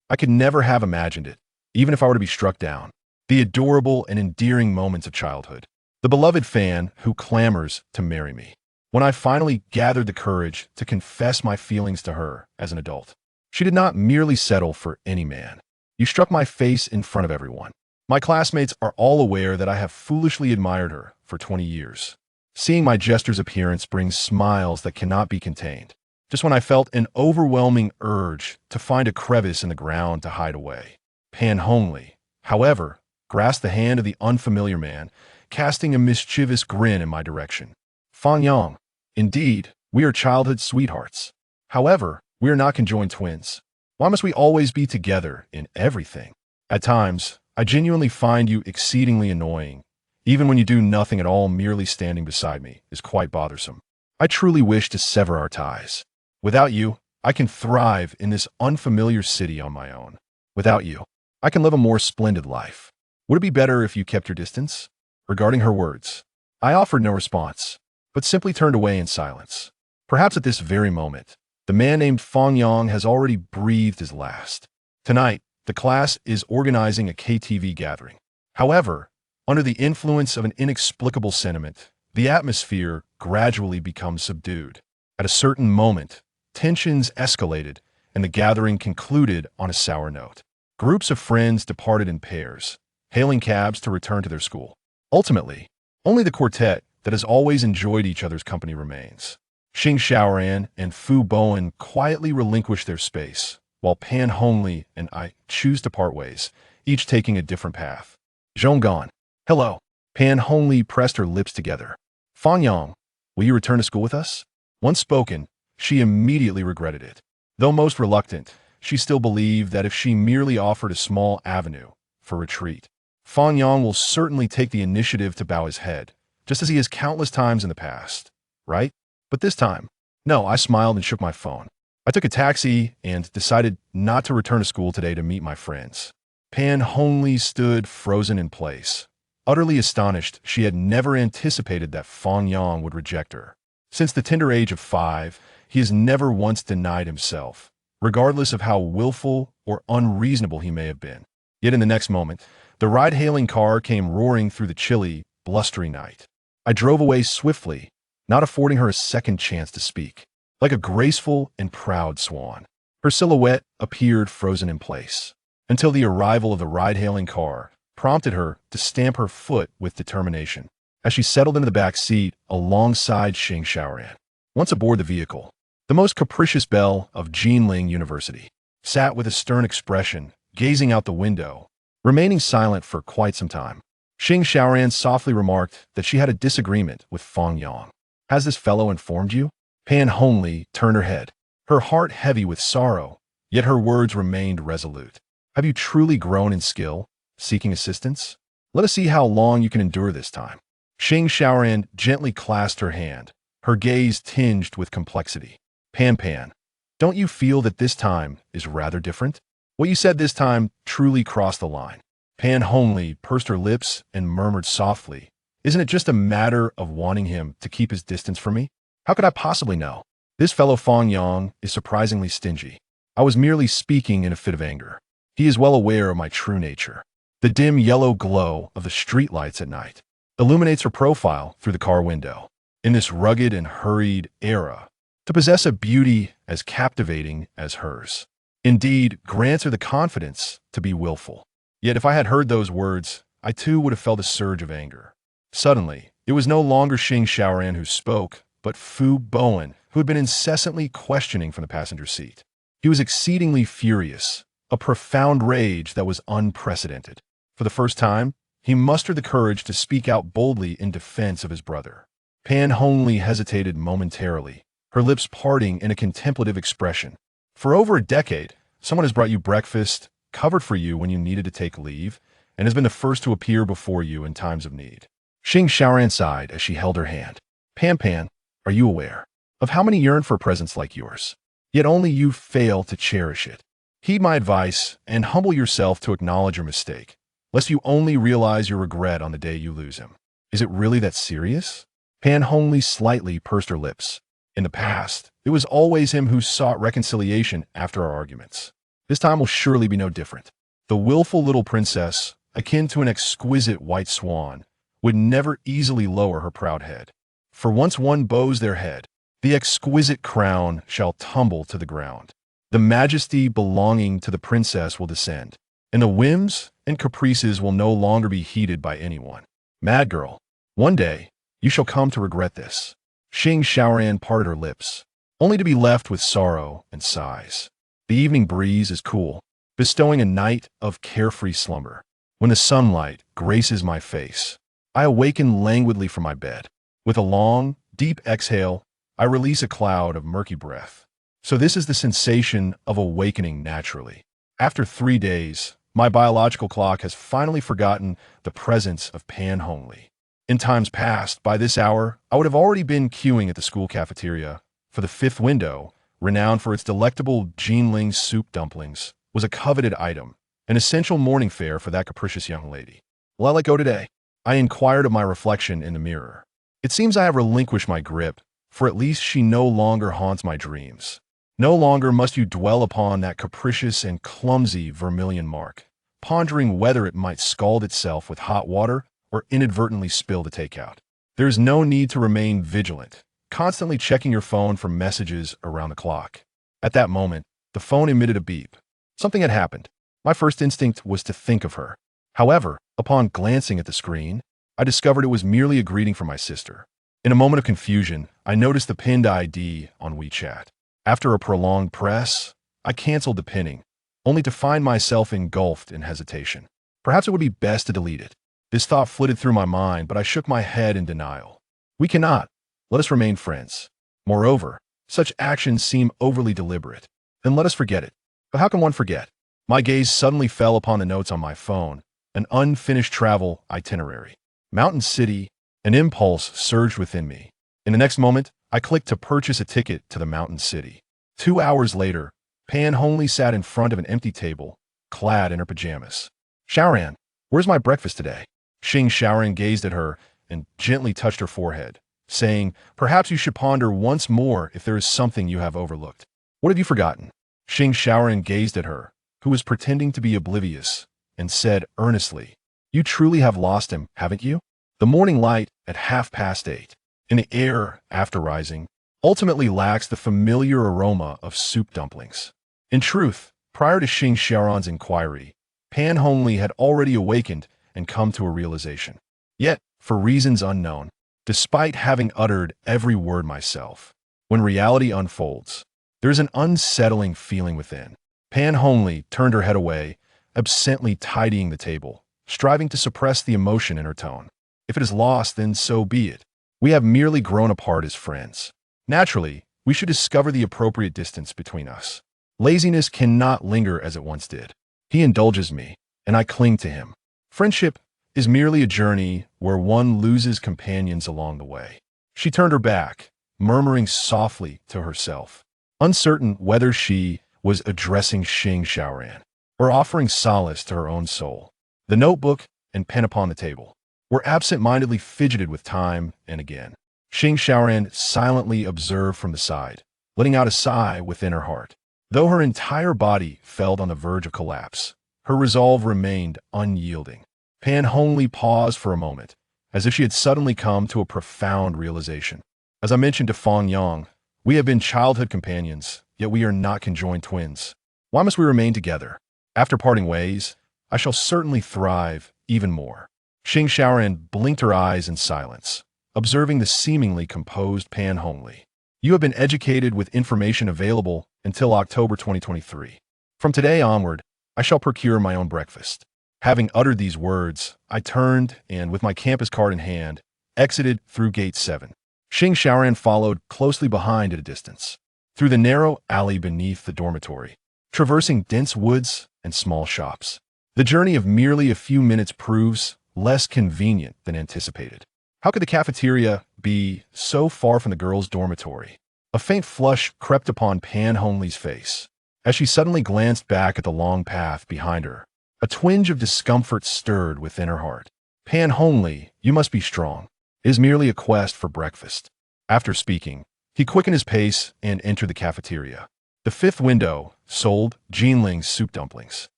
I could never have imagined it, even if I were to be struck down. The adorable and endearing moments of childhood. The beloved fan who clamors to marry me. When I finally gathered the courage to confess my feelings to her as an adult. She did not merely settle for any man. You struck my face in front of everyone. My classmates are all aware that I have foolishly admired her for 20 years. Seeing my gesture's appearance brings smiles that cannot be contained. Just when I felt an overwhelming urge to find a crevice in the ground to hide away. Xiaohongli, however, grasped the hand of the unfamiliar man, casting a mischievous grin in my direction. Fang Yang, indeed, we are childhood sweethearts. However, we are not conjoined twins. Why must we always be together in everything? At times, I genuinely find you exceedingly annoying. Even when you do nothing at all, merely standing beside me is quite bothersome. I truly wish to sever our ties. Without you, I can thrive in this unfamiliar city on my own. Without you, I can live a more splendid life. Would it be better if you kept your distance? Regarding her words, I offered no response, but simply turned away in silence. Perhaps at this very moment, the man named Fang Yang has already breathed his last. Tonight, the class is organizing a KTV gathering. However, under the influence of an inexplicable sentiment, the atmosphere gradually becomes subdued. At a certain moment, tensions escalated, and the gathering concluded on a sour note. Groups of friends departed in pairs, hailing cabs to return to their school. Ultimately, only the quartet that has always enjoyed each other's company remains. Xing Xiaoran and Fu Bowen quietly relinquish their space, while Xiaohongli and I choose to part ways, each taking a different path. Zhonggan. Hello. Xiaohongli pressed her lips together. Fang Yang, will you return to school with us? Once spoken, she immediately regretted it. Though most reluctant, she still believed that if she merely offered a small avenue for retreat, Fang Yang will certainly take the initiative to bow his head, just as he has countless times in the past, right? But this time, no, I smiled and shook my phone. I took a taxi and decided not to return to school today to meet my friends. Xiaohongli stood frozen in place. Utterly astonished, she had never anticipated that Fang Yang would reject her. Since the tender age of 5, he has never once denied himself, regardless of how willful or unreasonable he may have been. Yet in the next moment, the ride-hailing car came roaring through the chilly, blustery night. I drove away swiftly, not affording her a second chance to speak. Like a graceful and proud swan, her silhouette appeared frozen in place, until the arrival of the ride-hailing car prompted her to stamp her foot with determination as she settled into the back seat alongside Xing Xiaoran. Once aboard the vehicle, the most capricious belle of Jinling University sat with a stern expression, gazing out the window, remaining silent for quite some time. Xing Xiaoran softly remarked that she had a disagreement with Fang Yang. Has this fellow informed you? Xiaohongli turned her head, her heart heavy with sorrow, yet her words remained resolute. Have you truly grown in skill, seeking assistance? Let us see how long you can endure this time. Xing Xiaoran gently clasped her hand, her gaze tinged with complexity. Pan, don't you feel that this time is rather different? What you said this time truly crossed the line. Xiaohongli pursed her lips and murmured softly, isn't it just a matter of wanting him to keep his distance from me? How could I possibly know? This fellow Fang Yang is surprisingly stingy. I was merely speaking in a fit of anger. He is well aware of my true nature. The dim yellow glow of the streetlights at night illuminates her profile through the car window. In this rugged and hurried era, to possess a beauty as captivating as hers, indeed grants her the confidence to be willful. Yet if I had heard those words, I too would have felt a surge of anger. Suddenly, it was no longer Xing Xiaoran who spoke, but Fu Bowen, who had been incessantly questioning from the passenger seat. He was exceedingly furious, a profound rage that was unprecedented. For the first time, he mustered the courage to speak out boldly in defense of his brother. Xiaohongli hesitated momentarily, her lips parting in a contemplative expression. For over a decade, someone has brought you breakfast, covered for you when you needed to take leave, and has been the first to appear before you in times of need. Xing Xiaoran sighed as she held her hand. Pan, are you aware of how many yearn for a presence like yours? Yet only you fail to cherish it. Heed my advice and humble yourself to acknowledge your mistake, lest you only realize your regret on the day you lose him. Is it really that serious? Xiaohongli slightly pursed her lips. In the past, it was always him who sought reconciliation after our arguments. This time will surely be no different. The willful little princess, akin to an exquisite white swan, would never easily lower her proud head. For once one bows their head, the exquisite crown shall tumble to the ground. The majesty belonging to the princess will descend, and the whims and caprices will no longer be heeded by anyone. Mad girl, one day you shall come to regret this. Xing Xiaoran parted her lips, only to be left with sorrow and sighs. The evening breeze is cool, bestowing a night of carefree slumber. When the sunlight graces my face, I awaken languidly from my bed. With a long, deep exhale, I release a cloud of murky breath. So this is the sensation of awakening naturally. After 3 days, my biological clock has finally forgotten the presence of Xiaohongli. In times past, by this hour, I would have already been queuing at the school cafeteria, for the fifth window, renowned for its delectable Jinling soup dumplings, was a coveted item, an essential morning fare for that capricious young lady. Will I let go today? I inquired of my reflection in the mirror. It seems I have relinquished my grip, for at least she no longer haunts my dreams. No longer must you dwell upon that capricious and clumsy vermilion mark, pondering whether it might scald itself with hot water or inadvertently spill the takeout. There is no need to remain vigilant, constantly checking your phone for messages around the clock. At that moment, the phone emitted a beep. Something had happened. My first instinct was to think of her. However, upon glancing at the screen, I discovered it was merely a greeting from my sister. In a moment of confusion, I noticed the pinned ID on WeChat. After a prolonged press, I canceled the pinning, only to find myself engulfed in hesitation. Perhaps it would be best to delete it. This thought flitted through my mind, but I shook my head in denial. We cannot. Let us remain friends. Moreover, such actions seem overly deliberate. Then let us forget it. But how can one forget? My gaze suddenly fell upon the notes on my phone, an unfinished travel itinerary. Mountain City, an impulse surged within me. In the next moment, I clicked to purchase a ticket to the Mountain City. 2 hours later, Xiaohongli sat in front of an empty table, clad in her pajamas. Xiaoran, where's my breakfast today? Xing Xiaoran gazed at her and gently touched her forehead, saying, perhaps you should ponder once more if there is something you have overlooked. What have you forgotten? Xing Xiaoran gazed at her, who was pretending to be oblivious, and said earnestly, you truly have lost him, haven't you? The morning light at 8:30, in the air after rising, ultimately lacks the familiar aroma of soup dumplings. In truth, prior to Xing Xiaoran's inquiry, Xiaohongli had already awakened and come to a realization. Yet, for reasons unknown, despite having uttered every word myself, when reality unfolds, there is an unsettling feeling within. Xiaohongli turned her head away, absently tidying the table, striving to suppress the emotion in her tone. If it is lost, then so be it. We have merely grown apart as friends. Naturally, we should discover the appropriate distance between us. Laziness cannot linger as it once did. He indulges me, and I cling to him. Friendship is merely a journey where one loses companions along the way. She turned her back, murmuring softly to herself, uncertain whether she was addressing Xing Xiaoran or offering solace to her own soul. The notebook and pen upon the table were absent-mindedly fidgeted with time and again. Xing Xiaoran silently observed from the side, letting out a sigh within her heart. Though her entire body felt on the verge of collapse, her resolve remained unyielding. Xiaohongli paused for a moment, as if she had suddenly come to a profound realization. As I mentioned to Fang Yang, we have been childhood companions, yet we are not conjoined twins. Why must we remain together? After parting ways, I shall certainly thrive even more. Xing Xiaoran blinked her eyes in silence, observing the seemingly composed Xiaohongli. You have been educated with information available until October 2023. From today onward, I shall procure my own breakfast. Having uttered these words, I turned and, with my campus card in hand, exited through Gate 7. Xing Xiaoran followed closely behind at a distance, through the narrow alley beneath the dormitory, traversing dense woods and small shops. The journey of merely a few minutes proves less convenient than anticipated. How could the cafeteria be so far from the girls' dormitory? A faint flush crept upon Xiaohongli's face as she suddenly glanced back at the long path behind her. A twinge of discomfort stirred within her heart. Xiaohongli, you must be strong. It is merely a quest for breakfast. After speaking, he quickened his pace and entered the cafeteria. The fifth window, sold Jinling's soup dumplings.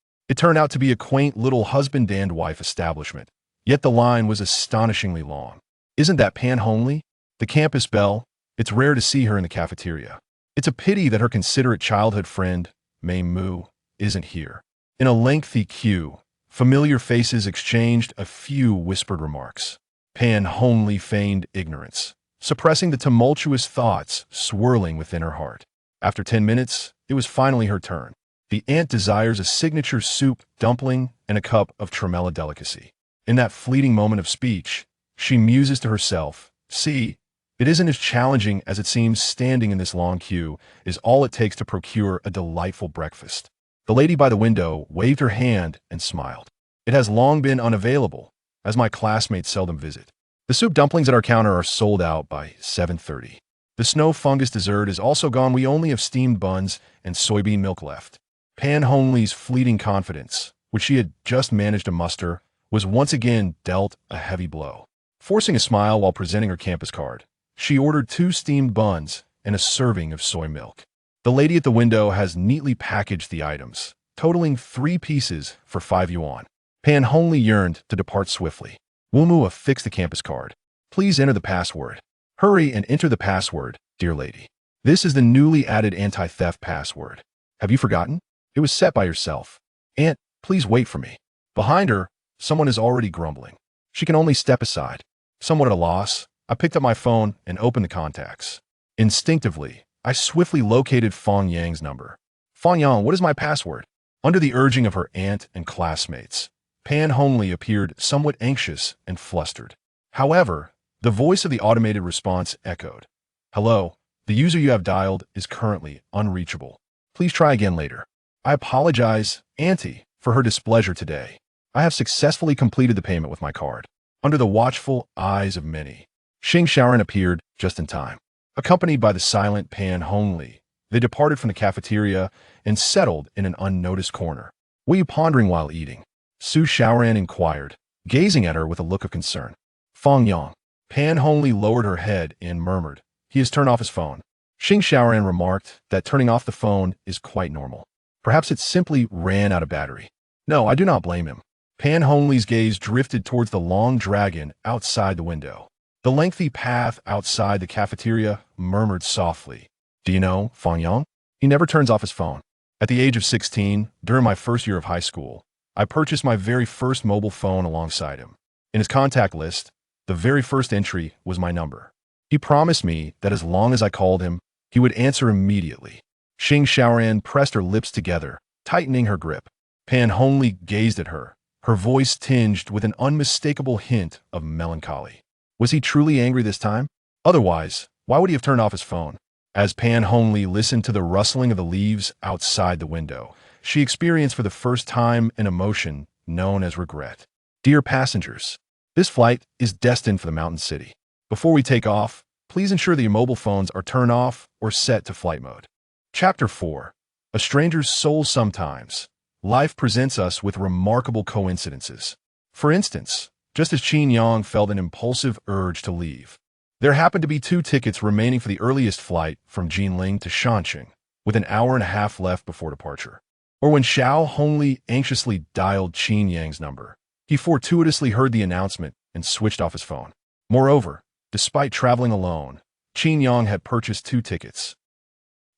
It turned out to be a quaint little husband-and-wife establishment, yet the line was astonishingly long. Isn't that Pan Hongli? The campus belle? It's rare to see her in the cafeteria. It's a pity that her considerate childhood friend, Mei Mu, isn't here. In a lengthy queue, familiar faces exchanged a few whispered remarks. Pan Hongli feigned ignorance, suppressing the tumultuous thoughts swirling within her heart. After 10 minutes, it was finally her turn. The aunt desires a signature soup, dumpling, and a cup of tremella delicacy. In that fleeting moment of speech, she muses to herself, "See, it isn't as challenging as it seems. Standing in this long queue is all it takes to procure a delightful breakfast." The lady by the window waved her hand and smiled. "It has long been unavailable, as my classmates seldom visit. The soup dumplings at our counter are sold out by 7:30. The snow fungus dessert is also gone. We only have steamed buns and soybean milk left." Pan Hongli's fleeting confidence, which she had just managed to muster, was once again dealt a heavy blow. Forcing a smile while presenting her campus card, she ordered 2 steamed buns and a serving of soy milk. The lady at the window has neatly packaged the items, totaling 3 pieces for 5 yuan. Pan Hongli yearned to depart swiftly. Wumu affixed the campus card. "Please enter the password." "Hurry and enter the password, dear lady. This is the newly added anti-theft password. Have you forgotten? It was set by yourself. Aunt, please wait for me." Behind her, someone is already grumbling. She can only step aside. Somewhat at a loss, I picked up my phone and opened the contacts. Instinctively, I swiftly located Fong Yang's number. "Fong Yang, what is my password?" Under the urging of her aunt and classmates, Pan Hongli appeared somewhat anxious and flustered. However, the voice of the automated response echoed. "Hello, the user you have dialed is currently unreachable. Please try again later. I apologize, Auntie, for her displeasure today. I have successfully completed the payment with my card." Under the watchful eyes of many, Xing Shaoran appeared just in time. Accompanied by the silent Pan Hongli, they departed from the cafeteria and settled in an unnoticed corner. "What are you pondering while eating?" Su Shaoran inquired, gazing at her with a look of concern. "Fong Yang." Pan Hongli lowered her head and murmured, "He has turned off his phone." Xing Shaoran remarked that turning off the phone is quite normal. Perhaps it simply ran out of battery. "No, I do not blame him." Pan Hongli's gaze drifted towards the long dragon outside the window. The lengthy path outside the cafeteria murmured softly, "Do you know, Fong Yang? He never turns off his phone." At the age of 16, during my first year of high school, I purchased my very first mobile phone alongside him. In his contact list, the very first entry was my number. He promised me that as long as I called him, he would answer immediately. Xing Shaoran pressed her lips together, tightening her grip. Pan Hongli gazed at her, her voice tinged with an unmistakable hint of melancholy. Was he truly angry this time? Otherwise, why would he have turned off his phone? As Pan Hongli listened to the rustling of the leaves outside the window, she experienced for the first time an emotion known as regret. "Dear passengers, this flight is destined for the mountain city. Before we take off, please ensure that your mobile phones are turned off or set to flight mode." Chapter 4. A Stranger's Soul. Sometimes, life presents us with remarkable coincidences. For instance, just as Qin Yang felt an impulsive urge to leave, there happened to be 2 tickets remaining for the earliest flight from Jinling to Shanqing, with an hour and a half left before departure. Or when Xiaohongli anxiously dialed Qin Yang's number, he fortuitously heard the announcement and switched off his phone. Moreover, despite traveling alone, Qin Yang had purchased 2 tickets.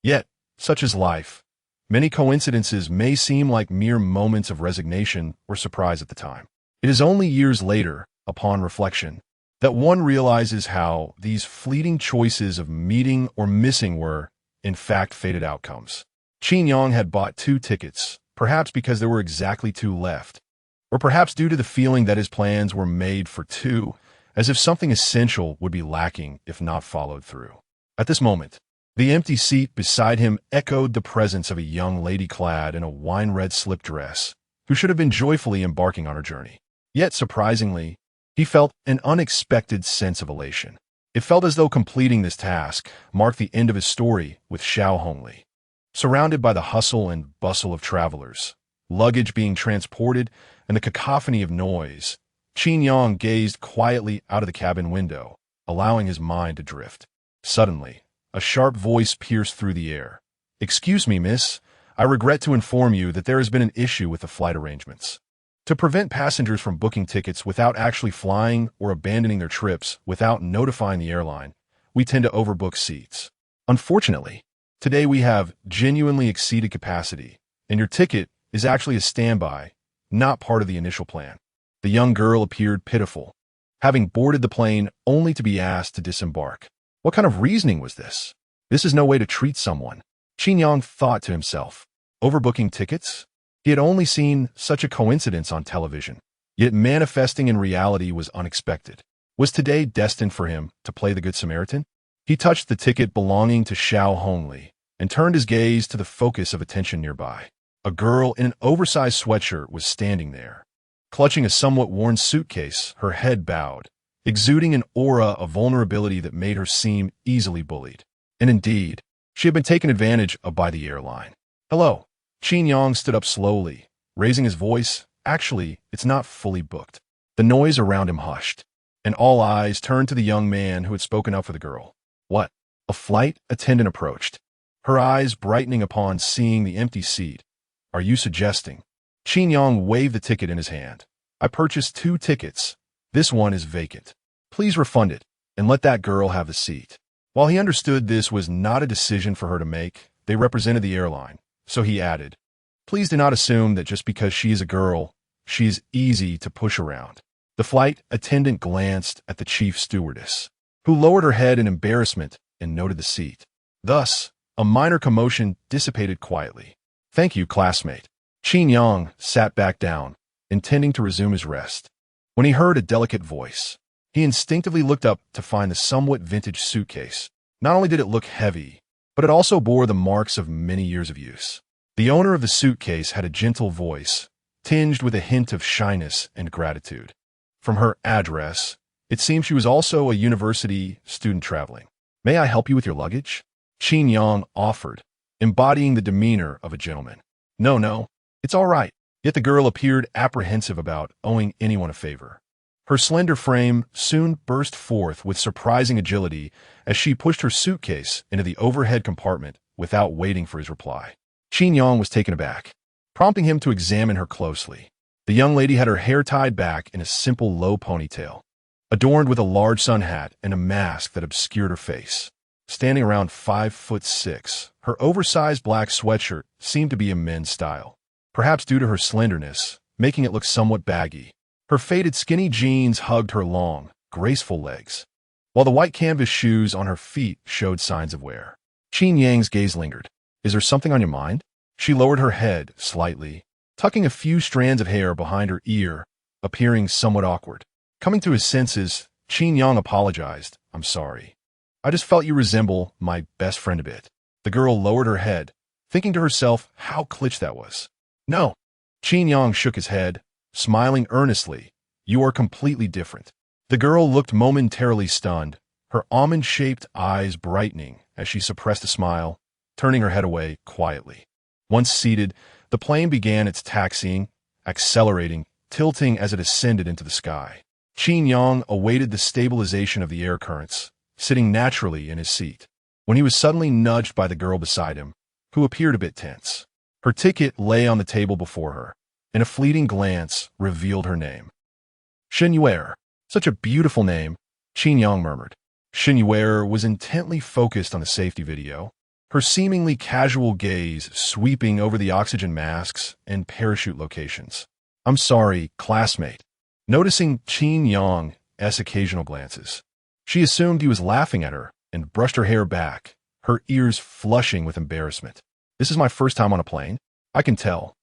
Yet, such is life. Many coincidences may seem like mere moments of resignation or surprise at the time. It is only years later, upon reflection, that one realizes how these fleeting choices of meeting or missing were, in fact, fated outcomes. Qin Yang had bought 2 tickets, perhaps because there were exactly 2 left, or perhaps due to the feeling that his plans were made for 2, as if something essential would be lacking if not followed through. At this moment, the empty seat beside him echoed the presence of a young lady clad in a wine-red slip dress, who should have been joyfully embarking on her journey. Yet, surprisingly, he felt an unexpected sense of elation. It felt as though completing this task marked the end of his story with Xiaohongli. Surrounded by the hustle and bustle of travelers, luggage being transported, and the cacophony of noise, Qin Yang gazed quietly out of the cabin window, allowing his mind to drift. Suddenly, a sharp voice pierced through the air. "Excuse me, miss. I regret to inform you that there has been an issue with the flight arrangements. To prevent passengers from booking tickets without actually flying or abandoning their trips without notifying the airline, we tend to overbook seats. Unfortunately, today we have genuinely exceeded capacity, and your ticket is actually a standby, not part of the initial plan. The young girl appeared pitiful, having boarded the plane only to be asked to disembark. What kind of reasoning was this? This is no way to treat someone. Qin Yang thought to himself. Overbooking tickets? He had only seen such a coincidence on television, yet manifesting in reality was unexpected. Was today destined for him to play the Good Samaritan? He touched the ticket belonging to Xiaohongli and turned his gaze to the focus of attention nearby. A girl in an oversized sweatshirt was standing there, clutching a somewhat worn suitcase, her head bowed, exuding an aura of vulnerability that made her seem easily bullied. And indeed, she had been taken advantage of by the airline. Hello. Qin Yang stood up slowly, raising his voice. Actually, it's not fully booked. The noise around him hushed, and all eyes turned to the young man who had spoken up for the girl. What? A flight attendant approached, her eyes brightening upon seeing the empty seat. Are you suggesting? Qin Yang waved the ticket in his hand. I purchased 2 tickets. This one is vacant. Please refund it, and let that girl have the seat. While he understood this was not a decision for her to make, they represented the airline. So he added, please do not assume that just because she is a girl, she is easy to push around. The flight attendant glanced at the chief stewardess, who lowered her head in embarrassment and noted the seat. Thus, a minor commotion dissipated quietly. Thank you, classmate. Qin Yang sat back down, intending to resume his rest, when he heard a delicate voice. He instinctively looked up to find the somewhat vintage suitcase. Not only did it look heavy, but it also bore the marks of many years of use. The owner of the suitcase had a gentle voice, tinged with a hint of shyness and gratitude. From her address, it seemed she was also a university student traveling. May I help you with your luggage? Qin Yang offered, embodying the demeanor of a gentleman. No, it's all right. Yet the girl appeared apprehensive about owing anyone a favor. Her slender frame soon burst forth with surprising agility as she pushed her suitcase into the overhead compartment without waiting for his reply. Qin Yang was taken aback, prompting him to examine her closely. The young lady had her hair tied back in a simple low ponytail, adorned with a large sun hat and a mask that obscured her face. Standing around 5'6", her oversized black sweatshirt seemed to be a men's style, perhaps due to her slenderness, making it look somewhat baggy. Her faded skinny jeans hugged her long, graceful legs, while the white canvas shoes on her feet showed signs of wear. Qin Yang's gaze lingered. Is there something on your mind? She lowered her head slightly, tucking a few strands of hair behind her ear, appearing somewhat awkward. Coming to his senses, Qin Yang apologized. I'm sorry. I just felt you resemble my best friend a bit. The girl lowered her head, thinking to herself how clitch that was. No. Qin Yang shook his head, smiling earnestly. You are completely different. The girl looked momentarily stunned, her almond-shaped eyes brightening as she suppressed a smile, turning her head away quietly. Once seated, the plane began its taxiing, accelerating, tilting as it ascended into the sky. Qin Yang awaited the stabilization of the air currents, sitting naturally in his seat, when he was suddenly nudged by the girl beside him, who appeared a bit tense. Her ticket lay on the table before her, and a fleeting glance revealed her name. Shen Yu'er. Such a beautiful name, Qin Yang murmured. Shen Yu'er was intently focused on the safety video, her seemingly casual gaze sweeping over the oxygen masks and parachute locations. I'm sorry, classmate. Noticing Qin Yang's occasional glances, she assumed he was laughing at her and brushed her hair back, her ears flushing with embarrassment. This is my first time on a plane. I can tell.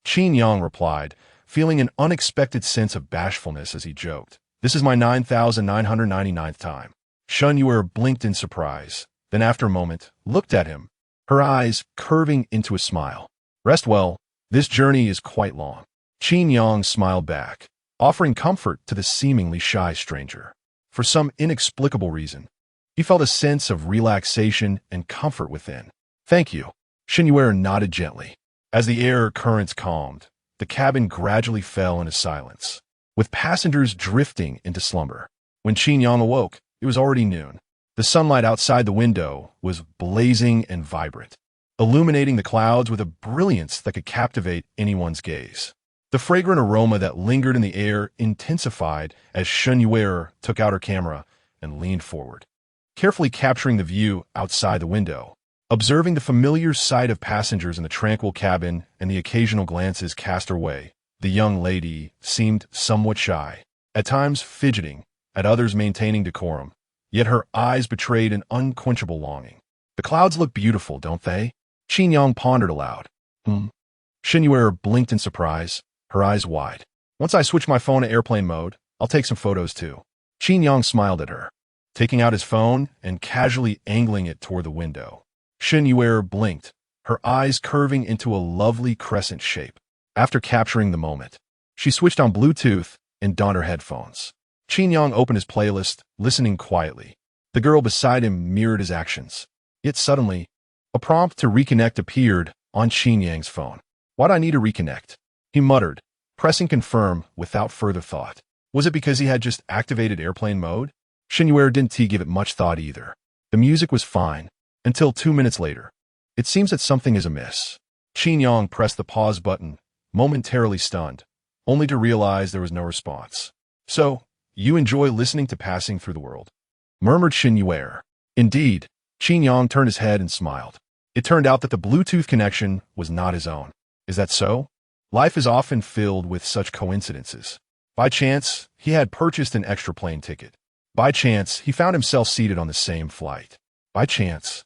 Qin Yang replied, feeling an unexpected sense of bashfulness as he joked. This is my 9,999th time. Shen Yu'er blinked in surprise, then after a moment, looked at him, her eyes curving into a smile. Rest well, this journey is quite long. Qin Yang smiled back, offering comfort to the seemingly shy stranger. For some inexplicable reason, he felt a sense of relaxation and comfort within. Thank you. Shen Yu'er nodded gently. As the air currents calmed, the cabin gradually fell into silence, with passengers drifting into slumber. When Qin Yang awoke, it was already noon. The sunlight outside the window was blazing and vibrant, illuminating the clouds with a brilliance that could captivate anyone's gaze. The fragrant aroma that lingered in the air intensified as Shen Yu'er took out her camera and leaned forward, carefully capturing the view outside the window. Observing the familiar sight of passengers in the tranquil cabin and the occasional glances cast her way, the young lady seemed somewhat shy, at times fidgeting, at others maintaining decorum, yet her eyes betrayed an unquenchable longing. The clouds look beautiful, don't they? Qin Yang pondered aloud. Shen Yu'er blinked in surprise, her eyes wide. Once I switch my phone to airplane mode, I'll take some photos too. Qin Yang smiled at her, taking out his phone and casually angling it toward the window. Shen Yu'er blinked, her eyes curving into a lovely crescent shape. After capturing the moment, she switched on Bluetooth and donned her headphones. Qin Yang opened his playlist, listening quietly. The girl beside him mirrored his actions. Yet suddenly, a prompt to reconnect appeared on Qin Yang's phone. Why'd I need to reconnect? He muttered, pressing confirm without further thought. Was it because he had just activated airplane mode? Shen Yu'er didn't give it much thought either. The music was fine, until 2 minutes later. It seems that something is amiss. Qin Yang pressed the pause button, momentarily stunned, only to realize there was no response. So, you enjoy listening to Passing Through the World? Murmured Shen Yu'er. Indeed, Qin Yang turned his head and smiled. It turned out that the Bluetooth connection was not his own. Is that so? Life is often filled with such coincidences. By chance, he had purchased an extra plane ticket. By chance, he found himself seated on the same flight. By chance,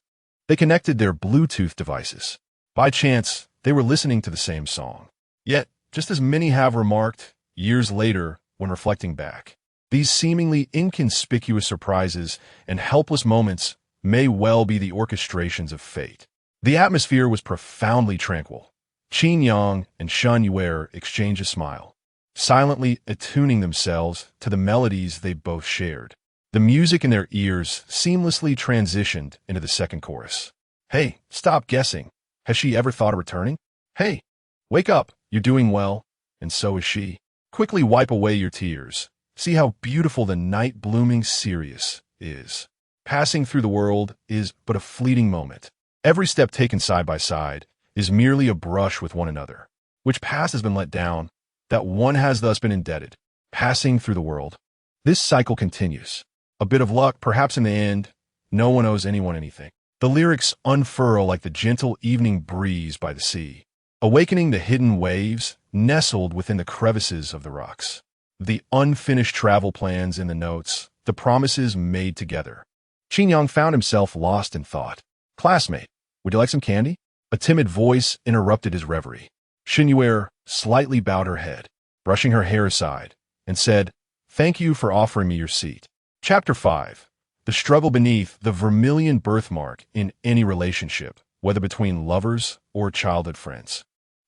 they connected their Bluetooth devices. By chance, they were listening to the same song. Yet, just as many have remarked, years later, when reflecting back, these seemingly inconspicuous surprises and helpless moments may well be the orchestrations of fate. The atmosphere was profoundly tranquil. Qin Yang and Shen Yu'er exchanged a smile, silently attuning themselves to the melodies they both shared. The music in their ears seamlessly transitioned into the second chorus. Hey, stop guessing. Has she ever thought of returning? Hey, wake up. You're doing well, and so is she. Quickly wipe away your tears. See how beautiful the night blooming Sirius is. Passing through the world is but a fleeting moment. Every step taken side by side is merely a brush with one another. Which past has been let down, that one has thus been indebted. Passing through the world. This cycle continues. A bit of luck, perhaps in the end, no one owes anyone anything. The lyrics unfurl like the gentle evening breeze by the sea, awakening the hidden waves nestled within the crevices of the rocks. The unfinished travel plans in the notes, the promises made together. Qin Yang found himself lost in thought. Classmate, would you like some candy? A timid voice interrupted his reverie. Shen Yu'er slightly bowed her head, brushing her hair aside, and said, "Thank you for offering me your seat." Chapter 5. The struggle beneath the vermilion birthmark in any relationship, whether between lovers or childhood friends.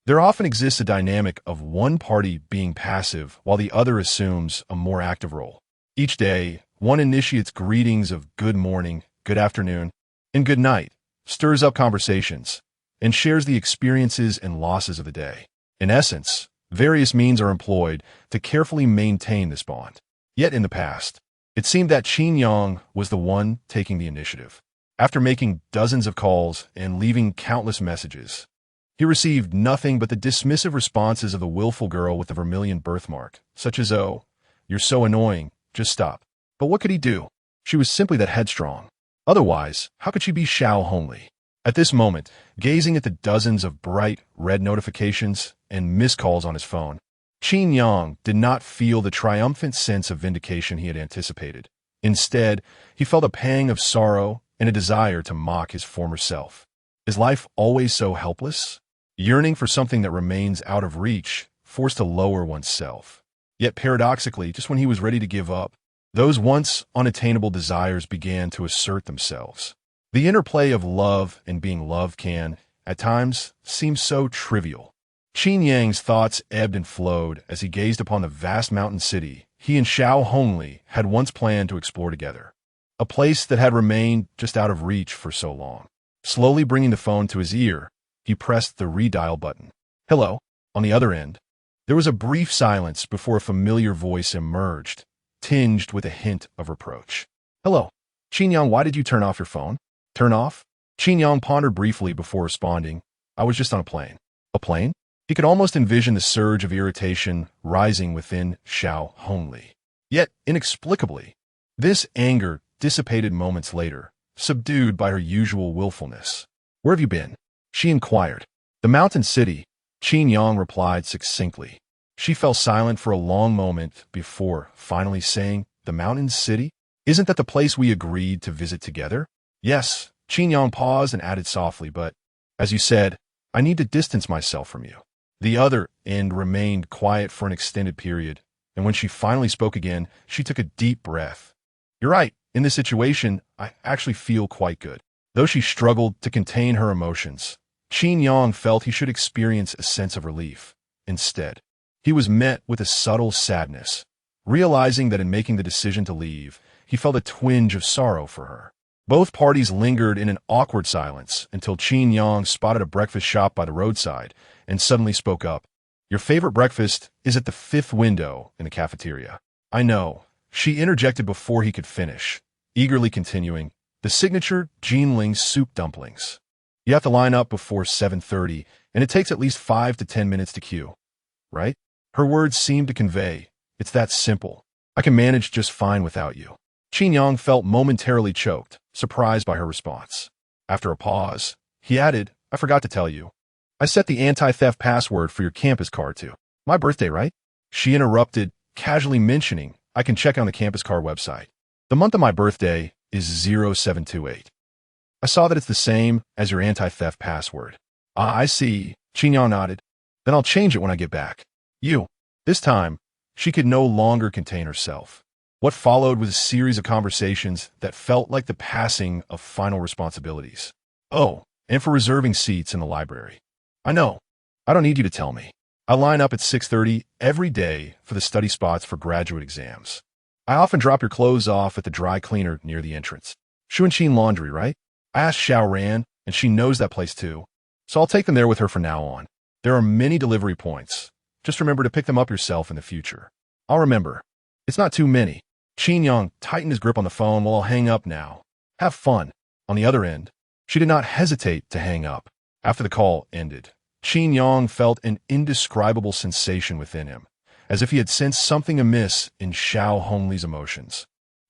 There often exists a dynamic of one party being passive while the other assumes a more active role. Each day, one initiates greetings of good morning, good afternoon, and good night, stirs up conversations, and shares the experiences and losses of the day. In essence, various means are employed to carefully maintain this bond. Yet in the past, it seemed that Qin Yang was the one taking the initiative. After making dozens of calls and leaving countless messages, he received nothing but the dismissive responses of the willful girl with the vermilion birthmark, such as, "Oh, you're so annoying, just stop." But what could he do? She was simply that headstrong. Otherwise, how could she be Xiaohongli? At this moment, gazing at the dozens of bright red notifications and missed calls on his phone, Qin Yang did not feel the triumphant sense of vindication he had anticipated. Instead, he felt a pang of sorrow and a desire to mock his former self. Is life always so helpless? Yearning for something that remains out of reach, forced to lower oneself. Yet paradoxically, just when he was ready to give up, those once unattainable desires began to assert themselves. The interplay of love and being loved can, at times, seem so trivial. Qin Yang's thoughts ebbed and flowed as he gazed upon the vast mountain city he and Xiaohongli had once planned to explore together. A place that had remained just out of reach for so long. Slowly bringing the phone to his ear, he pressed the redial button. "Hello." On the other end, there was a brief silence before a familiar voice emerged, tinged with a hint of reproach. "Hello. Qin Yang, why did you turn off your phone?" "Turn off?" Qin Yang pondered briefly before responding, I was just on a plane. A plane? He could almost envision the surge of irritation rising within Xiaohongli. Yet, inexplicably, this anger dissipated moments later, subdued by her usual willfulness. Where have you been? She inquired. The mountain city, Qin Yang replied succinctly. She fell silent for a long moment before finally saying, the mountain city? Isn't that the place we agreed to visit together? Yes, Qin Yang paused and added softly, but, as you said, I need to distance myself from you. The other end remained quiet for an extended period, and when she finally spoke again, she took a deep breath. You're right, in this situation, I actually feel quite good. Though she struggled to contain her emotions, Qin Yang felt he should experience a sense of relief. Instead, he was met with a subtle sadness. Realizing that in making the decision to leave, he felt a twinge of sorrow for her. Both parties lingered in an awkward silence until Qin Yang spotted a breakfast shop by the roadside and suddenly spoke up. Your favorite breakfast is at the fifth window in the cafeteria. I know, she interjected before he could finish, eagerly continuing, the signature Jinling soup dumplings. You have to line up before 7:30, and it takes at least 5 to 10 minutes to queue. Right? Her words seemed to convey, it's that simple. I can manage just fine without you. Qin Yang felt momentarily choked, surprised by her response. After a pause, he added, I forgot to tell you. I set the anti-theft password for your campus card too. My birthday, right? She interrupted, casually mentioning, I can check on the campus card website. The month of my birthday is 0728. I saw that it's the same as your anti-theft password. Ah, I see. Qin Yang nodded. Then I'll change it when I get back. You. This time, she could no longer contain herself. What followed was a series of conversations that felt like the passing of final responsibilities. Oh, and for reserving seats in the library. I know. I don't need you to tell me. I line up at 6:30 every day for the study spots for graduate exams. I often drop your clothes off at the dry cleaner near the entrance. Shuanqin Laundry, right? I asked Xiao Ran, and she knows that place too. So I'll take them there with her from now on. There are many delivery points. Just remember to pick them up yourself in the future. I'll remember. It's not too many. Qin Yang tightened his grip on the phone. Well, I'll hang up now. Have fun. On the other end, she did not hesitate to hang up. After the call ended, Qin Yang felt an indescribable sensation within him, as if he had sensed something amiss in Xiaohongli's emotions,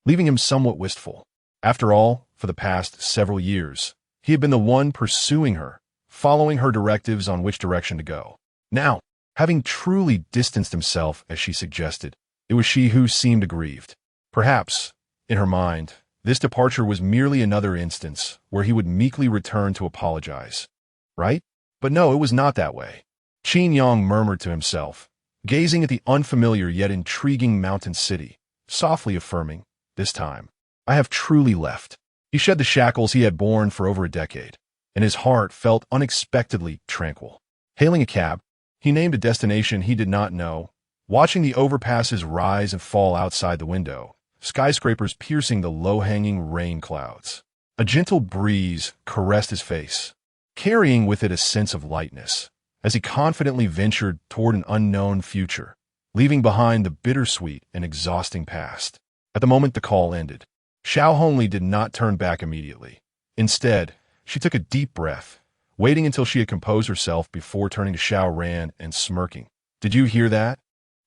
leaving him somewhat wistful. After all, for the past several years, he had been the one pursuing her, following her directives on which direction to go. Now, having truly distanced himself as she suggested, it was she who seemed aggrieved. Perhaps, in her mind, this departure was merely another instance where he would meekly return to apologize. Right? But no, it was not that way. Qin Yang murmured to himself, gazing at the unfamiliar yet intriguing mountain city, softly affirming, this time, I have truly left. He shed the shackles he had borne for over a decade, and his heart felt unexpectedly tranquil. Hailing a cab, he named a destination he did not know, watching the overpasses rise and fall outside the window, skyscrapers piercing the low-hanging rain clouds. A gentle breeze caressed his face, carrying with it a sense of lightness, as he confidently ventured toward an unknown future, leaving behind the bittersweet and exhausting past. At the moment the call ended, Xiaohongli did not turn back immediately. Instead, she took a deep breath, waiting until she had composed herself before turning to Xiao Ran and smirking. Did you hear that?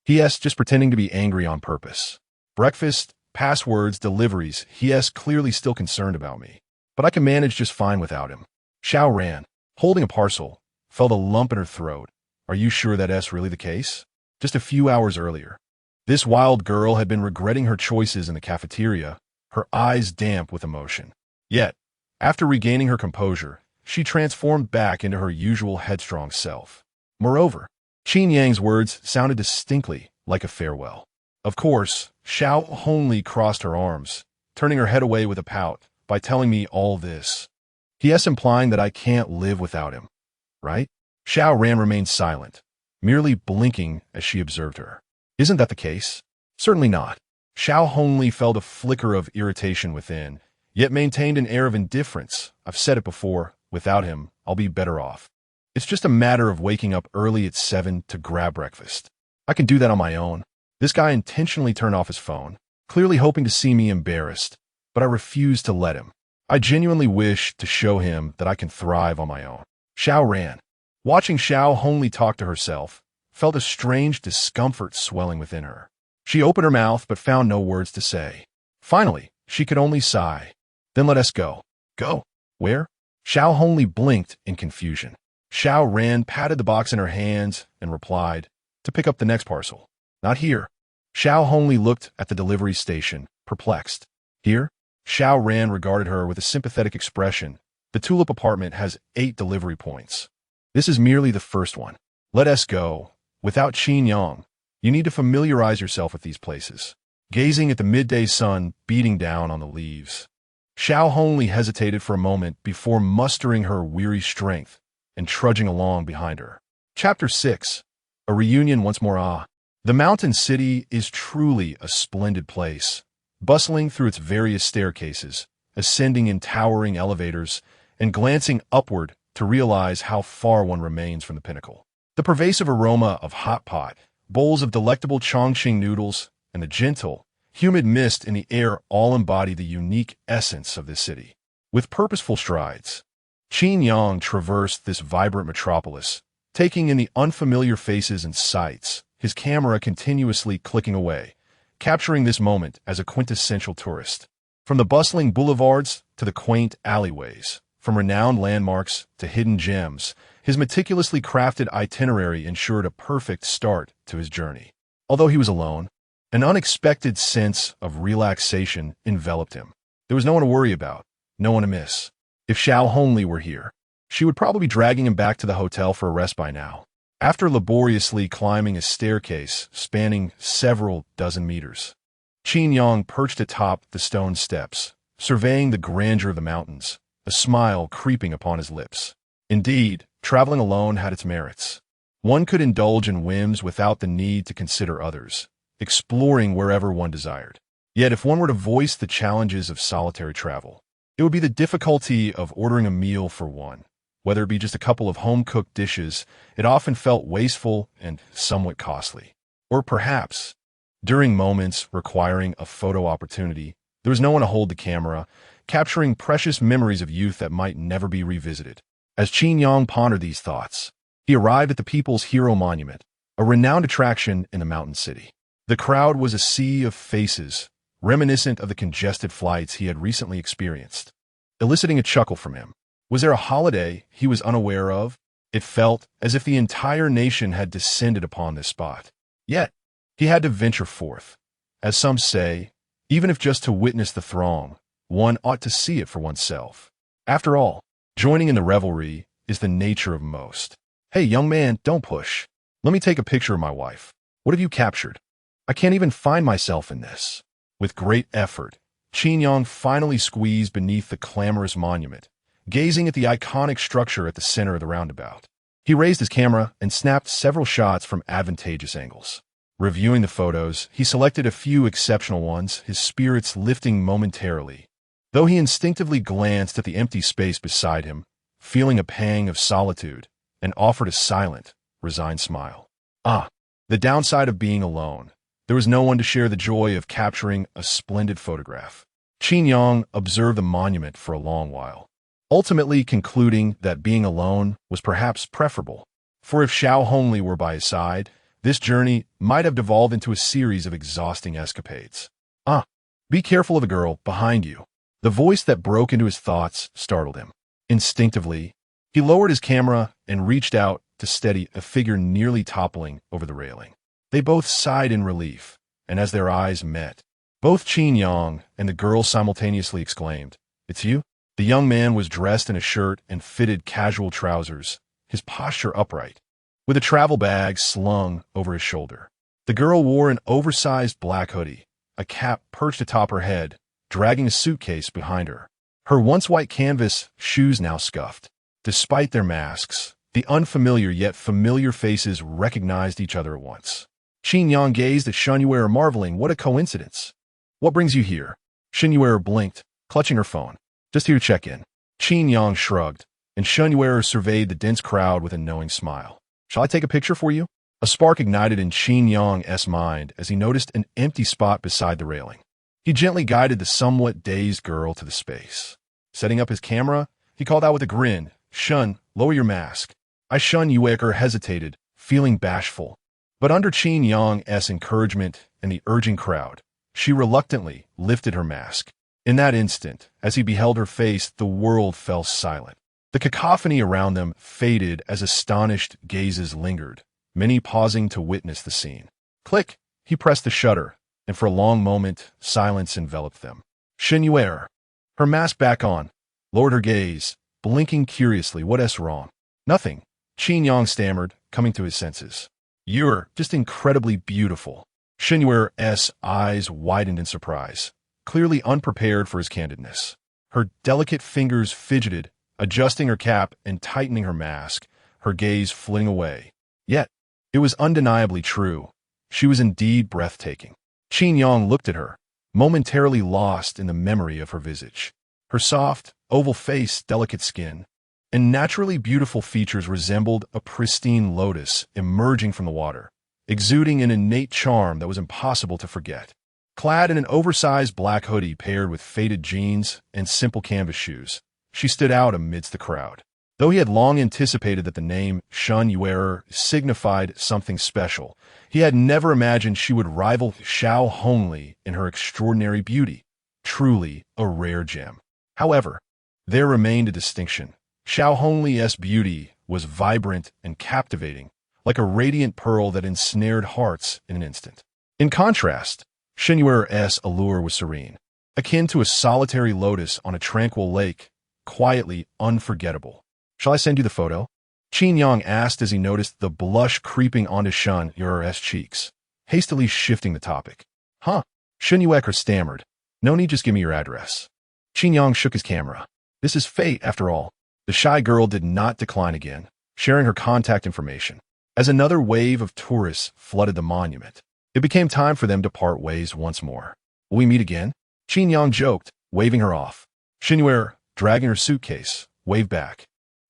He asked, just pretending to be angry on purpose. Breakfast, passwords, deliveries, he asked, clearly still concerned about me. But I can manage just fine without him. Xiao Ran, holding a parcel, felt a lump in her throat. Are you sure that's really the case? Just a few hours earlier, this wild girl had been regretting her choices in the cafeteria, her eyes damp with emotion. Yet, after regaining her composure, she transformed back into her usual headstrong self. Moreover, Qin Yang's words sounded distinctly like a farewell. Of course, Xiaohongli crossed her arms, turning her head away with a pout, by telling me all this. He.s. implying that I can't live without him, right? Xiao Ran remained silent, merely blinking as she observed her. Isn't that the case? Certainly not. Xiaohongli felt a flicker of irritation within, yet maintained an air of indifference. I've said it before, without him, I'll be better off. It's just a matter of waking up early at 7 to grab breakfast. I can do that on my own. This guy intentionally turned off his phone, clearly hoping to see me embarrassed, but I refused to let him. I genuinely wish to show him that I can thrive on my own. Xiao ran. Watching Xiaohongli talk to herself, felt a strange discomfort swelling within her. She opened her mouth but found no words to say. Finally, she could only sigh. Then let us go. Go? Where? Xiaohongli blinked in confusion. Xiao ran, patted the box in her hands, and replied, to pick up the next parcel. Not here. Xiaohongli looked at the delivery station, perplexed. Here? Xiao ran regarded her with a sympathetic expression. The Tulip apartment has 8 delivery points. This is merely the first one. Let us go. Without Qin Yang, you need to familiarize yourself with these places. Gazing at the midday sun beating down on the leaves, Xiaohongli hesitated for a moment before mustering her weary strength and trudging along behind her. Chapter 6. A reunion once more. The mountain city is truly a splendid place, bustling through its various staircases, ascending in towering elevators, and glancing upward to realize how far one remains from the pinnacle. The pervasive aroma of hot pot, bowls of delectable Chongqing noodles, and the gentle, humid mist in the air all embody the unique essence of this city. With purposeful strides, Qin Yang traversed this vibrant metropolis, taking in the unfamiliar faces and sights, his camera continuously clicking away, capturing this moment as a quintessential tourist. From the bustling boulevards to the quaint alleyways, from renowned landmarks to hidden gems, his meticulously crafted itinerary ensured a perfect start to his journey. Although he was alone, an unexpected sense of relaxation enveloped him. There was no one to worry about, no one to miss. If Xiaohongli were here, she would probably be dragging him back to the hotel for a rest by now. After laboriously climbing a staircase spanning several dozen meters, Qin Yang perched atop the stone steps, surveying the grandeur of the mountains, a smile creeping upon his lips. Indeed, traveling alone had its merits. One could indulge in whims without the need to consider others, exploring wherever one desired. Yet if one were to voice the challenges of solitary travel, it would be the difficulty of ordering a meal for one. Whether it be just a couple of home-cooked dishes, it often felt wasteful and somewhat costly. Or perhaps, during moments requiring a photo opportunity, there was no one to hold the camera, capturing precious memories of youth that might never be revisited. As Qin Yang pondered these thoughts, he arrived at the People's Hero Monument, a renowned attraction in the mountain city. The crowd was a sea of faces, reminiscent of the congested flights he had recently experienced, eliciting a chuckle from him. Was there a holiday he was unaware of? It felt as if the entire nation had descended upon this spot. Yet, he had to venture forth. As some say, even if just to witness the throng, one ought to see it for oneself. After all, joining in the revelry is the nature of most. Hey, young man, don't push. Let me take a picture of my wife. What have you captured? I can't even find myself in this. With great effort, Qin Yang finally squeezed beneath the clamorous monument, gazing at the iconic structure at the center of the roundabout. He raised his camera and snapped several shots from advantageous angles. Reviewing the photos, he selected a few exceptional ones, his spirits lifting momentarily. Though he instinctively glanced at the empty space beside him, feeling a pang of solitude, and offered a silent, resigned smile. The downside of being alone. There was no one to share the joy of capturing a splendid photograph. Qin Yang observed the monument for a long while, ultimately concluding that being alone was perhaps preferable. For if Xiaohongli were by his side, this journey might have devolved into a series of exhausting escapades. Be careful of the girl behind you. The voice that broke into his thoughts startled him. Instinctively, he lowered his camera and reached out to steady a figure nearly toppling over the railing. They both sighed in relief, and as their eyes met, both Qin Yang and the girl simultaneously exclaimed, "It's you?" The young man was dressed in a shirt and fitted casual trousers, his posture upright, with a travel bag slung over his shoulder. The girl wore an oversized black hoodie, a cap perched atop her head, dragging a suitcase behind her. Her once white canvas shoes now scuffed. Despite their masks, the unfamiliar yet familiar faces recognized each other at once. Qin Yang gazed at Shen Yu'er, marveling, "What a coincidence. What brings you here?" Shen Yu'er blinked, clutching her phone. "Just here to check in." Qin Yang shrugged, and Shen Yu'er surveyed the dense crowd with a knowing smile. "Shall I take a picture for you?" A spark ignited in Qin Yang's mind as he noticed an empty spot beside the railing. He gently guided the somewhat dazed girl to the space. Setting up his camera, he called out with a grin, "Shen, lower your mask." Shen Yu'er hesitated, feeling bashful. But under Qin Yang's encouragement and the urging crowd, she reluctantly lifted her mask. In that instant, as he beheld her face, the world fell silent. The cacophony around them faded as astonished gazes lingered, many pausing to witness the scene. Click! He pressed the shutter, and for a long moment, silence enveloped them. Shen Yu'er, her mask back on, lowered her gaze, blinking curiously. "What's wrong?" "Nothing," Qin Yang stammered, coming to his senses. "You're just incredibly beautiful." Shen Yu'er's eyes widened in surprise, clearly unprepared for his candidness. Her delicate fingers fidgeted, adjusting her cap and tightening her mask, her gaze flitting away. Yet, it was undeniably true. She was indeed breathtaking. Qin Yang looked at her, momentarily lost in the memory of her visage. Her soft, oval face, delicate skin, and naturally beautiful features resembled a pristine lotus emerging from the water, exuding an innate charm that was impossible to forget. Clad in an oversized black hoodie paired with faded jeans and simple canvas shoes, she stood out amidst the crowd. Though he had long anticipated that the name Shen Yu'er signified something special, he had never imagined she would rival Xiaohongli in her extraordinary beauty. Truly a rare gem. However, there remained a distinction. Xiaohongli's beauty was vibrant and captivating, like a radiant pearl that ensnared hearts in an instant. In contrast, Shen Yu'er's allure was serene, akin to a solitary lotus on a tranquil lake, quietly unforgettable. "Shall I send you the photo?" Qin Yang asked as he noticed the blush creeping onto Shen Yu'er's cheeks, hastily shifting the topic. "Huh?" Shen Yu'er stammered. "No need, just give me your address." Qin Yang shook his camera. This is fate, after all. The shy girl did not decline again, sharing her contact information. As another wave of tourists flooded the monument, it became time for them to part ways once more. "Will we meet again?" Qin Yang joked, waving her off. Shen Yu'er, dragging her suitcase, waved back,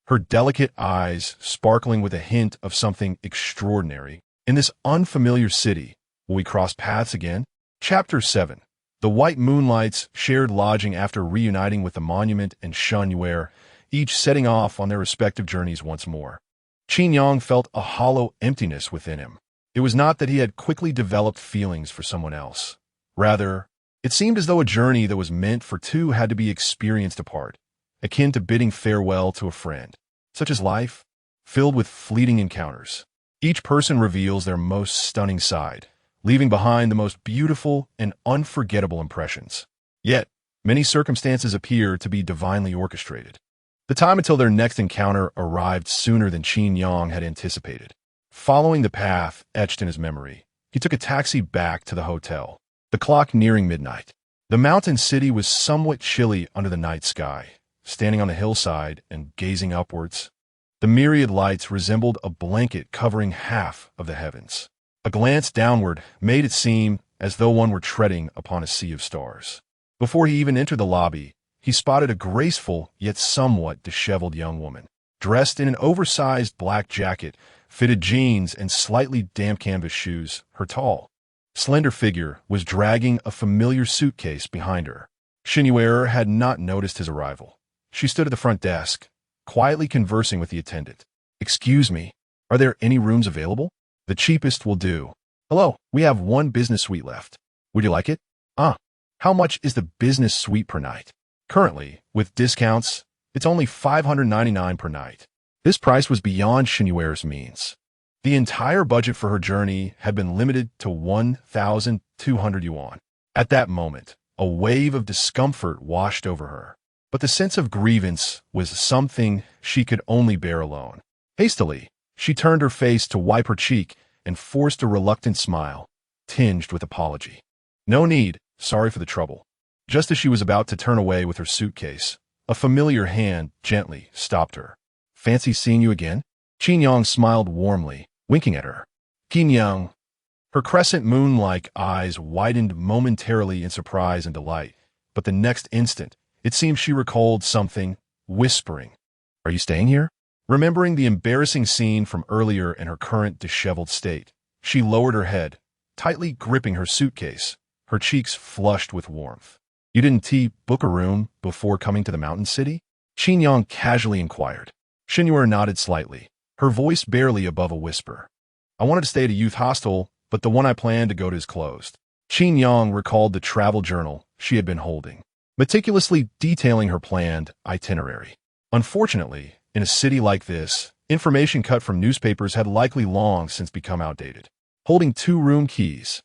her delicate eyes sparkling with a hint of something extraordinary. "In this unfamiliar city, will we cross paths again?" Chapter 7. The White Moonlights shared lodging after reuniting with the monument and Shen Yu'er, each setting off on their respective journeys once more. Qin Yang felt a hollow emptiness within him. It was not that he had quickly developed feelings for someone else. Rather, it seemed as though a journey that was meant for two had to be experienced apart, akin to bidding farewell to a friend. Such as life, filled with fleeting encounters. Each person reveals their most stunning side, leaving behind the most beautiful and unforgettable impressions. Yet, many circumstances appear to be divinely orchestrated. The time until their next encounter arrived sooner than Qin Yang had anticipated. Following the path etched in his memory, he took a taxi back to the hotel, the clock nearing midnight. The mountain city was somewhat chilly under the night sky. Standing on the hillside and gazing upwards, the myriad lights resembled a blanket covering half of the heavens. A glance downward made it seem as though one were treading upon a sea of stars. Before he even entered the lobby, he spotted a graceful yet somewhat disheveled young woman, dressed in an oversized black jacket, fitted jeans, and slightly damp canvas shoes. Her tall, slender figure was dragging a familiar suitcase behind her. Shen Yu'er had not noticed his arrival. She stood at the front desk, quietly conversing with the attendant. "Excuse me, are there any rooms available?" "The cheapest will do." "Hello, we have one business suite left. Would you like it?" How much is the business suite per night?" "Currently, with discounts, it's only $599 per night." This price was beyond Shen Yu'er's means. The entire budget for her journey had been limited to 1,200 yuan. At that moment, a wave of discomfort washed over her. But the sense of grievance was something she could only bear alone. Hastily, she turned her face to wipe her cheek and forced a reluctant smile, tinged with apology. "No need, sorry for the trouble." Just as she was about to turn away with her suitcase, a familiar hand gently stopped her. "Fancy seeing you again?" Qin Yang smiled warmly, winking at her. Qin Yang. Her crescent moon-like eyes widened momentarily in surprise and delight, but the next instant, it seemed she recalled something, whispering, "Are you staying here?" Remembering the embarrassing scene from earlier in her current disheveled state, she lowered her head, tightly gripping her suitcase, her cheeks flushed with warmth. You didn't book a room before coming to the mountain city? Qin Yang casually inquired. Shen Yu'er nodded slightly, her voice barely above a whisper. I wanted to stay at a youth hostel, but the one I planned to go to is closed. Qin Yang recalled the travel journal she had been holding, meticulously detailing her planned itinerary. Unfortunately, in a city like this, information cut from newspapers had likely long since become outdated. Holding 2 room keys,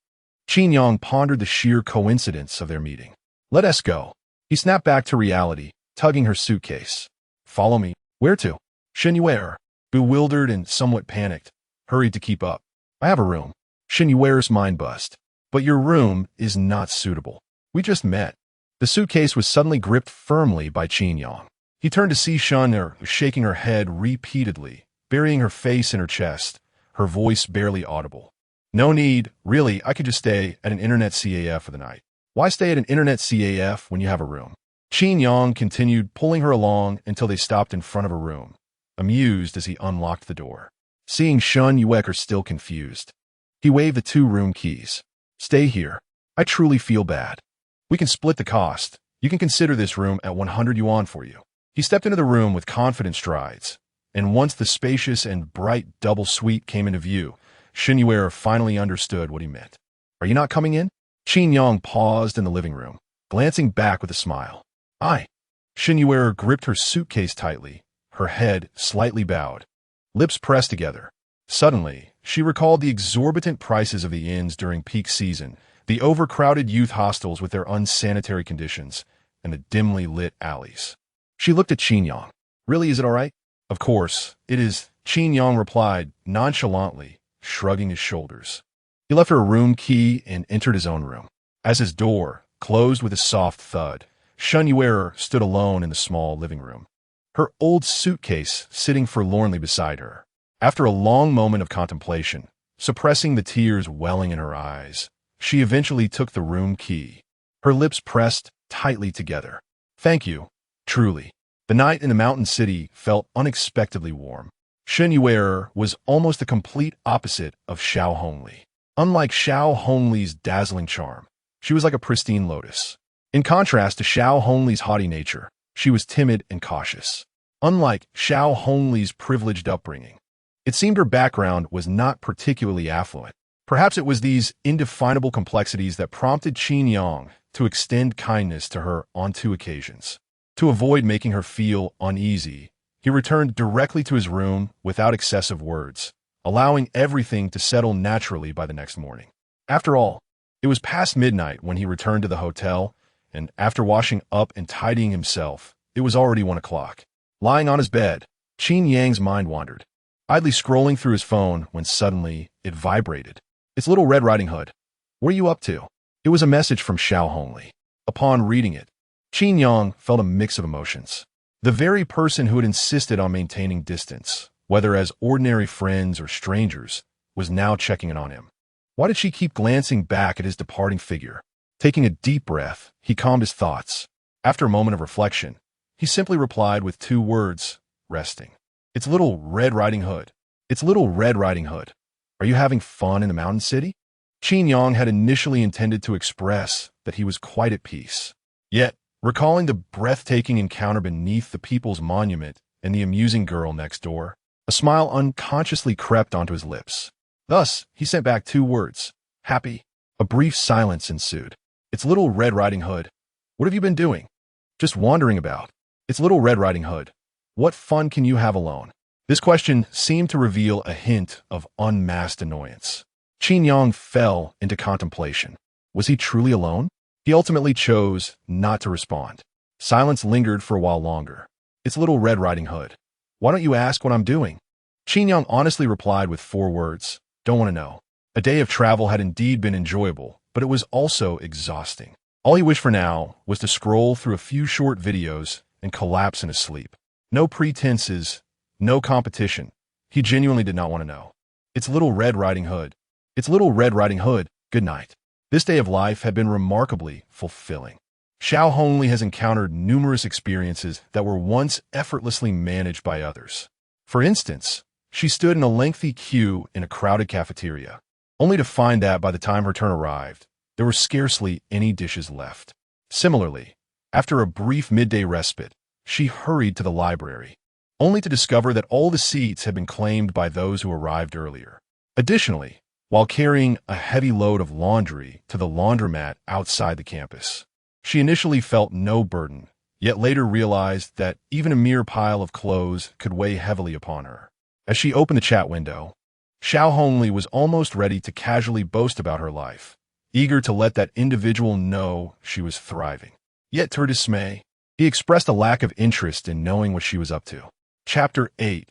Qin Yang pondered the sheer coincidence of their meeting. Let us go. He snapped back to reality, tugging her suitcase. Follow me. Where to? Shen Yu'er, bewildered and somewhat panicked, hurried to keep up. I have a room. Shen Yu'er's mind buzzed. But your room is not suitable. We just met. The suitcase was suddenly gripped firmly by Qin Yang. He turned to see Shen Yu'er shaking her head repeatedly, burying her face in her chest, her voice barely audible. No need. Really, I could just stay at an internet CAF for the night. Why stay at an internet CAF when you have a room? Qin Yang continued pulling her along until they stopped in front of a room, amused as he unlocked the door. Seeing Shen Yu'er still confused, he waved the 2 room keys. Stay here. I truly feel bad. We can split the cost. You can consider this room at 100 yuan for you. He stepped into the room with confident strides, and once the spacious and bright double suite came into view, Shen Yu'er finally understood what he meant. Are you not coming in? Qin Yang paused in the living room, glancing back with a smile. Shen Yu'er gripped her suitcase tightly, her head slightly bowed, lips pressed together. Suddenly, she recalled the exorbitant prices of the inns during peak season, the overcrowded youth hostels with their unsanitary conditions, and the dimly lit alleys. She looked at Qin Yang. Really, is it all right? Of course, it is, Qin Yang replied nonchalantly, shrugging his shoulders. He left her a room key and entered his own room. As his door closed with a soft thud, Shen Yu'er stood alone in the small living room, her old suitcase sitting forlornly beside her. After a long moment of contemplation, suppressing the tears welling in her eyes, she eventually took the room key, her lips pressed tightly together. Thank you, truly. The night in the mountain city felt unexpectedly warm. Shen Yu'er was almost the complete opposite of Xiaohongli. Unlike Xiaohongli's dazzling charm, she was like a pristine lotus. In contrast to Xiaohongli's haughty nature, she was timid and cautious. Unlike Xiaohongli's privileged upbringing, it seemed her background was not particularly affluent. Perhaps it was these indefinable complexities that prompted Qin Yang to extend kindness to her on 2 occasions. To avoid making her feel uneasy, he returned directly to his room without excessive words, allowing everything to settle naturally by the next morning. After all, it was past midnight when he returned to the hotel, and after washing up and tidying himself, it was already 1 o'clock. Lying on his bed, Qin Yang's mind wandered, idly scrolling through his phone when suddenly it vibrated. It's Little Red Riding Hood. What are you up to? It was a message from Xiaohongli. Upon reading it, Qin Yang felt a mix of emotions. The very person who had insisted on maintaining distance, whether as ordinary friends or strangers, was now checking in on him. Why did she keep glancing back at his departing figure? Taking a deep breath, he calmed his thoughts. After a moment of reflection, he simply replied with 2 words, resting. It's Little Red Riding Hood. It's Little Red Riding Hood. Are you having fun in the mountain city? Qin Yang had initially intended to express that he was quite at peace. Yet, recalling the breathtaking encounter beneath the People's Monument and the amusing girl next door, a smile unconsciously crept onto his lips. Thus, he sent back 2 words, happy. A brief silence ensued. It's Little Red Riding Hood. What have you been doing? Just wandering about. It's Little Red Riding Hood. What fun can you have alone? This question seemed to reveal a hint of unmasked annoyance. Qin Yang fell into contemplation. Was he truly alone? He ultimately chose not to respond. Silence lingered for a while longer. It's Little Red Riding Hood. Why don't you ask what I'm doing? Qin Yang honestly replied with 4 words. Don't want to know. A day of travel had indeed been enjoyable, but it was also exhausting. All he wished for now was to scroll through a few short videos and collapse in his sleep. No pretenses, no competition. He genuinely did not want to know. It's Little Red Riding Hood. It's Little Red Riding Hood. Good night. This day of life had been remarkably fulfilling. Xiaohongli has encountered numerous experiences that were once effortlessly managed by others. For instance, she stood in a lengthy queue in a crowded cafeteria, only to find that by the time her turn arrived, there were scarcely any dishes left. Similarly, after a brief midday respite, she hurried to the library, only to discover that all the seats had been claimed by those who arrived earlier. Additionally, while carrying a heavy load of laundry to the laundromat outside the campus, she initially felt no burden, yet later realized that even a mere pile of clothes could weigh heavily upon her. As she opened the chat window, Xiaohongli was almost ready to casually boast about her life, eager to let that individual know she was thriving. Yet to her dismay, he expressed a lack of interest in knowing what she was up to. Chapter 8.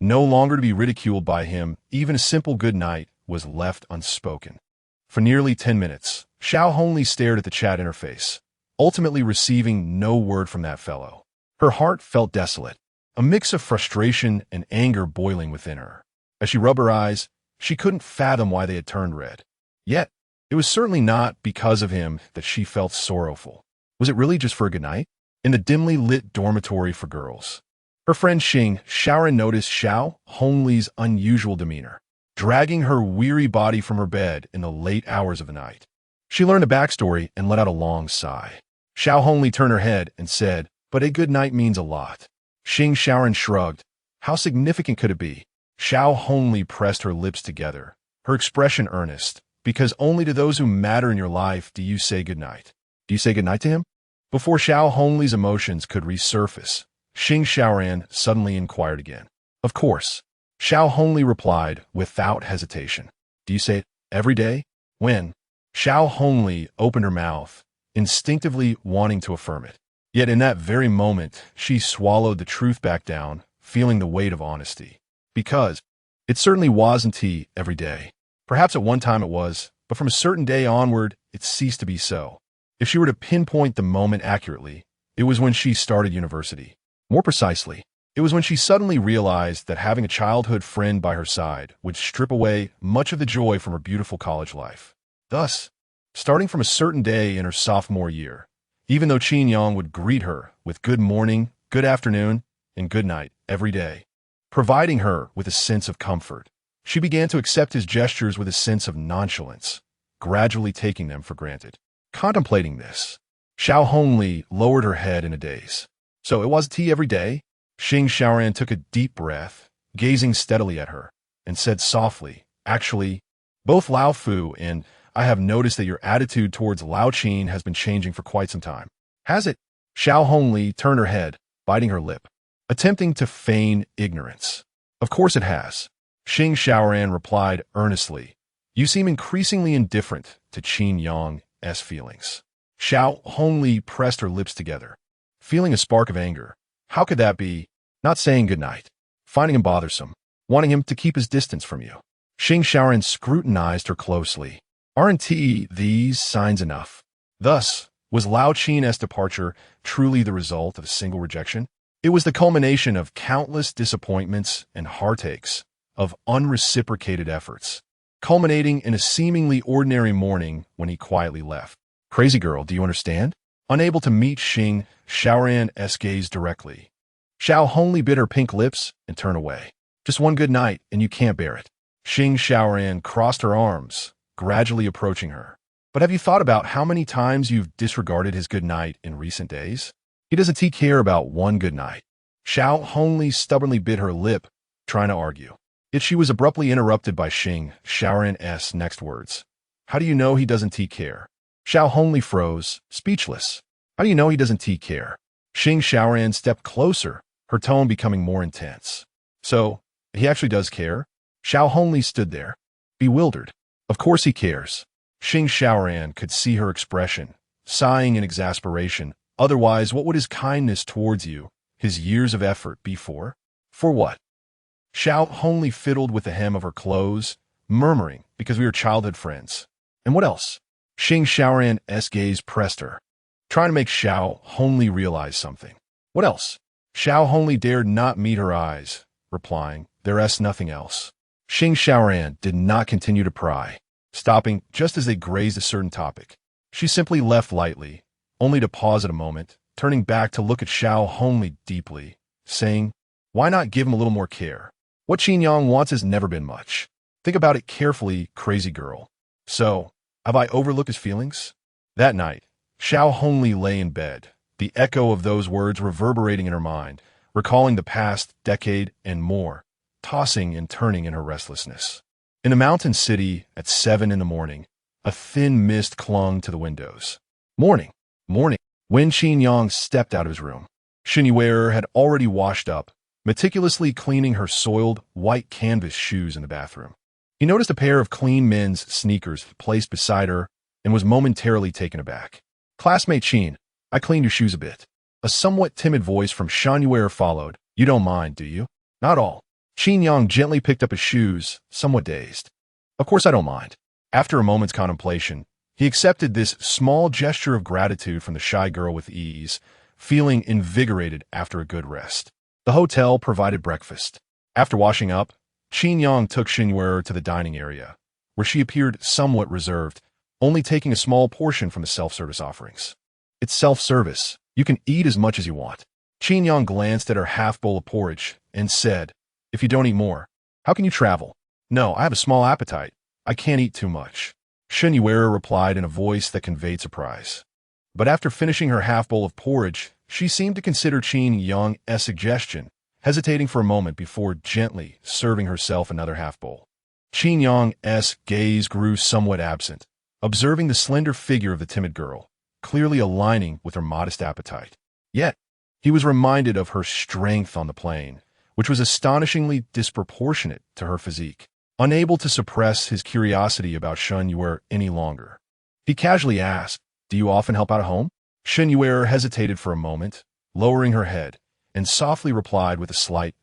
No longer to be ridiculed by him, even a simple good night was left unspoken. For nearly 10 minutes, Xiaohongli stared at the chat interface, ultimately receiving no word from that fellow. Her heart felt desolate, a mix of frustration and anger boiling within her. As she rubbed her eyes, she couldn't fathom why they had turned red. Yet, it was certainly not because of him that she felt sorrowful. Was it really just for a good night? In the dimly lit dormitory for girls, her friend Xing Yu'er noticed Xiaohongli's unusual demeanor, dragging her weary body from her bed in the late hours of the night. She learned the backstory and let out a long sigh. Xiaohongli turned her head and said, "But a good night means a lot." Xing Yu'er shrugged. How significant could it be? Xiaohongli pressed her lips together, her expression earnest, because only to those who matter in your life do you say goodnight. Do you say goodnight to him? Before Xiaohongli's emotions could resurface, Xing Yu'er suddenly inquired again. Of course. Xiaohongli replied without hesitation. Do you say it every day? When? Xiaohongli opened her mouth, instinctively wanting to affirm it. Yet in that very moment, she swallowed the truth back down, feeling the weight of honesty. Because it certainly wasn't tea every day. Perhaps at one time it was, but from a certain day onward, it ceased to be so. If she were to pinpoint the moment accurately, it was when she started university. More precisely, it was when she suddenly realized that having a childhood friend by her side would strip away much of the joy from her beautiful college life. Thus, starting from a certain day in her sophomore year, even though Qin Yang would greet her with good morning, good afternoon, and good night every day, providing her with a sense of comfort, she began to accept his gestures with a sense of nonchalance, gradually taking them for granted. Contemplating this, Xiaohongli lowered her head in a daze. So it was tea every day? Xing Yu'er took a deep breath, gazing steadily at her, and said softly, "Actually, both Lao Fu and I have noticed that your attitude towards Lao Qin has been changing for quite some time." Has it? Xiaohongli turned her head, biting her lip, attempting to feign ignorance. Of course it has. Xing Yu'er replied earnestly. You seem increasingly indifferent to Qin Yang's feelings. Xiaohongli pressed her lips together, feeling a spark of anger. How could that be? Not saying goodnight, finding him bothersome, wanting him to keep his distance from you. Xing Yu'er scrutinized her closely. Aren't these signs enough? Thus, was Lao Qin's departure truly the result of a single rejection? It was the culmination of countless disappointments and heartaches, of unreciprocated efforts, culminating in a seemingly ordinary morning when he quietly left. Crazy girl, do you understand? Unable to meet Xing Yu'er's gaze directly, Xiaohongli bit her pink lips and turned away. Just one good night, and you can't bear it. Xing Yu'er crossed her arms, gradually approaching her. But have you thought about how many times you've disregarded his good night in recent days? He doesn't care about one good night. Xiaohongli stubbornly bit her lip, trying to argue. Yet she was abruptly interrupted by Xing Yu'er's next words. How do you know he doesn't care? Xiaohongli froze, speechless. How do you know he doesn't care? Xing Yu'er stepped closer, her tone becoming more intense. So, he actually does care? Xiaohongli stood there, bewildered. Of course he cares. Xing Yu'er could see her expression, sighing in exasperation. Otherwise, what would his kindness towards you, his years of effort, be for? For what? Xiaohongli fiddled with the hem of her clothes, murmuring, because we were childhood friends. And what else? Xing Yu'er's gaze pressed her, trying to make Xiaohongli realize something. What else? Xiaohongli dared not meet her eyes, replying, There's nothing else. Xing Yu'er did not continue to pry, stopping just as they grazed a certain topic. She simply left lightly, only to pause at a moment, turning back to look at Xiaohongli deeply, saying, Why not give him a little more care? What Qin Yang wants has never been much. Think about it carefully, crazy girl. So, have I overlooked his feelings? That night, Xiaohongli lay in bed, the echo of those words reverberating in her mind, recalling the past decade and more, tossing and turning in her restlessness. In a mountain city at 7 in the morning, a thin mist clung to the windows. Morning, morning. When Qin Yang stepped out of his room, Shen Yu'er had already washed up, meticulously cleaning her soiled, white canvas shoes in the bathroom. He noticed a pair of clean men's sneakers placed beside her and was momentarily taken aback. "Classmate Qin, I cleaned your shoes a bit." A somewhat timid voice from Shen Yu'er followed. "You don't mind, do you?" "Not all." Qin Yang gently picked up his shoes, somewhat dazed. "Of course I don't mind." After a moment's contemplation, he accepted this small gesture of gratitude from the shy girl with ease, feeling invigorated after a good rest. The hotel provided breakfast. After washing up, Qin Yang took Shen Yu'er to the dining area, where she appeared somewhat reserved, only taking a small portion from the self-service offerings. "It's self-service. You can eat as much as you want." Qin Yang glanced at her half bowl of porridge and said, "If you don't eat more, how can you travel?" "No, I have a small appetite. I can't eat too much." Shen Yu'er replied in a voice that conveyed surprise. But after finishing her half bowl of porridge, she seemed to consider Qin Yang's suggestion, hesitating for a moment before gently serving herself another half bowl. Qin Yang's gaze grew somewhat absent, observing the slender figure of the timid girl, clearly aligning with her modest appetite. Yet, he was reminded of her strength on the plain, which was astonishingly disproportionate to her physique. Unable to suppress his curiosity about Shen Yu'er any longer, he casually asked, "Do you often help out at home?" Shen Yu'er hesitated for a moment, lowering her head, and softly replied with a slight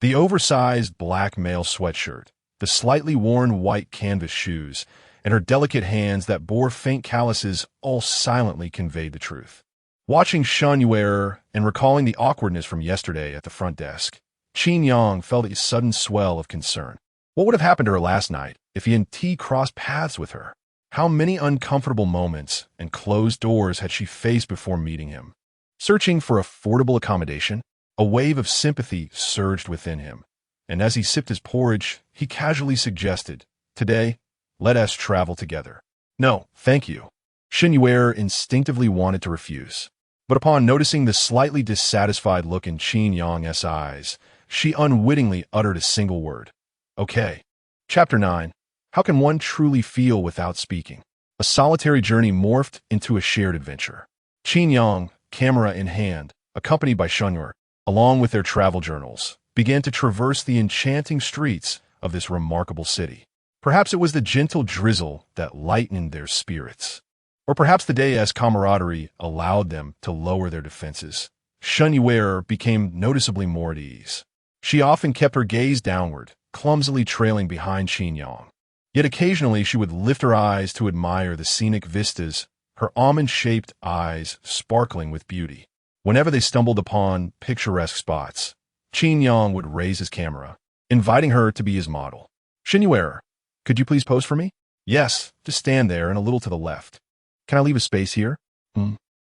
The oversized black male sweatshirt, the slightly worn white canvas shoes, and her delicate hands that bore faint calluses all silently conveyed the truth. Watching Shen Yu'er and recalling the awkwardness from yesterday at the front desk, Qin Yang felt a sudden swell of concern. What would have happened to her last night if he and T crossed paths with her? How many uncomfortable moments and closed doors had she faced before meeting him? Searching for affordable accommodation, a wave of sympathy surged within him, and as he sipped his porridge, he casually suggested, "Today, let us travel together." "No, thank you." Shen Yu'er instinctively wanted to refuse, but upon noticing the slightly dissatisfied look in Qin Yang's eyes, she unwittingly uttered a single word. "Okay." Chapter 9. How can one truly feel without speaking? A solitary journey morphed into a shared adventure. Qin Yang, camera in hand, accompanied by Shen Yu'er, along with their travel journals, began to traverse the enchanting streets of this remarkable city. Perhaps it was the gentle drizzle that lightened their spirits. Or perhaps the day's camaraderie allowed them to lower their defenses. Shen Yu'er became noticeably more at ease. She often kept her gaze downward, clumsily trailing behind Qin Yang. Yet occasionally she would lift her eyes to admire the scenic vistas, her almond-shaped eyes sparkling with beauty. Whenever they stumbled upon picturesque spots, Qin Yang would raise his camera, inviting her to be his model. "Shen Yu'er, could you please pose for me?" "Yes, just stand there and a little to the left." "Can I leave a space here?"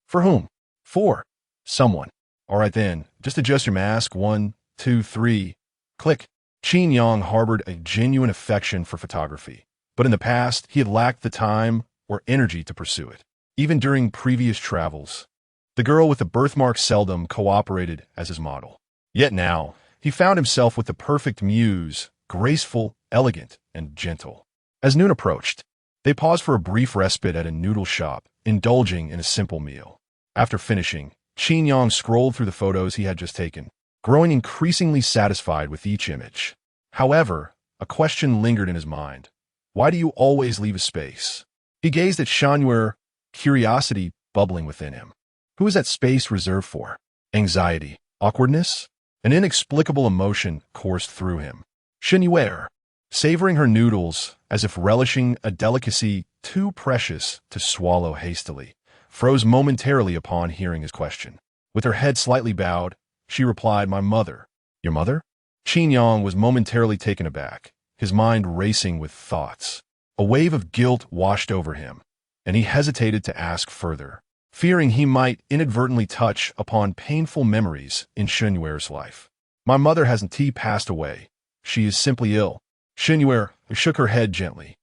"For whom?" "For someone." "All right then, just adjust your mask. 1, 2, 3. Click." Qin Yang harbored a genuine affection for photography, but in the past he had lacked the time or energy to pursue it. Even during previous travels, the girl with the birthmark seldom cooperated as his model. Yet now, he found himself with the perfect muse, graceful, elegant, and gentle. As noon approached, they paused for a brief respite at a noodle shop, indulging in a simple meal. After finishing, Qin Yang scrolled through the photos he had just taken, growing increasingly satisfied with each image. However, a question lingered in his mind. Why do you always leave a space? He gazed at Shen Yu'er, curiosity bubbling within him. Who is that space reserved for? Anxiety? Awkwardness? An inexplicable emotion coursed through him. Shen Yu'er, savoring her noodles as if relishing a delicacy too precious to swallow hastily, froze momentarily upon hearing his question. With her head slightly bowed, she replied, "My mother." "Your mother?" Qin Yang was momentarily taken aback, his mind racing with thoughts. A wave of guilt washed over him, and he hesitated to ask further, fearing he might inadvertently touch upon painful memories in Shen Yu'er's life. "My mother hasn't passed away. She is simply ill." Shen Yu'er shook her head gently,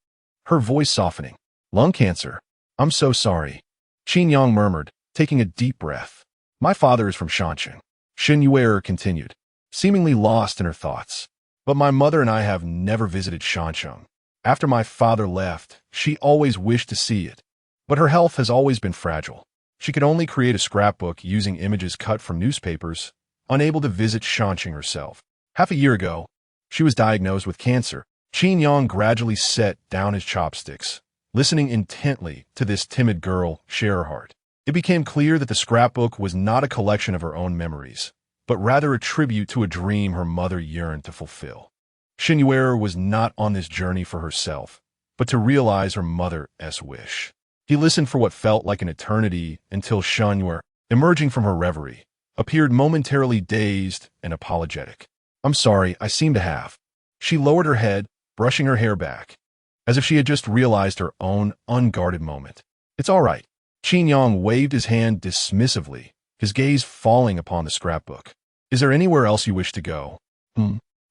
her voice softening. "Lung cancer. I'm so sorry." Qin Yang murmured, taking a deep breath. My father is from Shancheng. Shen Yu'er continued, seemingly lost in her thoughts. But my mother and I have never visited Shancheng. After my father left, she always wished to see it. But her health has always been fragile. She could only create a scrapbook using images cut from newspapers, unable to visit Shancheng herself. Half a year ago, she was diagnosed with cancer. Qin Yang gradually set down his chopsticks, listening intently to this timid girl share her heart. It became clear that the scrapbook was not a collection of her own memories, but rather a tribute to a dream her mother yearned to fulfill. Shen Yu'er was not on this journey for herself, but to realize her mother's wish. He listened for what felt like an eternity until Shen Yu'er, emerging from her reverie, appeared momentarily dazed and apologetic. I'm sorry, I seem to have. She lowered her head, brushing her hair back, as if she had just realized her own unguarded moment. It's all right. Qin Yang waved his hand dismissively, his gaze falling upon the scrapbook. Is there anywhere else you wish to go?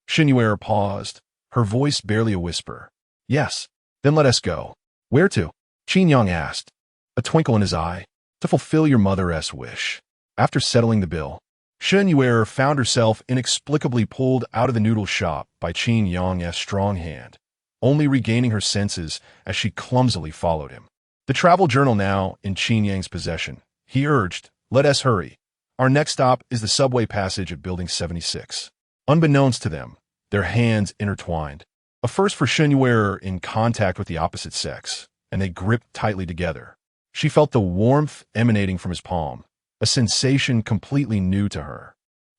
Shen Yu'er paused, her voice barely a whisper. Yes, then let us go. Where to? Qin Yang asked, a twinkle in his eye. To fulfill your mother's wish. After settling the bill, Shen Yu'er found herself inexplicably pulled out of the noodle shop by Qin Yang's strong hand, only regaining her senses as she clumsily followed him. The travel journal now in Qin Yang's possession, he urged, let us hurry. Our next stop is the subway passage at Building 76. Unbeknownst to them, their hands intertwined. A first for Shen Yu'er in contact with the opposite sex, and they gripped tightly together. She felt the warmth emanating from his palm, a sensation completely new to her.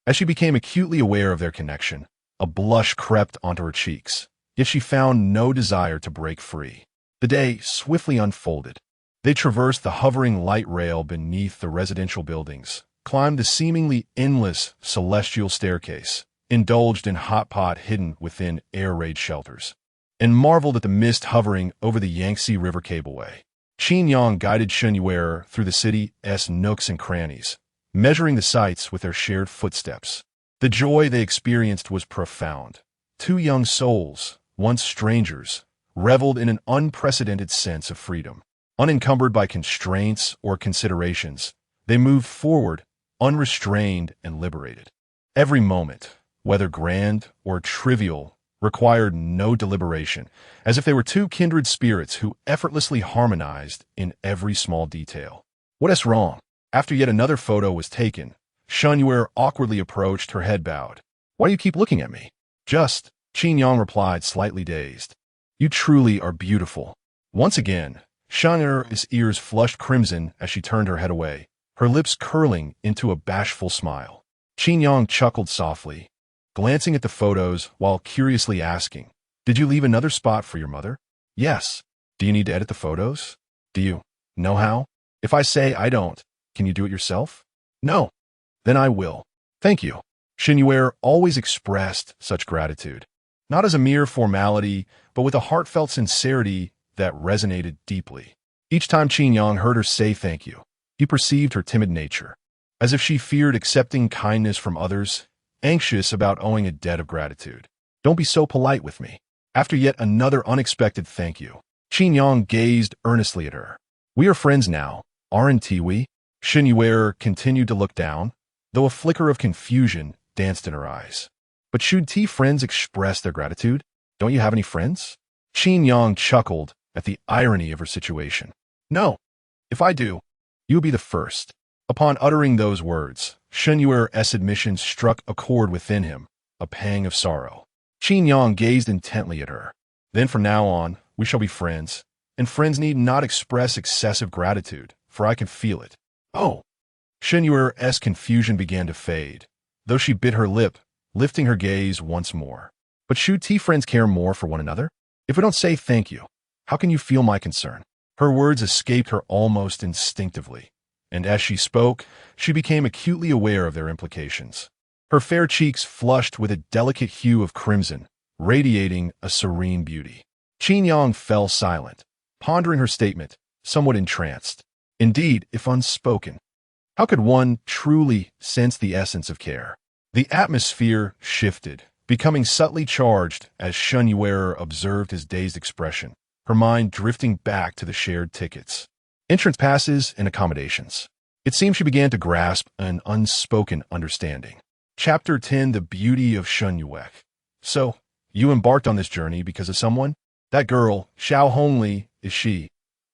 As she became acutely aware of their connection, a blush crept onto her cheeks, yet she found no desire to break free. The day swiftly unfolded. They traversed the hovering light rail beneath the residential buildings, climbed the seemingly endless celestial staircase, indulged in hot pot hidden within air raid shelters, and marveled at the mist hovering over the Yangtze River cableway. Qin Yang guided Shen Yu'er through the city's nooks and crannies, measuring the sights with their shared footsteps. The joy they experienced was profound. Two young souls, once strangers, reveled in an unprecedented sense of freedom. Unencumbered by constraints or considerations, they moved forward, unrestrained and liberated. Every moment, whether grand or trivial, required no deliberation, as if they were two kindred spirits who effortlessly harmonized in every small detail. What is wrong? After yet another photo was taken, Shen Yu'er awkwardly approached, her head bowed. Why do you keep looking at me? Just, Qin Yang replied, slightly dazed. You truly are beautiful. Once again, Shen Yu'er's ears flushed crimson as she turned her head away, her lips curling into a bashful smile. Qin Yang chuckled softly, glancing at the photos while curiously asking, did you leave another spot for your mother? Yes. Do you need to edit the photos? Do you know how? If I say I don't, can you do it yourself? No. Then I will. Thank you. Shen Yu'er always expressed such gratitude, not as a mere formality, but with a heartfelt sincerity that resonated deeply. Each time Qin Yang heard her say thank you, he perceived her timid nature, as if she feared accepting kindness from others, anxious about owing a debt of gratitude. Don't be so polite with me. After yet another unexpected thank you, Qin Yang gazed earnestly at her. We are friends now, aren't we? Shen Yu'er continued to look down, though a flicker of confusion danced in her eyes. But should T friends express their gratitude? Don't you have any friends? Qin Yang chuckled at the irony of her situation. No. If I do, you'll be the first. Upon uttering those words, Shen Yu'er's admission struck a chord within him, a pang of sorrow. Qin Yang gazed intently at her. Then from now on, we shall be friends, and friends need not express excessive gratitude, for I can feel it. Oh! Shen Yu'er's confusion began to fade, though she bit her lip, lifting her gaze once more. But should T-friends care more for one another? If we don't say thank you, how can you feel my concern? Her words escaped her almost instinctively, and as she spoke, she became acutely aware of their implications. Her fair cheeks flushed with a delicate hue of crimson, radiating a serene beauty. Qin Yang fell silent, pondering her statement, somewhat entranced. Indeed, if unspoken, how could one truly sense the essence of care? The atmosphere shifted, becoming subtly charged as Shen Yu'er observed his dazed expression, her mind drifting back to the shared tickets. entrance passes, and accommodations. It seemed she began to grasp an unspoken understanding. Chapter 10: The Beauty of Shen Yu'er. So, you embarked on this journey because of someone? That girl, Xiaohongli, is she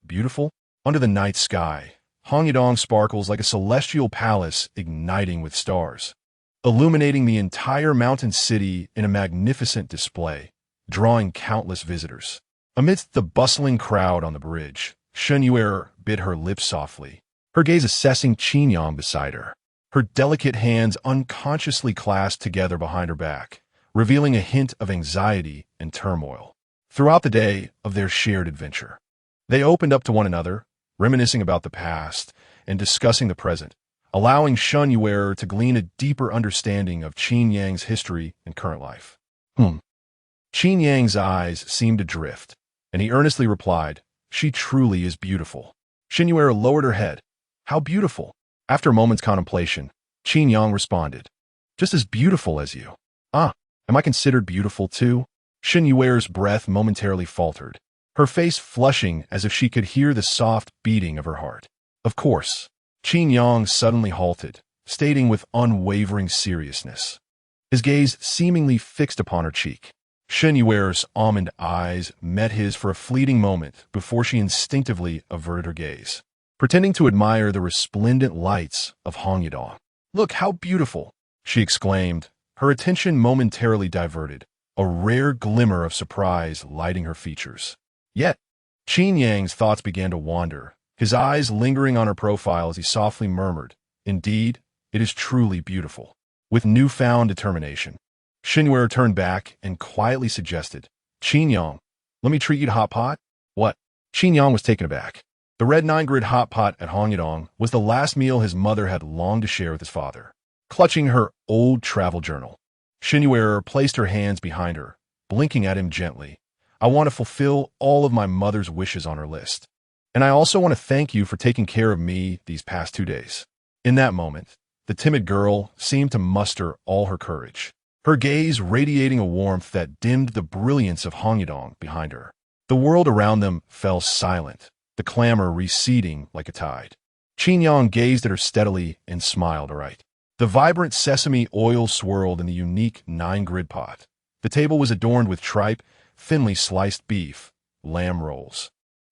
beautiful? Under the night sky, Hongyudong sparkles like a celestial palace igniting with stars, illuminating the entire mountain city in a magnificent display, drawing countless visitors. Amidst the bustling crowd on the bridge, Shen Yu'er bit her lips softly, her gaze assessing Qin Yang beside her, her delicate hands unconsciously clasped together behind her back, revealing a hint of anxiety and turmoil. Throughout the day of their shared adventure, they opened up to one another, reminiscing about the past and discussing the present, allowing Shen Yu'er to glean a deeper understanding of Qin Yang's history and current life. Qin Yang's eyes seemed to drift, and he earnestly replied, "She truly is beautiful." Shen Yu'er lowered her head. "How beautiful?" After a moment's contemplation, Qin Yang responded, "Just as beautiful as you." "Ah, am I considered beautiful too?" Shen Yu'er's breath momentarily faltered, her face flushing as if she could hear the soft beating of her heart. "Of course." Qin Yang suddenly halted, stating with unwavering seriousness, his gaze seemingly fixed upon her cheek. Shen Yu'er's almond eyes met his for a fleeting moment before she instinctively averted her gaze, pretending to admire the resplendent lights of Hongyudong. "Look how beautiful!" she exclaimed, her attention momentarily diverted, a rare glimmer of surprise lighting her features. Yet, Qin Yang's thoughts began to wander, his eyes lingering on her profile as he softly murmured, "Indeed, it is truly beautiful." With newfound determination, Shen Yu'er turned back and quietly suggested, "Qin Yang, let me treat you to hot pot?" "What?" Qin Yang was taken aback. The red 9-grid hot pot at Hongyudong was the last meal his mother had longed to share with his father. Clutching her old travel journal, Shen Yu'er placed her hands behind her, blinking at him gently. "I want to fulfill all of my mother's wishes on her list. And I also want to thank you for taking care of me these past 2 days." In that moment, the timid girl seemed to muster all her courage, her gaze radiating a warmth that dimmed the brilliance of Hongyudong behind her. The world around them fell silent, the clamor receding like a tide. Qin Yang gazed at her steadily and smiled aright. The vibrant sesame oil swirled in the unique 9-grid pot. The table was adorned with tripe, thinly sliced beef, lamb rolls,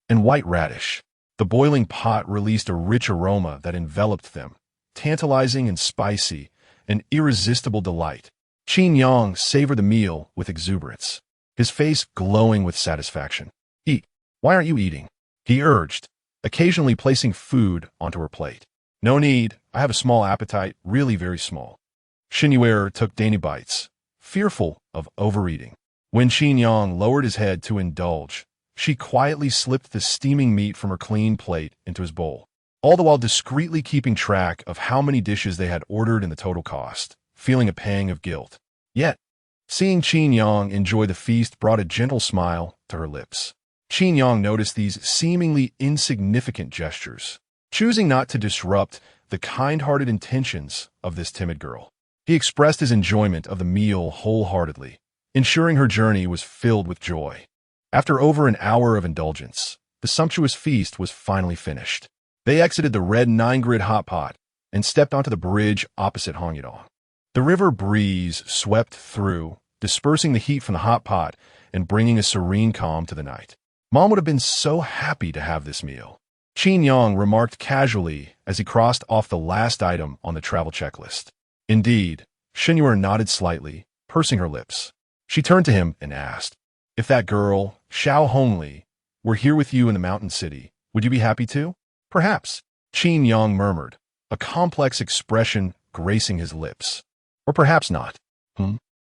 and white radish. The boiling pot released a rich aroma that enveloped them, tantalizing and spicy, an irresistible delight. Qin Yang savored the meal with exuberance, his face glowing with satisfaction. "Eat. Why aren't you eating?" he urged, occasionally placing food onto her plate. "No need. I have a small appetite, really very small." Shen Yu'er took dainty bites, fearful of overeating. When Qin Yang lowered his head to indulge, she quietly slipped the steaming meat from her clean plate into his bowl, all the while discreetly keeping track of how many dishes they had ordered and the total cost, feeling a pang of guilt. Yet, seeing Qin Yang enjoy the feast brought a gentle smile to her lips. Qin Yang noticed these seemingly insignificant gestures, choosing not to disrupt the kind-hearted intentions of this timid girl. He expressed his enjoyment of the meal wholeheartedly, ensuring her journey was filled with joy. After over an hour of indulgence, the sumptuous feast was finally finished. They exited the red 9-grid hot pot and stepped onto the bridge opposite Hongyudong. The river breeze swept through, dispersing the heat from the hot pot and bringing a serene calm to the night. "Mom would have been so happy to have this meal," Qin Yang remarked casually as he crossed off the last item on the travel checklist. "Indeed," Shen Yu'er nodded slightly, pursing her lips. She turned to him and asked, "If that girl, Xiaohongli, were here with you in the mountain city, would you be happy too?" "Perhaps," Qin Yang murmured, a complex expression gracing his lips. "Or perhaps not."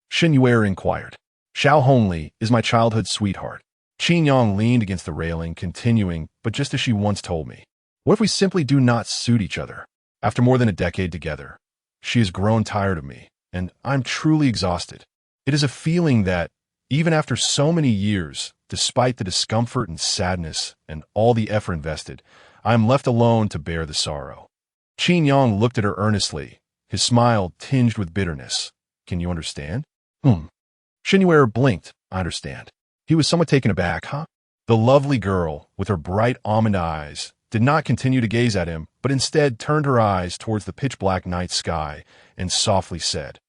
Shen Yu'er inquired. "Xiaohongli is my childhood sweetheart." Qin Yang leaned against the railing, continuing, "But just as she once told me, what if we simply do not suit each other? After more than a decade together, she has grown tired of me, and I'm truly exhausted. It is a feeling that, even after so many years, despite the discomfort and sadness and all the effort invested, I am left alone to bear the sorrow." Qin Yang looked at her earnestly, his smile tinged with bitterness. "Can you understand?" Shen Yu'er blinked. "I understand." He was somewhat taken aback. "Huh?" The lovely girl, with her bright almond eyes, did not continue to gaze at him, but instead turned her eyes towards the pitch-black night sky and softly said,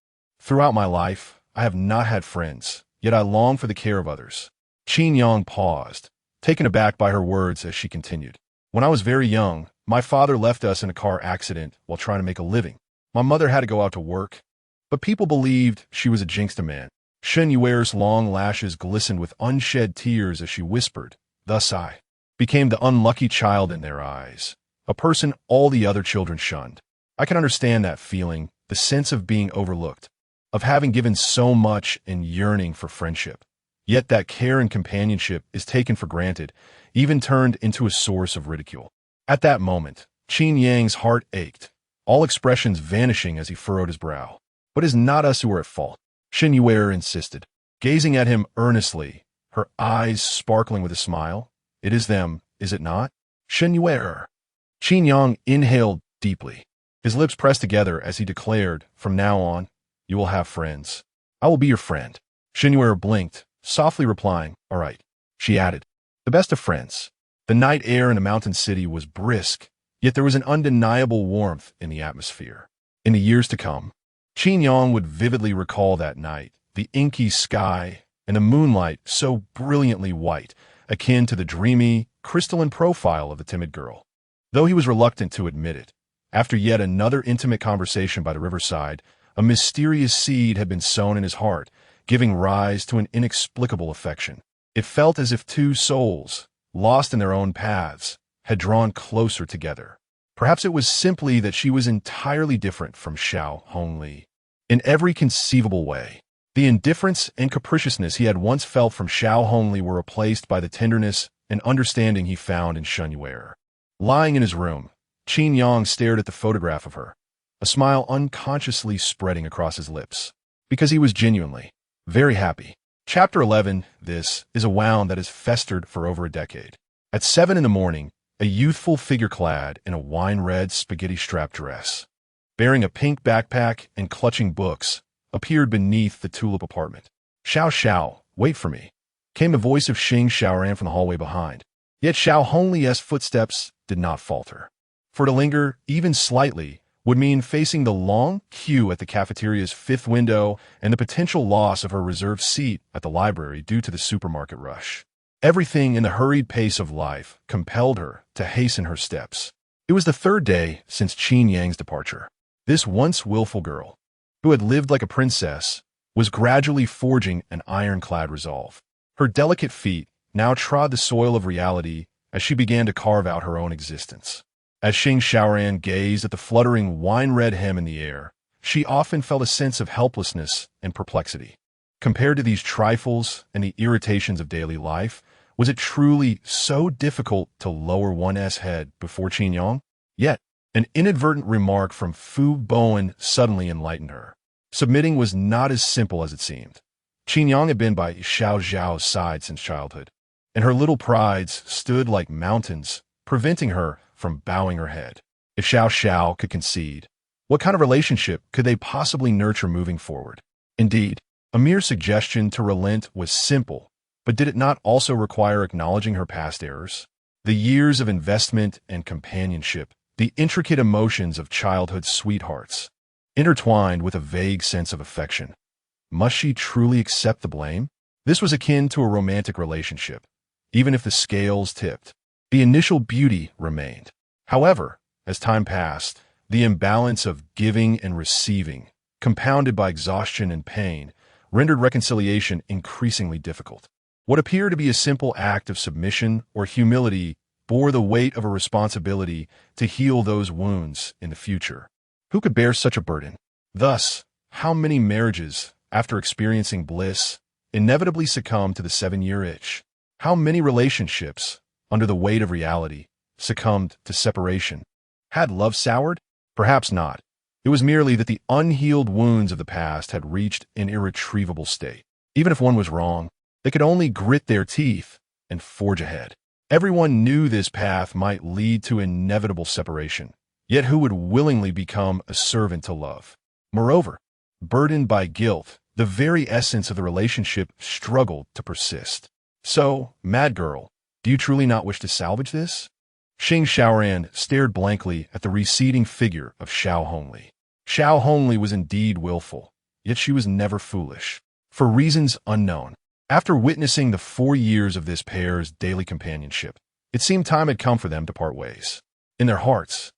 "Throughout my life, I have not had friends, yet I long for the care of others." Qin Yang paused, taken aback by her words as she continued. "When I was very young, my father left us in a car accident while trying to make a living. My mother had to go out to work, but people believed she was a jinxed man." Shen Yu'er's long lashes glistened with unshed tears as she whispered, "Thus I became the unlucky child in their eyes, a person all the other children shunned. I can understand that feeling, the sense of being overlooked, of having given so much and yearning for friendship. Yet that care and companionship is taken for granted, even turned into a source of ridicule." At that moment, Qin Yang's heart ached, all expressions vanishing as he furrowed his brow. "But it is not us who are at fault," Shen Yu'er insisted, gazing at him earnestly, her eyes sparkling with a smile. "It is them, is it not?" "Shen Yu'er." Qin Yang inhaled deeply. His lips pressed together as he declared, "From now on, you will have friends. I will be your friend." Shen Yu'er blinked, softly replying, "All right." She added, "The best of friends." The night air in the mountain city was brisk, yet there was an undeniable warmth in the atmosphere. In the years to come, Qin Yang would vividly recall that night, the inky sky and the moonlight so brilliantly white, akin to the dreamy, crystalline profile of the timid girl. Though he was reluctant to admit it, after yet another intimate conversation by the riverside, a mysterious seed had been sown in his heart, giving rise to an inexplicable affection. It felt as if two souls, lost in their own paths, had drawn closer together. Perhaps it was simply that she was entirely different from Xiaohongli. In every conceivable way, the indifference and capriciousness he had once felt from Xiaohongli were replaced by the tenderness and understanding he found in Shen Yu'er. Lying in his room, Qin Yang stared at the photograph of her, a smile unconsciously spreading across his lips, because he was genuinely very happy. Chapter 11. This is a wound that has festered for over a decade. At 7 in the morning, a youthful figure clad in a wine-red spaghetti-strap dress, bearing a pink backpack and clutching books, appeared beneath the tulip apartment. "Xiao Xiao, wait for me," came the voice of Xing Xiaoran from the hallway behind. Yet Xiaohongli's footsteps did not falter. For to linger, even slightly, would mean facing the long queue at the cafeteria's 5th window and the potential loss of her reserved seat at the library due to the supermarket rush. Everything in the hurried pace of life compelled her to hasten her steps. It was the 3rd day since Qin Yang's departure. This once willful girl, who had lived like a princess, was gradually forging an ironclad resolve. Her delicate feet now trod the soil of reality as she began to carve out her own existence. As Xing Xiaoran gazed at the fluttering wine-red hem in the air, she often felt a sense of helplessness and perplexity. Compared to these trifles and the irritations of daily life, was it truly so difficult to lower one's head before Qin Yang? Yet, an inadvertent remark from Fu Bowen suddenly enlightened her. Submitting was not as simple as it seemed. Qin Yang had been by Xiao Zhao's side since childhood, and her little prides stood like mountains, preventing her from bowing her head. If Xiao Xiao could concede, what kind of relationship could they possibly nurture moving forward? Indeed, a mere suggestion to relent was simple, but did it not also require acknowledging her past errors? The years of investment and companionship, the intricate emotions of childhood sweethearts, intertwined with a vague sense of affection. Must she truly accept the blame? This was akin to a romantic relationship. Even if the scales tipped, the initial beauty remained. However, as time passed, the imbalance of giving and receiving, compounded by exhaustion and pain, rendered reconciliation increasingly difficult. What appeared to be a simple act of submission or humility bore the weight of a responsibility to heal those wounds in the future. Who could bear such a burden? Thus, how many marriages, after experiencing bliss, inevitably succumb to the 7-year itch? How many relationships, under the weight of reality, succumbed to separation? Had love soured? Perhaps not. It was merely that the unhealed wounds of the past had reached an irretrievable state. Even if one was wrong, they could only grit their teeth and forge ahead. Everyone knew this path might lead to inevitable separation, yet who would willingly become a servant to love? Moreover, burdened by guilt, the very essence of the relationship struggled to persist. So, mad girl, do you truly not wish to salvage this? Xing Xiaoran stared blankly at the receding figure of Xiaohongli. Xiaohongli was indeed willful, yet she was never foolish. For reasons unknown, after witnessing the 4 years of this pair's daily companionship, it seemed time had come for them to part ways. In their hearts,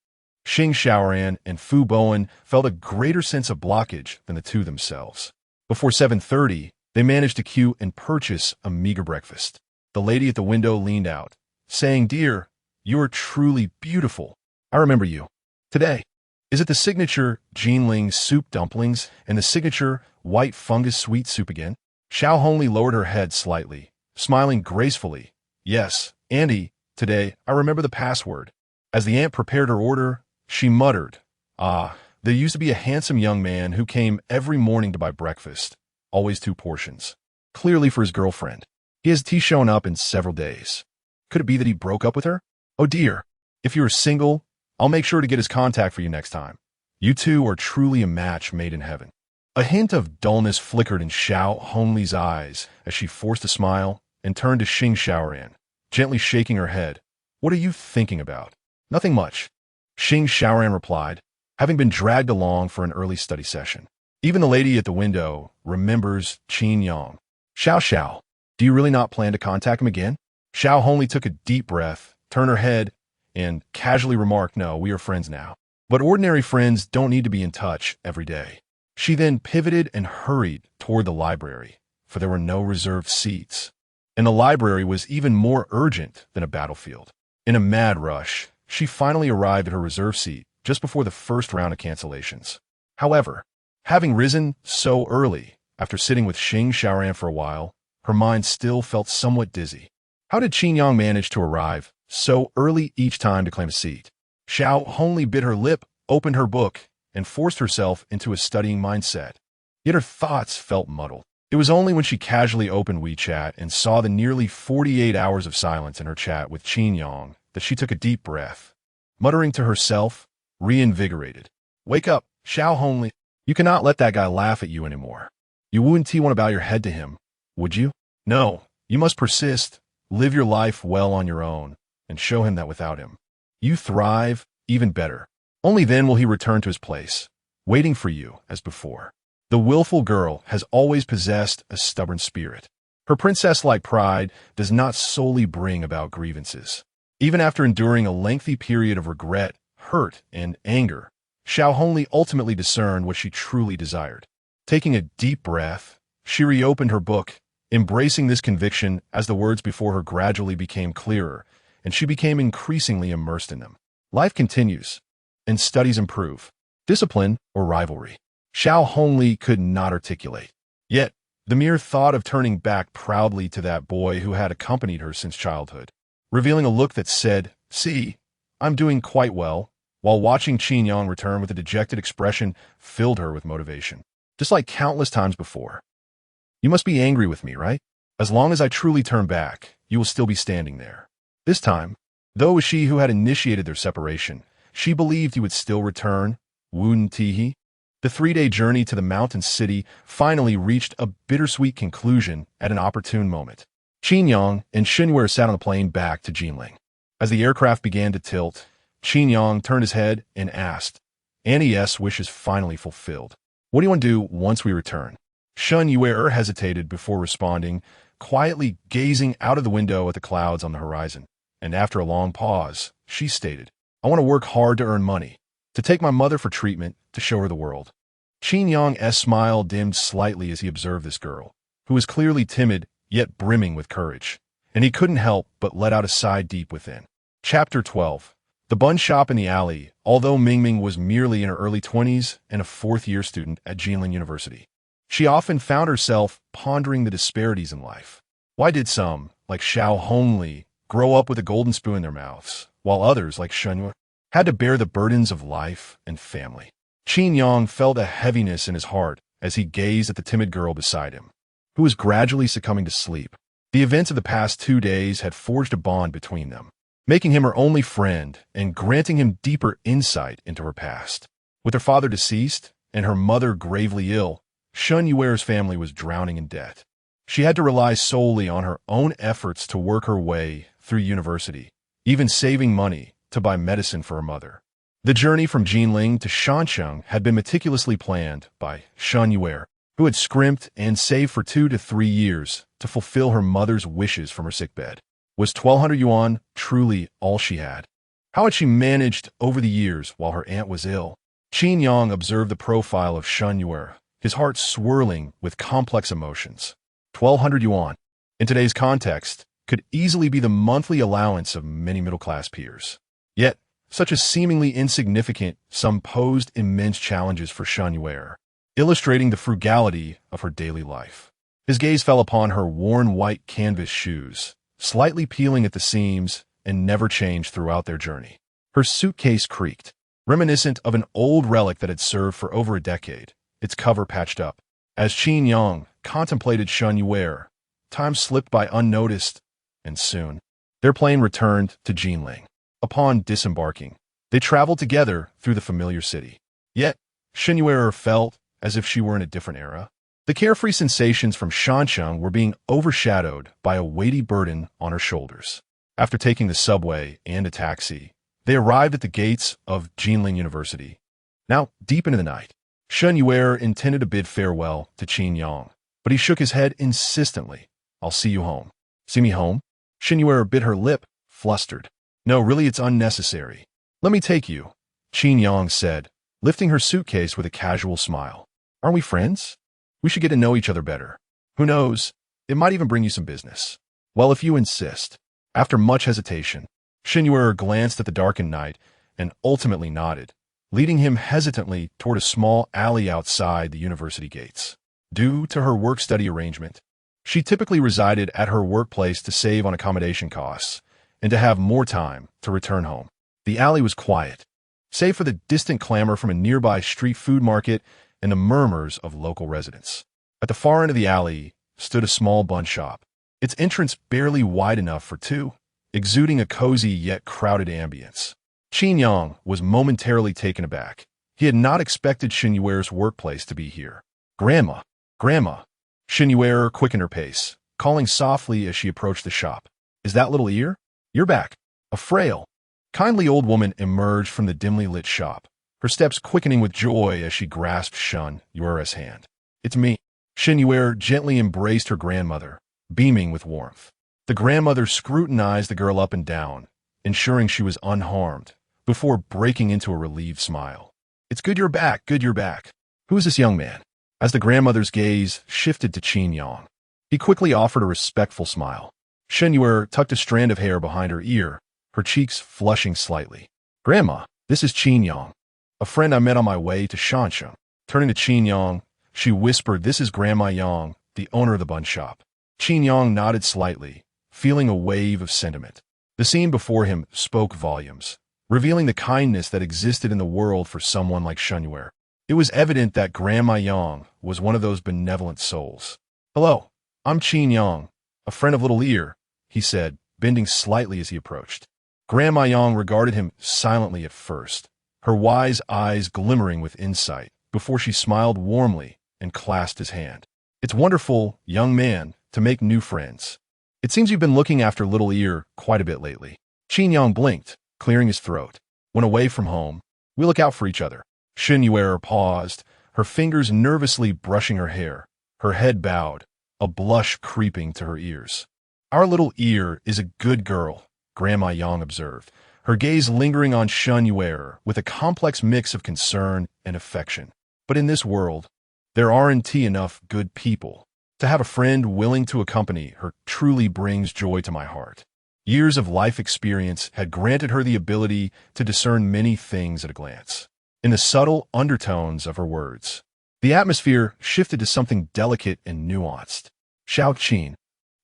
Xing Xiaoran and Fu Bowen felt a greater sense of blockage than the two themselves. Before 7:30, they managed to queue and purchase a meager breakfast. The lady at the window leaned out, saying, "Dear, you are truly beautiful. I remember you. Today, is it the signature Jinling soup dumplings and the signature white fungus sweet soup again?" Xiaohongli lowered her head slightly, smiling gracefully. "Yes, Andy, today I remember the password." As the aunt prepared her order, she muttered, "Ah, there used to be a handsome young man who came every morning to buy breakfast, always 2 portions. Clearly for his girlfriend. He hasn't shown up in several days. Could it be that he broke up with her? Oh dear, if you are single, I'll make sure to get his contact for you next time. You two are truly a match made in heaven." A hint of dullness flickered in Xiaohongli's eyes as she forced a smile and turned to Xing Xiaoran, gently shaking her head. "What are you thinking about?" "Nothing much," Xing Xiaoran replied, having been dragged along for an early study session. Even the lady at the window remembers Qin Yang. Xiao, do you really not plan to contact him again?" Xiaohongli took a deep breath, turned her head, and casually remarked, "No, we are friends now. But ordinary friends don't need to be in touch every day." She then pivoted and hurried toward the library, for there were no reserved seats. And the library was even more urgent than a battlefield. In a mad rush, she finally arrived at her reserved seat just before the first round of cancellations. However, having risen so early, after sitting with Xing Xiaoran for a while, her mind still felt somewhat dizzy. How did Qin Yang manage to arrive so early each time to claim a seat? Xiaohongli bit her lip, opened her book, and forced herself into a studying mindset. Yet her thoughts felt muddled. It was only when she casually opened WeChat and saw the nearly 48 hours of silence in her chat with Qin Yang that she took a deep breath, muttering to herself, reinvigorated. "Wake up, Xiaohongli. You cannot let that guy laugh at you anymore. You wouldn't want to bow your head to him, would you? No, you must persist, live your life well on your own, and show him that without him, you thrive even better. Only then will he return to his place, waiting for you as before." The willful girl has always possessed a stubborn spirit. Her princess-like pride does not solely bring about grievances. Even after enduring a lengthy period of regret, hurt, and anger, Xiaohongli ultimately discerned what she truly desired. Taking a deep breath, she reopened her book, embracing this conviction as the words before her gradually became clearer, and she became increasingly immersed in them. Life continues, and studies improve. Discipline or rivalry? Xiaohongli could not articulate. Yet, the mere thought of turning back proudly to that boy who had accompanied her since childhood, revealing a look that said, "See, I'm doing quite well," while watching Qin Yang return with a dejected expression, filled her with motivation. Just like countless times before. "You must be angry with me, right? As long as I truly turn back, you will still be standing there." This time, though it was she who had initiated their separation, she believed he would still return, wouldn't he? The 3-day journey to the mountain city finally reached a bittersweet conclusion at an opportune moment. Qin Yang and Shen Yu'er sat on the plane back to Jinling. As the aircraft began to tilt, Qin Yang turned his head and asked, "Annie's wish is finally fulfilled. What do you want to do once we return?" Shen Yu'er hesitated before responding, quietly gazing out of the window at the clouds on the horizon. And after a long pause, she stated, "I want to work hard to earn money, to take my mother for treatment, to show her the world." Qin Yang's smile dimmed slightly as he observed this girl, who was clearly timid yet brimming with courage, and he couldn't help but let out a sigh deep within. Chapter 12. The bun shop in the alley. Although Mingming was merely in her early 20s and a 4th-year student at Jinling University, she often found herself pondering the disparities in life. Why did some, like Xiaohongli, grow up with a golden spoon in their mouths, while others, like Shen Yu'er, had to bear the burdens of life and family? Qin Yang felt a heaviness in his heart as he gazed at the timid girl beside him, who was gradually succumbing to sleep. The events of the past 2 days had forged a bond between them, making him her only friend and granting him deeper insight into her past. With her father deceased and her mother gravely ill, Shen Yu'er's family was drowning in debt. She had to rely solely on her own efforts to work her way through university, even saving money to buy medicine for her mother. The journey from Jinling to Shansheng had been meticulously planned by Shen Yu'er, who had scrimped and saved for 2 to 3 years to fulfill her mother's wishes from her sickbed. Was 1,200 yuan truly all she had? How had she managed over the years while her aunt was ill? Qin Yang observed the profile of Shen Yu'er, his heart swirling with complex emotions. 1,200 yuan, in today's context, could easily be the monthly allowance of many middle-class peers. Yet, such a seemingly insignificant sum posed immense challenges for Shen Yu'er, illustrating the frugality of her daily life. His gaze fell upon her worn white canvas shoes, slightly peeling at the seams and never changed throughout their journey. Her suitcase creaked, reminiscent of an old relic that had served for over a decade, its cover patched up. As Qin Yang contemplated Shen Yu'er, time slipped by unnoticed, and soon, their plane returned to Jinling. Upon disembarking, they traveled together through the familiar city. Yet, Shen Yu'er felt as if she were in a different era. The carefree sensations from Shansheng were being overshadowed by a weighty burden on her shoulders. After taking the subway and a taxi, they arrived at the gates of Jinling University. Now, deep into the night, Shen Yu'er intended to bid farewell to Qin Yang, but he shook his head insistently. "I'll see you home." "See me home?" Shen Yu'er bit her lip, flustered. "No, really, it's unnecessary. Let me take you," Qin Yang said, lifting her suitcase with a casual smile. "Aren't we friends? We should get to know each other better. Who knows, it might even bring you some business." "Well, if you insist." After much hesitation, Shen Yu'er glanced at the darkened night and ultimately nodded, leading him hesitantly toward a small alley outside the university gates. Due to her work-study arrangement, she typically resided at her workplace to save on accommodation costs and to have more time to return home. The alley was quiet, save for the distant clamor from a nearby street food market and the murmurs of local residents. At the far end of the alley stood a small bun shop, its entrance barely wide enough for two, exuding a cozy yet crowded ambience. Qin Yang was momentarily taken aback. He had not expected Shen Yu'er's workplace to be here. "Grandma! Grandma!" Shen Yu'er quickened her pace, calling softly as she approached the shop. "Is that little ear? You're back." A frail, kindly old woman emerged from the dimly lit shop, her steps quickening with joy as she grasped Shen Yu'er's hand. "It's me." Shen Yu'er gently embraced her grandmother, beaming with warmth. The grandmother scrutinized the girl up and down, ensuring she was unharmed, before breaking into a relieved smile. "It's good you're back, good you're back. Who is this young man?" As the grandmother's gaze shifted to Qin Yang, he quickly offered a respectful smile. Shen Yu'er tucked a strand of hair behind her ear, her cheeks flushing slightly. "Grandma, this is Qin Yang, a friend I met on my way to Shansheng." Turning to Qin Yang, she whispered, "This is Grandma Yang, the owner of the bun shop." Qin Yang nodded slightly, feeling a wave of sentiment. The scene before him spoke volumes, revealing the kindness that existed in the world for someone like Shen Yu'er. It was evident that Grandma Yang was one of those benevolent souls. "Hello, I'm Qin Yang, a friend of Little Ear," he said, bending slightly as he approached. Grandma Yang regarded him silently at first, her wise eyes glimmering with insight, before she smiled warmly and clasped his hand. "It's wonderful, young man, to make new friends. It seems you've been looking after Little Ear quite a bit lately." Qin Yang blinked, clearing his throat. "When away from home, we look out for each other." Shen Yu'er paused, her fingers nervously brushing her hair, her head bowed, a blush creeping to her ears. "Our Little Ear is a good girl," Grandma Yang observed, her gaze lingering on Shen Yu'er with a complex mix of concern and affection. "But in this world, there aren't enough good people. To have a friend willing to accompany her truly brings joy to my heart." Years of life experience had granted her the ability to discern many things at a glance. In the subtle undertones of her words, the atmosphere shifted to something delicate and nuanced. "Xiao Qin,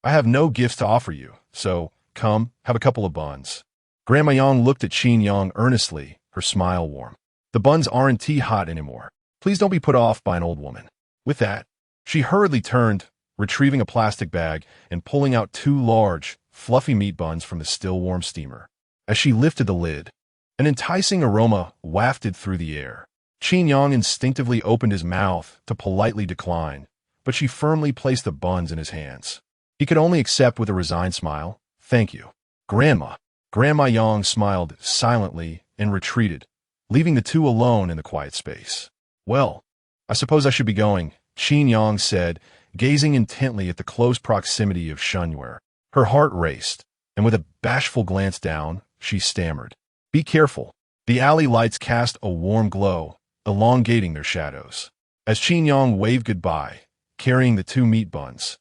I have no gifts to offer you, so come, have a couple of buns." Grandma Yang looked at Qin Yang earnestly, her smile warm. "The buns aren't hot anymore. Please don't be put off by an old woman." With that, she hurriedly turned, retrieving a plastic bag and pulling out 2 large, fluffy meat buns from the still-warm steamer. As she lifted the lid, an enticing aroma wafted through the air. Qin Yang instinctively opened his mouth to politely decline, but she firmly placed the buns in his hands. He could only accept with a resigned smile. "Thank you, Grandma." Grandma Yang smiled silently and retreated, leaving the two alone in the quiet space. Well, I suppose I should be going, Qin Yang said, gazing intently at the close proximity of Shen Yu'er. Her heart raced, and with a bashful glance down, she stammered, "Be careful." The alley lights cast a warm glow, elongating their shadows. As Qin Yang waved goodbye, carrying the two meat buns,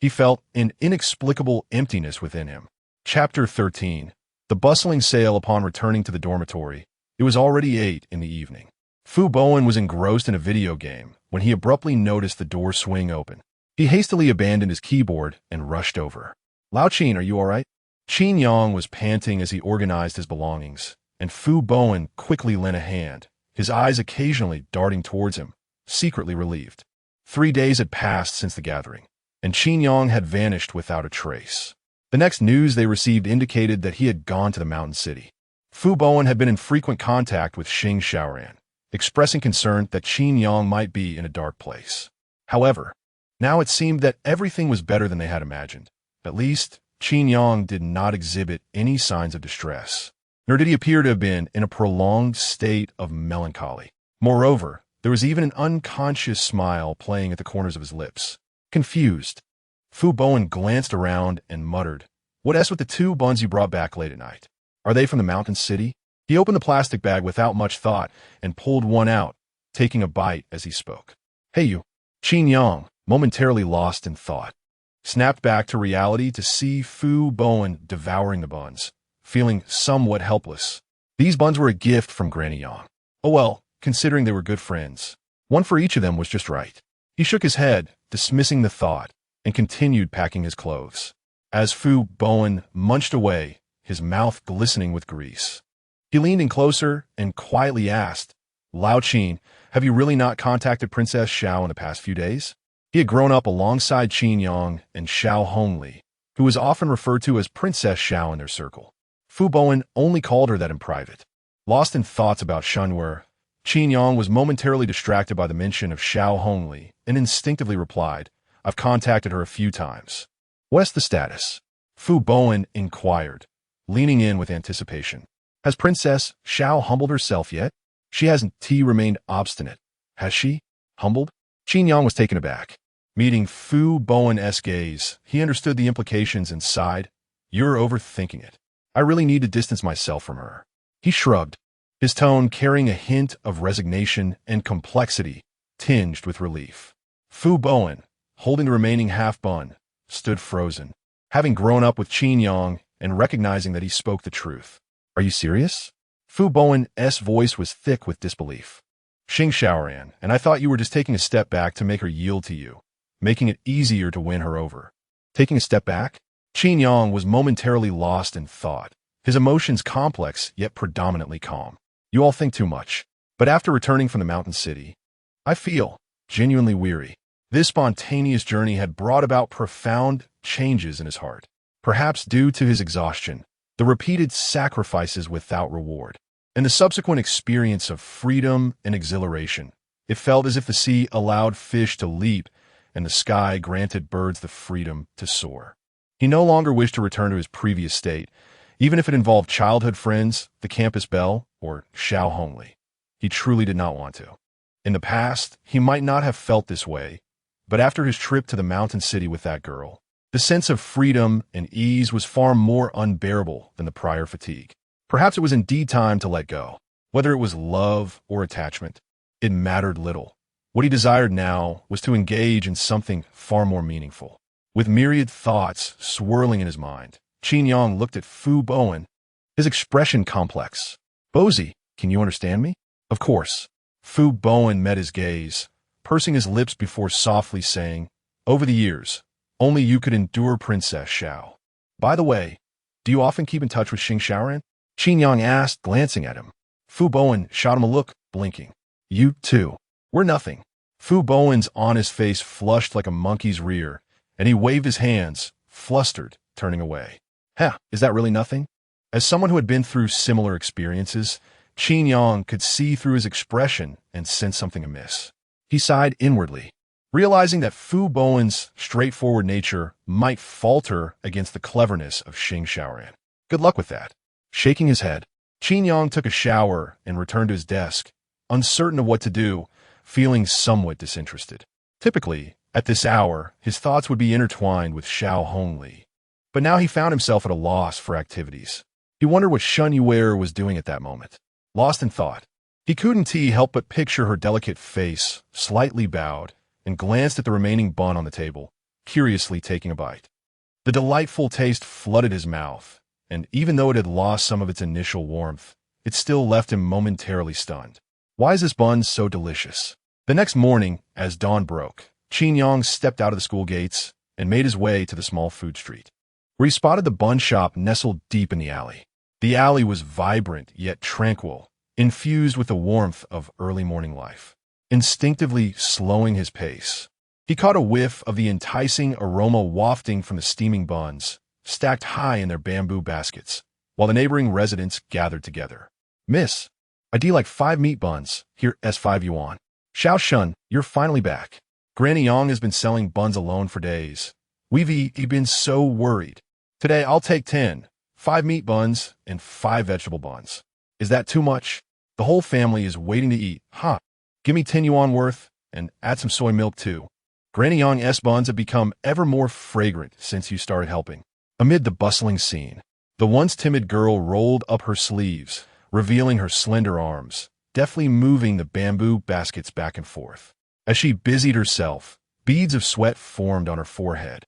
he felt an inexplicable emptiness within him. Chapter 13. The bustling sale upon returning to the dormitory. It was already 8 in the evening. Fu Bowen was engrossed in a video game when he abruptly noticed the door swing open. He hastily abandoned his keyboard and rushed over. "Lao Qin, are you all right?" Qin Yang was panting as he organized his belongings, and Fu Bowen quickly lent a hand, his eyes occasionally darting towards him, secretly relieved. 3 days had passed since the gathering, and Qin Yang had vanished without a trace. The next news they received indicated that he had gone to the mountain city. Fu Bowen had been in frequent contact with Xing Xiaoran, expressing concern that Qin Yang might be in a dark place. However, now it seemed that everything was better than they had imagined. At least, Qin Yang did not exhibit any signs of distress, nor did he appear to have been in a prolonged state of melancholy. Moreover, there was even an unconscious smile playing at the corners of his lips. Confused, Fu Bowen glanced around and muttered, "What s with the 2 buns you brought back late at night? Are they from the mountain city?" He opened the plastic bag without much thought and pulled one out, taking a bite as he spoke. "Hey you." Qin Yang, momentarily lost in thought, snapped back to reality to see Fu Bowen devouring the buns, feeling somewhat helpless. These buns were a gift from Granny Yang. Oh well, considering they were good friends, one for each of them was just right. He shook his head, dismissing the thought, and continued packing his clothes. As Fu Bowen munched away, his mouth glistening with grease, he leaned in closer and quietly asked, "Lao Qin, have you really not contacted Princess Xiao in the past few days?" He had grown up alongside Qin Yang and Xiaohongli, who was often referred to as Princess Xiao in their circle. Fu Bowen only called her that in private. Lost in thoughts about Shen Yu'er, Qin Yang was momentarily distracted by the mention of Xiaohongli and instinctively replied, "I've contacted her a few times." "What's the status?" Fu Bowen inquired, leaning in with anticipation. "Has Princess Xiao humbled herself yet?" "She hasn't." T remained obstinate. "Has she? Humbled?" Qin Yang was taken aback. Meeting Fu Bowen's gaze, he understood the implications and sighed, "You're overthinking it. I really need to distance myself from her." He shrugged, his tone carrying a hint of resignation and complexity tinged with relief. Fu Bowen, holding the remaining half-bun, stood frozen, having grown up with Qin Yang and recognizing that he spoke the truth. "Are you serious?" Fu Bowen's voice was thick with disbelief. "Xing Xiaoran, and I thought you were just taking a step back to make her yield to you, making it easier to win her over." Taking a step back? Qin Yang was momentarily lost in thought, his emotions complex yet predominantly calm. "You all think too much. But after returning from the mountain city, I feel genuinely weary." This spontaneous journey had brought about profound changes in his heart, perhaps due to his exhaustion, the repeated sacrifices without reward, and the subsequent experience of freedom and exhilaration. It felt as if the sea allowed fish to leap and the sky granted birds the freedom to soar. He no longer wished to return to his previous state, even if it involved childhood friends, the campus belle, or Xiaohongli. He truly did not want to. In the past, he might not have felt this way, but after his trip to the mountain city with that girl, the sense of freedom and ease was far more unbearable than the prior fatigue. Perhaps it was indeed time to let go. Whether it was love or attachment, it mattered little. What he desired now was to engage in something far more meaningful. With myriad thoughts swirling in his mind, Qin Yang looked at Fu Bowen, his expression complex. "Bozy, can you understand me?" "Of course." Fu Bowen met his gaze, pursing his lips before softly saying, "Over the years, only you could endure Princess Xiao. By the way, do you often keep in touch with Xing Xiaoran?" Qin Yang asked, glancing at him. Fu Bowen shot him a look, blinking. "You, too. We're nothing." Fu Bowen's honest face flushed like a monkey's rear, and he waved his hands, flustered, turning away. Is that really nothing?" As someone who had been through similar experiences, Qin Yang could see through his expression and sense something amiss. He sighed inwardly, realizing that Fu Bowen's straightforward nature might falter against the cleverness of Xing Xiaoran. Good luck with that. Shaking his head, Qin Yang took a shower and returned to his desk, uncertain of what to do, feeling somewhat disinterested. Typically, at this hour, his thoughts would be intertwined with Xiaohongli. But now he found himself at a loss for activities. He wondered what Shen Yu'er was doing at that moment. Lost in thought, he couldn't help but picture her delicate face, slightly bowed, and glanced at the remaining bun on the table, curiously taking a bite. The delightful taste flooded his mouth, and even though it had lost some of its initial warmth, it still left him momentarily stunned. Why is this bun so delicious? The next morning, as dawn broke, Qin Yang stepped out of the school gates and made his way to the small food street, where he spotted the bun shop nestled deep in the alley. The alley was vibrant yet tranquil, infused with the warmth of early morning life. Instinctively slowing his pace, he caught a whiff of the enticing aroma wafting from the steaming buns, stacked high in their bamboo baskets, while the neighboring residents gathered together. "Miss, I'd like 5 meat buns, here S5 yuan. Xiao Shun, you're finally back. Granny Yang has been selling buns alone for days. We've been so worried. Today I'll take 10, 5 meat buns, and 5 vegetable buns. Is that too much? The whole family is waiting to eat, huh? Give me 10 yuan worth, and add some soy milk too. Granny Yang's buns have become ever more fragrant since you started helping." Amid the bustling scene, the once timid girl rolled up her sleeves, revealing her slender arms, deftly moving the bamboo baskets back and forth. As she busied herself, beads of sweat formed on her forehead,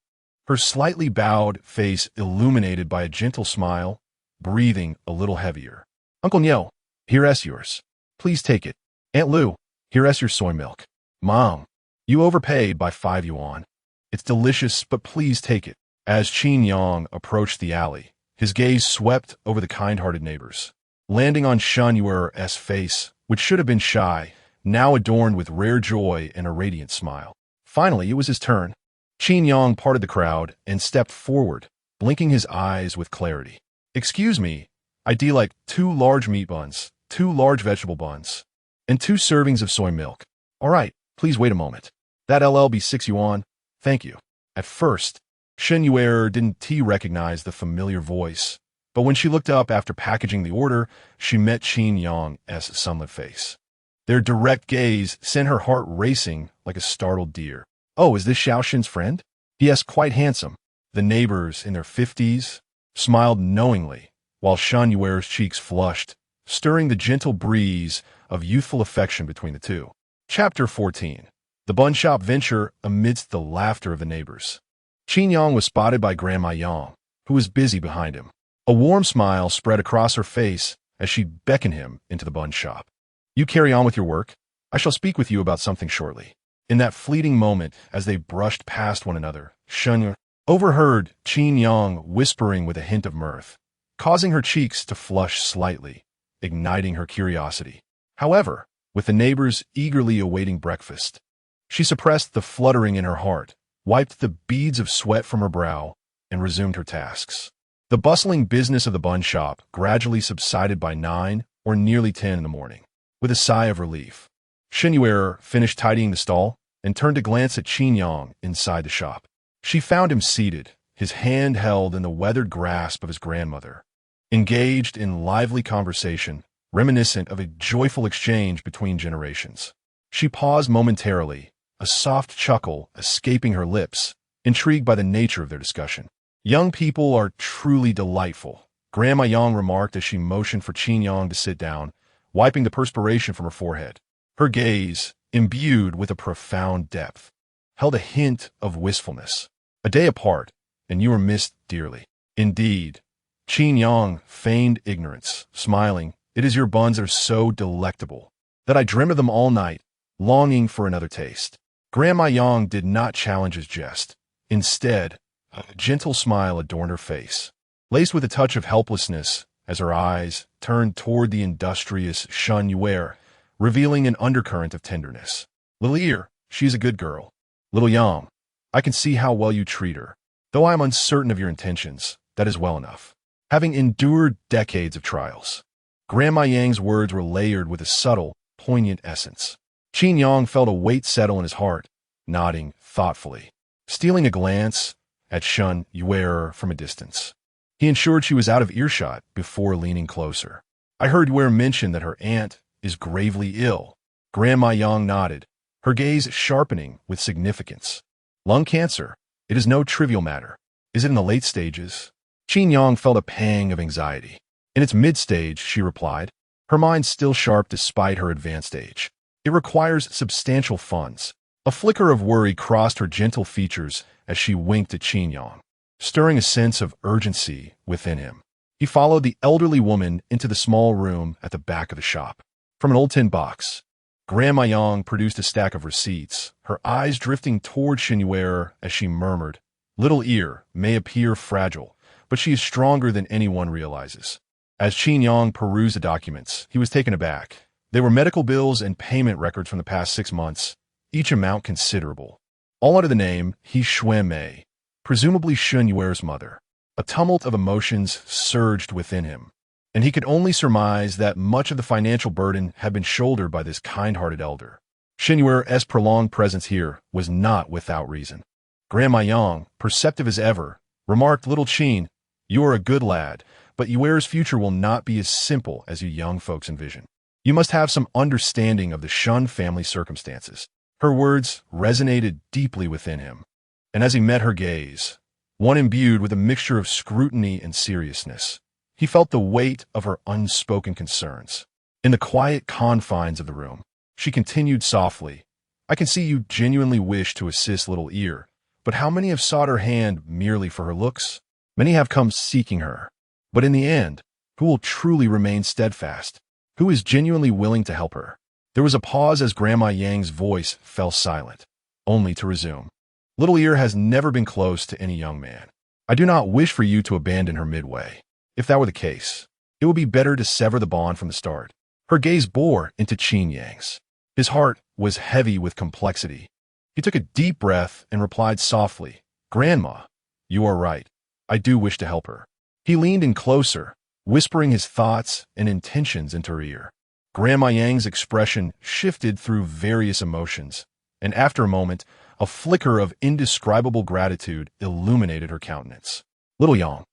her slightly bowed face illuminated by a gentle smile, breathing a little heavier. "Uncle Niu, here's yours. Please take it. Aunt Lu, here's your soy milk. Mom, you overpaid by 5 yuan. It's delicious, but please take it." As Qin Yang approached the alley, his gaze swept over the kind-hearted neighbors, landing on Shen Yu'er's face, which should have been shy, now adorned with rare joy and a radiant smile. Finally, it was his turn. Qin Yang parted the crowd and stepped forward, blinking his eyes with clarity. "Excuse me, I'd like 2 large meat buns, 2 large vegetable buns, and 2 servings of soy milk. All right, please wait a moment. That'll be 6 yuan. Thank you." At first, Shen Yu'er didn't recognize the familiar voice, but when she looked up after packaging the order, she met Qin Yang's sunlit face. Their direct gaze sent her heart racing like a startled deer. "Oh, is this Xiao Shen's friend?" "Yes, quite handsome." The neighbors, in their 50s, smiled knowingly, while Shen Yu'er's cheeks flushed, stirring the gentle breeze of youthful affection between the two. Chapter 14. The bun shop venture amidst the laughter of the neighbors. Qin Yang was spotted by Grandma Yang, who was busy behind him. A warm smile spread across her face as she beckoned him into the bun shop. "You carry on with your work. I shall speak with you about something shortly." In that fleeting moment, as they brushed past one another, Shen Yu'er overheard Qin Yang whispering with a hint of mirth, causing her cheeks to flush slightly, igniting her curiosity. However, with the neighbors eagerly awaiting breakfast, she suppressed the fluttering in her heart, wiped the beads of sweat from her brow, and resumed her tasks. The bustling business of the bun shop gradually subsided by 9 or nearly 10 in the morning. With a sigh of relief, Shen Yu'er finished tidying the stall and turned to glance at Qin Yang inside the shop. She found him seated, his hand held in the weathered grasp of his grandmother, engaged in lively conversation, reminiscent of a joyful exchange between generations. She paused momentarily, a soft chuckle escaping her lips, intrigued by the nature of their discussion. "Young people are truly delightful," Grandma Yang remarked as she motioned for Qin Yang to sit down, wiping the perspiration from her forehead. Her gaze, imbued with a profound depth, held a hint of wistfulness. "A day apart, and you were missed dearly." "Indeed." Qin Yang feigned ignorance, smiling. "It is your buns that are so delectable that I dream of them all night, longing for another taste." Grandma Yang did not challenge his jest. Instead, a gentle smile adorned her face, laced with a touch of helplessness as her eyes turned toward the industrious Shen Yu'er, revealing an undercurrent of tenderness. "Little Ear, she is a good girl. Little Yang, I can see how well you treat her. Though I am uncertain of your intentions, that is well enough. Having endured decades of trials." Grandma Yang's words were layered with a subtle, poignant essence. Qin Yang felt a weight settle in his heart, nodding thoughtfully, stealing a glance at Shen Yu'er from a distance. He ensured she was out of earshot before leaning closer. I heard Yu'er mention that her aunt is gravely ill. Grandma Yang nodded, her gaze sharpening with significance. Lung cancer. It is no trivial matter. Is it in the late stages? Qin Yang felt a pang of anxiety. In its mid-stage, she replied, her mind still sharp despite her advanced age. It requires substantial funds. A flicker of worry crossed her gentle features as she winked at Qin Yang, stirring a sense of urgency within him. He followed the elderly woman into the small room at the back of the shop. From an old tin box, Grandma Yang produced a stack of receipts, her eyes drifting toward Shen Yu'er as she murmured, "Little ear may appear fragile, but she is stronger than anyone realizes." As Qin Yang perused the documents, he was taken aback. They were medical bills and payment records from the past 6 months, each amount considerable. All under the name He Xuan Mei, presumably Shen Yu'er's mother. A tumult of emotions surged within him, and he could only surmise that much of the financial burden had been shouldered by this kind-hearted elder. Shen Yu'er's prolonged presence here was not without reason. Grandma Yang, perceptive as ever, remarked, "Little Qin, you are a good lad, but Yu'er's future will not be as simple as you young folks envision. You must have some understanding of the Shen family circumstances." Her words resonated deeply within him, and as he met her gaze, one imbued with a mixture of scrutiny and seriousness, he felt the weight of her unspoken concerns. In the quiet confines of the room, she continued softly, "I can see you genuinely wish to assist little ear, but how many have sought her hand merely for her looks? Many have come seeking her. But in the end, who will truly remain steadfast? Who is genuinely willing to help her?" There was a pause as Grandma Yang's voice fell silent, only to resume. "Little ear has never been close to any young man. I do not wish for you to abandon her midway. If that were the case, it would be better to sever the bond from the start." Her gaze bore into Qin Yang's. His heart was heavy with complexity. He took a deep breath and replied softly, "Grandma, you are right. I do wish to help her." He leaned in closer, whispering his thoughts and intentions into her ear. Grandma Yang's expression shifted through various emotions, and after a moment, a flicker of indescribable gratitude illuminated her countenance. "Little Yang,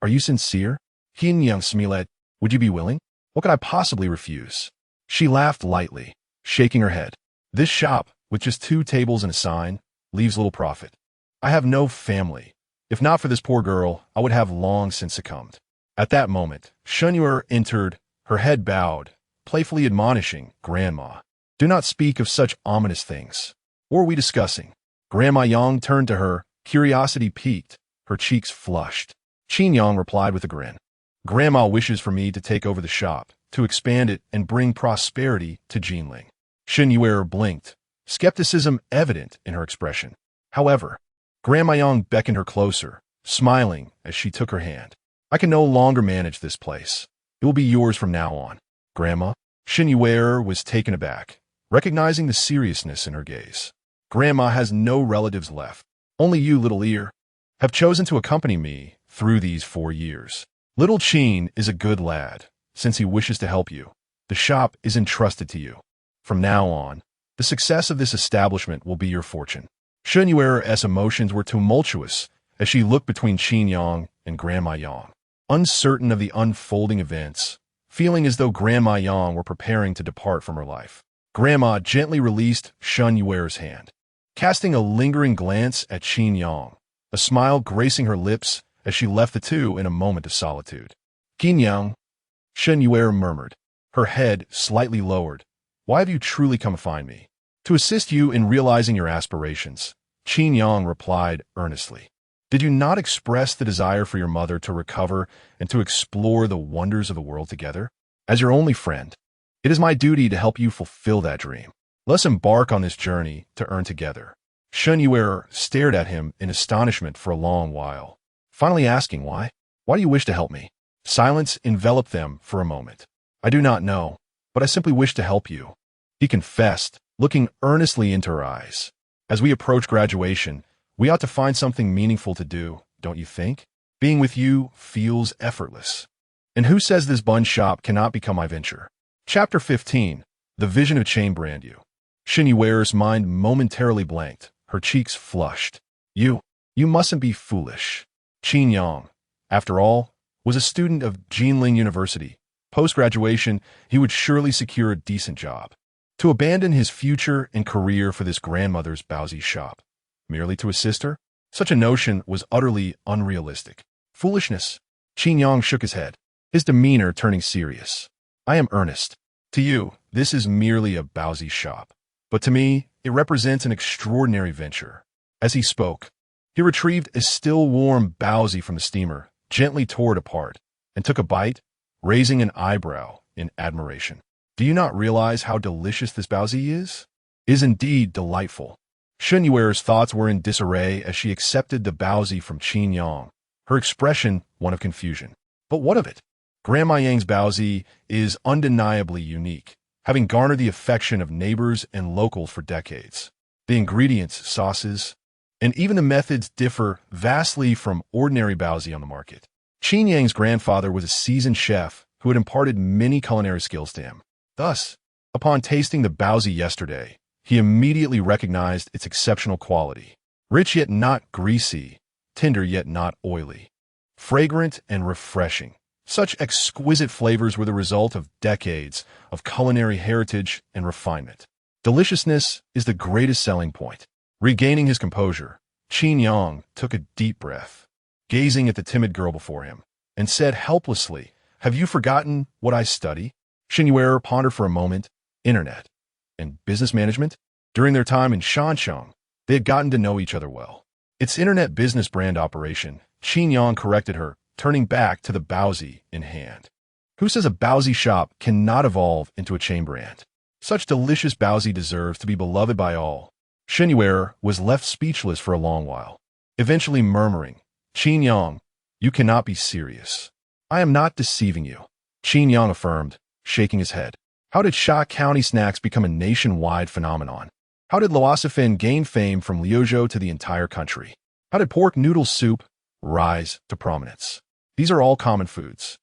are you sincere?" Qin Yang smiled. "Would you be willing? What could I possibly refuse?" She laughed lightly, shaking her head. "This shop, with just 2 tables and a sign, leaves little profit. I have no family. If not for this poor girl, I would have long since succumbed." At that moment, Shen Yu'er entered, her head bowed, playfully admonishing, "Grandma, do not speak of such ominous things. What are we discussing?" Grandma Yang turned to her, curiosity piqued, her cheeks flushed. Qin Yang replied with a grin, "Grandma wishes for me to take over the shop, to expand it and bring prosperity to Jinling." Shen Yu'er blinked, skepticism evident in her expression. However, Grandma Yang beckoned her closer, smiling as she took her hand. "I can no longer manage this place. It will be yours from now on." "Grandma?" Shen Yu'er was taken aback, recognizing the seriousness in her gaze. "Grandma has no relatives left. Only you, little ear, have chosen to accompany me through these 4 years. Little Qin is a good lad, since he wishes to help you. The shop is entrusted to you. From now on, the success of this establishment will be your fortune." Shen Yu'er's emotions were tumultuous as she looked between Qin Yang and Grandma Yang, uncertain of the unfolding events, feeling as though Grandma Yang were preparing to depart from her life. Grandma gently released Shen Yu'er's hand, casting a lingering glance at Qin Yang, a smile gracing her lips as she left the two in a moment of solitude. "Qin Yang," Shen Yu'er murmured, her head slightly lowered, "why have you truly come to find me?" "To assist you in realizing your aspirations," Qin Yang replied earnestly. "Did you not express the desire for your mother to recover and to explore the wonders of the world together? As your only friend, it is my duty to help you fulfill that dream. Let's embark on this journey to earn together." Shen Yu'er stared at him in astonishment for a long while, finally asking, "Why? Why do you wish to help me?" Silence enveloped them for a moment. "I do not know, but I simply wish to help you," he confessed, looking earnestly into her eyes. "As we approach graduation, we ought to find something meaningful to do, don't you think? Being with you feels effortless. And who says this bun shop cannot become my venture?" Chapter 15. The Vision of Chain Brandu. Shen Yu'er's mind momentarily blanked, her cheeks flushed. You mustn't be foolish. Qin Yang, after all, was a student of Jinling University. Post-graduation, he would surely secure a decent job. To abandon his future and career for this grandmother's Baozi shop, merely to assist her? Such a notion was utterly unrealistic. Foolishness. Qin Yang shook his head, his demeanor turning serious. I am earnest. To you, this is merely a Baozi shop. But to me, it represents an extraordinary venture. As he spoke, he retrieved a still warm Baozi from the steamer, gently tore it apart, and took a bite, raising an eyebrow in admiration. Do you not realize how delicious this Baozi is? Is indeed delightful. Shen Yu'er's thoughts were in disarray as she accepted the Baozi from Qin Yang, her expression one of confusion. But what of it? Grandma Yang's Baozi is undeniably unique, having garnered the affection of neighbors and locals for decades. The ingredients, sauces, and even the methods differ vastly from ordinary Baozi on the market. Qin Yang's grandfather was a seasoned chef who had imparted many culinary skills to him. Thus, upon tasting the Baozi yesterday, he immediately recognized its exceptional quality. Rich yet not greasy, tender yet not oily, fragrant and refreshing. Such exquisite flavors were the result of decades of culinary heritage and refinement. Deliciousness is the greatest selling point. Regaining his composure, Qin Yang took a deep breath, gazing at the timid girl before him, and said helplessly, "Have you forgotten what I study?" Shen Yu'er pondered for a moment. Internet and business management? During their time in Shanshang, they had gotten to know each other well. It's internet business brand operation, Qin Yang corrected her, turning back to the Baozi in hand. Who says a Baozi shop cannot evolve into a chain brand? Such delicious Baozi deserves to be beloved by all. Shen Yu'er was left speechless for a long while, eventually murmuring, "Qin Yang, you cannot be serious." "I am not deceiving you," Qin Yang affirmed, shaking his head. How did Sha County snacks become a nationwide phenomenon? How did Luossifen gain fame from Liuzhou to the entire country? How did pork noodle soup rise to prominence? These are all common foods.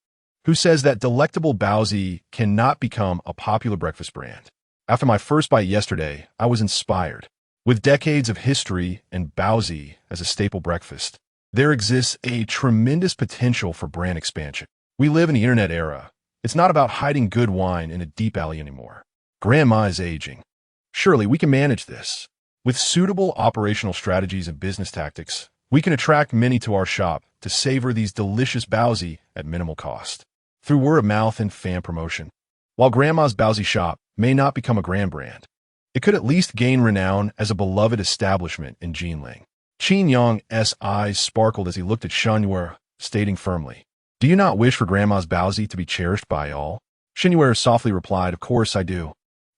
Who says that delectable Baozi cannot become a popular breakfast brand? After my first bite yesterday, I was inspired. With decades of history and Baozi as a staple breakfast, there exists a tremendous potential for brand expansion. We live in the internet era. It's not about hiding good wine in a deep alley anymore. Grandma is aging. Surely we can manage this. With suitable operational strategies and business tactics, we can attract many to our shop to savor these delicious Baozi at minimal cost. Through word of mouth and fan promotion. While Grandma's Baozi shop may not become a grand brand, it could at least gain renown as a beloved establishment in Jinling. Qin Yang's eyes sparkled as he looked at Shen Yu'er, stating firmly, "Do you not wish for Grandma's Baozi to be cherished by all?" Shen Yu'er softly replied, "Of course I do."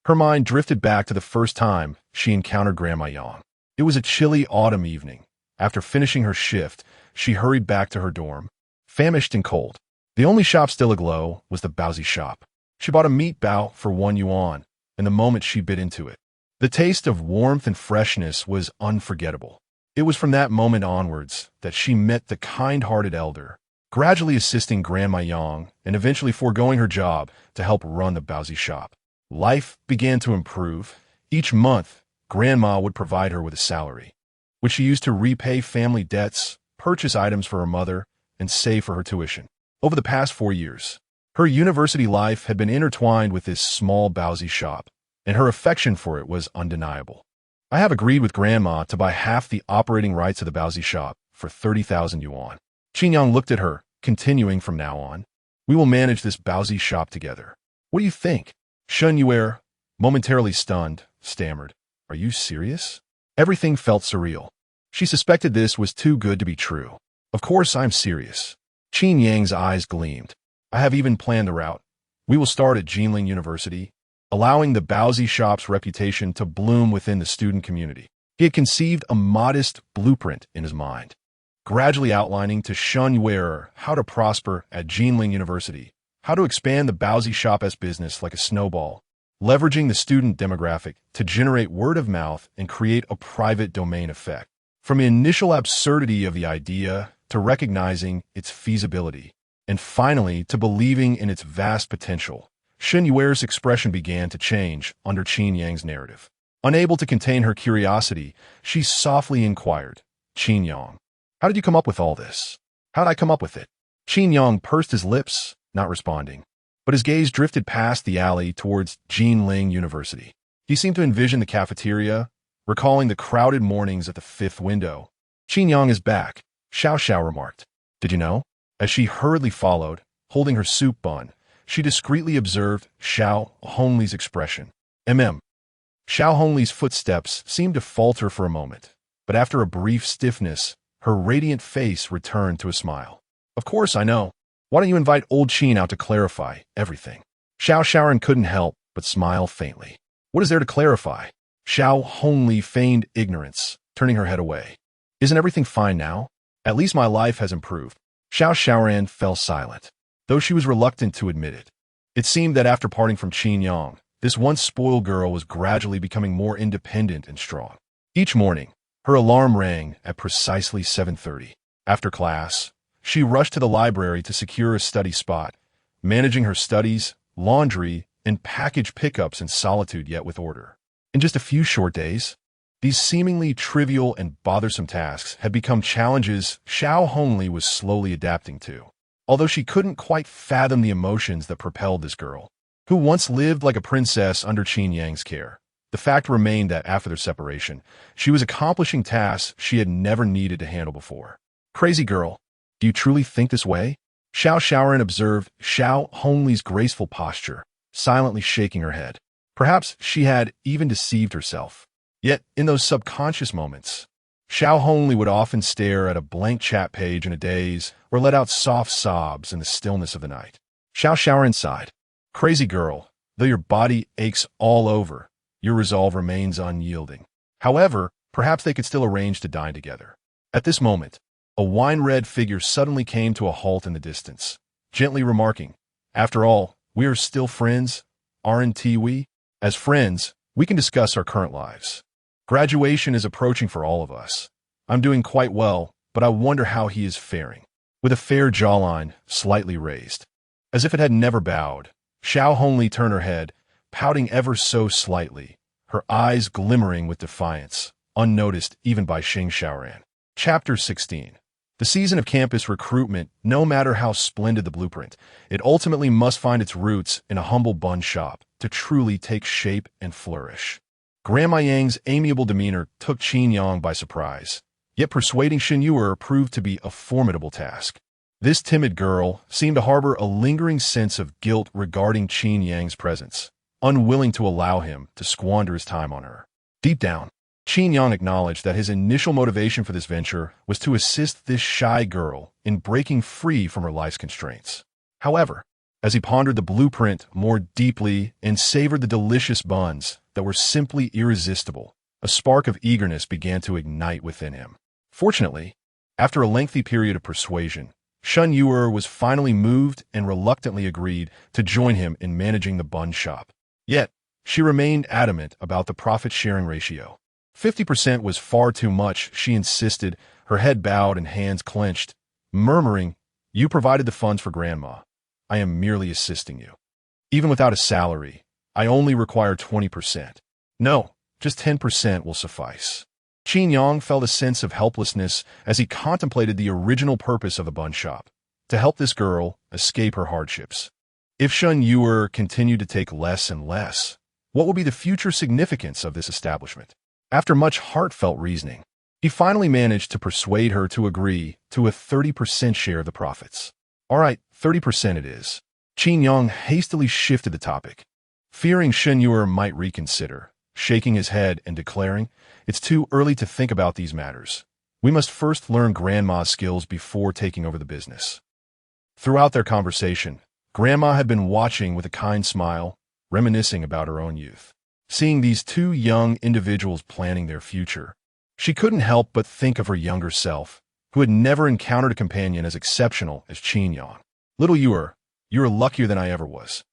Her mind drifted back to the first time she encountered Grandma Yang. It was a chilly autumn evening. After finishing her shift, she hurried back to her dorm, famished and cold. The only shop still aglow was the Baozi shop. She bought a meat bao for 1 yuan, and the moment she bit into it, the taste of warmth and freshness was unforgettable. It was from that moment onwards that she met the kind-hearted elder, gradually assisting Grandma Yang and eventually foregoing her job to help run the Baozi shop. Life began to improve. Each month, Grandma would provide her with a salary, which she used to repay family debts, purchase items for her mother, and save for her tuition. Over the past 4 years, her university life had been intertwined with this small Baozi shop, and her affection for it was undeniable. I have agreed with Grandma to buy half the operating rights of the Baozi shop for 30,000 yuan. Qin Yang looked at her, continuing from now on. We will manage this Baozi shop together. What do you think? Shen Yu'er, momentarily stunned, stammered, "Are you serious?" Everything felt surreal. She suspected this was too good to be true. "Of course I'm serious." Qin Yang's eyes gleamed. "I have even planned the route. We will start at Jinling University, allowing the Baozi shop's reputation to bloom within the student community." He had conceived a modest blueprint in his mind, gradually outlining to Shen Yu'er how to prosper at Jinling University, how to expand the Baozi shop as business like a snowball, leveraging the student demographic to generate word of mouth and create a private domain effect. From the initial absurdity of the idea to recognizing its feasibility, and finally to believing in its vast potential, Shen Yu'er's expression began to change under Qin Yang's narrative. Unable to contain her curiosity, she softly inquired, "Qin Yang, how did you come up with all this?" "How did I come up with it?" Qin Yang pursed his lips, not responding, but his gaze drifted past the alley towards Jinling University. He seemed to envision the cafeteria, recalling the crowded mornings at the fifth window. Qin Yang is back, Xiao Xiao remarked. Did you know? As she hurriedly followed, holding her soup bun, she discreetly observed Xiaohongli's expression. Xiaohongli's footsteps seemed to falter for a moment, but after a brief stiffness, her radiant face returned to a smile. Of course I know. Why don't you invite old Qin out to clarify everything? Xiaoxiaoran couldn't help but smile faintly. What is there to clarify? Xiaohongli feigned ignorance, turning her head away. Isn't everything fine now? At least my life has improved. Xiaoxiaoran fell silent, though she was reluctant to admit it. It seemed that after parting from Qin Yang, this once spoiled girl was gradually becoming more independent and strong. Each morning, her alarm rang at precisely 7:30. After class, she rushed to the library to secure a study spot, managing her studies, laundry, and package pickups in solitude yet with order. In just a few short days, these seemingly trivial and bothersome tasks had become challenges Xiaohongli was slowly adapting to. Although she couldn't quite fathom the emotions that propelled this girl, who once lived like a princess under Qin Yang's care, the fact remained that after their separation, she was accomplishing tasks she had never needed to handle before. Crazy girl, do you truly think this way? Xiaoxiaoran observed Xiaohongli's graceful posture, silently shaking her head. Perhaps she had even deceived herself. Yet, in those subconscious moments, Xiaohongli would often stare at a blank chat page in a daze or let out soft sobs in the stillness of the night. Xiaoxiaoran sighed. Crazy girl, though your body aches all over, your resolve remains unyielding. However, perhaps they could still arrange to dine together. At this moment, a wine-red figure suddenly came to a halt in the distance, gently remarking, After all, we are still friends, aren't we? As friends, we can discuss our current lives. Graduation is approaching for all of us. I'm doing quite well, but I wonder how he is faring. With a fair jawline slightly raised, as if it had never bowed, Xiaohongli turned her head, pouting ever so slightly, her eyes glimmering with defiance, unnoticed even by Xing Xiaoran. Chapter 16. The season of campus recruitment, no matter how splendid the blueprint, it ultimately must find its roots in a humble bun shop to truly take shape and flourish. Grandma Yang's amiable demeanor took Qin Yang by surprise, yet persuading Shen Yu'er proved to be a formidable task. This timid girl seemed to harbor a lingering sense of guilt regarding Qin Yang's presence, unwilling to allow him to squander his time on her. Deep down, Qin Yang acknowledged that his initial motivation for this venture was to assist this shy girl in breaking free from her life's constraints. However, as he pondered the blueprint more deeply and savored the delicious buns that were simply irresistible, a spark of eagerness began to ignite within him. Fortunately, after a lengthy period of persuasion, Shen Yu'er was finally moved and reluctantly agreed to join him in managing the bun shop. Yet, she remained adamant about the profit-sharing ratio. 50% was far too much, she insisted, her head bowed and hands clenched, murmuring, You provided the funds for Grandma. I am merely assisting you. Even without a salary, I only require 20%. No, just 10% will suffice. Qin Yang felt a sense of helplessness as he contemplated the original purpose of the bun shop, to help this girl escape her hardships. If Shen Yu'er continued to take less and less, what would be the future significance of this establishment? After much heartfelt reasoning, he finally managed to persuade her to agree to a 30% share of the profits. All right, 30% it is. Qin Yang hastily shifted the topic, fearing Shen Yu'er might reconsider, shaking his head and declaring, It's too early to think about these matters. We must first learn Grandma's skills before taking over the business. Throughout their conversation, Grandma had been watching with a kind smile, reminiscing about her own youth. Seeing these two young individuals planning their future, she couldn't help but think of her younger self, who had never encountered a companion as exceptional as Qin Yang. Little Yu'er, you're luckier than I ever was.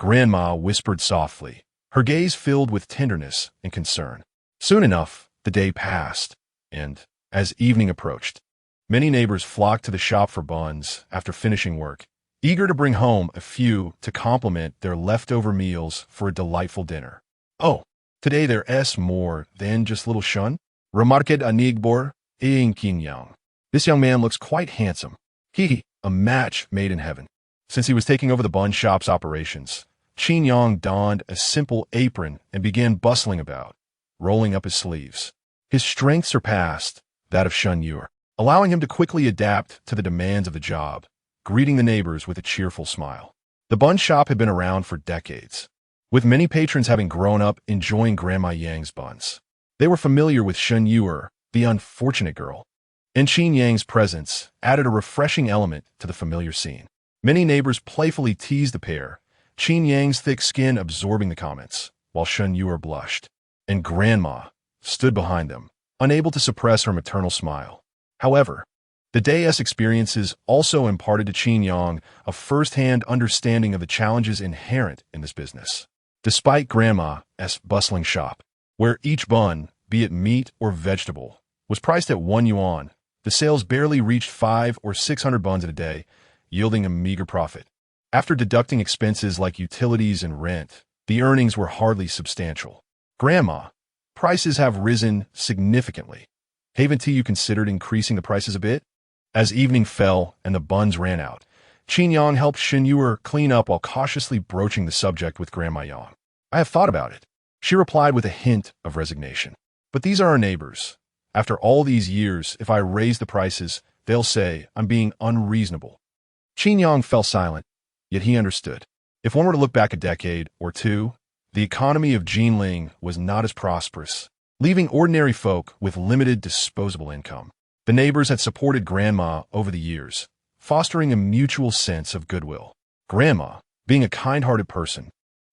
Grandma whispered softly, her gaze filled with tenderness and concern. Soon enough, the day passed, and, as evening approached, many neighbors flocked to the shop for buns after finishing work, eager to bring home a few to complement their leftover meals for a delightful dinner. Oh, today there's more than just little Shun, remarked Anigbor, Qin Yang. This young man looks quite handsome. He, a match made in heaven. Since he was taking over the bun shop's operations, Qin Yang donned a simple apron and began bustling about, rolling up his sleeves. His strength surpassed that of Shen Yu'er, allowing him to quickly adapt to the demands of the job, greeting the neighbors with a cheerful smile. The bun shop had been around for decades, with many patrons having grown up enjoying Grandma Yang's buns. They were familiar with Shen Yu'er, the unfortunate girl, and Qin Yang's presence added a refreshing element to the familiar scene. Many neighbors playfully teased the pair, Qin Yang's thick skin absorbing the comments, while Shen Yu'er blushed, and Grandma stood behind them, unable to suppress her maternal smile. However, the day's experiences also imparted to Qin Yang a first-hand understanding of the challenges inherent in this business. Despite Grandma's bustling shop, where each bun, be it meat or vegetable, was priced at 1 yuan, the sales barely reached 500 or 600 buns in a day, yielding a meager profit. After deducting expenses like utilities and rent, the earnings were hardly substantial. Grandma, prices have risen significantly. Haven't you considered increasing the prices a bit? As evening fell and the buns ran out, Qin Yang helped Shen Yu'er clean up while cautiously broaching the subject with Grandma Yang. I have thought about it, she replied with a hint of resignation. But these are our neighbors. After all these years, if I raise the prices, they'll say I'm being unreasonable. Qin Yang fell silent, yet he understood. If one were to look back a decade or two, the economy of Jinling was not as prosperous, leaving ordinary folk with limited disposable income. The neighbors had supported Grandma over the years, fostering a mutual sense of goodwill. Grandma, being a kind-hearted person,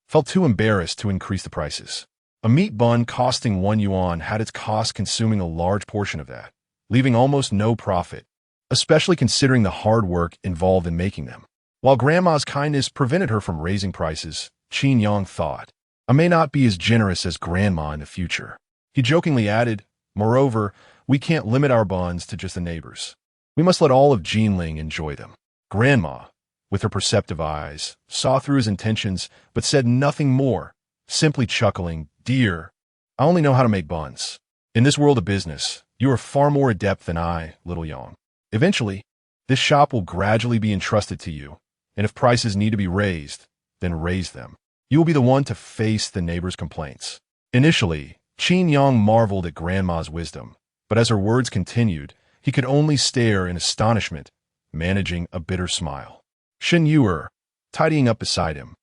felt too embarrassed to increase the prices. A meat bun costing 1 yuan had its cost consuming a large portion of that, leaving almost no profit, especially considering the hard work involved in making them. While Grandma's kindness prevented her from raising prices, Qin Yang thought, I may not be as generous as Grandma in the future. He jokingly added, moreover, we can't limit our buns to just the neighbors. We must let all of Jinling enjoy them. Grandma, with her perceptive eyes, saw through his intentions but said nothing more, simply chuckling, Dear, I only know how to make buns. In this world of business, you are far more adept than I, little Yang. Eventually, this shop will gradually be entrusted to you, and if prices need to be raised, then raise them. You will be the one to face the neighbors' complaints. Initially, Qin Yang marveled at Grandma's wisdom, but as her words continued, he could only stare in astonishment, managing a bitter smile. Shen Yu'er, tidying up beside him,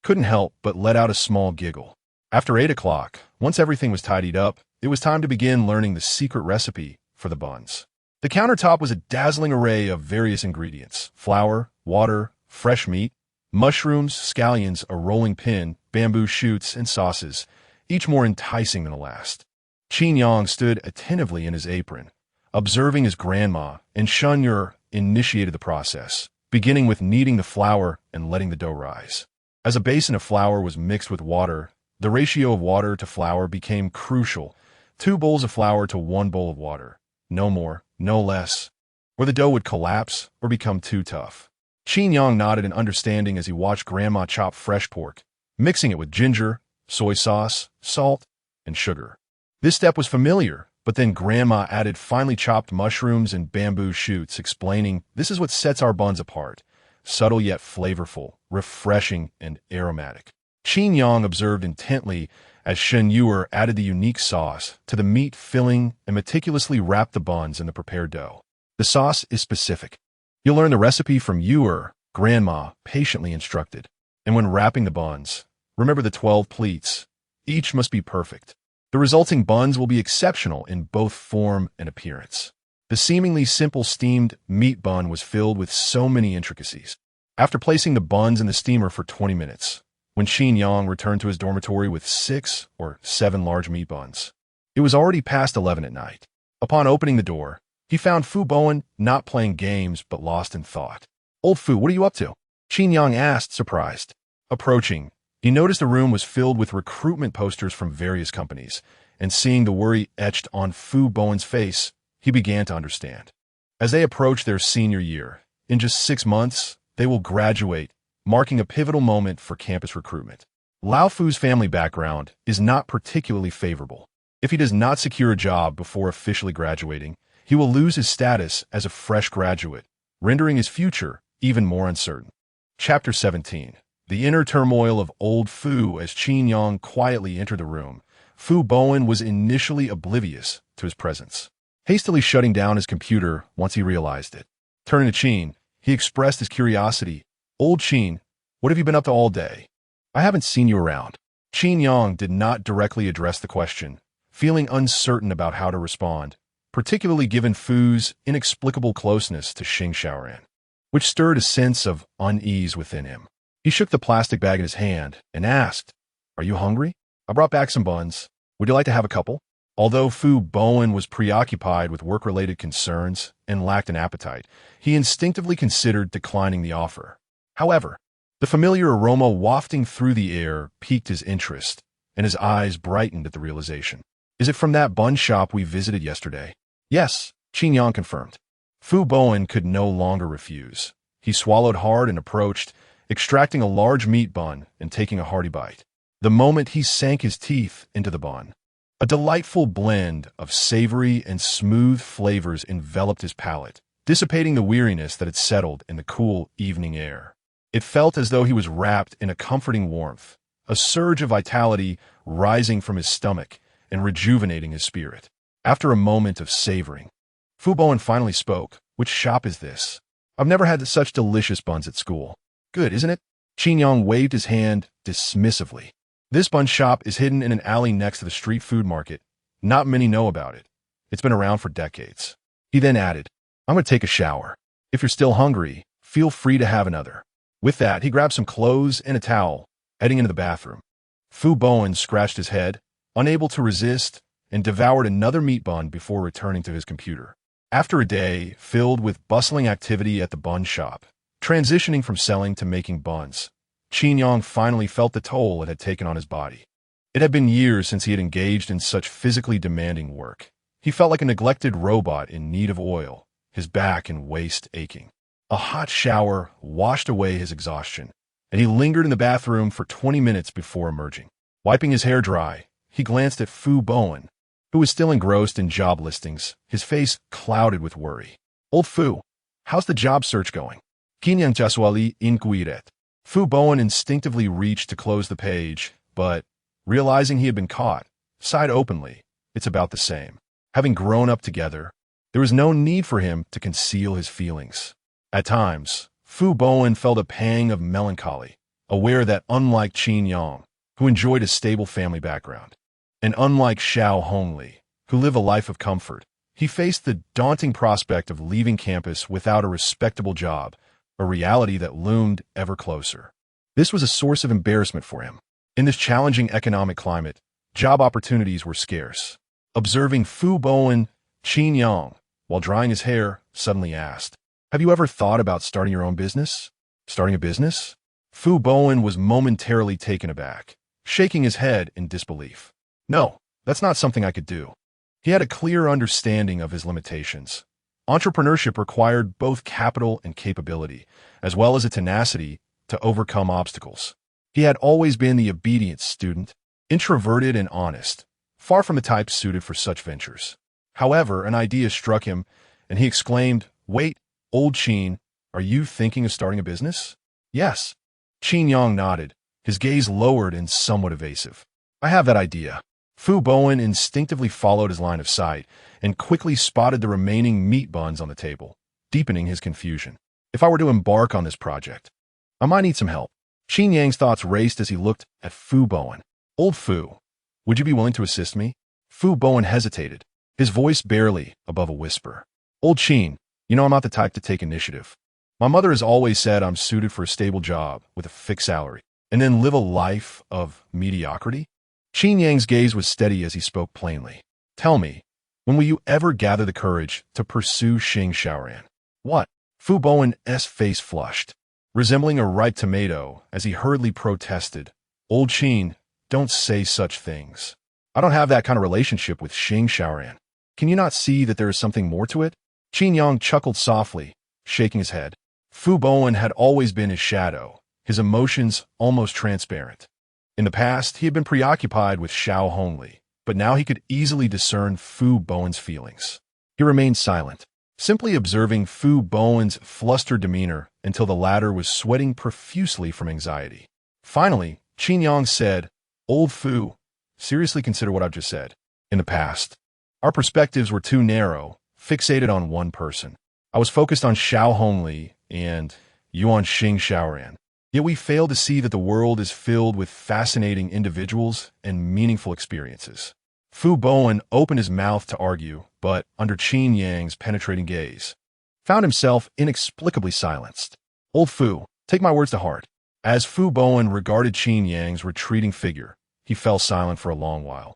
couldn't help but let out a small giggle. After 8 o'clock, once everything was tidied up, it was time to begin learning the secret recipe for the buns. The countertop was a dazzling array of various ingredients: flour, water, fresh meat, mushrooms, scallions, a rolling pin, bamboo shoots, and sauces, each more enticing than the last. Qin Yang stood attentively in his apron, observing as Grandma and Shen Yu'er initiated the process, beginning with kneading the flour and letting the dough rise. As a basin of flour was mixed with water, the ratio of water to flour became crucial: 2 bowls of flour to 1 bowl of water. No more, no less, or the dough would collapse or become too tough. Qin Yang nodded in understanding as he watched Grandma chop fresh pork, mixing it with ginger, soy sauce, salt, and sugar. This step was familiar, but then Grandma added finely chopped mushrooms and bamboo shoots, explaining, this is what sets our buns apart: subtle yet flavorful, refreshing, and aromatic. Qin Yang observed intently as Shen Yu'er added the unique sauce to the meat filling and meticulously wrapped the buns in the prepared dough. The sauce is specific. You'll learn the recipe from Yu'er, Grandma patiently instructed. And when wrapping the buns, remember the 12 pleats. Each must be perfect. The resulting buns will be exceptional in both form and appearance. The seemingly simple steamed meat bun was filled with so many intricacies. After placing the buns in the steamer for 20 minutes, when Qin Yang returned to his dormitory with 6 or 7 large meat buns, it was already past 11 at night. Upon opening the door, he found Fu Bowen not playing games but lost in thought. Old Fu, what are you up to? Qin Yang asked, surprised. Approaching, he noticed the room was filled with recruitment posters from various companies, and seeing the worry etched on Fu Bowen's face, he began to understand. As they approach their senior year, in just 6 months, they will graduate, marking a pivotal moment for campus recruitment. Lao Fu's family background is not particularly favorable. If he does not secure a job before officially graduating, he will lose his status as a fresh graduate, rendering his future even more uncertain. Chapter 17. The inner turmoil of old Fu. As Qin Yang quietly entered the room, Fu Bowen was initially oblivious to his presence, hastily shutting down his computer once he realized it. Turning to Qin, he expressed his curiosity. "Old Qin, what have you been up to all day? I haven't seen you around." Qin Yang did not directly address the question, feeling uncertain about how to respond, particularly given Fu's inexplicable closeness to Xing Xiaoran, which stirred a sense of unease within him. He shook the plastic bag in his hand and asked, "Are you hungry? I brought back some buns. Would you like to have a couple?" Although Fu Bowen was preoccupied with work-related concerns and lacked an appetite, he instinctively considered declining the offer. However, the familiar aroma wafting through the air piqued his interest, and his eyes brightened at the realization. "Is it from that bun shop we visited yesterday?" "Yes," Qin Yang confirmed. Fu Bowen could no longer refuse. He swallowed hard and approached, extracting a large meat bun and taking a hearty bite. The moment he sank his teeth into the bun, a delightful blend of savory and smooth flavors enveloped his palate, dissipating the weariness that had settled in the cool evening air. It felt as though he was wrapped in a comforting warmth, a surge of vitality rising from his stomach and rejuvenating his spirit. After a moment of savoring, Fu Bowen finally spoke. "Which shop is this? I've never had such delicious buns at school." "Good, isn't it?" Qin Yang waved his hand dismissively. "This bun shop is hidden in an alley next to the street food market. Not many know about it. It's been around for decades." He then added, "I'm going to take a shower. If you're still hungry, feel free to have another." With that, he grabbed some clothes and a towel, heading into the bathroom. Fu Bowen scratched his head, unable to resist, and devoured another meat bun before returning to his computer. After a day filled with bustling activity at the bun shop, transitioning from selling to making buns, Qin Yang finally felt the toll it had taken on his body. It had been years since he had engaged in such physically demanding work. He felt like a neglected robot in need of oil, his back and waist aching. A hot shower washed away his exhaustion, and he lingered in the bathroom for 20 minutes before emerging. Wiping his hair dry, he glanced at Fu Bowen, who was still engrossed in job listings, his face clouded with worry. "Old Fu, how's the job search going?" Qinyang Jasuali inquired. Fu Bowen instinctively reached to close the page, but, realizing he had been caught, sighed openly. "It's about the same." Having grown up together, there was no need for him to conceal his feelings. At times, Fu Bowen felt a pang of melancholy, aware that unlike Qin Yang, who enjoyed a stable family background, and unlike Xiaohongli, who lived a life of comfort, he faced the daunting prospect of leaving campus without a respectable job, a reality that loomed ever closer. This was a source of embarrassment for him. In this challenging economic climate, job opportunities were scarce. Observing Fu Bowen, Qin Yang, while drying his hair, suddenly asked, "Have you ever thought about starting your own business?" "Starting a business?" Fu Bowen was momentarily taken aback, shaking his head in disbelief. "No, that's not something I could do." He had a clear understanding of his limitations. Entrepreneurship required both capital and capability, as well as a tenacity to overcome obstacles. He had always been the obedient student, introverted and honest, far from the type suited for such ventures. However, an idea struck him, and he exclaimed, "Wait, old Qin, are you thinking of starting a business?" "Yes." Qin Yang nodded, his gaze lowered and somewhat evasive. "I have that idea." Fu Bowen instinctively followed his line of sight and quickly spotted the remaining meat buns on the table, deepening his confusion. "If I were to embark on this project, I might need some help." Qin Yang's thoughts raced as he looked at Fu Bowen. "Old Fu, would you be willing to assist me?" Fu Bowen hesitated, his voice barely above a whisper. "Old Qin, you know I'm not the type to take initiative. My mother has always said I'm suited for a stable job with a fixed salary, and then live a life of mediocrity." Qin Yang's gaze was steady as he spoke plainly. "Tell me, when will you ever gather the courage to pursue Xing Xiaoran?" "What?" Fu Bowen's face flushed, resembling a ripe tomato as he hurriedly protested. "Old Qin, don't say such things. I don't have that kind of relationship with Xing Xiaoran. Can you not see that there is something more to it?" Qin Yang chuckled softly, shaking his head. Fu Bowen had always been his shadow, his emotions almost transparent. In the past, he had been preoccupied with Xiaohongli, but now he could easily discern Fu Bowen's feelings. He remained silent, simply observing Fu Bowen's flustered demeanor until the latter was sweating profusely from anxiety. Finally, Qin Yang said, "Old Fu, seriously consider what I've just said. In the past, our perspectives were too narrow, fixated on one person. I was focused on Xiaohongli and Yuan Xing Xiaoran. Yet we fail to see that the world is filled with fascinating individuals and meaningful experiences." Fu Bowen opened his mouth to argue, but under Qin Yang's penetrating gaze, found himself inexplicably silenced. "Old Fu, take my words to heart." As Fu Bowen regarded Qin Yang's retreating figure, he fell silent for a long while,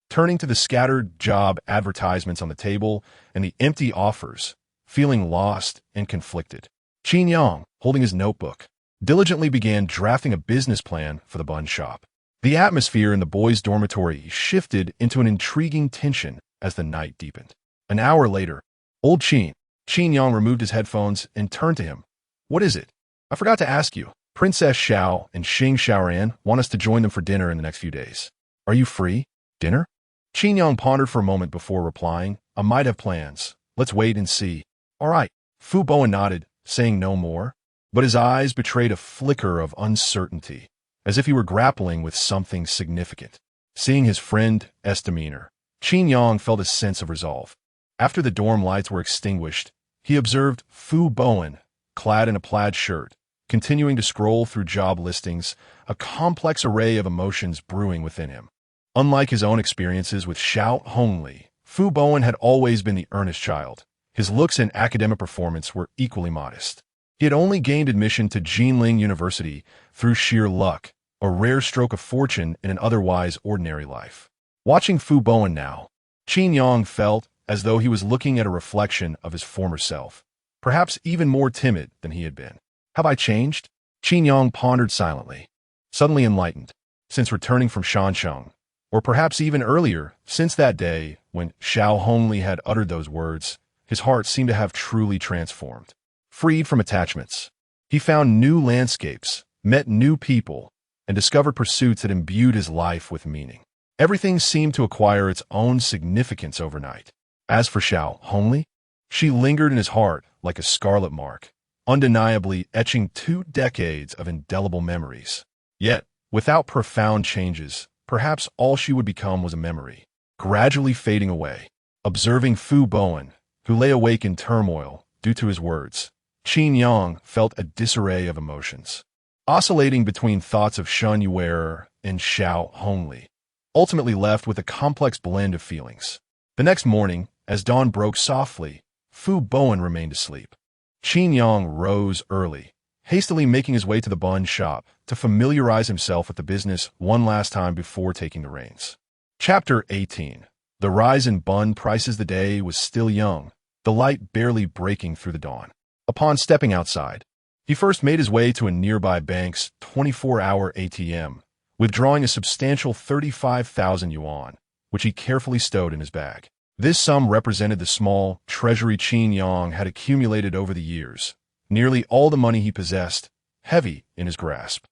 turning to the scattered job advertisements on the table and the empty offers, feeling lost and conflicted. Qin Yang, holding his notebook, diligently began drafting a business plan for the bun shop. The atmosphere in the boys' dormitory shifted into an intriguing tension as the night deepened. An hour later, old Qin Yang removed his headphones and turned to him. "What is it? I forgot to ask you. Princess Xiao and Xing Xiaoran want us to join them for dinner in the next few days. Are you free? Dinner?" Qin Yang pondered for a moment before replying, "I might have plans. Let's wait and see." "All right." Fu Bowen nodded, saying no more, but his eyes betrayed a flicker of uncertainty, as if he were grappling with something significant. Seeing his friend's demeanor, Qin Yang felt a sense of resolve. After the dorm lights were extinguished, he observed Fu Bowen, clad in a plaid shirt, continuing to scroll through job listings, a complex array of emotions brewing within him. Unlike his own experiences with Xiaohongli, Fu Bowen had always been the earnest child. His looks and academic performance were equally modest. He had only gained admission to Jinling University through sheer luck, a rare stroke of fortune in an otherwise ordinary life. Watching Fu Bowen now, Qin Yang felt as though he was looking at a reflection of his former self, perhaps even more timid than he had been. "Have I changed?" Qin Yang pondered silently, suddenly enlightened, since returning from Shansheng, or perhaps even earlier, since that day when Xiaohongli had uttered those words. His heart seemed to have truly transformed. Freed from attachments, he found new landscapes, met new people, and discovered pursuits that imbued his life with meaning. Everything seemed to acquire its own significance overnight. As for Xiaohongli, she lingered in his heart like a scarlet mark, undeniably etching 2 decades of indelible memories. Yet, without profound changes, perhaps all she would become was a memory, gradually fading away. Observing Fu Bowen, who lay awake in turmoil due to his words, Qin Yang felt a disarray of emotions, oscillating between thoughts of Shen Yu'er and Xiaohongli, ultimately left with a complex blend of feelings. The next morning, as dawn broke softly, Fu Bowen remained asleep. Qin Yang rose early, hastily making his way to the bun shop to familiarize himself with the business one last time before taking the reins. Chapter 18. The rise in bun prices. The day was still young, the light barely breaking through the dawn. Upon stepping outside, he first made his way to a nearby bank's 24-hour ATM, withdrawing a substantial 35,000 yuan, which he carefully stowed in his bag. This sum represented the small treasury Qin Yang had accumulated over the years, nearly all the money he possessed, heavy in his grasp.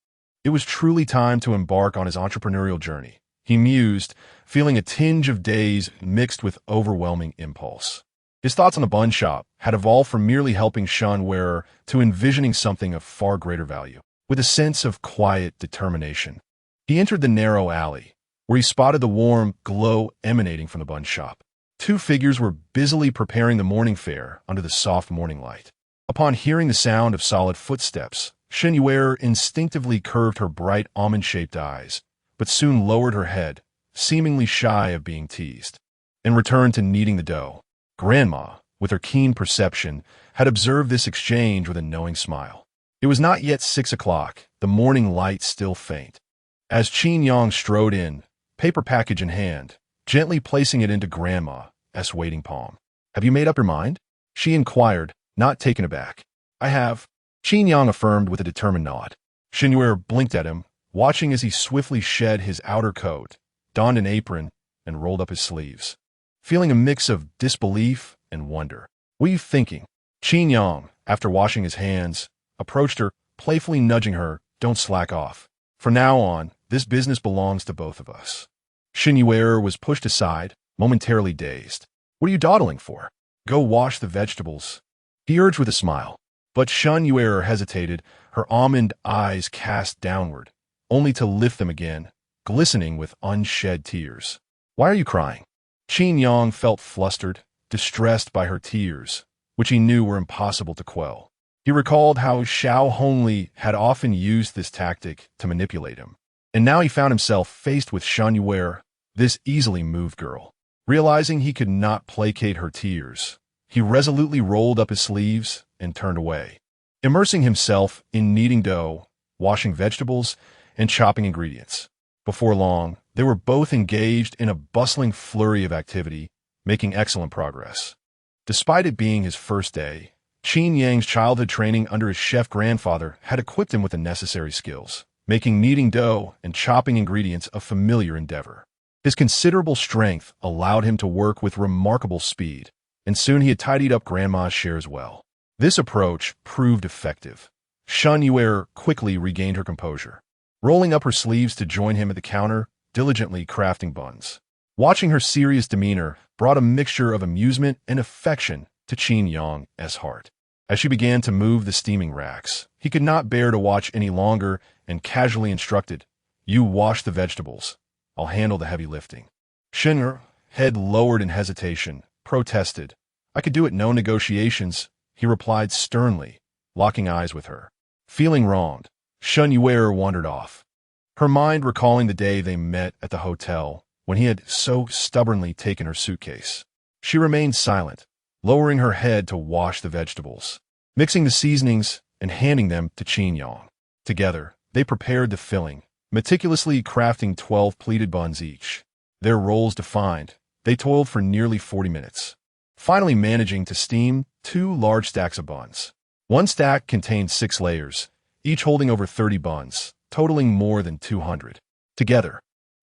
It was truly time to embark on his entrepreneurial journey, he mused, feeling a tinge of daze mixed with overwhelming impulse. His thoughts on the bun shop had evolved from merely helping Shen Yu'er to envisioning something of far greater value. With a sense of quiet determination, he entered the narrow alley, where he spotted the warm glow emanating from the bun shop. 2 figures were busily preparing the morning fare under the soft morning light. Upon hearing the sound of solid footsteps, Shen Yu'er instinctively curved her bright almond-shaped eyes, but soon lowered her head, seemingly shy of being teased, and returned to kneading the dough. Grandma, with her keen perception, had observed this exchange with a knowing smile. It was not yet 6 o'clock, the morning light still faint. As Qin Yang strode in, paper package in hand, gently placing it into Grandma's waiting palm. "Have you made up your mind?" she inquired, not taken aback. "I have," Qin Yang affirmed with a determined nod. Shen Yu'er blinked at him, watching as he swiftly shed his outer coat, donned an apron, and rolled up his sleeves, feeling a mix of disbelief and wonder. "What are you thinking?" Qin Yang, after washing his hands, approached her, playfully nudging her, "Don't slack off. From now on, this business belongs to both of us." Shen Yu'er was pushed aside, momentarily dazed. "What are you dawdling for?" Go wash the vegetables, he urged with a smile. But Shen Yu'er hesitated, her almond eyes cast downward, only to lift them again, glistening with unshed tears. Why are you crying? Qin Yang felt flustered, distressed by her tears, which he knew were impossible to quell. He recalled how Xiaohongli had often used this tactic to manipulate him. And now he found himself faced with Shen Yu'er, this easily moved girl. Realizing he could not placate her tears, he resolutely rolled up his sleeves and turned away, immersing himself in kneading dough, washing vegetables, and chopping ingredients. Before long, they were both engaged in a bustling flurry of activity, making excellent progress. Despite it being his first day, Qin Yang's childhood training under his chef grandfather had equipped him with the necessary skills, making kneading dough and chopping ingredients a familiar endeavor. His considerable strength allowed him to work with remarkable speed, and soon he had tidied up Grandma's shares well. This approach proved effective. Shen Yu'er quickly regained her composure, rolling up her sleeves to join him at the counter, diligently crafting buns. Watching her serious demeanor brought a mixture of amusement and affection to Qin Yang's heart. As she began to move the steaming racks, he could not bear to watch any longer and casually instructed, "You wash the vegetables. I'll handle the heavy lifting." Shen Yu'er, head lowered in hesitation, protested. "I could do it, no negotiations," he replied sternly, locking eyes with her. Feeling wronged, Shen Yu'er wandered off, her mind recalling the day they met at the hotel when he had so stubbornly taken her suitcase. She remained silent, lowering her head to wash the vegetables, mixing the seasonings and handing them to Qin Yang. Together, they prepared the filling, meticulously crafting 12 pleated buns each. Their roles defined, they toiled for nearly 40 minutes, finally managing to steam 2 large stacks of buns. One stack contained 6 layers, each holding over 30 buns, totaling more than 200. Together,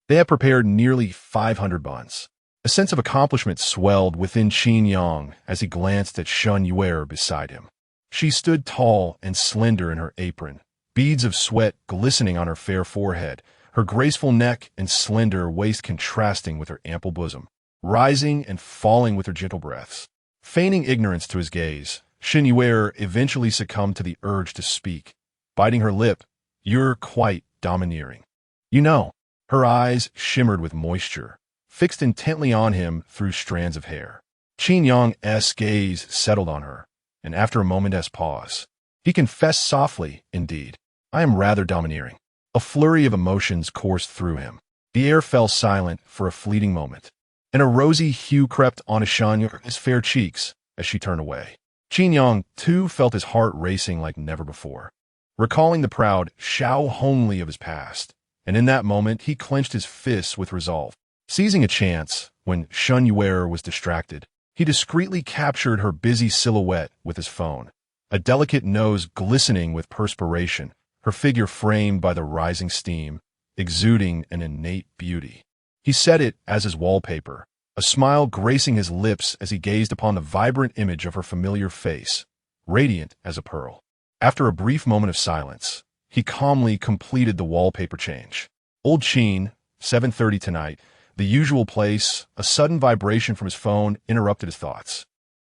they had prepared nearly 500 buns. A sense of accomplishment swelled within Qin Yang as he glanced at Shen Yu'er beside him. She stood tall and slender in her apron, beads of sweat glistening on her fair forehead, her graceful neck and slender waist contrasting with her ample bosom, rising and falling with her gentle breaths. Feigning ignorance to his gaze, Shen Yu'er eventually succumbed to the urge to speak. Biting her lip, "You're quite domineering." "You know." Her eyes shimmered with moisture, fixed intently on him through strands of hair. Qin Yang's gaze settled on her, and after a moment's pause, he confessed softly, "Indeed, I am rather domineering." A flurry of emotions coursed through him. The air fell silent for a fleeting moment, and a rosy hue crept onto Shen Yu'er's fair cheeks as she turned away. Qin Yang, too, felt his heart racing like never before, recalling the proud Xiaohongli of his past, and in that moment he clenched his fists with resolve. Seizing a chance, when Shen Yu'er was distracted, he discreetly captured her busy silhouette with his phone, a delicate nose glistening with perspiration, her figure framed by the rising steam, exuding an innate beauty. He set it as his wallpaper, a smile gracing his lips as he gazed upon the vibrant image of her familiar face, radiant as a pearl. After a brief moment of silence, he calmly completed the wallpaper change. Old Qin, 7:30 tonight, the usual place. A sudden vibration from his phone interrupted his thoughts.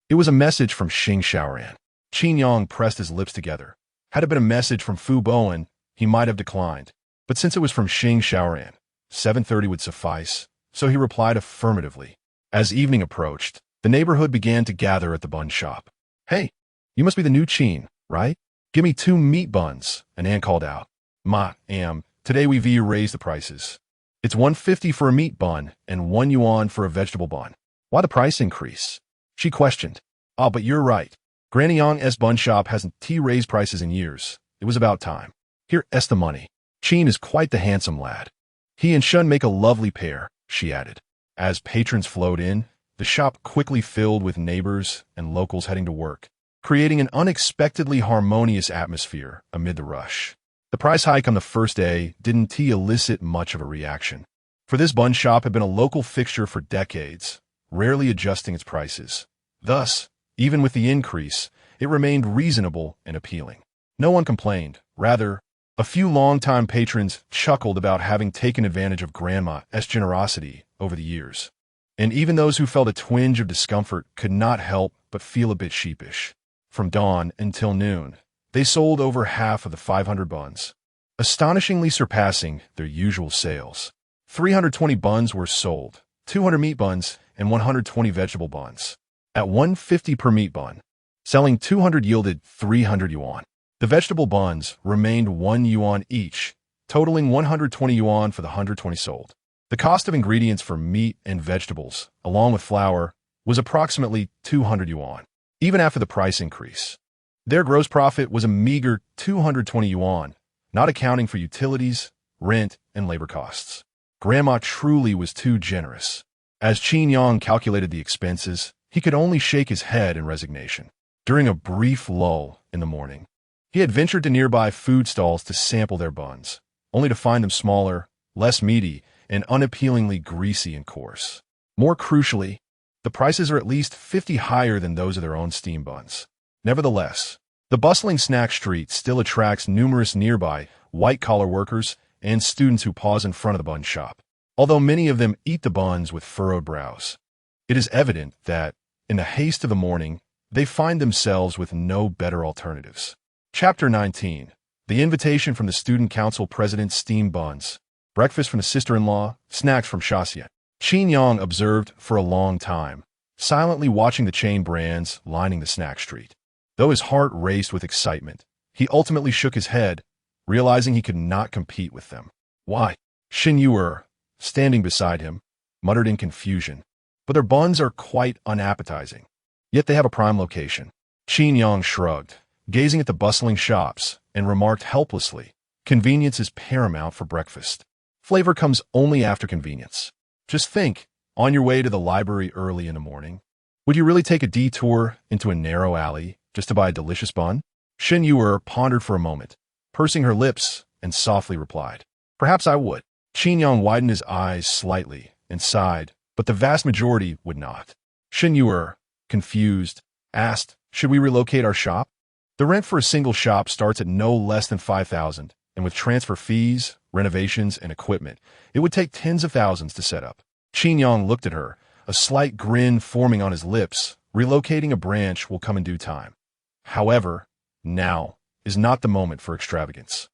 It was a message from Xing Xiaoran. Qin Yang pressed his lips together. Had it been a message from Fu Bowen, he might have declined. But since it was from Xing Xiaoran, 7:30 would suffice, so he replied affirmatively. As evening approached, the neighborhood began to gather at the bun shop. "Hey, you must be the new Qin, right? Give me 2 meat buns," an aunt called out. "Ma, am, today we've raised the prices. It's 150 for a meat bun and 1 yuan for a vegetable bun." "Why the price increase?" she questioned. "Ah, but you're right. Granny Yang's bun shop hasn't raised prices in years. It was about time. Here is the money. Qin is quite the handsome lad. He and Shun make a lovely pair," she added. As patrons flowed in, the shop quickly filled with neighbors and locals heading to work, creating an unexpectedly harmonious atmosphere amid the rush. The price hike on the first day didn't elicit much of a reaction, for this bun shop had been a local fixture for decades, rarely adjusting its prices. Thus, even with the increase, it remained reasonable and appealing. No one complained. Rather, a few longtime patrons chuckled about having taken advantage of Grandma's generosity over the years. and even those who felt a twinge of discomfort could not help but feel a bit sheepish. From dawn until noon, they sold over half of the 500 buns, astonishingly surpassing their usual sales. 320 buns were sold, 200 meat buns and 120 vegetable buns, at 150 per meat bun. Selling 200 yielded 300 yuan. The vegetable buns remained 1 yuan each, totaling 120 yuan for the 120 sold. The cost of ingredients for meat and vegetables, along with flour, was approximately 200 yuan, even after the price increase. Their gross profit was a meager 220 yuan, not accounting for utilities, rent, and labor costs. Grandma truly was too generous. As Qin Yang calculated the expenses, he could only shake his head in resignation. During a brief lull in the morning, he had ventured to nearby food stalls to sample their buns, only to find them smaller, less meaty, and unappealingly greasy and coarse. More crucially, the prices are at least 50 higher than those of their own steam buns. Nevertheless, the bustling snack street still attracts numerous nearby white-collar workers and students who pause in front of the bun shop. Although many of them eat the buns with furrowed brows, it is evident that, in the haste of the morning, they find themselves with no better alternatives. Chapter 19. The invitation from the Student Council President: steam buns, breakfast from the sister-in-law, snacks from Shaxia. Qin Yang observed for a long time, silently watching the chain brands lining the snack street. Though his heart raced with excitement, he ultimately shook his head, realizing he could not compete with them. Why? Shen Yu'er, standing beside him, muttered in confusion. But their buns are quite unappetizing. Yet they have a prime location. Qin Yang shrugged, gazing at the bustling shops, and remarked helplessly, "Convenience is paramount for breakfast. Flavor comes only after convenience. Just think, on your way to the library early in the morning, would you really take a detour into a narrow alley just to buy a delicious bun?" Shen Yu'er pondered for a moment, pursing her lips, and softly replied, "Perhaps I would." Qin Yang widened his eyes slightly and sighed, but the vast majority would not. Shen Yu'er, confused, asked, "Should we relocate our shop? The rent for a single shop starts at no less than 5,000, and with transfer fees, renovations, and equipment, it would take tens of thousands to set up." Qin Yang looked at her, a slight grin forming on his lips. Relocating a branch will come in due time. However, now is not the moment for extravagance.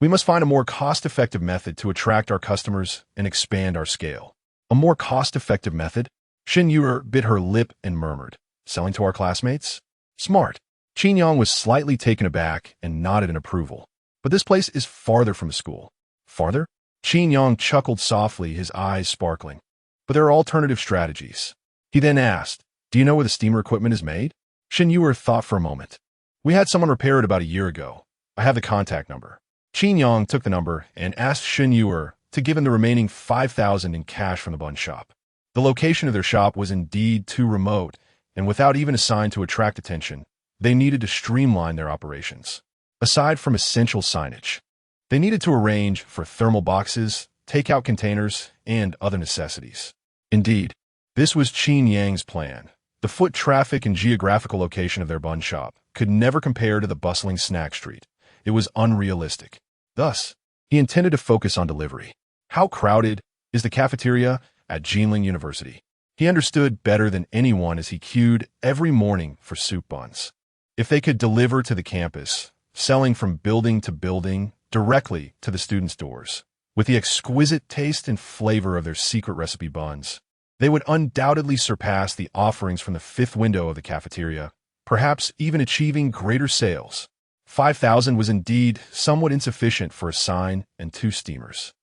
We must find a more cost-effective method to attract our customers and expand our scale. A more cost-effective method? Shen Yu'er bit her lip and murmured, "Selling to our classmates? Smart." Qin Yang was slightly taken aback and nodded in approval. "But this place is farther from school." "Farther?" Qin Yang chuckled softly, his eyes sparkling. "But there are alternative strategies." He then asked, "Do you know where the steamer equipment is made?" Shen Yu'er thought for a moment. "We had someone repair it about a year ago. I have the contact number." Qin Yang took the number and asked Shen Yu'er to give him the remaining 5,000 in cash from the bun shop. The location of their shop was indeed too remote, and without even a sign to attract attention, they needed to streamline their operations. Aside from essential signage, they needed to arrange for thermal boxes, takeout containers, and other necessities. Indeed, this was Qin Yang's plan. The foot traffic and geographical location of their bun shop could never compare to the bustling snack street. It was unrealistic. Thus, he intended to focus on delivery. How crowded is the cafeteria at Jilin University? He understood better than anyone as he queued every morning for soup buns. If they could deliver to the campus, selling from building to building, directly to the students' doors, with the exquisite taste and flavor of their secret recipe buns, they would undoubtedly surpass the offerings from the fifth window of the cafeteria, perhaps even achieving greater sales. 5,000 was indeed somewhat insufficient for a sign and 2 steamers.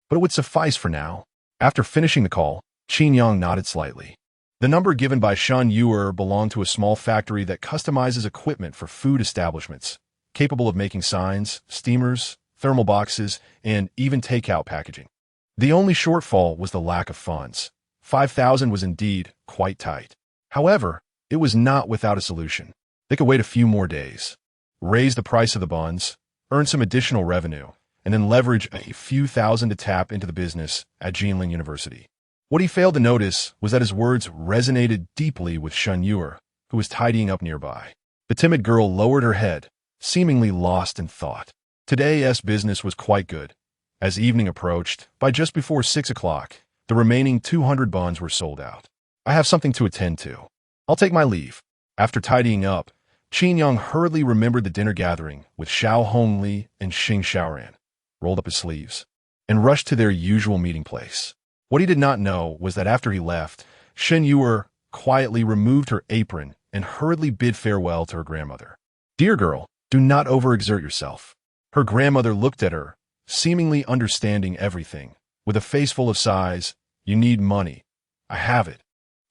But it would suffice for now. After finishing the call, Qin Yang nodded slightly. The number given by Shen Yu'er belonged to a small factory that customizes equipment for food establishments, capable of making signs, steamers, thermal boxes, and even takeout packaging. The only shortfall was the lack of funds. 5,000 was indeed quite tight. However, it was not without a solution. They could wait a few more days, raise the price of the buns, earn some additional revenue, and then leverage a few thousand to tap into the business at Jilin University. What he failed to notice was that his words resonated deeply with Shen Yu'er, who was tidying up nearby. The timid girl lowered her head, seemingly lost in thought. Today's business was quite good. As evening approached, by just before 6 o'clock, The remaining 200 buns were sold out. I have something to attend to. I'll take my leave. After tidying up, Qin Yang hurriedly remembered the dinner gathering with Xiaohongli and Xing Xiaoran, rolled up his sleeves, and rushed to their usual meeting place. What he did not know was that after he left, Shen Yu'er quietly removed her apron and hurriedly bid farewell to her grandmother. "Dear girl, do not overexert yourself." Her grandmother looked at her, seemingly understanding everything, with a face full of sighs. "You need money. I have it."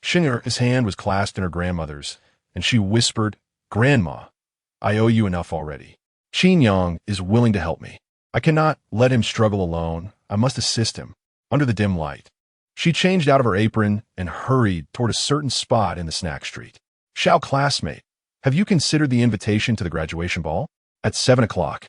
Shen Yu'er's hand was clasped in her grandmother's, and she whispered, "Grandma, I owe you enough already. Qin Yang is willing to help me. I cannot let him struggle alone. I must assist him." Under the dim light, she changed out of her apron and hurried toward a certain spot in the snack street. "Xiao classmate, have you considered the invitation to the graduation ball?" At 7 o'clock,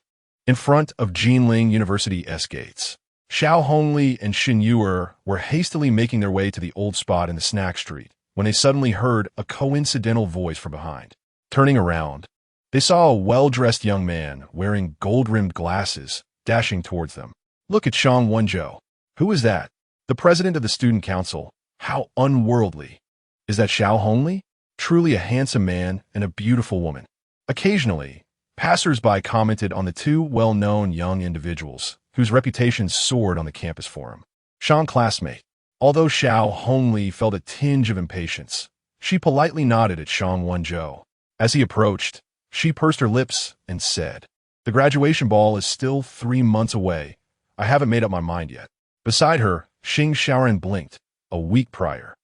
in front of Jinling University's gates, Xiaohongli and Shen Yu'er were hastily making their way to the old spot in the snack street when they suddenly heard a coincidental voice from behind. Turning around, they saw a well-dressed young man wearing gold-rimmed glasses dashing towards them. "Look at Shang Wenzhou. Who is that? The president of the student council. How unworldly. Is that Xiaohongli? Truly a handsome man and a beautiful woman." Occasionally, passers-by commented on the two well-known young individuals whose reputations soared on the campus forum. "Shang classmate." Although Xiaohongli felt a tinge of impatience, she politely nodded at Shang Wenzhou. As he approached, she pursed her lips and said, "The graduation ball is still 3 months away. I haven't made up my mind yet." Beside her, Xing Xiaoran blinked. A week prior,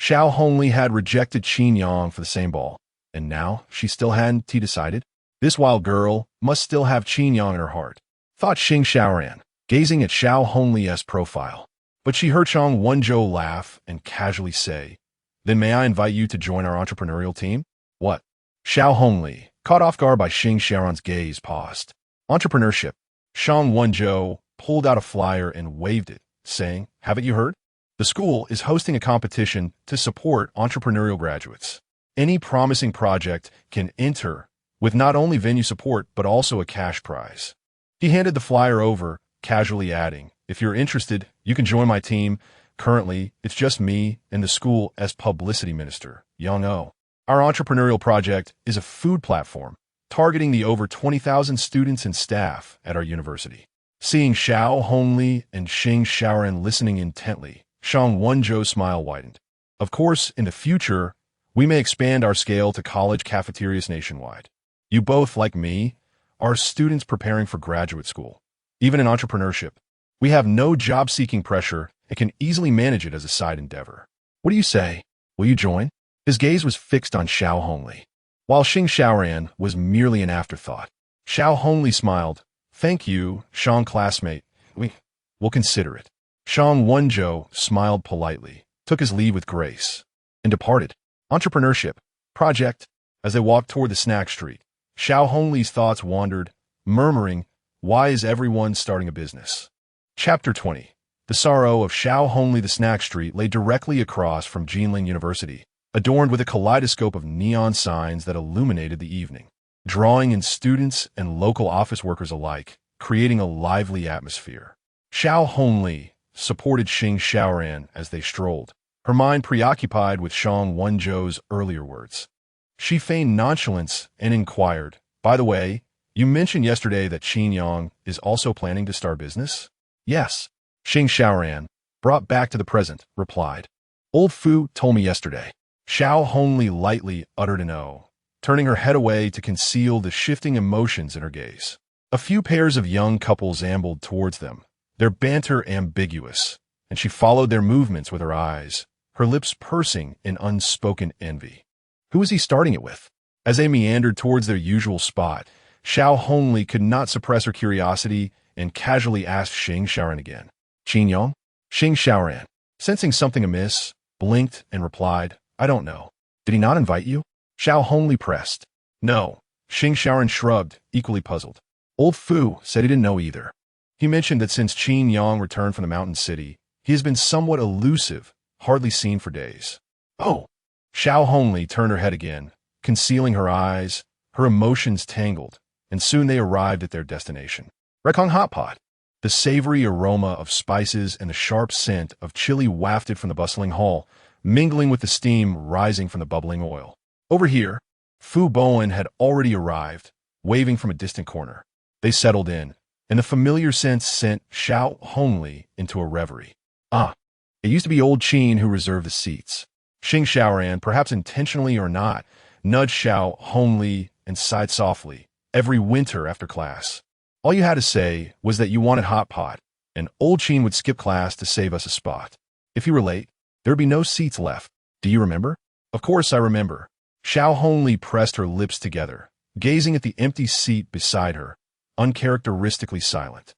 Xiaohongli had rejected Qin Yang for the same ball, and now she still hadn't decided. This wild girl must still have Qin Yang in her heart, thought Xing Xiaoran, gazing at Xiaohongli's profile. But she heard Shang Wenzhou laugh and casually say, "Then may I invite you to join our entrepreneurial team?" "What?" Xiaohongli, caught off guard by Xing Xiaoran's gaze, paused. "Entrepreneurship." Shang Wenzhou pulled out a flyer and waved it, saying, "Haven't you heard? The school is hosting a competition to support entrepreneurial graduates. Any promising project can enter with not only venue support but also a cash prize." He handed the flyer over, casually adding, "If you're interested, you can join my team. Currently, it's just me and the school as publicity minister, Yang O. Our entrepreneurial project is a food platform targeting the over 20,000 students and staff at our university." Seeing Xiaohongli and Xing Xiaoran listening intently, Shang Wenzhou's smile widened. "Of course, in the future, we may expand our scale to college cafeterias nationwide. You both, like me, are students preparing for graduate school. Even in entrepreneurship, we have no job-seeking pressure and can easily manage it as a side endeavor. What do you say? Will you join?" His gaze was fixed on Xiaohongli, while Xing Xiaoran was merely an afterthought. Xiaohongli smiled. "Thank you, Shang classmate. We'll consider it." Shang Wenzhou smiled politely, took his leave with grace, and departed. Entrepreneurship project. As they walked toward the snack street, Xiaohongli's thoughts wandered, murmuring, "Why is everyone starting a business?" Chapter 20. The sorrow of Xiaohongli. The snack street lay directly across from Jinling University, adorned with a kaleidoscope of neon signs that illuminated the evening, drawing in students and local office workers alike, creating a lively atmosphere. Xiaohongli supported Xing Xiaoran as they strolled, her mind preoccupied with Shang Wenzhou's earlier words. She feigned nonchalance and inquired, "By the way, you mentioned yesterday that Qin Yang is also planning to start business?" "Yes," Xing Xiaoran, brought back to the present, replied. "Old Fu told me yesterday." Xiaohongli lightly uttered an "oh," turning her head away to conceal the shifting emotions in her gaze. A few pairs of young couples ambled towards them, their banter ambiguous, and she followed their movements with her eyes, her lips pursing in unspoken envy. Who was he starting it with? As they meandered towards their usual spot, Xiaohongli could not suppress her curiosity and casually asked Xing Xiaoran again. "Qin Yang?" Xing Xiaoran, sensing something amiss, blinked and replied, "I don't know. Did he not invite you?" Xiaohongli pressed. "No." Xing Xiaoran shrugged, equally puzzled. "Old Fu said he didn't know either. He mentioned that since Qin Yang returned from the mountain city, he has been somewhat elusive, hardly seen for days." "Oh." Xiaohongli turned her head again, concealing her eyes, her emotions tangled, and soon they arrived at their destination. "Rekong Hot Pot." The savory aroma of spices and the sharp scent of chili wafted from the bustling hall, mingling with the steam rising from the bubbling oil. Over here, Fu Bowen had already arrived, waving from a distant corner. They settled in, and the familiar scent sent Xiaohongli into a reverie. Ah, it used to be old Qin who reserved the seats. Xing Xiaoran, perhaps intentionally or not, nudged Xiaohongli and sighed softly every winter after class. All you had to say was that you wanted hot pot, and old Qin would skip class to save us a spot. If you were late, there would be no seats left. Do you remember? Of course I remember. Xiaohongli pressed her lips together, gazing at the empty seat beside her, uncharacteristically silent.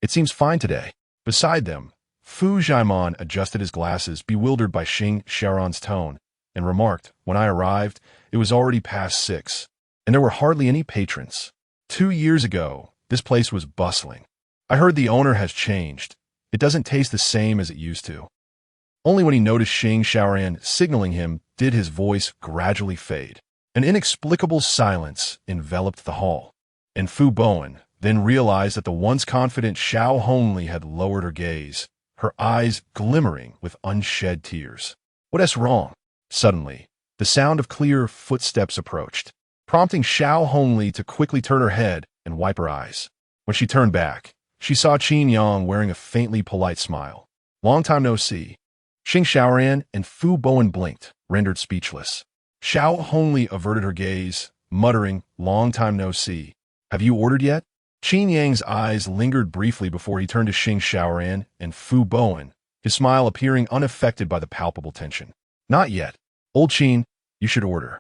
It seems fine today. Beside them, Fu Zhaimon adjusted his glasses, bewildered by Xing Xiaoran's tone, and remarked, when I arrived, it was already past 6, and there were hardly any patrons. 2 years ago, this place was bustling. I heard the owner has changed. It doesn't taste the same as it used to. Only when he noticed Xing Xiaoran signaling him did his voice gradually fade. An inexplicable silence enveloped the hall, and Fu Bowen then realized that the once confident Xiaohongli had lowered her gaze, her eyes glimmering with unshed tears. What's wrong? Suddenly, the sound of clear footsteps approached, prompting Xiaohongli to quickly turn her head and wipe her eyes. When she turned back, she saw Qin Yang wearing a faintly polite smile. Long time no see. Xing Xiaoran and Fu Bowen blinked, rendered speechless. Xiaohongli averted her gaze, muttering, long time no see. Have you ordered yet? Qin Yang's eyes lingered briefly before he turned to Xing Xiaoran and Fu Bowen, his smile appearing unaffected by the palpable tension. Not yet. Old Qin, you should order.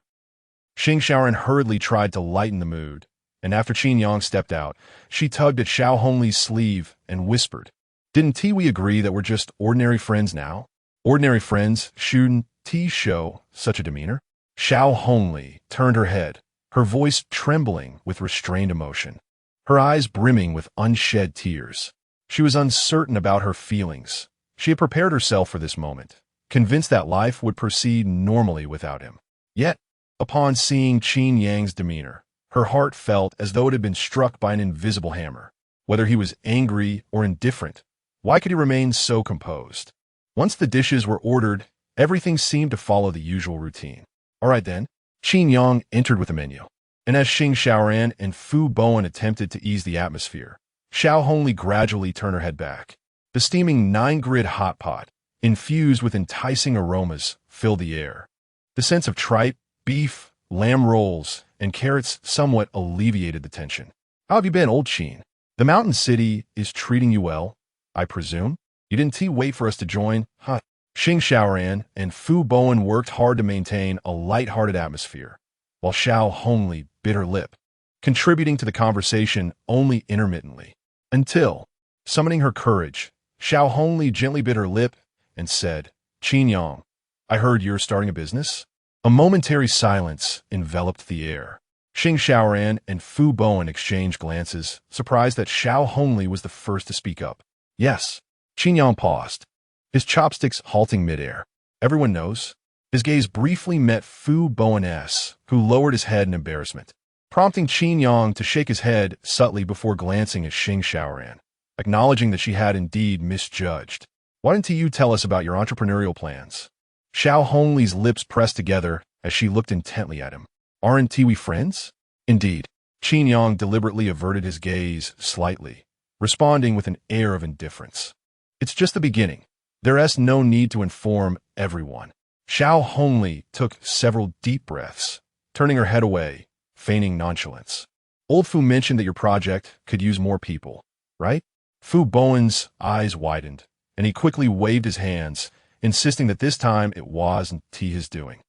Xing Xiaoran hurriedly tried to lighten the mood, and after Qin Yang stepped out, she tugged at Xiaohongli's sleeve and whispered, Didn't we agree that we're just ordinary friends now? Ordinary friends shouldn't show such a demeanor? Xiaohongli turned her head, her voice trembling with restrained emotion, her eyes brimming with unshed tears. She was uncertain about her feelings. She had prepared herself for this moment, convinced that life would proceed normally without him. Yet, upon seeing Qin Yang's demeanor, her heart felt as though it had been struck by an invisible hammer. Whether he was angry or indifferent, why could he remain so composed? Once the dishes were ordered, everything seemed to follow the usual routine. All right then, Qin Yang entered with a menu, and as Xing Xiaoran and Fu Bowen attempted to ease the atmosphere, Xiaohongli gradually turned her head back. The steaming 9-grid hot pot, infused with enticing aromas, filled the air. The sense of tripe, beef, lamb rolls, and carrots somewhat alleviated the tension. How have you been, old Qin? The mountain city is treating you well, I presume? You didn't wait for us to join, huh? Xing Xiaoran and Fu Bowen worked hard to maintain a light-hearted atmosphere, while Xiaohongli bit her lip, contributing to the conversation only intermittently. Until, summoning her courage, Xiaohongli gently bit her lip and said, Qin Yang, I heard you're starting a business? A momentary silence enveloped the air. Xing Xiaoran and Fu Bowen exchanged glances, surprised that Xiaohongli was the first to speak up. Yes. Qin Yang paused, his chopsticks halting midair. Everyone knows. His gaze briefly met Fu Bowen's, who lowered his head in embarrassment, prompting Qin Yang to shake his head subtly before glancing at Xing Xiaoran, acknowledging that she had indeed misjudged. Why didn't you tell us about your entrepreneurial plans? Xiaohongli's lips pressed together as she looked intently at him. Aren't we friends? Indeed. Qin Yang deliberately averted his gaze slightly, responding with an air of indifference. It's just the beginning. There's no need to inform everyone. Xiaohongli took several deep breaths, turning her head away, feigning nonchalance. Old Fu mentioned that your project could use more people, right? Fu Bowen's eyes widened, and he quickly waved his hands, insisting that this time it wasn't his doing.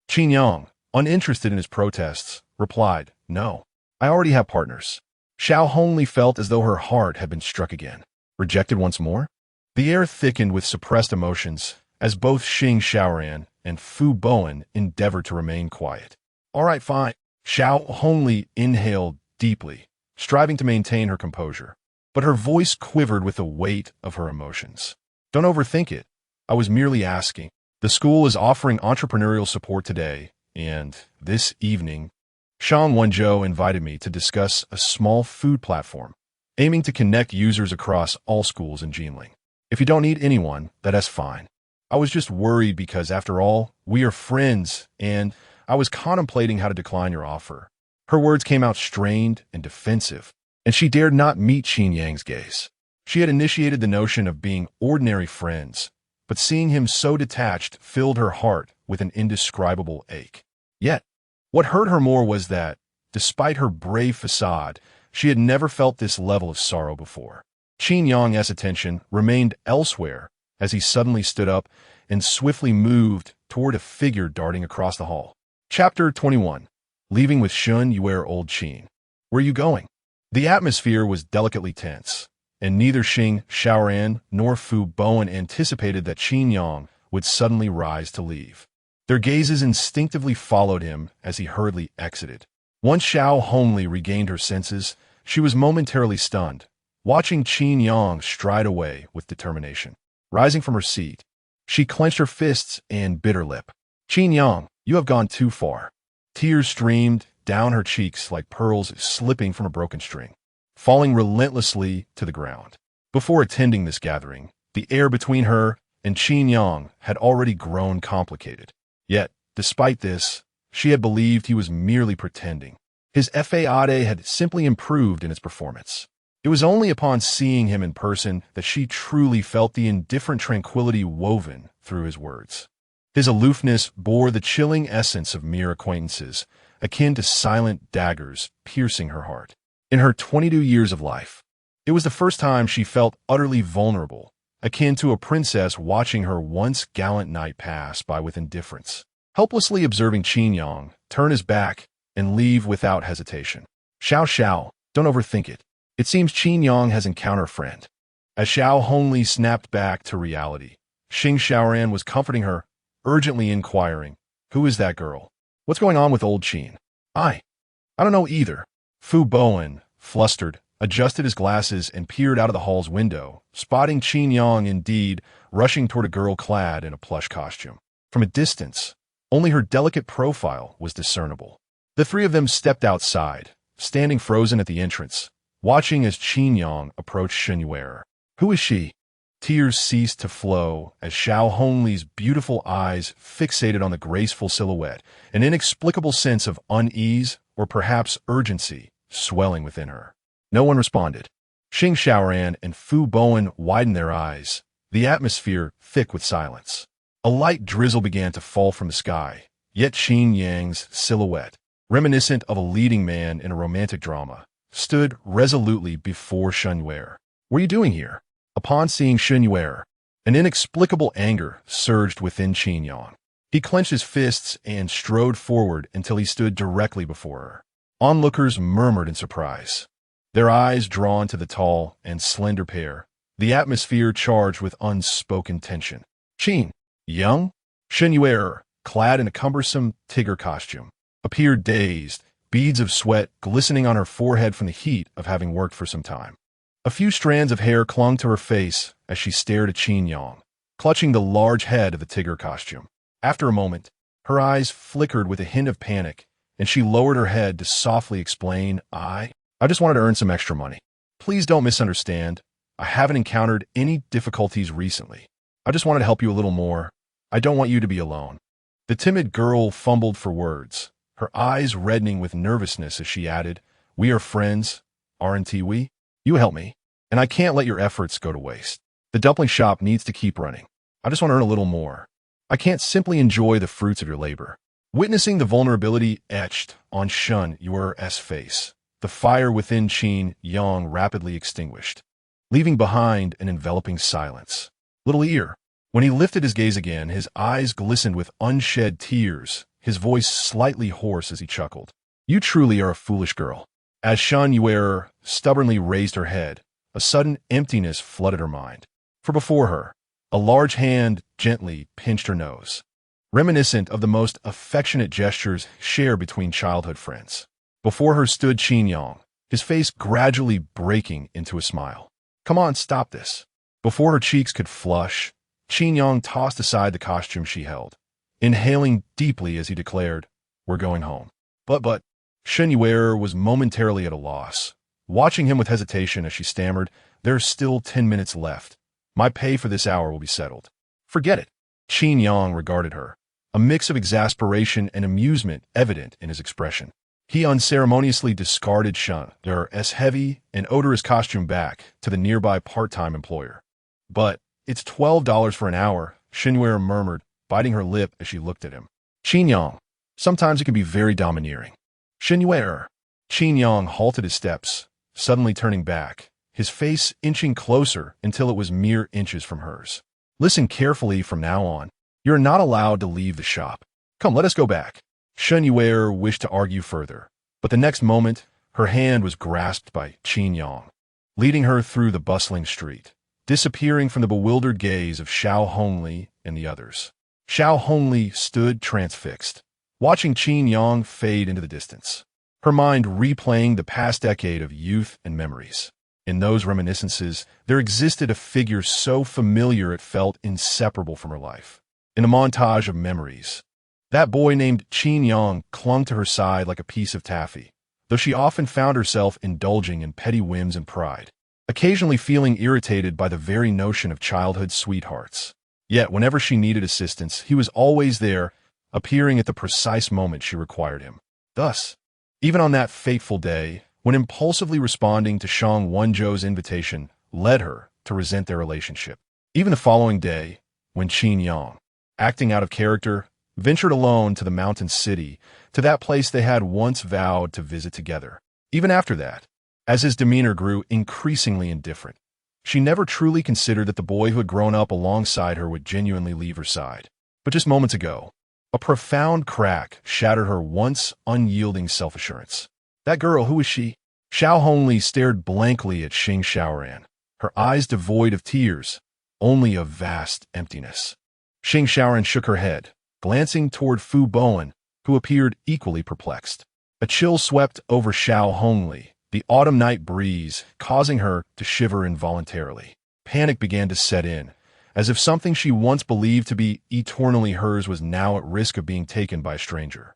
Qin Yang, uninterested in his protests, replied, No, I already have partners. Xiaohongli felt as though her heart had been struck again. Rejected once more? The air thickened with suppressed emotions as both Xing Xiaoran and Fu Bowen endeavored to remain quiet. All right, fine. Xiaohongli inhaled deeply, striving to maintain her composure, but her voice quivered with the weight of her emotions. Don't overthink it. I was merely asking. The school is offering entrepreneurial support today, and this evening, Shang Wenzhou invited me to discuss a small food platform. aiming to connect users across all schools in Jinling. If you don't need anyone, that's fine. I was just worried because, after all, we are friends, and I was contemplating how to decline your offer. Her words came out strained and defensive, and she dared not meet Qin Yang's gaze. She had initiated the notion of being ordinary friends, but seeing him so detached filled her heart with an indescribable ache. Yet, what hurt her more was that, despite her brave facade, she had never felt this level of sorrow before. Qin Yang's attention remained elsewhere as he suddenly stood up and swiftly moved toward a figure darting across the hall. Chapter 21. Leaving with Shen Yu'er. Old Qin. Where are you going? The atmosphere was delicately tense, and neither Xing Xiaoran nor Fu Bowen anticipated that Qin Yang would suddenly rise to leave. Their gazes instinctively followed him as he hurriedly exited. Once Xiaohongli regained her senses, she was momentarily stunned, watching Qin Yang stride away with determination. Rising from her seat, she clenched her fists and bit her lip. Qin Yang, you have gone too far. Tears streamed down her cheeks like pearls slipping from a broken string, falling relentlessly to the ground. Before attending this gathering, the air between her and Qin Yang had already grown complicated. Yet, despite this, she had believed he was merely pretending. His fade had simply improved in its performance. It was only upon seeing him in person that she truly felt the indifferent tranquility woven through his words. His aloofness bore the chilling essence of mere acquaintances, akin to silent daggers piercing her heart. In her 22 years of life, it was the first time she felt utterly vulnerable, akin to a princess watching her once gallant knight pass by with indifference, helplessly observing Qin Yang turn his back and leave without hesitation. Xiao, don't overthink it. It seems Qin Yang has encountered a friend. As Xiaohongli snapped back to reality, Xing Xiaoran was comforting her, urgently inquiring, who is that girl? What's going on with old Qin? I don't know either. Fu Bowen, flustered, adjusted his glasses and peered out of the hall's window, spotting Qin Yang indeed rushing toward a girl clad in a plush costume. From a distance, only her delicate profile was discernible. The three of them stepped outside, standing frozen at the entrance, watching as Qin Yang approached Shen Yu'er. Who is she? Tears ceased to flow as Xiaohongli's beautiful eyes fixated on the graceful silhouette, an inexplicable sense of unease or perhaps urgency swelling within her. No one responded. Xing Xiaoran and Fu Bowen widened their eyes, the atmosphere thick with silence. A light drizzle began to fall from the sky, yet Qin Yang's silhouette, reminiscent of a leading man in a romantic drama, stood resolutely before Shen Yu'er. What are you doing here? Upon seeing Shen Yu'er, an inexplicable anger surged within Qin Yang. He clenched his fists and strode forward until he stood directly before her. Onlookers murmured in surprise, their eyes drawn to the tall and slender pair, the atmosphere charged with unspoken tension. Qin Yang? Shen Yu'er, clad in a cumbersome tiger costume, appeared dazed, beads of sweat glistening on her forehead from the heat of having worked for some time. A few strands of hair clung to her face as she stared at Qin Yang, clutching the large head of the tiger costume. After a moment, her eyes flickered with a hint of panic, and she lowered her head to softly explain, I just wanted to earn some extra money. Please don't misunderstand. I haven't encountered any difficulties recently. I just wanted to help you a little more. I don't want you to be alone. The timid girl fumbled for words, her eyes reddening with nervousness as she added, we are friends, aren't we? You help me, and I can't let your efforts go to waste. The dumpling shop needs to keep running. I just want to earn a little more. I can't simply enjoy the fruits of your labor. Witnessing the vulnerability etched on Shen Yu'er's face, the fire within Qin Yang rapidly extinguished, leaving behind an enveloping silence. Little ear. When he lifted his gaze again, his eyes glistened with unshed tears, his voice slightly hoarse as he chuckled. You truly are a foolish girl. As Shen Yu'er stubbornly raised her head, a sudden emptiness flooded her mind. For before her, a large hand gently pinched her nose, reminiscent of the most affectionate gestures shared between childhood friends. Before her stood Qin Yang, his face gradually breaking into a smile. Come on, stop this. Before her cheeks could flush, Qin Yang tossed aside the costume she held, inhaling deeply as he declared, we're going home. But, Shen Yu'er was momentarily at a loss, watching him with hesitation as she stammered, "There's still 10 minutes left. My pay for this hour will be settled." "Forget it." Qin Yang regarded her, a mix of exasperation and amusement evident in his expression. He unceremoniously discarded Shen Yu'er's heavy and odorous costume back to the nearby part-time employer. "But it's $12 for an hour," Shen Yu'er murmured, biting her lip as she looked at him. "Qin Yang, sometimes it can be very domineering." "Shen Yu'er." Qin Yang halted his steps, suddenly turning back, his face inching closer until it was mere inches from hers. "Listen carefully from now on. You're not allowed to leave the shop. Come, let us go back." Shen Yu'er wished to argue further, but the next moment, her hand was grasped by Qin Yang, leading her through the bustling street, disappearing from the bewildered gaze of Xiaohongli and the others. Xiaohongli stood transfixed, watching Qin Yang fade into the distance, her mind replaying the past decade of youth and memories. In those reminiscences, there existed a figure so familiar it felt inseparable from her life. In a montage of memories, that boy named Qin Yang clung to her side like a piece of taffy, though she often found herself indulging in petty whims and pride, occasionally feeling irritated by the very notion of childhood sweethearts. Yet whenever she needed assistance, he was always there, appearing at the precise moment she required him. Thus, even on that fateful day, when impulsively responding to Shang Wenzhou's invitation led her to resent their relationship. Even the following day, when Qin Yang, acting out of character, ventured alone to the mountain city, to that place they had once vowed to visit together. Even after that, as his demeanor grew increasingly indifferent, she never truly considered that the boy who had grown up alongside her would genuinely leave her side. But just moments ago, a profound crack shattered her once unyielding self-assurance. That girl, who was she? Xiaohongli stared blankly at Xing Xiaoran, her eyes devoid of tears, only of vast emptiness. Xing Xiaoran shook her head, glancing toward Fu Bowen, who appeared equally perplexed. A chill swept over Xiaohongli, the autumn night breeze causing her to shiver involuntarily. Panic began to set in, as if something she once believed to be eternally hers was now at risk of being taken by a stranger.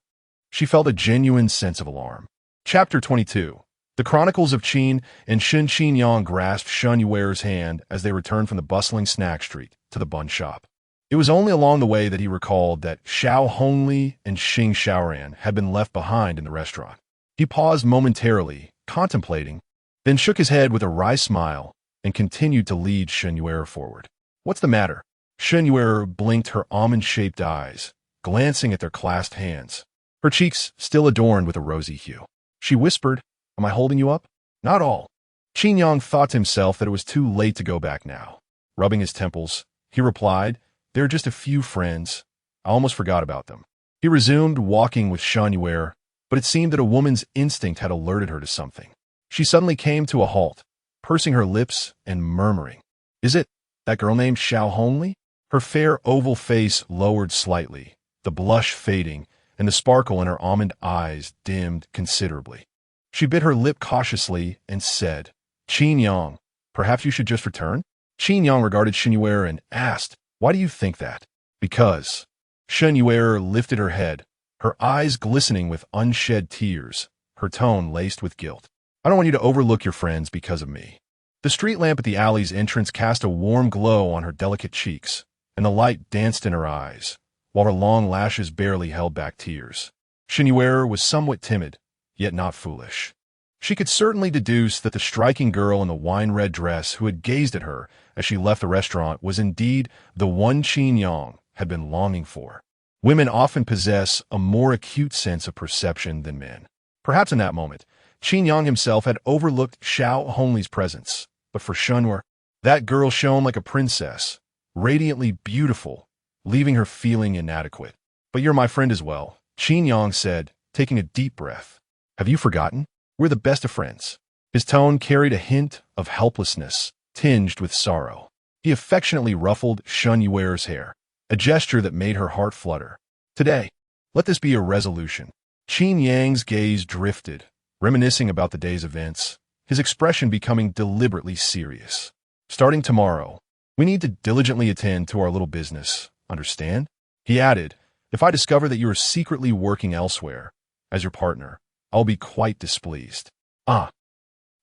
She felt a genuine sense of alarm. Chapter 22. The Chronicles of Qin and Shen. Qin Yang grasped Shen Yu'er's hand as they returned from the bustling snack street to the bun shop. It was only along the way that he recalled that Xiaohongli and Xing Xiaoran had been left behind in the restaurant. He paused momentarily, contemplating, then shook his head with a wry smile and continued to lead Shen Yu'er forward. "What's the matter?" Shen Yu'er blinked her almond-shaped eyes, glancing at their clasped hands, her cheeks still adorned with a rosy hue. She whispered, "Am I holding you up?" "Not all." Qin Yang thought to himself that it was too late to go back now. Rubbing his temples, he replied, "There are just a few friends. I almost forgot about them." He resumed walking with Shen Yu'er, but it seemed that a woman's instinct had alerted her to something. She suddenly came to a halt, pursing her lips and murmuring, "Is it that girl named Xiaohongli?" Her fair oval face lowered slightly, the blush fading, and the sparkle in her almond eyes dimmed considerably. She bit her lip cautiously and said, "Qin Yang, perhaps you should just return?" Qin Yang regarded Shen Yu'er and asked, "Why do you think that?" "Because." Shen Yu'er lifted her head, her eyes glistening with unshed tears, her tone laced with guilt. "I don't want you to overlook your friends because of me." The street lamp at the alley's entrance cast a warm glow on her delicate cheeks, and the light danced in her eyes, while her long lashes barely held back tears. Shen Yu'er was somewhat timid, yet not foolish. She could certainly deduce that the striking girl in the wine-red dress who had gazed at her as she left the restaurant was indeed the one Qin Yang had been longing for. Women often possess a more acute sense of perception than men. Perhaps in that moment, Qin Yang himself had overlooked Xiaohongli's presence, but for Shen Yu'er, that girl shone like a princess, radiantly beautiful, leaving her feeling inadequate. "But you're my friend as well," Qin Yang said, taking a deep breath. "Have you forgotten? We're the best of friends." His tone carried a hint of helplessness, tinged with sorrow. He affectionately ruffled Shen Yu'er's hair, a gesture that made her heart flutter. "Today, let this be a resolution." Qin Yang's gaze drifted, reminiscing about the day's events, his expression becoming deliberately serious. "Starting tomorrow, we need to diligently attend to our little business, understand?" He added, "If I discover that you are secretly working elsewhere, as your partner, I'll be quite displeased." "Ah."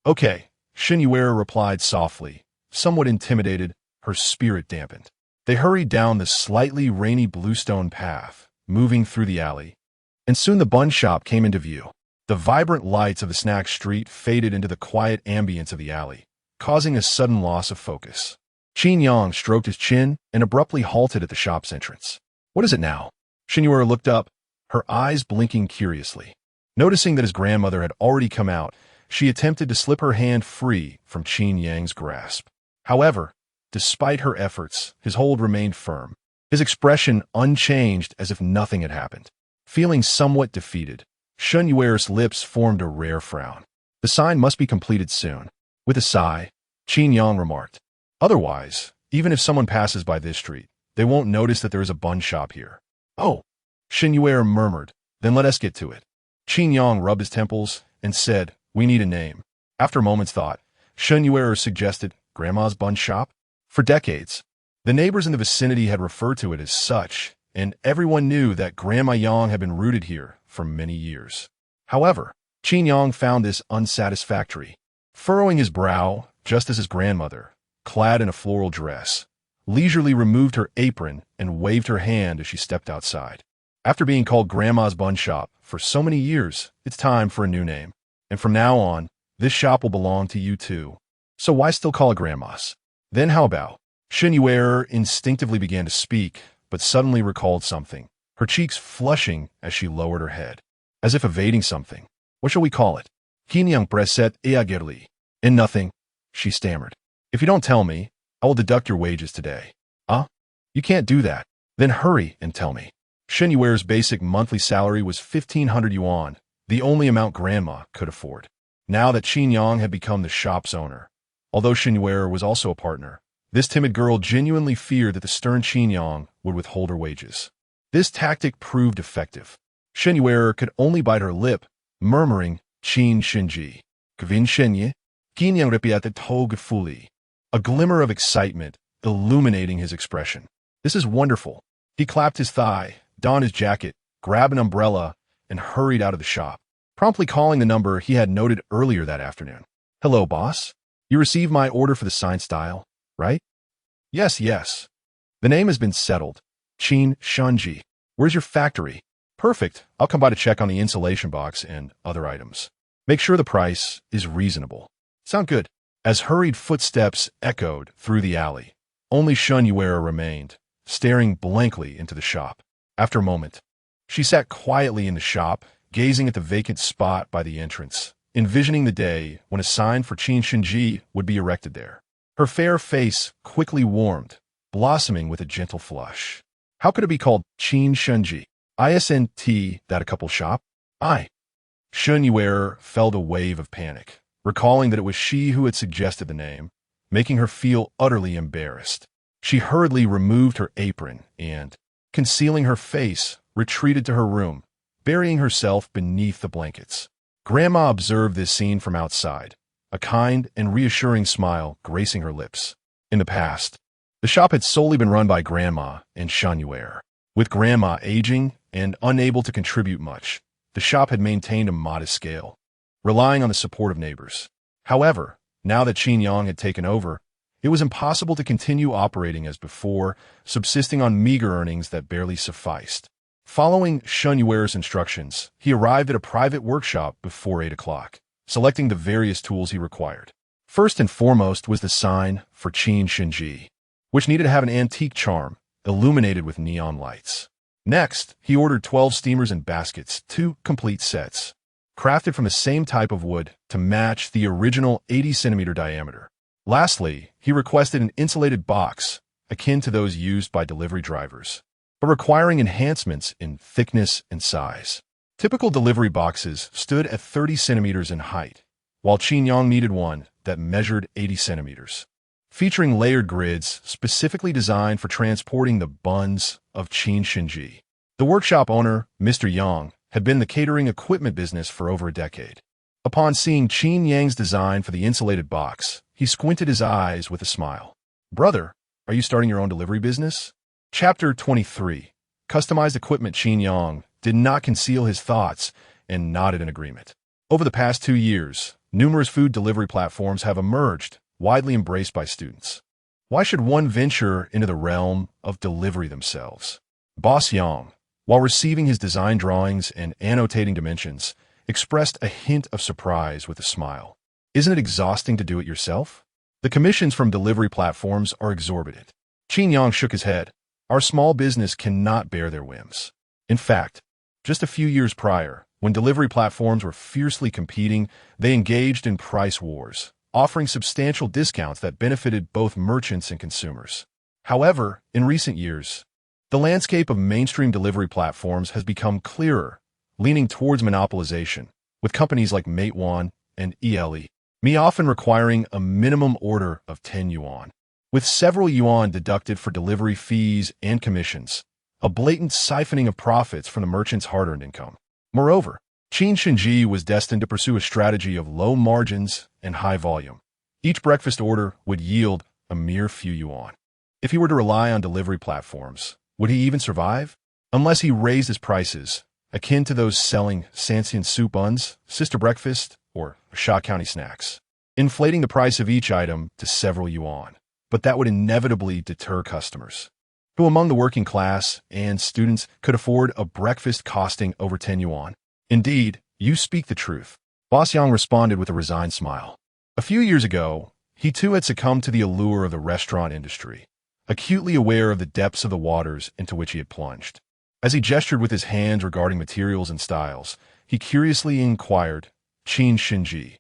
Okay, Shen Yu'er replied softly, somewhat intimidated, her spirit dampened. They hurried down the slightly rainy bluestone path, moving through the alley, and soon the bun shop came into view. The vibrant lights of the snack street faded into the quiet ambience of the alley, causing a sudden loss of focus. Qin Yang stroked his chin and abruptly halted at the shop's entrance. What is it now? Shen Yu'er looked up, her eyes blinking curiously. Noticing that his grandmother had already come out, she attempted to slip her hand free from Qin Yang's grasp. However, despite her efforts, his hold remained firm, his expression unchanged as if nothing had happened. Feeling somewhat defeated, Shen Yu'er's lips formed a rare frown. The sign must be completed soon. With a sigh, Qin Yang remarked, otherwise, even if someone passes by this street, they won't notice that there is a bun shop here. Oh, Shen Yu'er murmured, then let us get to it. Qin Yang rubbed his temples and said, we need a name. After a moment's thought, Shen Yu'er suggested Grandma's Bun Shop. For decades, the neighbors in the vicinity had referred to it as such, and everyone knew that Grandma Yang had been rooted here for many years. However, Qin Yang found this unsatisfactory. Furrowing his brow, just as his grandmother, clad in a floral dress, leisurely removed her apron and waved her hand as she stepped outside. After being called Grandma's Bun Shop for so many years, it's time for a new name. And from now on, this shop will belong to you too. So why still call it Grandma's? Then how about? Shen Yu'er instinctively began to speak, but suddenly recalled something, her cheeks flushing as she lowered her head, as if evading something. What shall we call it? Kinyang preset eagerly. In nothing, she stammered. If you don't tell me, I will deduct your wages today. You can't do that. Then hurry and tell me. Shen Yu'er's basic monthly salary was 1,500 yuan, the only amount Grandma could afford. Now that Qin Yang had become the shop's owner, although Shen Yu'er was also a partner, this timid girl genuinely feared that the stern Qin Yang would withhold her wages. This tactic proved effective. Shen Yu'er could only bite her lip, murmuring Qin Shen Ji. Qin Shen Ji, Qin Yang repiat tog fully. A glimmer of excitement illuminating his expression. This is wonderful. He clapped his thigh, donned his jacket, grabbed an umbrella, and hurried out of the shop, promptly calling the number he had noted earlier that afternoon. Hello, boss. You received my order for the sign style, right? Yes. The name has been settled. Qin Shen Ji. Where's your factory? Perfect. I'll come by to check on the insulation box and other items. Make sure the price is reasonable. Sound good. As hurried footsteps echoed through the alley, only Shen Yu'er remained, staring blankly into the shop. After a moment, she sat quietly in the shop, gazing at the vacant spot by the entrance, envisioning the day when a sign for Qin Shen Ji would be erected there. Her fair face quickly warmed, blossoming with a gentle flush. How could it be called Qin Shen Ji? Isn't that a couple shop? Shen Yu'er felt a wave of panic, recalling that it was she who had suggested the name, making her feel utterly embarrassed. She hurriedly removed her apron and, concealing her face, retreated to her room, burying herself beneath the blankets. Grandma observed this scene from outside, a kind and reassuring smile gracing her lips. In the past, the shop had solely been run by Grandma and Shen Yu'er. With Grandma aging and unable to contribute much, the shop had maintained a modest scale, relying on the support of neighbors. However, now that Qin Yang had taken over, it was impossible to continue operating as before, subsisting on meager earnings that barely sufficed. Following Shen Yu'er's instructions, he arrived at a private workshop before 8 o'clock, selecting the various tools he required. First and foremost was the sign for Qin Shen Ji, which needed to have an antique charm, illuminated with neon lights. Next, he ordered 12 steamers and baskets, 2 complete sets, crafted from the same type of wood to match the original 80-centimeter diameter. Lastly, he requested an insulated box, akin to those used by delivery drivers, but requiring enhancements in thickness and size. Typical delivery boxes stood at 30 centimeters in height, while Qin Yang needed one that measured 80 centimeters, featuring layered grids specifically designed for transporting the buns of Qin Shen Ji. The workshop owner, Mr. Yang, had been in the catering equipment business for over a decade. Upon seeing Qin Yang's design for the insulated box, he squinted his eyes with a smile. Brother, are you starting your own delivery business? Chapter 23. Customized equipment. Qin Yang did not conceal his thoughts and nodded in agreement. Over the past 2 years, numerous food delivery platforms have emerged, widely embraced by students. Why should one venture into the realm of delivery themselves? Boss Yang, while receiving his design drawings and annotating dimensions, expressed a hint of surprise with a smile. Isn't it exhausting to do it yourself? The commissions from delivery platforms are exorbitant. Qin Yang shook his head. Our small business cannot bear their whims. In fact, just a few years prior, when delivery platforms were fiercely competing, they engaged in price wars, offering substantial discounts that benefited both merchants and consumers. However, in recent years, the landscape of mainstream delivery platforms has become clearer, leaning towards monopolization, with companies like Meituan and Me often requiring a minimum order of 10 yuan, with several yuan deducted for delivery fees and commissions, a blatant siphoning of profits from the merchant's hard-earned income. Moreover, Qin Shen Ji was destined to pursue a strategy of low margins and high volume. Each breakfast order would yield a mere few yuan. If he were to rely on delivery platforms, would he even survive? Unless he raised his prices, akin to those selling Sanxian soup buns, sister breakfast, or Sha County snacks, inflating the price of each item to several yuan. But that would inevitably deter customers. Who among the working class and students could afford a breakfast costing over 10 yuan? Indeed, you speak the truth. Boss Yang responded with a resigned smile. A few years ago, he too had succumbed to the allure of the restaurant industry, acutely aware of the depths of the waters into which he had plunged. As he gestured with his hands regarding materials and styles, he curiously inquired, Qin Shen Ji,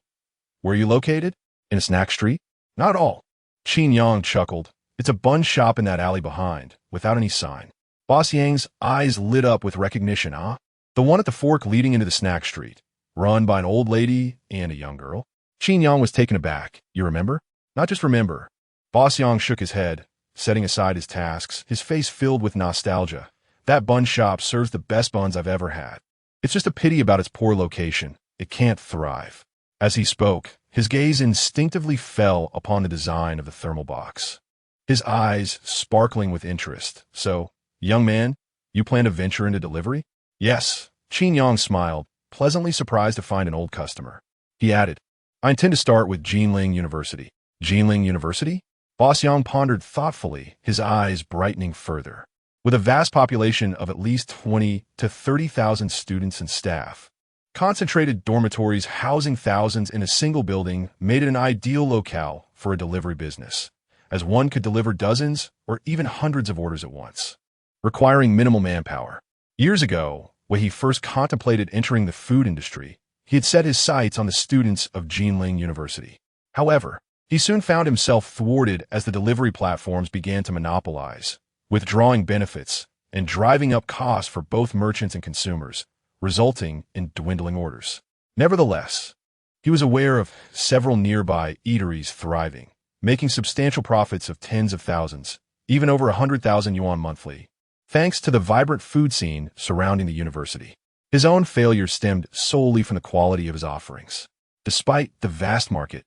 where are you located? In a snack street? Not at all. Qin Yang chuckled. It's a bun shop in that alley behind, without any sign. Boss Yang's eyes lit up with recognition, huh? The one at the fork leading into the snack street, run by an old lady and a young girl. Qin Yang was taken aback. You remember? Not just remember. Boss Yang shook his head, setting aside his tasks, his face filled with nostalgia. That bun shop serves the best buns I've ever had. It's just a pity about its poor location. It can't thrive. As he spoke, his gaze instinctively fell upon the design of the thermal box, his eyes sparkling with interest. So, young man, you plan to venture into delivery? Yes, Qin Yang smiled, pleasantly surprised to find an old customer. He added, I intend to start with Jinling University. Jinling University? Boss Yang pondered thoughtfully, his eyes brightening further. With a vast population of at least 20 to 30,000 students and staff, concentrated dormitories housing thousands in a single building made it an ideal locale for a delivery business, as one could deliver dozens or even hundreds of orders at once, requiring minimal manpower. Years ago, when he first contemplated entering the food industry, he had set his sights on the students of Jinling University. However, he soon found himself thwarted as the delivery platforms began to monopolize, withdrawing benefits and driving up costs for both merchants and consumers, resulting in dwindling orders. Nevertheless, he was aware of several nearby eateries thriving, making substantial profits of tens of thousands, even over 100,000 yuan monthly, thanks to the vibrant food scene surrounding the university. His own failure stemmed solely from the quality of his offerings. Despite the vast market,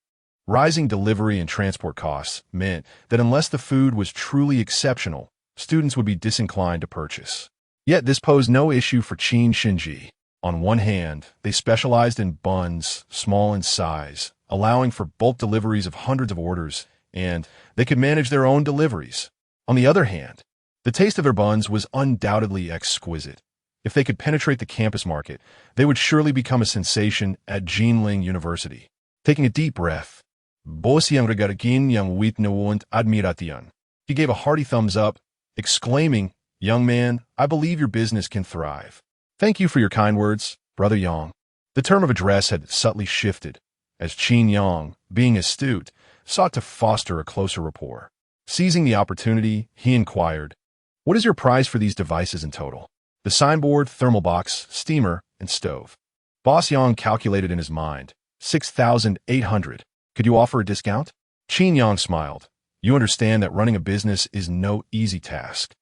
rising delivery and transport costs meant that unless the food was truly exceptional, students would be disinclined to purchase. Yet this posed no issue for Qin Shen Ji. On one hand, they specialized in buns, small in size, allowing for bulk deliveries of hundreds of orders, and they could manage their own deliveries. On the other hand, the taste of their buns was undoubtedly exquisite. If they could penetrate the campus market, they would surely become a sensation at Jinling University. Taking a deep breath, Boss Yang regargin yang witnewunt admiration. He gave a hearty thumbs up, exclaiming, Young man, I believe your business can thrive. Thank you for your kind words, Brother Yang. The term of address had subtly shifted, as Qin Yang, being astute, sought to foster a closer rapport. Seizing the opportunity, he inquired, What is your price for these devices in total? The signboard, thermal box, steamer, and stove. Boss Yang calculated in his mind, 6,800. Could you offer a discount? Qin Yang smiled. You understand that running a business is no easy task.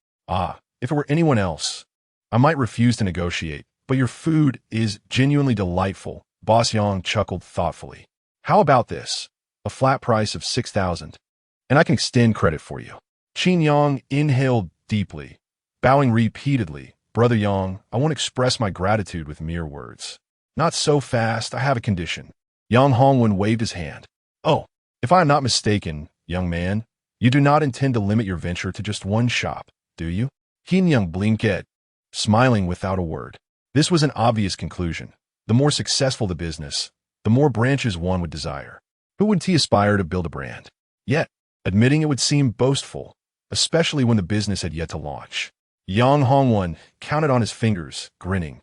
If it were anyone else, I might refuse to negotiate, but your food is genuinely delightful. Boss Yang chuckled thoughtfully. How about this? A flat price of 6,000, and I can extend credit for you. Qin Yang inhaled deeply, bowing repeatedly. Brother Yang, I won't express my gratitude with mere words. Not so fast, I have a condition. Xiaohongli waved his hand. Oh, if I am not mistaken, young man, you do not intend to limit your venture to just one shop, do you? Qin Young blinked, smiling without a word. This was an obvious conclusion. The more successful the business, the more branches one would desire. Who wouldn't he aspire to build a brand? Yet, admitting it would seem boastful, especially when the business had yet to launch. Xiaohongli counted on his fingers, grinning.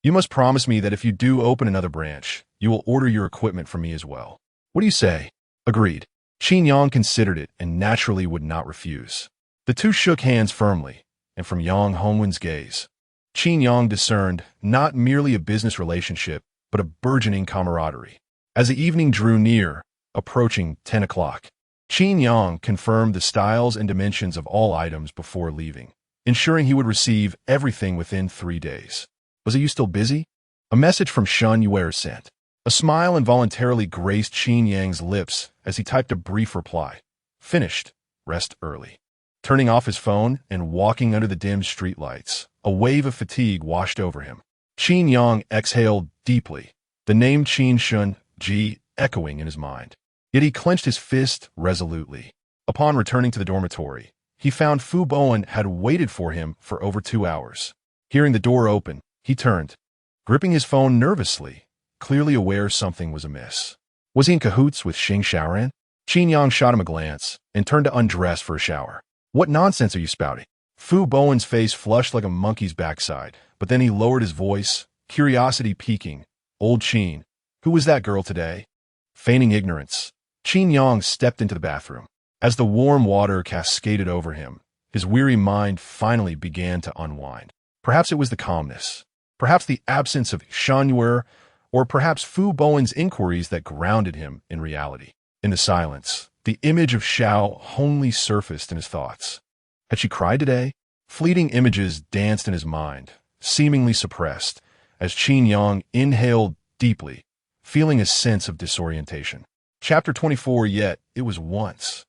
You must promise me that if you do open another branch, you will order your equipment from me as well. What do you say? Agreed. Qin Yang considered it and naturally would not refuse. The two shook hands firmly, and from Xiaohongli's gaze, Qin Yang discerned not merely a business relationship, but a burgeoning camaraderie. As the evening drew near, approaching 10 o'clock, Qin Yang confirmed the styles and dimensions of all items before leaving, ensuring he would receive everything within 3 days. Was you still busy? A message from Shen Yu'er sent. A smile involuntarily graced Qin Yang's lips as he typed a brief reply. Finished. Rest early. Turning off his phone and walking under the dim streetlights, a wave of fatigue washed over him. Qin Yang exhaled deeply, the name Qin Shen Ji echoing in his mind. Yet he clenched his fist resolutely. Upon returning to the dormitory, he found Fu Bowen had waited for him for over 2 hours. Hearing the door open, he turned, gripping his phone nervously, clearly aware something was amiss. Was he in cahoots with Xing Xiaoran? Qin Yang shot him a glance and turned to undress for a shower. What nonsense are you spouting? Fu Bowen's face flushed like a monkey's backside, but then he lowered his voice, curiosity piquing. Old Qin, who was that girl today? Feigning ignorance, Qin Yang stepped into the bathroom. As the warm water cascaded over him, his weary mind finally began to unwind. Perhaps it was the calmness, perhaps the absence of Shen Yu'er, or perhaps Fu Bowen's inquiries that grounded him in reality. In the silence, the image of Xiaohongli surfaced in his thoughts. Had she cried today? Fleeting images danced in his mind, seemingly suppressed, as Qin Yang inhaled deeply, feeling a sense of disorientation. Chapter 24. Yet, it was once.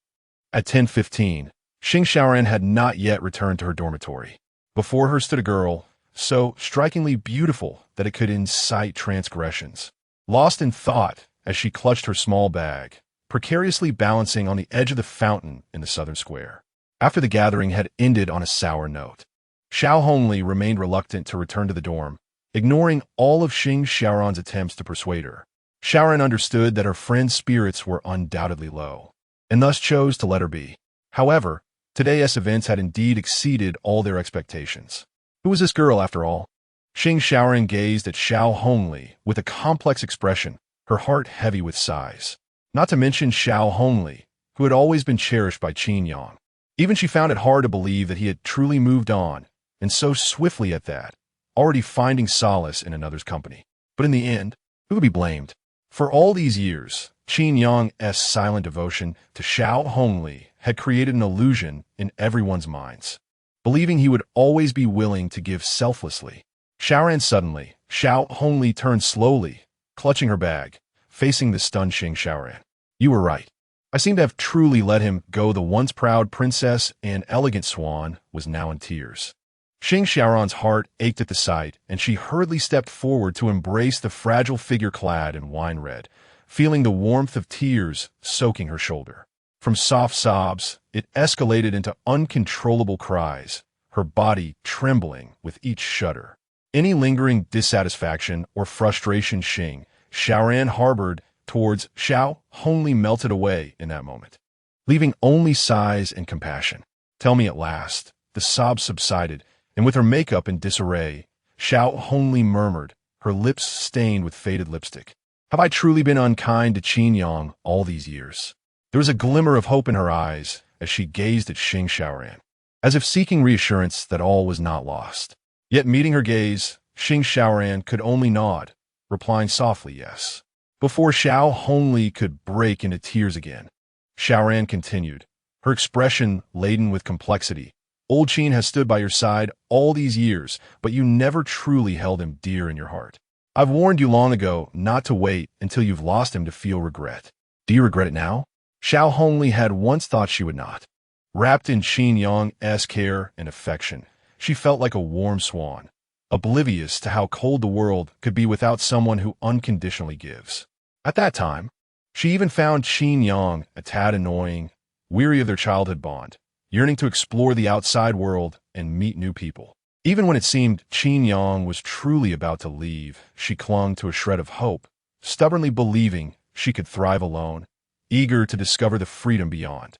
At 10:15, Xing Xiaoran had not yet returned to her dormitory. Before her stood a girl, so strikingly beautiful that it could incite transgressions. Lost in thought as she clutched her small bag, precariously balancing on the edge of the fountain in the southern square. After the gathering had ended on a sour note, Xiaohongli remained reluctant to return to the dorm, ignoring all of Xing Xiaoran's attempts to persuade her. Xiaoran understood that her friend's spirits were undoubtedly low, and thus chose to let her be. However, today's events had indeed exceeded all their expectations. Who was this girl, after all? Xing Xiaoran gazed at Xiaohongli with a complex expression, her heart heavy with sighs. Not to mention Xiaohongli, who had always been cherished by Qin Yang. Even she found it hard to believe that he had truly moved on, and so swiftly at that, already finding solace in another's company. But in the end, who could be blamed? For all these years, Qin Yang's silent devotion to Xiaohongli had created an illusion in everyone's minds, believing he would always be willing to give selflessly. Suddenly, Xiaohongli turned slowly, clutching her bag, facing the stunned Xing Xiaoran. You were right. I seem to have truly let him go. The once proud princess and elegant swan was now in tears. Xing Xiaoran's heart ached at the sight, and she hurriedly stepped forward to embrace the fragile figure clad in wine red, feeling the warmth of tears soaking her shoulder. From soft sobs, it escalated into uncontrollable cries, her body trembling with each shudder. Any lingering dissatisfaction or frustration Xing Xiaoran harbored towards Xiaohongli melted away in that moment, leaving only sighs and compassion. Tell me at last. The sobs subsided, and with her makeup in disarray, Xiaohongli murmured, her lips stained with faded lipstick. Have I truly been unkind to Qin Yang all these years? There was a glimmer of hope in her eyes as she gazed at Xing Xiaoran, as if seeking reassurance that all was not lost. Yet meeting her gaze, Xing Xiaoran could only nod, replying softly yes. Before Xiaohongli could break into tears again, Xiaoran continued, her expression laden with complexity. Old Qin has stood by your side all these years, but you never truly held him dear in your heart. I've warned you long ago not to wait until you've lost him to feel regret. Do you regret it now? Xiaohongli had once thought she would not. Wrapped in Qin Yang's care and affection, she felt like a warm swan, oblivious to how cold the world could be without someone who unconditionally gives. At that time, she even found Qin Yang a tad annoying, weary of their childhood bond, yearning to explore the outside world and meet new people. Even when it seemed Qin Yang was truly about to leave, she clung to a shred of hope, stubbornly believing she could thrive alone, eager to discover the freedom beyond.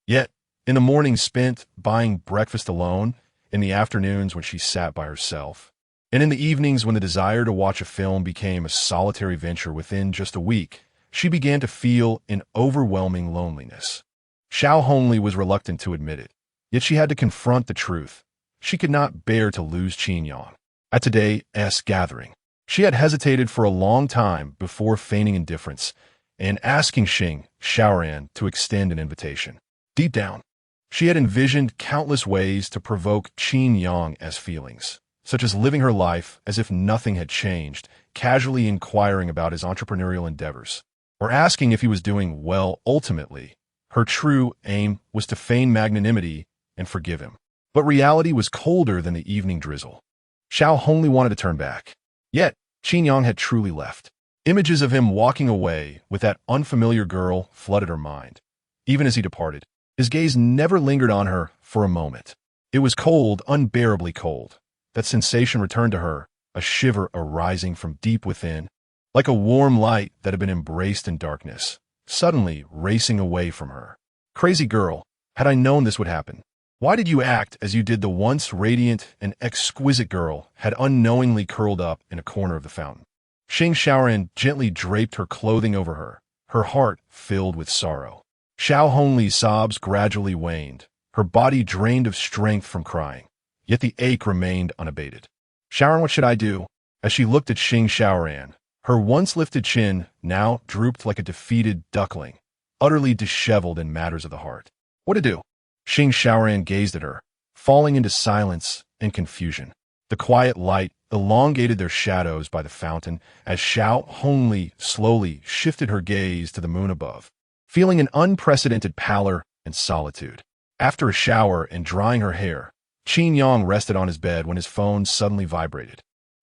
Yet, in the mornings spent buying breakfast alone, in the afternoons when she sat by herself, and in the evenings when the desire to watch a film became a solitary venture within just a week, she began to feel an overwhelming loneliness. Xiaohongli was reluctant to admit it, yet she had to confront the truth. She could not bear to lose Qin Yang. At today's gathering, she had hesitated for a long time before feigning indifference and asking Shen Yu'er to extend an invitation. Deep down, she had envisioned countless ways to provoke Qin Yang's feelings, such as living her life as if nothing had changed, casually inquiring about his entrepreneurial endeavors, or asking if he was doing well. Ultimately, her true aim was to feign magnanimity and forgive him. But reality was colder than the evening drizzle. Xiaohongli wanted to turn back. Yet, Qin Yang had truly left. Images of him walking away with that unfamiliar girl flooded her mind. Even as he departed, his gaze never lingered on her for a moment. It was cold, unbearably cold. That sensation returned to her, a shiver arising from deep within, like a warm light that had been embraced in darkness, suddenly racing away from her. Crazy girl, had I known this would happen. Why did you act as you did the once radiant and exquisite girl had unknowingly curled up in a corner of the fountain? Shen Yu'er gently draped her clothing over her, her heart filled with sorrow. Xiaohongli's sobs gradually waned, her body drained of strength from crying, yet the ache remained unabated. Yu'er, what should I do? As she looked at Shen Yu'er, her once lifted chin now drooped like a defeated duckling, utterly disheveled in matters of the heart. What to do? Shen Yu'er gazed at her, falling into silence and confusion. The quiet light elongated their shadows by the fountain as Xiaohongli slowly shifted her gaze to the moon above, feeling an unprecedented pallor and solitude. After a shower and drying her hair, Qin Yang rested on his bed when his phone suddenly vibrated.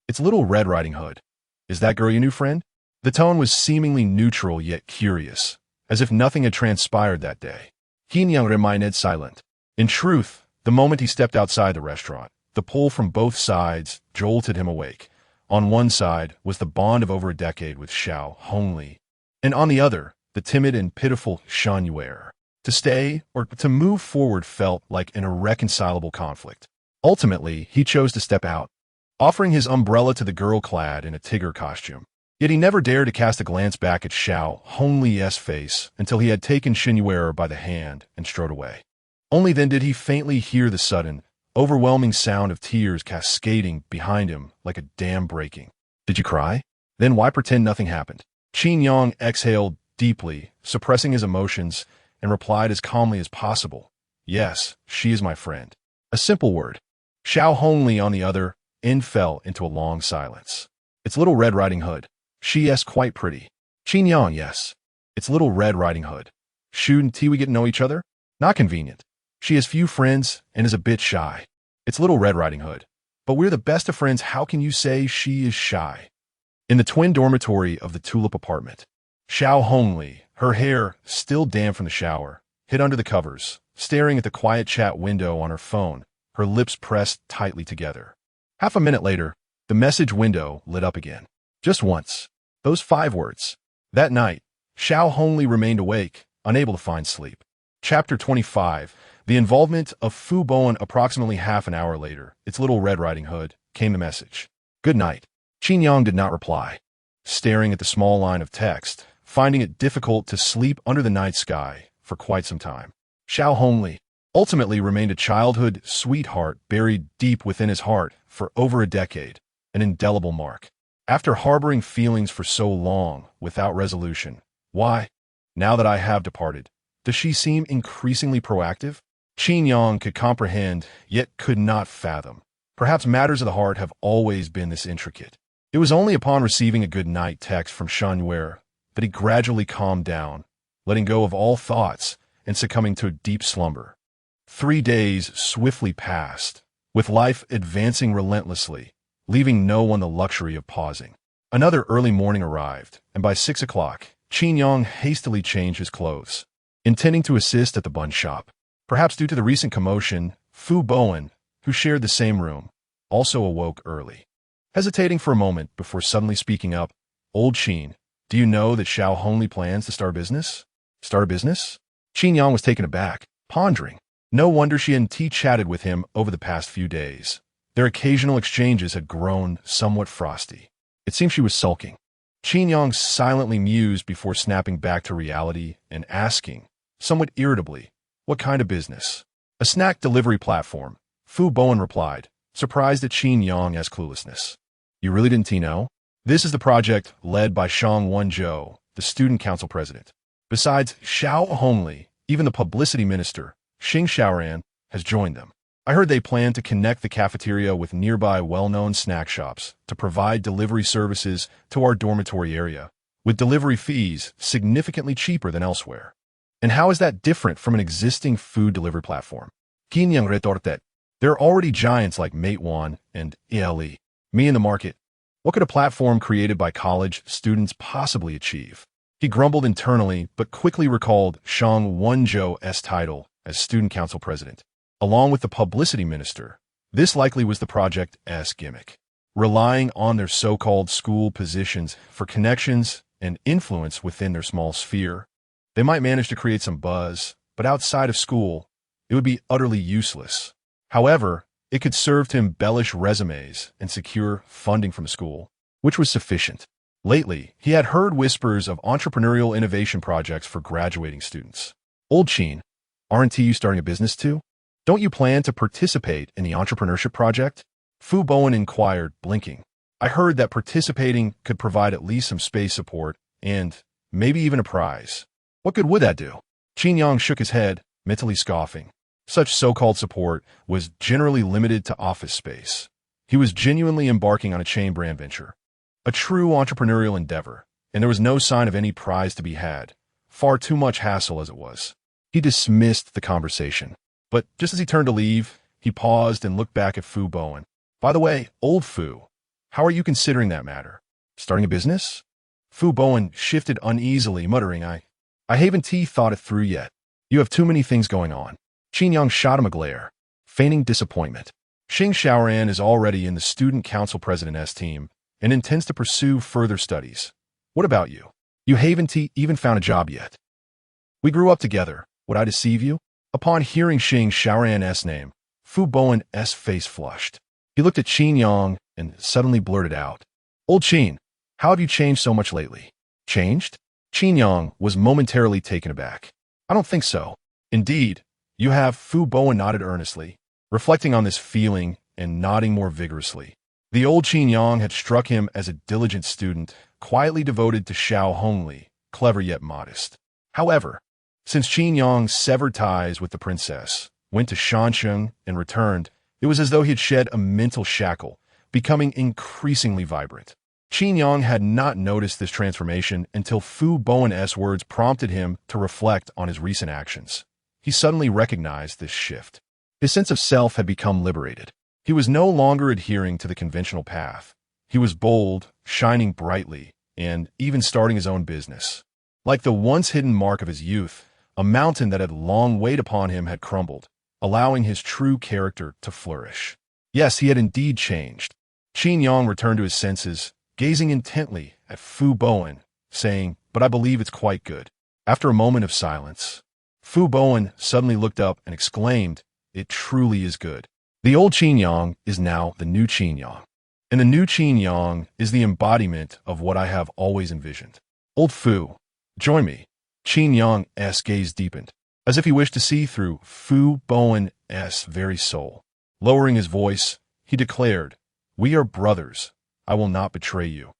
It's Little Red Riding Hood. Is that girl your new friend? The tone was seemingly neutral yet curious, as if nothing had transpired that day. Qin Yang remained silent. In truth, the moment he stepped outside the restaurant, the pull from both sides jolted him awake. On one side was the bond of over a decade with Xiaohongli, and on the other, the timid and pitiful Shen Yu'er. To stay or to move forward felt like an irreconcilable conflict. Ultimately, he chose to step out, offering his umbrella to the girl clad in a tiger costume. Yet he never dared to cast a glance back at Xiaohongli's face until he had taken Shen Yu'er by the hand and strode away. Only then did he faintly hear the sudden, overwhelming sound of tears cascading behind him like a dam breaking. Did you cry? Then why pretend nothing happened? Qin Yang exhaled deeply, suppressing his emotions, and replied as calmly as possible. Yes, she is my friend. A simple word. Xiaohongli, on the other end, fell into a long silence. It's Little Red Riding Hood. She is quite pretty. Qin Yang, yes. It's Little Red Riding Hood. Shouldn't we get to know each other? Not convenient. She has few friends and is a bit shy. It's Little Red Riding Hood. But we're the best of friends. How can you say she is shy? In the twin dormitory of the Tulip apartment, Xiaohongli, her hair still damp from the shower, hid under the covers, staring at the quiet chat window on her phone, her lips pressed tightly together. Half a minute later, the message window lit up again. Just once. Those 5 words. That night, Xiaohongli remained awake, unable to find sleep. Chapter 25. The involvement of Fu Bowen. Approximately half an hour later, It's Little Red Riding Hood, came the message. Good night. Qin Yang did not reply, staring at the small line of text, finding it difficult to sleep under the night sky for quite some time. Xiaohongli ultimately remained a childhood sweetheart buried deep within his heart for over a decade, an indelible mark. After harboring feelings for so long without resolution, why, now that I have departed, does she seem increasingly proactive? Qin Yang could comprehend, yet could not fathom. Perhaps matters of the heart have always been this intricate. It was only upon receiving a good night text from Shen Yu'er that he gradually calmed down, letting go of all thoughts and succumbing to a deep slumber. 3 days swiftly passed, with life advancing relentlessly, leaving no one the luxury of pausing. Another early morning arrived, and by 6 o'clock, Qin Yang hastily changed his clothes, intending to assist at the bun shop. Perhaps due to the recent commotion, Fu Bowen, who shared the same room, also awoke early. Hesitating for a moment before suddenly speaking up, "Old Qin, do you know that Xiaohongli plans to start a business?" Start a business? Qin Yang was taken aback, pondering. No wonder she hadn't chatted with him over the past few days. Their occasional exchanges had grown somewhat frosty. It seemed she was sulking. Qin Yang silently mused before snapping back to reality and asking, somewhat irritably, "What kind of business?" "A snack delivery platform," Fu Bowen replied, surprised at Qin Yang's cluelessness. "You really didn't know? This is the project led by Shang Wenzhou, the student council president. Besides Xiaohongli, even the publicity minister, Shen Yu'er, has joined them. I heard they plan to connect the cafeteria with nearby well-known snack shops to provide delivery services to our dormitory area, with delivery fees significantly cheaper than elsewhere." "And how is that different from an existing food delivery platform?" Qin Yang retorted. "There are already giants like Meituan and ELE. Me in the market. What could a platform created by college students possibly achieve?" He grumbled internally, but quickly recalled Shang Wenzhou's title as student council president. Along with the publicity minister, this likely was the project's gimmick, relying on their so-called school positions for connections and influence within their small sphere. They might manage to create some buzz, but outside of school, it would be utterly useless. However, it could serve to embellish resumes and secure funding from school, which was sufficient. Lately, he had heard whispers of entrepreneurial innovation projects for graduating students. "Old Qin, aren't you starting a business too? Don't you plan to participate in the entrepreneurship project?" Fu Bowen inquired, blinking. "I heard that participating could provide at least some space support and maybe even a prize." "What good would that do?" Qin Yang shook his head, mentally scoffing. Such so-called support was generally limited to office space. He was genuinely embarking on a chain brand venture, a true entrepreneurial endeavor, and there was no sign of any prize to be had. Far too much hassle as it was. He dismissed the conversation. But just as he turned to leave, he paused and looked back at Fu Bowen. "By the way, old Fu, how are you considering that matter? Starting a business?" Fu Bowen shifted uneasily, muttering, I haven't thought it through yet. You have too many things going on." Qin Yang shot him a glare, feigning disappointment. Shen Yu'er is already in the student council president's team and intends to pursue further studies. What about you? You haven't even found a job yet. We grew up together. Would I deceive you? Upon hearing Shen Yu'er's name, Fu Bowen's face flushed. He looked at Qin Yang and suddenly blurted out, "Old Qin, how have you changed so much lately?" "Changed?" Qin Yang was momentarily taken aback. "I don't think so." "Indeed, you have." Fu Bowen nodded earnestly, reflecting on this feeling and nodding more vigorously. The old Qin Yang had struck him as a diligent student, quietly devoted to Xiaohongli, clever yet modest. However, since Qin Yang severed ties with the princess, went to Shansheng, and returned, it was as though he had shed a mental shackle, becoming increasingly vibrant. Qin Yang had not noticed this transformation until Fu Bowen's words prompted him to reflect on his recent actions. He suddenly recognized this shift. His sense of self had become liberated. He was no longer adhering to the conventional path. He was bold, shining brightly, and even starting his own business. Like the once hidden mark of his youth, a mountain that had long weighed upon him had crumbled, allowing his true character to flourish. Yes, he had indeed changed. Qin Yang returned to his senses, gazing intently at Fu Bowen, saying, "But I believe it's quite good." After a moment of silence, Fu Bowen suddenly looked up and exclaimed, "It truly is good." The old Qin Yang is now the new Qin Yang, and the new Qin Yang is the embodiment of what I have always envisioned. "Old Fu, join me." Qin Yang's gaze deepened, as if he wished to see through Fu Bowen's very soul. Lowering his voice, he declared, "We are brothers. I will not betray you.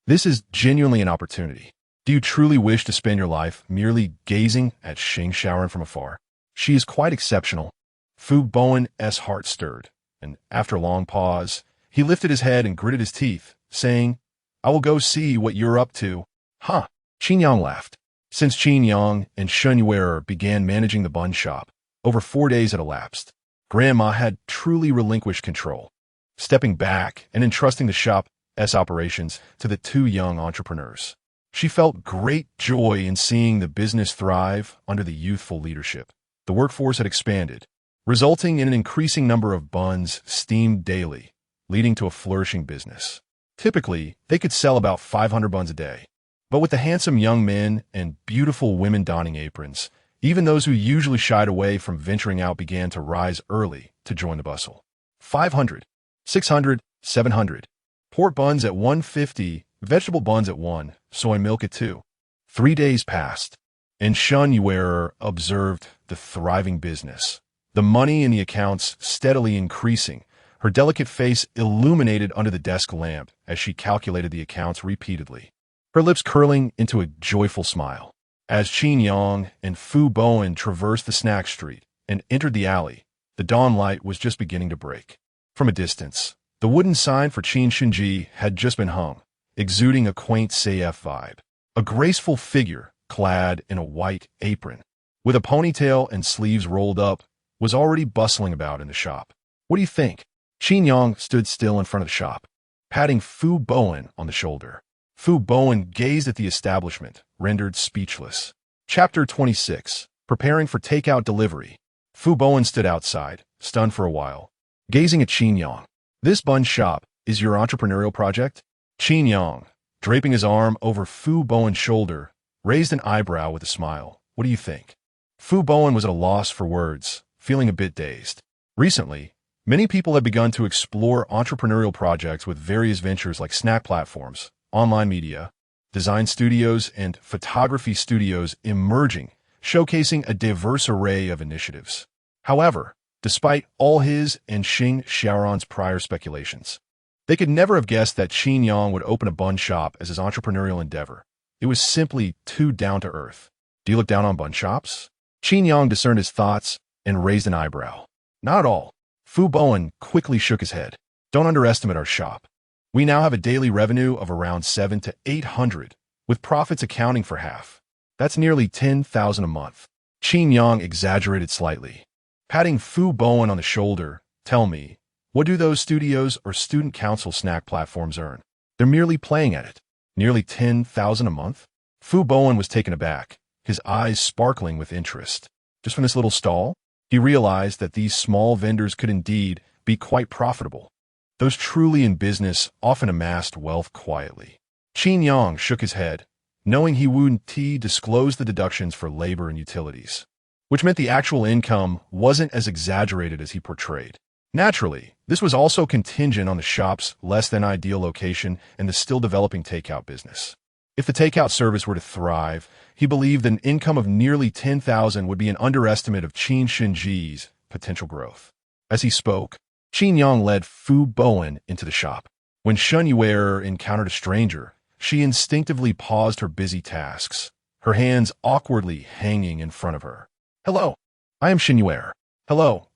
This is genuinely an opportunity. Do you truly wish to spend your life merely gazing at Shen Yu'er from afar? She is quite exceptional." Fu Bowen's heart stirred, and after a long pause, he lifted his head and gritted his teeth, saying, "I will go see what you're up to." "Huh?" Qin Yang laughed. Since Qin Yang and Shen Yu'er began managing the bun shop, over 4 days had elapsed. Grandma had truly relinquished control, stepping back and entrusting the shop operations to the two young entrepreneurs. She felt great joy in seeing the business thrive under the youthful leadership. The workforce had expanded, resulting in an increasing number of buns steamed daily, leading to a flourishing business. Typically, they could sell about 500 buns a day. But with the handsome young men and beautiful women donning aprons, even those who usually shied away from venturing out began to rise early to join the bustle. 500, 600, 700. Pork buns at 150, vegetable buns at 1, soy milk at 2. 3 days passed, and Shen Yu'er observed the thriving business. The money in the accounts steadily increasing, her delicate face illuminated under the desk lamp as she calculated the accounts repeatedly, her lips curling into a joyful smile. As Qin Yang and Fu Bowen traversed the snack street and entered the alley, the dawn light was just beginning to break. From a distance, the wooden sign for Qin Shen Ji had just been hung, exuding a quaint CF vibe. A graceful figure, clad in a white apron, with a ponytail and sleeves rolled up, was already bustling about in the shop. What do you think? Qin Yang stood still in front of the shop, patting Fu Bowen on the shoulder. Fu Bowen gazed at the establishment, rendered speechless. Chapter 26. Preparing for takeout delivery. Fu Bowen stood outside, stunned for a while, gazing at Qin Yang. This bun shop is your entrepreneurial project? Qin Yang, draping his arm over Fu Bowen's shoulder, raised an eyebrow with a smile. What do you think? Fu Bowen was at a loss for words, feeling a bit dazed. Recently, many people have begun to explore entrepreneurial projects with various ventures like snack platforms, online media, design studios, and photography studios emerging, showcasing a diverse array of initiatives. However, despite all his and Xing Xiaoran's prior speculations, they could never have guessed that Qin Yang would open a bun shop as his entrepreneurial endeavor. It was simply too down to earth. Do you look down on bun shops? Qin Yang discerned his thoughts and raised an eyebrow. Not at all. Fu Bowen quickly shook his head. Don't underestimate our shop. We now have a daily revenue of around 700 to 800, with profits accounting for half. That's nearly 10,000 a month. Qin Yang exaggerated slightly. Patting Fu Bowen on the shoulder, tell me, what do those studios or student council snack platforms earn? They're merely playing at it. Nearly 10,000 a month? Fu Bowen was taken aback, his eyes sparkling with interest. Just from this little stall? He realized that these small vendors could indeed be quite profitable. Those truly in business often amassed wealth quietly. Qin Yang shook his head, knowing he wouldn't disclose the deductions for labor and utilities, which meant the actual income wasn't as exaggerated as he portrayed. Naturally, this was also contingent on the shop's less-than-ideal location and the still-developing takeout business. If the takeout service were to thrive, he believed an income of nearly 10,000 would be an underestimate of Qin Shen Ji's potential growth. As he spoke, Qin Yang led Fu Bowen into the shop. When Shen Yu'er encountered a stranger, she instinctively paused her busy tasks, her hands awkwardly hanging in front of her. Hello, I am Shen Yu'er. Hello,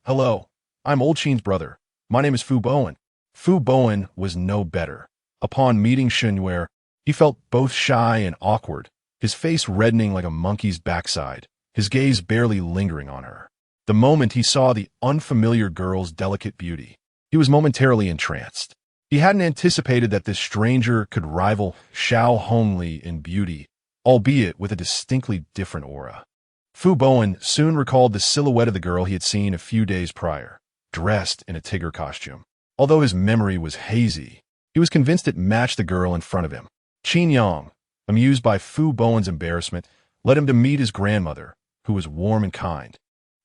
I'm old Qin's brother. My name is Fu Bowen. Fu Bowen was no better. Upon meeting Shen Yu'er, he felt both shy and awkward, his face reddening like a monkey's backside, his gaze barely lingering on her. The moment he saw the unfamiliar girl's delicate beauty, he was momentarily entranced. He hadn't anticipated that this stranger could rival Xiaohongli in beauty, albeit with a distinctly different aura. Fu Bowen soon recalled the silhouette of the girl he had seen a few days prior, dressed in a tiger costume. Although his memory was hazy, he was convinced it matched the girl in front of him. Qin Yang, amused by Fu Bowen's embarrassment, led him to meet his grandmother, who was warm and kind,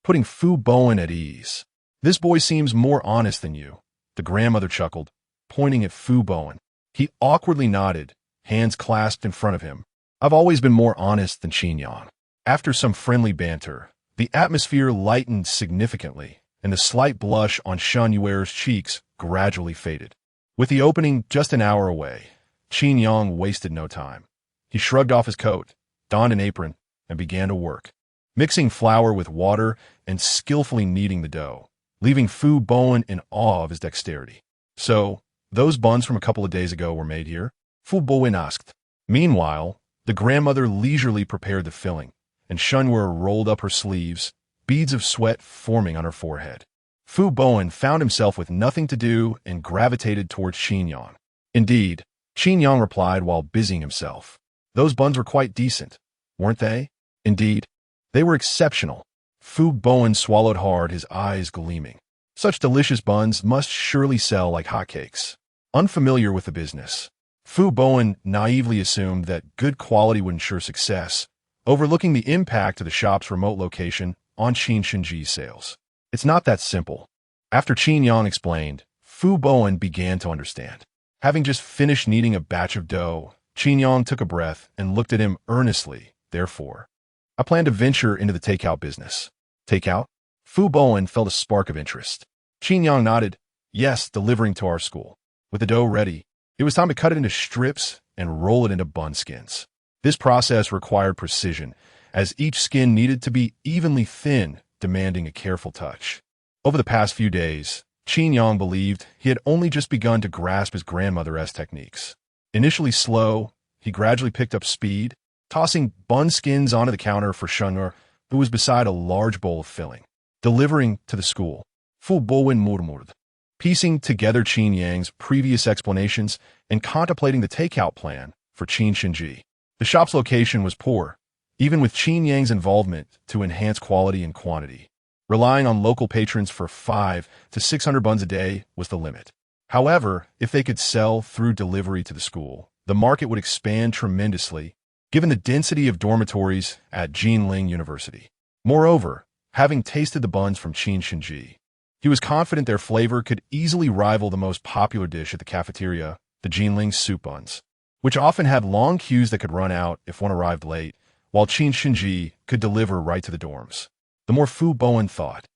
putting Fu Bowen at ease. This boy seems more honest than you, the grandmother chuckled, pointing at Fu Bowen. He awkwardly nodded, hands clasped in front of him. I've always been more honest than Qin Yang. After some friendly banter, the atmosphere lightened significantly, and the slight blush on Shen Yu'er's cheeks gradually faded. With the opening just an hour away, Qin Yang wasted no time. He shrugged off his coat, donned an apron, and began to work, mixing flour with water and skillfully kneading the dough, leaving Fu Bowen in awe of his dexterity. So, those buns from a couple of days ago were made here? Fu Bowen asked. Meanwhile, the grandmother leisurely prepared the filling, and Shen Yu'er rolled up her sleeves, beads of sweat forming on her forehead. Fu Bowen found himself with nothing to do and gravitated towards Qin Yang. Indeed, Qin Yang replied while busying himself. Those buns were quite decent, weren't they? Indeed, they were exceptional. Fu Bowen swallowed hard, his eyes gleaming. Such delicious buns must surely sell like hotcakes. Unfamiliar with the business, Fu Bowen naively assumed that good quality would ensure success, overlooking the impact of the shop's remote location on Qin Shen Ji's sales. It's not that simple. After Qin Yang explained, Fu Bowen began to understand. Having just finished kneading a batch of dough, Qin Yang took a breath and looked at him earnestly. Therefore, I plan to venture into the takeout business. Takeout? Fu Bowen felt a spark of interest. Qin Yang nodded. Yes, delivering to our school. With the dough ready, it was time to cut it into strips and roll it into bun skins. This process required precision, as each skin needed to be evenly thin, demanding a careful touch. Over the past few days, Qin Yang believed he had only just begun to grasp his grandmother's techniques. Initially slow, he gradually picked up speed, tossing bun skins onto the counter for Shen Yu'er, who was beside a large bowl of filling. Delivering to the school, Fu Bowen murmured, piecing together Qin Yang's previous explanations and contemplating the takeout plan for Qin Shen Ji. The shop's location was poor, even with Qin Yang's involvement to enhance quality and quantity. Relying on local patrons for 500 to 600 buns a day was the limit. However, if they could sell through delivery to the school, the market would expand tremendously, given the density of dormitories at Jinling University. Moreover, having tasted the buns from Qin Shen Ji, he was confident their flavor could easily rival the most popular dish at the cafeteria, the Jinling soup buns, which often had long queues that could run out if one arrived late, while Qin Shen Ji could deliver right to the dorms. The more Fu Bowen thought,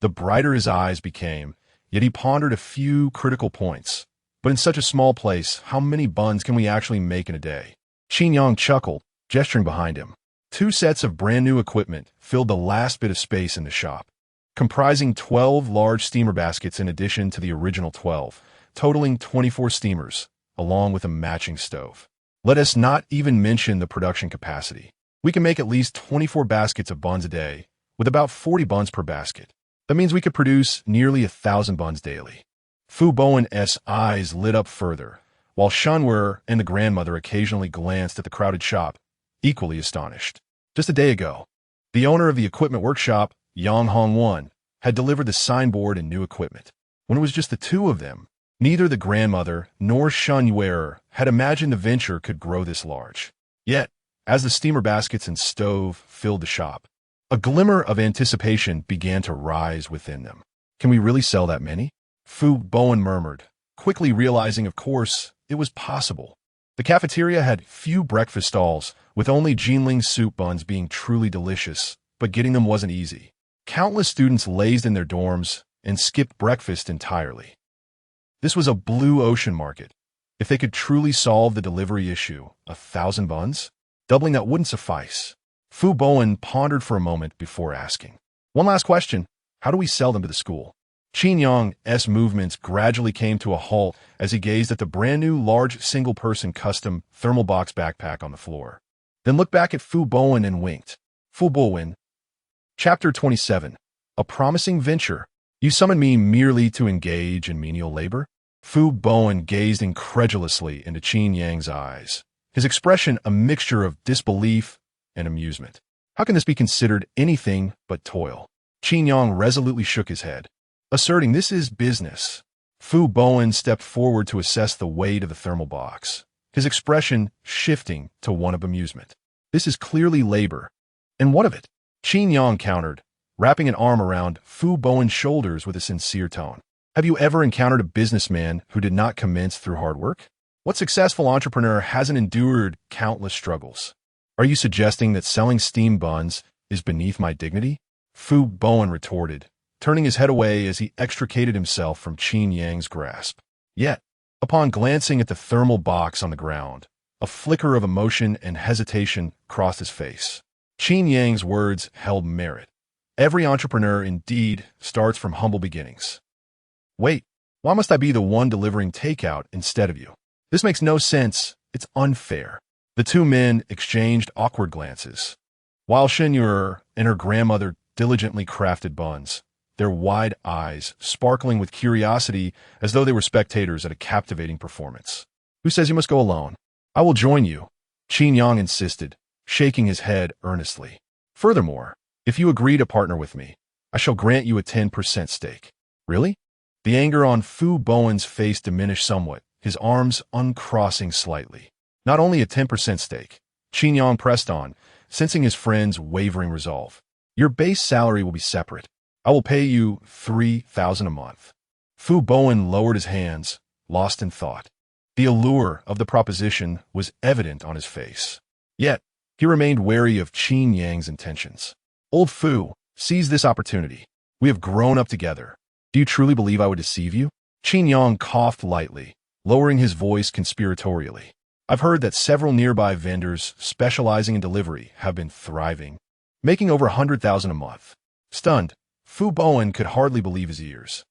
the brighter his eyes became, yet he pondered a few critical points. But in such a small place, how many buns can we actually make in a day? Qin Yang chuckled, gesturing behind him. 2 sets of brand-new equipment filled the last bit of space in the shop, comprising 12 large steamer baskets in addition to the original 12, totaling 24 steamers, along with a matching stove. Let us not even mention the production capacity. We can make at least 24 baskets of buns a day, with about 40 buns per basket. That means we could produce nearly 1,000 buns daily. Fu Bowen's eyes lit up further, while Shen Yu'er and the grandmother occasionally glanced at the crowded shop, equally astonished. Just a day ago, the owner of the equipment workshop, Xiaohongli, had delivered the signboard and new equipment. When it was just the two of them, neither the grandmother nor Shen Yu'er had imagined the venture could grow this large. Yet, as the steamer baskets and stove filled the shop, a glimmer of anticipation began to rise within them. Can we really sell that many? Fu Bowen murmured, quickly realizing, of course, it was possible. The cafeteria had few breakfast stalls, with only Jinling soup buns being truly delicious, but getting them wasn't easy. Countless students lazed in their dorms and skipped breakfast entirely. This was a blue ocean market. If they could truly solve the delivery issue, 1,000 buns? Doubling that wouldn't suffice. Fu Bowen pondered for a moment before asking. One last question. How do we sell them to the school? Qin Yang's movements gradually came to a halt as he gazed at the brand-new large single-person custom thermal box backpack on the floor. Then looked back at Fu Bowen and winked. Fu Bowen. Chapter 27. A promising venture. You summoned me merely to engage in menial labor? Fu Bowen gazed incredulously into Qin Yang's eyes, his expression a mixture of disbelief and amusement. How can this be considered anything but toil? Qin Yang resolutely shook his head, asserting this is business. Fu Bowen stepped forward to assess the weight of the thermal box, his expression shifting to one of amusement. This is clearly labor. And what of it? Qin Yang countered, wrapping an arm around Fu Bowen's shoulders with a sincere tone. Have you ever encountered a businessman who did not commence through hard work? What successful entrepreneur hasn't endured countless struggles? Are you suggesting that selling steam buns is beneath my dignity? Fu Bowen retorted, turning his head away as he extricated himself from Qin Yang's grasp. Yet, upon glancing at the thermal box on the ground, a flicker of emotion and hesitation crossed his face. Qin Yang's words held merit. Every entrepreneur indeed starts from humble beginnings. Wait, why must I be the one delivering takeout instead of you? This makes no sense. It's unfair. The two men exchanged awkward glances. While Shen Yu'er and her grandmother diligently crafted buns, their wide eyes sparkling with curiosity as though they were spectators at a captivating performance. Who says you must go alone? I will join you, Qin Yang insisted, shaking his head earnestly. Furthermore, if you agree to partner with me, I shall grant you a 10% stake. Really? The anger on Fu Bowen's face diminished somewhat, his arms uncrossing slightly. Not only a 10% stake, Qin Yang pressed on, sensing his friend's wavering resolve. Your base salary will be separate. I will pay you 3,000 a month. Fu Bowen lowered his hands, lost in thought. The allure of the proposition was evident on his face. Yet, he remained wary of Qin Yang's intentions. Old Fu, seize this opportunity. We have grown up together. Do you truly believe I would deceive you? Qin Yang coughed lightly, lowering his voice conspiratorially. I've heard that several nearby vendors specializing in delivery have been thriving, making over 100,000 a month. Stunned, Fu Bowen could hardly believe his ears.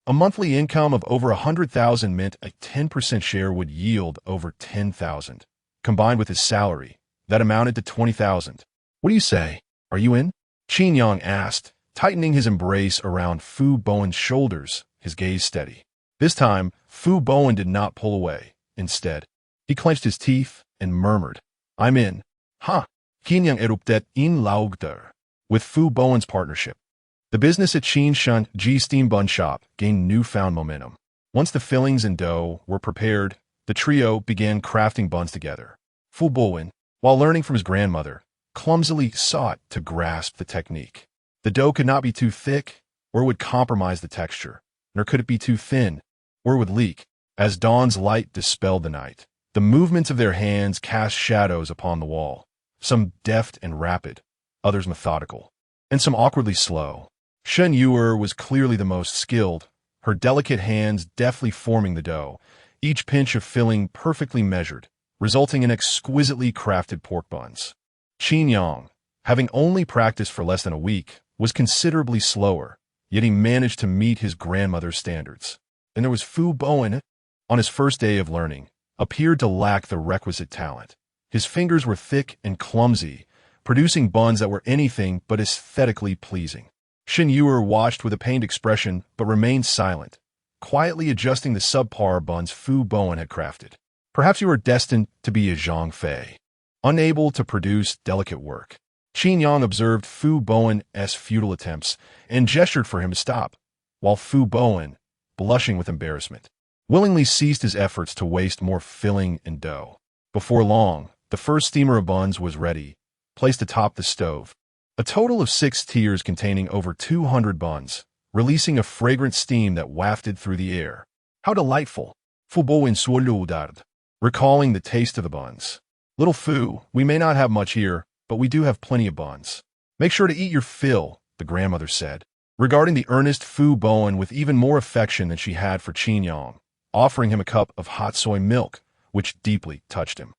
A monthly income of over 100,000 meant a 10% share would yield over 10,000. Combined with his salary, that amounted to 20,000. What do you say? Are you in? Qin Yang asked, tightening his embrace around Fu Bowen's shoulders, his gaze steady. This time, Fu Bowen did not pull away. Instead, he clenched his teeth and murmured, I'm in. Ha! Qin Yang erupted in laughter. With Fu Bowen's partnership, the business at Qin Shen Ji steam bun shop gained newfound momentum. Once the fillings and dough were prepared, the trio began crafting buns together. Fu Bowen, while learning from his grandmother, clumsily sought to grasp the technique. The dough could not be too thick, or it would compromise the texture, nor could it be too thin, or it would leak. As dawn's light dispelled the night, the movements of their hands cast shadows upon the wall, some deft and rapid, others methodical, and some awkwardly slow. Shen Yu'er was clearly the most skilled, her delicate hands deftly forming the dough, each pinch of filling perfectly measured, resulting in exquisitely crafted pork buns. Qin Yang, having only practiced for less than a week, was considerably slower, yet he managed to meet his grandmother's standards. And there was Fu Bowen, on his first day of learning, appeared to lack the requisite talent. His fingers were thick and clumsy, producing buns that were anything but aesthetically pleasing. Shen Yu'er watched with a pained expression but remained silent, quietly adjusting the subpar buns Fu Bowen had crafted. Perhaps you were destined to be a Zhang Fei, unable to produce delicate work. Qin Yang observed Fu Bowen's futile attempts and gestured for him to stop, while Fu Bowen, blushing with embarrassment, willingly ceased his efforts to waste more filling and dough. Before long, the first steamer of buns was ready, placed atop the stove. A total of 6 tiers containing over 200 buns, releasing a fragrant steam that wafted through the air. How delightful! Fu Bowen swallowed, recalling the taste of the buns. Little Fu, we may not have much here, but we do have plenty of buns. Make sure to eat your fill, the grandmother said, regarding the earnest Fu Bowen with even more affection than she had for Qin Yang, offering him a cup of hot soy milk, which deeply touched him.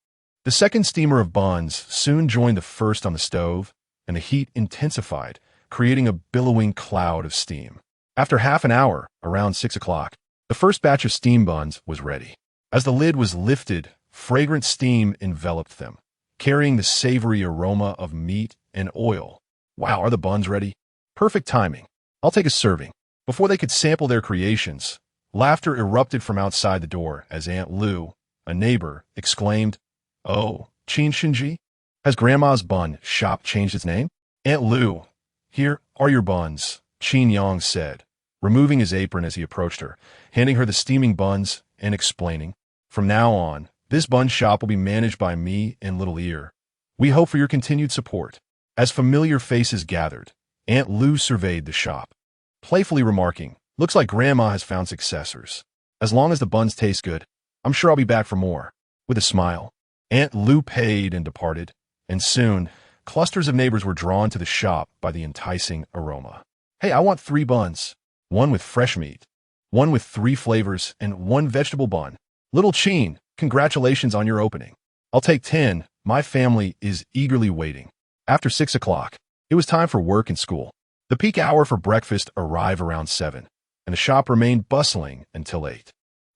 The second steamer of buns soon joined the first on the stove, and the heat intensified, creating a billowing cloud of steam. After half an hour, around 6 o'clock, the first batch of steam buns was ready. As the lid was lifted, fragrant steam enveloped them, carrying the savory aroma of meat and oil. Wow, are the buns ready? Perfect timing. I'll take a serving. Before they could sample their creations, laughter erupted from outside the door as Aunt Lu, a neighbor, exclaimed, Oh, Qin Shen Ji? Has Grandma's bun shop changed its name? Aunt Lu, here are your buns, Qin Yang said, removing his apron as he approached her, handing her the steaming buns and explaining, From now on, this bun shop will be managed by me and Little Ear. We hope for your continued support. As familiar faces gathered, Aunt Lu surveyed the shop, playfully remarking, Looks like Grandma has found successors. As long as the buns taste good, I'm sure I'll be back for more. With a smile, Aunt Lu paid and departed, and soon, clusters of neighbors were drawn to the shop by the enticing aroma. Hey, I want 3 buns. 1 with fresh meat, 1 with 3 flavors, and 1 vegetable bun. Little Qin, congratulations on your opening. I'll take 10. My family is eagerly waiting. After 6 o'clock, it was time for work and school. The peak hour for breakfast arrived around 7, and the shop remained bustling until 8.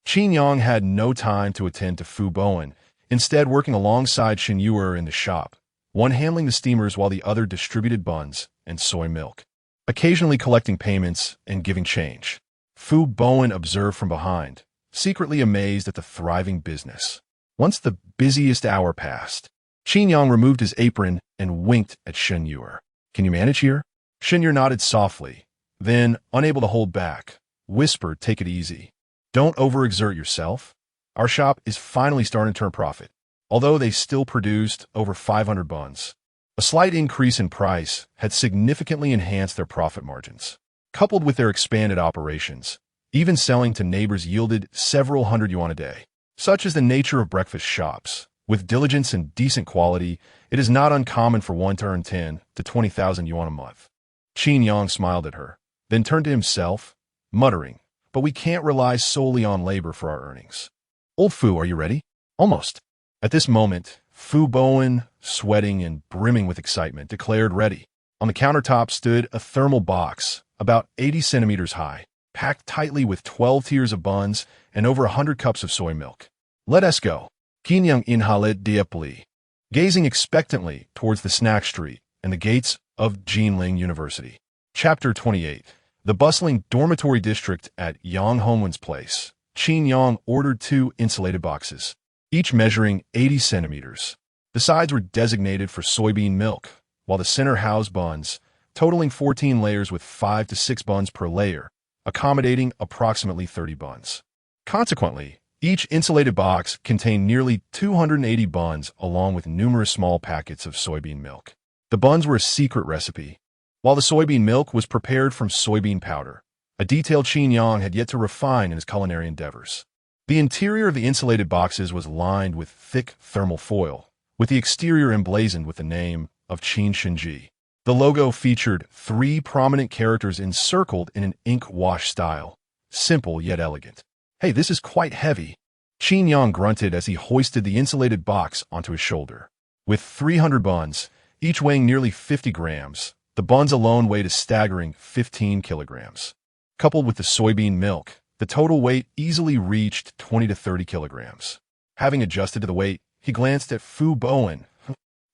Qin Yang had no time to attend to Fu Bowen, instead working alongside Shen Yu'er in the shop, one handling the steamers while the other distributed buns and soy milk, occasionally collecting payments and giving change. Fu Bowen observed from behind, secretly amazed at the thriving business. Once the busiest hour passed, Qin Yang removed his apron and winked at Shen Yu'er. "Can you manage here?" Shen Yu'er nodded softly, then, unable to hold back, whispered, "Take it easy. Don't overexert yourself. Our shop is finally starting to turn profit." Although they still produced over 500 buns, a slight increase in price had significantly enhanced their profit margins. Coupled with their expanded operations, even selling to neighbors yielded several hundred yuan a day. Such is the nature of breakfast shops. With diligence and decent quality, it is not uncommon for one to earn 10 to 20,000 yuan a month. Qin Yang smiled at her, then turned to himself, muttering, "But we can't rely solely on labor for our earnings." "Old Fu, are you ready?" "Almost." At this moment, Fu Bowen, sweating and brimming with excitement, declared ready. On the countertop stood a thermal box, about 80 centimeters high, packed tightly with 12 tiers of buns and over 100 cups of soy milk. "Let us go." Qin Yang inhaled deeply, gazing expectantly towards the snack street and the gates of Jinling University. Chapter 28. The bustling dormitory district at Xiaohongli's place. Qin Yang ordered 2 insulated boxes, each measuring 80 centimeters. The sides were designated for soybean milk, while the center housed buns, totaling 14 layers with 5 to 6 buns per layer, accommodating approximately 30 buns. Consequently, each insulated box contained nearly 280 buns along with numerous small packets of soybean milk. The buns were a secret recipe, while the soybean milk was prepared from soybean powder, a detail Qin Yang had yet to refine in his culinary endeavors. The interior of the insulated boxes was lined with thick thermal foil, with the exterior emblazoned with the name of Qin Shen Ji. The logo featured 3 prominent characters encircled in an ink wash style, simple yet elegant. "Hey, this is quite heavy," Qin Yang grunted as he hoisted the insulated box onto his shoulder. With 300 buns, each weighing nearly 50 grams, the buns alone weighed a staggering 15 kilograms. Coupled with the soybean milk, the total weight easily reached 20 to 30 kilograms. Having adjusted to the weight, he glanced at Fu Bowen,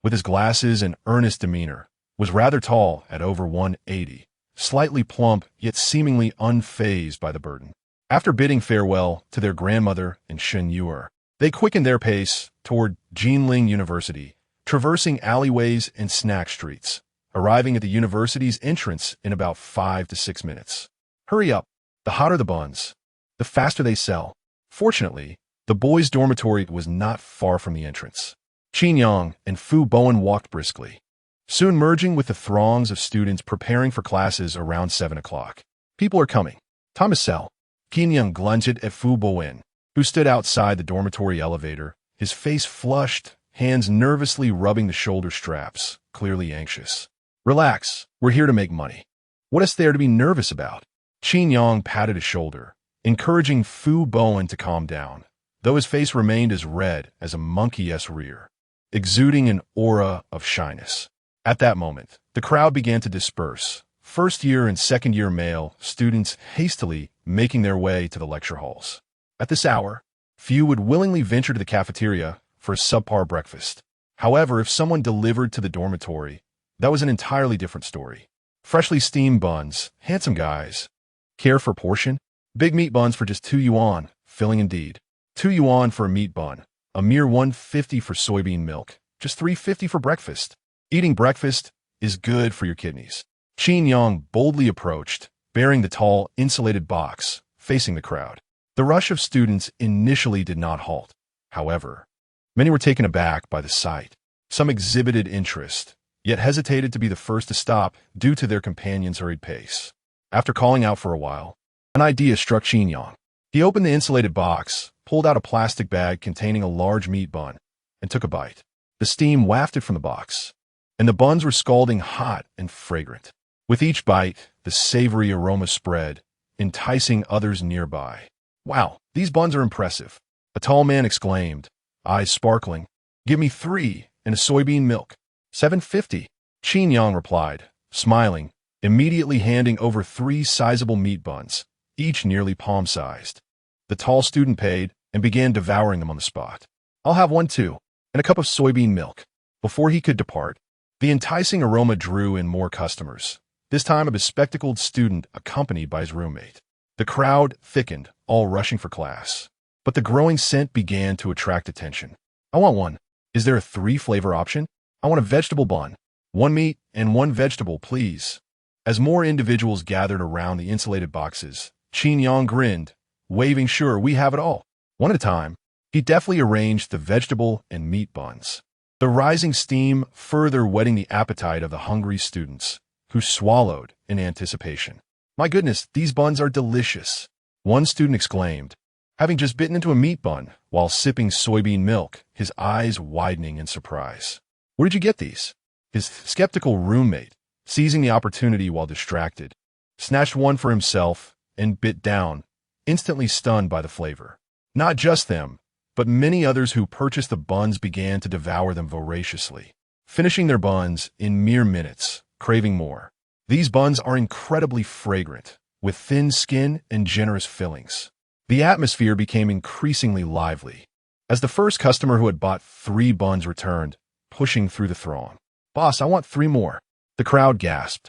with his glasses and earnest demeanor, was rather tall at over 180, slightly plump yet seemingly unfazed by the burden. After bidding farewell to their grandmother and Shen Yu'er, they quickened their pace toward Jinling University, traversing alleyways and snack streets, arriving at the university's entrance in about 5 to 6 minutes. "Hurry up. The hotter the buns, the faster they sell." Fortunately, the boys' dormitory was not far from the entrance. Qin Yang and Fu Bowen walked briskly, soon merging with the throngs of students preparing for classes around 7 o'clock. "People are coming. Time to sell." Qin Yang grunted at Fu Bowen, who stood outside the dormitory elevator, his face flushed, hands nervously rubbing the shoulder straps, clearly anxious. "Relax, we're here to make money. What is there to be nervous about?" Qin Yang patted his shoulder, encouraging Fu Bowen to calm down, though his face remained as red as a monkey's rear, exuding an aura of shyness. At that moment, the crowd began to disperse, first-year and second-year male students hastily making their way to the lecture halls. At this hour, few would willingly venture to the cafeteria for a subpar breakfast. However, if someone delivered to the dormitory, that was an entirely different story. Freshly steamed buns, handsome guys. Care for portion? Big meat buns for just 2 yuan, filling indeed. 2 yuan for a meat bun, a mere 150 for soybean milk, just 350 for breakfast. Eating breakfast is good for your kidneys. Qin Yang boldly approached, bearing the tall, insulated box, facing the crowd. The rush of students initially did not halt. However, many were taken aback by the sight. Some exhibited interest, yet hesitated to be the first to stop due to their companions' hurried pace. After calling out for a while, an idea struck Qin Yang. He opened the insulated box, pulled out a plastic bag containing a large meat bun, and took a bite. The steam wafted from the box, and the buns were scalding hot and fragrant. With each bite, the savory aroma spread, enticing others nearby. "Wow, these buns are impressive," a tall man exclaimed, eyes sparkling. "Give me 3 and a soybean milk." "750. Qin Yang replied, smiling, immediately handing over 3 sizable meat buns, each nearly palm-sized. The tall student paid and began devouring them on the spot. "I'll have one too, and a cup of soybean milk." Before he could depart, the enticing aroma drew in more customers, this time a bespectacled student accompanied by his roommate. The crowd thickened, all rushing for class. but the growing scent began to attract attention. I want one. Is there a 3-flavor option? I want a vegetable bun. 1 meat and 1 vegetable, please. As more individuals gathered around the insulated boxes, Qin Yang grinned, waving, sure, we have it all. One at a time, he deftly arranged the vegetable and meat buns. The rising steam further whetting the appetite of the hungry students, who swallowed in anticipation. My goodness, these buns are delicious, one student exclaimed, having just bitten into a meat bun while sipping soybean milk, his eyes widening in surprise. Where did you get these? His skeptical roommate, seizing the opportunity while distracted, snatched one for himself and bit down, instantly stunned by the flavor. Not just them, but many others who purchased the buns began to devour them voraciously, finishing their buns in mere minutes, craving more. These buns are incredibly fragrant, with thin skin and generous fillings. The atmosphere became increasingly lively, as the first customer who had bought 3 buns returned, pushing through the throng. Boss, I want 3 more. The crowd gasped.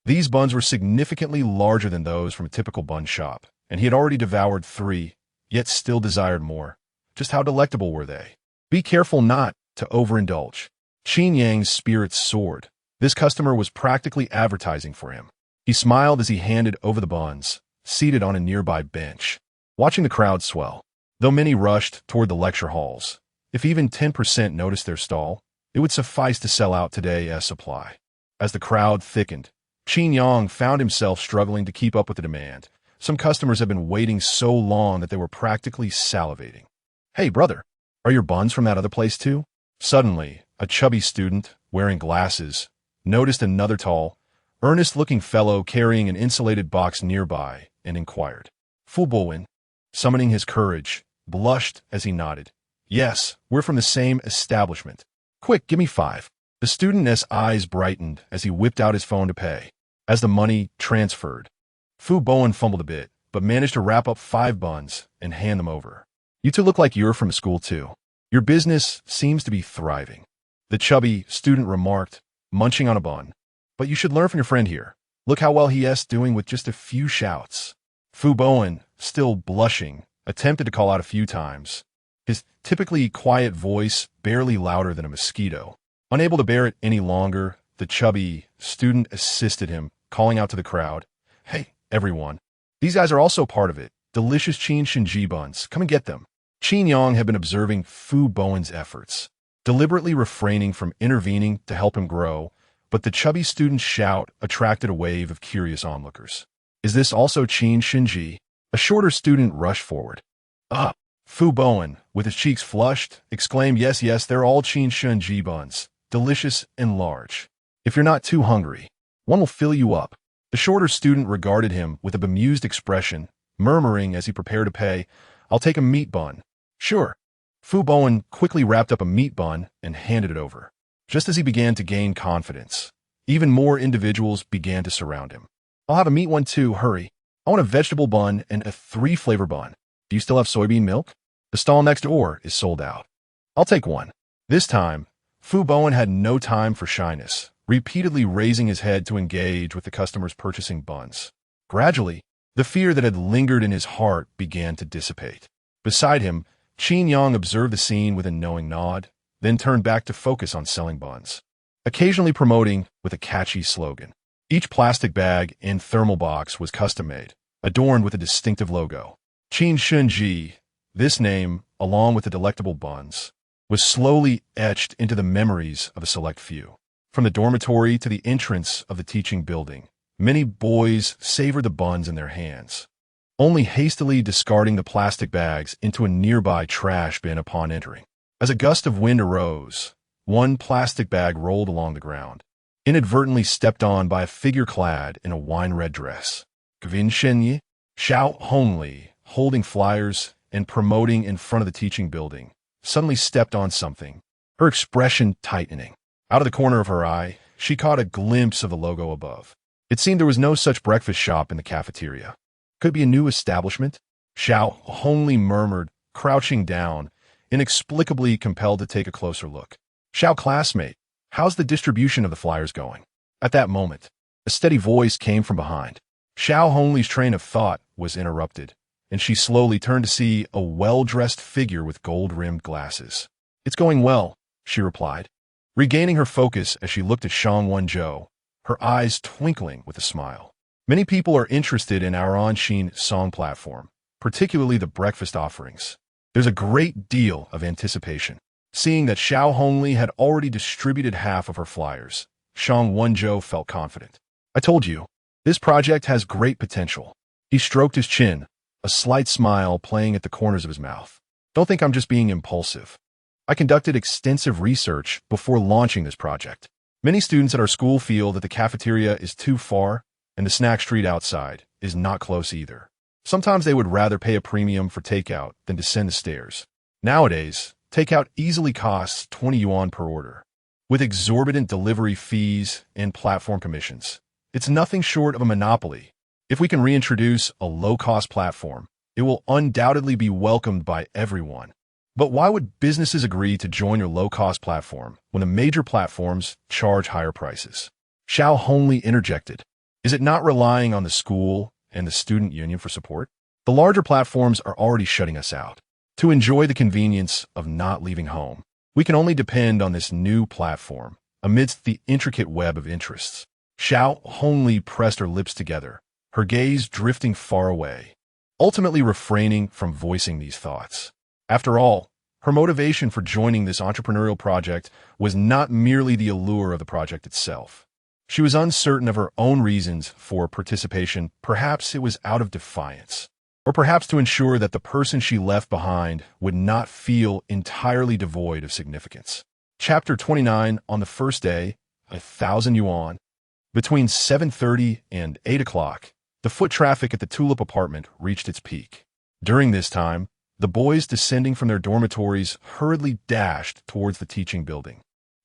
These buns were significantly larger than those from a typical bun shop, and he had already devoured 3, yet still desired more. Just how delectable were they? Be careful not to overindulge. Qin Yang's spirits soared. This customer was practically advertising for him. He smiled as he handed over the buns, seated on a nearby bench, watching the crowd swell. Though many rushed toward the lecture halls, if even 10% noticed their stall, it would suffice to sell out today's supply. As the crowd thickened, Qin Yang found himself struggling to keep up with the demand. Some customers had been waiting so long that they were practically salivating. Hey, brother, are your buns from that other place too? Suddenly, a chubby student, wearing glasses, noticed another tall, earnest-looking fellow carrying an insulated box nearby and inquired. Fu Bowen, summoning his courage, blushed as he nodded. Yes, we're from the same establishment. Quick, give me 5. The student's eyes brightened as he whipped out his phone to pay. As the money transferred, Fu Bowen fumbled a bit, but managed to wrap up 5 buns and hand them over. You two look like you're from school too. Your business seems to be thriving, the chubby student remarked, munching on a bun. But you should learn from your friend here. Look how well he is doing with just a few shouts. Fu Bowen, still blushing, attempted to call out a few times, his typically quiet voice barely louder than a mosquito. Unable to bear it any longer, the chubby student assisted him, calling out to the crowd, Hey, everyone. These guys are also part of it. Delicious Qin Shen Ji buns. Come and get them. Qin Yang had been observing Fu Bowen's efforts, deliberately refraining from intervening to help him grow, but the chubby student's shout attracted a wave of curious onlookers. Is this also Qin Shen Ji? A shorter student rushed forward. Fu Bowen, with his cheeks flushed, exclaimed, Yes, they're all Qin Shen Ji buns, delicious and large. If you're not too hungry, one will fill you up. The shorter student regarded him with a bemused expression, murmuring as he prepared to pay, I'll take a meat bun. Sure. Fu Bowen quickly wrapped up a meat bun and handed it over. Just as he began to gain confidence, even more individuals began to surround him. I'll have a meat one too, hurry. I want a vegetable bun and a 3-flavor bun. Do you still have soybean milk? The stall next door is sold out. I'll take one. This time, Fu Bowen had no time for shyness, repeatedly raising his head to engage with the customers purchasing buns. Gradually, the fear that had lingered in his heart began to dissipate. Beside him, Qin Yang observed the scene with a knowing nod, then turned back to focus on selling buns, occasionally promoting with a catchy slogan. Each plastic bag and thermal box was custom-made, adorned with a distinctive logo. Qin Shen Ji, this name, along with the delectable buns, was slowly etched into the memories of a select few. From the dormitory to the entrance of the teaching building, many boys savored the buns in their hands, only hastily discarding the plastic bags into a nearby trash bin upon entering. As a gust of wind arose, one plastic bag rolled along the ground, inadvertently stepped on by a figure clad in a wine-red dress. Qin Shen Ji, Xiaohongli, holding flyers and promoting in front of the teaching building, suddenly stepped on something, her expression tightening. Out of the corner of her eye, she caught a glimpse of the logo above. It seemed there was no such breakfast shop in the cafeteria. Could it be a new establishment? Xiaohongli murmured, crouching down, inexplicably compelled to take a closer look. Xiao, classmate, how's the distribution of the flyers going? At that moment, a steady voice came from behind. Xiaohongli's train of thought was interrupted, and she slowly turned to see a well-dressed figure with gold-rimmed glasses. "It's going well," she replied, regaining her focus as she looked at Xiaohongli, her eyes twinkling with a smile. Many people are interested in our on-Qin song platform, particularly the breakfast offerings. There's a great deal of anticipation. Seeing that Xiaohongli had already distributed half of her flyers, Xiaohongli felt confident. "I told you, this project has great potential." He stroked his chin, a slight smile playing at the corners of his mouth. "Don't think I'm just being impulsive. I conducted extensive research before launching this project. Many students at our school feel that the cafeteria is too far and the snack street outside is not close either. Sometimes they would rather pay a premium for takeout than descend the stairs. Nowadays, takeout easily costs 20 yuan per order. With exorbitant delivery fees and platform commissions, it's nothing short of a monopoly. If we can reintroduce a low-cost platform, it will undoubtedly be welcomed by everyone. But why would businesses agree to join your low-cost platform when the major platforms charge higher prices?" Xiaohongli interjected. "Is it not relying on the school and the student union for support? The larger platforms are already shutting us out. To enjoy the convenience of not leaving home, we can only depend on this new platform amidst the intricate web of interests." Xiaohongli pressed her lips together, her gaze drifting far away, ultimately refraining from voicing these thoughts. After all, her motivation for joining this entrepreneurial project was not merely the allure of the project itself. She was uncertain of her own reasons for participation. Perhaps it was out of defiance, or perhaps to ensure that the person she left behind would not feel entirely devoid of significance. Chapter 29. On the first day, 1,000 yuan. Between 7:30 and 8 o'clock, the foot traffic at the Tulip apartment reached its peak. During this time, the boys descending from their dormitories hurriedly dashed towards the teaching building,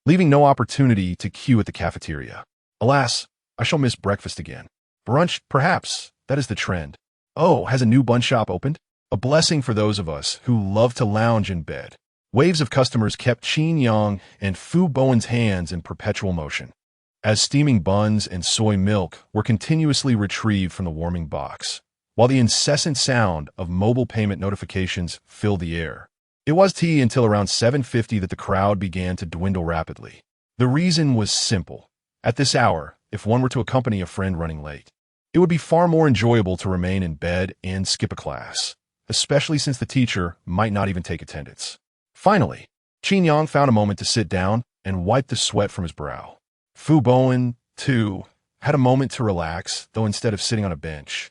leaving no opportunity to queue at the cafeteria. "Alas, I shall miss breakfast again. Brunch, perhaps, that is the trend. Oh, has a new bun shop opened? A blessing for those of us who love to lounge in bed." Waves of customers kept Qin Yang and Fu Bowen's hands in perpetual motion, as steaming buns and soy milk were continuously retrieved from the warming box, while the incessant sound of mobile payment notifications filled the air. It was tea until around 7:50 that the crowd began to dwindle rapidly. The reason was simple. At this hour, if one were to accompany a friend running late, it would be far more enjoyable to remain in bed and skip a class, especially since the teacher might not even take attendance. Finally, Qin Yang found a moment to sit down and wipe the sweat from his brow. Fu Bowen, too, had a moment to relax, though instead of sitting on a bench,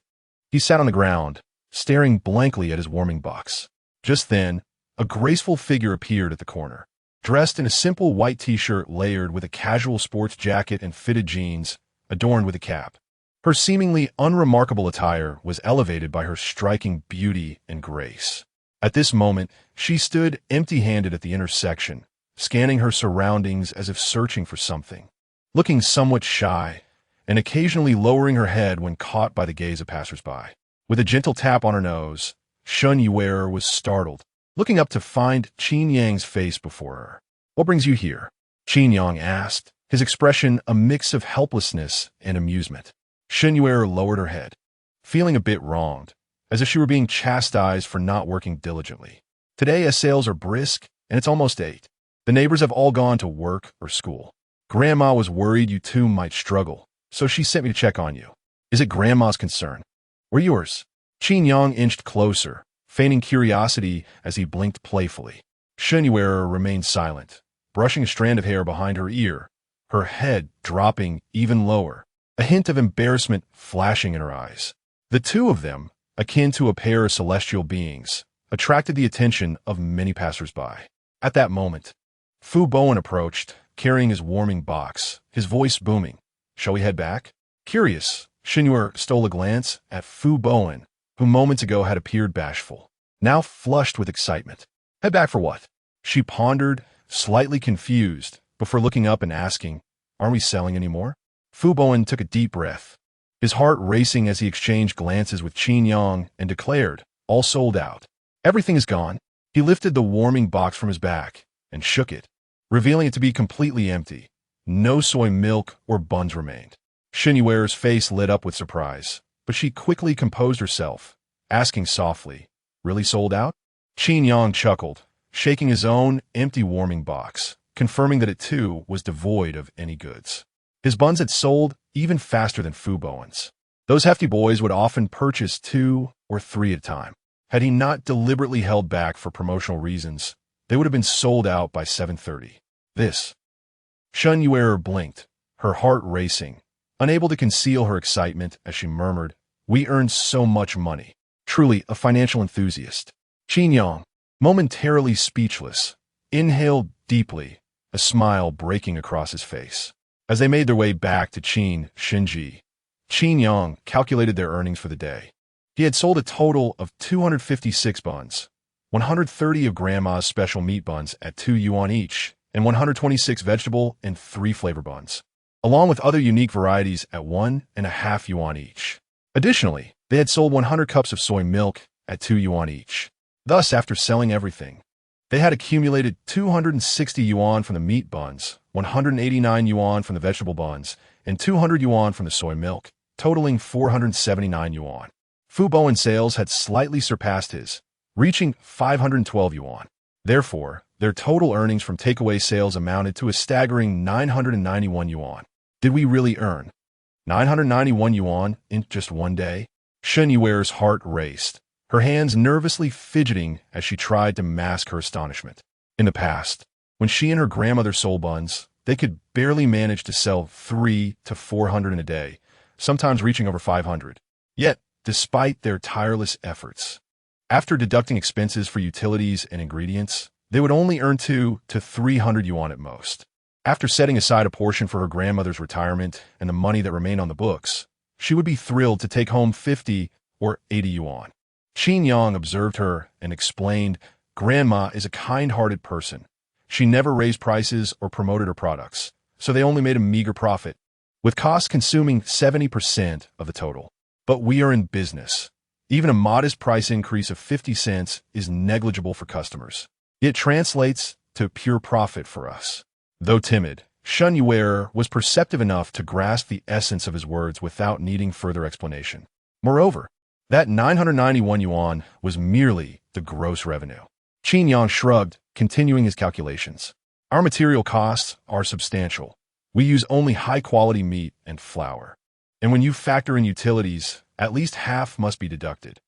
he sat on the ground, staring blankly at his warming box. Just then, a graceful figure appeared at the corner, dressed in a simple white t-shirt layered with a casual sports jacket and fitted jeans, adorned with a cap. Her seemingly unremarkable attire was elevated by her striking beauty and grace. At this moment, she stood empty-handed at the intersection, scanning her surroundings as if searching for something, looking somewhat shy, and occasionally lowering her head when caught by the gaze of passers-by. With a gentle tap on her nose, Shen Yu'er was startled, looking up to find Qin Yang's face before her. "What brings you here?" Qin Yang asked, his expression a mix of helplessness and amusement. Shen Yu'er lowered her head, feeling a bit wronged, as if she were being chastised for not working diligently. "Today, as sales are brisk, and it's almost 8. The neighbors have all gone to work or school. Grandma was worried you two might struggle, so she sent me to check on you." "Is it Grandma's concern, or yours?" Qin Yang inched closer, feigning curiosity as he blinked playfully. Shen Yu'er remained silent, brushing a strand of hair behind her ear, her head dropping even lower, a hint of embarrassment flashing in her eyes. The two of them, akin to a pair of celestial beings, attracted the attention of many passers-by. At that moment, Fu Bowen approached, carrying his warming box, his voice booming. "Shall we head back?" Curious, Shen Yu'er stole a glance at Fu Bowen, who moments ago had appeared bashful, now flushed with excitement. "Head back for what?" She pondered, slightly confused, before looking up and asking, "Aren't we selling anymore?" Fu Bowen took a deep breath, his heart racing as he exchanged glances with Qin Yang and declared, "All sold out. Everything is gone." He lifted the warming box from his back and shook it, revealing it to be completely empty. No soy milk or buns remained. Shen Yu'er's face lit up with surprise, but she quickly composed herself, asking softly, "Really sold out?" Qin Yang chuckled, shaking his own empty warming box, confirming that it too was devoid of any goods. His buns had sold even faster than Fu Bowen's. Those hefty boys would often purchase 2 or 3 at a time. Had he not deliberately held back for promotional reasons, they would have been sold out by 7:30. This. Shen Yu'er blinked, her heart racing, unable to conceal her excitement as she murmured, "We earned so much money. Truly a financial enthusiast." Qin Yang, momentarily speechless, inhaled deeply, a smile breaking across his face. As they made their way back to Qin Shen Ji, Qin Yang calculated their earnings for the day. He had sold a total of 256 buns, 130 of Grandma's special meat buns at 2 yuan each, and 126 vegetable and 3 flavor buns, along with other unique varieties at 1.5 yuan each. Additionally, they had sold 100 cups of soy milk at 2 yuan each. Thus, after selling everything, they had accumulated 260 yuan from the meat buns, 189 yuan from the vegetable buns, and 200 yuan from the soy milk, totaling 479 yuan. Fu Bowen's sales had slightly surpassed his, reaching 512 yuan. Therefore, their total earnings from takeaway sales amounted to a staggering 991 yuan. Did we really earn 991 yuan in just one day? Shen Yu'er's heart raced, her hands nervously fidgeting as she tried to mask her astonishment. In the past, when she and her grandmother sold buns, they could barely manage to sell 300 to 400 in a day, sometimes reaching over 500. Yet, despite their tireless efforts, after deducting expenses for utilities and ingredients, they would only earn 200 to 300 yuan at most. After setting aside a portion for her grandmother's retirement and the money that remained on the books, she would be thrilled to take home 50 or 80 yuan. Qin Yang observed her and explained, "Grandma is a kind-hearted person. She never raised prices or promoted her products, so they only made a meager profit, with costs consuming 70% of the total. But we are in business. Even a modest price increase of 50 cents is negligible for customers. It translates to pure profit for us." Though timid, Shen Yu'er was perceptive enough to grasp the essence of his words without needing further explanation. Moreover, that 991 yuan was merely the gross revenue. Qin Yang shrugged, continuing his calculations. "Our material costs are substantial. We use only high-quality meat and flour. And when you factor in utilities, at least half must be deducted.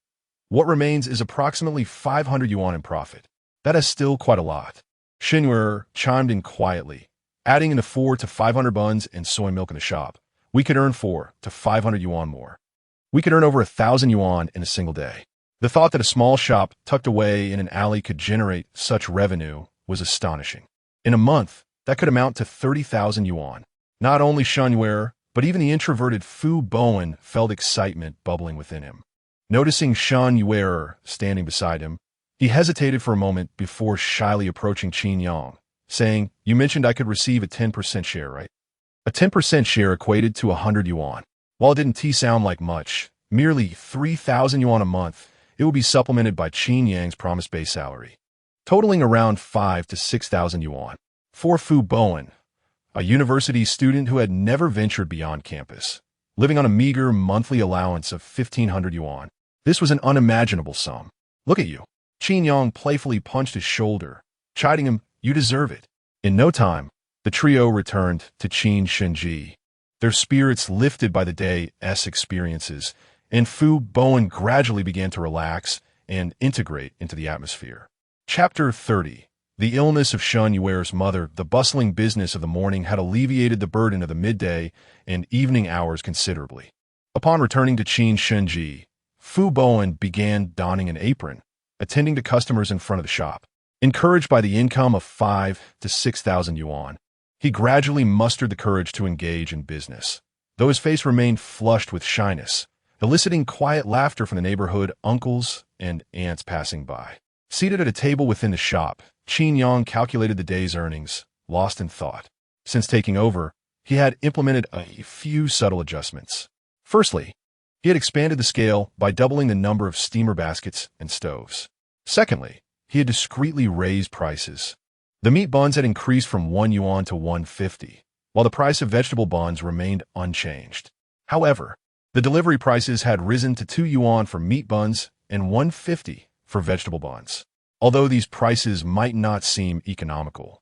What remains is approximately 500 yuan in profit. That is still quite a lot." Shen Yu'er chimed in quietly, adding in the 400 to 500 buns and soy milk in the shop. "We could earn 400 to 500 yuan more. We could earn over 1,000 yuan in a single day." The thought that a small shop tucked away in an alley could generate such revenue was astonishing. In a month, that could amount to 30,000 yuan. Not only Shen Yu'er, but even the introverted Fu Bowen felt excitement bubbling within him. Noticing Shen Yu'er standing beside him, he hesitated for a moment before shyly approaching Qin Yang, saying, "You mentioned I could receive a 10% share, right?" A 10% share equated to 100 yuan. While it didn't sound like much, merely 3,000 yuan a month, it would be supplemented by Qin Yang's promised base salary, totaling around 5,000 to 6,000 yuan. For Fu Bowen, a university student who had never ventured beyond campus, living on a meager monthly allowance of 1,500 yuan, this was an unimaginable sum. "Look at you." Qin Yang playfully punched his shoulder, chiding him, "You deserve it." In no time, the trio returned to Qin Shen Ji, their spirits lifted by the day's experiences, and Fu Bowen gradually began to relax and integrate into the atmosphere. Chapter 30. The illness of Shen Yu'er's mother. The bustling business of the morning had alleviated the burden of the midday and evening hours considerably. Upon returning to Qin Shen Ji, Fu Bowen began donning an apron, attending to customers in front of the shop. Encouraged by the income of 5,000 to 6,000 yuan, he gradually mustered the courage to engage in business, though his face remained flushed with shyness, eliciting quiet laughter from the neighborhood uncles and aunts passing by. Seated at a table within the shop, Qin Yang calculated the day's earnings, lost in thought. Since taking over, he had implemented a few subtle adjustments. Firstly, he had expanded the scale by doubling the number of steamer baskets and stoves. Secondly, he had discreetly raised prices. The meat buns had increased from 1 yuan to 150, while the price of vegetable buns remained unchanged. However, the delivery prices had risen to 2 yuan for meat buns and $1.50 for vegetable buns. Although these prices might not seem economical.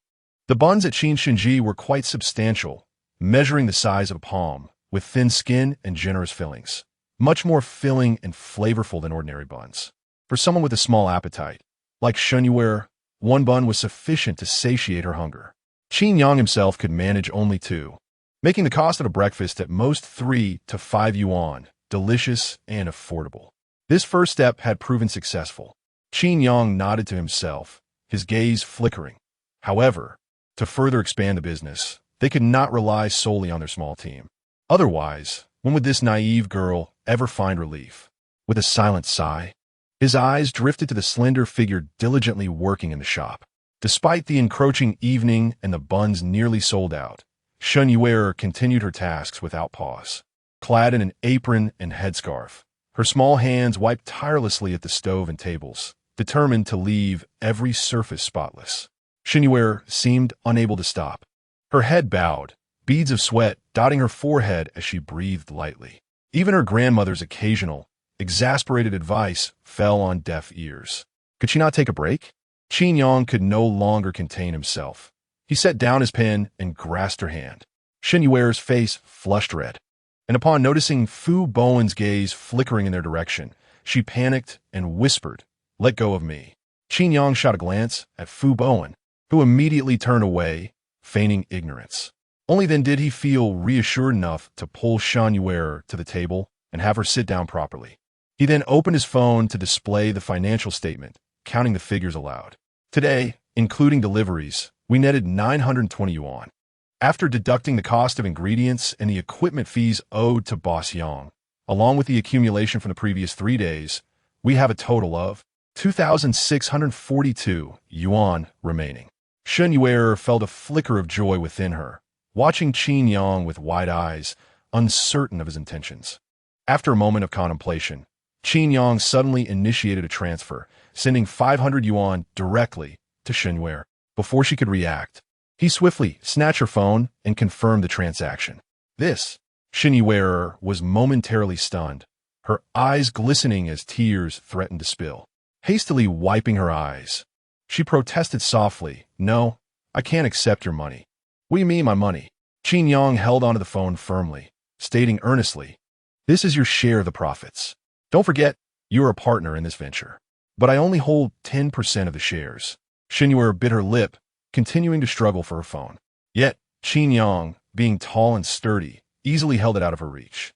The buns at Qin Shen Ji were quite substantial, measuring the size of a palm, with thin skin and generous fillings. Much more filling and flavorful than ordinary buns. For someone with a small appetite, like Shen Yu'er, one bun was sufficient to satiate her hunger. Qin Yang himself could manage only two, making the cost of a breakfast at most 3 to 5 yuan, delicious and affordable. This first step had proven successful. Qin Yang nodded to himself, his gaze flickering. However, to further expand the business, they could not rely solely on their small team. Otherwise, when would this naive girl ever find relief? With a silent sigh, his eyes drifted to the slender figure diligently working in the shop. Despite the encroaching evening and the buns nearly sold out, Shen Yu'er continued her tasks without pause. Clad in an apron and headscarf, her small hands wiped tirelessly at the stove and tables, determined to leave every surface spotless. Shen Yu'er seemed unable to stop. Her head bowed, beads of sweat dotting her forehead as she breathed lightly. Even her grandmother's occasional, exasperated advice fell on deaf ears. Could she not take a break? Qin Yang could no longer contain himself. He set down his pen and grasped her hand. Shen Yu'er's face flushed red, and upon noticing Fu Bowen's gaze flickering in their direction, she panicked and whispered, "Let go of me." Qin Yang shot a glance at Fu Bowen, who immediately turned away, feigning ignorance. Only then did he feel reassured enough to pull Shen Yu'er to the table and have her sit down properly. He then opened his phone to display the financial statement, counting the figures aloud. Today, including deliveries, we netted 920 yuan. After deducting the cost of ingredients and the equipment fees owed to Boss Yang, along with the accumulation from the previous 3 days, we have a total of 2,642 yuan remaining. Shen Yu'er felt a flicker of joy within her, watching Qin Yang with wide eyes, uncertain of his intentions. After a moment of contemplation, Qin Yang suddenly initiated a transfer, sending 500 yuan directly to Shen Yu'er. Before she could react, he swiftly snatched her phone and confirmed the transaction. Shen Yu'er was momentarily stunned, her eyes glistening as tears threatened to spill. Hastily wiping her eyes, she protested softly, "No, I can't accept your money." "What do you mean, my money?" Qin Yang held onto the phone firmly, stating earnestly, "This is your share of the profits. Don't forget, you are a partner in this venture. But I only hold 10% of the shares." Shen Yu'er bit her lip, continuing to struggle for her phone. Yet, Qin Yang, being tall and sturdy, easily held it out of her reach.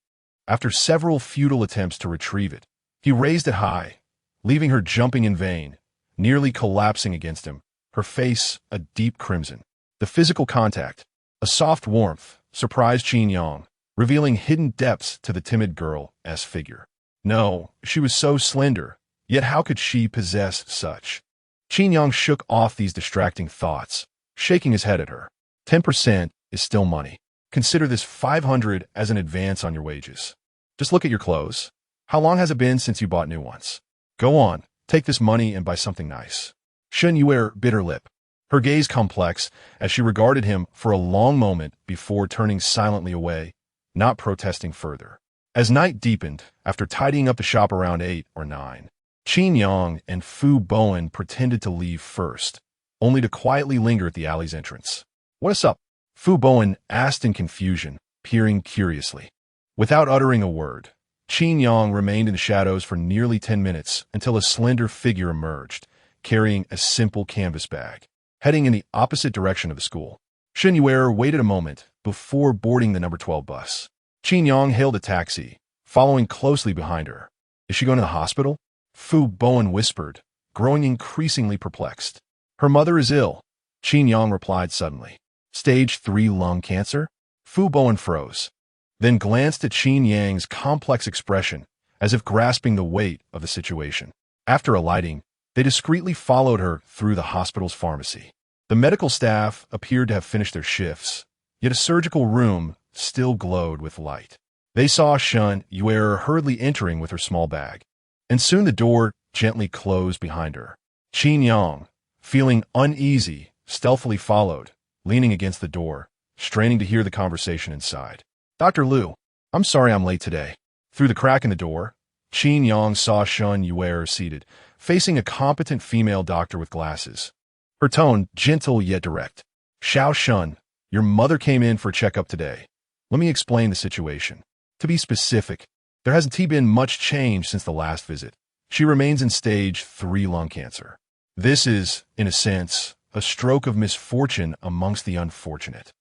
After several futile attempts to retrieve it, he raised it high, leaving her jumping in vain, nearly collapsing against him, her face a deep crimson. The physical contact, a soft warmth, surprised Qin Yang, revealing hidden depths to the timid girl's figure. No, she was so slender, yet how could she possess such? Qin Yang shook off these distracting thoughts, shaking his head at her. 10% is still money. Consider this 500 as an advance on your wages. Just look at your clothes. How long has it been since you bought new ones? Go on, take this money and buy something nice. Shen Yu'er bit her lip, her gaze complex as she regarded him for a long moment before turning silently away, not protesting further. As night deepened, after tidying up the shop around 8 or 9, Qin Yang and Fu Bowen pretended to leave first, only to quietly linger at the alley's entrance. "What's up?" Fu Bowen asked in confusion, peering curiously. Without uttering a word, Qin Yang remained in the shadows for nearly 10 minutes until a slender figure emerged, carrying a simple canvas bag, heading in the opposite direction of the school. Shen Yu'er waited a moment before boarding the number 12 bus. Qin Yang hailed a taxi, following closely behind her. "Is she going to the hospital?" Fu Bowen whispered, growing increasingly perplexed. "Her mother is ill," Qin Yang replied suddenly. "Stage 3 lung cancer?" Fu Bowen froze, then glanced at Qin Yang's complex expression, as if grasping the weight of the situation. After alighting, they discreetly followed her through the hospital's pharmacy. The medical staff appeared to have finished their shifts, yet a surgical room still glowed with light. They saw Shen Yu'er hurriedly entering with her small bag, and soon the door gently closed behind her. Qin Yang, feeling uneasy, stealthily followed, leaning against the door, straining to hear the conversation inside. "Dr. Liu, I'm sorry I'm late today." Through the crack in the door, Qin Yang saw Shen Yu'er seated, facing a competent female doctor with glasses. Her tone gentle yet direct. "Xiao Shen, your mother came in for a checkup today. Let me explain the situation. To be specific, there hasn't been much change since the last visit. She remains in stage 3 lung cancer. This is, in a sense, a stroke of misfortune amongst the unfortunate.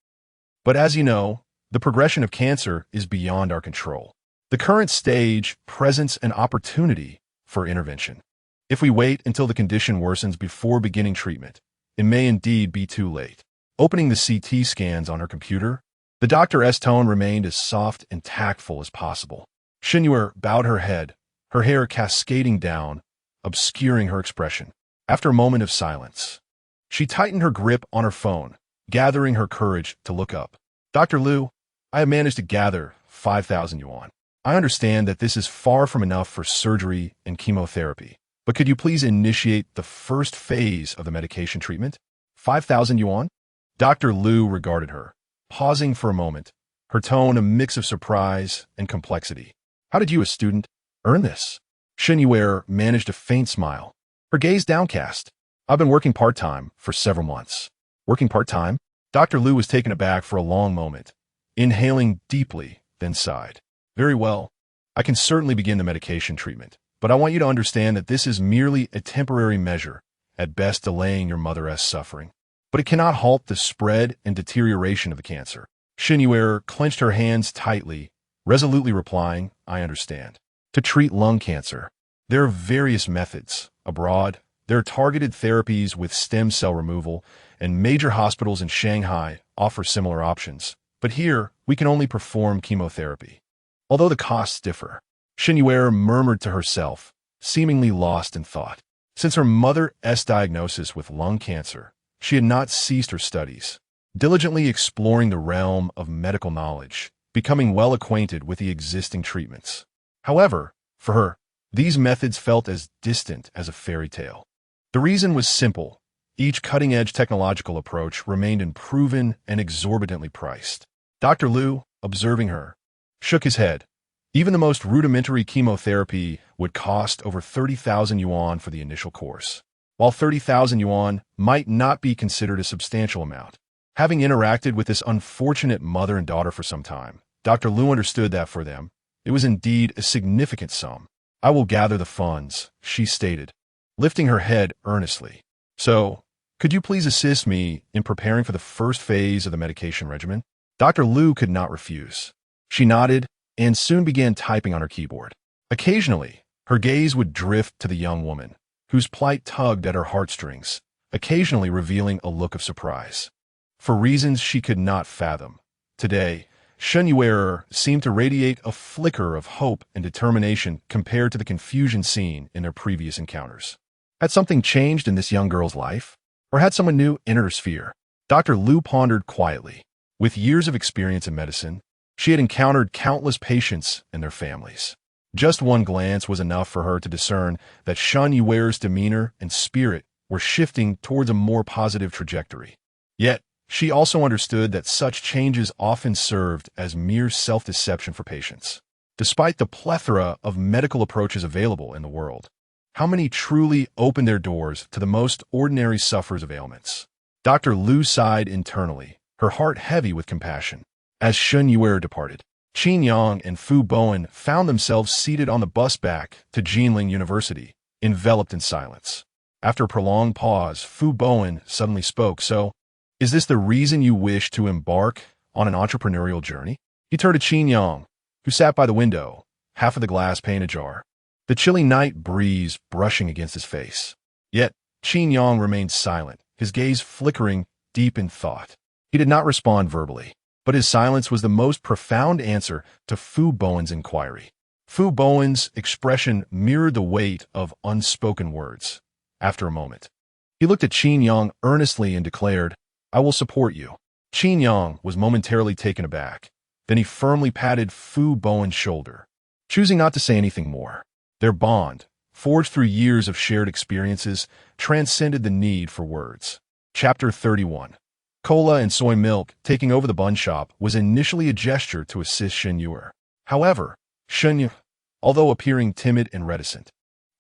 But as you know, the progression of cancer is beyond our control. The current stage presents an opportunity for intervention. If we wait until the condition worsens before beginning treatment, it may indeed be too late." Opening the CT scans on her computer, the doctor's tone remained as soft and tactful as possible. Shen Yu'er bowed her head, her hair cascading down, obscuring her expression. After a moment of silence, she tightened her grip on her phone, gathering her courage to look up. "Dr. Liu, I have managed to gather 5,000 yuan. I understand that this is far from enough for surgery and chemotherapy, but could you please initiate the first phase of the medication treatment? 5,000 yuan? Dr. Liu regarded her, pausing for a moment, her tone a mix of surprise and complexity. "How did you, a student, earn this?" Shen Yu'er managed a faint smile, her gaze downcast. "I've been working part-time for several months." "Working part-time?" Dr. Liu was taken aback for a long moment, inhaling deeply, then sighed. "Very well. I can certainly begin the medication treatment, but I want you to understand that this is merely a temporary measure, at best delaying your mother's suffering. But it cannot halt the spread and deterioration of the cancer." Shen Yu'er clenched her hands tightly, resolutely replying, "I understand. To treat lung cancer, there are various methods. Abroad, there are targeted therapies with stem cell removal, and major hospitals in Shanghai offer similar options. But here, we can only perform chemotherapy. Although the costs differ." Shen Yu'er murmured to herself, seemingly lost in thought. Since her mother's diagnosis with lung cancer, she had not ceased her studies, diligently exploring the realm of medical knowledge, becoming well acquainted with the existing treatments. However, for her, these methods felt as distant as a fairy tale. The reason was simple. Each cutting-edge technological approach remained unproven and exorbitantly priced. Dr. Liu, observing her, shook his head. Even the most rudimentary chemotherapy would cost over 30,000 yuan for the initial course. While 30,000 yuan might not be considered a substantial amount, having interacted with this unfortunate mother and daughter for some time, Dr. Liu understood that for them, it was indeed a significant sum. "I will gather the funds," she stated, lifting her head earnestly. "So, could you please assist me in preparing for the first phase of the medication regimen?" Dr. Liu could not refuse. She nodded and soon began typing on her keyboard. Occasionally, her gaze would drift to the young woman, whose plight tugged at her heartstrings, occasionally revealing a look of surprise. For reasons she could not fathom, today, Shen Yu'er seemed to radiate a flicker of hope and determination compared to the confusion seen in their previous encounters. Had something changed in this young girl's life? Or had someone new entered her sphere? Dr. Liu pondered quietly. With years of experience in medicine, she had encountered countless patients and their families. Just one glance was enough for her to discern that Shen Yu'er's demeanor and spirit were shifting towards a more positive trajectory. Yet, she also understood that such changes often served as mere self-deception for patients. Despite the plethora of medical approaches available in the world, how many truly opened their doors to the most ordinary sufferers of ailments? Dr. Liu sighed internally, her heart heavy with compassion. As Shen Yu'er departed, Qin Yang and Fu Bowen found themselves seated on the bus back to Jinling University, enveloped in silence. After a prolonged pause, Fu Bowen suddenly spoke. "So, is this the reason you wish to embark on an entrepreneurial journey?" He turned to Qin Yang, who sat by the window, half of the glass pane ajar, the chilly night breeze brushing against his face. Yet, Qin Yang remained silent, his gaze flickering deep in thought. He did not respond verbally, but his silence was the most profound answer to Fu Bowen's inquiry. Fu Bowen's expression mirrored the weight of unspoken words. After a moment, he looked at Qin Yang earnestly and declared, "I will support you." Qin Yang was momentarily taken aback. Then he firmly patted Fu Bowen's shoulder, choosing not to say anything more. Their bond, forged through years of shared experiences, transcended the need for words. Chapter 31. Cola and soy milk taking over the bun shop was initially a gesture to assist Shen Yu'er. However, Shen Yu'er although appearing timid and reticent,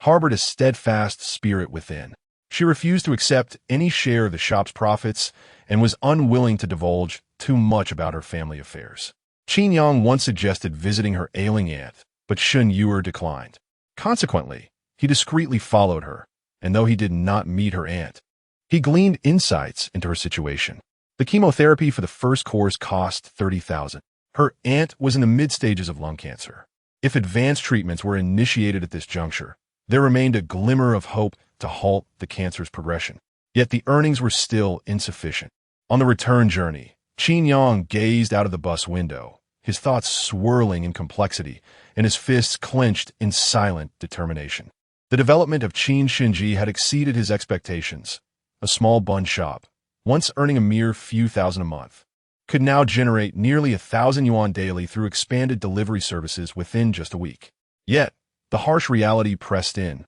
harbored a steadfast spirit within. She refused to accept any share of the shop's profits and was unwilling to divulge too much about her family affairs. Qin Yang once suggested visiting her ailing aunt, but Shen Yu'er declined. Consequently, he discreetly followed her, and though he did not meet her aunt, he gleaned insights into her situation. The chemotherapy for the first course cost 30,000. Her aunt was in the mid-stages of lung cancer. If advanced treatments were initiated at this juncture, there remained a glimmer of hope to halt the cancer's progression. Yet the earnings were still insufficient. On the return journey, Qin Yang gazed out of the bus window, his thoughts swirling in complexity and his fists clenched in silent determination. The development of Qin Shen Ji had exceeded his expectations. A small bun shop, once earning a mere few thousand a month, could now generate nearly 1,000 yuan daily through expanded delivery services within just a week. Yet, the harsh reality pressed in,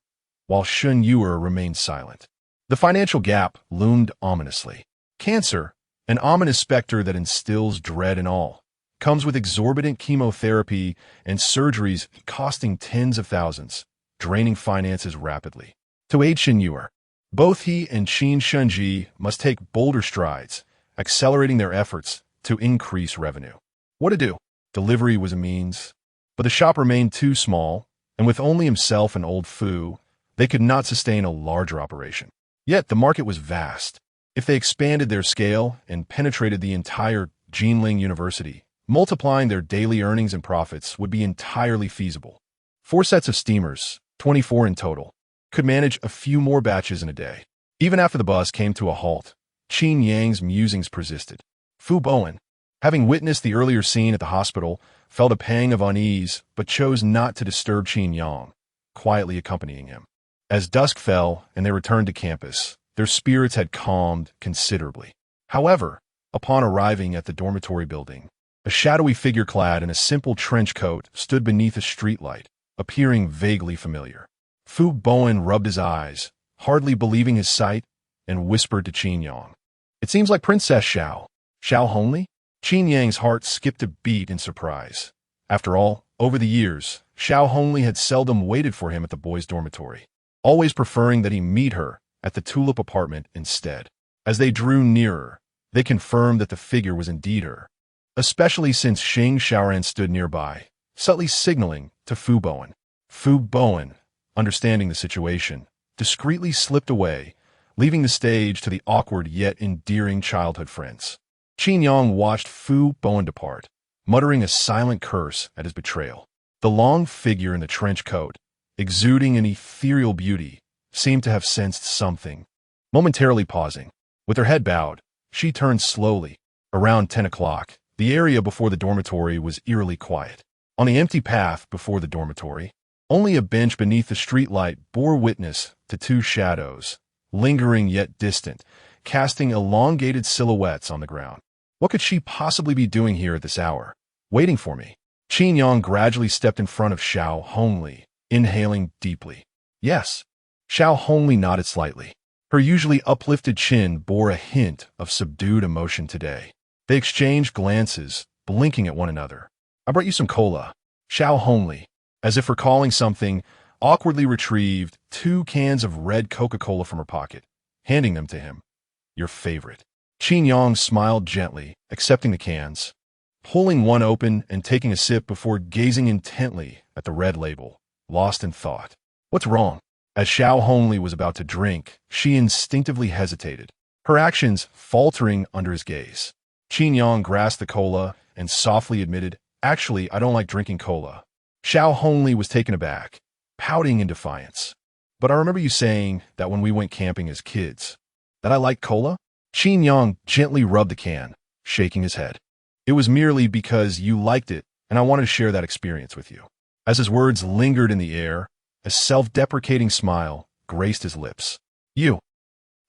while Shen Yu'er remained silent. The financial gap loomed ominously. Cancer, an ominous specter that instills dread in all, comes with exorbitant chemotherapy and surgeries costing tens of thousands, draining finances rapidly. To aid Shen Yu'er, both he and Qin Shen Ji must take bolder strides, accelerating their efforts to increase revenue. What to do? Delivery was a means, but the shop remained too small, and with only himself and old Fu, they could not sustain a larger operation. Yet the market was vast. If they expanded their scale and penetrated the entire Jinling University, multiplying their daily earnings and profits would be entirely feasible. 4 sets of steamers, 24 in total, could manage a few more batches in a day. Even after the bus came to a halt, Qin Yang's musings persisted. Fu Bowen, having witnessed the earlier scene at the hospital, felt a pang of unease but chose not to disturb Qin Yang, quietly accompanying him. As dusk fell and they returned to campus, their spirits had calmed considerably. However, upon arriving at the dormitory building, a shadowy figure clad in a simple trench coat stood beneath a streetlight, appearing vaguely familiar. Fu Bowen rubbed his eyes, hardly believing his sight, and whispered to Qin Yang, "It seems like Princess Xiaohongli?" Qin Yang's heart skipped a beat in surprise. After all, over the years, Xiaohongli had seldom waited for him at the boys' dormitory, always preferring that he meet her at the tulip apartment instead. As they drew nearer, they confirmed that the figure was indeed her, especially since Xing Xiaoran stood nearby, subtly signaling to Fu Bowen. Fu Bowen, understanding the situation, discreetly slipped away, leaving the stage to the awkward yet endearing childhood friends. Qin Yang watched Fu Bowen depart, muttering a silent curse at his betrayal. The long figure in the trench coat, exuding an ethereal beauty, seemed to have sensed something. Momentarily pausing, with her head bowed, she turned slowly. Around 10 o'clock, the area before the dormitory was eerily quiet. On the empty path before the dormitory, only a bench beneath the streetlight bore witness to 2 shadows, lingering yet distant, casting elongated silhouettes on the ground. What could she possibly be doing here at this hour? Waiting for me. Qin Yang gradually stepped in front of Xiaohongli, inhaling deeply. Yes. Xiaohongli nodded slightly. Her usually uplifted chin bore a hint of subdued emotion today. They exchanged glances, blinking at one another. "I brought you some cola." Xiaohongli, as if recalling something, awkwardly retrieved 2 cans of red Coca-Cola from her pocket, handing them to him. "Your favorite." Qin Yang smiled gently, accepting the cans, pulling one open and taking a sip before gazing intently at the red label, lost in thought. "What's wrong?" As Xiaohongli was about to drink, she instinctively hesitated, her actions faltering under his gaze. Qin Yang grasped the cola and softly admitted, "Actually, I don't like drinking cola." Xiaohongli was taken aback, pouting in defiance. "But I remember you saying that when we went camping as kids, that I liked cola?" Qin Yang gently rubbed the can, shaking his head. "It was merely because you liked it, and I wanted to share that experience with you." As his words lingered in the air, a self-deprecating smile graced his lips. "You?"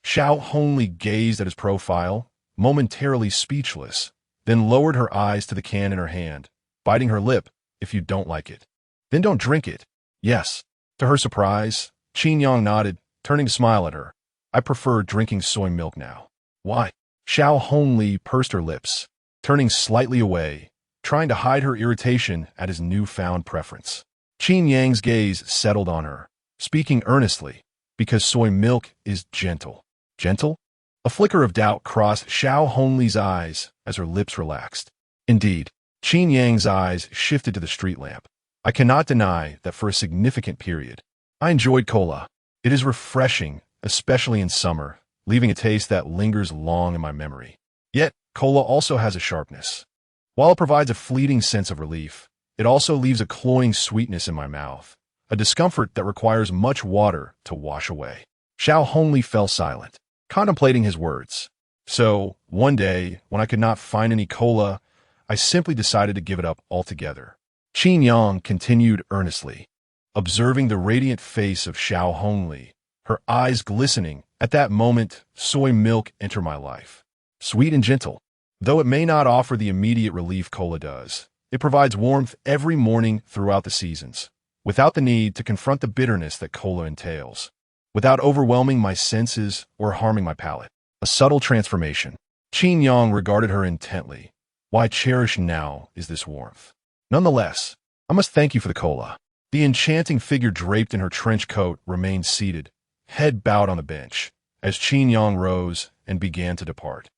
Xiaohongli gazed at his profile, momentarily speechless, then lowered her eyes to the can in her hand, biting her lip. "If you don't like it, then don't drink it." "Yes." To her surprise, Qin Yang nodded, turning to smile at her. "I prefer drinking soy milk now." "Why?" Xiaohongli pursed her lips, turning slightly away, trying to hide her irritation at his newfound preference. Qin Yang's gaze settled on her, speaking earnestly, because soy milk is gentle. Gentle? A flicker of doubt crossed Xiaohongli's eyes as her lips relaxed. Indeed, Qin Yang's eyes shifted to the street lamp. I cannot deny that for a significant period, I enjoyed cola. It is refreshing, especially in summer, leaving a taste that lingers long in my memory. Yet, cola also has a sharpness. While it provides a fleeting sense of relief, it also leaves a cloying sweetness in my mouth, a discomfort that requires much water to wash away. Xiaohongli fell silent, contemplating his words. So, one day, when I could not find any cola, I simply decided to give it up altogether. Qin Yang continued earnestly, observing the radiant face of Xiaohongli, her eyes glistening. At that moment, soy milk entered my life. Sweet and gentle. Though it may not offer the immediate relief cola does, it provides warmth every morning throughout the seasons, without the need to confront the bitterness that cola entails, without overwhelming my senses or harming my palate. A subtle transformation. Qin Yang regarded her intently. Why cherish now is this warmth. Nonetheless, I must thank you for the cola. The enchanting figure draped in her trench coat remained seated, head bowed on the bench, as Qin Yang rose and began to depart.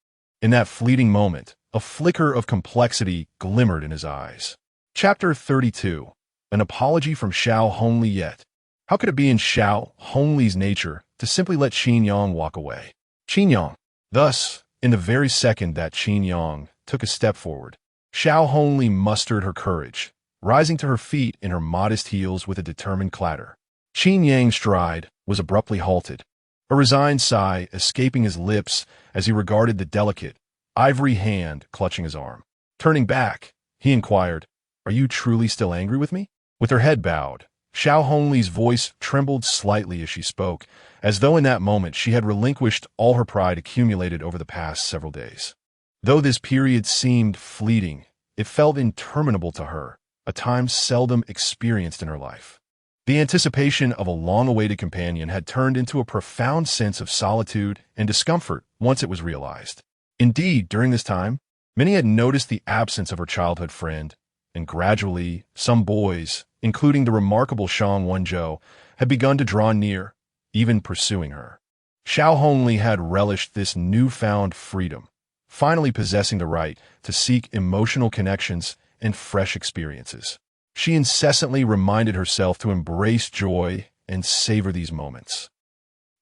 In that fleeting moment, a flicker of complexity glimmered in his eyes. Chapter 32. An apology from Xiaohongli yet. How could it be in Xiaohongli's nature to simply let Qin Yang walk away? Qin Yang. Thus, in the very second that Qin Yang took a step forward, Xiaohongli mustered her courage, rising to her feet in her modest heels with a determined clatter. Qin Yang's stride was abruptly halted, a resigned sigh escaping his lips as he regarded the delicate, ivory hand clutching his arm. Turning back, he inquired, "Are you truly still angry with me?" With her head bowed, Xiaohongli's voice trembled slightly as she spoke, as though in that moment she had relinquished all her pride accumulated over the past several days. Though this period seemed fleeting, it felt interminable to her, a time seldom experienced in her life. The anticipation of a long-awaited companion had turned into a profound sense of solitude and discomfort once it was realized. Indeed, during this time, many had noticed the absence of her childhood friend, and gradually, some boys, including the remarkable Shang Wenzhou, had begun to draw near, even pursuing her. Xiaohongli had relished this newfound freedom, finally possessing the right to seek emotional connections and fresh experiences. She incessantly reminded herself to embrace joy and savor these moments.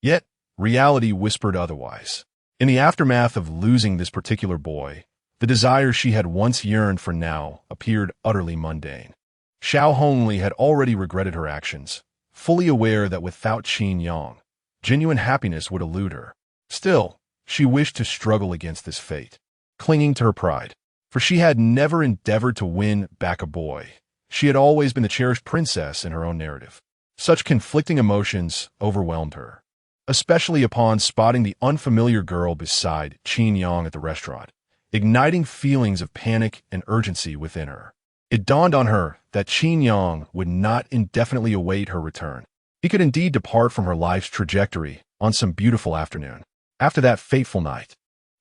Yet, reality whispered otherwise. In the aftermath of losing this particular boy, the desire she had once yearned for now appeared utterly mundane. Xiaohongli had already regretted her actions, fully aware that without Qin Yang, genuine happiness would elude her. Still, she wished to struggle against this fate, clinging to her pride, for she had never endeavored to win back a boy. She had always been the cherished princess in her own narrative. Such conflicting emotions overwhelmed her, especially upon spotting the unfamiliar girl beside Qin Yang at the restaurant, igniting feelings of panic and urgency within her. It dawned on her that Qin Yang would not indefinitely await her return. He could indeed depart from her life's trajectory on some beautiful afternoon. After that fateful night,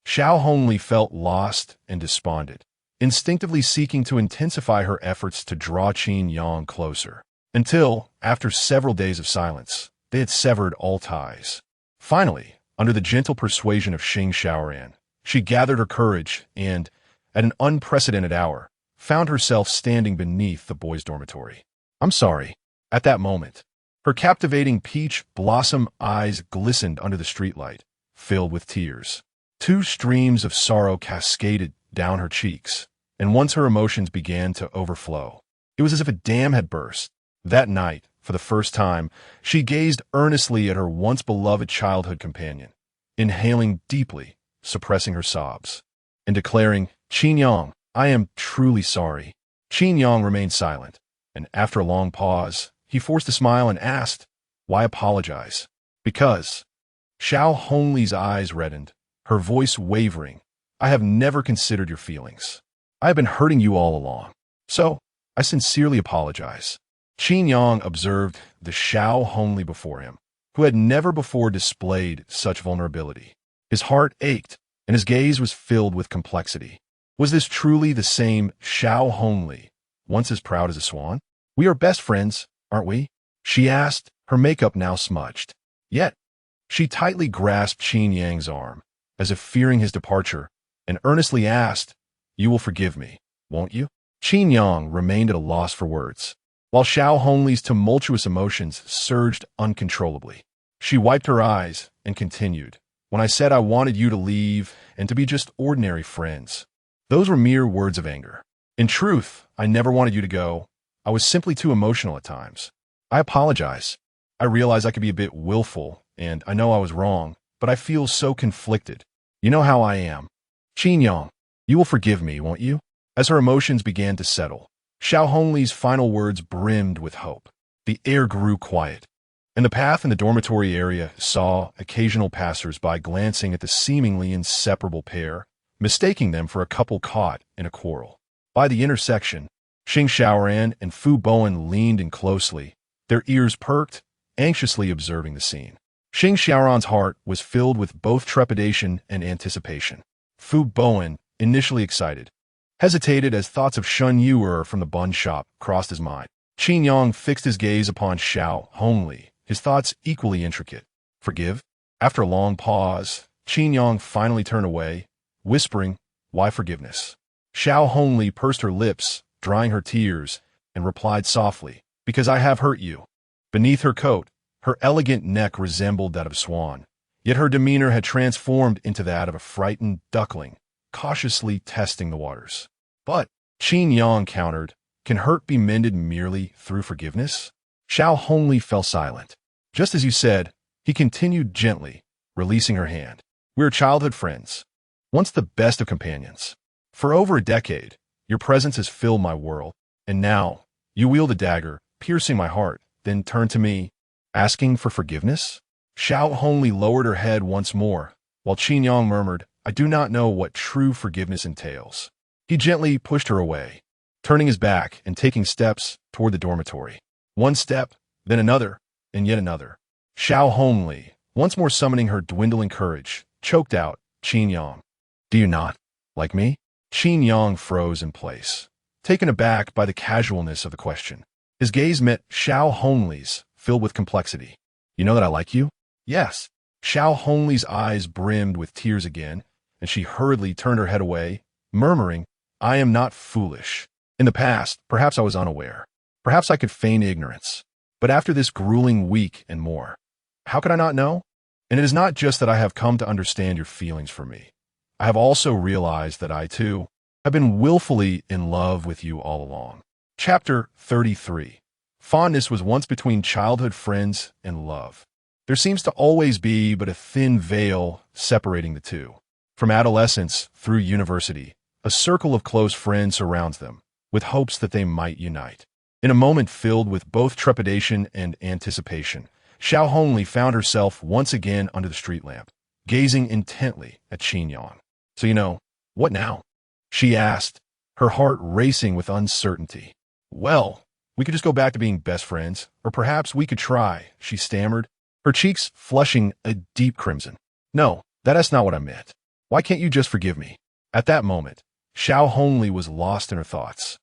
Xiaohongli felt lost and despondent, instinctively seeking to intensify her efforts to draw Qin Yang closer, until, after several days of silence, they had severed all ties. Finally, under the gentle persuasion of Xing Xiaoran, she gathered her courage and, at an unprecedented hour, found herself standing beneath the boys' dormitory. "I'm sorry." At that moment, her captivating peach blossom eyes glistened under the streetlight, filled with tears. Two streams of sorrow cascaded down her cheeks, and once her emotions began to overflow, it was as if a dam had burst. That night, for the first time, she gazed earnestly at her once-beloved childhood companion, inhaling deeply, suppressing her sobs, and declaring, "Qin Yang, I am truly sorry." Qin Yang remained silent, and after a long pause, he forced a smile and asked, "Why apologize?" "Because." Xiaohongli's eyes reddened, her voice wavering. "I have never considered your feelings. I have been hurting you all along. So, I sincerely apologize." Qin Yang observed the Xiaohongli before him, who had never before displayed such vulnerability. His heart ached, and his gaze was filled with complexity. Was this truly the same Xiaohongli, once as proud as a swan? "We are best friends," aren't we? She asked, her makeup now smudged. Yet, she tightly grasped Qin Yang's arm, as if fearing his departure, and earnestly asked, "You will forgive me, won't you?" Qin Yang remained at a loss for words, while Xiaohongli's tumultuous emotions surged uncontrollably. She wiped her eyes and continued, "When I said I wanted you to leave and to be just ordinary friends, those were mere words of anger. In truth, I never wanted you to go. I was simply too emotional at times. I apologize. I realize I could be a bit willful, and I know I was wrong, but I feel so conflicted. You know how I am. Qin Yang, you will forgive me, won't you?" As her emotions began to settle, Xiaohongli's final words brimmed with hope. The air grew quiet, and the path in the dormitory area saw occasional passers-by glancing at the seemingly inseparable pair, mistaking them for a couple caught in a quarrel. By the intersection, Xing Xiaoran and Fu Bowen leaned in closely, their ears perked, anxiously observing the scene. Xing Xiaoran's heart was filled with both trepidation and anticipation. Fu Bowen, initially excited, hesitated as thoughts of Shen Yu'er from the bun shop crossed his mind. Qin Yang fixed his gaze upon Xiaohongli, his thoughts equally intricate. Forgive? After a long pause, Qin Yang finally turned away, whispering, "Why forgiveness?" Xiaohongli pursed her lips, drying her tears, and replied softly, "Because I have hurt you." Beneath her coat, her elegant neck resembled that of a swan, yet her demeanor had transformed into that of a frightened duckling, cautiously testing the waters. "But," Qin Yang countered, "can hurt be mended merely through forgiveness?" Xiaohongli fell silent. "Just as you said," he continued gently, releasing her hand. "We are childhood friends, once the best of companions. For over a decade, your presence has filled my world, and now you wield a dagger, piercing my heart, then turn to me, asking for forgiveness?" Xiaohongli lowered her head once more, while Qin Yang murmured, "I do not know what true forgiveness entails." He gently pushed her away, turning his back and taking steps toward the dormitory. One step, then another, and yet another. Xiaohongli, once more summoning her dwindling courage, choked out, "Qin Yang, do you not like me?" Qin Yang froze in place, taken aback by the casualness of the question. His gaze met Xiaohongli's, filled with complexity. "You know that I like you?" "Yes." Xiaohongli's eyes brimmed with tears again, and she hurriedly turned her head away, murmuring, "I am not foolish. In the past, perhaps I was unaware. Perhaps I could feign ignorance. But after this grueling week and more, how could I not know? And it is not just that I have come to understand your feelings for me. I have also realized that I, too, have been willfully in love with you all along." Chapter 33. Fondness was once between childhood friends and love. There seems to always be but a thin veil separating the two. From adolescence through university, a circle of close friends surrounds them, with hopes that they might unite. In a moment filled with both trepidation and anticipation, Xiaohongli found herself once again under the street lamp, gazing intently at Qin Yang. "So what now?" she asked, her heart racing with uncertainty. "Well, we could just go back to being best friends, or perhaps we could try," she stammered, her cheeks flushing a deep crimson. "No, that's not what I meant. Why can't you just forgive me?" At that moment, Xiaohongli was lost in her thoughts,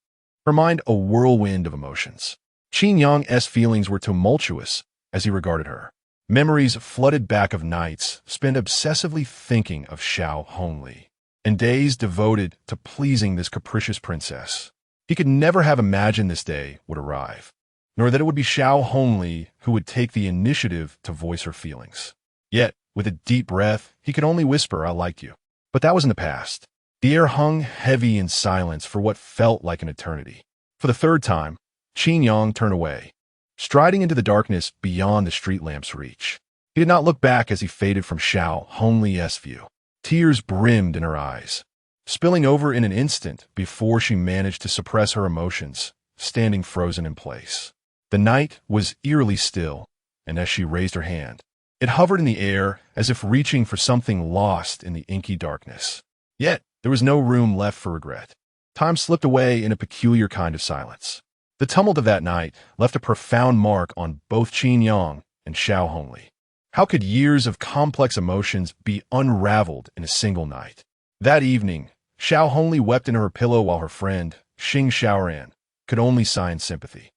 her mind a whirlwind of emotions. Qin Yang's feelings were tumultuous as he regarded her. Memories flooded back of nights spent obsessively thinking of Xiaohongli, and days devoted to pleasing this capricious princess. He could never have imagined this day would arrive, nor that it would be Xiaohongli who would take the initiative to voice her feelings. Yet, with a deep breath, he could only whisper, "I liked you." But that was in the past. The air hung heavy in silence for what felt like an eternity. For the third time, Qin Yang turned away, striding into the darkness beyond the street lamp's reach. He did not look back as he faded from Xiaohongli's view. Tears brimmed in her eyes, spilling over in an instant before she managed to suppress her emotions, standing frozen in place. The night was eerily still, and as she raised her hand, it hovered in the air as if reaching for something lost in the inky darkness. Yet, there was no room left for regret. Time slipped away in a peculiar kind of silence. The tumult of that night left a profound mark on both Qin Yang and Xiaohongli. How could years of complex emotions be unraveled in a single night? That evening, Xiaohongli wept into her pillow while her friend, Xing Xiaoran, could only sigh in sympathy.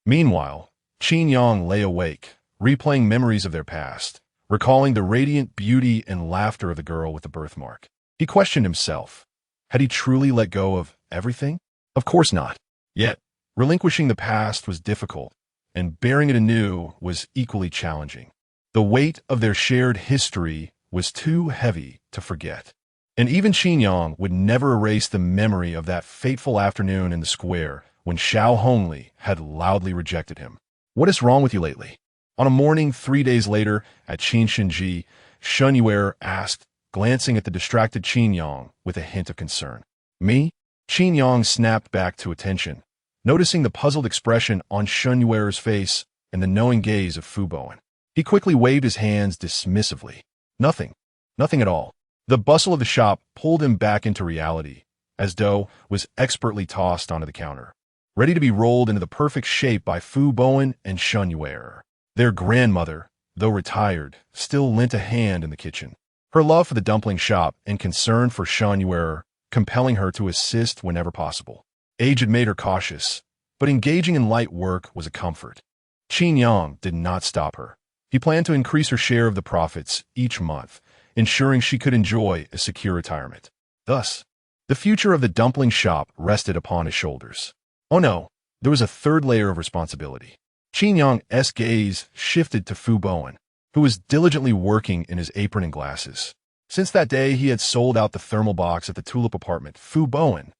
Meanwhile, Qin Yang lay awake, replaying memories of their past, recalling the radiant beauty and laughter of the girl with the birthmark. He questioned himself. Had he truly let go of everything? Of course not. Yet, relinquishing the past was difficult, and bearing it anew was equally challenging. The weight of their shared history was too heavy to forget. And even Qin Yang would never erase the memory of that fateful afternoon in the square when Xiaohongli had loudly rejected him. What is wrong with you lately? On a morning 3 days later at Qin Shen Ji, Shen Yu'er asked, glancing at the distracted Qin Yang with a hint of concern. Me? Qin Yang snapped back to attention, noticing the puzzled expression on Shen Yu'er's face and the knowing gaze of Fu Bowen. He quickly waved his hands dismissively. Nothing. Nothing at all. The bustle of the shop pulled him back into reality, as dough was expertly tossed onto the counter, ready to be rolled into the perfect shape by Fu Bowen and Shen Yu'er. Their grandmother, though retired, still lent a hand in the kitchen. Her love for the dumpling shop and concern for Shen Yu'er compelling her to assist whenever possible. Age had made her cautious, but engaging in light work was a comfort. Qin Yang did not stop her. He planned to increase her share of the profits each month, ensuring she could enjoy a secure retirement. Thus, the future of the dumpling shop rested upon his shoulders. Oh no, there was a third layer of responsibility. Qin Yang's gaze shifted to Fu Bowen, who was diligently working in his apron and glasses. Since that day he had sold out the thermal box at the Tulip apartment, Fu Bowen,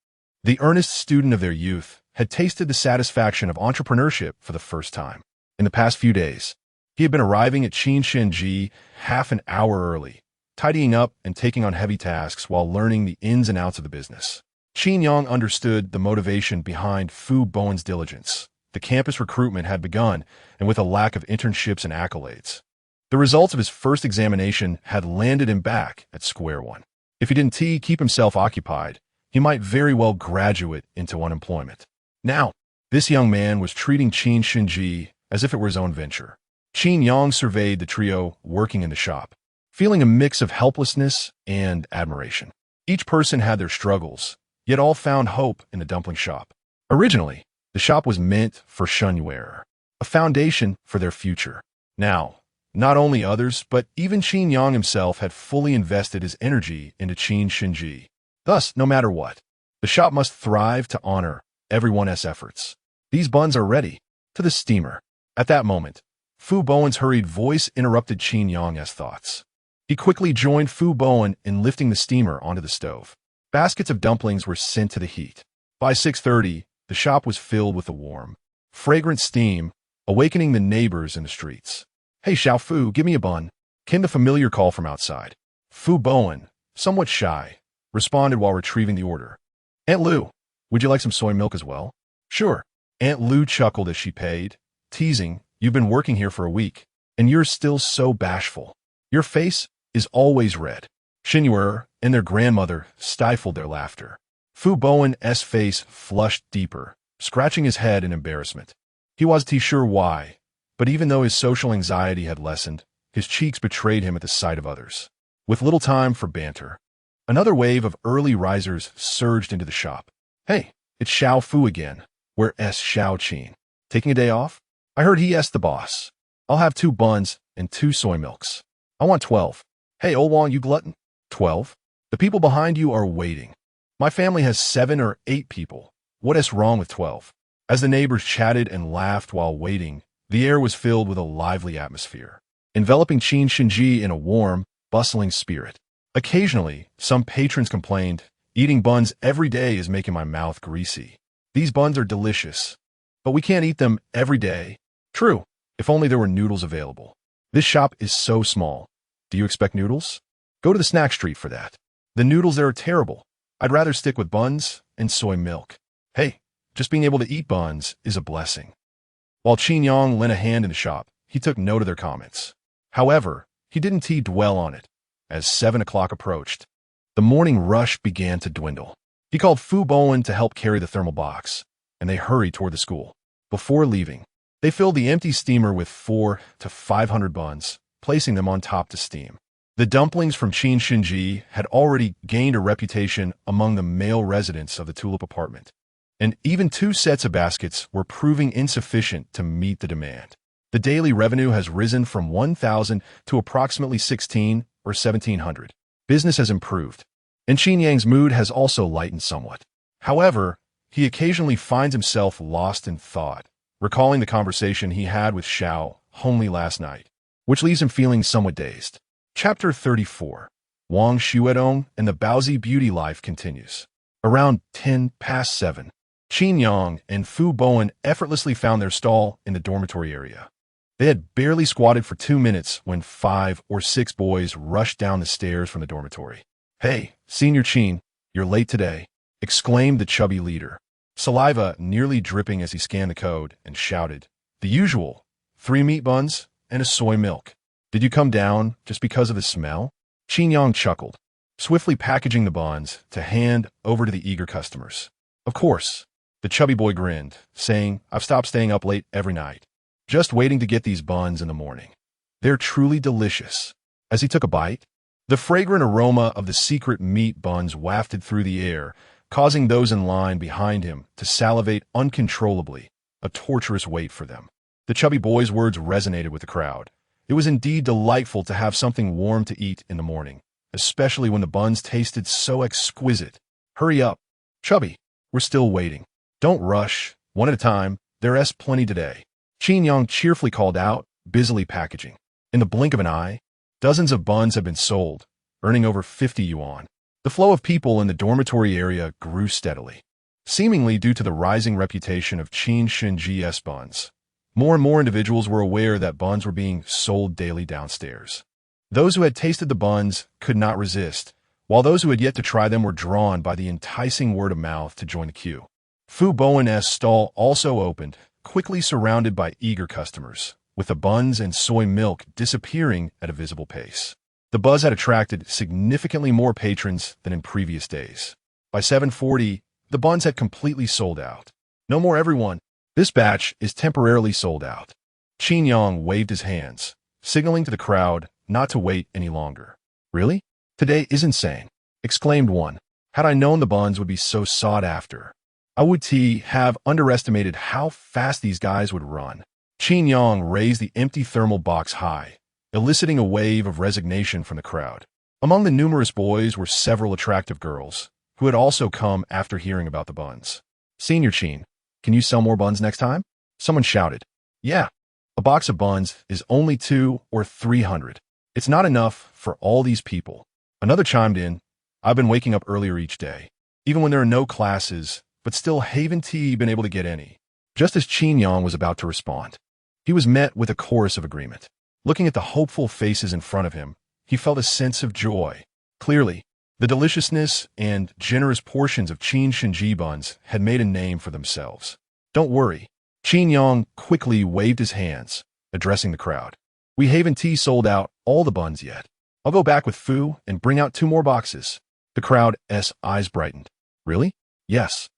the earnest student of their youth, had tasted the satisfaction of entrepreneurship for the first time. In the past few days, he had been arriving at Qin Shen Ji half an hour early, tidying up and taking on heavy tasks while learning the ins and outs of the business. Qin Yang understood the motivation behind Fu Bowen's diligence. The campus recruitment had begun, and with a lack of internships and accolades, the results of his first examination had landed him back at square one. If he didn't keep himself occupied, he might very well graduate into unemployment. Now, this young man was treating Qin Shen Ji as if it were his own venture. Qin Yang surveyed the trio working in the shop, feeling a mix of helplessness and admiration. Each person had their struggles, yet all found hope in the dumpling shop. Originally, the shop was meant for Shen Yu'er, a foundation for their future. Now, not only others, but even Qin Yang himself had fully invested his energy into Qin Shen Ji. Thus, no matter what, the shop must thrive to honor everyone's efforts. These buns are ready. To the steamer. At that moment, Fu Bowen's hurried voice interrupted Qin Yang's thoughts. He quickly joined Fu Bowen in lifting the steamer onto the stove. Baskets of dumplings were sent to the heat. By 6:30, the shop was filled with the warm, fragrant steam, awakening the neighbors in the streets. "Hey, Xiao Fu, give me a bun," came the familiar call from outside. Fu Bowen, somewhat shy, responded while retrieving the order. "Aunt Lu, would you like some soy milk as well?" "Sure." Aunt Lu chuckled as she paid, teasing, "You've been working here for a week, and you're still so bashful. Your face is always red." Shen Yu'er and their grandmother stifled their laughter. Fu Bowen's face flushed deeper, scratching his head in embarrassment. He wasn't sure why, but even though his social anxiety had lessened, his cheeks betrayed him at the sight of others. With little time for banter, another wave of early risers surged into the shop. "Hey, it's Xiao Fu again. Where's Xiao Qin? Taking a day off? I heard he asked the boss. I'll have 2 buns and 2 soy milks. I want 12. Hey, old Wong, you glutton. 12? The people behind you are waiting. My family has 7 or 8 people. What is wrong with 12? As the neighbors chatted and laughed while waiting, the air was filled with a lively atmosphere, enveloping Qin Shen Ji in a warm, bustling spirit. Occasionally, some patrons complained, "Eating buns every day is making my mouth greasy. These buns are delicious, but we can't eat them every day." True, if only there were noodles available. This shop is so small. Do you expect noodles? Go to the snack street for that. The noodles there are terrible. I'd rather stick with buns and soy milk. Hey, just being able to eat buns is a blessing. While Qin Yang lent a hand in the shop, he took note of their comments. However, he didn't dwell on it. As 7 o'clock approached, the morning rush began to dwindle. He called Fu Bowen to help carry the thermal box, and they hurried toward the school. Before leaving, they filled the empty steamer with 400 to 500 buns, placing them on top to steam. The dumplings from Qin Shen Ji had already gained a reputation among the male residents of the Tulip apartment, and even 2 sets of baskets were proving insufficient to meet the demand. The daily revenue has risen from 1,000 to approximately 16 or 1,700. Business has improved, and Qin Yang's mood has also lightened somewhat. However, he occasionally finds himself lost in thought, recalling the conversation he had with Xiaohongli last night, which leaves him feeling somewhat dazed. Chapter 34. Wang Xuedong and the Baozi beauty life continues. Around 7:10, Qin Yang and Fu Bowen effortlessly found their stall in the dormitory area. They had barely squatted for 2 minutes when 5 or 6 boys rushed down the stairs from the dormitory. "Hey, Senior Qin, you're late today," exclaimed the chubby leader, saliva nearly dripping as he scanned the code and shouted, "The usual, 3 meat buns and a soy milk. Did you come down just because of the smell?" Qin Yang chuckled, swiftly packaging the buns to hand over to the eager customers. "Of course." The chubby boy grinned, saying, "I've stopped staying up late every night, just waiting to get these buns in the morning. They're truly delicious." As he took a bite, the fragrant aroma of the secret meat buns wafted through the air, causing those in line behind him to salivate uncontrollably, a torturous wait for them. The chubby boy's words resonated with the crowd. It was indeed delightful to have something warm to eat in the morning, especially when the buns tasted so exquisite. "Hurry up, Chubby, we're still waiting. Don't rush, one at a time, there's plenty today," Qin Yang cheerfully called out, busily packaging. In the blink of an eye, dozens of buns had been sold, earning over 50 yuan. The flow of people in the dormitory area grew steadily, seemingly due to the rising reputation of Qin Shen Ji's buns. More and more individuals were aware that buns were being sold daily downstairs. Those who had tasted the buns could not resist, while those who had yet to try them were drawn by the enticing word of mouth to join the queue. Fu Bowen's stall also opened, quickly surrounded by eager customers, with the buns and soy milk disappearing at a visible pace. The buzz had attracted significantly more patrons than in previous days. By 7:40, the buns had completely sold out. "No more, everyone. This batch is temporarily sold out." Qin Yang waved his hands, signaling to the crowd not to wait any longer. "Really? Today is insane," exclaimed one. "Had I known the buns would be so sought after, I would have underestimated how fast these guys would run." Qin Yang raised the empty thermal box high, eliciting a wave of resignation from the crowd. Among the numerous boys were several attractive girls, who had also come after hearing about the buns. "Senior Qin, can you sell more buns next time?" Someone shouted. "Yeah, a box of buns is only 200 or 300. It's not enough for all these people." Another chimed in, "I've been waking up earlier each day, even when there are no classes, but still haven't been able to get any." Just as Qin Yang was about to respond, he was met with a chorus of agreement. Looking at the hopeful faces in front of him, he felt a sense of joy. Clearly, the deliciousness and generous portions of Qin Shen Ji buns had made a name for themselves. "Don't worry." Qin Yang quickly waved his hands, addressing the crowd. "We haven't sold out all the buns yet. I'll go back with Fu and bring out 2 more boxes." The crowd's eyes brightened. "Really?" "Yes."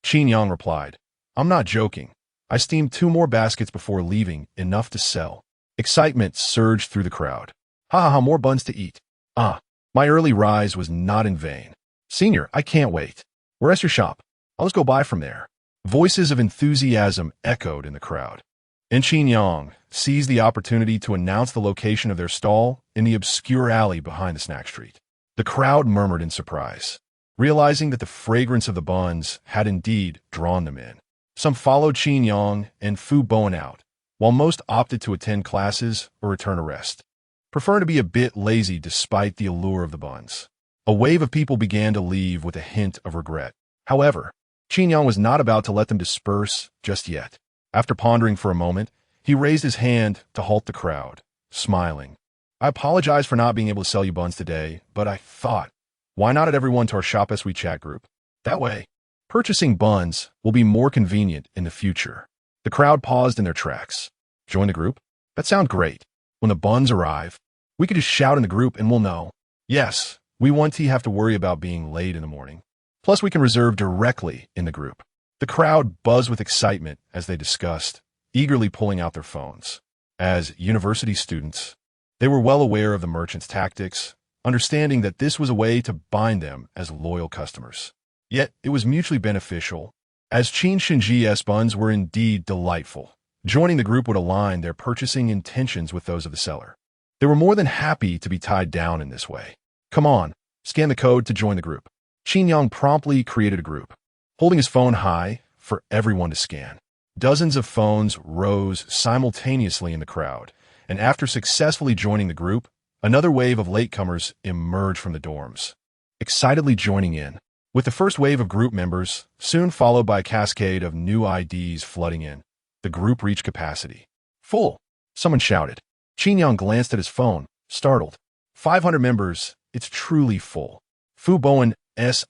Qin Yang replied. "I'm not joking. I steamed 2 more baskets before leaving, enough to sell." Excitement surged through the crowd. "Ha ha ha, more buns to eat. Ah, my early rise was not in vain. Senior, I can't wait. Where's your shop? I'll just go buy from there." Voices of enthusiasm echoed in the crowd. And Qin Yang seized the opportunity to announce the location of their stall in the obscure alley behind the snack street. The crowd murmured in surprise, realizing that the fragrance of the buns had indeed drawn them in. Some followed Qin Yang and Fu Bowen out, while most opted to attend classes or return to rest, preferring to be a bit lazy despite the allure of the buns. A wave of people began to leave with a hint of regret. However, Qin Yang was not about to let them disperse just yet. After pondering for a moment, he raised his hand to halt the crowd, smiling. "I apologize for not being able to sell you buns today, but I thought, why not add everyone to our Shop SWE chat group? That way, purchasing buns will be more convenient in the future." The crowd paused in their tracks. "Join the group? That sounds great. When the buns arrive, we could just shout in the group and we'll know. Yes, we won't have to worry about being late in the morning. Plus, we can reserve directly in the group." The crowd buzzed with excitement as they discussed, eagerly pulling out their phones. As university students, they were well aware of the merchant's tactics, understanding that this was a way to bind them as loyal customers. Yet, it was mutually beneficial, As Qin Shen Ji's buns were indeed delightful. Joining the group would align their purchasing intentions with those of the seller. They were more than happy to be tied down in this way. Come on, scan the code to join the group. Qin Yang promptly created a group, holding his phone high for everyone to scan. Dozens of phones rose simultaneously in the crowd, and after successfully joining the group, another wave of latecomers emerged from the dorms, excitedly joining in. With the first wave of group members, soon followed by a cascade of new IDs flooding in, the group reached capacity. Full, someone shouted. Qin Yang glanced at his phone, startled. 500 members, it's truly full. Fu Bowen's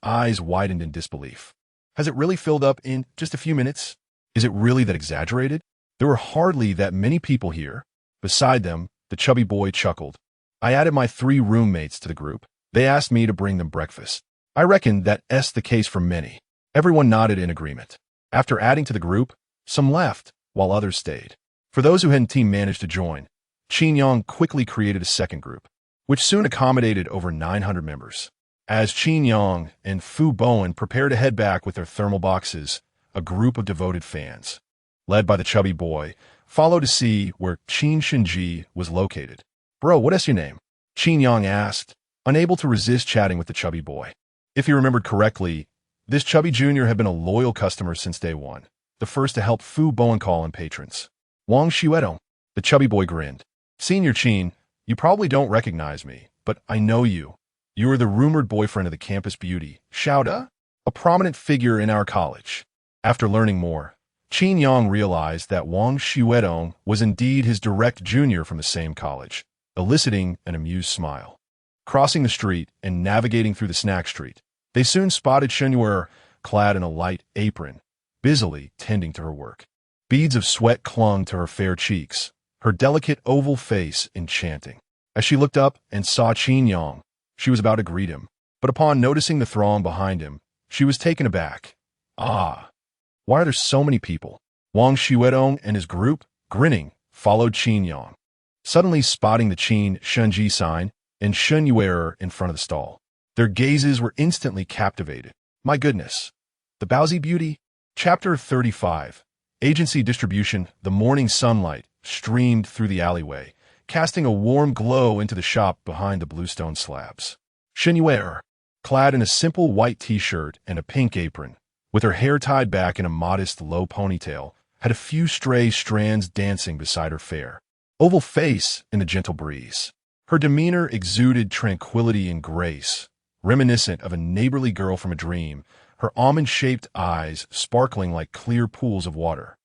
eyes widened in disbelief. Has it really filled up in just a few minutes? Is it really that exaggerated? There were hardly that many people here. Beside them, the chubby boy chuckled. I added my 3 roommates to the group. They asked me to bring them breakfast. I reckon that's the case for many. Everyone nodded in agreement. After adding to the group, some left, while others stayed. For those who hadn't managed to join, Qin Yang quickly created a second group, which soon accommodated over 900 members. As Qin Yang and Fu Bowen prepared to head back with their thermal boxes, a group of devoted fans, led by the chubby boy, followed to see where Qin Shen Ji was located. Bro, what is your name? Qin Yang asked, unable to resist chatting with the chubby boy. If he remembered correctly, this chubby junior had been a loyal customer since day one, the first to help Fu Bowen call in patrons. Wang Xuedong, the chubby boy grinned. Senior Qin, you probably don't recognize me, but I know you. You are the rumored boyfriend of the campus beauty, Xiaohongli, a prominent figure in our college. After learning more, Qin Yang realized that Wang Xuedong was indeed his direct junior from the same college, eliciting an amused smile. Crossing the street and navigating through the snack street, they soon spotted Shen Yu'er, clad in a light apron, busily tending to her work. Beads of sweat clung to her fair cheeks, her delicate oval face enchanting. As she looked up and saw Qin Yang, she was about to greet him, but upon noticing the throng behind him, she was taken aback. Ah, why are there so many people? Wang Xuedong and his group, grinning, followed Qin Yang, suddenly spotting the Qin Shen Ji sign and Shen Yu'er in front of the stall. Their gazes were instantly captivated. My goodness. The Baozi Beauty? Chapter 35. Agency distribution. The morning sunlight streamed through the alleyway, casting a warm glow into the shop behind the bluestone slabs. Shen Yu'er, clad in a simple white t-shirt and a pink apron, with her hair tied back in a modest low ponytail, had a few stray strands dancing beside her fair oval face in the gentle breeze. Her demeanor exuded tranquility and grace, reminiscent of a neighborly girl from a dream, her almond-shaped eyes sparkling like clear pools of water.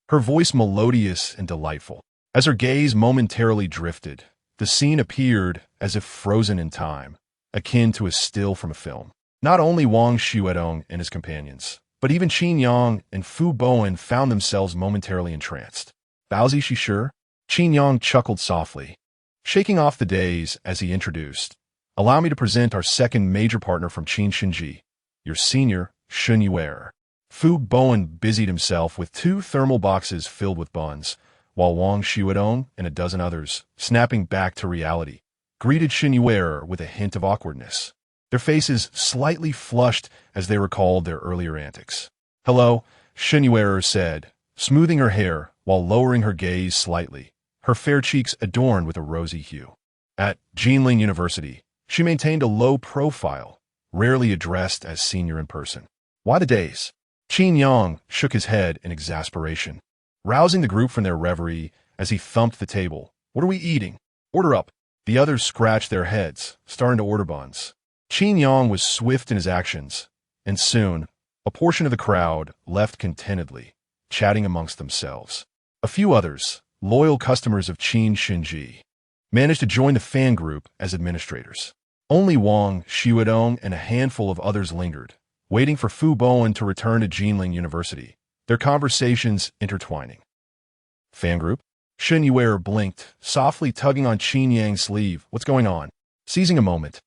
Her voice melodious and delightful. As her gaze momentarily drifted, the scene appeared as if frozen in time, akin to a still from a film. Not only Wang Xuedong and his companions, but even Qin Yang and Fu Bowen found themselves momentarily entranced. Baozi, she sure? Qin Yang chuckled softly, shaking off the daze as he introduced. Allow me to present our second major partner from Qin Shen Ji, your senior, Shen Yu'er. Fu Bowen busied himself with 2 thermal boxes filled with buns, while Wang Xuedong and a dozen others, snapping back to reality, greeted Shen Yu'er with a hint of awkwardness, their faces slightly flushed as they recalled their earlier antics. Hello, Shen Yu'er said, smoothing her hair while lowering her gaze slightly, her fair cheeks adorned with a rosy hue. At Jinling University, she maintained a low profile, rarely addressed as senior in person. Why the days? Qin Yang shook his head in exasperation, rousing the group from their reverie as he thumped the table. What are we eating? Order up. The others scratched their heads, starting to order buns. Qin Yang was swift in his actions, and soon, a portion of the crowd left contentedly, chatting amongst themselves. A few others, loyal customers of Qin Shen Ji, managed to join the fan group as administrators. Only Wang Xuedong and a handful of others lingered, waiting for Fu Bowen to return to Jinling University, their conversations intertwining. Fan group? Shen Yu'er blinked, softly tugging on Qin Yang's sleeve. What's going on? Seizing a moment,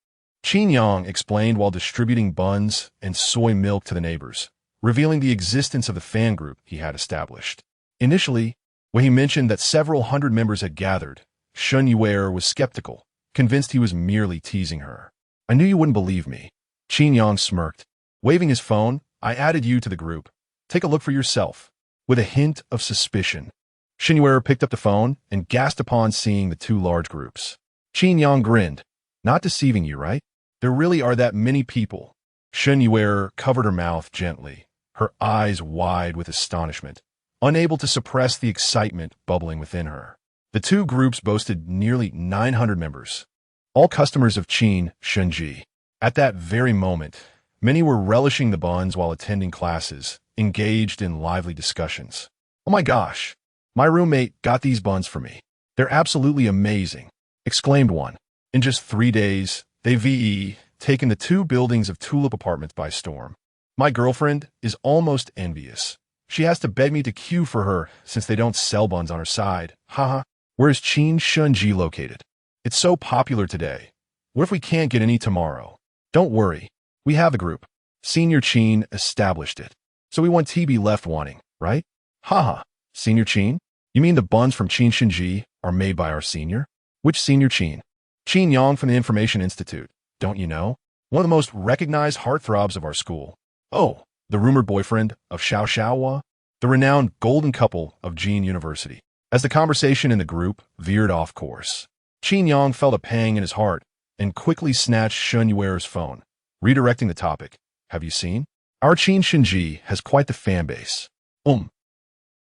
Qin Yang explained while distributing buns and soy milk to the neighbors, revealing the existence of the fan group he had established. Initially, when he mentioned that several hundred members had gathered, Shen Yu'er was skeptical, convinced he was merely teasing her. I knew you wouldn't believe me. Qin Yang smirked. Waving his phone, I added you to the group. Take a look for yourself. With a hint of suspicion, Shen Yu'er picked up the phone and gasped upon seeing the two large groups. Qin Yang grinned. Not deceiving you, right? There really are that many people. Shen Yu'er covered her mouth gently, her eyes wide with astonishment, unable to suppress the excitement bubbling within her. The two groups boasted nearly 900 members, all customers of Qin Shen Ji. At that very moment, many were relishing the buns while attending classes, engaged in lively discussions. "Oh my gosh, my roommate got these buns for me. They're absolutely amazing," exclaimed one. In just 3 days, they've taken the 2 buildings of Tulip Apartments by storm. "My girlfriend is almost envious. She has to beg me to queue for her since they don't sell buns on her side. Haha. Where is Qin Shen Ji located? It's so popular today. What if we can't get any tomorrow?" "Don't worry. We have a group. Senior Qin established it. So we want TB left wanting, right?" "Haha. Senior Qin? You mean the buns from Qin Shen Ji are made by our senior?" "Which senior Qin?" "Qin Yang from the Information Institute. Don't you know? One of the most recognized heartthrobs of our school." "Oh, the rumored boyfriend of Xiaohongli, the renowned golden couple of Jin University." As the conversation in the group veered off course, Qin Yang felt a pang in his heart and quickly snatched Shen Yu'er's phone, redirecting the topic. "Have you seen? Our Qin Shen Ji has quite the fan base."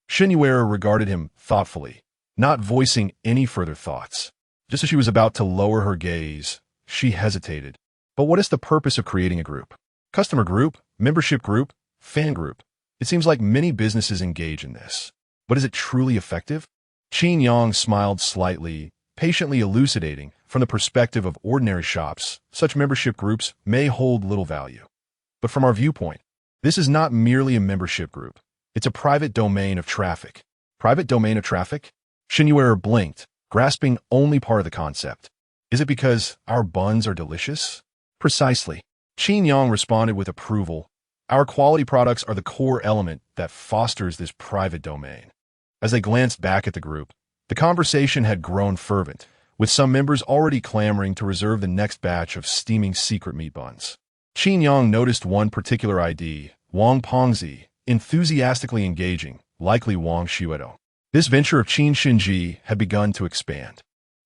Shen Yu'er regarded him thoughtfully, not voicing any further thoughts. Just as she was about to lower her gaze, she hesitated. But what is the purpose of creating a group? Customer group, membership group, fan group. It seems like many businesses engage in this. But is it truly effective? Qin Yang smiled slightly, patiently elucidating. From the perspective of ordinary shops, such membership groups may hold little value. But from our viewpoint, this is not merely a membership group. It's a private domain of traffic. Private domain of traffic? Shen Yu'er blinked, grasping only part of the concept. Is it because our buns are delicious? Precisely. Qin Yang responded with approval. Our quality products are the core element that fosters this private domain. As they glanced back at the group, the conversation had grown fervent, with some members already clamoring to reserve the next batch of steaming secret meat buns. Qin Yang noticed one particular ID, Wang Pengzi, enthusiastically engaging, likely Wang Xiuedo. This venture of Qin Shen Ji had begun to expand.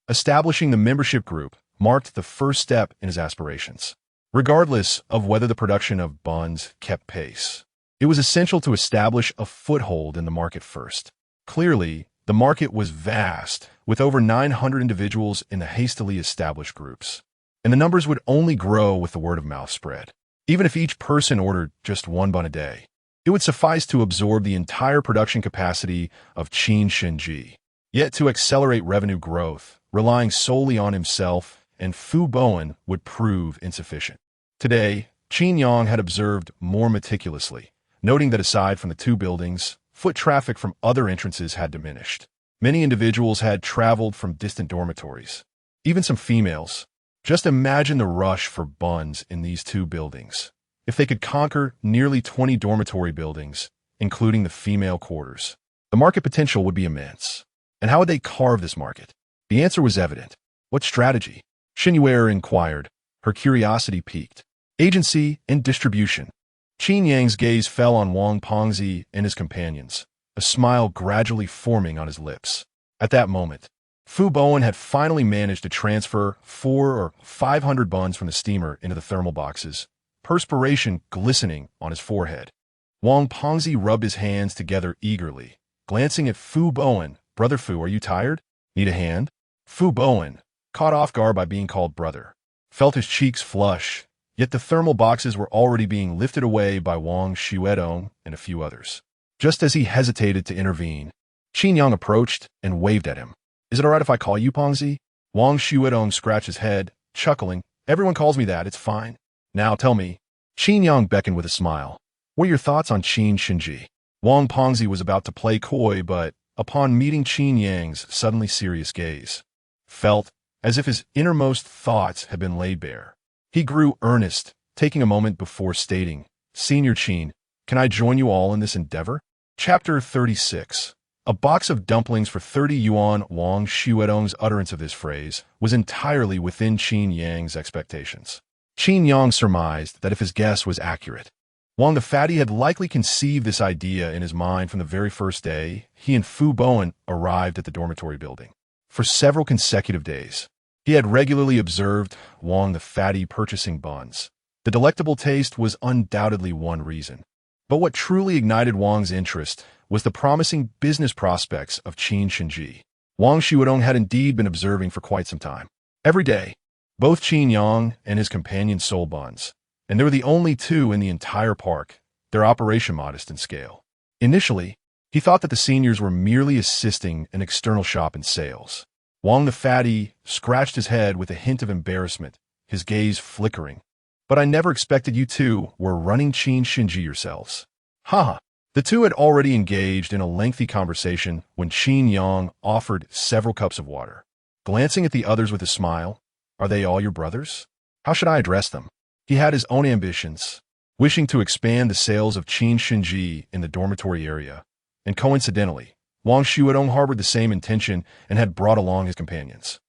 Establishing the membership group marked the first step in his aspirations. Regardless of whether the production of buns kept pace, it was essential to establish a foothold in the market first. Clearly, the market was vast, with over 900 individuals in the hastily established groups. And the numbers would only grow with the word-of-mouth spread. Even if each person ordered just 1 bun a day, it would suffice to absorb the entire production capacity of Qin Shen Ji. Yet to accelerate revenue growth, relying solely on himself and Fu Bowen would prove insufficient. Today, Qin Yang had observed more meticulously, noting that aside from the 2 buildings, foot traffic from other entrances had diminished. Many individuals had traveled from distant dormitories, even some females. Just imagine the rush for buns in these 2 buildings. If they could conquer nearly 20 dormitory buildings, including the female quarters, the market potential would be immense. And how would they carve this market? The answer was evident. What strategy? Shen Yu'er inquired, her curiosity piqued. Agency and distribution. Qin Yang's gaze fell on Wang Pengzi and his companions, a smile gradually forming on his lips. At that moment, Fu Bowen had finally managed to transfer 400 or 500 buns from the steamer into the thermal boxes, perspiration glistening on his forehead. Wang Pengzi rubbed his hands together eagerly, glancing at Fu Bowen. "Brother Fu, are you tired? Need a hand?" Fu Bowen, caught off guard by being called brother, felt his cheeks flush, yet the thermal boxes were already being lifted away by Wang Xiuedo and a few others. Just as he hesitated to intervene, Qin Yang approached and waved at him. "Is it all right if I call you Pengzi?" Wang Xiuedo scratched his head, chuckling. "Everyone calls me that, it's fine. Now tell me." Qin Yang beckoned with a smile. "What are your thoughts on Qin Shen Ji?" Wang Pengzi was about to play coy, but upon meeting Qin Yang's suddenly serious gaze, felt as if his innermost thoughts had been laid bare. He grew earnest, taking a moment before stating, "Senior Qin, can I join you all in this endeavor?" Chapter 36. A box of dumplings for 30 yuan. Wang Xiuedo's utterance of this phrase was entirely within Qin Yang's expectations. Qin Yang surmised that if his guess was accurate, Wang the fatty had likely conceived this idea in his mind from the very first day he and Fu Bowen arrived at the dormitory building. For several consecutive days, he had regularly observed Wang the fatty purchasing buns. The delectable taste was undoubtedly one reason. But what truly ignited Wang's interest was the promising business prospects of Qin Shen Ji. Wang Xiaohongli had indeed been observing for quite some time. Every day, both Qin Yang and his companion sold buns, and they were the only two in the entire park, their operation modest in scale. Initially, he thought that the seniors were merely assisting an external shop in sales. Wang the fatty scratched his head with a hint of embarrassment, his gaze flickering. But I never expected you two were running Qin Shen Ji yourselves. Ha! The two had already engaged in a lengthy conversation when Qin Yang offered several cups of water. Glancing at the others with a smile, "Are they all your brothers? How should I address them?" He had his own ambitions, wishing to expand the sales of Qin Shen Ji in the dormitory area. And coincidentally, Wang Xiaohongli harbored the same intention and had brought along his companions.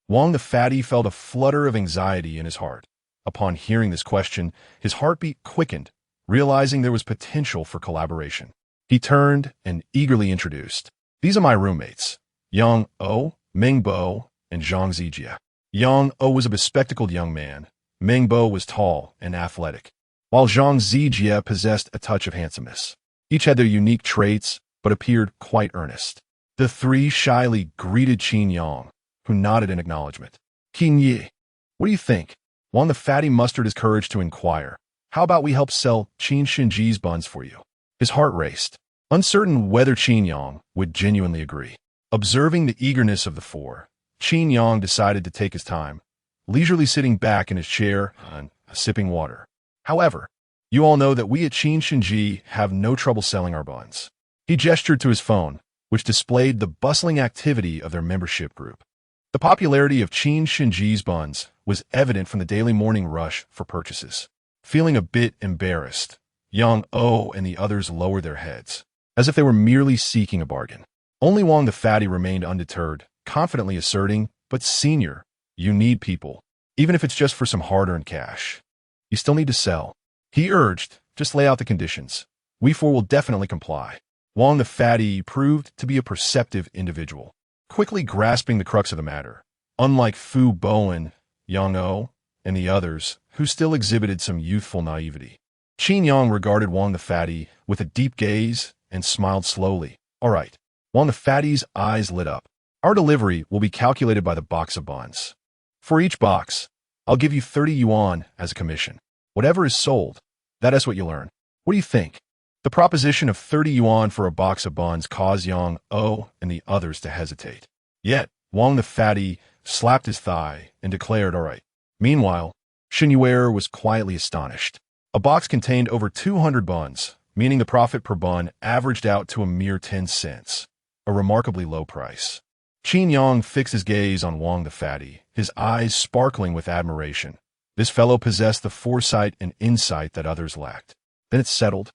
Wang the fatty felt a flutter of anxiety in his heart. Upon hearing this question, his heartbeat quickened, realizing there was potential for collaboration. He turned and eagerly introduced, "These are my roommates, Yang O, Meng Bo, and Zhang Zijie." Yang O was a bespectacled young man. Meng Bo was tall and athletic, while Zhang Zijie possessed a touch of handsomeness. Each had their unique traits, but appeared quite earnest. The three shyly greeted Qin Yang, who nodded in acknowledgement. "Qin Yi, what do you think?" Wang the fatty mustered his courage to inquire. "How about we help sell Qin Shen Ji's buns for you?" His heart raced, uncertain whether Qin Yang would genuinely agree. Observing the eagerness of the four, Qin Yang decided to take his time, leisurely sitting back in his chair and sipping water. "However, you all know that we at Qin Shen Ji have no trouble selling our buns." He gestured to his phone, which displayed the bustling activity of their membership group. The popularity of Qin Shen Ji's buns was evident from the daily morning rush for purchases. Feeling a bit embarrassed, Yang O and the others lowered their heads, as if they were merely seeking a bargain. Only Wang the fatty remained undeterred, confidently asserting, "But senior, you need people, even if it's just for some hard-earned cash. You still need to sell." He urged, "Just lay out the conditions. We four will definitely comply." Wang the fatty proved to be a perceptive individual, quickly grasping the crux of the matter. Unlike Fu Bowen, Yang O, and the others, who still exhibited some youthful naivety, Qin Yang regarded Wang the fatty with a deep gaze and smiled slowly. "All right." Wang the fatty's eyes lit up. "Our delivery will be calculated by the box of buns. For each box, I'll give you 30 yuan as a commission. Whatever is sold, that is what you'll earn. What do you think?" The proposition of 30 yuan for a box of buns caused Yang O and the others to hesitate. Yet, Wang the fatty slapped his thigh and declared, "All right." Meanwhile, Shen Yu'er was quietly astonished. A box contained over 200 buns, meaning the profit per bun averaged out to a mere 10 cents, a remarkably low price. Qin Yang fixed his gaze on Wang the fatty, his eyes sparkling with admiration. This fellow possessed the foresight and insight that others lacked. "Then it's settled,"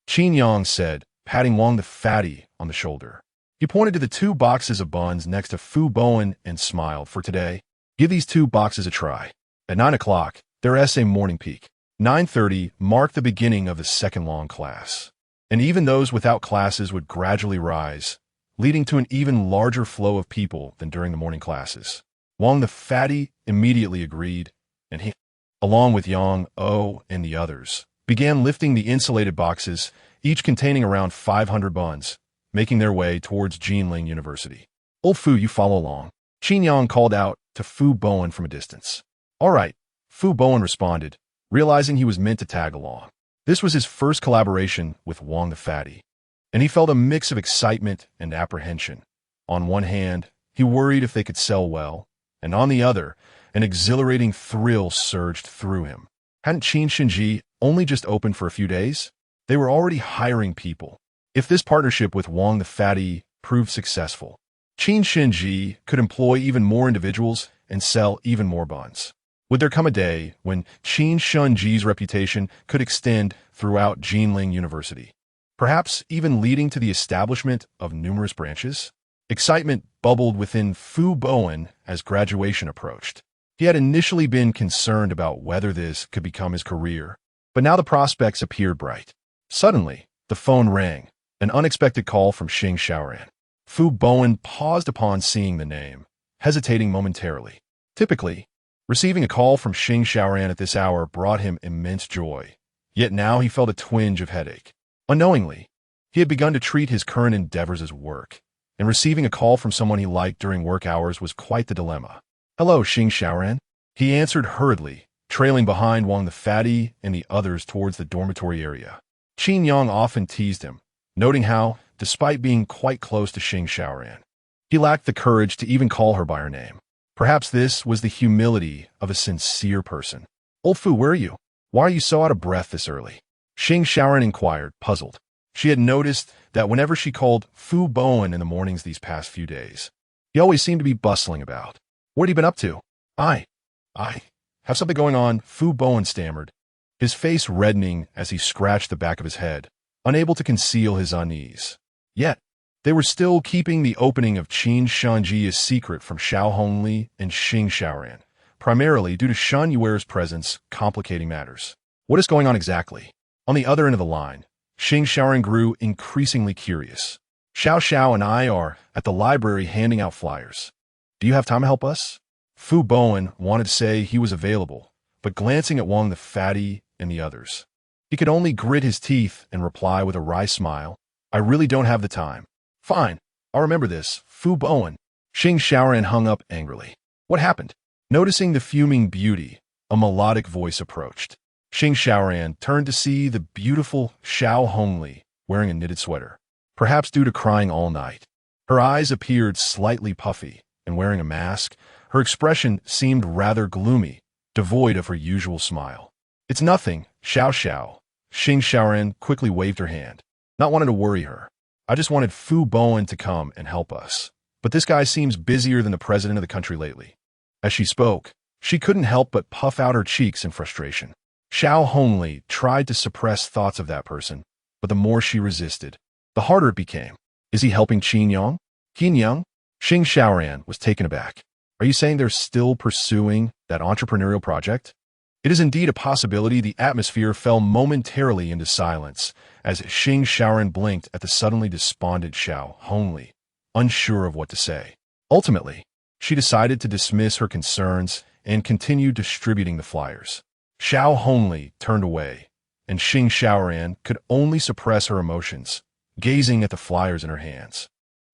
Qin Yang said, patting Wang the fatty on the shoulder. He pointed to the 2 boxes of buns next to Fu Bowen and smiled. "For today, give these 2 boxes a try." At 9 o'clock, their essay morning peak. 9:30 marked the beginning of the second long class. And even those without classes would gradually rise, leading to an even larger flow of people than during the morning classes. Wang the fatty immediately agreed, and he, along with Yang O and the others, began lifting the insulated boxes, each containing around 500 buns, making their way towards Jinling University. "Old Fu, you follow along," Qin Yang called out to Fu Bowen from a distance. "All right," Fu Bowen responded, realizing he was meant to tag along. This was his first collaboration with Wang the fatty, and he felt a mix of excitement and apprehension. On one hand, he worried if they could sell well, and on the other, an exhilarating thrill surged through him. Hadn't Qin Shen Ji only just opened for a few days? They were already hiring people. If this partnership with Wang the fatty proved successful, Qin Shen Ji could employ even more individuals and sell even more buns. Would there come a day when Qin Shen Ji's reputation could extend throughout Jinling University, perhaps even leading to the establishment of numerous branches? Excitement bubbled within Fu Bowen as graduation approached. He had initially been concerned about whether this could become his career, But now the prospects appeared bright. Suddenly, the phone rang, an unexpected call from Xing Xiaoran. Fu Bowen paused upon seeing the name, hesitating momentarily. Typically, receiving a call from Xing Xiaoran at this hour brought him immense joy. Yet now he felt a twinge of headache. Unknowingly, he had begun to treat his current endeavors as work, and receiving a call from someone he liked during work hours was quite the dilemma. "Hello, Xing Xiaoran," he answered hurriedly, trailing behind Wang the fatty and the others towards the dormitory area. Qin Yang often teased him, noting how, despite being quite close to Xing Xiaoran, he lacked the courage to even call her by her name. Perhaps this was the humility of a sincere person. "Old Fu, where are you? Why are you so out of breath this early?" Xing Xiaoran inquired, puzzled. She had noticed that whenever she called Fu Bowen in the mornings these past few days, he always seemed to be bustling about. "What had he been up to?" I have something going on," Fu Bowen stammered, his face reddening as he scratched the back of his head, unable to conceal his unease. Yet, they were still keeping the opening of Qin Shen Ji a secret from Xiaohongli and Xing Xiaoran, primarily due to Shen Yu'er's presence complicating matters. "What is going on exactly?" On the other end of the line, Xing Xiaoran grew increasingly curious. "Xiao and I are at the library handing out flyers. Do you have time to help us?" Fu Bowen wanted to say he was available, but glancing at Wang the fatty and the others, he could only grit his teeth and reply with a wry smile, "I really don't have the time." "Fine, I'll remember this, Fu Bowen." Xing Xiaoran hung up angrily. "What happened?" Noticing the fuming beauty, a melodic voice approached. Xing Xiaoran turned to see the beautiful Xiaohongli wearing a knitted sweater, perhaps due to crying all night. Her eyes appeared slightly puffy, and wearing a mask, her expression seemed rather gloomy, devoid of her usual smile. "It's nothing, Xiao." Xing Xiaoran quickly waved her hand, not wanting to worry her. "I just wanted Fu Bowen to come and help us. But this guy seems busier than the president of the country lately." As she spoke, she couldn't help but puff out her cheeks in frustration. Xiaohongli tried to suppress thoughts of that person, but the more she resisted, the harder it became. "Is he helping Qin Yang?" Xing Xiaoran was taken aback. "Are you saying they're still pursuing that entrepreneurial project?" It is indeed a possibility. The atmosphere fell momentarily into silence as Xing Xiaoran blinked at the suddenly despondent Xiaohongli, unsure of what to say. Ultimately, she decided to dismiss her concerns and continue distributing the flyers. Xiaohongli turned away, and Xing Xiaoran could only suppress her emotions, gazing at the flyers in her hands,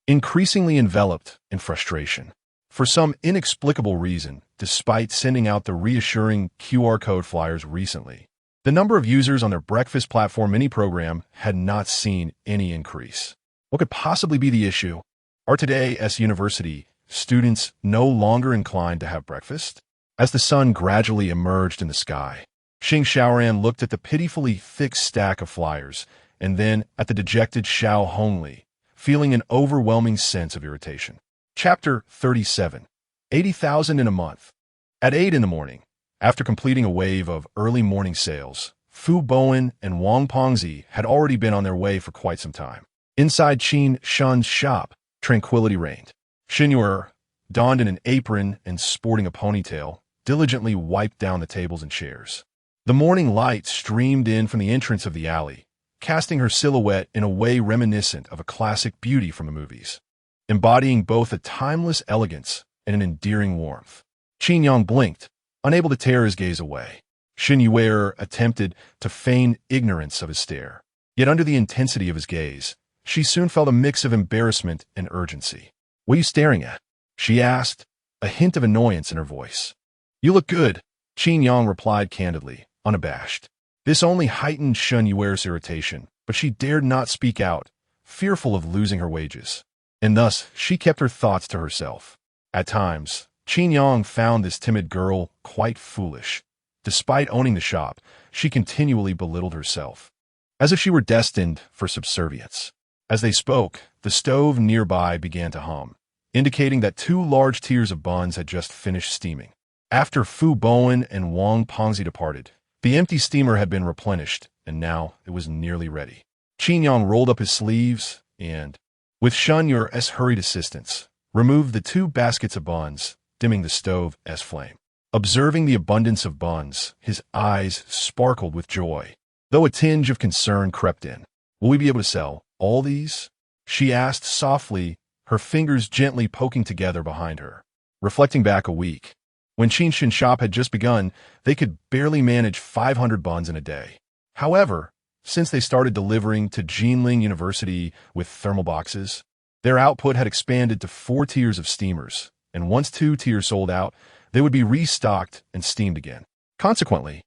increasingly enveloped in frustration. For some inexplicable reason, despite sending out the reassuring QR code flyers recently, the number of users on their breakfast platform mini program had not seen any increase. What could possibly be the issue? Are today's university students no longer inclined to have breakfast? As the sun gradually emerged in the sky, Xing Xiaoran looked at the pitifully thick stack of flyers and then at the dejected Xiaohongli, feeling an overwhelming sense of irritation. Chapter 37. 80,000 in a month. At 8 in the morning, after completing a wave of early morning sales, Fu Bowen and Wang Pengzi had already been on their way for quite some time. Inside Qin Shen's shop, tranquility reigned. Shen Yu'er, donned in an apron and sporting a ponytail, diligently wiped down the tables and chairs. The morning light streamed in from the entrance of the alley, casting her silhouette in a way reminiscent of a classic beauty from the movies, embodying both a timeless elegance and an endearing warmth. Qin Yang blinked, unable to tear his gaze away. Shen Yu'er attempted to feign ignorance of his stare, yet under the intensity of his gaze, she soon felt a mix of embarrassment and urgency. "What are you staring at?" she asked, a hint of annoyance in her voice. "You look good," Qin Yang replied candidly, unabashed. This only heightened Shen Yu'er's irritation, but she dared not speak out, fearful of losing her wages. And thus, she kept her thoughts to herself. At times, Qin Yang found this timid girl quite foolish. Despite owning the shop, she continually belittled herself, as if she were destined for subservience. As they spoke, the stove nearby began to hum, indicating that 2 large tiers of buns had just finished steaming. After Fu Bowen and Wang Pengzi departed, the empty steamer had been replenished, and now it was nearly ready. Qin Yang rolled up his sleeves and, with Shen Yu'er's hurried assistance, removed the 2 baskets of buns, dimming the stove's flame. Observing the abundance of buns, his eyes sparkled with joy, though a tinge of concern crept in. Will we be able to sell all these? She asked softly, her fingers gently poking together behind her. Reflecting back a week, when Qin Shen shop had just begun, they could barely manage 500 buns in a day. However, since they started delivering to Jinling University with thermal boxes, their output had expanded to 4 tiers of steamers, and once 2 tiers sold out, they would be restocked and steamed again. Consequently,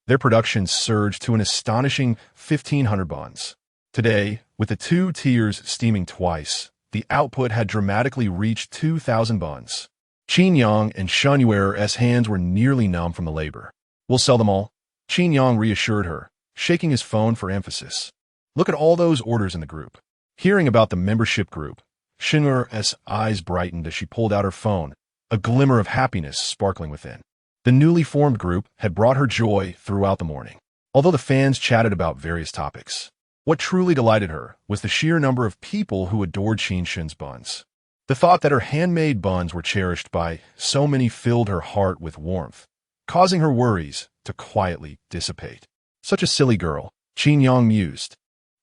their production surged to an astonishing 1,500 buns. Today, with the 2 tiers steaming twice, the output had dramatically reached 2,000 buns. Qin Yang and Shen Yu'er's hands were nearly numb from the labor. We'll sell them all, Qin Yang reassured her, shaking his phone for emphasis. Look at all those orders in the group. Hearing about the membership group, Shen Yu'er's eyes brightened as she pulled out her phone, a glimmer of happiness sparkling within. The newly formed group had brought her joy throughout the morning, although the fans chatted about various topics. What truly delighted her was the sheer number of people who adored Qin Shen's buns. The thought that her handmade buns were cherished by so many filled her heart with warmth, causing her worries to quietly dissipate. Such a silly girl, Qin Yang mused,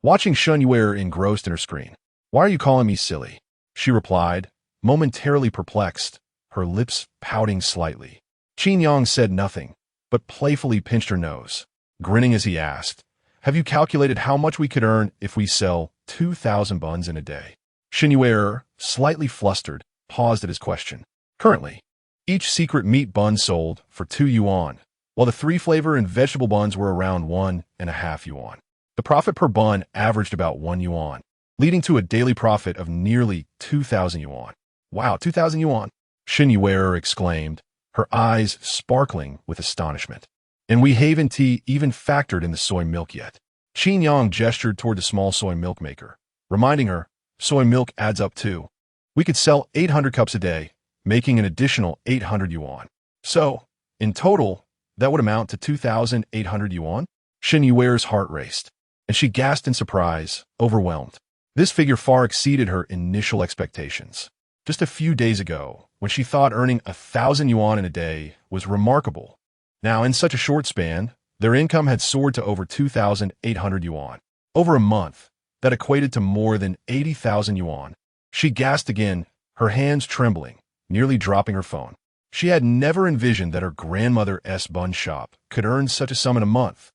watching Shen Yu'er engrossed in her screen. Why are you calling me silly? She replied, momentarily perplexed, her lips pouting slightly. Qin Yang said nothing, but playfully pinched her nose, grinning as he asked, have you calculated how much we could earn if we sell 2,000 buns in a day? Shen Yu'er, slightly flustered, paused at his question. Currently, each secret meat bun sold for 2 yuan, while the 3 flavor and vegetable buns were around 1.5 yuan. The profit per bun averaged about 1 yuan, leading to a daily profit of nearly 2,000 yuan. Wow, 2,000 yuan! Shen Yu'er exclaimed, her eyes sparkling with astonishment. And we haven't even factored in the soy milk yet. Qin Yang gestured toward the small soy milk maker, reminding her, soy milk adds up too. We could sell 800 cups a day, making an additional 800 yuan. So, in total, that would amount to 2,800 yuan? Shen Yu'er's heart raced, and she gasped in surprise, overwhelmed. This figure far exceeded her initial expectations. Just a few days ago, when she thought earning 1,000 yuan in a day was remarkable, now in such a short span, their income had soared to over 2,800 yuan. Over a month, that equated to more than 80,000 yuan. She gasped again, her hands trembling, nearly dropping her phone. She had never envisioned that her grandmother's bun shop could earn such a sum in a month.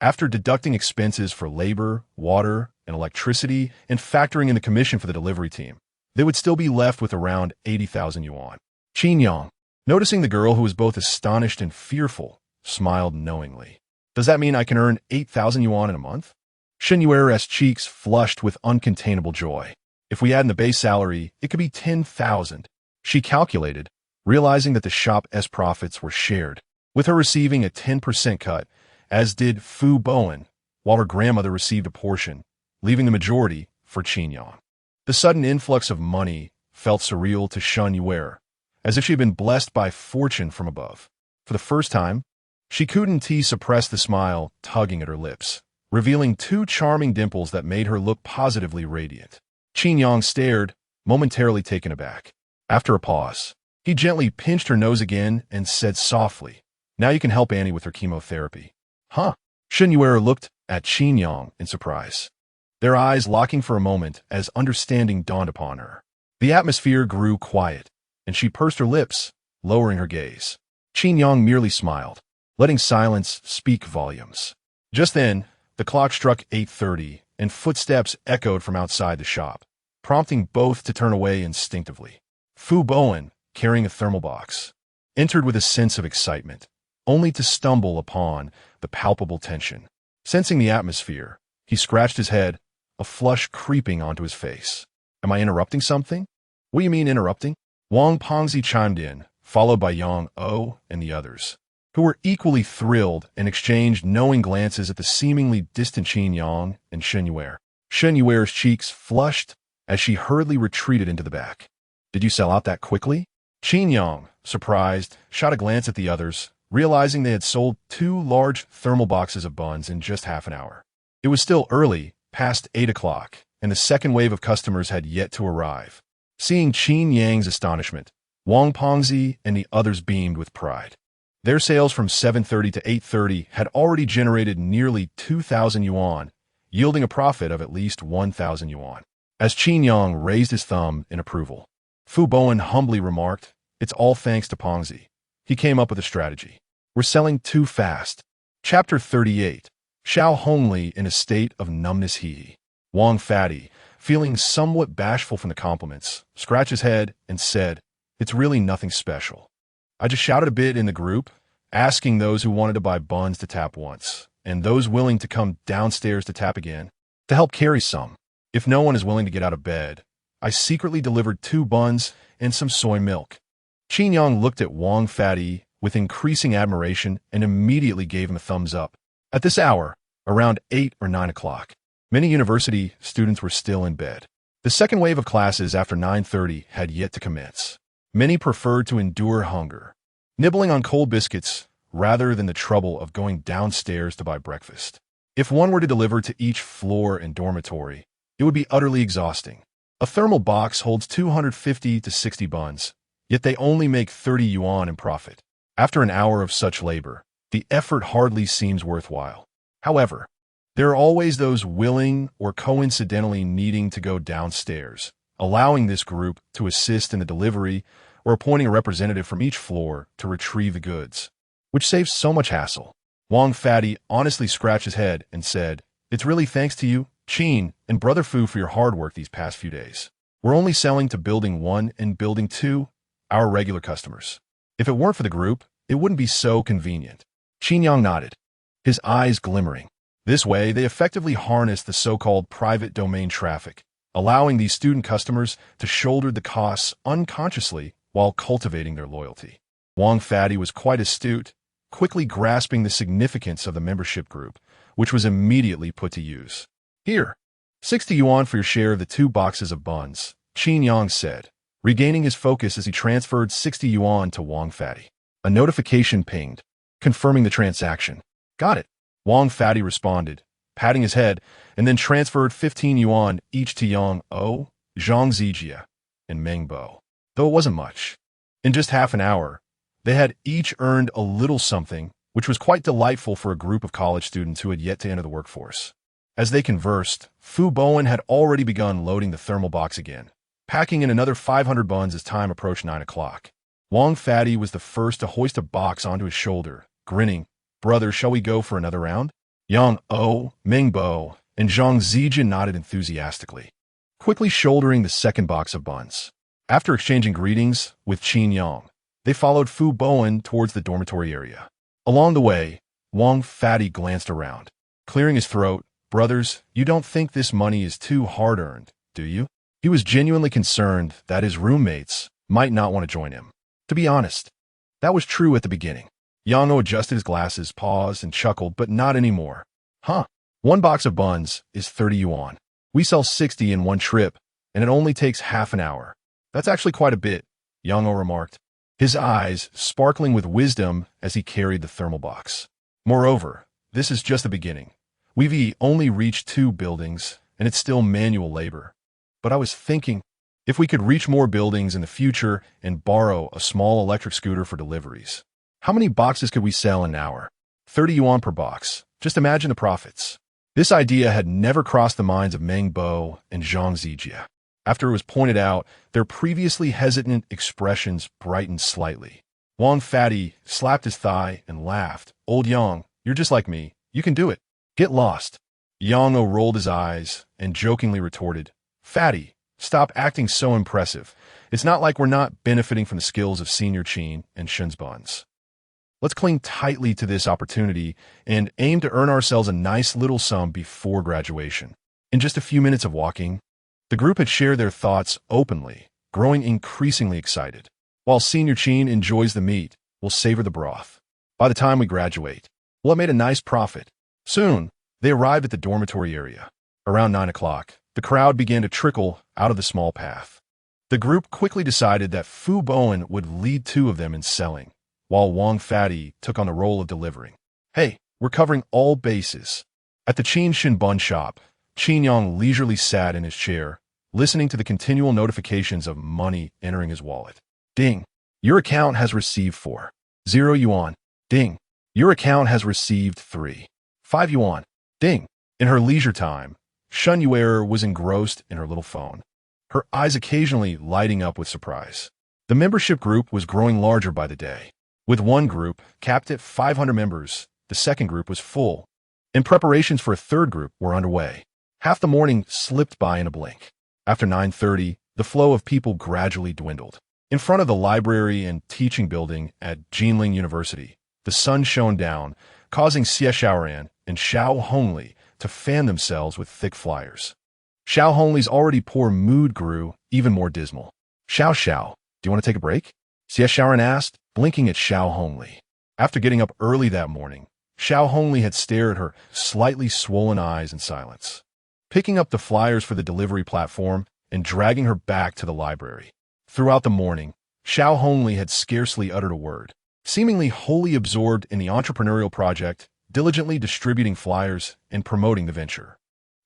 After deducting expenses for labor, water, and electricity, and factoring in the commission for the delivery team, they would still be left with around 80,000 yuan. Qin Yang, noticing the girl who was both astonished and fearful, smiled knowingly. Does that mean I can earn 8,000 yuan in a month? Shen Yu'er's cheeks flushed with uncontainable joy. If we add in the base salary, it could be 10,000. She calculated, realizing that the shop's profits were shared, with her receiving a 10% cut, as did Fu Bowen, while her grandmother received a portion, leaving the majority for Qin Yang. The sudden influx of money felt surreal to Shen Yu'er, as if she had been blessed by fortune from above. For the first time, she couldn't suppress the smile tugging at her lips, revealing 2 charming dimples that made her look positively radiant. Qin Yang stared, momentarily taken aback. After a pause, he gently pinched her nose again and said softly, now you can help Annie with her chemotherapy. Huh? Shen Yu'er looked at Qin Yang in surprise, their eyes locking for a moment as understanding dawned upon her. The atmosphere grew quiet, and she pursed her lips, lowering her gaze. Qin Yang merely smiled, letting silence speak volumes. Just then, the clock struck 8:30, and footsteps echoed from outside the shop, prompting both to turn away instinctively. Fu Bowen, carrying a thermal box, entered with a sense of excitement, only to stumble upon the palpable tension. Sensing the atmosphere, he scratched his head, a flush creeping onto his face. Am I interrupting something? What do you mean interrupting? Wang Pengzi chimed in, followed by Yang O and the others, who were equally thrilled and exchanged knowing glances at the seemingly distant Qin Yang and Shen Yu'er. Shen Yu'er's cheeks flushed as she hurriedly retreated into the back. Did you sell out that quickly? Qin Yang, surprised, shot a glance at the others, realizing they had sold 2 large thermal boxes of buns in just half an hour. It was still early, past 8 o'clock, and the second wave of customers had yet to arrive. Seeing Qin Yang's astonishment, Wang Pengzi and the others beamed with pride. Their sales from 7:30 to 8:30 had already generated nearly 2,000 yuan, yielding a profit of at least 1,000 yuan. As Qin Yang raised his thumb in approval, Fu Bowen humbly remarked, "It's all thanks to Pongzi. He came up with a strategy. We're selling too fast." Chapter 38. Xiaohongli in a state of numbness. Wang Fatty, feeling somewhat bashful from the compliments, scratched his head and said, "It's really nothing special. I just shouted a bit in the group, asking those who wanted to buy buns to tap once, and those willing to come downstairs to tap again, to help carry some. If no one is willing to get out of bed, I secretly delivered 2 buns and some soy milk." Qin Yang looked at Wang Fatty with increasing admiration and immediately gave him a thumbs up. At this hour, around 8 or 9 o'clock, many university students were still in bed. The second wave of classes after 9:30 had yet to commence. Many preferred to endure hunger, nibbling on cold biscuits rather than the trouble of going downstairs to buy breakfast. If one were to deliver to each floor and dormitory, it would be utterly exhausting. A thermal box holds 250 to 60 buns, yet they only make 30 yuan in profit. After an hour of such labor, the effort hardly seems worthwhile. However, there are always those willing or coincidentally needing to go downstairs, allowing this group to assist in the delivery or appointing a representative from each floor to retrieve the goods, which saves so much hassle. Wang Fatty honestly scratched his head and said, "It's really thanks to you, Qin, and Brother Fu for your hard work these past few days. We're only selling to Building 1 and Building 2, our regular customers. If it weren't for the group, it wouldn't be so convenient." Qin Yang nodded, his eyes glimmering. This way, they effectively harnessed the so-called private domain traffic, allowing these student customers to shoulder the costs unconsciously while cultivating their loyalty. Wang Fatty was quite astute, quickly grasping the significance of the membership group, which was immediately put to use. "Here, 60 yuan for your share of the 2 boxes of buns," Qin Yang said, regaining his focus as he transferred 60 yuan to Wang Fatty. A notification pinged, confirming the transaction. "Got it," Wang Fatty responded, patting his head, and then transferred 15 yuan each to Yang O, Zhang Zijia, and Meng Bo. Though it wasn't much. In just half an hour, they had each earned a little something, which was quite delightful for a group of college students who had yet to enter the workforce. As they conversed, Fu Bowen had already begun loading the thermal box again, packing in another 500 buns as time approached 9 o'clock. Wang Fatty was the first to hoist a box onto his shoulder, grinning. "Brother, shall we go for another round?" Yang O, Meng Bo, and Zhang Zijin nodded enthusiastically, quickly shouldering the second box of buns. After exchanging greetings with Qin Yang, they followed Fu Bowen towards the dormitory area. Along the way, Wang Fatty glanced around, clearing his throat. "Brothers, you don't think this money is too hard-earned, do you?" He was genuinely concerned that his roommates might not want to join him. To be honest, that was true at the beginning. Yang O adjusted his glasses, paused, and chuckled, but not anymore. "Huh, 1 box of buns is 30 yuan. We sell 60 in one trip, and it only takes half an hour. That's actually quite a bit," Yang O remarked, his eyes sparkling with wisdom as he carried the thermal box. "Moreover, this is just the beginning. We've only reached 2 buildings, and it's still manual labor. But I was thinking, if we could reach more buildings in the future and borrow a small electric scooter for deliveries, how many boxes could we sell in an hour? 30 yuan per box. Just imagine the profits." This idea had never crossed the minds of Meng Bo and Zhang Zijia. After it was pointed out, their previously hesitant expressions brightened slightly. Wang Fatty slapped his thigh and laughed. "Old Yang, you're just like me. You can do it. Get lost." Yang O rolled his eyes and jokingly retorted, "Fatty, stop acting so impressive. It's not like we're not benefiting from the skills of Senior Qin and Shen's buns. Let's cling tightly to this opportunity and aim to earn ourselves a nice little sum before graduation." In just a few minutes of walking, the group had shared their thoughts openly, growing increasingly excited. While Senior Qin enjoys the meat, we'll savor the broth. By the time we graduate, we'll have made a nice profit. Soon, they arrived at the dormitory area. Around 9 o'clock, the crowd began to trickle out of the small path. The group quickly decided that Fu Bowen would lead 2 of them in selling, while Wang Fatty took on the role of delivering. "Hey, we're covering all bases." At the Qin Shen Bun shop, Qin Yang leisurely sat in his chair, listening to the continual notifications of money entering his wallet. "Ding! Your account has received 40 yuan. Ding. Your account has received 5 yuan. Ding. In her leisure time, Shen Yu'er was engrossed in her little phone, her eyes occasionally lighting up with surprise. The membership group was growing larger by the day. With one group, capped at 500 members, the second group was full, and preparations for a third group were underway. Half the morning slipped by in a blink. After 9:30, the flow of people gradually dwindled. In front of the library and teaching building at Jinling University, the sun shone down, causing Xiaohongli and Xiaohongli to fan themselves with thick flyers. Xiaohongli's already poor mood grew even more dismal. Xiao, do you want to take a break? Xiaohongli asked, blinking at Xiaohongli. After getting up early that morning, Xiaohongli had stared at her slightly swollen eyes in silence, picking up the flyers for the delivery platform and dragging her back to the library. Throughout the morning, Xiaohongli had scarcely uttered a word, seemingly wholly absorbed in the entrepreneurial project, diligently distributing flyers and promoting the venture.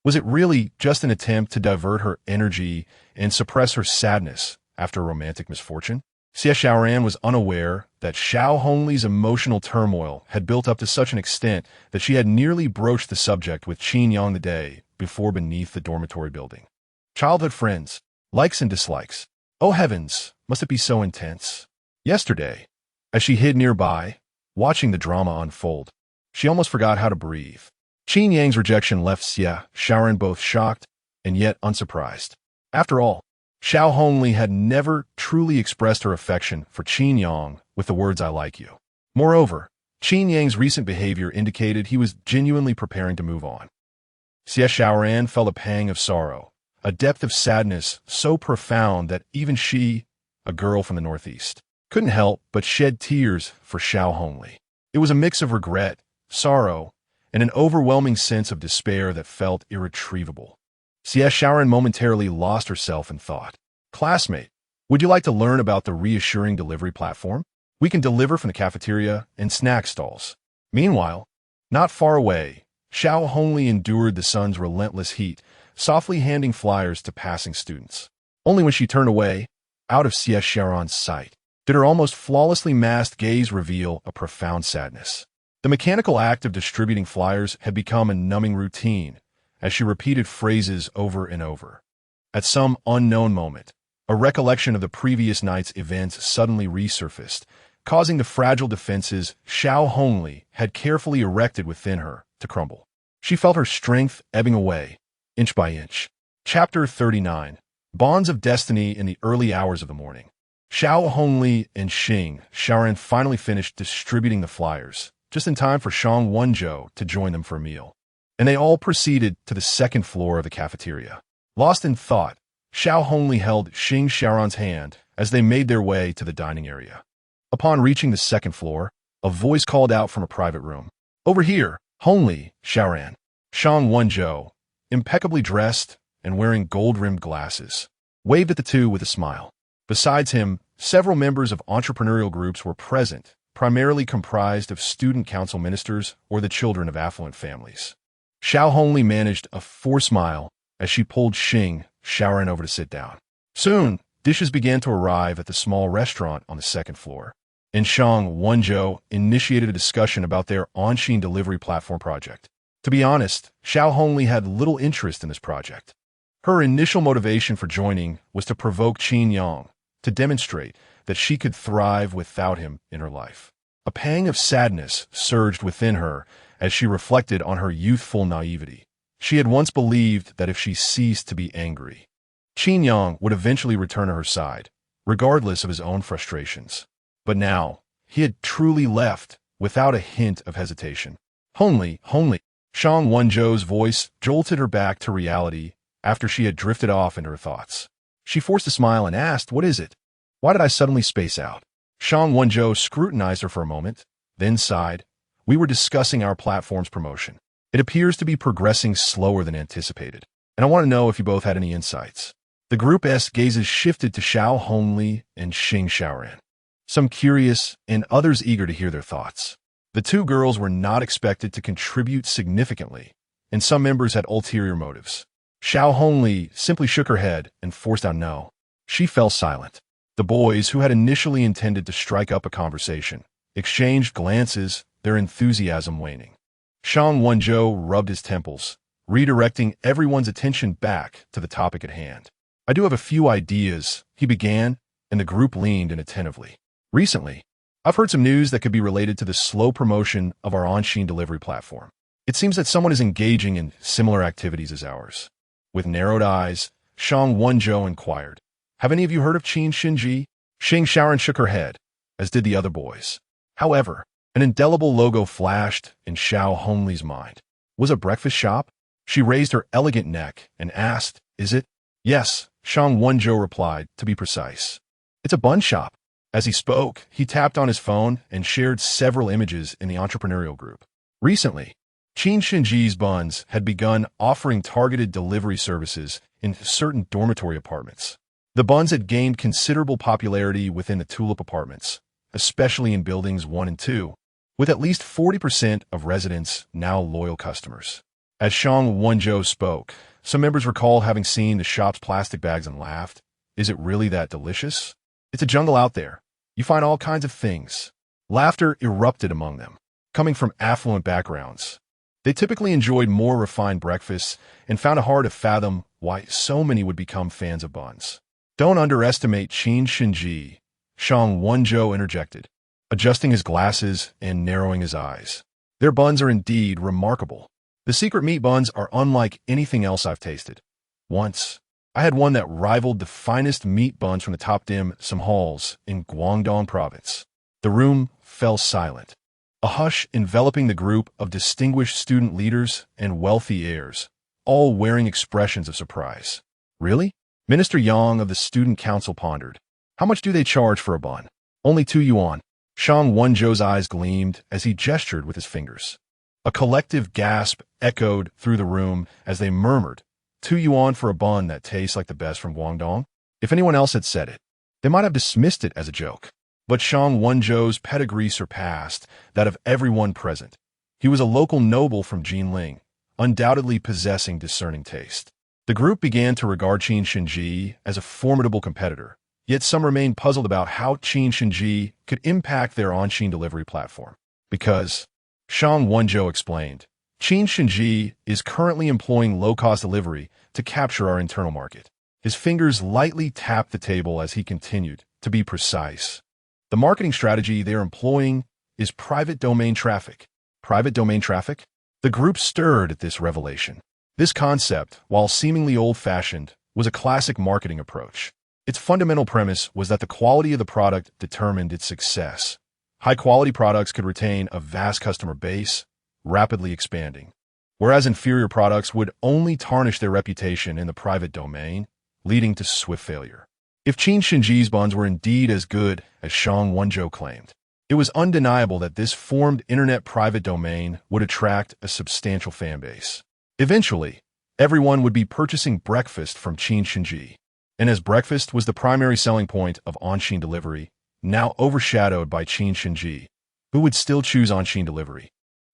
Was it really just an attempt to divert her energy and suppress her sadness after a romantic misfortune? Xiaohongli was unaware that Xiaohongli's emotional turmoil had built up to such an extent that she had nearly broached the subject with Qin Yang the day before beneath the dormitory building. Childhood friends, likes and dislikes. Oh heavens, must it be so intense? Yesterday, as she hid nearby, watching the drama unfold, she almost forgot how to breathe. Qin Yang's rejection left Xiaohongli both shocked and yet unsurprised. After all, Xiaohongli had never truly expressed her affection for Qin Yang with the words "I like you." Moreover, Qin Yang's recent behavior indicated he was genuinely preparing to move on. Xiaohongli felt a pang of sorrow, a depth of sadness so profound that even she, a girl from the Northeast, couldn't help but shed tears for Xiaohongli. It was a mix of regret, sorrow, and an overwhelming sense of despair that felt irretrievable. Xiaohongli momentarily lost herself in thought. Classmate, would you like to learn about the reassuring delivery platform? We can deliver from the cafeteria and snack stalls. Meanwhile, not far away, Xiaohongli endured the sun's relentless heat, softly handing flyers to passing students. Only when she turned away, out of Xiaohong's sight, did her almost flawlessly masked gaze reveal a profound sadness. The mechanical act of distributing flyers had become a numbing routine, as she repeated phrases over and over. At some unknown moment, a recollection of the previous night's events suddenly resurfaced, causing the fragile defenses Xiaohongli had carefully erected within her to crumble. She felt her strength ebbing away, inch by inch. Chapter 39. Bonds of Destiny in the early hours of the morning. Xiaohongli and Xiaohongli finally finished distributing the flyers, just in time for Shang Wenzhou to join them for a meal, and they all proceeded to the second floor of the cafeteria. Lost in thought, Xiaohongli held Xiaohong's hand as they made their way to the dining area. Upon reaching the second floor, a voice called out from a private room. "Over here, Hongli, Xiaohong." Shang Wenzhou, impeccably dressed and wearing gold-rimmed glasses, waved at the two with a smile. Besides him, several members of entrepreneurial groups were present, primarily comprised of student council ministers or the children of affluent families. Xiaohongli managed a forced smile as she pulled Xiaohong over to sit down. Soon, dishes began to arrive at the small restaurant on the second floor, and Shang Wenzhou initiated a discussion about their on-Shin delivery platform project. To be honest, Xiaohongli had little interest in this project. Her initial motivation for joining was to provoke Qin Yang, to demonstrate that she could thrive without him in her life. A pang of sadness surged within her as she reflected on her youthful naivety. She had once believed that if she ceased to be angry, Qin Yang would eventually return to her side, regardless of his own frustrations. But now, he had truly left without a hint of hesitation. Hongli. Shang Wenzhou's voice jolted her back to reality after she had drifted off into her thoughts. She forced a smile and asked, "What is it? Why did I suddenly space out?" Shang Wenzhou scrutinized her for a moment, then sighed. "We were discussing our platform's promotion. It appears to be progressing slower than anticipated, and I want to know if you both had any insights." The group's gazes shifted to Xiaohongli and Xiaohong, some curious and others eager to hear their thoughts. The two girls were not expected to contribute significantly, and some members had ulterior motives. Xiaohongli simply shook her head and forced out no. She fell silent. The boys, who had initially intended to strike up a conversation, exchanged glances, their enthusiasm waning. Shang Wenzhou rubbed his temples, redirecting everyone's attention back to the topic at hand. I do have a few ideas, he began, and the group leaned in attentively. Recently, I've heard some news that could be related to the slow promotion of our on-Shein delivery platform. It seems that someone is engaging in similar activities as ours. With narrowed eyes, Shang Wenzhou inquired, "Have any of you heard of Qin Shen Ji?" Xing Shaoran shook her head, as did the other boys. However, an indelible logo flashed in Xiaohongli's mind. Was a breakfast shop? She raised her elegant neck and asked, "Is it?" "Yes," Shang Wenzhou replied, "to be precise. It's a bun shop." As he spoke, he tapped on his phone and shared several images in the entrepreneurial group. Recently, Qin Shen Ji's buns had begun offering targeted delivery services in certain dormitory apartments. The buns had gained considerable popularity within the Tulip apartments, especially in buildings 1 and 2, with at least 40% of residents now loyal customers. As Shang Wenzhou spoke, some members recalled having seen the shop's plastic bags and laughed. "Is it really that delicious? It's a jungle out there. You find all kinds of things." Laughter erupted among them, coming from affluent backgrounds. They typically enjoyed more refined breakfasts and found it hard to fathom why so many would become fans of buns. "Don't underestimate Qin Shen Ji," Shang Wenzhou interjected, adjusting his glasses and narrowing his eyes. "Their buns are indeed remarkable. The secret meat buns are unlike anything else I've tasted. Once, I had one that rivaled the finest meat buns from the top dim sum halls in Guangdong province." The room fell silent, a hush enveloping the group of distinguished student leaders and wealthy heirs, all wearing expressions of surprise. "Really?" Minister Yang of the Student Council pondered. "How much do they charge for a bun?" "Only 2 yuan. Shang Wenzhou's eyes gleamed as he gestured with his fingers. A collective gasp echoed through the room as they murmured, 2 yuan for a bun that tastes like the best from Guangdong? If anyone else had said it, they might have dismissed it as a joke. But Shang Wenzhou's pedigree surpassed that of everyone present. He was a local noble from Jinling, undoubtedly possessing discerning taste. The group began to regard Qin Shen Ji as a formidable competitor, yet some remained puzzled about how Qin Shen Ji could impact their on-Shein delivery platform. Because, Shang Wenzhou explained, Qin Shen Ji is currently employing low-cost delivery to capture our internal market. His fingers lightly tapped the table as he continued, to be precise. The marketing strategy they're employing is private domain traffic. Private domain traffic? The group stirred at this revelation. This concept, while seemingly old-fashioned, was a classic marketing approach. Its fundamental premise was that the quality of the product determined its success. High-quality products could retain a vast customer base, rapidly expanding, whereas inferior products would only tarnish their reputation in the private domain, leading to swift failure. If Qin Shen Ji's buns were indeed as good as Shang Wenzhou claimed, it was undeniable that this formed internet private domain would attract a substantial fan base. Eventually, everyone would be purchasing breakfast from Qin Shen Ji, and as breakfast was the primary selling point of on-Shein delivery, now overshadowed by Qin Shen Ji, who would still choose on-Shein delivery.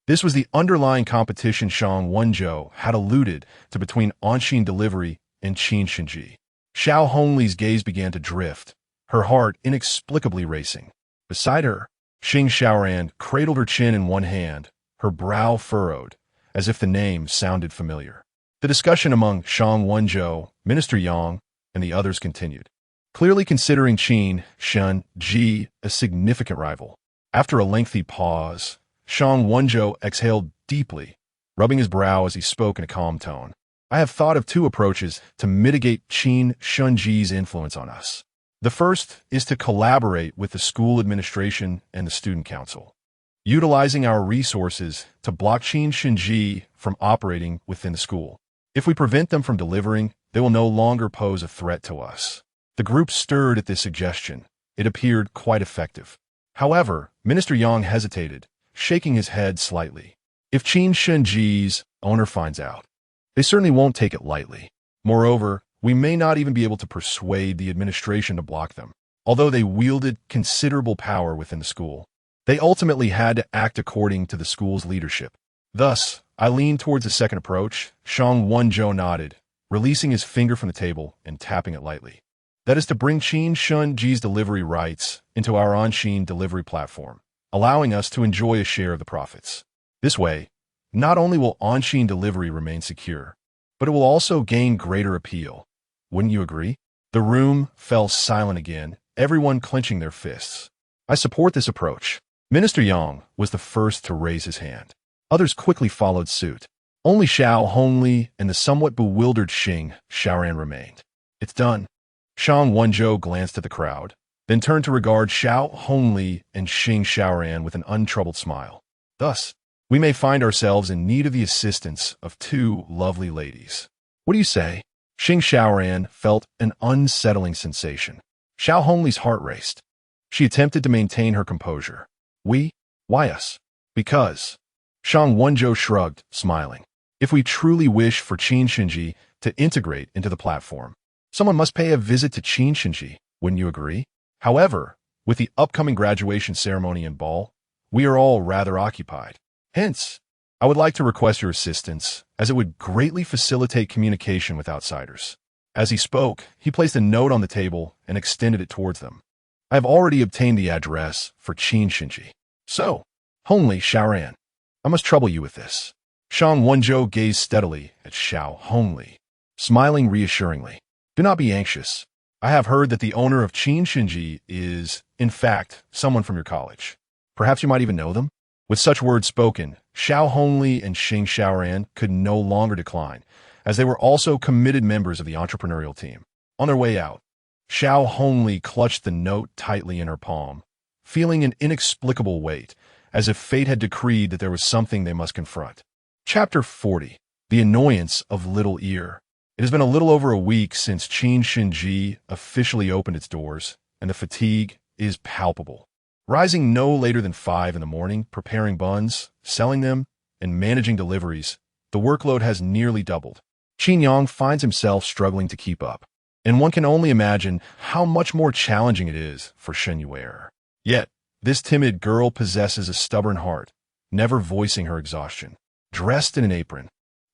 This was the underlying competition Shang Wenzhou had alluded to between on-Shein delivery and Qin Shen Ji. Xiaohongli's gaze began to drift, her heart inexplicably racing. Beside her, Xing Shaoran cradled her chin in one hand, her brow furrowed, as if the name sounded familiar. The discussion among Shang Wenzhou, Minister Yang, and the others continued, clearly considering Qin Shen Ji a significant rival. After a lengthy pause, Shang Wenzhou exhaled deeply, rubbing his brow as he spoke in a calm tone. "I have thought of 2 approaches to mitigate Qin Shen Ji's influence on us. The first is to collaborate with the school administration and the student council, utilizing our resources to block Qin Shen Ji from operating within the school. If we prevent them from delivering, they will no longer pose a threat to us." The group stirred at this suggestion. It appeared quite effective. However, Minister Yang hesitated, shaking his head slightly. "If Qin Shen Ji's owner finds out, they certainly won't take it lightly. Moreover, we may not even be able to persuade the administration to block them. Although they wielded considerable power within the school, they ultimately had to act according to the school's leadership. Thus, I leaned towards the second approach." Shang Wenzhou nodded, releasing his finger from the table and tapping it lightly. "That is to bring Qin Shen Ji's delivery rights into our on-Shein delivery platform, allowing us to enjoy a share of the profits. This way, not only will on-Shein delivery remain secure, but it will also gain greater appeal. Wouldn't you agree? The room fell silent again, everyone clenching their fists. I support this approach. Minister Yang was the first to raise his hand. Others quickly followed suit. Only Xiaohongli and the somewhat bewildered Xing Xiaoran remained. It's done. Shang Wenzhou glanced at the crowd, then turned to regard Xiaohongli and Xing Xiaoran with an untroubled smile. Thus, we may find ourselves in need of the assistance of two lovely ladies. What do you say? Xing Xiaoran felt an unsettling sensation. Xiaohongli's heart raced. She attempted to maintain her composure. We? Why us? Because. Shang Wenzhou shrugged, smiling. If we truly wish for Qin Shen Ji to integrate into the platform, someone must pay a visit to Qin Shen Ji, wouldn't you agree? However, with the upcoming graduation ceremony and ball, we are all rather occupied. Hence, I would like to request your assistance, as it would greatly facilitate communication with outsiders. As he spoke, he placed a note on the table and extended it towards them. I have already obtained the address for Qin Shen Ji. So, Hongli Xiaoran, I must trouble you with this. Shang Wenzhou gazed steadily at Xiaohongli, smiling reassuringly. Do not be anxious. I have heard that the owner of Qin Shen Ji is, in fact, someone from your college. Perhaps you might even know them? With such words spoken, Xiaohongli and Xing Xiaoran could no longer decline, as they were also committed members of the entrepreneurial team. On their way out, Xiaohongli clutched the note tightly in her palm, feeling an inexplicable weight, as if fate had decreed that there was something they must confront. Chapter 40. The Annoyance of Little Ear. It has been a little over a week since Qin Shen Ji officially opened its doors, and the fatigue is palpable. Rising no later than 5 in the morning, preparing buns, selling them, and managing deliveries, the workload has nearly doubled. Qin Yang finds himself struggling to keep up, and one can only imagine how much more challenging it is for Shen Yu'er. Yet, this timid girl possesses a stubborn heart, never voicing her exhaustion. Dressed in an apron,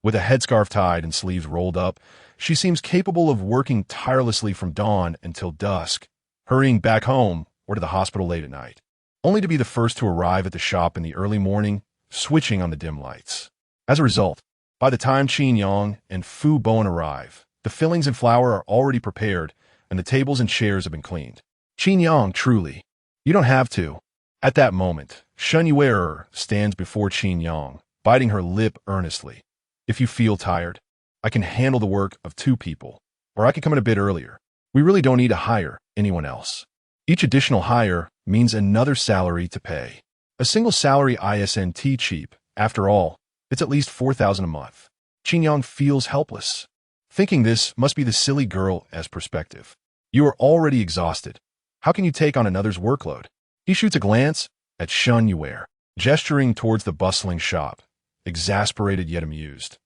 with a headscarf tied and sleeves rolled up, she seems capable of working tirelessly from dawn until dusk, hurrying back home or to the hospital late at night, only to be the first to arrive at the shop in the early morning, switching on the dim lights. As a result, by the time Qin Yang and Fu Bowen arrive, the fillings and flour are already prepared and the tables and chairs have been cleaned. Qin Yang, truly. You don't have to. At that moment, Shen Yu'er stands before Qin Yang, biting her lip earnestly. If you feel tired, I can handle the work of 2 people, or I can come in a bit earlier. We really don't need to hire anyone else. Each additional hire means another salary to pay. A single salary isn't cheap. After all, it's at least 4,000 a month. Qin Yang feels helpless. Thinking this must be the silly girl as perspective. You are already exhausted. How can you take on another's workload? He shoots a glance at Shen Yu'er, gesturing towards the bustling shop, exasperated yet amused.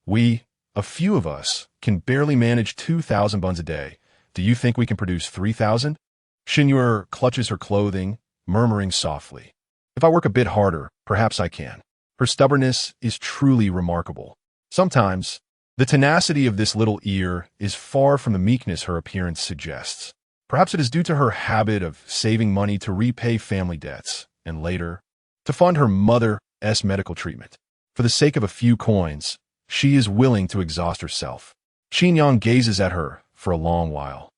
We, a few of us, can barely manage 2,000 buns a day. Do you think we can produce 3,000? Shen Yu'er clutches her clothing, murmuring softly. If I work a bit harder, perhaps I can. Her stubbornness is truly remarkable. Sometimes, the tenacity of this little ear is far from the meekness her appearance suggests. Perhaps it is due to her habit of saving money to repay family debts, and later, to fund her mother's medical treatment. For the sake of a few coins, she is willing to exhaust herself. Qin Yang gazes at her for a long while,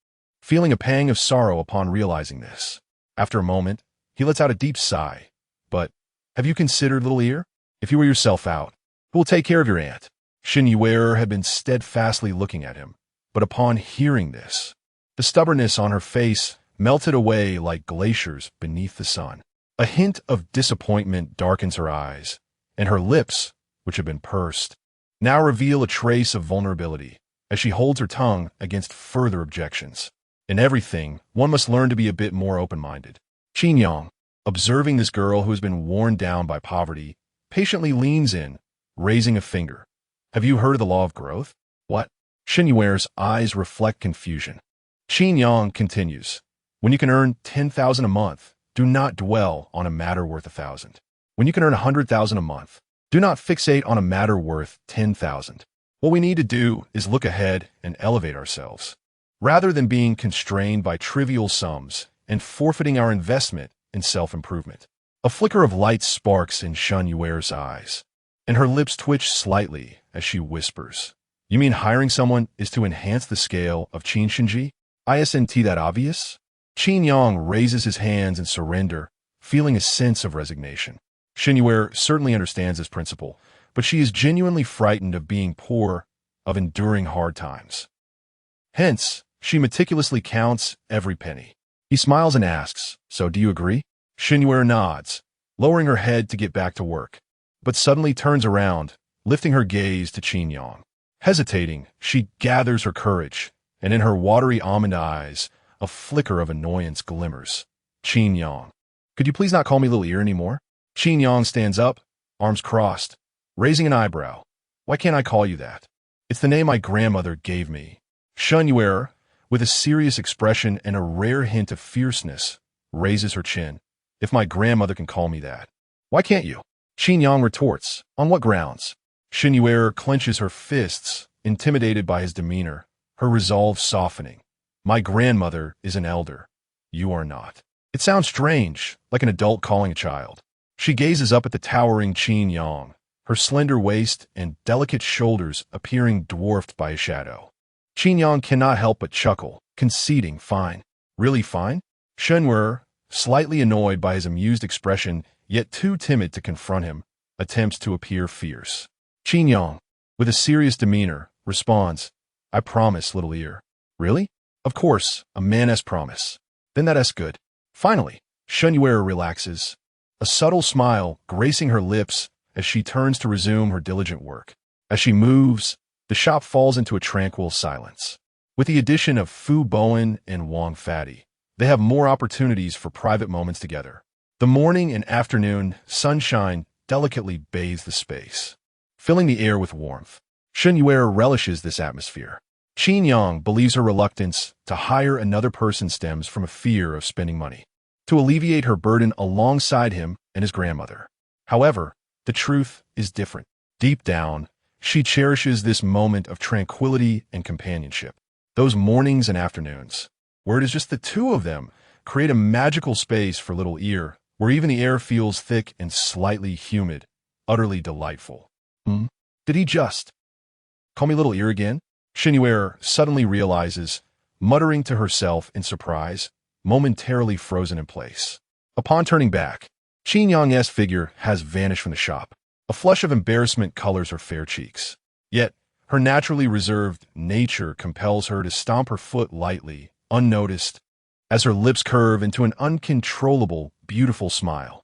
feeling a pang of sorrow upon realizing this. After a moment, he lets out a deep sigh. But, have you considered, little ear? If you were yourself out, who will take care of your aunt? Shen Yu'er had been steadfastly looking at him, but upon hearing this, the stubbornness on her face melted away like glaciers beneath the sun. A hint of disappointment darkens her eyes, and her lips, which have been pursed, now reveal a trace of vulnerability as she holds her tongue against further objections. In everything, one must learn to be a bit more open-minded. Qin Yang, observing this girl who has been worn down by poverty, patiently leans in, raising a finger. Have you heard of the law of growth? What? Shen Yu'er's eyes reflect confusion. Qin Yang continues, when you can earn 10,000 a month, do not dwell on a matter worth 1,000. When you can earn 100,000 a month, do not fixate on a matter worth 10,000. What we need to do is look ahead and elevate ourselves, rather than being constrained by trivial sums and forfeiting our investment in self-improvement. A A flicker of light sparks in Shen Yu'er's eyes, and her lips twitch slightly as she whispers, "You mean hiring someone is to enhance the scale of Qin Shen Ji? Isn't that obvious?" Qin Yang raises his hands in surrender, feeling a sense of resignation. Shen Yu'er certainly understands this principle, but she is genuinely frightened of being poor, of enduring hard times. Hence, she meticulously counts every penny. He smiles and asks, "So do you agree?" Shen Yu'er nods, lowering her head to get back to work, but suddenly turns around, lifting her gaze to Qin Yang. Hesitating, she gathers her courage, and in her watery almond eyes, a flicker of annoyance glimmers. "Qin Yang, could you please not call me Little Ear anymore?" Qin Yang stands up, arms crossed, raising an eyebrow. "Why can't I call you that? It's the name my grandmother gave me." Shen Yu'er, with a serious expression and a rare hint of fierceness, raises her chin. "If my grandmother can call me that, why can't you?" Qin Yang retorts, "On what grounds?" Shen Yu'er clenches her fists, intimidated by his demeanor, her resolve softening. "My grandmother is an elder. You are not." It sounds strange, like an adult calling a child. She gazes up at the towering Qin Yang, her slender waist and delicate shoulders appearing dwarfed by a shadow. Qin Yang cannot help but chuckle, conceding, "Fine." "Really fine?" Shen Yu'er, slightly annoyed by his amused expression, yet too timid to confront him, attempts to appear fierce. Qin Yang, with a serious demeanor, responds, "I promise, Little Ear." "Really?" "Of course, a man's promise." "Then that's good." Finally, Shen Yu'er relaxes, a subtle smile gracing her lips as she turns to resume her diligent work. As she moves, the shop falls into a tranquil silence. With the addition of Fu Bowen and Wang Fatty, they have more opportunities for private moments together. The morning and afternoon sunshine delicately bathes the space, filling the air with warmth. Shen Yu'er relishes this atmosphere. Qin Yang believes her reluctance to hire another person stems from a fear of spending money to alleviate her burden alongside him and his grandmother. However, the truth is different. Deep down, she cherishes this moment of tranquility and companionship. Those mornings and afternoons, where it is just the two of them, create a magical space for Little Ear, where even the air feels thick and slightly humid, utterly delightful. Did he just call me Little Ear again? Shen Yu'er suddenly realizes, muttering to herself in surprise, momentarily frozen in place. Upon turning back, Qin Yang's figure has vanished from the shop. A flush of embarrassment colors her fair cheeks. Yet, her naturally reserved nature compels her to stomp her foot lightly, unnoticed, as her lips curve into an uncontrollable, beautiful smile.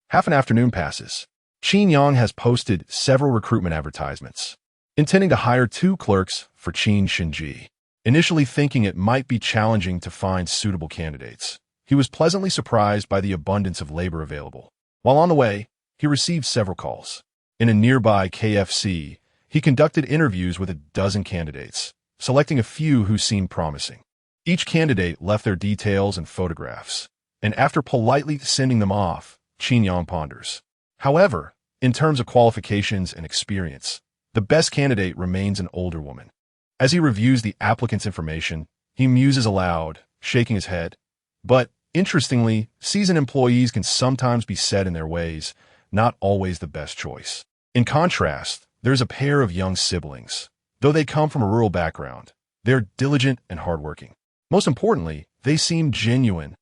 Half an afternoon passes. Qin Yang has posted several recruitment advertisements, intending to hire 2 clerks for Qin Shen Ji. Initially thinking it might be challenging to find suitable candidates, he was pleasantly surprised by the abundance of labor available. While on the way, he received several calls. In a nearby KFC, he conducted interviews with a dozen candidates, selecting a few who seemed promising. Each candidate left their details and photographs, and after politely sending them off, Qin Yang ponders. However, in terms of qualifications and experience, the best candidate remains an older woman. As he reviews the applicant's information, he muses aloud, shaking his head. But, interestingly, seasoned employees can sometimes be set in their ways, not always the best choice. In contrast, there's a pair of young siblings. Though they come from a rural background, they're diligent and hardworking. Most importantly, they seem genuine.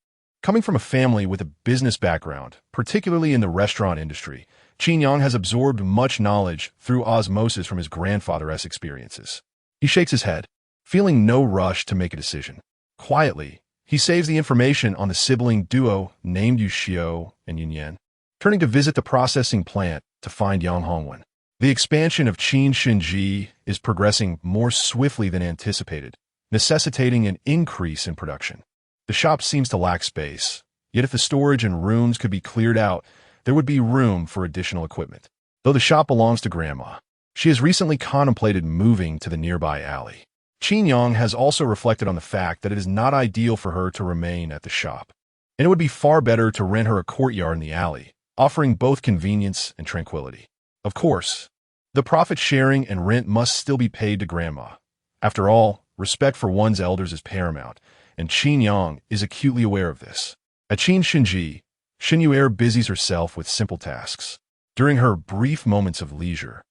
Coming from a family with a business background, particularly in the restaurant industry, Qin Yang has absorbed much knowledge through osmosis from his grandfather's experiences. He shakes his head, feeling no rush to make a decision. Quietly, he saves the information on the sibling duo named Xiao and Yunyan, turning to visit the processing plant to find Xiaohongli. The expansion of Qin Shen Ji is progressing more swiftly than anticipated, necessitating an increase in production. The shop seems to lack space, yet if the storage and rooms could be cleared out, there would be room for additional equipment. Though the shop belongs to Grandma, she has recently contemplated moving to the nearby alley. Qin Yang has also reflected on the fact that it is not ideal for her to remain at the shop, and it would be far better to rent her a courtyard in the alley, offering both convenience and tranquility. Of course, the profit sharing and rent must still be paid to Grandma. After all, respect for one's elders is paramount, and Qin Yang is acutely aware of this. At Qin Shen Ji, Shen Yu'er busies herself with simple tasks. During her brief moments of leisure,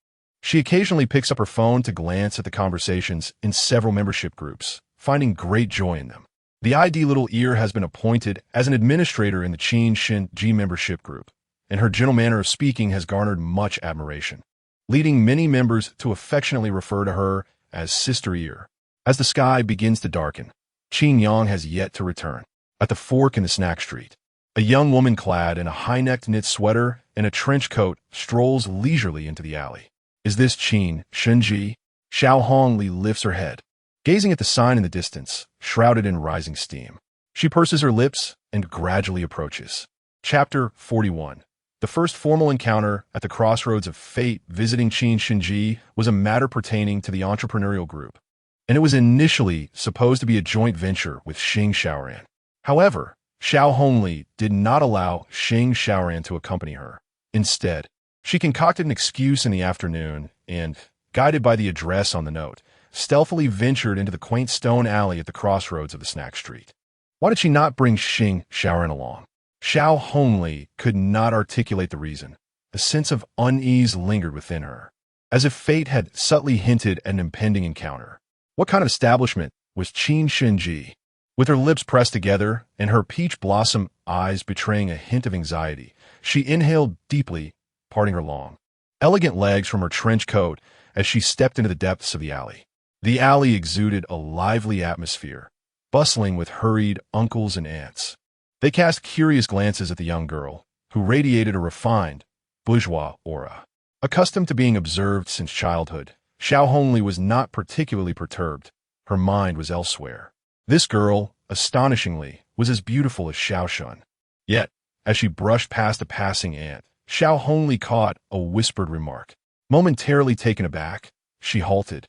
she occasionally picks up her phone to glance at the conversations in several membership groups, finding great joy in them. The ID little ear has been appointed as an administrator in the Qin Shen Ji membership group, and her gentle manner of speaking has garnered much admiration, leading many members to affectionately refer to her as Sister Ear. As the sky begins to darken, Qin Yang has yet to return. At the fork in the snack street, a young woman clad in a high-necked knit sweater and a trench coat strolls leisurely into the alley. Is this Qin Shen Ji? Xiaohongli lifts her head, gazing at the sign in the distance, shrouded in rising steam. She purses her lips and gradually approaches. Chapter 41. The first formal encounter at the crossroads of fate visiting Qin Shen Ji was a matter pertaining to the entrepreneurial group, and it was initially supposed to be a joint venture with Xing Xiaoran. However, Xiaohongli did not allow Xing Xiaoran to accompany her. Instead, she concocted an excuse in the afternoon and, guided by the address on the note, stealthily ventured into the quaint stone alley at the crossroads of the snack street. Why did she not bring Xing Xiaoran along? Xiaohongli could not articulate the reason. A sense of unease lingered within her, as if fate had subtly hinted at an impending encounter. What kind of establishment was Qin Shen Ji? With her lips pressed together and her peach blossom eyes betraying a hint of anxiety, she inhaled deeply, parting her long, elegant legs from her trench coat as she stepped into the depths of the alley. The alley exuded a lively atmosphere, bustling with hurried uncles and aunts. They cast curious glances at the young girl, who radiated a refined, bourgeois aura. Accustomed to being observed since childhood, Xiaohongli was not particularly perturbed. Her mind was elsewhere. This girl, astonishingly, was as beautiful as Xiaoshun. Yet, as she brushed past a passing aunt, Xiaohongli caught a whispered remark. Momentarily taken aback, she halted,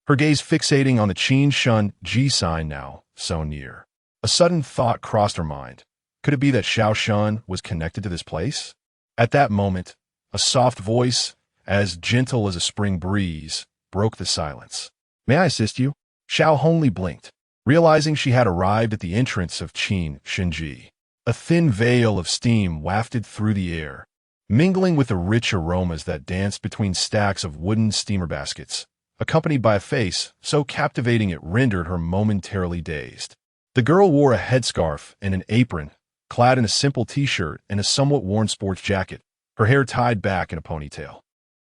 her gaze fixating on the Qin Shen Ji sign now so near. A sudden thought crossed her mind. Could it be that Xiaoshun was connected to this place? At that moment, a soft voice, as gentle as a spring breeze, broke the silence. May I assist you? Xiaohongli blinked, realizing she had arrived at the entrance of Qin Shen Ji. A thin veil of steam wafted through the air, mingling with the rich aromas that danced between stacks of wooden steamer baskets, accompanied by a face so captivating it rendered her momentarily dazed. The girl wore a headscarf and an apron, clad in a simple t-shirt and a somewhat worn sports jacket, her hair tied back in a ponytail.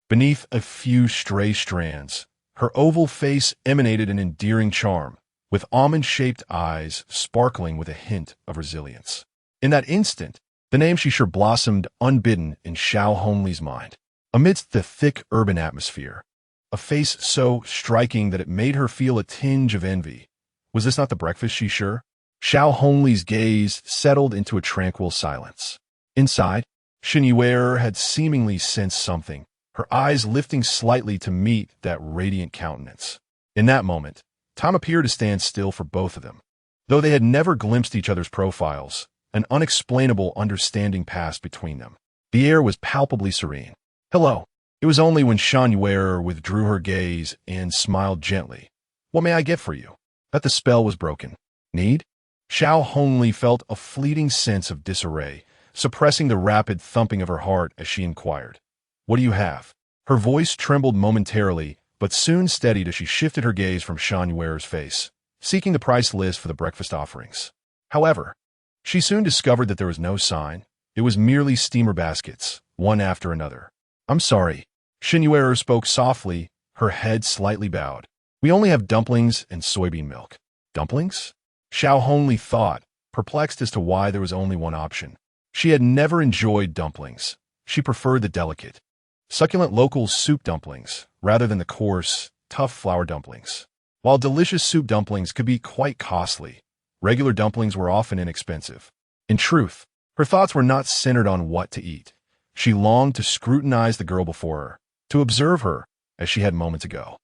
Beneath a few stray strands, her oval face emanated an endearing charm, with almond-shaped eyes sparkling with a hint of resilience. In that instant, the name she sure blossomed unbidden in Xiaohongli's mind. Amidst the thick urban atmosphere, a face so striking that it made her feel a tinge of envy. Was this not the breakfast she sure? Xiaohongli's gaze settled into a tranquil silence. Inside, Shen Yu'er had seemingly sensed something, her eyes lifting slightly to meet that radiant countenance. In that moment, time appeared to stand still for both of them. Though they had never glimpsed each other's profiles, an unexplainable understanding passed between them. The air was palpably serene. Hello. It was only when Shen Yu'er withdrew her gaze and smiled gently. What may I get for you? That the spell was broken. Need? Xiaohongli felt a fleeting sense of disarray, suppressing the rapid thumping of her heart as she inquired. What do you have? Her voice trembled momentarily, but soon steadied as she shifted her gaze from Shen Yu'er's face, seeking the price list for the breakfast offerings. However, she soon discovered that there was no sign. It was merely steamer baskets, one after another. I'm sorry. Shen Yu'er spoke softly, her head slightly bowed. We only have dumplings and soybean milk. Dumplings? Xiaohongli thought, perplexed as to why there was only one option. She had never enjoyed dumplings. She preferred the delicate, succulent local soup dumplings, rather than the coarse, tough flour dumplings. While delicious soup dumplings could be quite costly, regular dumplings were often inexpensive. In truth, her thoughts were not centered on what to eat. She longed to scrutinize the girl before her, to observe her, as she had moments ago.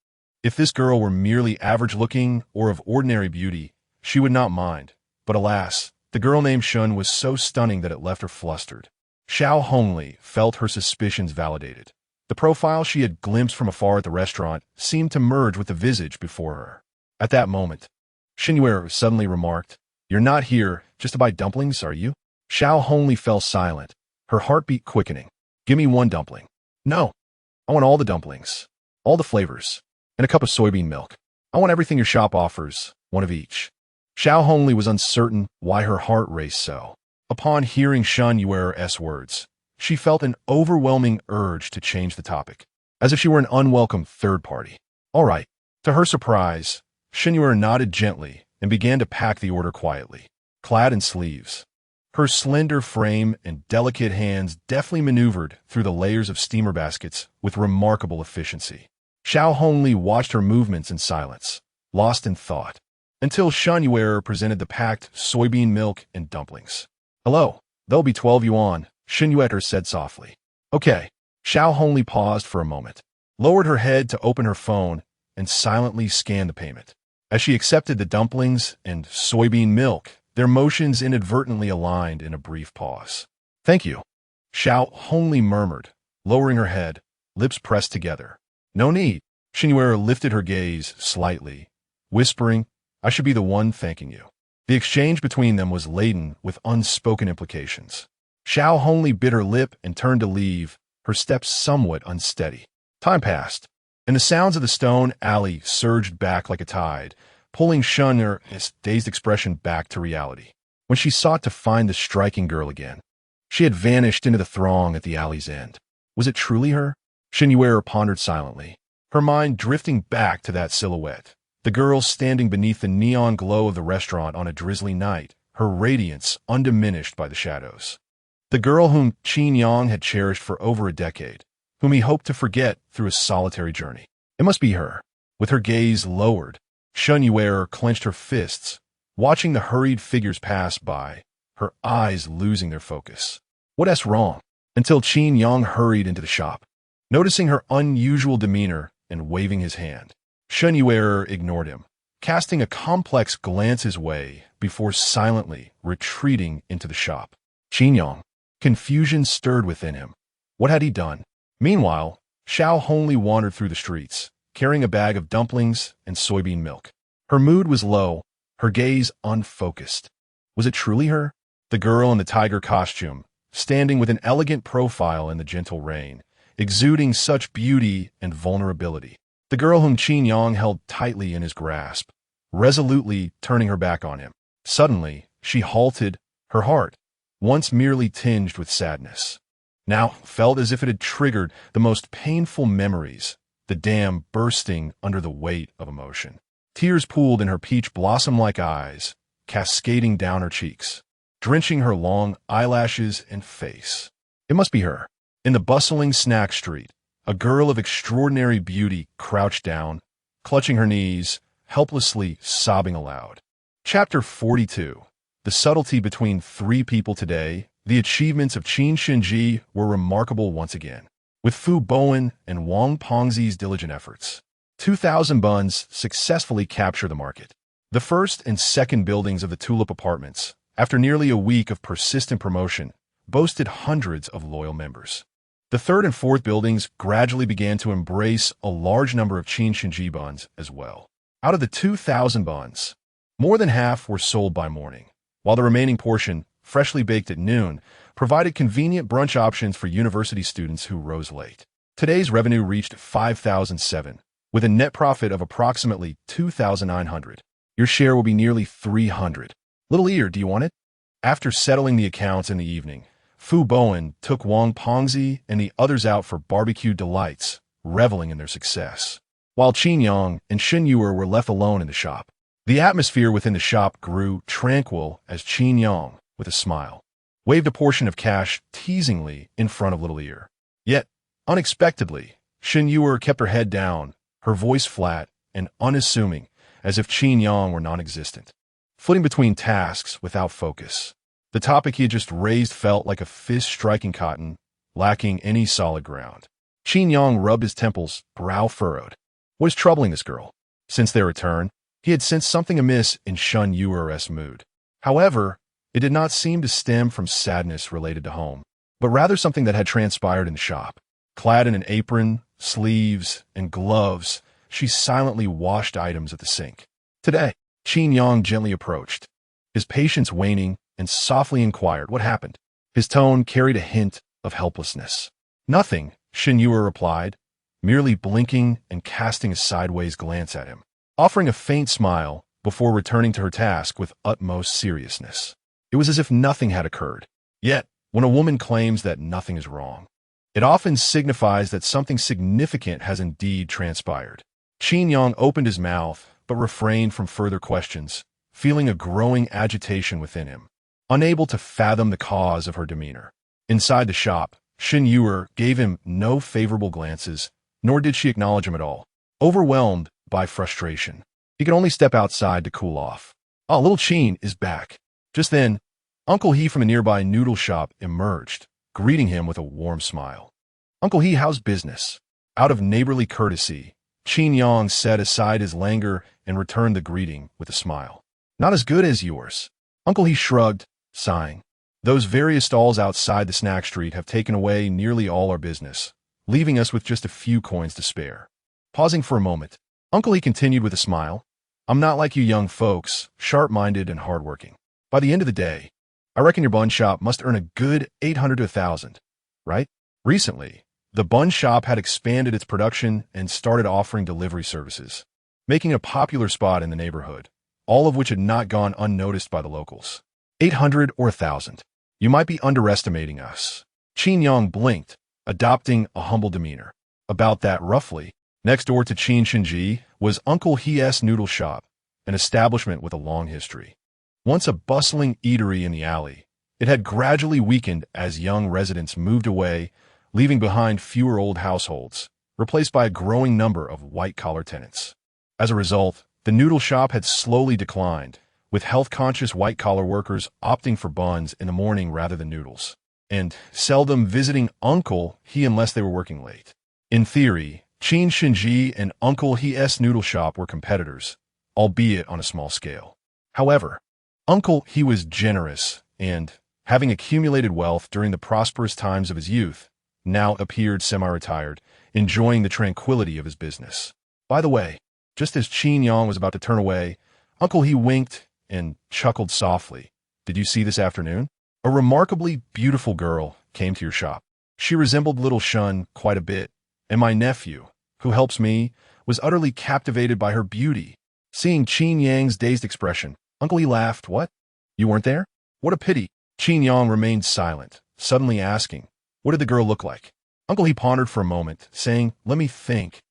If this girl were merely average-looking or of ordinary beauty, she would not mind. But alas, the girl named Shun was so stunning that it left her flustered. Xiaohongli felt her suspicions validated. The profile she had glimpsed from afar at the restaurant seemed to merge with the visage before her. At that moment, Shen Yu'er suddenly remarked, You're not here just to buy dumplings, are you? Xiaohongli fell silent, her heartbeat quickening. Give me one dumpling. No, I want all the dumplings, all the flavors, and a cup of soybean milk. I want everything your shop offers, one of each. Xiaohongli was uncertain why her heart raced so. Upon hearing Shen Yu'er's words, she felt an overwhelming urge to change the topic, as if she were an unwelcome third party. All right. To her surprise, Shen Yu'er nodded gently and began to pack the order quietly, clad in sleeves. Her slender frame and delicate hands deftly maneuvered through the layers of steamer baskets with remarkable efficiency. Xiaohongli watched her movements in silence, lost in thought, until Shen Yu'er presented the packed soybean milk and dumplings. Hello, there'll be 12 yuan, Shen Yu'er said softly. Okay. Xiaohongli paused for a moment, lowered her head to open her phone, and silently scanned the payment. As she accepted the dumplings and soybean milk, their motions inadvertently aligned in a brief pause. Thank you, Xiaohongli murmured, lowering her head, lips pressed together. No need. Shen Yu'er lifted her gaze slightly, whispering, I should be the one thanking you. The exchange between them was laden with unspoken implications. Xiaohongli bit her lip and turned to leave, her steps somewhat unsteady. Time passed, and the sounds of the stone alley surged back like a tide, pulling Shen Yu'er's dazed expression back to reality. When she sought to find the striking girl again, she had vanished into the throng at the alley's end. Was it truly her? Shen Yu'er pondered silently, her mind drifting back to that silhouette. The girl standing beneath the neon glow of the restaurant on a drizzly night, her radiance undiminished by the shadows. The girl whom Qin Yang had cherished for over a decade, whom he hoped to forget through a solitary journey. It must be her. With her gaze lowered, Shen Yu'er clenched her fists, watching the hurried figures pass by, her eyes losing their focus. What's wrong? Until Qin Yang hurried into the shop. Noticing her unusual demeanor and waving his hand, Shen Yu'er ignored him, casting a complex glance his way before silently retreating into the shop. Qin Yang. Confusion stirred within him. What had he done? Meanwhile, Xiaohongli wandered through the streets, carrying a bag of dumplings and soybean milk. Her mood was low, her gaze unfocused. Was it truly her? The girl in the tiger costume, standing with an elegant profile in the gentle rain, exuding such beauty and vulnerability. The girl whom Qin Yang held tightly in his grasp, resolutely turning her back on him. Suddenly, she halted, her heart, once merely tinged with sadness, now felt as if it had triggered the most painful memories, the dam bursting under the weight of emotion. Tears pooled in her peach blossom-like eyes, cascading down her cheeks, drenching her long eyelashes and face. It must be her. In the bustling snack street, a girl of extraordinary beauty crouched down, clutching her knees, helplessly sobbing aloud. Chapter 42. The subtlety between three people today, the achievements of Qin Shen Ji were remarkable once again. With Fu Bowen and Wang Pengzi's diligent efforts, 2,000 buns successfully capture the market. The first and second buildings of the Tulip Apartments, after nearly a week of persistent promotion, boasted hundreds of loyal members. The third and fourth buildings gradually began to embrace a large number of Qin Shen Ji buns as well. Out of the 2,000 buns, more than half were sold by morning, while the remaining portion, freshly baked at noon, provided convenient brunch options for university students who rose late. Today's revenue reached 5,007, with a net profit of approximately 2,900. Your share will be nearly 300. Little ear, do you want it? After settling the accounts in the evening, Fu Bowen took Wang Pengzi and the others out for barbecue delights, reveling in their success. While Qin Yang and Shen Yu'er were left alone in the shop, the atmosphere within the shop grew tranquil as Qin Yang, with a smile, waved a portion of cash teasingly in front of Little Ear. Yet, unexpectedly, Shen Yu'er kept her head down, her voice flat and unassuming, as if Qin Yang were non-existent. Flitting between tasks without focus, the topic he had just raised felt like a fist striking cotton, lacking any solid ground. Qin Yang rubbed his temples, brow furrowed. What is troubling this girl? Since their return, he had sensed something amiss in Shen Yu'er's mood. However, it did not seem to stem from sadness related to home, but rather something that had transpired in the shop. Clad in an apron, sleeves, and gloves, she silently washed items at the sink. Today, Qin Yang gently approached, his patience waning, and softly inquired what happened. His tone carried a hint of helplessness. Nothing, Shen Yu'er replied, merely blinking and casting a sideways glance at him, offering a faint smile before returning to her task with utmost seriousness. It was as if nothing had occurred. Yet, when a woman claims that nothing is wrong, it often signifies that something significant has indeed transpired. Qin Yang opened his mouth, but refrained from further questions, feeling a growing agitation within him, unable to fathom the cause of her demeanor. Inside the shop, Shen Yu'er gave him no favorable glances, nor did she acknowledge him at all. Overwhelmed by frustration, he could only step outside to cool off. "Oh, little Qin is back." Just then, Uncle He from a nearby noodle shop emerged, greeting him with a warm smile. "Uncle He, how's business?" Out of neighborly courtesy, Qin Yang set aside his languor and returned the greeting with a smile. "Not as good as yours." Uncle He shrugged, sighing. "Those various stalls outside the snack street have taken away nearly all our business, leaving us with just a few coins to spare." Pausing for a moment, Uncle He continued with a smile. "I'm not like you young folks, sharp-minded and hardworking. By the end of the day, I reckon your bun shop must earn a good 800 to 1,000, right?" Recently, the bun shop had expanded its production and started offering delivery services, making it a popular spot in the neighborhood, all of which had not gone unnoticed by the locals. 800 or 1,000. You might be underestimating us. Qin Yang blinked, adopting a humble demeanor. About that, roughly. Next door to Qin Shen Ji was Uncle He's noodle shop, an establishment with a long history. Once a bustling eatery in the alley, it had gradually weakened as young residents moved away, leaving behind fewer old households, replaced by a growing number of white-collar tenants. As a result, the noodle shop had slowly declined, with health-conscious white-collar workers opting for buns in the morning rather than noodles, and seldom visiting Uncle He unless they were working late. In theory, Qin Shen Ji and Uncle He's noodle shop were competitors, albeit on a small scale. However, Uncle He was generous and, having accumulated wealth during the prosperous times of his youth, now appeared semi-retired, enjoying the tranquility of his business. By the way, just as Qin Yang was about to turn away, Uncle He winked and chuckled softly. "Did you see this afternoon? A remarkably beautiful girl came to your shop. She resembled little Shun quite a bit, and my nephew, who helps me, was utterly captivated by her beauty." Seeing Qin Yang's dazed expression, Uncle He laughed. "What? You weren't there? What a pity." Qin Yang remained silent, suddenly asking, "What did the girl look like?" Uncle He pondered for a moment, saying, "Let me think.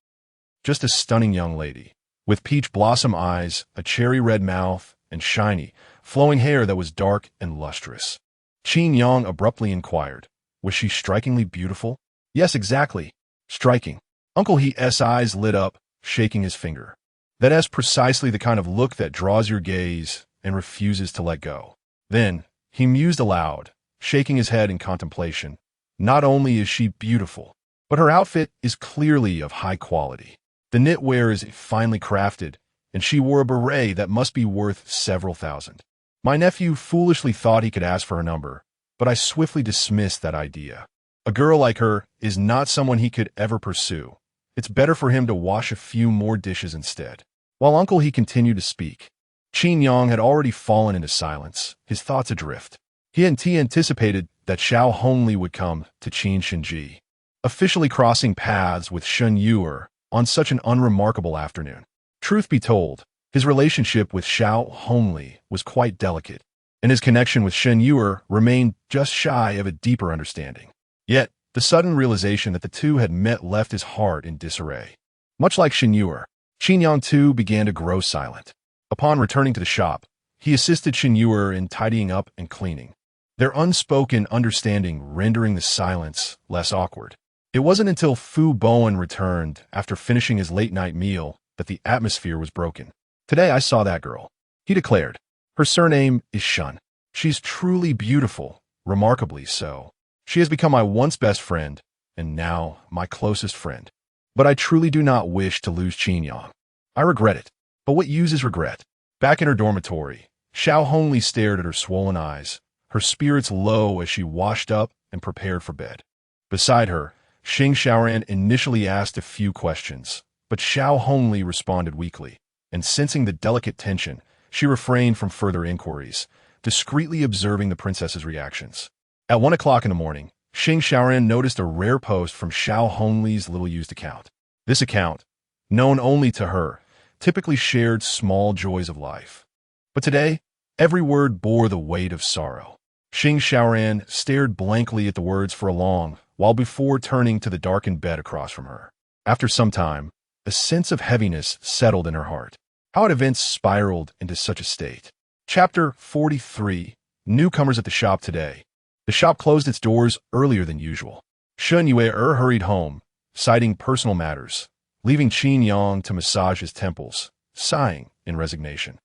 Just a stunning young lady, with peach blossom eyes, a cherry-red mouth, and shiny, flowing hair that was dark and lustrous." Qin Yang abruptly inquired, "Was she strikingly beautiful?" "Yes, exactly. Striking." Uncle He's eyes lit up, shaking his finger. "That is precisely the kind of look that draws your gaze and refuses to let go." Then, he mused aloud, shaking his head in contemplation. "Not only is she beautiful, but her outfit is clearly of high quality. The knitwear is finely crafted, and she wore a beret that must be worth several thousand." My nephew foolishly thought he could ask for her number, but I swiftly dismissed that idea. A girl like her is not someone he could ever pursue. It's better for him to wash a few more dishes instead. While Uncle He continued to speak, Qin Yang had already fallen into silence, his thoughts adrift. He anticipated that Xiaohongli would come to Qin Shen Ji, officially crossing paths with Shen Yu'er on such an unremarkable afternoon. Truth be told, his relationship with Xiaohongli was quite delicate, and his connection with Shen Yu'er remained just shy of a deeper understanding. Yet, the sudden realization that the two had met left his heart in disarray. Much like Shen Yu'er, Qin Yang too began to grow silent. Upon returning to the shop, he assisted Shen Yu'er in tidying up and cleaning, their unspoken understanding rendering the silence less awkward. It wasn't until Fu Bowen returned after finishing his late-night meal that the atmosphere was broken. "Today I saw that girl," he declared. "Her surname is Shun. She's truly beautiful, remarkably so. She has become my once best friend, and now my closest friend. But I truly do not wish to lose Qin Yang. I regret it. But what use is regret?" Back in her dormitory, Xiaohongli stared at her swollen eyes, her spirits low as she washed up and prepared for bed. Beside her, Xing Xiaoran initially asked a few questions, but Xiaohongli responded weakly, and sensing the delicate tension, she refrained from further inquiries, discreetly observing the princess's reactions. At 1 o'clock in the morning, Xing Xiaoran noticed a rare post from Xiaohongli's little-used account. This account, known only to her, typically shared small joys of life. But today, every word bore the weight of sorrow. Xing Xiaoran stared blankly at the words for a long while before turning to the darkened bed across from her. After some time, a sense of heaviness settled in her heart. How had events spiraled into such a state? Chapter 43. Newcomers at the shop today. The shop closed its doors earlier than usual. Shen Yu'er hurried home, citing personal matters, leaving Qin Yang to massage his temples, sighing in resignation.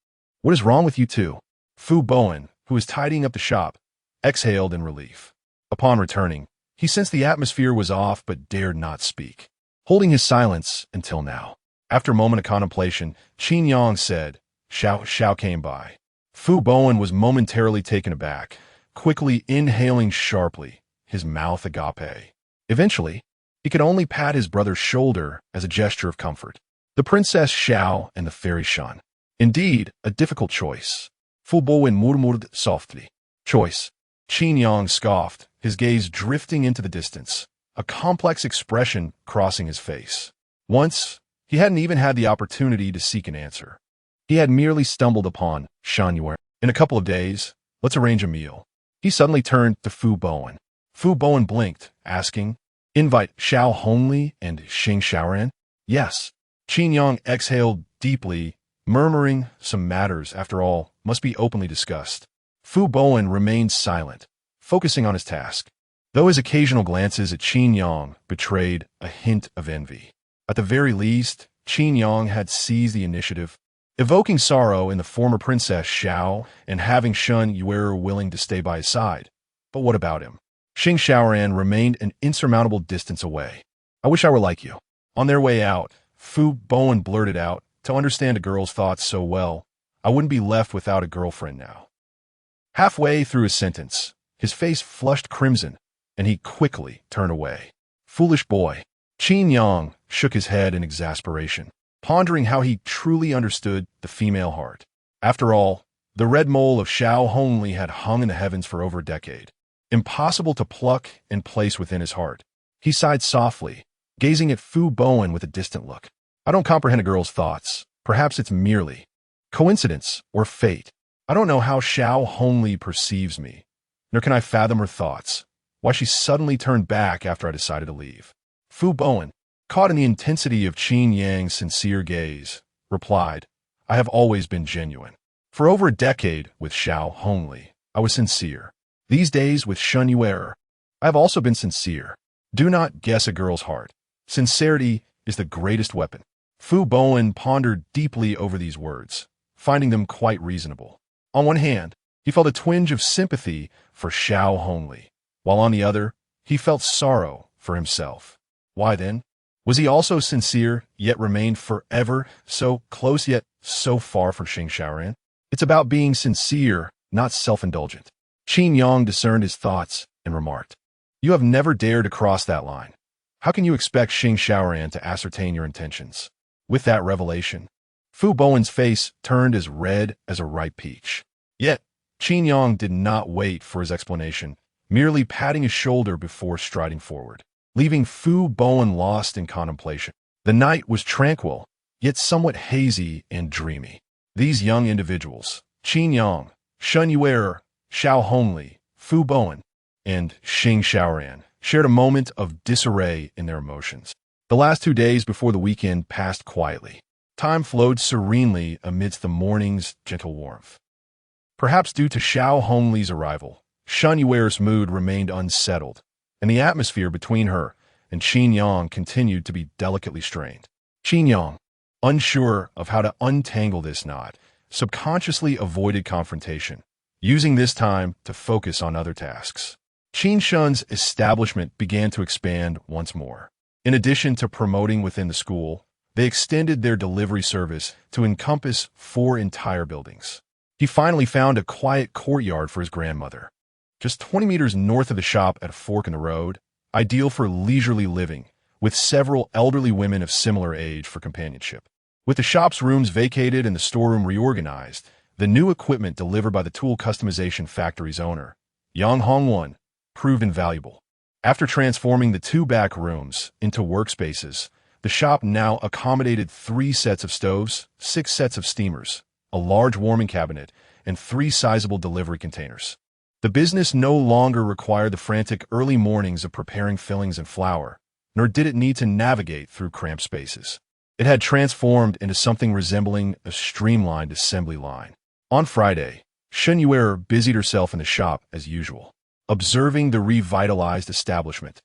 "What is wrong with you two?" Fu Bowen, who was tidying up the shop, exhaled in relief. Upon returning, he sensed the atmosphere was off but dared not speak, holding his silence until now. After a moment of contemplation, Qin Yang said, Xiao came by. Fu Bowen was momentarily taken aback, quickly inhaling sharply, his mouth agape. Eventually, he could only pat his brother's shoulder as a gesture of comfort. The Princess Xiao and the Fairy Shen. Indeed, a difficult choice. Fu Bowen murmured softly. Choice. Qin Yang scoffed, his gaze drifting into the distance, a complex expression crossing his face. Once, he hadn't even had the opportunity to seek an answer. He had merely stumbled upon Shen Yu'er. In a couple of days, let's arrange a meal. He suddenly turned to Fu Bowen. Fu Bowen blinked, asking, "Invite Xiaohongli and Xing Xiaoran?" "Yes." Qin Yang exhaled deeply, murmuring, "Some matters, after all, must be openly discussed." Fu Bowen remained silent, focusing on his task, though his occasional glances at Qin Yang betrayed a hint of envy. At the very least, Qin Yang had seized the initiative, evoking sorrow in the former Princess Xiao and having Shen Yu'er willing to stay by his side. But what about him? Xing Xiaoran remained an insurmountable distance away. "I wish I were like you." On their way out, Fu Bowen blurted out, "To understand a girl's thoughts so well, I wouldn't be left without a girlfriend now." Halfway through his sentence, his face flushed crimson, and he quickly turned away. "Foolish boy." Qin Yang shook his head in exasperation, pondering how he truly understood the female heart. After all, the red mole of Xiaohongli had hung in the heavens for over a decade, impossible to pluck and place within his heart. He sighed softly, gazing at Fu Bowen with a distant look. "I don't comprehend a girl's thoughts. Perhaps it's merely coincidence or fate. I don't know how Xiaohongli perceives me, nor can I fathom her thoughts, why she suddenly turned back after I decided to leave." Fu Bowen, caught in the intensity of Qin Yang's sincere gaze, replied, "I have always been genuine. For over a decade with Xiaohongli, I was sincere. These days with Shen Yu'er, I have also been sincere. Do not guess a girl's heart. Sincerity is the greatest weapon." Fu Bowen pondered deeply over these words, finding them quite reasonable. On one hand, he felt a twinge of sympathy for Xiaohongli, while on the other, he felt sorrow for himself. Why then? Was he also sincere, yet remained forever so close yet so far from Xing Xiaoran? It's about being sincere, not self-indulgent. Qin Yang discerned his thoughts and remarked, "You have never dared to cross that line. How can you expect Xing Xiaoran to ascertain your intentions?" With that revelation, Fu Bowen's face turned as red as a ripe peach. Yet, Qin Yang did not wait for his explanation, merely patting his shoulder before striding forward, leaving Fu Bowen lost in contemplation. The night was tranquil, yet somewhat hazy and dreamy. These young individuals, Qin Yang, Shen Yu'er, Xiaohongli, Fu Bowen, and Xing Xiaoran, shared a moment of disarray in their emotions. The last 2 days before the weekend passed quietly. Time flowed serenely amidst the morning's gentle warmth. Perhaps due to Xiaohongli's arrival, Shen Yu'er's mood remained unsettled, and the atmosphere between her and Qin Yang continued to be delicately strained. Qin Yang, unsure of how to untangle this knot, subconsciously avoided confrontation, using this time to focus on other tasks. Qin Shen's establishment began to expand once more. In addition to promoting within the school, they extended their delivery service to encompass 4 entire buildings. He finally found a quiet courtyard for his grandmother, just 20 meters north of the shop at a fork in the road, ideal for leisurely living, with several elderly women of similar age for companionship. With the shop's rooms vacated and the storeroom reorganized, The new equipment delivered by the tool customization factory's owner, Xiaohongli, proved invaluable. After transforming the two back rooms into workspaces, the shop now accommodated 3 sets of stoves, 6 sets of steamers, a large warming cabinet, and 3 sizable delivery containers. The business no longer required the frantic early mornings of preparing fillings and flour, nor did it need to navigate through cramped spaces. It had transformed into something resembling a streamlined assembly line. On Friday, Shen Yu'er busied herself in the shop as usual, observing the revitalized establishment.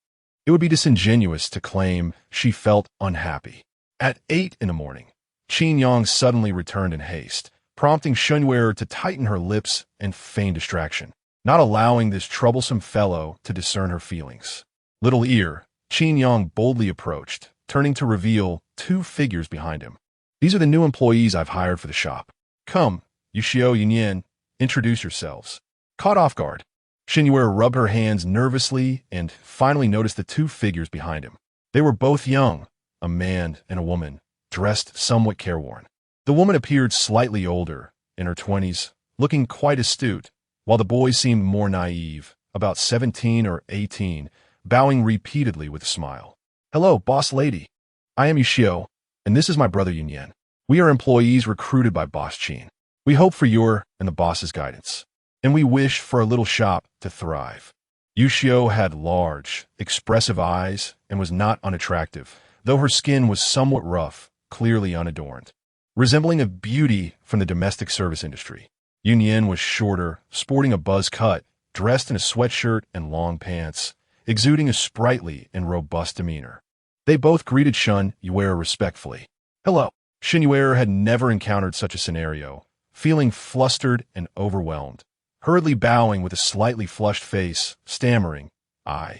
It would be disingenuous to claim she felt unhappy. At 8 in the morning, Qin Yang suddenly returned in haste, prompting Shen Yu'er to tighten her lips and feign distraction, not allowing this troublesome fellow to discern her feelings. Little ear, Qin Yang boldly approached, turning to reveal 2 figures behind him. These are the new employees I've hired for the shop. Come, Yuxiao Yunyan, introduce yourselves. Caught off guard, Shen Yu'er rubbed her hands nervously and finally noticed the 2 figures behind him. They were both young, a man and a woman, dressed somewhat careworn. The woman appeared slightly older, in her 20s, looking quite astute, while the boy seemed more naive, about 17 or 18, bowing repeatedly with a smile. Hello, boss lady. I am Yuxiao, and this is my brother Yunyan. We are employees recruited by Boss Qin. We hope for your and the boss's guidance, and we wish for our little shop to thrive. Yuxiao had large, expressive eyes and was not unattractive, though her skin was somewhat rough, clearly unadorned. Resembling a beauty from the domestic service industry, Yunyan was shorter, sporting a buzz cut, dressed in a sweatshirt and long pants, exuding a sprightly and robust demeanor. They both greeted Shen Yu'er respectfully. Hello. Shen Yu'er had never encountered such a scenario, feeling flustered and overwhelmed, hurriedly bowing with a slightly flushed face, stammering, I'm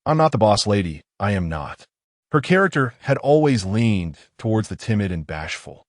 not the boss lady, I am not. Her character had always leaned towards the timid and bashful.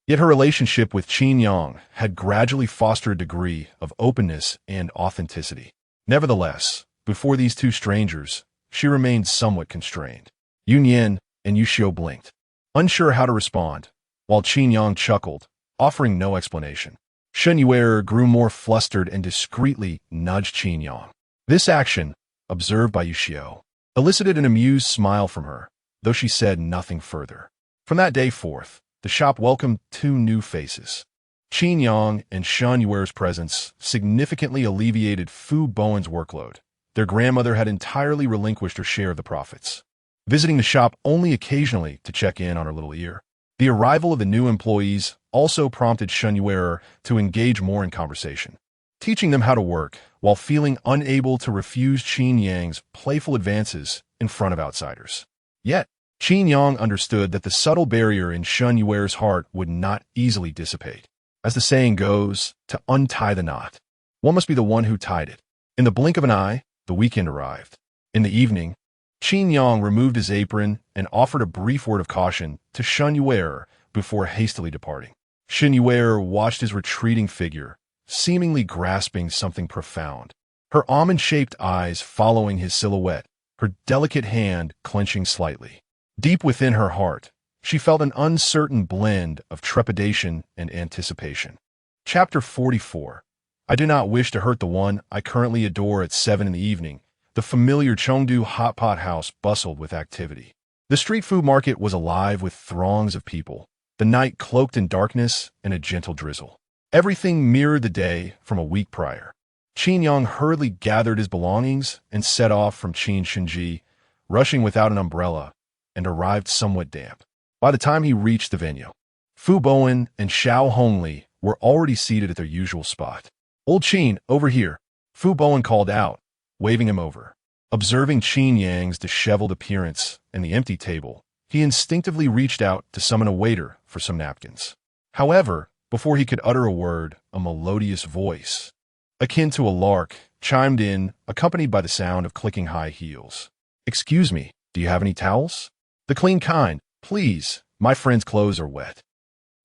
Yet her relationship with Qin Yang had gradually fostered a degree of openness and authenticity. Nevertheless, before these 2 strangers, she remained somewhat constrained. Yunyan and Yuxiao blinked, unsure how to respond, while Qin Yang chuckled, offering no explanation. Shen Yu'er grew more flustered and discreetly nudged Qin Yang. This action, observed by Yuxiao, elicited an amused smile from her, though she said nothing further. From that day forth, the shop welcomed 2 new faces. Qin Yang and Shen Yu'er's presence significantly alleviated Fu Bowen's workload. Their grandmother had entirely relinquished her share of the profits, visiting the shop only occasionally to check in on her little ear. The arrival of the new employees also prompted Shen Yu'er to engage more in conversation, teaching them how to work while feeling unable to refuse Qin Yang's playful advances in front of outsiders. Yet, Qin Yang understood that the subtle barrier in Shen Yu'er's heart would not easily dissipate. As the saying goes, to untie the knot, one must be the one who tied it. In the blink of an eye, the weekend arrived. In the evening, Qin Yang removed his apron and offered a brief word of caution to Shen Yu'er before hastily departing. Shen Yu'er watched his retreating figure, seemingly grasping something profound, her almond-shaped eyes following his silhouette, her delicate hand clenching slightly. Deep within her heart, she felt an uncertain blend of trepidation and anticipation. Chapter 44. I do not wish to hurt the one I currently adore. At 7 in the evening, the familiar Chengdu hot pot house bustled with activity. The street food market was alive with throngs of people, the night cloaked in darkness and a gentle drizzle. Everything mirrored the day from a week prior. Qin Yang hurriedly gathered his belongings and set off from Qin Shen Ji, rushing without an umbrella, and arrived somewhat damp. By the time he reached the venue, Fu Bowen and Xiaohongli were already seated at their usual spot. Old Qin, over here, Fu Bowen called out, waving him over. Observing Qin Yang's disheveled appearance and the empty table, he instinctively reached out to summon a waiter for some napkins. However, before he could utter a word, a melodious voice, akin to a lark, chimed in, accompanied by the sound of clicking high heels. Excuse me, do you have any towels? The clean kind, please. My friend's clothes are wet.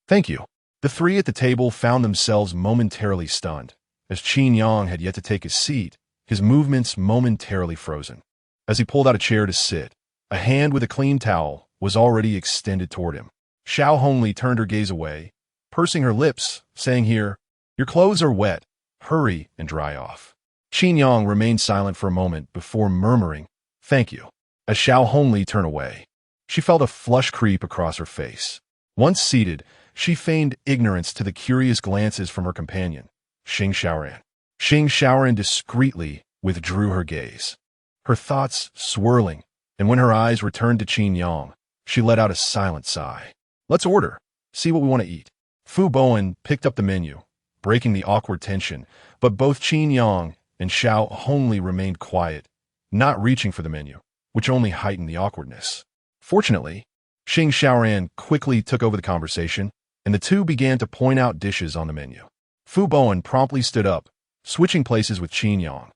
Thank you. The 3 at the table found themselves momentarily stunned, as Qin Yang had yet to take his seat, his movements momentarily frozen. As he pulled out a chair to sit, a hand with a clean towel was already extended toward him. Xiaohongli turned her gaze away, pursing her lips, saying here, Your clothes are wet. Hurry and dry off. Qin Yang remained silent for a moment before murmuring, "Thank you." As Xiaohongli turned away, she felt a flush creep across her face. Once seated, she feigned ignorance to the curious glances from her companion, Xing Xiaoran. Xing Xiaoran discreetly withdrew her gaze, her thoughts swirling, and when her eyes returned to Qin Yang, she let out a silent sigh. "Let's order. See what we want to eat." Fu Bowen picked up the menu, breaking the awkward tension, but both Qin Yang and Xiaohongli remained quiet, not reaching for the menu, which only heightened the awkwardness. Fortunately, Xing Xiaoran quickly took over the conversation, and the two began to point out dishes on the menu. Fu Bowen promptly stood up, switching places with Qin Yang,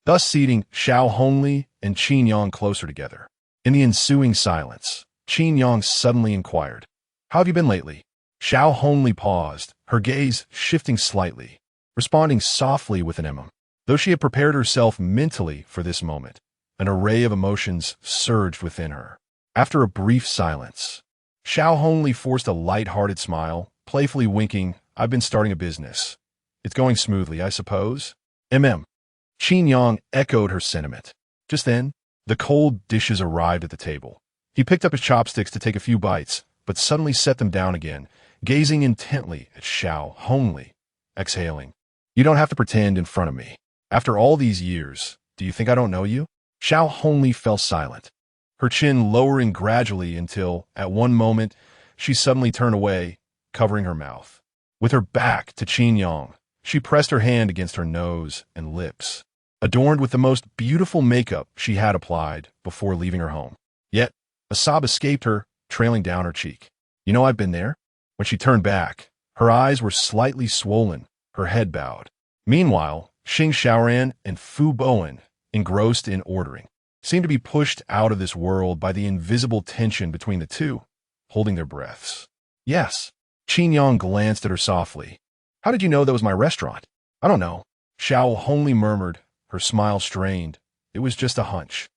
thus seating Xiaohongli and Qin Yang closer together. In the ensuing silence, Qin Yang suddenly inquired, "How have you been lately?" Xiaohongli paused, her gaze shifting slightly, responding softly with an "mm." Though she had prepared herself mentally for this moment, an array of emotions surged within her. After a brief silence, Xiaohongli forced a light-hearted smile, playfully winking, "I've been starting a business. It's going smoothly, I suppose." Qin Yang echoed her sentiment. Just then, the cold dishes arrived at the table. He picked up his chopsticks to take a few bites, but suddenly set them down again, gazing intently at Xiaohongli, exhaling, "You don't have to pretend in front of me. After all these years, do you think I don't know you?" Xiaohongli fell silent, her chin lowering gradually until, at one moment, she suddenly turned away, covering her mouth. With her back to Qin Yang, she pressed her hand against her nose and lips, adorned with the most beautiful makeup she had applied before leaving her home. Yet, a sob escaped her, trailing down her cheek. "You know I've been there?" When she turned back, her eyes were slightly swollen, her head bowed. Meanwhile, Xing Xiaoran and Fu Bowen, engrossed in ordering, seemed to be pushed out of this world by the invisible tension between the two, holding their breaths. "Yes." Qin Yang glanced at her softly. "How did you know that was my restaurant?" "I don't know." Xiaohongli murmured, her smile strained. "It was just a hunch."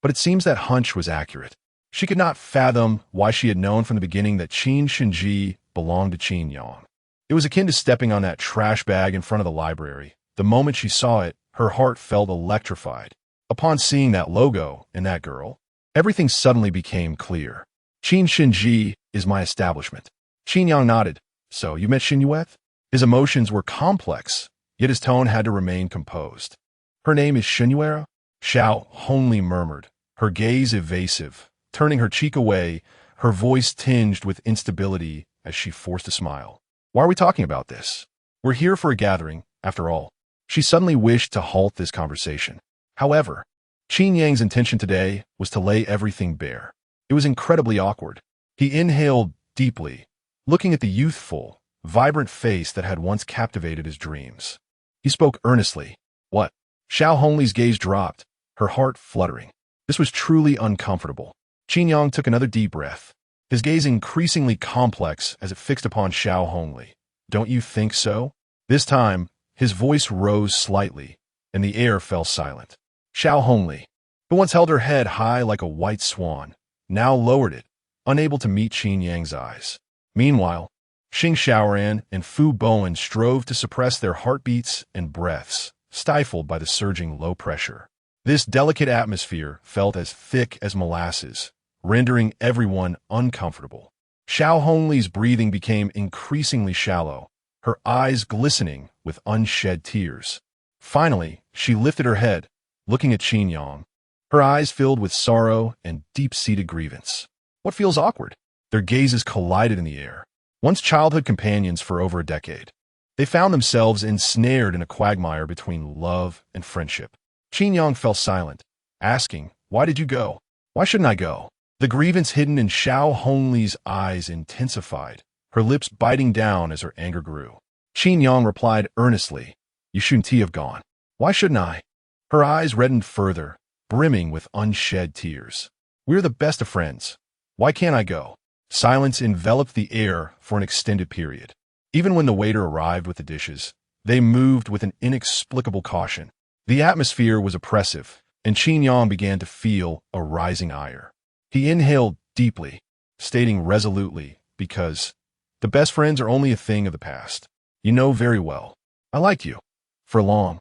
But it seems that hunch was accurate. She could not fathom why she had known from the beginning that Qin Shen Ji belonged to Qin Yang. It was akin to stepping on that trash bag in front of the library. The moment she saw it, her heart felt electrified. Upon seeing that logo and that girl, everything suddenly became clear. "Qin Shen Ji is my establishment." Qin Yang nodded. "So, you met Shen Yu'er?" His emotions were complex, yet his tone had to remain composed. "Her name is Shen Yu'er?" Xiaohongli murmured, her gaze evasive, turning her cheek away, her voice tinged with instability as she forced a smile. "Why are we talking about this? We're here for a gathering, after all." She suddenly wished to halt this conversation. However, Qin Yang's intention today was to lay everything bare. It was incredibly awkward. He inhaled deeply, looking at the youthful, vibrant face that had once captivated his dreams. He spoke earnestly. "What?" Xiaohongli's gaze dropped, her heart fluttering. This was truly uncomfortable. Qin Yang took another deep breath, his gaze increasingly complex as it fixed upon Xiaohongli. "Don't you think so?" This time, his voice rose slightly, and the air fell silent. Xiaohongli, who once held her head high like a white swan, now lowered it, unable to meet Qin Yang's eyes. Meanwhile, Xing Xiaoran and Fu Bowen strove to suppress their heartbeats and breaths, stifled by the surging low pressure. This delicate atmosphere felt as thick as molasses, rendering everyone uncomfortable. Xiaohongli's breathing became increasingly shallow, her eyes glistening with unshed tears. Finally, she lifted her head, looking at Qin Yang, her eyes filled with sorrow and deep-seated grievance. "What feels awkward?" Their gazes collided in the air. Once childhood companions for over a decade, they found themselves ensnared in a quagmire between love and friendship. Qin Yang fell silent, asking, "Why did you go? Why shouldn't I go?" The grievance hidden in Xiaohongli's eyes intensified, her lips biting down as her anger grew. Qin Yang replied earnestly, "You shouldn't have gone." "Why shouldn't I?" Her eyes reddened further, brimming with unshed tears. "We're the best of friends. Why can't I go?" Silence enveloped the air for an extended period. Even when the waiter arrived with the dishes, they moved with an inexplicable caution. The atmosphere was oppressive, and Qin Yang began to feel a rising ire. He inhaled deeply, stating resolutely, "Because the best friends are only a thing of the past. You know very well." I liked you. For a long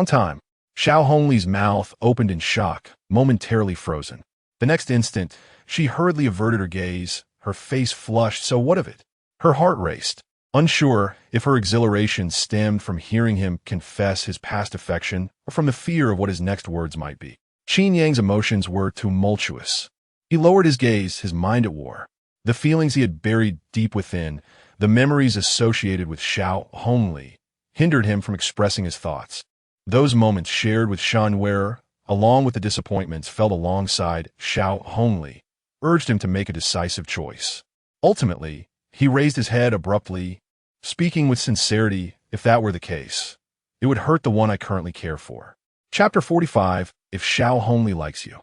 time. Xiaohongli's mouth opened in shock, momentarily frozen. The next instant, she hurriedly averted her gaze, her face flushed, so what of it? Her heart raced, unsure if her exhilaration stemmed from hearing him confess his past affection or from the fear of what his next words might be. Qin Yang's emotions were tumultuous. He lowered his gaze, his mind at war. The feelings he had buried deep within, the memories associated with Xiaohongli, hindered him from expressing his thoughts. Those moments shared with Shen Yu'er, along with the disappointments felt alongside Xiaohongli, urged him to make a decisive choice. Ultimately, he raised his head abruptly, speaking with sincerity. If that were the case, it would hurt the one I currently care for. Chapter 45. If Xiaohongli likes you.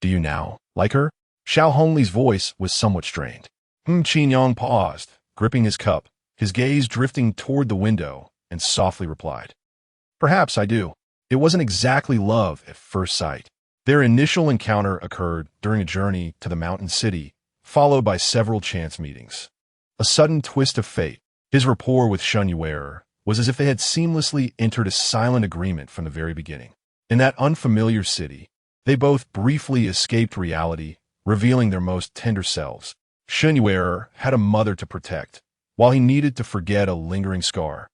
Do you now like her? Xiaohongli's voice was somewhat strained. Qin Yang paused, gripping his cup, his gaze drifting toward the window, and softly replied, "Perhaps I do." It wasn't exactly love at first sight. Their initial encounter occurred during a journey to the mountain city, followed by several chance meetings. A sudden twist of fate. His rapport with Shen Yu'er was as if they had seamlessly entered a silent agreement from the very beginning. In that unfamiliar city, they both briefly escaped reality, revealing their most tender selves. Shen Yu'er had a mother to protect, while he needed to forget a lingering scar.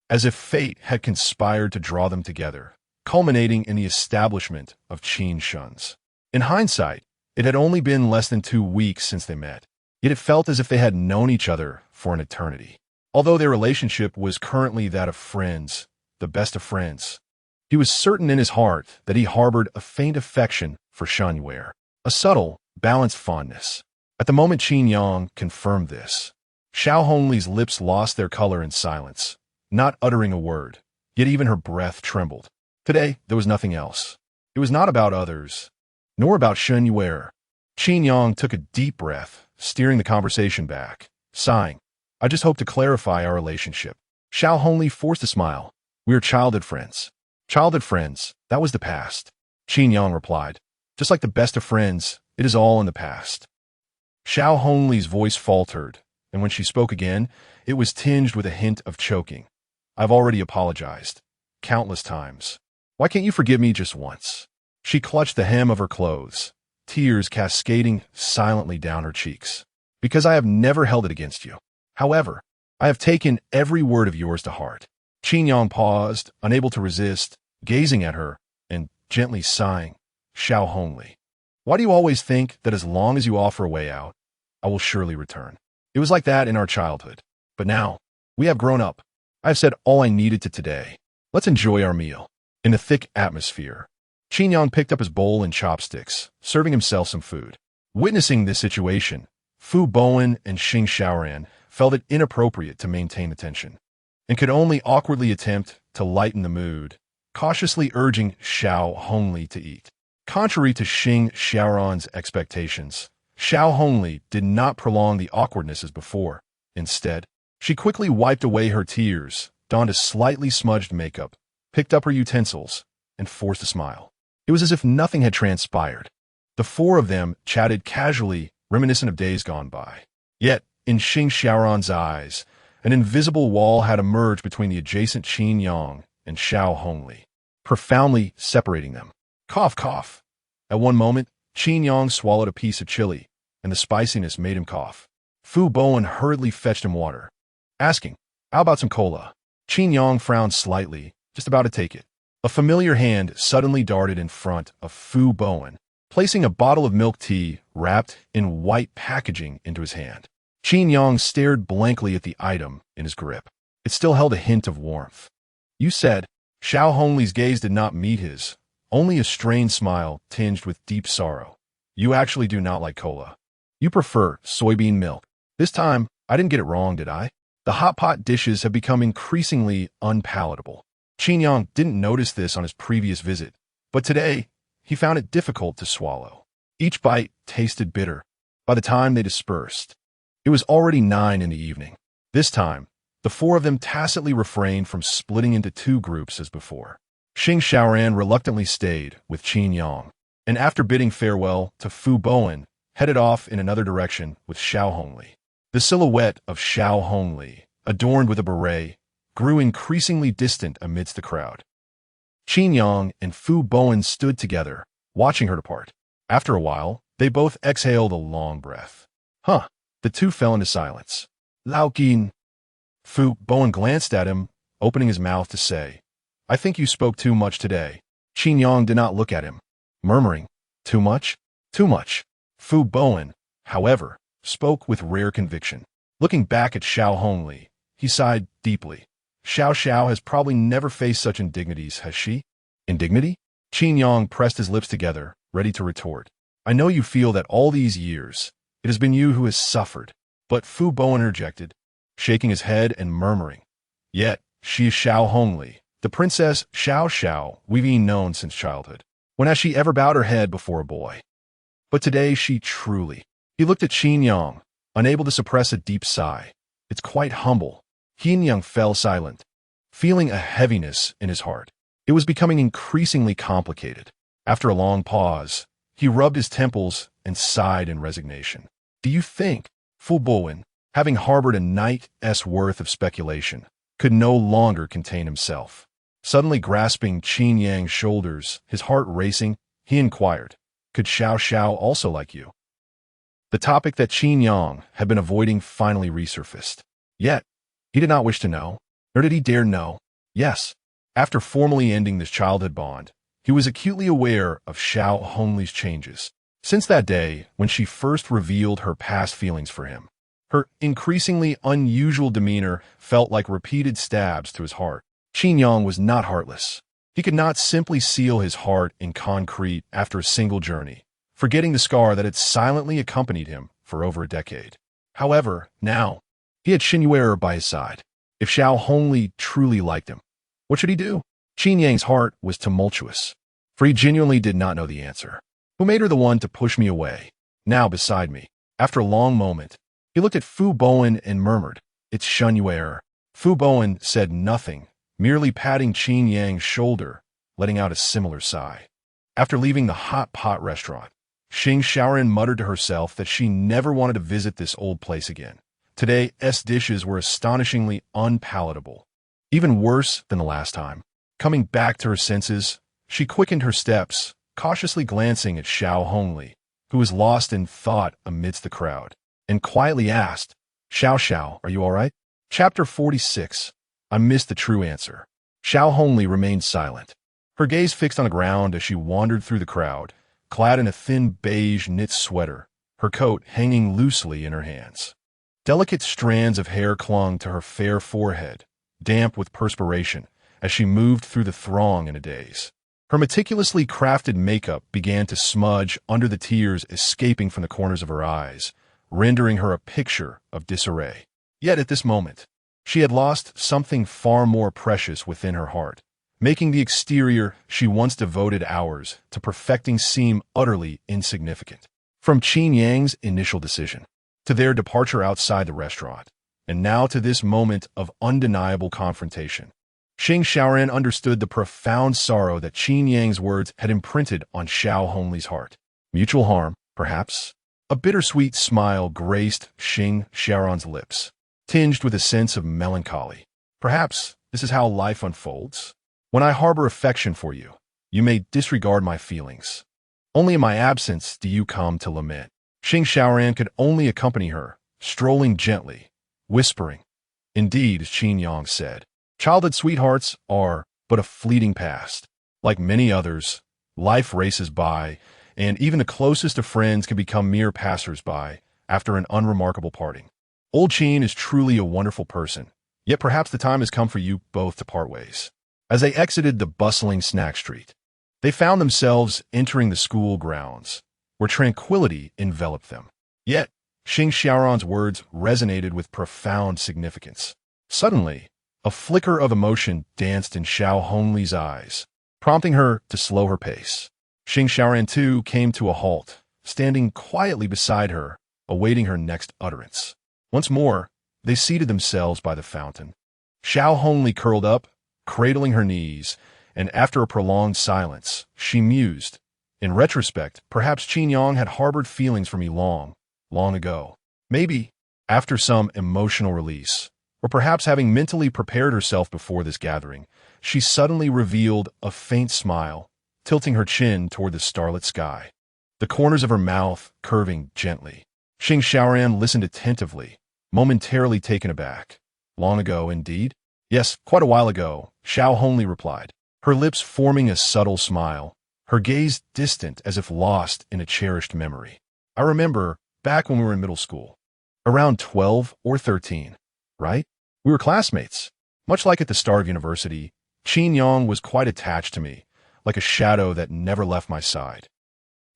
As if fate had conspired to draw them together, culminating in the establishment of Qin Shen's. In hindsight, it had only been less than 2 weeks since they met, yet it felt as if they had known each other for an eternity. Although their relationship was currently that of friends, the best of friends, he was certain in his heart that he harbored a faint affection for Shen Yu'er, a subtle, balanced fondness. At the moment Qin Yang confirmed this, Xiaohongli's lips lost their color in silence, not uttering a word, yet even her breath trembled. Today, there was nothing else. It was not about others, nor about Shen Yu'er. Qin Yang took a deep breath, steering the conversation back, sighing, "I just hope to clarify our relationship." Xiaohongli forced a smile. "We are childhood friends." "Childhood friends, that was the past," Qin Yang replied. "Just like the best of friends, it is all in the past." Xiaohongli's voice faltered, and when she spoke again, it was tinged with a hint of choking. "I've already apologized. Countless times. Why can't you forgive me just once?" She clutched the hem of her clothes, tears cascading silently down her cheeks. "Because I have never held it against you. However, I have taken every word of yours to heart." Qin Yang paused, unable to resist, gazing at her and gently sighing. "Xiaohongli, why do you always think that as long as you offer a way out, I will surely return? It was like that in our childhood. But now, we have grown up. I have said all I needed to today. Let's enjoy our meal." In the thick atmosphere, Qin Yang picked up his bowl and chopsticks, serving himself some food. Witnessing this situation, Fu Bowen and Xing Xiaoran felt it inappropriate to maintain the tension, and could only awkwardly attempt to lighten the mood, cautiously urging Xiaohongli to eat. Contrary to Xing Xiaoran's expectations, Xiaohongli did not prolong the awkwardness as before. Instead, she quickly wiped away her tears, donned a slightly smudged makeup, picked up her utensils, and forced a smile. It was as if nothing had transpired. The four of them chatted casually, reminiscent of days gone by. Yet, in Xing Xiaoran's eyes, an invisible wall had emerged between the adjacent Qin Yang and Xiaohongli, profoundly separating them. Cough, cough. At one moment, Qin Yang swallowed a piece of chili, and the spiciness made him cough. Fu Bowen hurriedly fetched him water, asking, "How about some cola?" Qin Yang frowned slightly, just about to take it. A familiar hand suddenly darted in front of Fu Bowen, placing a bottle of milk tea wrapped in white packaging into his hand. Qin Yang stared blankly at the item in his grip. It still held a hint of warmth. "You said." Xiaohongli's gaze did not meet his, only a strained smile tinged with deep sorrow. "You actually do not like cola. You prefer soybean milk. This time, I didn't get it wrong, did I?" The hot pot dishes have become increasingly unpalatable. Qin Yang didn't notice this on his previous visit, but today, he found it difficult to swallow. Each bite tasted bitter. By the time they dispersed, it was already 9 in the evening. This time, the four of them tacitly refrained from splitting into 2 groups as before. Xing Xiaoran reluctantly stayed with Qin Yang, and after bidding farewell to Fu Bowen, headed off in another direction with Xiaohongli. The silhouette of Xiaohongli, adorned with a beret, grew increasingly distant amidst the crowd. Qin Yang and Fu Bowen stood together, watching her depart. After a while, they both exhaled a long breath. Huh. The two fell into silence. Lao Qin. Fu Bowen glanced at him, opening his mouth to say, I think you spoke too much today. Qin Yang did not look at him, murmuring, Too much? Too much. Fu Bowen, however, spoke with rare conviction. Looking back at Xiaohongli, he sighed deeply. Xiao has probably never faced such indignities, has she? Indignity? Qin Yang pressed his lips together, ready to retort. I know you feel that all these years, it has been you who has suffered. But Fu Bowen interjected, shaking his head and murmuring, Yet, she is Xiaohongli, the princess Xiao we've known since childhood. When has she ever bowed her head before a boy? But today she truly. He looked at Qin Yang, unable to suppress a deep sigh. It's quite humble. Qin Yang fell silent, feeling a heaviness in his heart. It was becoming increasingly complicated. After a long pause, he rubbed his temples and sighed in resignation. Do you think, Fu Bowen, having harbored a night's worth of speculation, could no longer contain himself? Suddenly grasping Qin Yang's shoulders, his heart racing, he inquired, Could Xiao also like you? The topic that Qin Yang had been avoiding finally resurfaced. Yet, he did not wish to know, nor did he dare know. Yes, after formally ending this childhood bond, he was acutely aware of Xiaohongli's changes. Since that day, when she first revealed her past feelings for him, her increasingly unusual demeanor felt like repeated stabs to his heart. Qin Yang was not heartless. He could not simply seal his heart in concrete after a single journey, forgetting the scar that had silently accompanied him for over a decade. However, now, he had Shen Yu'er by his side. If Xiaohongli truly liked him, what should he do? Qin Yang's heart was tumultuous, for he genuinely did not know the answer. Who made her the one to push me away, now beside me? After a long moment, he looked at Fu Bowen and murmured, It's Shen Yu'er. Fu Bowen said nothing, merely patting Qin Yang's shoulder, letting out a similar sigh. After leaving the hot pot restaurant, Xing Xiaoran muttered to herself that she never wanted to visit this old place again. Today's dishes were astonishingly unpalatable, even worse than the last time. Coming back to her senses, she quickened her steps, cautiously glancing at Xiaohongli, who was lost in thought amidst the crowd, and quietly asked, Xiao, are you all right? Chapter 46. I missed the true answer. Xiaohongli remained silent, her gaze fixed on the ground as she wandered through the crowd, clad in a thin beige knit sweater, her coat hanging loosely in her hands. Delicate strands of hair clung to her fair forehead, damp with perspiration, as she moved through the throng in a daze. Her meticulously crafted makeup began to smudge under the tears escaping from the corners of her eyes, rendering her a picture of disarray. Yet at this moment, she had lost something far more precious within her heart, making the exterior she once devoted hours to perfecting seem utterly insignificant. From Qin Yang's initial decision, to their departure outside the restaurant, and now to this moment of undeniable confrontation, Xing Xiaoran understood the profound sorrow that Qin Yang's words had imprinted on Xiaohongli's heart. Mutual harm, perhaps? A bittersweet smile graced Xing Xiaoran's lips, tinged with a sense of melancholy. Perhaps this is how life unfolds. When I harbor affection for you, you may disregard my feelings. Only in my absence do you come to lament. Xing Xiaoran could only accompany her, strolling gently, whispering, Indeed, as Qin Yang said, childhood sweethearts are but a fleeting past. Like many others, life races by, and even the closest of friends can become mere passers-by after an unremarkable parting. Old Qin is truly a wonderful person, yet perhaps the time has come for you both to part ways. As they exited the bustling snack street, they found themselves entering the school grounds, where tranquility enveloped them. Yet, Xing Xiaoran's words resonated with profound significance. Suddenly, a flicker of emotion danced in Xiaohongli's eyes, prompting her to slow her pace. Xing Xiaoran too came to a halt, standing quietly beside her, awaiting her next utterance. Once more, they seated themselves by the fountain. Xiaohongli curled up, cradling her knees, and after a prolonged silence, she mused, In retrospect, perhaps Qin Yang had harbored feelings for me long ago. Maybe, after some emotional release, Or perhaps having mentally prepared herself before this gathering, she suddenly revealed a faint smile, tilting her chin toward the starlit sky, the corners of her mouth curving gently. Xing Xiaoran listened attentively, momentarily taken aback. Long ago, indeed? Yes, quite a while ago, Xiaohongli replied, her lips forming a subtle smile, her gaze distant as if lost in a cherished memory. I remember, back when we were in middle school, around 12 or 13, right? We were classmates. Much like at the start of university, Qin Yang was quite attached to me, like a shadow that never left my side.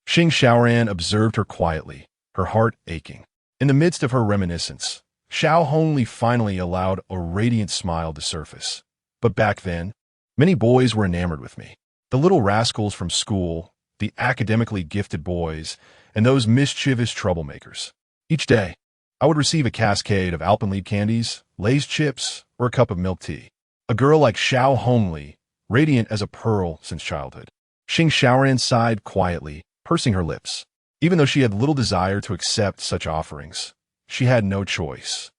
Xing Xiaoran observed her quietly, her heart aching. In the midst of her reminiscence, Xiaohongli finally allowed a radiant smile to surface. But back then, many boys were enamored with me. The little rascals from school, the academically gifted boys, and those mischievous troublemakers. Each day, I would receive a cascade of Alpenliebe candies, Lay's chips, or a cup of milk tea. A girl like Xiaohongli, radiant as a pearl since childhood. Xing Xiaoran sighed quietly, pursing her lips. Even though she had little desire to accept such offerings, she had no choice.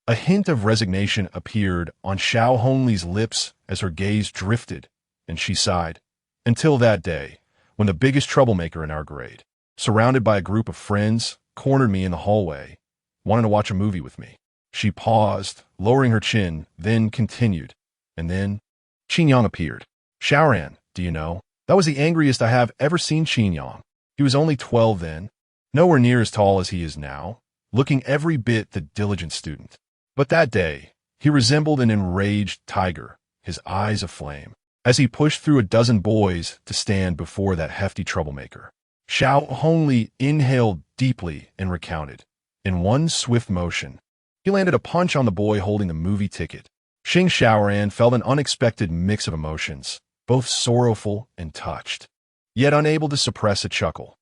A hint of resignation appeared on Xiaohongli's lips as her gaze drifted, and she sighed. Until that day, when the biggest troublemaker in our grade, surrounded by a group of friends, cornered me in the hallway, wanting to watch a movie with me. She paused, lowering her chin, then continued. And then, Qin Yang appeared. Xiaoran, do you know? That was the angriest I have ever seen Qin Yang. He was only 12 then, nowhere near as tall as he is now, looking every bit the diligent student. But that day, he resembled an enraged tiger, his eyes aflame, as he pushed through a dozen boys to stand before that hefty troublemaker. Xiaohongli inhaled deeply and recounted. In one swift motion, he landed a punch on the boy holding the movie ticket. Xing Xiaoran felt an unexpected mix of emotions, both sorrowful and touched, yet unable to suppress a chuckle.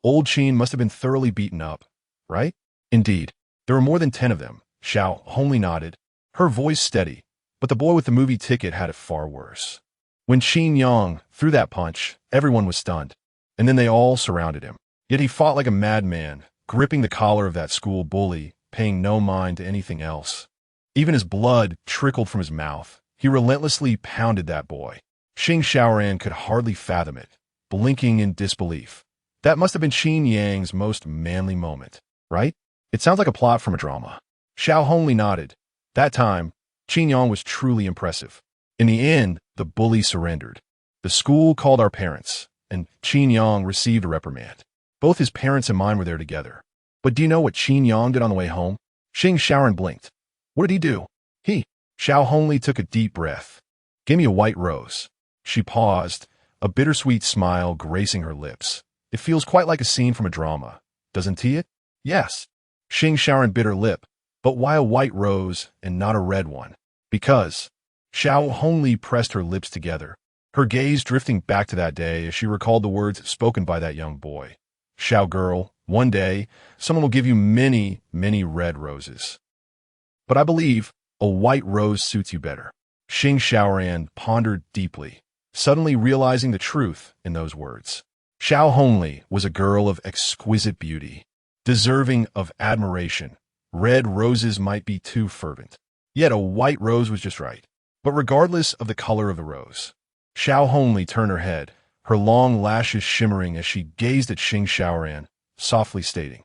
Old Qin must have been thoroughly beaten up, right? Indeed, there were more than 10 of them. Xiaohongli nodded, her voice steady, but the boy with the movie ticket had it far worse. When Qin Yang threw that punch, everyone was stunned, and then they all surrounded him. Yet he fought like a madman, gripping the collar of that school bully, paying no mind to anything else. Even as blood trickled from his mouth, he relentlessly pounded that boy. Xing Xiaoran could hardly fathom it, blinking in disbelief. That must have been Qin Yang's most manly moment, right? It sounds like a plot from a drama. Xiaohongli nodded. That time, Qin Yang was truly impressive. In the end, the bully surrendered. The school called our parents, and Qin Yang received a reprimand. Both his parents and mine were there together. But do you know what Qin Yang did on the way home? Xing Xiaoran blinked. What did he do? Xiaohongli took a deep breath. Give me a white rose. She paused, a bittersweet smile gracing her lips. It feels quite like a scene from a drama, doesn't it? Yes. Xing Xiaoran bit her lip. But why a white rose and not a red one? Because. Xiaohongli pressed her lips together, her gaze drifting back to that day as she recalled the words spoken by that young boy. Xiao girl, one day, someone will give you many, many red roses. But I believe a white rose suits you better. Xing Xiaoran pondered deeply, suddenly realizing the truth in those words. Xiaohongli was a girl of exquisite beauty, deserving of admiration. Red roses might be too fervent, yet a white rose was just right. But regardless of the color of the rose, Xiaohongli turned her head, her long lashes shimmering as she gazed at Xing Xiaoran, softly stating,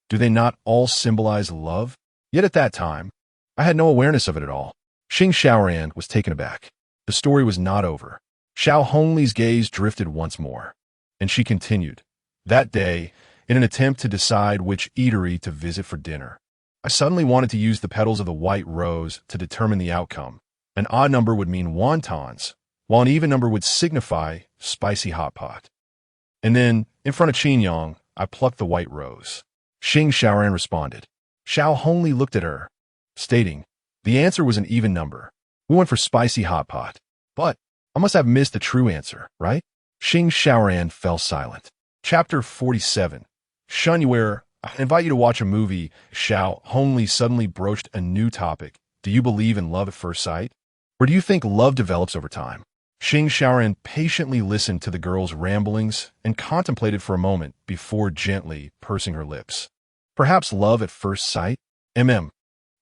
"Do they not all symbolize love?" Yet at that time, I had no awareness of it at all. Xing Xiaoran was taken aback. The story was not over. Xiaohongli's gaze drifted once more, and she continued. That day, in an attempt to decide which eatery to visit for dinner, I suddenly wanted to use the petals of the white rose to determine the outcome. An odd number would mean wontons, while an even number would signify spicy hot pot. And then, in front of Qin Yang, I plucked the white rose. Xing Xiaoran responded. Xiaohongli looked at her, stating, the answer was an even number. We went for spicy hot pot. But I must have missed the true answer, right? Xing Xiaoran fell silent. Chapter 47. Shen Yu'er, I invite you to watch a movie. Xiaohongli suddenly broached a new topic. Do you believe in love at first sight? Or do you think love develops over time? Xing Xiaoran patiently listened to the girl's ramblings and contemplated for a moment before gently pursing her lips. Perhaps love at first sight?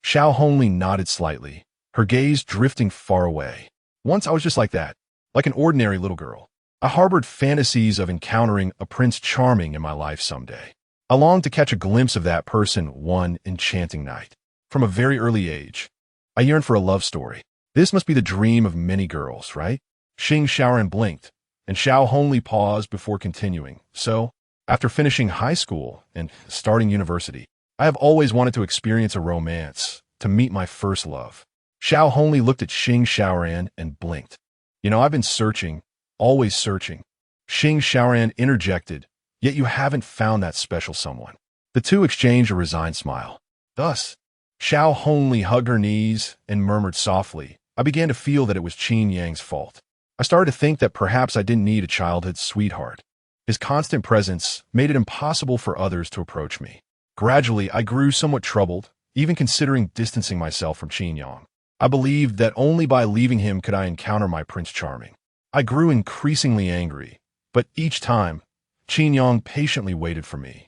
Xiaohongli nodded slightly, her gaze drifting far away. Once I was just like that, like an ordinary little girl. I harbored fantasies of encountering a Prince Charming in my life someday. I longed to catch a glimpse of that person one enchanting night. From a very early age, I yearned for a love story. This must be the dream of many girls, right? Qin Shen blinked, and Xiaohongli paused before continuing. So, after finishing high school and starting university, I have always wanted to experience a romance, to meet my first love. Xiaohongli looked at Qin Shen and blinked. I've been searching, always searching. Qin Shen interjected, yet you haven't found that special someone. The two exchanged a resigned smile. Thus, Xiaohongli hugged her knees and murmured softly, I began to feel that it was Qin Yang's fault. I started to think that perhaps I didn't need a childhood sweetheart. His constant presence made it impossible for others to approach me. Gradually, I grew somewhat troubled, even considering distancing myself from Qin Yang. I believed that only by leaving him could I encounter my Prince Charming. I grew increasingly angry, but each time, Qin Yang patiently waited for me,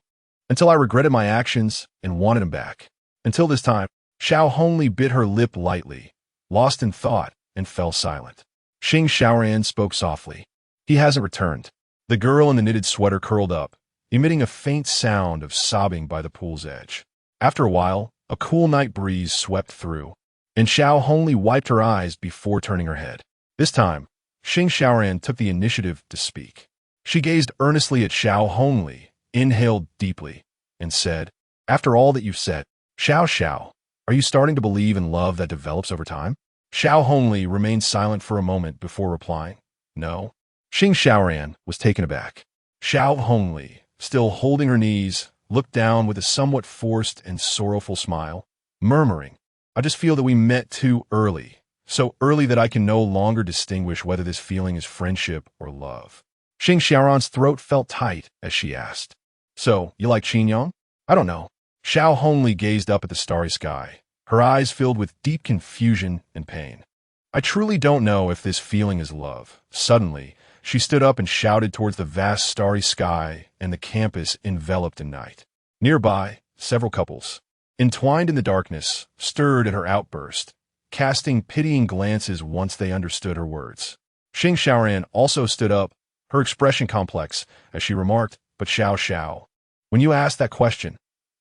until I regretted my actions and wanted him back. Until this time, Xiaohongli bit her lip lightly, lost in thought, and fell silent. Qin Shen spoke softly. He hasn't returned. The girl in the knitted sweater curled up, emitting a faint sound of sobbing by the pool's edge. After a while, a cool night breeze swept through, and Xiaohongli wiped her eyes before turning her head. This time, Qin Shen took the initiative to speak. She gazed earnestly at Xiaohongli, inhaled deeply, and said, After all that you've said, Xiao, are you starting to believe in love that develops over time? Xiaohongli remained silent for a moment before replying, No. Qin Shen was taken aback. Xiaohongli, still holding her knees, looked down with a somewhat forced and sorrowful smile, murmuring, I just feel that we met too early, so early that I can no longer distinguish whether this feeling is friendship or love. Qin Shen's throat felt tight as she asked, So, you like Qin Yang? I don't know. Xiaohongli gazed up at the starry sky, her eyes filled with deep confusion and pain. I truly don't know if this feeling is love. Suddenly, she stood up and shouted towards the vast starry sky and the campus enveloped in night. Nearby, several couples, entwined in the darkness, stirred at her outburst, casting pitying glances once they understood her words. Qin Shen also stood up, her expression complex, as she remarked, But Xiao, when you ask that question,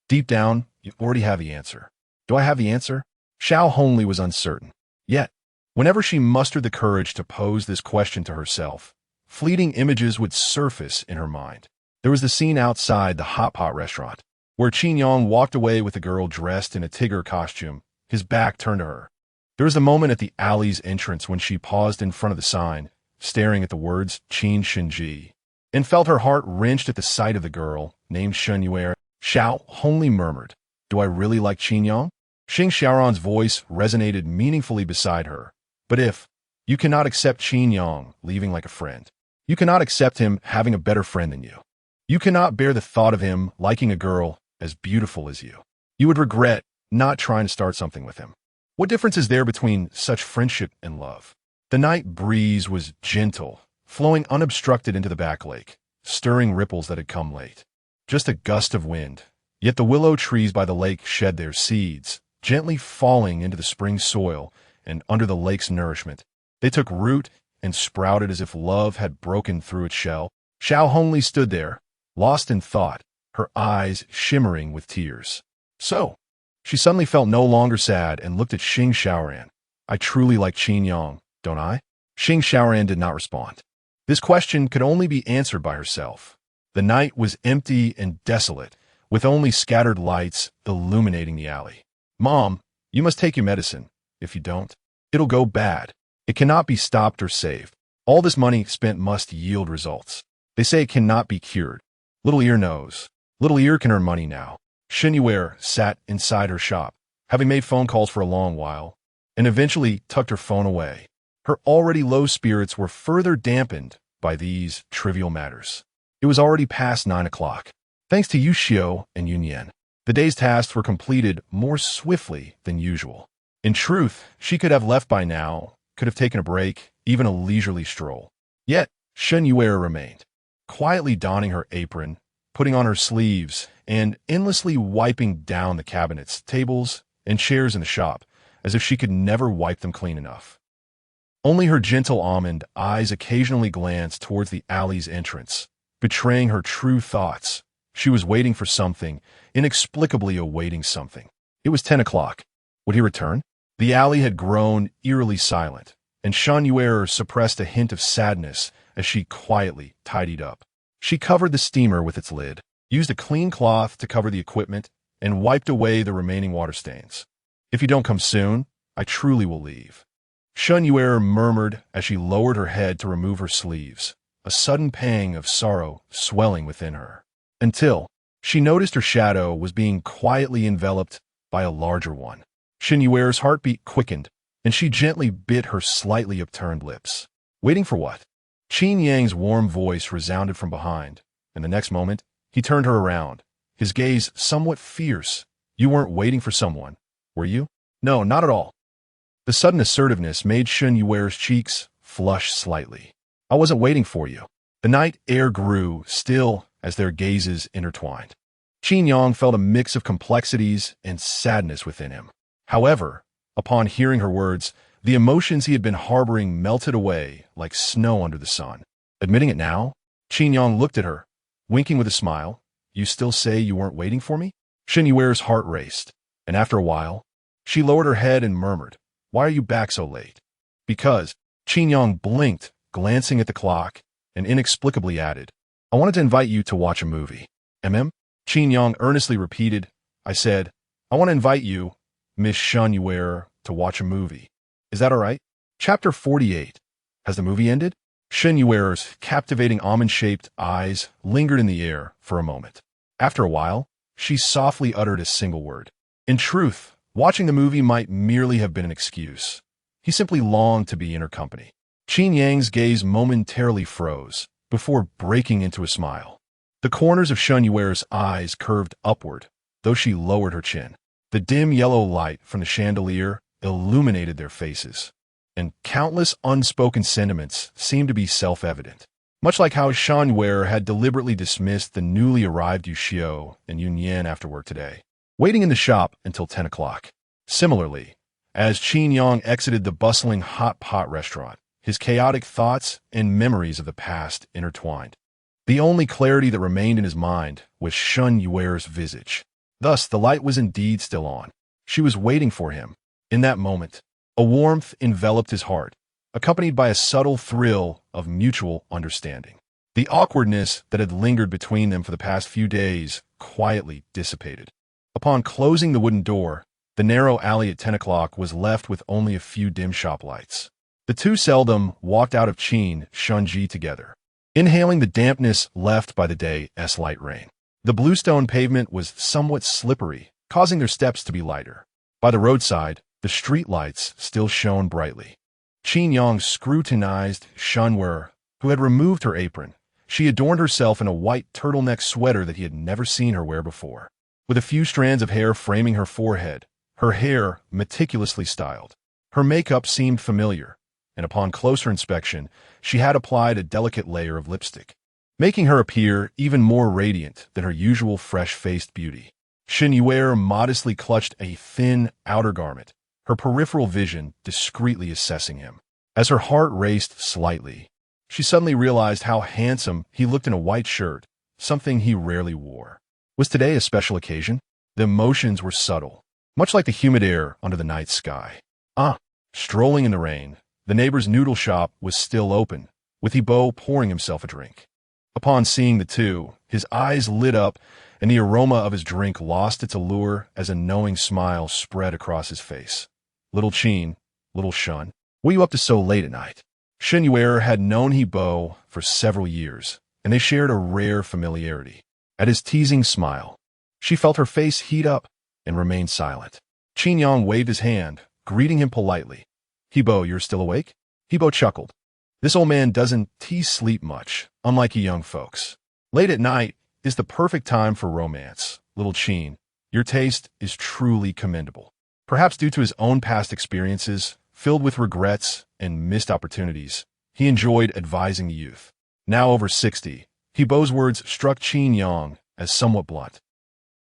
deep down, you already have the answer. Do I have the answer? Xiaohongli was uncertain. Yet, whenever she mustered the courage to pose this question to herself, fleeting images would surface in her mind. There was the scene outside the hot pot restaurant, where Qin Yang walked away with a girl dressed in a tiger costume, his back turned to her. There was the moment at the alley's entrance when she paused in front of the sign, staring at the words Qin Shen Ji, and felt her heart wrenched at the sight of the girl, named Shen Yu'er. Xiaohongli murmured, Do I really like Qin Yang? Qin Shen's voice resonated meaningfully beside her. But if you cannot accept Qin Yang leaving like a friend, you cannot accept him having a better friend than you. You cannot bear the thought of him liking a girl as beautiful as you. You would regret not trying to start something with him. What difference is there between such friendship and love? The night breeze was gentle, flowing unobstructed into the back lake, stirring ripples that had come late. Just a gust of wind, yet the willow trees by the lake shed their seeds, gently falling into the spring soil and under the lake's nourishment. They took root and sprouted as if love had broken through its shell. Xiaohongli stood there, lost in thought, her eyes shimmering with tears. So, she suddenly felt no longer sad and looked at Qin Shen. I truly like Qin Yang, don't I? Qin Shen did not respond. This question could only be answered by herself. The night was empty and desolate, with only scattered lights illuminating the alley. Mom, you must take your medicine. If you don't, it'll go bad. It cannot be stopped or saved. All this money spent must yield results. They say it cannot be cured. Little Ear knows. Little Ear can earn money now. Shen Yu'er sat inside her shop, having made phone calls for a long while, and eventually tucked her phone away. Her already low spirits were further dampened by these trivial matters. It was already past 9 o'clock. Thanks to Yu Xiao and Yun Yan, the day's tasks were completed more swiftly than usual. In truth, she could have left by now, could have taken a break, even a leisurely stroll. Yet, Shen Yu'er remained, quietly donning her apron, putting on her sleeves, and endlessly wiping down the cabinets, tables, and chairs in the shop, as if she could never wipe them clean enough. Only her gentle almond eyes occasionally glanced towards the alley's entrance, betraying her true thoughts. She was waiting for something, inexplicably awaiting something. It was 10 o'clock. Would he return? The alley had grown eerily silent, and Shen Yu'er suppressed a hint of sadness as she quietly tidied up. She covered the steamer with its lid, used a clean cloth to cover the equipment, and wiped away the remaining water stains. "If you don't come soon, I truly will leave." Shen Yu'er murmured as she lowered her head to remove her sleeves, a sudden pang of sorrow swelling within her, until she noticed her shadow was being quietly enveloped by a larger one. Shen Yu'er's heartbeat quickened, and she gently bit her slightly upturned lips. Waiting for what? Qin Yang's warm voice resounded from behind, and the next moment, he turned her around, his gaze somewhat fierce. "You weren't waiting for someone, were you?" "No, not at all." The sudden assertiveness made Shen Yu'er's cheeks flush slightly. "I wasn't waiting for you." The night air grew still as their gazes intertwined. Qin Yang felt a mix of complexities and sadness within him. However, upon hearing her words, the emotions he had been harboring melted away like snow under the sun. Admitting it now, Qin Yang looked at her, winking with a smile. "You still say you weren't waiting for me?" Shen Yu'er's heart raced, and after a while, she lowered her head and murmured, "Why are you back so late?" "Because." Qin Yang blinked, glancing at the clock, and inexplicably added, "I wanted to invite you to watch a movie." Qin Yang earnestly repeated, "I said, I want to invite you, Miss Shen Yu'er, to watch a movie. Is that all right?" Chapter 48. Has the movie ended? Shen Yu'er's captivating almond-shaped eyes lingered in the air for a moment. After a while, she softly uttered a single word. In truth, watching the movie might merely have been an excuse. He simply longed to be in her company. Qin Yang's gaze momentarily froze, before breaking into a smile. The corners of Shen Yu'er's eyes curved upward, though she lowered her chin. The dim yellow light from the chandelier illuminated their faces, and countless unspoken sentiments seemed to be self-evident. Much like how Shen Yu'er had deliberately dismissed the newly arrived Yuxiu and Yunyan after work today, waiting in the shop until 10 o'clock. Similarly, as Qin Yang exited the bustling hot pot restaurant, his chaotic thoughts and memories of the past intertwined. The only clarity that remained in his mind was Shen Yu'er's visage. Thus, the light was indeed still on. She was waiting for him. In that moment, a warmth enveloped his heart, accompanied by a subtle thrill of mutual understanding. The awkwardness that had lingered between them for the past few days quietly dissipated. Upon closing the wooden door, the narrow alley at 10 o'clock was left with only a few dim shop lights. The two seldom walked out of Qin Shen Ji together, inhaling the dampness left by the day's light rain. The bluestone pavement was somewhat slippery, causing their steps to be lighter. By the roadside, the street lights still shone brightly. Qin Yang scrutinized Shen Yu'er, who had removed her apron. She adorned herself in a white turtleneck sweater that he had never seen her wear before. With a few strands of hair framing her forehead, her hair meticulously styled. Her makeup seemed familiar, and upon closer inspection, she had applied a delicate layer of lipstick, making her appear even more radiant than her usual fresh-faced beauty. Shen Yu'er modestly clutched a thin outer garment, her peripheral vision discreetly assessing him. As her heart raced slightly, she suddenly realized how handsome he looked in a white shirt, something he rarely wore. Was today a special occasion? The emotions were subtle, much like the humid air under the night sky. Strolling in the rain, the neighbor's noodle shop was still open, with Hebo pouring himself a drink. Upon seeing the two, his eyes lit up, and the aroma of his drink lost its allure as a knowing smile spread across his face. "Little Qin, little Shen, what are you up to so late at night?" Shen Yu'er had known Hebo for several years, and they shared a rare familiarity. At his teasing smile, she felt her face heat up and remained silent. Qin Yang waved his hand, greeting him politely. "Hebo, you're still awake?" Hebo chuckled. "This old man doesn't sleep much, unlike you young folks. Late at night is the perfect time for romance. Little Qin, your taste is truly commendable." Perhaps due to his own past experiences, filled with regrets and missed opportunities, he enjoyed advising the youth. Now over 60, Hebo's words struck Qin Yang as somewhat blunt.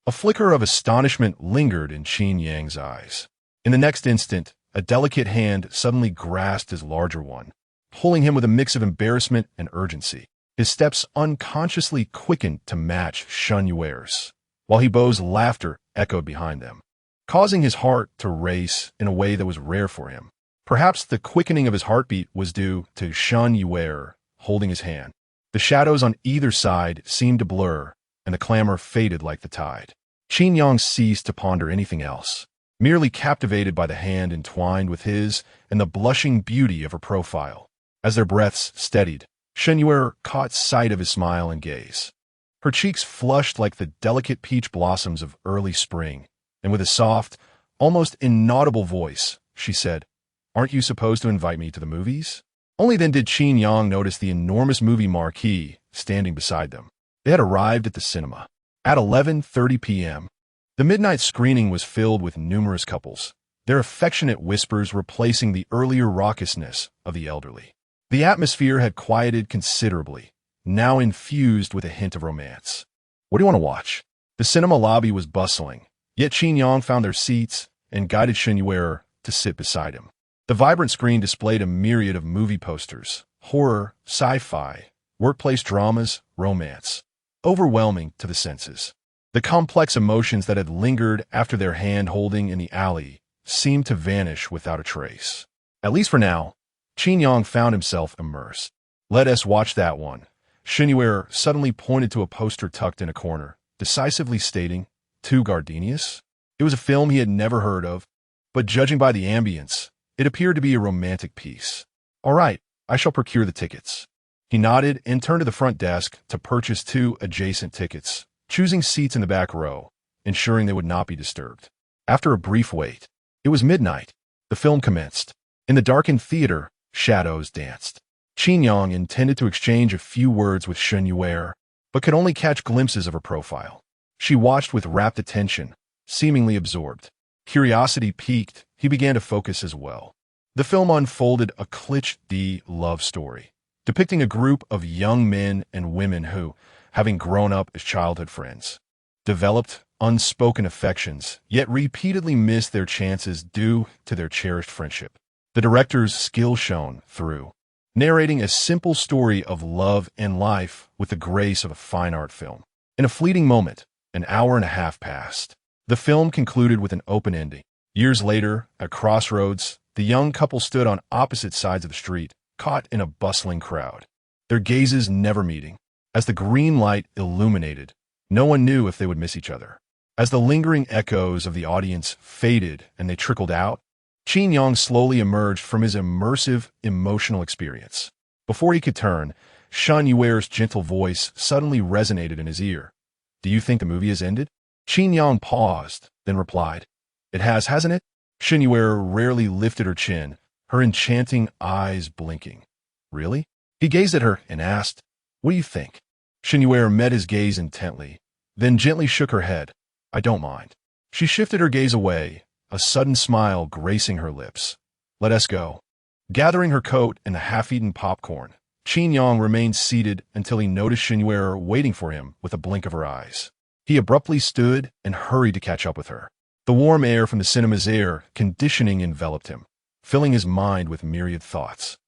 A flicker of astonishment lingered in Qin Yang's eyes. In the next instant, a delicate hand suddenly grasped his larger one, pulling him with a mix of embarrassment and urgency. His steps unconsciously quickened to match Shen Yu'er's, while Hebo's laughter echoed behind them, causing his heart to race in a way that was rare for him. Perhaps the quickening of his heartbeat was due to Shen Yu'er holding his hand. The shadows on either side seemed to blur, and the clamor faded like the tide. Qin Yang ceased to ponder anything else, merely captivated by the hand entwined with his and the blushing beauty of her profile. As their breaths steadied, Shen Yu'er caught sight of his smile and gaze. Her cheeks flushed like the delicate peach blossoms of early spring, and with a soft, almost inaudible voice, she said, "Aren't you supposed to invite me to the movies?" Only then did Qin Yang notice the enormous movie marquee standing beside them. They had arrived at the cinema. At 11:30 p.m., the midnight screening was filled with numerous couples, their affectionate whispers replacing the earlier raucousness of the elderly. The atmosphere had quieted considerably, now infused with a hint of romance. "What do you want to watch?" The cinema lobby was bustling, yet Qin Yang found their seats and guided Shen Yu'er to sit beside him. The vibrant screen displayed a myriad of movie posters, horror, sci-fi, workplace dramas, romance, overwhelming to the senses. The complex emotions that had lingered after their hand-holding in the alley seemed to vanish without a trace. At least for now, Qin Yang found himself immersed. "Let us watch that one." Shen Yu'er suddenly pointed to a poster tucked in a corner, decisively stating, "Two Gardenias?" It was a film he had never heard of, but judging by the ambience, it appeared to be a romantic piece. "All right, I shall procure the tickets." He nodded and turned to the front desk to purchase 2 adjacent tickets, choosing seats in the back row, ensuring they would not be disturbed. After a brief wait, it was midnight. The film commenced. In the darkened theater, shadows danced. Qin Yang intended to exchange a few words with Shen Yu'er, but could only catch glimpses of her profile. She watched with rapt attention, seemingly absorbed. Curiosity piqued, he began to focus as well. The film unfolded a cliché love story, depicting a group of young men and women who, having grown up as childhood friends, developed unspoken affections, yet repeatedly missed their chances due to their cherished friendship. The director's skill shone through, narrating a simple story of love and life with the grace of a fine art film. In a fleeting moment, an hour and a half passed. The film concluded with an open ending. Years later, at Crossroads, the young couple stood on opposite sides of the street, caught in a bustling crowd, their gazes never meeting. As the green light illuminated, no one knew if they would miss each other. As the lingering echoes of the audience faded and they trickled out, Qin Yang slowly emerged from his immersive, emotional experience. Before he could turn, Shen Yu'er's gentle voice suddenly resonated in his ear. "Do you think the movie has ended?" Qin Yang paused, then replied, "It has, hasn't it?" Shen Yu'er rarely lifted her chin, her enchanting eyes blinking. "Really?" He gazed at her and asked, "What do you think?" Shen Yu'er met his gaze intently, then gently shook her head. "I don't mind." She shifted her gaze away, a sudden smile gracing her lips. "Let us go." Gathering her coat and the half-eaten popcorn, Qin Yang remained seated until he noticed Shen Yu'er waiting for him with a blink of her eyes. He abruptly stood and hurried to catch up with her. The warm air from the cinema's air conditioning enveloped him, filling his mind with myriad thoughts.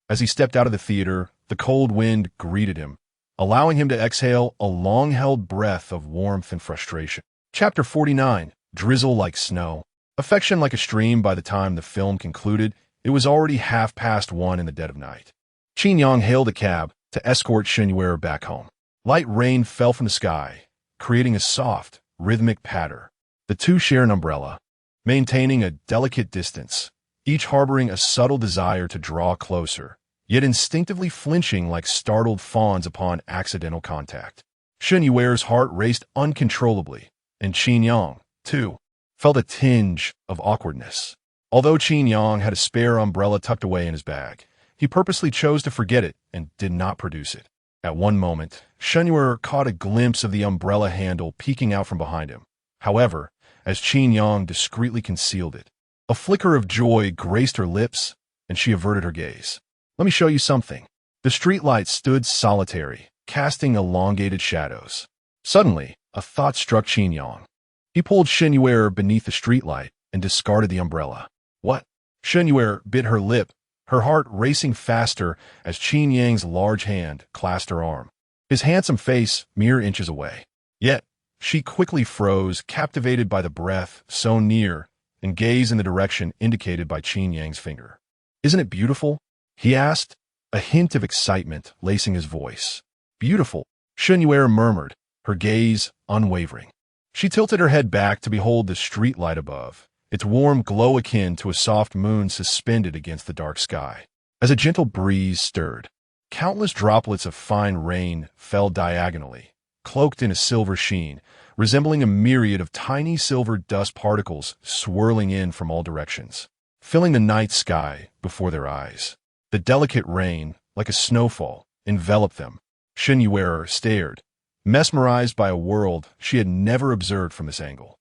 As he stepped out of the theater, the cold wind greeted him, allowing him to exhale a long-held breath of warmth and frustration. Chapter 49, Drizzle Like Snow. Affection like a stream. By the time the film concluded, it was already 1:30 in the dead of night. Qin Yang hailed a cab to escort Shen Yu'er back home. Light rain fell from the sky, creating a soft, rhythmic patter. The two shared an umbrella, maintaining a delicate distance, each harboring a subtle desire to draw closer, yet instinctively flinching like startled fawns upon accidental contact. Shen Yu'er's heart raced uncontrollably, and Qin Yang, too, felt a tinge of awkwardness. Although Qin Yang had a spare umbrella tucked away in his bag, he purposely chose to forget it and did not produce it. At one moment, Shen Yu'er caught a glimpse of the umbrella handle peeking out from behind him. However, as Qin Yang discreetly concealed it, a flicker of joy graced her lips, and she averted her gaze. "Let me show you something." The streetlight stood solitary, casting elongated shadows. Suddenly, a thought struck Qin Yang. He pulled Shen Yu'er beneath the streetlight, and discarded the umbrella. What? Shen Yu'er bit her lip, her heart racing faster as Qin Yang's large hand clasped her arm, his handsome face mere inches away. Yet, she quickly froze, captivated by the breath so near, and gazed in the direction indicated by Qin Yang's finger. "Isn't it beautiful?" he asked, a hint of excitement lacing his voice. "Beautiful," Shen Yu'er murmured, her gaze unwavering. She tilted her head back to behold the street light above, its warm glow akin to a soft moon suspended against the dark sky. As a gentle breeze stirred, countless droplets of fine rain fell diagonally, cloaked in a silver sheen, resembling a myriad of tiny silver dust particles swirling in from all directions, filling the night sky before their eyes. The delicate rain, like a snowfall, enveloped them. Shen Yu'er stared, mesmerized by a world she had never observed from this angle.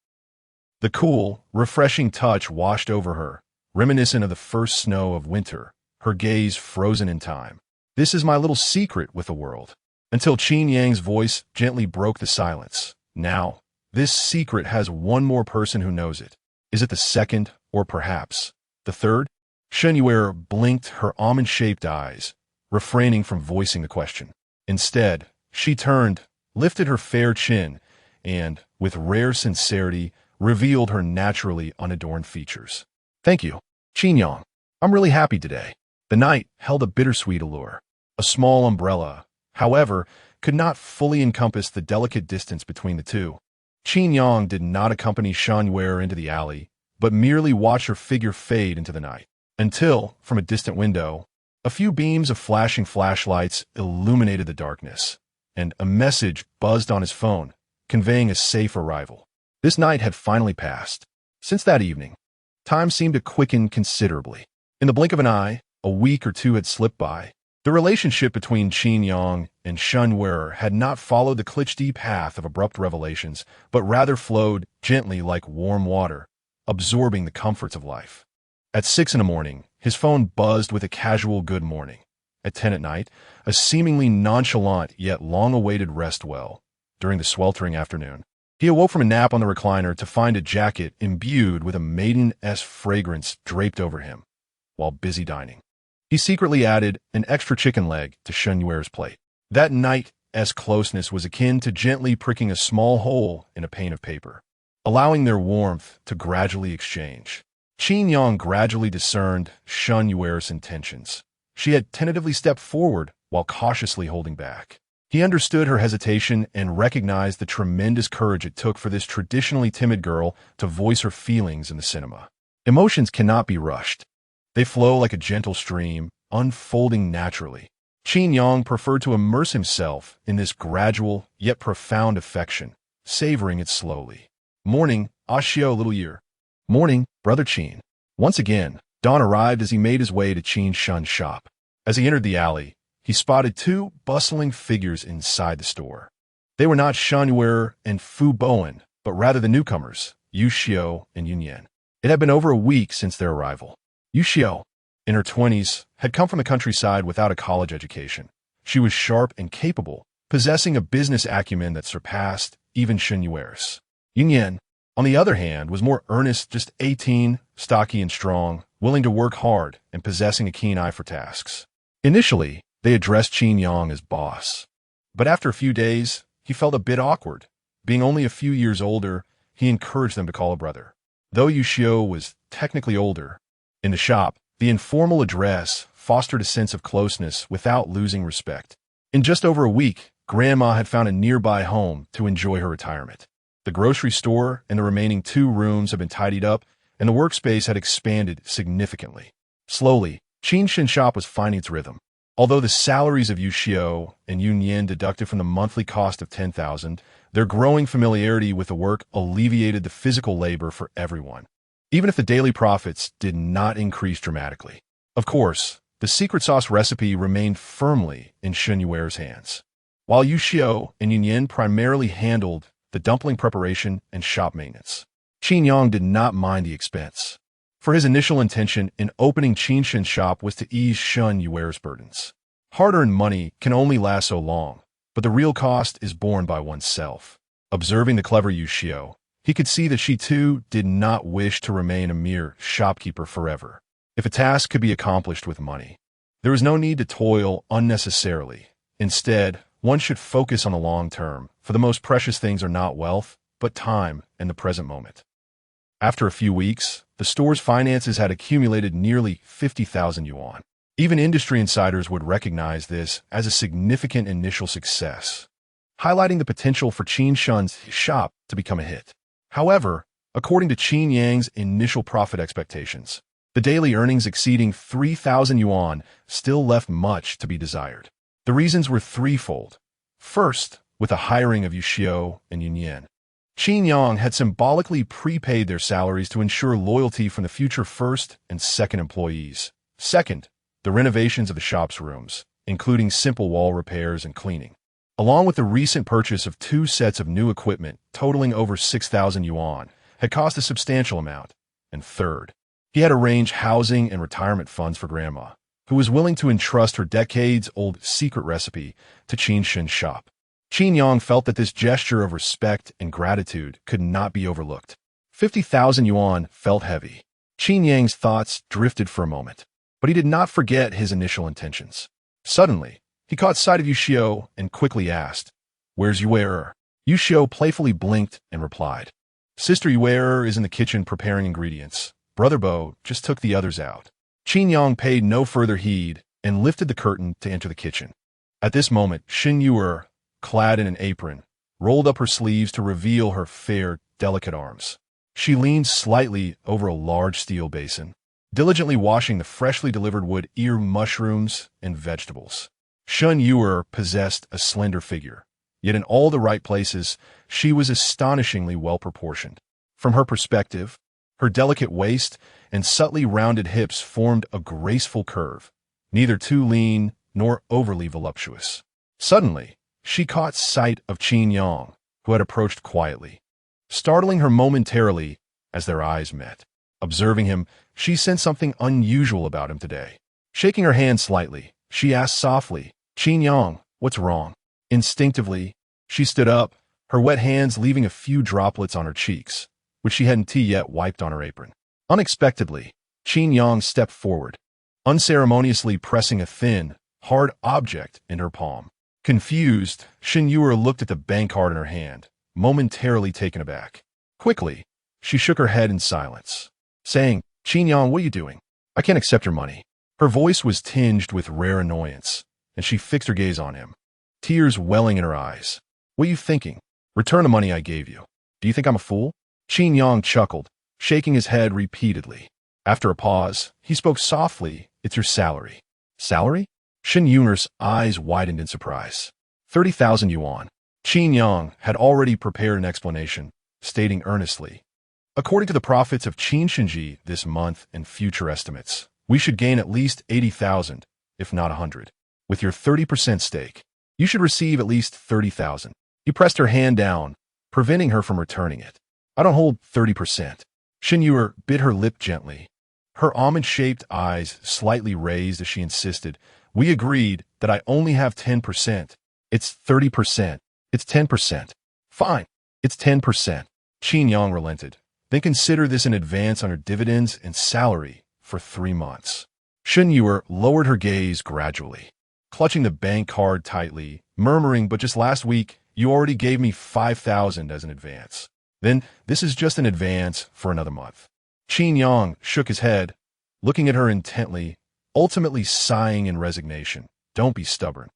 The cool, refreshing touch washed over her, reminiscent of the first snow of winter, her gaze frozen in time. "This is my little secret with the world." Until Qin Yang's voice gently broke the silence. "Now, this secret has one more person who knows it. Is it the second, or perhaps the third?" Shen Yu'er blinked her almond-shaped eyes, refraining from voicing the question. Instead, she turned, lifted her fair chin, and, with rare sincerity, revealed her naturally unadorned features. "Thank you, Qin Yang. I'm really happy today." The night held a bittersweet allure. A small umbrella, however, could not fully encompass the delicate distance between the two. Qin Yang did not accompany Shen Yu'er into the alley, but merely watched her figure fade into the night, until, from a distant window, a few beams of flashing flashlights illuminated the darkness, and a message buzzed on his phone, conveying a safe arrival. This night had finally passed. Since that evening, time seemed to quicken considerably. In the blink of an eye, a week or two had slipped by. The relationship between Qin Yang and Shen Yu'er had not followed the clitch-deep path of abrupt revelations, but rather flowed gently like warm water, absorbing the comforts of life. At 6 in the morning, his phone buzzed with a casual good morning. At 10 at night, a seemingly nonchalant yet long-awaited rest well. During the sweltering afternoon, he awoke from a nap on the recliner to find a jacket imbued with a maiden-esque fragrance draped over him, while busy dining. He secretly added an extra chicken leg to Shen Yu'er's plate. That night-esque closeness was akin to gently pricking a small hole in a pane of paper, allowing their warmth to gradually exchange. Qin Yang gradually discerned Shen Yu'er's intentions. She had tentatively stepped forward while cautiously holding back. He understood her hesitation and recognized the tremendous courage it took for this traditionally timid girl to voice her feelings in the cinema. Emotions cannot be rushed. They flow like a gentle stream, unfolding naturally. Qin Yang preferred to immerse himself in this gradual yet profound affection, savoring it slowly. "Morning, Xiao little year." "Morning, brother Qin." Once again, dawn arrived as he made his way to Qin Shen's shop. As he entered the alley, he spotted two bustling figures inside the store. They were not Shen Yu'er and Fu Bowen, but rather the newcomers, Yu Xiao and Yun Yan. It had been over a week since their arrival. Yu Xiao, in her 20s, had come from the countryside without a college education. She was sharp and capable, possessing a business acumen that surpassed even Shen Yu'er's. Yun Yan, on the other hand, was more earnest, just 18, stocky and strong, willing to work hard, and possessing a keen eye for tasks. Initially, they addressed Qin Yang as boss. But after a few days, he felt a bit awkward. Being only a few years older, he encouraged them to call a brother. Though Yu Xiao was technically older, in the shop, the informal address fostered a sense of closeness without losing respect. In just over a week, Grandma had found a nearby home to enjoy her retirement. The grocery store and the remaining 2 rooms had been tidied up, and the workspace had expanded significantly. Slowly, Qin Shen shop was finding its rhythm. Although the salaries of Yu Xiao and Yun Yan deducted from the monthly cost of 10,000, their growing familiarity with the work alleviated the physical labor for everyone, even if the daily profits did not increase dramatically. Of course, the secret sauce recipe remained firmly in Shen Yu'er's hands, while Yu Xiao and Yun Yan primarily handled the dumpling preparation and shop maintenance. Qin Yang did not mind the expense, for his initial intention in opening Qin Shen's shop was to ease Shen Yu'er's burdens. Hard-earned money can only last so long, but the real cost is borne by oneself. Observing the clever Yu Xiao, He could see that she too did not wish to remain a mere shopkeeper forever. If a task could be accomplished with money, there was no need to toil unnecessarily. Instead, one should focus on the long term, for the most precious things are not wealth, but time and the present moment. After a few weeks, the store's finances had accumulated nearly 50,000 yuan. Even industry insiders would recognize this as a significant initial success, highlighting the potential for Qin Shen's shop to become a hit. However, according to Qin Yang's initial profit expectations, the daily earnings exceeding 3,000 yuan still left much to be desired. The reasons were threefold. First, with the hiring of Yu Xiao and Yun Yan, Qin Yang had symbolically prepaid their salaries to ensure loyalty from the future first and second employees. Second, the renovations of the shop's rooms, including simple wall repairs and cleaning, along with the recent purchase of 2 sets of new equipment totaling over 6,000 yuan, had cost a substantial amount. And third, he had arranged housing and retirement funds for Grandma, who was willing to entrust her decades-old secret recipe to Qin Shen's shop. Qin Yang felt that this gesture of respect and gratitude could not be overlooked. 50,000 yuan felt heavy. Qin Yang's thoughts drifted for a moment, but he did not forget his initial intentions. Suddenly, he caught sight of Yu Xiao and quickly asked, "Where's Yu'er?" Yu Xiao playfully blinked and replied, "Sister Yu'er is in the kitchen preparing ingredients. Brother Bo just took the others out." Qin Yang paid no further heed and lifted the curtain to enter the kitchen. At this moment, Shen Yu'er, clad in an apron, rolled up her sleeves to reveal her fair, delicate arms. She leaned slightly over a large steel basin, diligently washing the freshly delivered wood ear mushrooms and vegetables. Shen Yu'er possessed a slender figure, yet in all the right places, she was astonishingly well-proportioned. From her perspective, her delicate waist and subtly rounded hips formed a graceful curve, neither too lean nor overly voluptuous. Suddenly, she caught sight of Qin Yang, who had approached quietly, startling her momentarily as their eyes met. Observing him, she sensed something unusual about him today. Shaking her hand slightly, she asked softly, "Qin Yang, what's wrong?" Instinctively, she stood up, her wet hands leaving a few droplets on her cheeks, which she hadn't yet wiped on her apron. Unexpectedly, Qin Yang stepped forward, unceremoniously pressing a thin, hard object in her palm. Confused, Shen Yu'er looked at the bank card in her hand, momentarily taken aback. Quickly, she shook her head in silence, saying, "Qin Yang, what are you doing? I can't accept your money." Her voice was tinged with rare annoyance, and she fixed her gaze on him, tears welling in her eyes. "What are you thinking? Return the money I gave you. Do you think I'm a fool?" Qin Yang chuckled, shaking his head repeatedly. After a pause, he spoke softly, "It's your salary." "Salary?" Shen Yu'er's eyes widened in surprise. 30,000 yuan. Qin Yang had already prepared an explanation, stating earnestly, "According to the profits of Qin Shen Ji this month and future estimates, we should gain at least 80,000, if not 100. With your 30% stake, you should receive at least 30,000. He pressed her hand down, preventing her from returning it. "I don't hold 30%. Shen Yu'er bit her lip gently, her almond-shaped eyes slightly raised as she insisted, "We agreed that I only have 10%. It's 30%. It's 10%. Fine. It's 10%. Qin Yang relented. "Then consider this an advance on her dividends and salary for 3 months. Shen Yu'er lowered her gaze gradually, clutching the bank card tightly, murmuring, "But just last week, you already gave me 5,000 as an advance. Then this is just an advance for another month." Qin Yang shook his head, looking at her intently, ultimately sighing in resignation. "Don't be stubborn.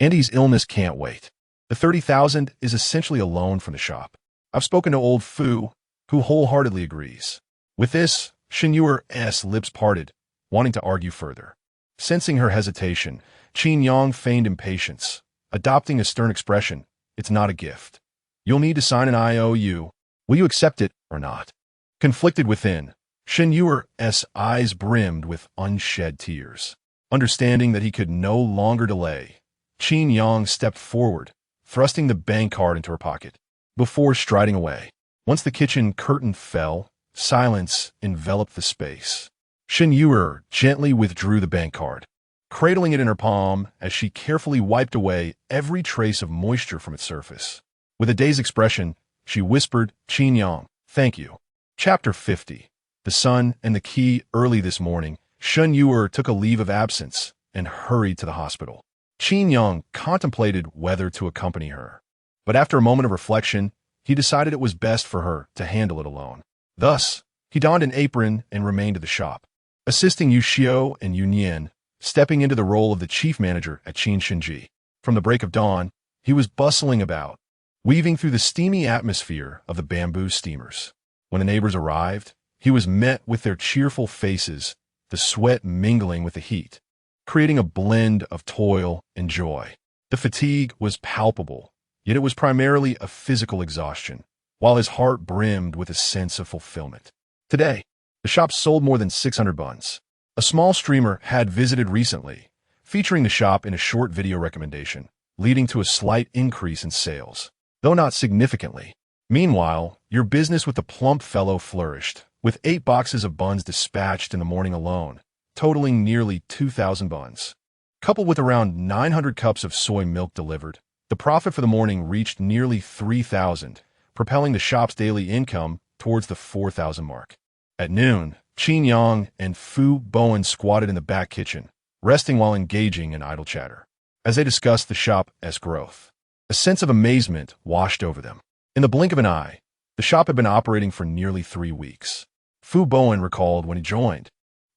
Andy's illness can't wait. The 30,000 is essentially a loan from the shop. I've spoken to old Fu, who wholeheartedly agrees." With this, Shen Yu'er's lips parted, wanting to argue further. Sensing her hesitation, Qin Yang feigned impatience, adopting a stern expression, "It's not a gift. You'll need to sign an IOU. Will you accept it or not?" Conflicted within, Shen Yu'er's eyes brimmed with unshed tears. Understanding that he could no longer delay, Qin Yang stepped forward, thrusting the bank card into her pocket, before striding away. Once the kitchen curtain fell, silence enveloped the space. Shen Yu'er gently withdrew the bank card, cradling it in her palm as she carefully wiped away every trace of moisture from its surface. With a dazed expression, she whispered, "Qin Yang, thank you." Chapter 50. The sun and the key. Early this morning, Shen Yu'er took a leave of absence and hurried to the hospital. Qin Yang contemplated whether to accompany her, but after a moment of reflection, he decided it was best for her to handle it alone. Thus, he donned an apron and remained at the shop, assisting Yu Xiao and Yu Nian, stepping into the role of the chief manager at Qin Shen Ji. From the break of dawn, he was bustling about, weaving through the steamy atmosphere of the bamboo steamers. When the neighbors arrived, he was met with their cheerful faces, the sweat mingling with the heat, creating a blend of toil and joy. The fatigue was palpable, yet it was primarily a physical exhaustion, while his heart brimmed with a sense of fulfillment. Today, the shop sold more than 600 buns. A small streamer had visited recently, featuring the shop in a short video recommendation, leading to a slight increase in sales, though not significantly. Meanwhile, your business with the plump fellow flourished, with 8 boxes of buns dispatched in the morning alone, totaling nearly 2,000 buns. Coupled with around 900 cups of soy milk delivered, the profit for the morning reached nearly 3,000, propelling the shop's daily income towards the 4,000 mark. At noon, Qin Yang and Fu Bowen squatted in the back kitchen, resting while engaging in idle chatter. As they discussed the shop's growth, a sense of amazement washed over them. In the blink of an eye, the shop had been operating for nearly 3 weeks. Fu Bowen recalled when he joined,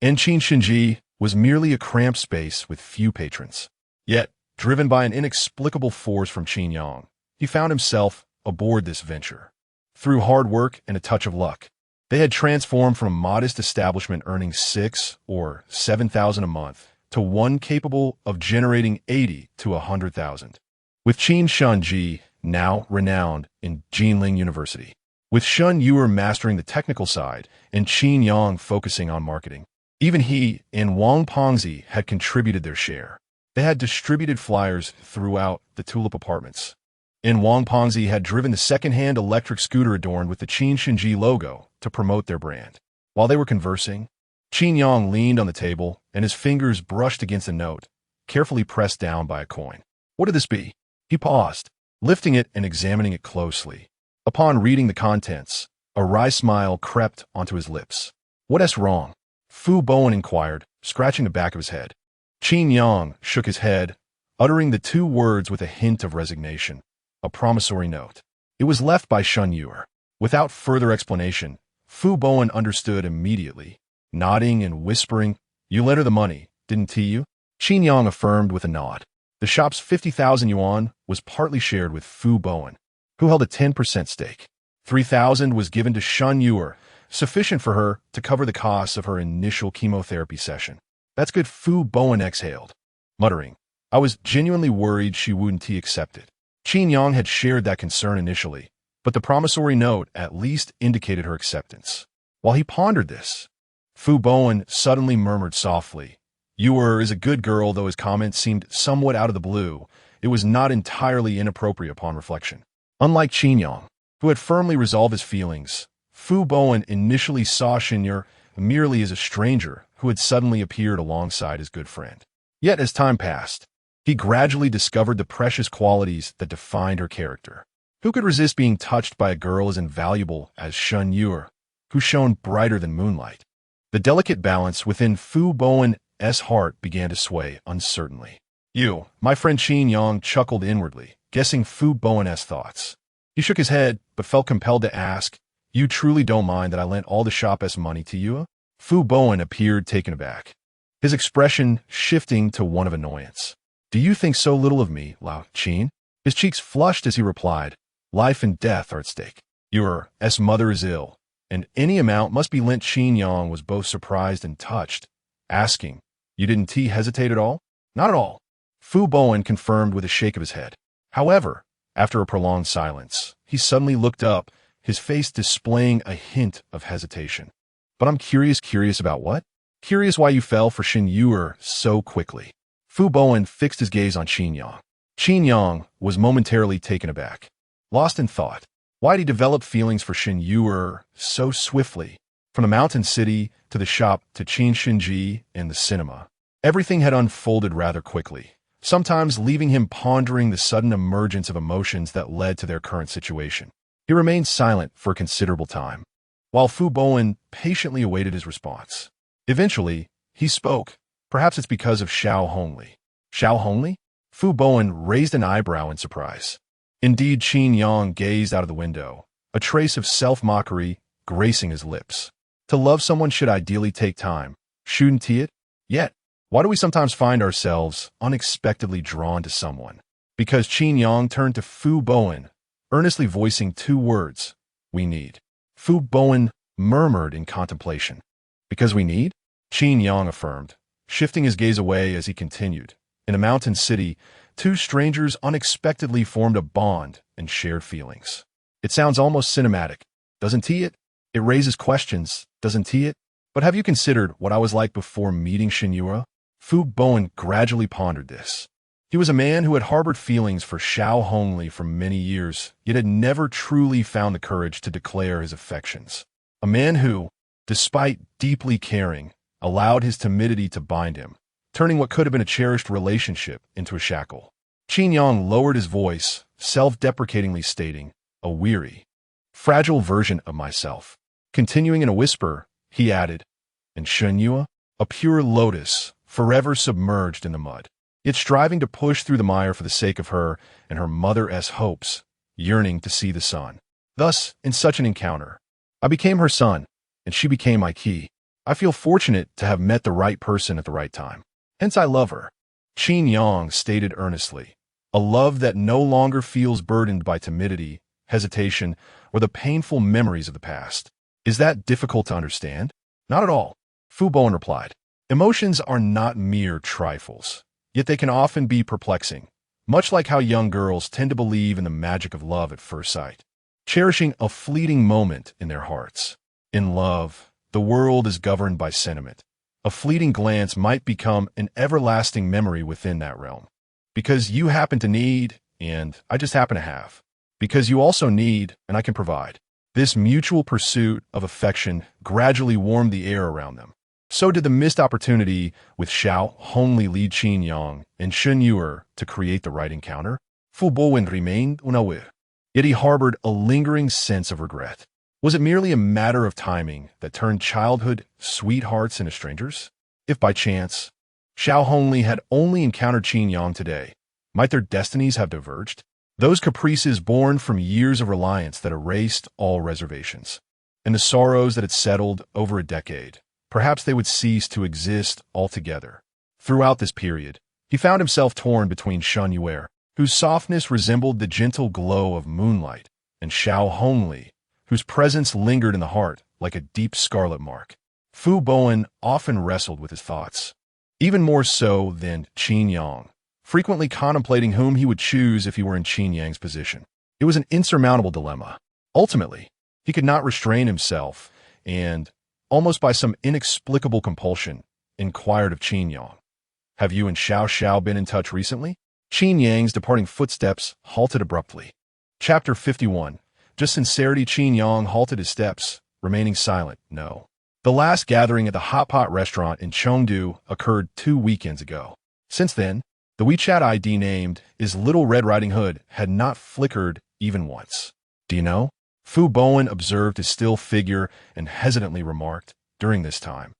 and Qin Shen Ji was merely a cramped space with few patrons. Yet, driven by an inexplicable force from Qin Yang, he found himself aboard this venture. Through hard work and a touch of luck, they had transformed from a modest establishment earning 6 or 7,000 a month to one capable of generating 80 to 100,000. With Qin Shen Ji now renowned in Jinling University, with Shen Yu'er mastering the technical side and Qin Yang focusing on marketing. Even he and Wang Pengzi had contributed their share. They had distributed flyers throughout the Tulip Apartments, and Wang Pengzi had driven the second-hand electric scooter adorned with the Qin Shen Ji logo to promote their brand. While they were conversing, Qin Yang leaned on the table and his fingers brushed against a note, carefully pressed down by a coin. What could this be? He paused, lifting it and examining it closely. Upon reading the contents, a wry smile crept onto his lips. "What's wrong?" Fu Bowen inquired, scratching the back of his head. Qin Yang shook his head, uttering the 2 words with a hint of resignation. A promissory note. It was left by Shen Yu'er. Without further explanation, Fu Bowen understood immediately, nodding and whispering, "You lent her the money, didn't you?" Qin Yang affirmed with a nod. The shop's 50,000 yuan was partly shared with Fu Bowen, who held a 10% stake. 3,000 was given to Shen Yu'er, sufficient for her to cover the costs of her initial chemotherapy session. "That's good." Fu Bowen exhaled, muttering, "I was genuinely worried she wouldn't accept it." Qin Yang had shared that concern initially, but the promissory note at least indicated her acceptance. While he pondered this, Fu Bowen suddenly murmured softly, "Yu'er is a good girl." Though his comment seemed somewhat out of the blue, it was not entirely inappropriate upon reflection. Unlike Qin Yang, who had firmly resolved his feelings, Fu Bowen initially saw Shen Yu'er merely as a stranger who had suddenly appeared alongside his good friend. Yet as time passed, he gradually discovered the precious qualities that defined her character. Who could resist being touched by a girl as invaluable as Shen Yu'er, who shone brighter than moonlight? The delicate balance within Fu Bowen's heart began to sway uncertainly. "You," my friend Qin Yang chuckled inwardly, guessing Fu Bowen's thoughts. He shook his head, but felt compelled to ask, "You truly don't mind that I lent all the shop's money to you?" Fu Bowen appeared taken aback, his expression shifting to one of annoyance. "Do you think so little of me, Lao Qin?" His cheeks flushed as he replied, "Life and death are at stake. Yu'er's mother is ill, and any amount must be lent." Qin Yang was both surprised and touched, asking, "You didn't hesitate at all?" "Not at all," Fu Bowen confirmed with a shake of his head. However, after a prolonged silence, he suddenly looked up, his face displaying a hint of hesitation. "But I'm curious about what?" "Curious why you fell for Shen Yu'er so quickly." Fu Bowen fixed his gaze on Qin Yang. Qin Yang was momentarily taken aback, lost in thought. Why had he developed feelings for Shen Yu'er so swiftly? From the mountain city to the shop to Qin Shen Ji and the cinema, everything had unfolded rather quickly, sometimes leaving him pondering the sudden emergence of emotions that led to their current situation. He remained silent for a considerable time, while Fu Bowen patiently awaited his response. Eventually, he spoke. Perhaps it's because of Xiaohongli. Xiaohongli? Fu Bowen raised an eyebrow in surprise. Indeed, Qin Yang gazed out of the window, a trace of self-mockery gracing his lips. To love someone should ideally take time, shouldn't it? Yet, why do we sometimes find ourselves unexpectedly drawn to someone? Because Qin Yang turned to Fu Bowen, earnestly voicing two words: we need. Fu Bowen murmured in contemplation. Because we need? Qin Yang affirmed, shifting his gaze away as he continued. In a mountain city, two strangers unexpectedly formed a bond and shared feelings. It sounds almost cinematic, doesn't it? It raises questions, doesn't it? But have you considered what I was like before meeting Shen Yu'er? Fu Bowen gradually pondered this. He was a man who had harbored feelings for Xiaohongli for many years, yet had never truly found the courage to declare his affections. A man who, despite deeply caring, allowed his timidity to bind him, turning what could have been a cherished relationship into a shackle. Qin Yang lowered his voice, self-deprecatingly stating, a weary, fragile version of myself. Continuing in a whisper, he added, and Shen Yu'er, a pure lotus, forever submerged in the mud, yet striving to push through the mire for the sake of her and her mother's hopes, yearning to see the sun. Thus, in such an encounter, I became her sun, and she became my key. I feel fortunate to have met the right person at the right time. Hence I love her. Qin Yang stated earnestly, a love that no longer feels burdened by timidity, hesitation, or the painful memories of the past. Is that difficult to understand? Not at all. Fu Bowen replied, emotions are not mere trifles, yet they can often be perplexing, much like how young girls tend to believe in the magic of love at first sight, cherishing a fleeting moment in their hearts. In love, the world is governed by sentiment. A fleeting glance might become an everlasting memory within that realm. Because you happen to need, and I just happen to have. Because you also need, and I can provide. This mutual pursuit of affection gradually warmed the air around them. So did the missed opportunity with Xiaohongli lead Qin Yang and Shen Yu'er to create the right encounter. Fu Bowen remained unaware, yet he harbored a lingering sense of regret. Was it merely a matter of timing that turned childhood sweethearts into strangers? If by chance, Xiaohongli had only encountered Qin Yang today, might their destinies have diverged? Those caprices born from years of reliance that erased all reservations, and the sorrows that had settled over a decade, perhaps they would cease to exist altogether. Throughout this period, he found himself torn between Shen Yu'er, whose softness resembled the gentle glow of moonlight, and Xiaohongli, whose presence lingered in the heart like a deep scarlet mark. Fu Bowen often wrestled with his thoughts, even more so than Qin Yang, frequently contemplating whom he would choose if he were in Qin Yang's position. It was an insurmountable dilemma. Ultimately, he could not restrain himself and, almost by some inexplicable compulsion, inquired of Qin Yang, have you and Xiao Xiao been in touch recently? Qin Yang's departing footsteps halted abruptly. Chapter 51. Just sincerity. Qin Yang halted his steps, remaining silent. No. The last gathering at the Hot Pot restaurant in Chengdu occurred 2 weekends ago. Since then, the WeChat ID named is Little Red Riding Hood had not flickered even once. Do you know? Fu Bowen observed his still figure and hesitantly remarked, during this time,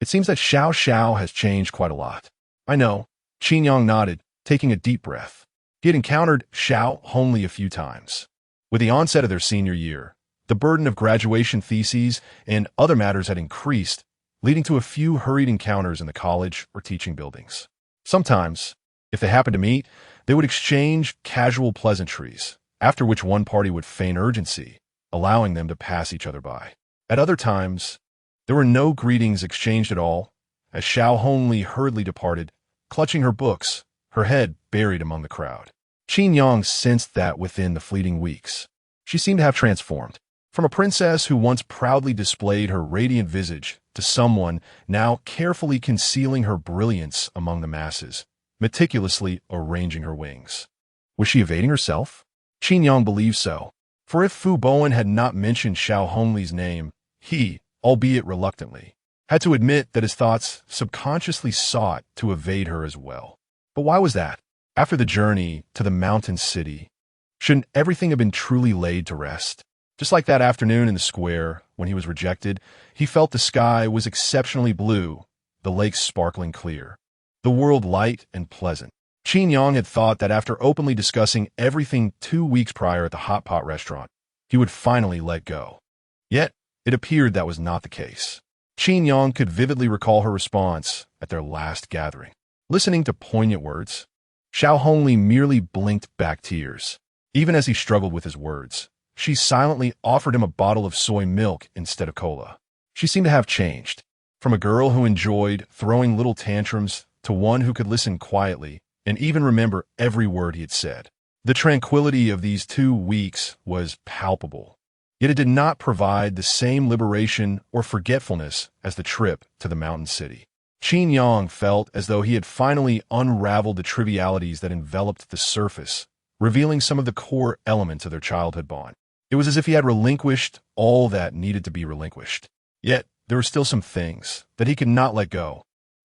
it seems that Xiao Xiao has changed quite a lot. I know. Qin Yang nodded, taking a deep breath. He had encountered Xiaohongli a few times. With the onset of their senior year, the burden of graduation theses and other matters had increased, leading to a few hurried encounters in the college or teaching buildings. Sometimes, if they happened to meet, they would exchange casual pleasantries, after which one party would feign urgency, allowing them to pass each other by. At other times, there were no greetings exchanged at all, as Xiaohongli hurriedly departed, clutching her books, her head buried among the crowd. Qin Yang sensed that within the fleeting weeks, she seemed to have transformed. From a princess who once proudly displayed her radiant visage to someone now carefully concealing her brilliance among the masses, meticulously arranging her wings. Was she evading herself? Qin Yang believed so, for if Fu Bowen had not mentioned Xiaohongli's name, he, albeit reluctantly, had to admit that his thoughts subconsciously sought to evade her as well. But why was that? After the journey to the mountain city, Shouldn't everything have been truly laid to rest? Just like that afternoon in the square, when he was rejected, he felt the sky was exceptionally blue, the lake sparkling clear, the world light and pleasant. Qin Yang had thought that after openly discussing everything 2 weeks prior at the hot pot restaurant, he would finally let go. Yet, it appeared that was not the case. Qin Yang could vividly recall her response at their last gathering. Listening to poignant words, Xiaohongli merely blinked back tears. Even as he struggled with his words, she silently offered him a bottle of soy milk instead of cola. She seemed to have changed, from a girl who enjoyed throwing little tantrums to one who could listen quietly and even remember every word he had said. The tranquility of these 2 weeks was palpable, yet it did not provide the same liberation or forgetfulness as the trip to the mountain city. Qin Yang felt as though he had finally unraveled the trivialities that enveloped the surface, revealing some of the core elements of their childhood bond. It was as if he had relinquished all that needed to be relinquished. Yet, there were still some things that he could not let go.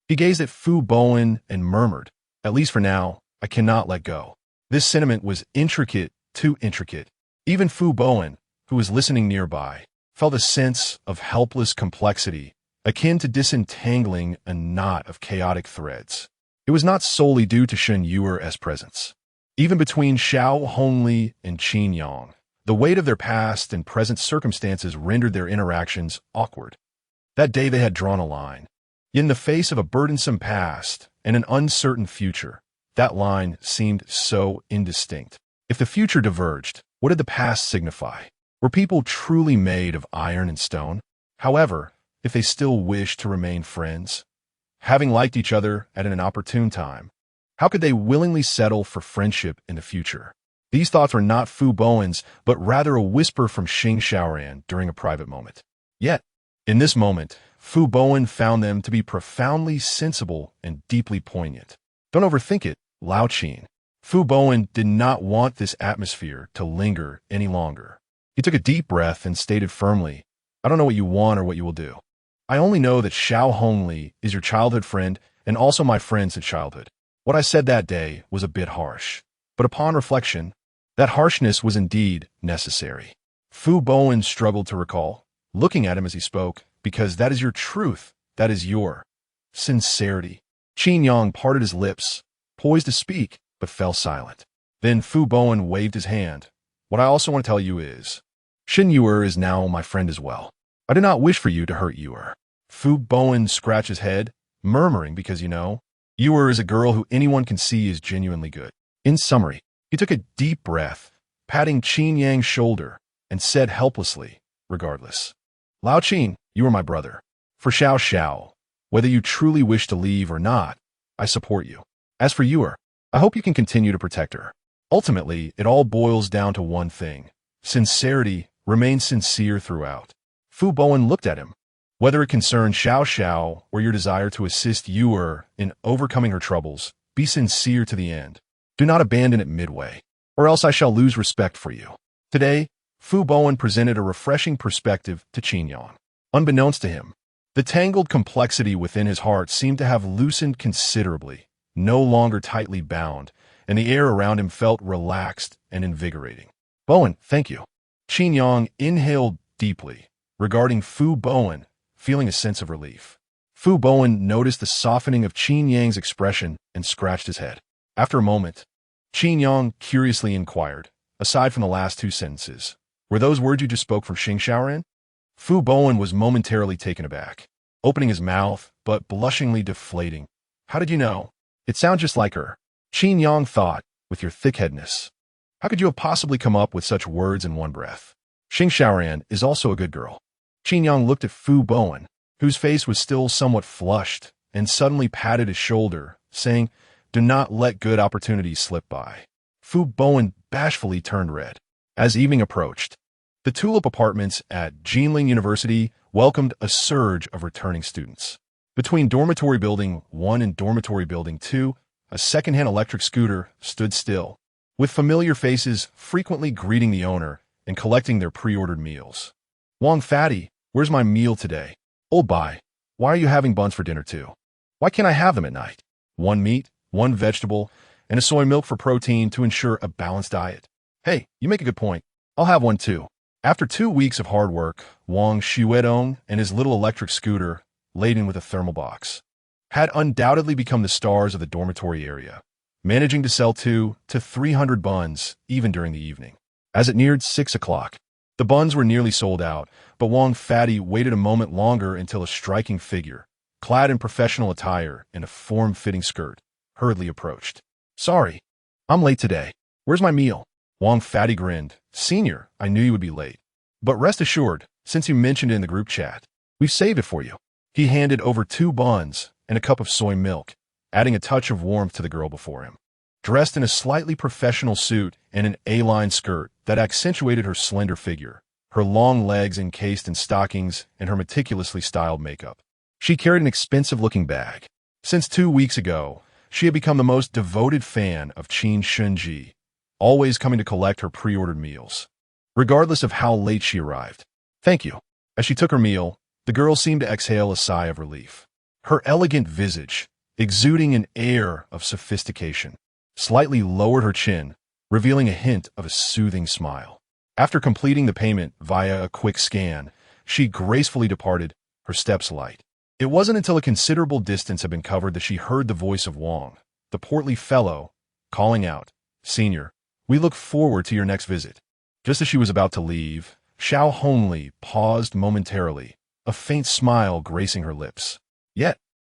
He gazed at Fu Bowen and murmured, "At least for now, I cannot let go." This sentiment was intricate, too intricate. Even Fu Bowen, who was listening nearby, felt a sense of helpless complexity, akin to disentangling a knot of chaotic threads. It was not solely due to Shen Yu'er's presence. Even between Xiaohongli and Qin Yang, the weight of their past and present circumstances rendered their interactions awkward. That day they had drawn a line. In the face of a burdensome past and an uncertain future, that line seemed so indistinct. If the future diverged, what did the past signify? Were people truly made of iron and stone? However, if they still wished to remain friends, having liked each other at an opportune time, how could they willingly settle for friendship in the future? These thoughts were not Fu Bowen's, but rather a whisper from Xing Xiaoran during a private moment. Yet, in this moment, Fu Bowen found them to be profoundly sensible and deeply poignant. Don't overthink it, Lao Qin. Fu Bowen did not want this atmosphere to linger any longer. He took a deep breath and stated firmly, "I don't know what you want or what you will do. I only know that Xiaohongli is your childhood friend and also my friend since childhood. What I said that day was a bit harsh, but upon reflection, that harshness was indeed necessary." Fu Bowen struggled to recall, looking at him as he spoke, "Because that is your truth, that is your sincerity." Qin Yang parted his lips, poised to speak, but fell silent. Then Fu Bowen waved his hand. "What I also want to tell you is, Shen Yu'er is now my friend as well. I do not wish for you to hurt Yu'er." Fu Bowen scratched his head, murmuring, "Because Yu'er is a girl who anyone can see is genuinely good." In summary, he took a deep breath, patting Qin Yang's shoulder, and said helplessly, "Regardless, Lao Qin, you are my brother. For Xiao Xiao, whether you truly wish to leave or not, I support you. As for Yu'er, I hope you can continue to protect her. Ultimately, it all boils down to one thing. Sincerity, remain sincere throughout." Fu Bowen looked at him. "Whether it concerns Xiao Xiao or your desire to assist Yu'er in overcoming her troubles, be sincere to the end. Do not abandon it midway, or else I shall lose respect for you." Today, Fu Bowen presented a refreshing perspective to Qin Yang. Unbeknownst to him, the tangled complexity within his heart seemed to have loosened considerably, no longer tightly bound, and the air around him felt relaxed and invigorating. "Bowen, thank you." Qin Yang inhaled deeply, regarding Fu Bowen, feeling a sense of relief. Fu Bowen noticed the softening of Qin Yang's expression and scratched his head. After a moment, Qin Yang curiously inquired, "Aside from the last 2 sentences, were those words you just spoke from Xing Xiaoran?" Fu Bowen was momentarily taken aback, opening his mouth, but blushingly deflating. "How did you know? It sounds just like her." Qin Yang thought, "With your thick-headedness, how could you have possibly come up with such words in one breath? Xing Xiaoran is also a good girl." Qin Yang looked at Fu Bowen, whose face was still somewhat flushed, and suddenly patted his shoulder, saying, "Do not let good opportunities slip by." Fu Bowen bashfully turned red. As evening approached, the Tulip Apartments at Jinling University welcomed a surge of returning students. Between Dormitory Building 1 and Dormitory Building 2, a second-hand electric scooter stood still, with familiar faces frequently greeting the owner and collecting their pre-ordered meals. "Wang Fatty, where's my meal today?" "Old Bai, why are you having buns for dinner too? Why can't I have them at night? 1 meat, 1 vegetable, and a soy milk for protein to ensure a balanced diet." Hey, you make a good point. I'll have one too. After 2 weeks of hard work, Wang Xuedong and his little electric scooter, laden with a thermal box, had undoubtedly become the stars of the dormitory area, managing to sell 2 to 300 buns even during the evening. As it neared 6 o'clock, the buns were nearly sold out, but Wang Fatty waited a moment longer until a striking figure, clad in professional attire and a form-fitting skirt, hurriedly approached. Sorry, I'm late today. Where's my meal? Wang Fatty grinned. Senior, I knew you would be late. But rest assured, since you mentioned it in the group chat, we've saved it for you. He handed over 2 buns and a cup of soy milk, adding a touch of warmth to the girl before him. Dressed in a slightly professional suit and an A-line skirt that accentuated her slender figure, her long legs encased in stockings and her meticulously styled makeup. She carried an expensive-looking bag. Since 2 weeks ago, she had become the most devoted fan of Qin Shen Ji, always coming to collect her pre-ordered meals, regardless of how late she arrived. Thank you. As she took her meal, the girl seemed to exhale a sigh of relief. Her elegant visage, exuding an air of sophistication, slightly lowered her chin, revealing a hint of a soothing smile. After completing the payment via a quick scan, she gracefully departed, her steps light. It wasn't until a considerable distance had been covered that she heard the voice of Wang, the portly fellow, calling out, Senior, we look forward to your next visit. Just as she was about to leave, Xiaohongli paused momentarily, a faint smile gracing her lips. Yet,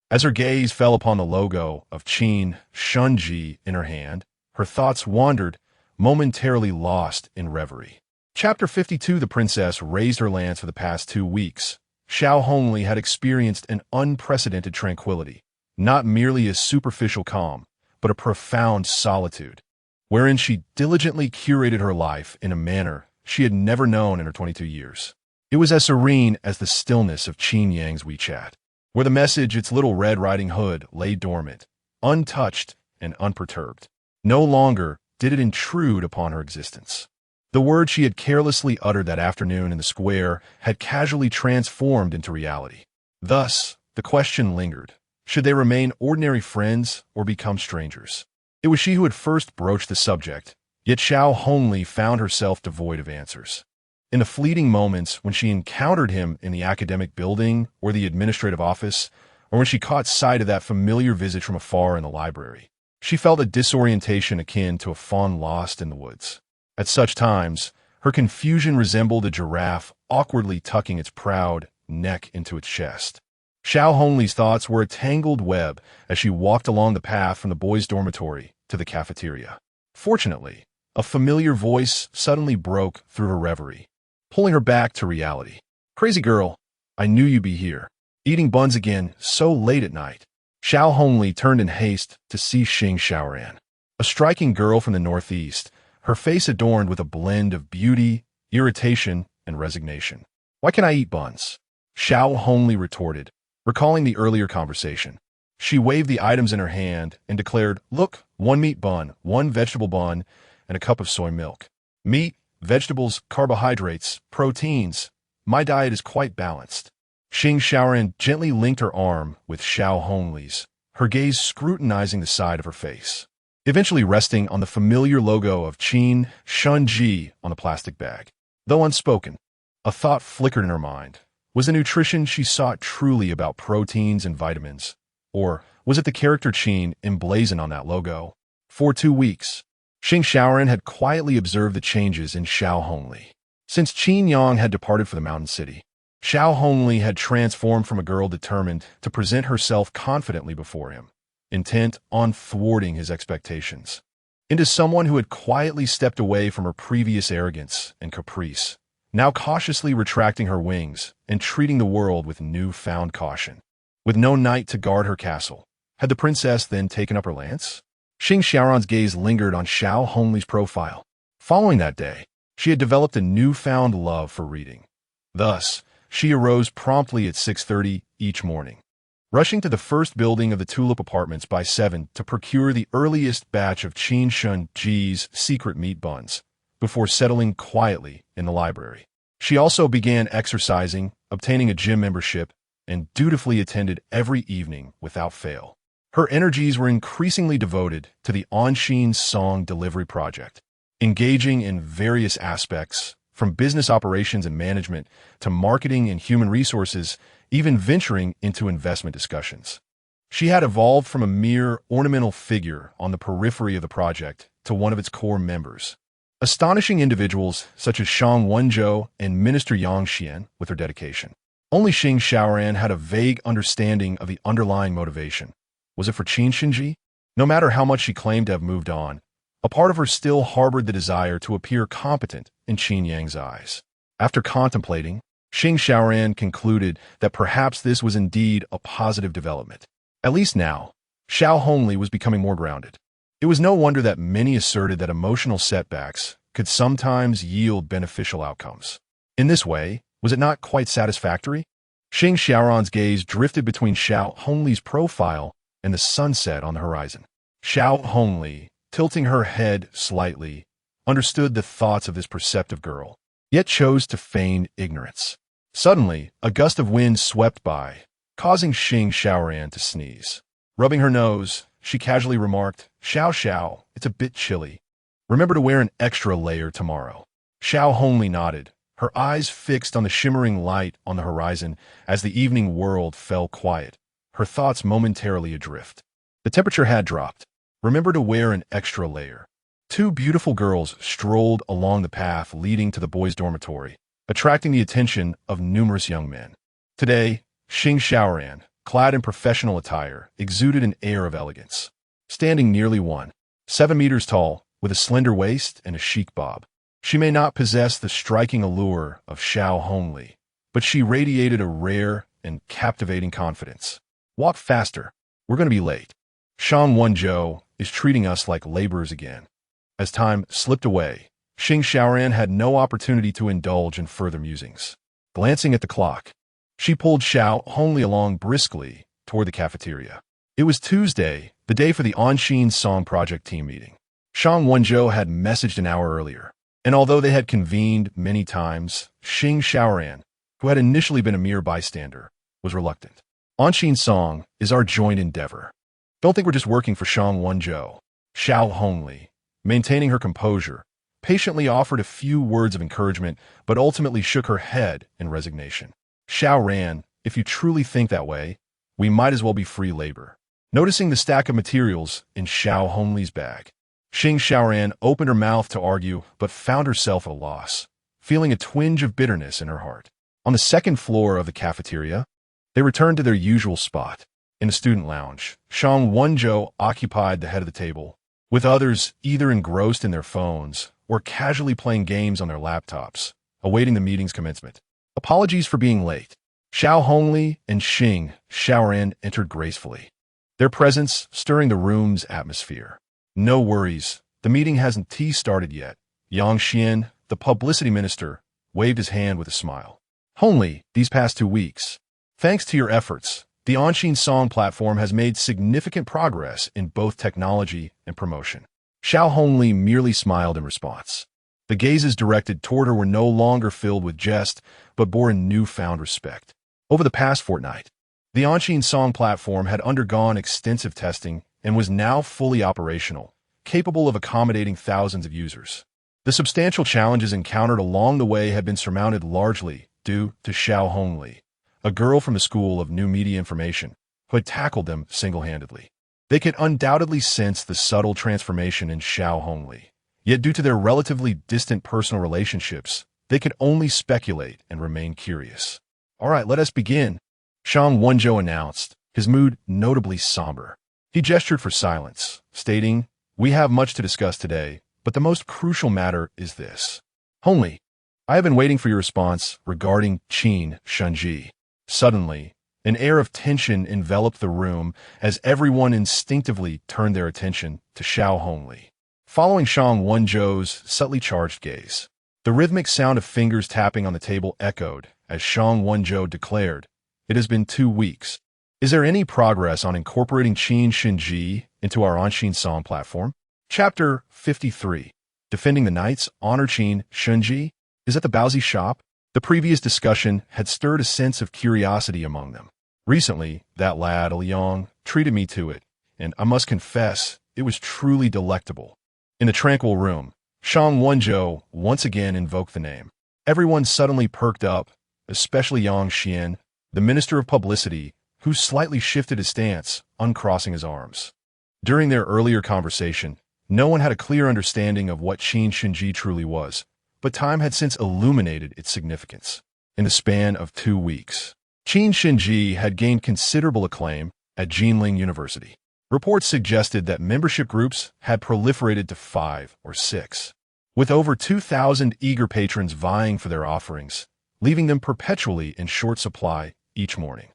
as her gaze fell upon the logo of Qin Shen Ji in her hand, her thoughts wandered, momentarily lost in reverie. Chapter 52. The princess raised her lance for the past 2 weeks. Xiaohongli had experienced an unprecedented tranquility, not merely a superficial calm, but a profound solitude, wherein she diligently curated her life in a manner she had never known in her 22 years. It was as serene as the stillness of Qin Yang's WeChat, where the message its little Red Riding Hood lay dormant, untouched and unperturbed. No longer did it intrude upon her existence. The words she had carelessly uttered that afternoon in the square had casually transformed into reality. Thus, the question lingered. Should they remain ordinary friends or become strangers? It was she who had first broached the subject, yet Xiaohongli found herself devoid of answers. In the fleeting moments when she encountered him in the academic building or the administrative office, or when she caught sight of that familiar visage from afar in the library, she felt a disorientation akin to a fawn lost in the woods. At such times, her confusion resembled a giraffe awkwardly tucking its proud neck into its chest. Xiaohongli's thoughts were a tangled web as she walked along the path from the boys' dormitory to the cafeteria. Fortunately, a familiar voice suddenly broke through her reverie, pulling her back to reality. Crazy girl, I knew you'd be here. Eating buns again so late at night. Xiaohongli turned in haste to see Xing Xiaoran, a striking girl from the northeast, her face adorned with a blend of beauty, irritation, and resignation. Why can't I eat buns? Xiaohongli retorted, recalling the earlier conversation. She waved the items in her hand and declared, Look, 1 meat bun, 1 vegetable bun, and a cup of soy milk. Meat, vegetables, carbohydrates, proteins. My diet is quite balanced. Xing Xiaoran gently linked her arm with Xiaohongli's, her gaze scrutinizing the side of her face, eventually resting on the familiar logo of Qin Shen Ji on the plastic bag. Though unspoken, a thought flickered in her mind. Was the nutrition she sought truly about proteins and vitamins? Or was it the character Qin emblazoned on that logo? For 2 weeks, Xing Xiaoran had quietly observed the changes in Xiaohongli. Since Qin Yang had departed for the mountain city, Xiaohongli had transformed from a girl determined to present herself confidently before him, intent on thwarting his expectations, into someone who had quietly stepped away from her previous arrogance and caprice, now cautiously retracting her wings and treating the world with newfound caution. With no knight to guard her castle, had the princess then taken up her lance? Xing Xiaoran's gaze lingered on Xiaohongli's profile. Following that day, she had developed a newfound love for reading. Thus, she arose promptly at 6:30 each morning, rushing to the first building of the Tulip Apartments by 7 to procure the earliest batch of Qin Shen Ji's secret meat buns, before settling quietly in the library. She also began exercising, obtaining a gym membership, and dutifully attended every evening without fail. Her energies were increasingly devoted to the On-Shin song delivery project, engaging in various aspects, from business operations and management to marketing and human resources, even venturing into investment discussions. She had evolved from a mere ornamental figure on the periphery of the project to one of its core members. Astonishing individuals such as Shang Wenzhou and Minister Yang Xian with their dedication. Only Qin Shen had a vague understanding of the underlying motivation. Was it for Qin Shen Ji? No matter how much she claimed to have moved on, a part of her still harbored the desire to appear competent in Qin Yang's eyes. After contemplating, Qin Shen concluded that perhaps this was indeed a positive development. At least now, Xiaohongli was becoming more grounded. It was no wonder that many asserted that emotional setbacks could sometimes yield beneficial outcomes. In this way, was it not quite satisfactory? Qin Shen's gaze drifted between Xiaohongli's profile and the sunset on the horizon. Xiaohongli, tilting her head slightly, understood the thoughts of this perceptive girl, yet chose to feign ignorance. Suddenly, a gust of wind swept by, causing Qin Shen to sneeze. Rubbing her nose, she casually remarked, Xiao, it's a bit chilly. Remember to wear an extra layer tomorrow. Xiaohongli nodded, her eyes fixed on the shimmering light on the horizon as the evening world fell quiet, her thoughts momentarily adrift. The temperature had dropped. Remember to wear an extra layer. Two beautiful girls strolled along the path leading to the boys' dormitory, attracting the attention of numerous young men. Today, Qin Shen, clad in professional attire, exuded an air of elegance. Standing nearly 7 meters tall, with a slender waist and a chic bob, she may not possess the striking allure of Xiaohongli, but she radiated a rare and captivating confidence. Walk faster. We're going to be late. Shang Wenzhou is treating us like laborers again. As time slipped away, Qin Shen had no opportunity to indulge in further musings. Glancing at the clock, she pulled Xiaohongli along briskly toward the cafeteria. It was Tuesday, the day for the Anshin Song Project team meeting. Shang Wenzhou had messaged an hour earlier, and although they had convened many times, Qin Shen, who had initially been a mere bystander, was reluctant. Anshin Song is our joint endeavor. Don't think we're just working for Shang Wenzhou. Xiaohongli, maintaining her composure, patiently offered a few words of encouragement, but ultimately shook her head in resignation. Xiao, if you truly think that way, we might as well be free labor. Noticing the stack of materials in Xiaohongli's bag, Qin Shen opened her mouth to argue, but found herself at a loss, feeling a twinge of bitterness in her heart. On the second floor of the cafeteria, they returned to their usual spot. In the student lounge, Shang Wenzhou occupied the head of the table, with others either engrossed in their phones or casually playing games on their laptops, awaiting the meeting's commencement. Apologies for being late. Xiaohongli and Qin Shen entered gracefully, their presence stirring the room's atmosphere. No worries, the meeting hasn't started yet. Yang Xian, the publicity minister, waved his hand with a smile. Hongli, these past 2 weeks, thanks to your efforts, the Anshin Song platform has made significant progress in both technology and promotion. Xiaohongli merely smiled in response. The gazes directed toward her were no longer filled with jest, but bore a newfound respect. Over the past fortnight, the Anshin Song platform had undergone extensive testing and was now fully operational, capable of accommodating thousands of users. The substantial challenges encountered along the way had been surmounted largely due to Xiaohongli, a girl from the School of New Media Information, who had tackled them single-handedly. They could undoubtedly sense the subtle transformation in Xiaohongli. Yet due to their relatively distant personal relationships, they could only speculate and remain curious. All right, let us begin, Shang Wenzhou announced, his mood notably somber. He gestured for silence, stating, we have much to discuss today, but the most crucial matter is this. Hongli, I have been waiting for your response regarding Qin Shen Ji. Suddenly, an air of tension enveloped the room as everyone instinctively turned their attention to Xiaohongli. Following Shang Wenzhou's subtly charged gaze, the rhythmic sound of fingers tapping on the table echoed as Shang Wenzhou declared, it has been 2 weeks. Is there any progress on incorporating Qin Shen Ji into our Anshin Song platform? Chapter 53. Defending the Knights, Honor Qin Shen Ji, is at the Baozi shop. The previous discussion had stirred a sense of curiosity among them. Recently, that lad, Liang, treated me to it, and I must confess, it was truly delectable. In the tranquil room, Xiaohongli once again invoked the name. Everyone suddenly perked up, especially Yang Xian, the Minister of Publicity, who slightly shifted his stance, uncrossing his arms. During their earlier conversation, no one had a clear understanding of what Qin Shen Ji truly was, but time had since illuminated its significance. In the span of 2 weeks, Qin Shen Ji had gained considerable acclaim at Jinling University. Reports suggested that membership groups had proliferated to 5 or 6, with over 2,000 eager patrons vying for their offerings, leaving them perpetually in short supply each morning.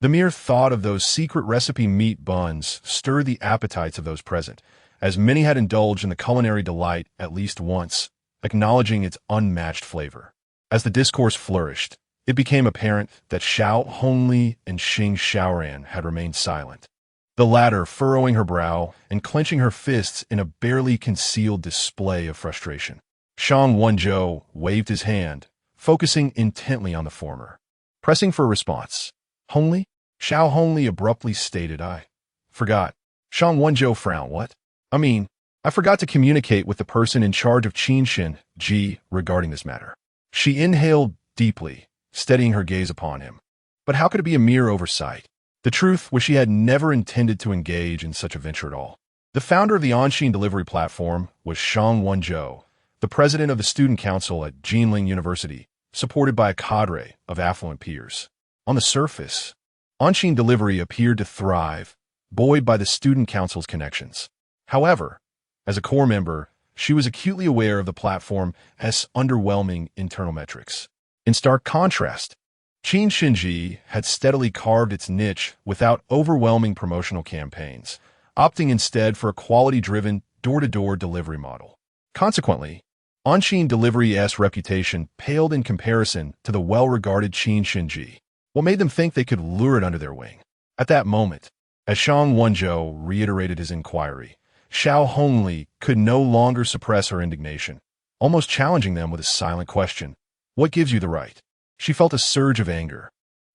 The mere thought of those secret recipe meat buns stirred the appetites of those present, as many had indulged in the culinary delight at least once, acknowledging its unmatched flavor. As the discourse flourished, it became apparent that Xiaohongli and Xing Xiaoran had remained silent, the latter furrowing her brow and clenching her fists in a barely concealed display of frustration. Xiaohongli waved his hand, focusing intently on the former. Pressing for a response. Hongli? Xiaohongli abruptly stated, I forgot. Xiaohongli frowned. What? I forgot to communicate with the person in charge of Qin Shen Ji regarding this matter. She inhaled deeply, steadying her gaze upon him. But how could it be a mere oversight? The truth was she had never intended to engage in such a venture at all. The founder of the on-Qin delivery platform was Xiaohongli, the president of the student council at Jinling University, supported by a cadre of affluent peers. On the surface, on-Qin delivery appeared to thrive, buoyed by the student council's connections. However, as a core member, she was acutely aware of the platform's underwhelming internal metrics. In stark contrast, Qin Shen Ji had steadily carved its niche without overwhelming promotional campaigns, opting instead for a quality-driven, door-to-door delivery model. Consequently, on-Qin delivery's reputation paled in comparison to the well-regarded Qin Shen Ji. What made them think they could lure it under their wing? At that moment, as Xiaohongli reiterated his inquiry, Xiaohongli could no longer suppress her indignation, almost challenging them with a silent question. What gives you the right? She felt a surge of anger,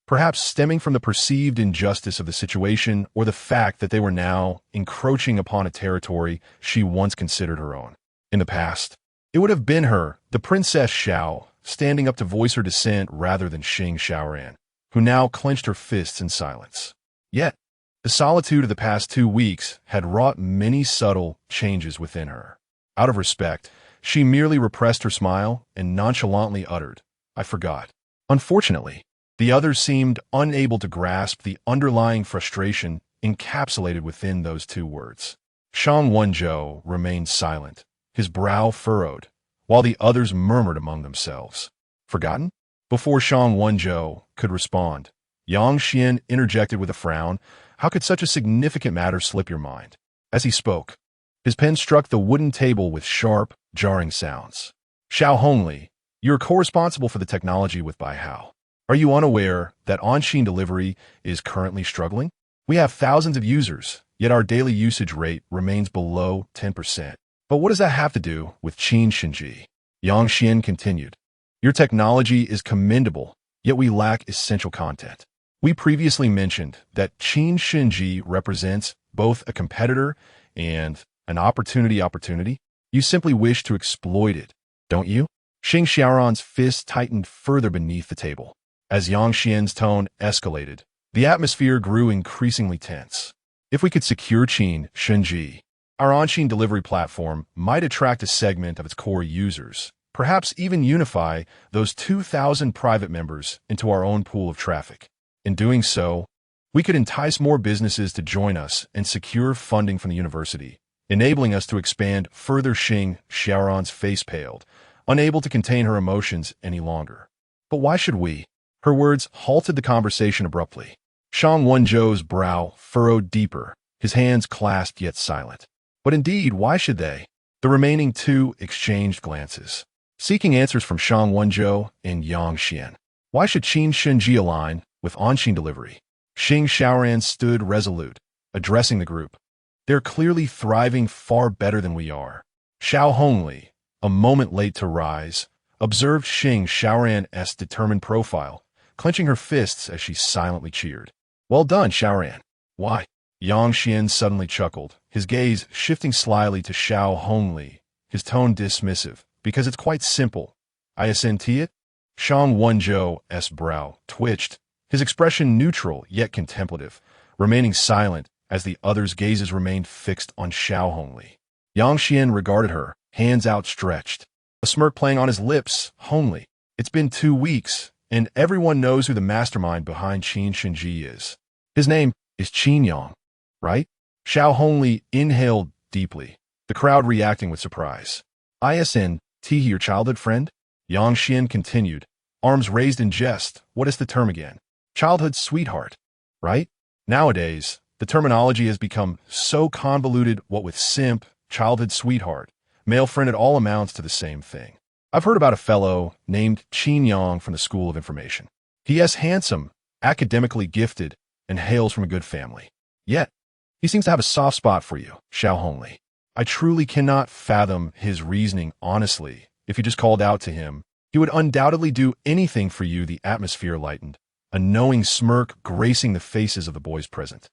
perhaps stemming from the perceived injustice of the situation or the fact that they were now encroaching upon a territory she once considered her own. In the past, it would have been her, the Princess Xiao, standing up to voice her dissent rather than Xing Xiaoran, who now clenched her fists in silence. Yet, the solitude of the past 2 weeks had wrought many subtle changes within her. Out of respect, she merely repressed her smile and nonchalantly uttered, I forgot. Unfortunately, the others seemed unable to grasp the underlying frustration encapsulated within those 2 words. Xiaohongli remained silent, his brow furrowed, while the others murmured among themselves. Forgotten? Before Xiaohongli could respond, Yang Xian interjected with a frown, how could such a significant matter slip your mind? As he spoke, his pen struck the wooden table with sharp, jarring sounds. Xiaohongli, you're co-responsible for the technology with Baihao. Are you unaware that on-Qin delivery is currently struggling? We have thousands of users, yet our daily usage rate remains below 10%. But what does that have to do with Qin Shen Ji? Yang Xian continued. Your technology is commendable, yet we lack essential content. We previously mentioned that Qin Shen Ji represents both a competitor and an opportunity. You simply wish to exploit it, don't you? Xing Xiaoran's fist tightened further beneath the table. As Yang Xian's tone escalated, the atmosphere grew increasingly tense. If we could secure Qin Shen Ji, our on-Qin delivery platform might attract a segment of its core users, perhaps even unify those 2,000 private members into our own pool of traffic. In doing so, we could entice more businesses to join us and secure funding from the university, enabling us to expand further. Xing Xiaoran's face paled, unable to contain her emotions any longer. But why should we? Her words halted the conversation abruptly. Xiaohongji's brow furrowed deeper, his hands clasped yet silent. But indeed, why should they? The remaining 2 exchanged glances, seeking answers from Xiaohongli and Yang Xian. Why should Qin Shen Ji align with on-Qin delivery? Xing Xiaoran stood resolute, addressing the group. They're clearly thriving far better than we are. Xiaohongli, a moment late to rise, observed Xing Xiaoran's determined profile, clenching her fists as she silently cheered. Well done, Xiaoran. Why? Yang Xian suddenly chuckled, his gaze shifting slyly to Xiaohongli, his tone dismissive. Because it's quite simple. I assent it? Shang Wenzhou's brow twitched, his expression neutral yet contemplative, remaining silent as the other's gazes remained fixed on Xiaohongli. Yang Xian regarded her, hands outstretched, a smirk playing on his lips. Hongli, it's been 2 weeks, and everyone knows who the mastermind behind Qin Shen Ji is. His name is Qin Yang, right? Xiaohongli inhaled deeply, the crowd reacting with surprise. ISN, your childhood friend? Yang Xian continued, arms raised in jest. What is the term again? Childhood sweetheart, right? Nowadays, the terminology has become so convoluted. What with simp, childhood sweetheart, male friend, it all amounts to the same thing. I've heard about a fellow named Qin Yang from the School of Information. He is handsome, academically gifted, and hails from a good family. Yet, he seems to have a soft spot for you, Xiaohongli. I truly cannot fathom his reasoning honestly. If you just called out to him, he would undoubtedly do anything for you. The atmosphere lightened, a knowing smirk gracing the faces of the boys present,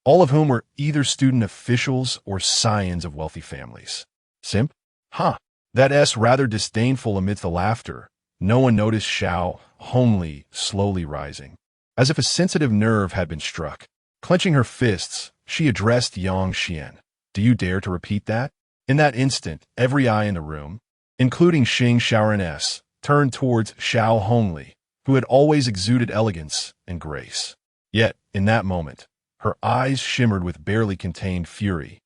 all of whom were either student officials or scions of wealthy families. Simp? Huh. That S rather disdainful amidst the laughter. No one noticed Xiaohongli slowly rising, as if a sensitive nerve had been struck. Clenching her fists, she addressed Yang Xian. Do you dare to repeat that? In that instant, every eye in the room, including Xing Shaoran, turned towards Xiaohongli, who had always exuded elegance and grace. Yet, in that moment, her eyes shimmered with barely contained fury,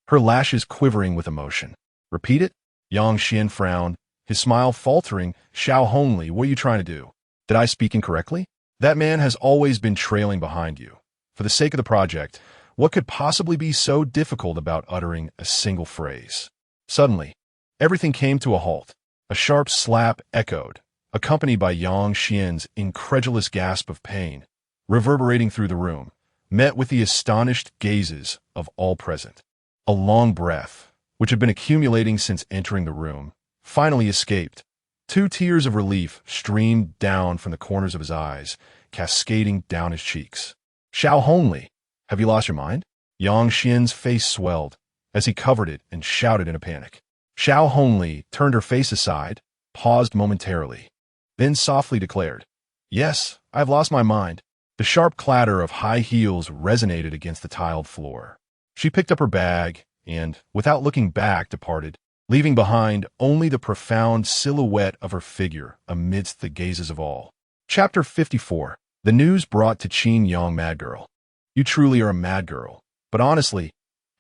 her lashes quivering with emotion. Repeat it? Yang Xian frowned, his smile faltering. Xiaohongli, what are you trying to do? Did I speak incorrectly? That man has always been trailing behind you. For the sake of the project, what could possibly be so difficult about uttering a single phrase? Suddenly, everything came to a halt. A sharp slap echoed, accompanied by Yang Xian's incredulous gasp of pain, reverberating through the room, met with the astonished gazes of all present. A long breath, which had been accumulating since entering the room, finally escaped. 2 tears of relief streamed down from the corners of his eyes, cascading down his cheeks. Xiaohongli, have you lost your mind? Yang Xian's face swelled as he covered it and shouted in a panic. Xiaohongli turned her face aside, paused momentarily, then softly declared, Yes, I've lost my mind. The sharp clatter of high heels resonated against the tiled floor. She picked up her bag and, without looking back, departed, leaving behind only the profound silhouette of her figure amidst the gazes of all. Chapter 54. The news brought to Qin Yang. Mad girl. You truly are a mad girl. But honestly,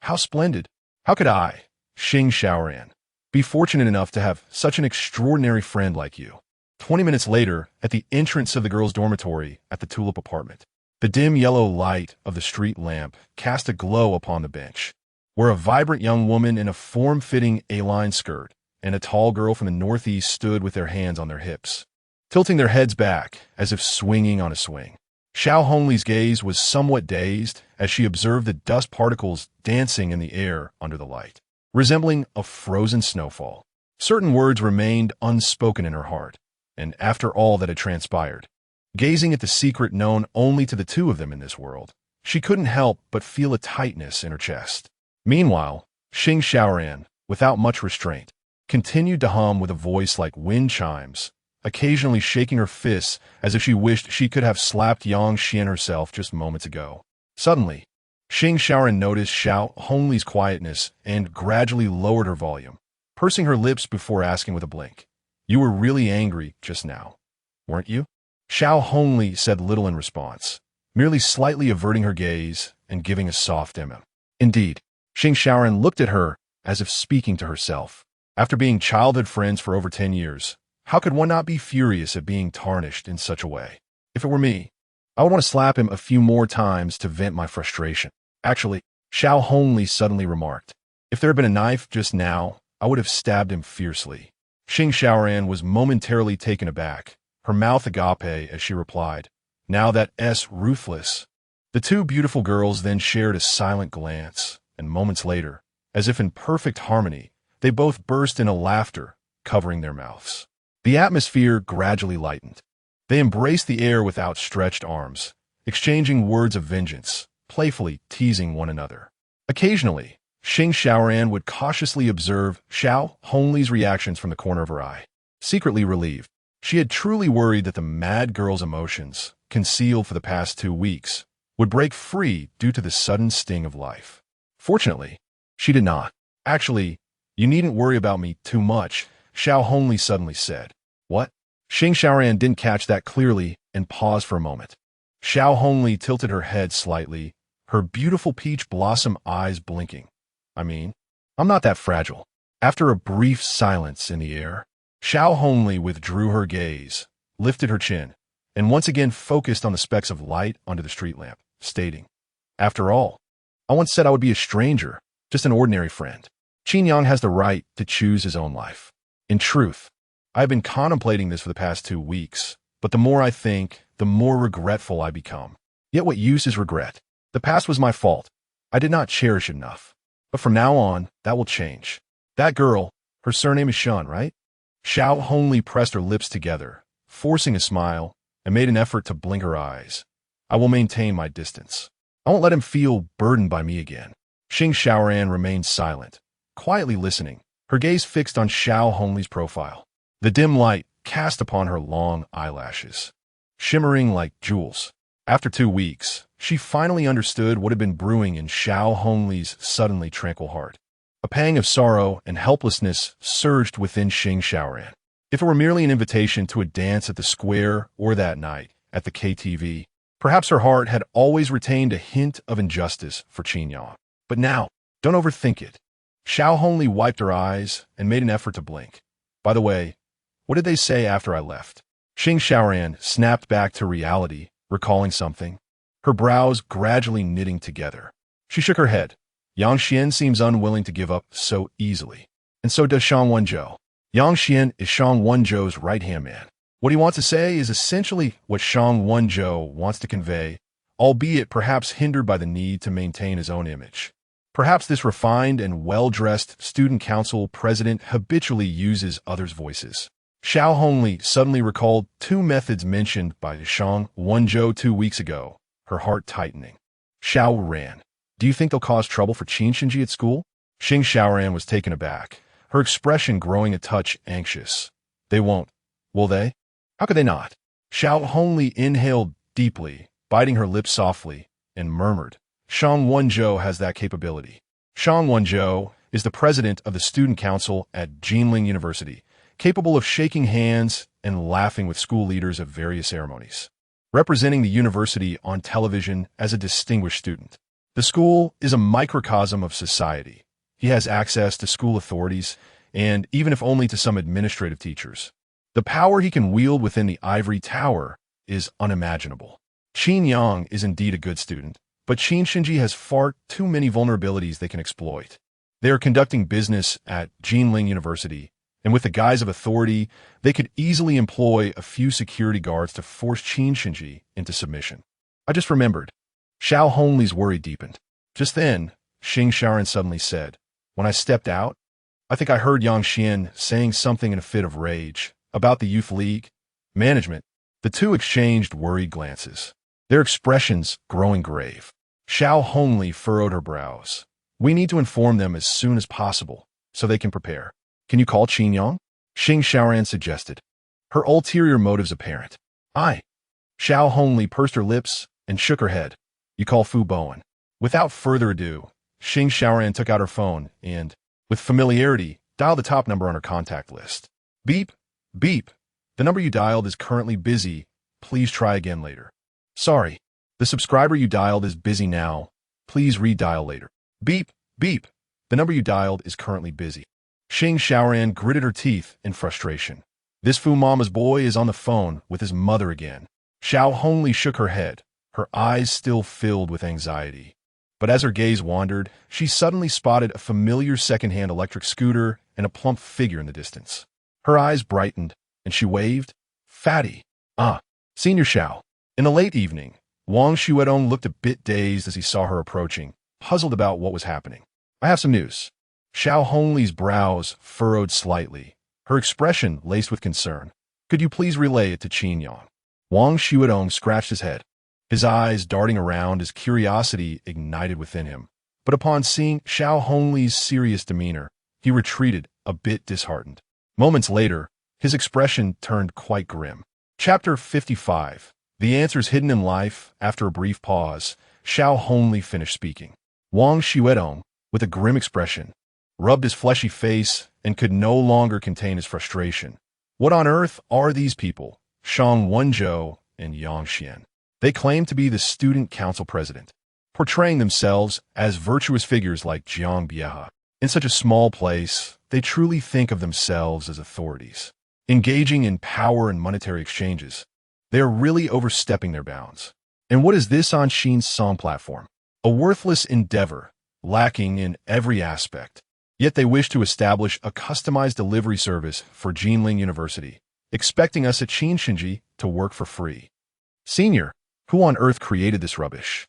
how splendid. How could I, Xing Shaoran, be fortunate enough to have such an extraordinary friend like you? 20 minutes later, at the entrance of the girls' dormitory at the Tulip apartment, the dim yellow light of the street lamp cast a glow upon the bench, where a vibrant young woman in a form-fitting A-line skirt and a tall girl from the northeast stood with their hands on their hips, tilting their heads back as if swinging on a swing. Xiaohongli's gaze was somewhat dazed as she observed the dust particles dancing in the air under the light, resembling a frozen snowfall. Certain words remained unspoken in her heart, and after all that had transpired, gazing at the secret known only to the two of them in this world, she couldn't help but feel a tightness in her chest. Meanwhile, Xing Shaoran, without much restraint, continued to hum with a voice like wind chimes, occasionally shaking her fists as if she wished she could have slapped Yang Xian herself just moments ago. Suddenly, Xing Shaoran noticed Xiaohongli's quietness and gradually lowered her volume, pursing her lips before asking with a blink, You were really angry just now, weren't you? Xiaohongli said little in response, merely slightly averting her gaze and giving a soft emma. Indeed, Xing Shaoran looked at her as if speaking to herself. After being childhood friends for over 10 years, how could one not be furious at being tarnished in such a way? If it were me, I would want to slap him a few more times to vent my frustration. Actually, Xiaohongli suddenly remarked, If there had been a knife just now, I would have stabbed him fiercely. Xing Shaoran was momentarily taken aback, her mouth agape as she replied, Now that's ruthless. The two beautiful girls then shared a silent glance, and moments later, as if in perfect harmony, they both burst into laughter, covering their mouths. The atmosphere gradually lightened. They embraced the air with outstretched arms, exchanging words of vengeance, playfully teasing one another. Occasionally, Xing Xiaoran would cautiously observe Xiaohongli's reactions from the corner of her eye. Secretly relieved, she had truly worried that the mad girl's emotions, concealed for the past 2 weeks, would break free due to the sudden sting of life. Fortunately, she did not. Actually, you needn't worry about me too much, Xiaohongli suddenly said. What? Xing Xiaoran didn't catch that clearly and paused for a moment. Xiaohongli tilted her head slightly, her beautiful peach blossom eyes blinking. I'm not that fragile. After a brief silence in the air, Xiaohongli withdrew her gaze, lifted her chin, and once again focused on the specks of light under the street lamp, stating, After all, I once said I would be a stranger, just an ordinary friend. Qin Yang has the right to choose his own life. In truth, I have been contemplating this for the past 2 weeks, but the more I think, the more regretful I become. Yet what use is regret? The past was my fault. I did not cherish it enough. But from now on, that will change. That girl, her surname is Shen, right? Xiaohongli pressed her lips together, forcing a smile, and made an effort to blink her eyes. I will maintain my distance. I won't let him feel burdened by me again. Xing Xiaoran remained silent, quietly listening, her gaze fixed on Xiaohongli's profile. The dim light cast upon her long eyelashes, shimmering like jewels. After 2 weeks, she finally understood what had been brewing in Xiaohongli's suddenly tranquil heart. A pang of sorrow and helplessness surged within Xing Xiaoran. If it were merely an invitation to a dance at the square or that night at the KTV, perhaps her heart had always retained a hint of injustice for Qin Yang. But now, don't overthink it. Xiaohongli wiped her eyes and made an effort to blink. By the way, what did they say after I left? Xing Xiaoran snapped back to reality, recalling something, her brows gradually knitting together. She shook her head. Yang Xian seems unwilling to give up so easily. And so does Shang Wenzhou. Yang Xian is Shang Wenzhou's right-hand man. What he wants to say is essentially what Shang Wenzhou wants to convey, albeit perhaps hindered by the need to maintain his own image. Perhaps this refined and well-dressed student council president habitually uses others' voices. Xiaohongli suddenly recalled 2 methods mentioned by Shang Wenzhou 2 weeks ago, her heart tightening. Xiaoran, do you think they'll cause trouble for Qin Shen Ji at school? Xing Xiaoran was taken aback, her expression growing a touch anxious. They won't, will they? How could they not? Xiaohongli inhaled deeply, biting her lips softly, and murmured, Shang Wenzhou has that capability. Shang Wenzhou is the president of the student council at Jinling University, capable of shaking hands and laughing with school leaders of various ceremonies, representing the university on television as a distinguished student. The school is a microcosm of society. He has access to school authorities, and even if only to some administrative teachers. The power he can wield within the ivory tower is unimaginable. Qin Yang is indeed a good student, but Qin Shen Ji has far too many vulnerabilities they can exploit. They are conducting business at Jinling University, and with the guise of authority, they could easily employ a few security guards to force Qin Shen Ji into submission. I just remembered. Xiaohongli's worry deepened. Just then, Xing Xiaoran suddenly said, When I stepped out, I think I heard Yang Xian saying something in a fit of rage about the youth league management. The two exchanged worried glances, their expressions growing grave. Xiaohongli furrowed her brows. We need to inform them as soon as possible, so they can prepare. Can you call Qin Yang? Xing Xiaoran suggested, her ulterior motives apparent. Aye. Xiaohongli pursed her lips and shook her head. You call Fu Bowen. Without further ado, Xing Xiaoran took out her phone and, with familiarity, dialed the top number on her contact list. Beep, beep. The number you dialed is currently busy. Please try again later. Sorry, the subscriber you dialed is busy now. Please redial later. Beep, beep. The number you dialed is currently busy. Xing Xiaoran gritted her teeth in frustration. This Fu Mama's boy is on the phone with his mother again. Xiaohongli shook her head, her eyes still filled with anxiety. But as her gaze wandered, she suddenly spotted a familiar second-hand electric scooter and a plump figure in the distance. Her eyes brightened, and she waved, Fatty. Ah, Senior Xiao. In the late evening, Wang Xuedong looked a bit dazed as he saw her approaching, puzzled about what was happening. I have some news. Xiaohongli's brows furrowed slightly, her expression laced with concern. Could you please relay it to Qin Yang? Wang Xuedong scratched his head, his eyes darting around as curiosity ignited within him. but upon seeing Xiaohongli's serious demeanor, he retreated, a bit disheartened. Moments later, his expression turned quite grim. Chapter 55. The Answers Hidden in Life. After a brief pause, Xiaohongli finished speaking. Wang Xuedong, with a grim expression, rubbed his fleshy face and could no longer contain his frustration. What on earth are these people, Shang Wenzhou and Yang Xian? They claim to be the student council president, portraying themselves as virtuous figures like Jiang Biehe. In such a small place, they truly think of themselves as authorities. Engaging in power and monetary exchanges, they are really overstepping their bounds. And what is this on Qin Song platform? A worthless endeavor, lacking in every aspect. Yet they wish to establish a customized delivery service for Jinling University, expecting us at Qin Shen Ji to work for free. Senior, who on earth created this rubbish?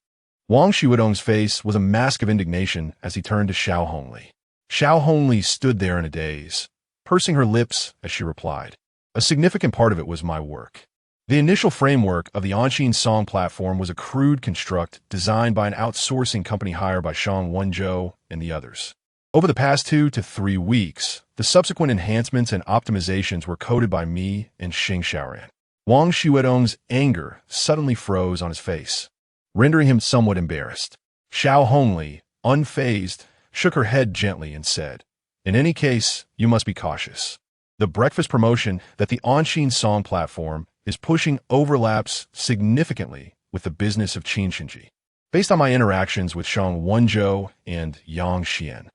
Wang Xuedong's face was a mask of indignation as he turned to Xiaohongli. Xiaohongli stood there in a daze, pursing her lips as she replied. A significant part of it was my work. The initial framework of the Qin Song platform was a crude construct designed by an outsourcing company hired by Shang Wenzhou and the others. Over the past 2 to 3 weeks, the subsequent enhancements and optimizations were coded by me and Xing Xiaoran. Wang Xuedong's anger suddenly froze on his face, rendering him somewhat embarrassed. Xiaohongli, unfazed, shook her head gently and said, "In any case, you must be cautious. The breakfast promotion that the Qin Song platform is pushing overlaps significantly with the business of Qin Shen Ji. Based on my interactions with Shang Wenzhou and Yang Xian,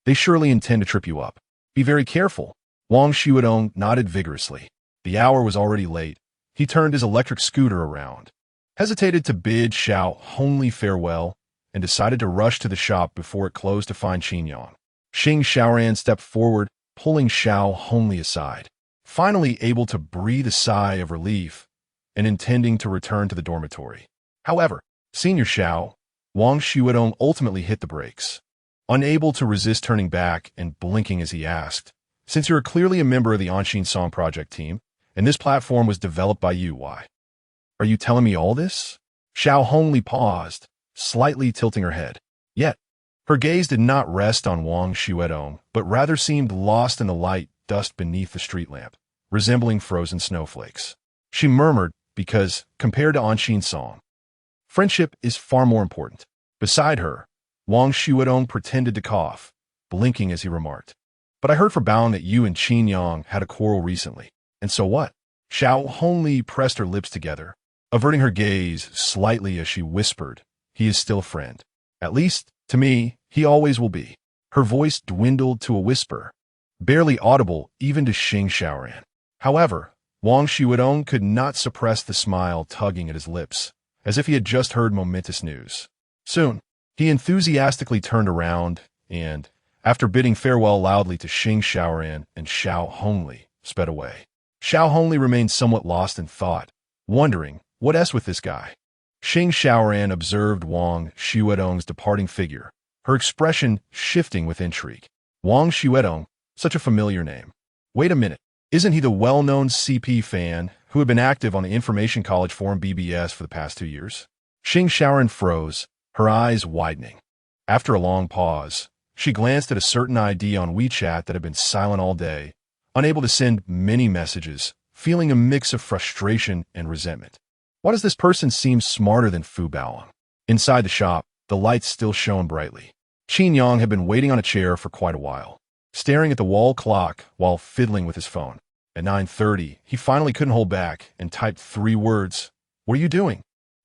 they surely intend to trip you up. Be very careful." Wang Xuedong nodded vigorously. The hour was already late. He turned his electric scooter around, hesitated to bid Xiaohongli farewell, and decided to rush to the shop before it closed to find Qin Yang. Xing Xiaoran stepped forward, pulling Xiaohongli aside, finally able to breathe a sigh of relief and intending to return to the dormitory. However, Senior Xiao, Wang Xuedong ultimately hit the brakes, unable to resist turning back and blinking as he asked, "Since you're clearly a member of the Qin Song project team, and this platform was developed by you, why are you telling me all this?" Xiaohongli paused, slightly tilting her head. Yet, her gaze did not rest on Wang Xuedong, but rather seemed lost in the light dust beneath the street lamp, resembling frozen snowflakes. She murmured, "Because, compared to Qin Song, friendship is far more important." Beside her, Wang Xuedong pretended to cough, blinking as he remarked, "But I heard from Baon that you and Qin Yang had a quarrel recently. And so what?" Xiaohongli pressed her lips together, averting her gaze slightly as she whispered, "He is still a friend. At least, to me, he always will be." Her voice dwindled to a whisper, barely audible even to Xing Xiaoran. However, Wang Xuedong could not suppress the smile tugging at his lips, as if he had just heard momentous news. Soon, he enthusiastically turned around and, after bidding farewell loudly to Xing Xiaoran and Xiaohongli, sped away. Xiaohongli remained somewhat lost in thought, wondering, what else with this guy? Xing Xiaoran observed Wang Xuedong's departing figure, her expression shifting with intrigue. Wang Xuedong, such a familiar name. Wait a minute, isn't he the well-known CP fan who had been active on the Information College Forum BBS for the past 2 years? Xing Xiaoran froze, her eyes widening. After a long pause, she glanced at a certain ID on WeChat that had been silent all day, unable to send many messages, feeling a mix of frustration and resentment. Why does this person seem smarter than Fu Baoang? Inside the shop, the lights still shone brightly. Qin Yang had been waiting on a chair for quite a while, staring at the wall clock while fiddling with his phone. At 9:30, he finally couldn't hold back and typed 3 words. "What are you doing?"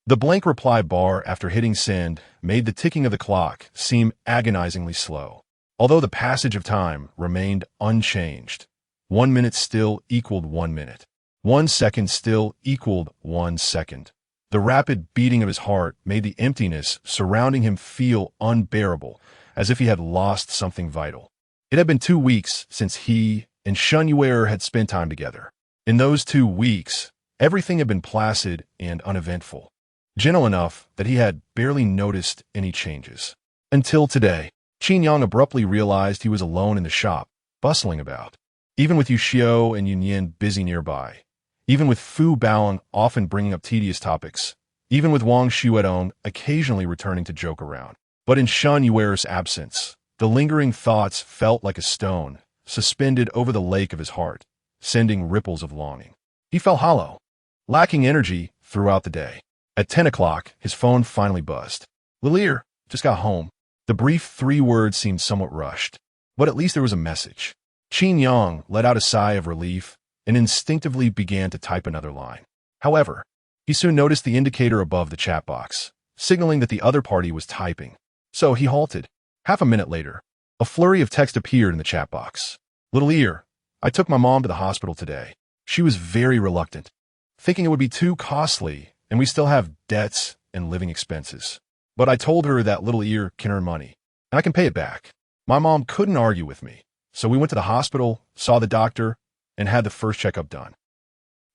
The blank reply bar after hitting send made the ticking of the clock seem agonizingly slow, although the passage of time remained unchanged. 1 minute still equaled 1 minute. 1 second still equaled 1 second. The rapid beating of his heart made the emptiness surrounding him feel unbearable, as if he had lost something vital. It had been 2 weeks since he and Shen Yu'er had spent time together. In those 2 weeks, everything had been placid and uneventful, gentle enough that he had barely noticed any changes. Until today, Qin Yang abruptly realized he was alone in the shop, bustling about. Even with Yu Xiao and Yunyan busy nearby, even with Fu Baoang often bringing up tedious topics, even with Wang Xuedong occasionally returning to joke around, But in Shen Yu'er's absence, the lingering thoughts felt like a stone, suspended over the lake of his heart, sending ripples of longing. He felt hollow, lacking energy throughout the day. At 10 o'clock, his phone finally buzzed. "Little ear, just got home." The brief 3 words seemed somewhat rushed, but at least there was a message. Qin Yang let out a sigh of relief and instinctively began to type another line. However, he soon noticed the indicator above the chat box, signaling that the other party was typing. So he halted. Half a minute later, a flurry of text appeared in the chat box. "Little ear, I took my mom to the hospital today. She was very reluctant, thinking it would be too costly, and we still have debts and living expenses. But I told her that little ear can earn money, and I can pay it back. My mom couldn't argue with me, so we went to the hospital, saw the doctor, and had the first checkup done.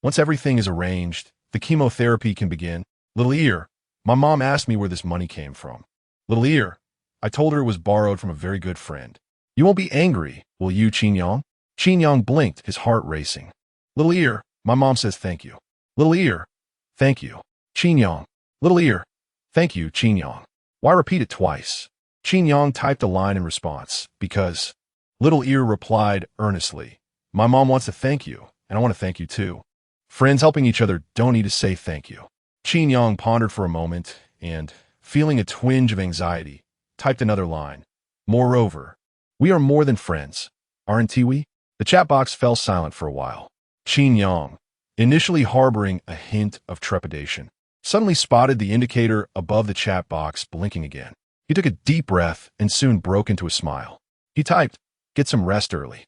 Once everything is arranged, the chemotherapy can begin. Little ear, my mom asked me where this money came from. Little ear, I told her it was borrowed from a very good friend. You won't be angry, will you, Qin Yang?" Qin Yang blinked, his heart racing. "Little ear, my mom says thank you." "Little ear, thank you, Qin Yang." "Little ear, thank you, Qin Yang." Why repeat it twice? Qin Yang typed a line in response, because Little ear replied earnestly, "My mom wants to thank you, and I want to thank you too. Friends helping each other don't need to say thank you." Qin Yang pondered for a moment and, feeling a twinge of anxiety, typed another line. "Moreover, we are more than friends, aren't we?" The chat box fell silent for a while. Qin Yang, initially harboring a hint of trepidation, suddenly spotted the indicator above the chat box blinking again. He took a deep breath and soon broke into a smile. He typed, "Get some rest early,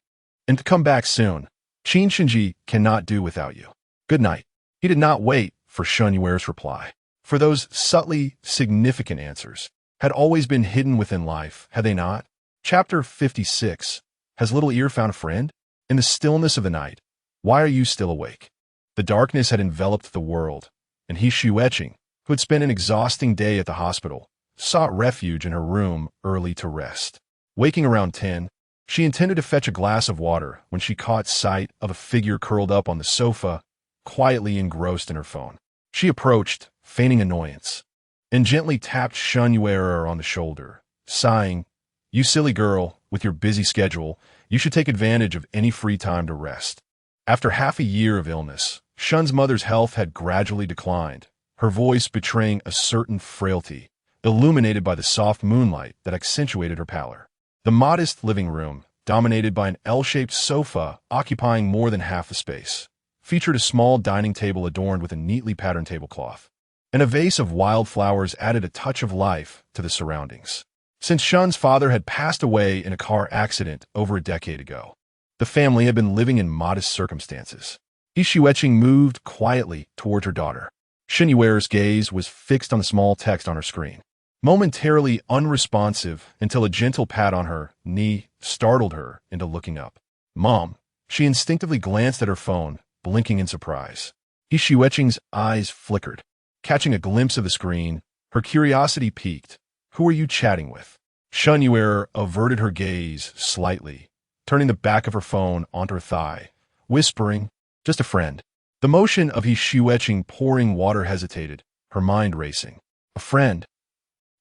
and to come back soon. Qin Shen Ji cannot do without you. Good night." He did not wait for Shen Yu'er's reply, for those subtly significant answers had always been hidden within life, had they not? Chapter 56. Has Little Ear found a friend? In the stillness of the night, why are you still awake? The darkness had enveloped the world, and He Xueqing, who had spent an exhausting day at the hospital, sought refuge in her room early to rest. Waking around 10, she intended to fetch a glass of water when she caught sight of a figure curled up on the sofa, quietly engrossed in her phone. She approached, feigning annoyance, and gently tapped Shen Yu'er on the shoulder, sighing, "You silly girl, with your busy schedule, you should take advantage of any free time to rest." After half a year of illness, Shen's mother's health had gradually declined, her voice betraying a certain frailty, illuminated by the soft moonlight that accentuated her pallor. The modest living room, dominated by an L-shaped sofa occupying more than half the space, featured a small dining table adorned with a neatly patterned tablecloth, and a vase of wildflowers added a touch of life to the surroundings. Since Shen's father had passed away in a car accident over a decade ago, the family had been living in modest circumstances. He Xueqing moved quietly toward her daughter. Shen Yu'er's gaze was fixed on the small text on her screen, momentarily unresponsive until a gentle pat on her knee startled her into looking up. "Mom." She instinctively glanced at her phone, blinking in surprise. He Xueqing's eyes flickered. Catching a glimpse of the screen, her curiosity piqued. "Who are you chatting with?" Shen Yu'er averted her gaze slightly, turning the back of her phone onto her thigh, whispering, "Just a friend." The motion of He Xueqing pouring water hesitated, her mind racing. "A friend?"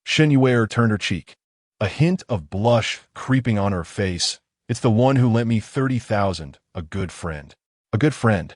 Shen Yu'er turned her cheek, a hint of blush creeping on her face. "It's the one who lent me 30,000, a good friend." A good friend.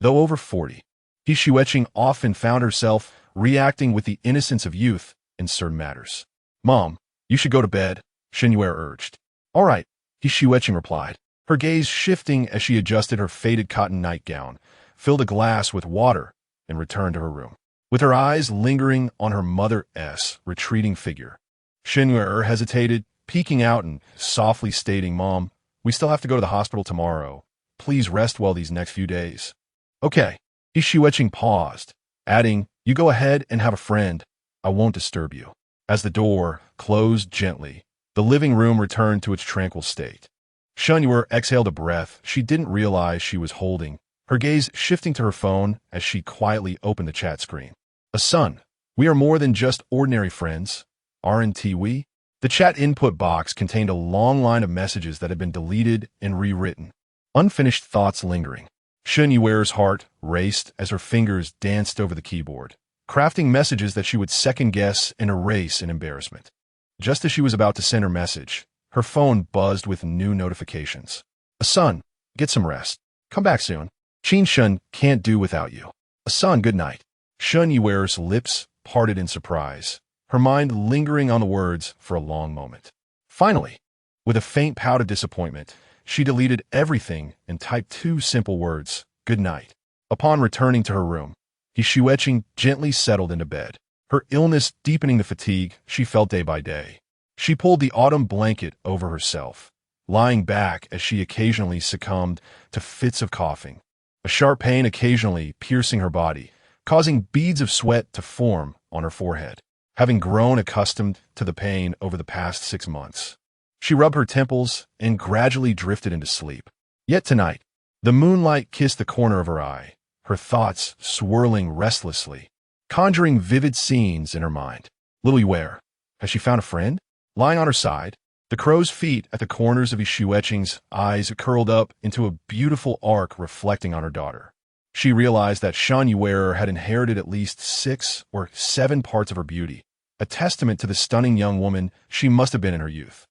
Though over 40, He Xueqing often found herself reacting with the innocence of youth in certain matters. "Mom, you should go to bed," Shen Yu'er urged. "All right," He Xueqing replied, her gaze shifting as she adjusted her faded cotton nightgown, filled a glass with water, and returned to her room. With her eyes lingering on her mother's retreating figure, Shen Yu'er hesitated, peeking out and softly stating, "Mom, we still have to go to the hospital tomorrow. Please rest well these next few days." "Okay." He Xueqing paused, adding, "You go ahead and have a friend. I won't disturb you." As the door closed gently, the living room returned to its tranquil state. Shen Yu'er exhaled a breath she didn't realize she was holding, her gaze shifting to her phone as she quietly opened the chat screen. "A son, we are more than just ordinary friends, aren't we?" The chat input box contained a long line of messages that had been deleted and rewritten, unfinished thoughts lingering. Shen Yu'er's heart raced as her fingers danced over the keyboard, crafting messages that she would second-guess and erase in embarrassment. Just as she was about to send her message, her phone buzzed with new notifications. Son, get some rest. Come back soon. Qin Shen can't do without you. Son, good night. Shen Yu'er's lips parted in surprise, her mind lingering on the words for a long moment. Finally, with a faint pout of disappointment, she deleted everything and typed two simple words, good night. Upon returning to her room, Xiaohongli gently settled into bed, her illness deepening the fatigue she felt day by day. She pulled the autumn blanket over herself, lying back as she occasionally succumbed to fits of coughing, a sharp pain occasionally piercing her body, causing beads of sweat to form on her forehead. Having grown accustomed to the pain over the past 6 months, she rubbed her temples and gradually drifted into sleep. Yet tonight, the moonlight kissed the corner of her eye, her thoughts swirling restlessly, conjuring vivid scenes in her mind. Little Yu'er, has she found a friend? Lying on her side, the crow's feet at the corners of Xiaohongli's eyes curled up into a beautiful arc reflecting on her daughter. She realized that Shen Yu'er had inherited at least 6 or 7 parts of her beauty, a testament to the stunning young woman she must have been in her youth.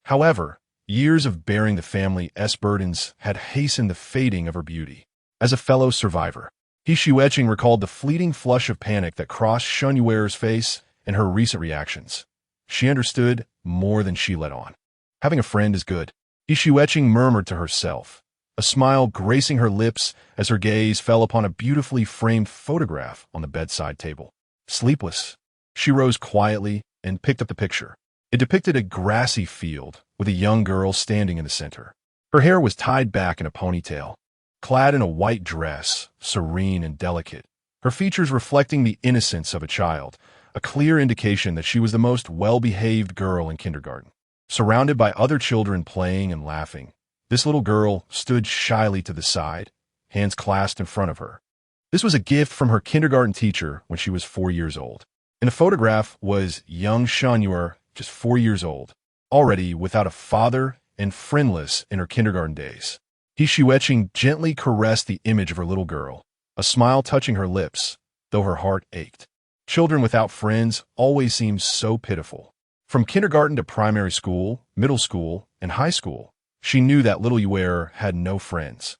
However, years of bearing the family's burdens had hastened the fading of her beauty. As a fellow survivor, Xiaohongli recalled the fleeting flush of panic that crossed Shen Yu'er's face and her recent reactions. She understood more than she let on. Having a friend is good, Xiaohongli murmured to herself, a smile gracing her lips as her gaze fell upon a beautifully framed photograph on the bedside table. Sleepless, she rose quietly and picked up the picture. It depicted a grassy field with a young girl standing in the center. Her hair was tied back in a ponytail, clad in a white dress, serene and delicate, her features reflecting the innocence of a child, a clear indication that she was the most well-behaved girl in kindergarten. Surrounded by other children playing and laughing, this little girl stood shyly to the side, hands clasped in front of her. This was a gift from her kindergarten teacher when she was 4 years old. In the photograph was young Shen Yu'er, just 4 years old, already without a father and friendless in her kindergarten days. Xiaohongli gently caressed the image of her little girl, a smile touching her lips, though her heart ached. Children without friends always seem so pitiful. From kindergarten to primary school, middle school, and high school, she knew that little Yu'er had no friends.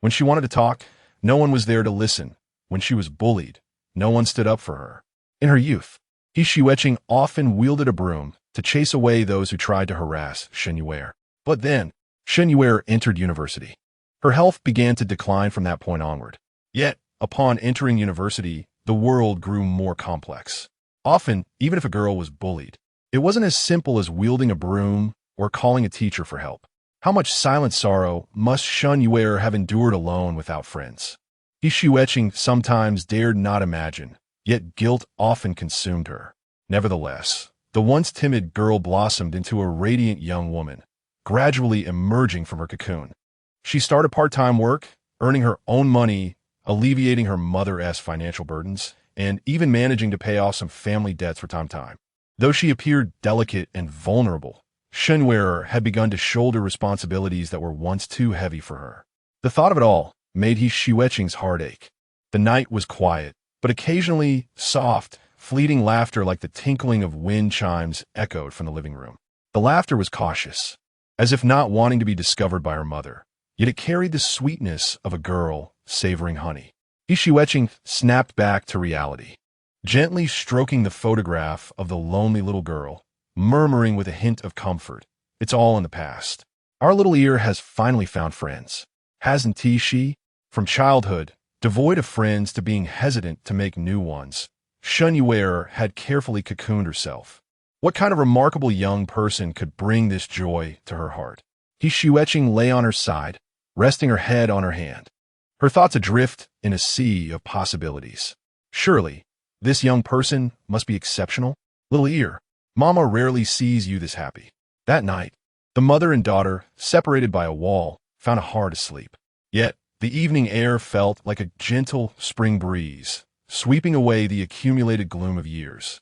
When she wanted to talk, no one was there to listen. When she was bullied, no one stood up for her. In her youth, Xiaohongli often wielded a broom to chase away those who tried to harass Shen Yu'er. But then, Shen Yu'er entered university. Her health began to decline from that point onward. Yet, upon entering university, the world grew more complex. Often, even if a girl was bullied, it wasn't as simple as wielding a broom or calling a teacher for help. How much silent sorrow must Shen Yu'er have endured alone without friends? Xiaohongli sometimes dared not imagine, yet guilt often consumed her. Nevertheless, the once timid girl blossomed into a radiant young woman, gradually emerging from her cocoon. She started part-time work, earning her own money, alleviating her mother's financial burdens, and even managing to pay off some family debts from time to time. Though she appeared delicate and vulnerable, Shen Yu'er had begun to shoulder responsibilities that were once too heavy for her. The thought of it all made Xiaohongli's heart ache. The night was quiet, but occasionally soft, fleeting laughter like the tinkling of wind chimes echoed from the living room. The laughter was cautious, as if not wanting to be discovered by her mother, yet it carried the sweetness of a girl savoring honey. Xiaohongli snapped back to reality, gently stroking the photograph of the lonely little girl, murmuring with a hint of comfort, "It's all in the past. Our little ear has finally found friends. Hasn't she?" From childhood, devoid of friends to being hesitant to make new ones, Shen Yu'er had carefully cocooned herself. What kind of remarkable young person could bring this joy to her heart? Xiaohongli lay on her side, resting her head on her hand, her thoughts adrift in a sea of possibilities. Surely, this young person must be exceptional. Little ear, Mama rarely sees you this happy. That night, the mother and daughter, separated by a wall, found it hard to sleep. Yet, the evening air felt like a gentle spring breeze, sweeping away the accumulated gloom of years.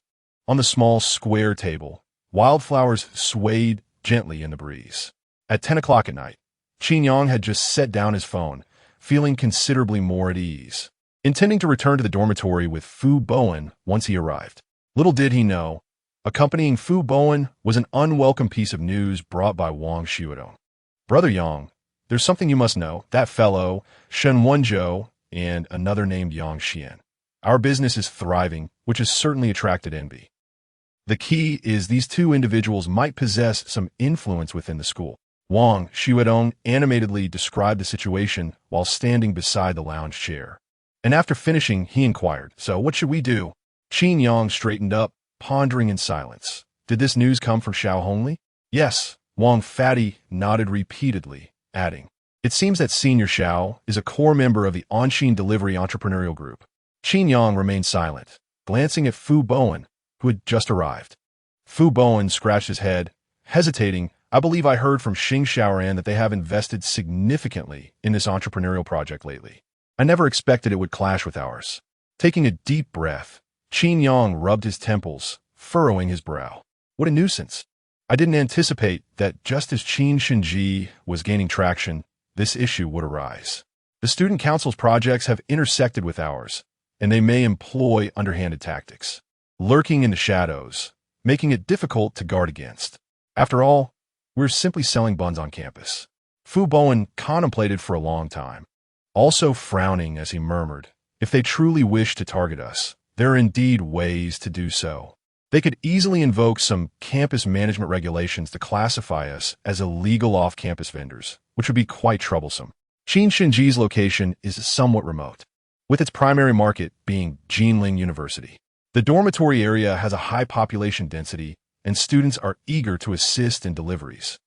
On the small square table, wildflowers swayed gently in the breeze. At 10 o'clock at night, Qin Yang had just set down his phone, feeling considerably more at ease, intending to return to the dormitory with Fu Bowen once he arrived. Little did he know, Accompanying Fu Bowen was an unwelcome piece of news brought by Wang Xiuedong. Brother Yang, there's something you must know. That fellow, Shen Yu'er, and another named Yang Xian. Our business is thriving, which has certainly attracted envy. The key is these two individuals might possess some influence within the school. Wang Xiuedong animatedly described the situation while standing beside the lounge chair. And after finishing, he inquired, "So what should we do?" Qin Yang straightened up, pondering in silence. Did this news come from Xiaohongli? Yes, Wang Fatty nodded repeatedly, adding, "It seems that Senior Xiao is a core member of the Anshin Delivery Entrepreneurial Group." Qin Yang remained silent, glancing at Fu Bowen, who had just arrived. Fu Bowen scratched his head, hesitating. "I believe I heard from Xing Xiaoran that they have invested significantly in this entrepreneurial project lately. I never expected it would clash with ours." Taking a deep breath, Qin Yang rubbed his temples, furrowing his brow. What a nuisance. I didn't anticipate that just as Qin Shen Ji was gaining traction, this issue would arise. The student council's projects have intersected with ours, and they may employ underhanded tactics, lurking in the shadows, making it difficult to guard against. After all, we're simply selling buns on campus. Fu Bowen contemplated for a long time, also frowning as he murmured, "If they truly wish to target us, there are indeed ways to do so. They could easily invoke some campus management regulations to classify us as illegal off-campus vendors, which would be quite troublesome." Qin Shen Ji's location is somewhat remote, with its primary market being Jinling University. The dormitory area has a high population density, and students are eager to assist in deliveries,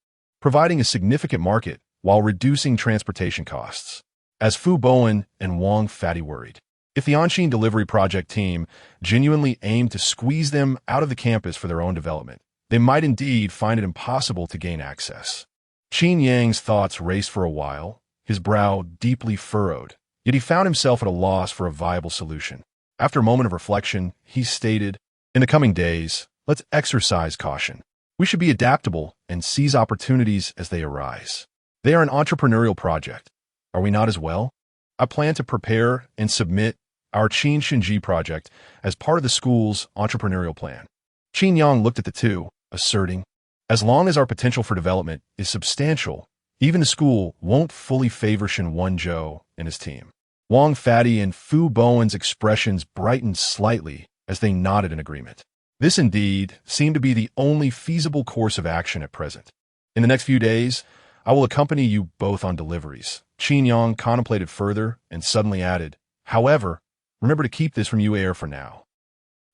providing a significant market while reducing transportation costs. As Fu Bowen and Wang Fatty worried, if the Anshin Delivery Project team genuinely aimed to squeeze them out of the campus for their own development, they might indeed find it impossible to gain access. Qin Yang's thoughts raced for a while, his brow deeply furrowed, yet he found himself at a loss for a viable solution. After a moment of reflection, he stated, "In the coming days, let's exercise caution. We should be adaptable and seize opportunities as they arise. They are an entrepreneurial project. Are we not as well? I plan to prepare and submit our Qin Shen Ji project as part of the school's entrepreneurial plan." Qin Yang looked at the two, asserting, "As long as our potential for development is substantial, even the school won't fully favor Shen Yu'er and his team." Wang Fatty and Fu Bowen's expressions brightened slightly as they nodded in agreement. This indeed seemed to be the only feasible course of action at present. "In the next few days, I will accompany you both on deliveries." Qin Yang contemplated further and suddenly added, "However, remember to keep this from Yu'er for now."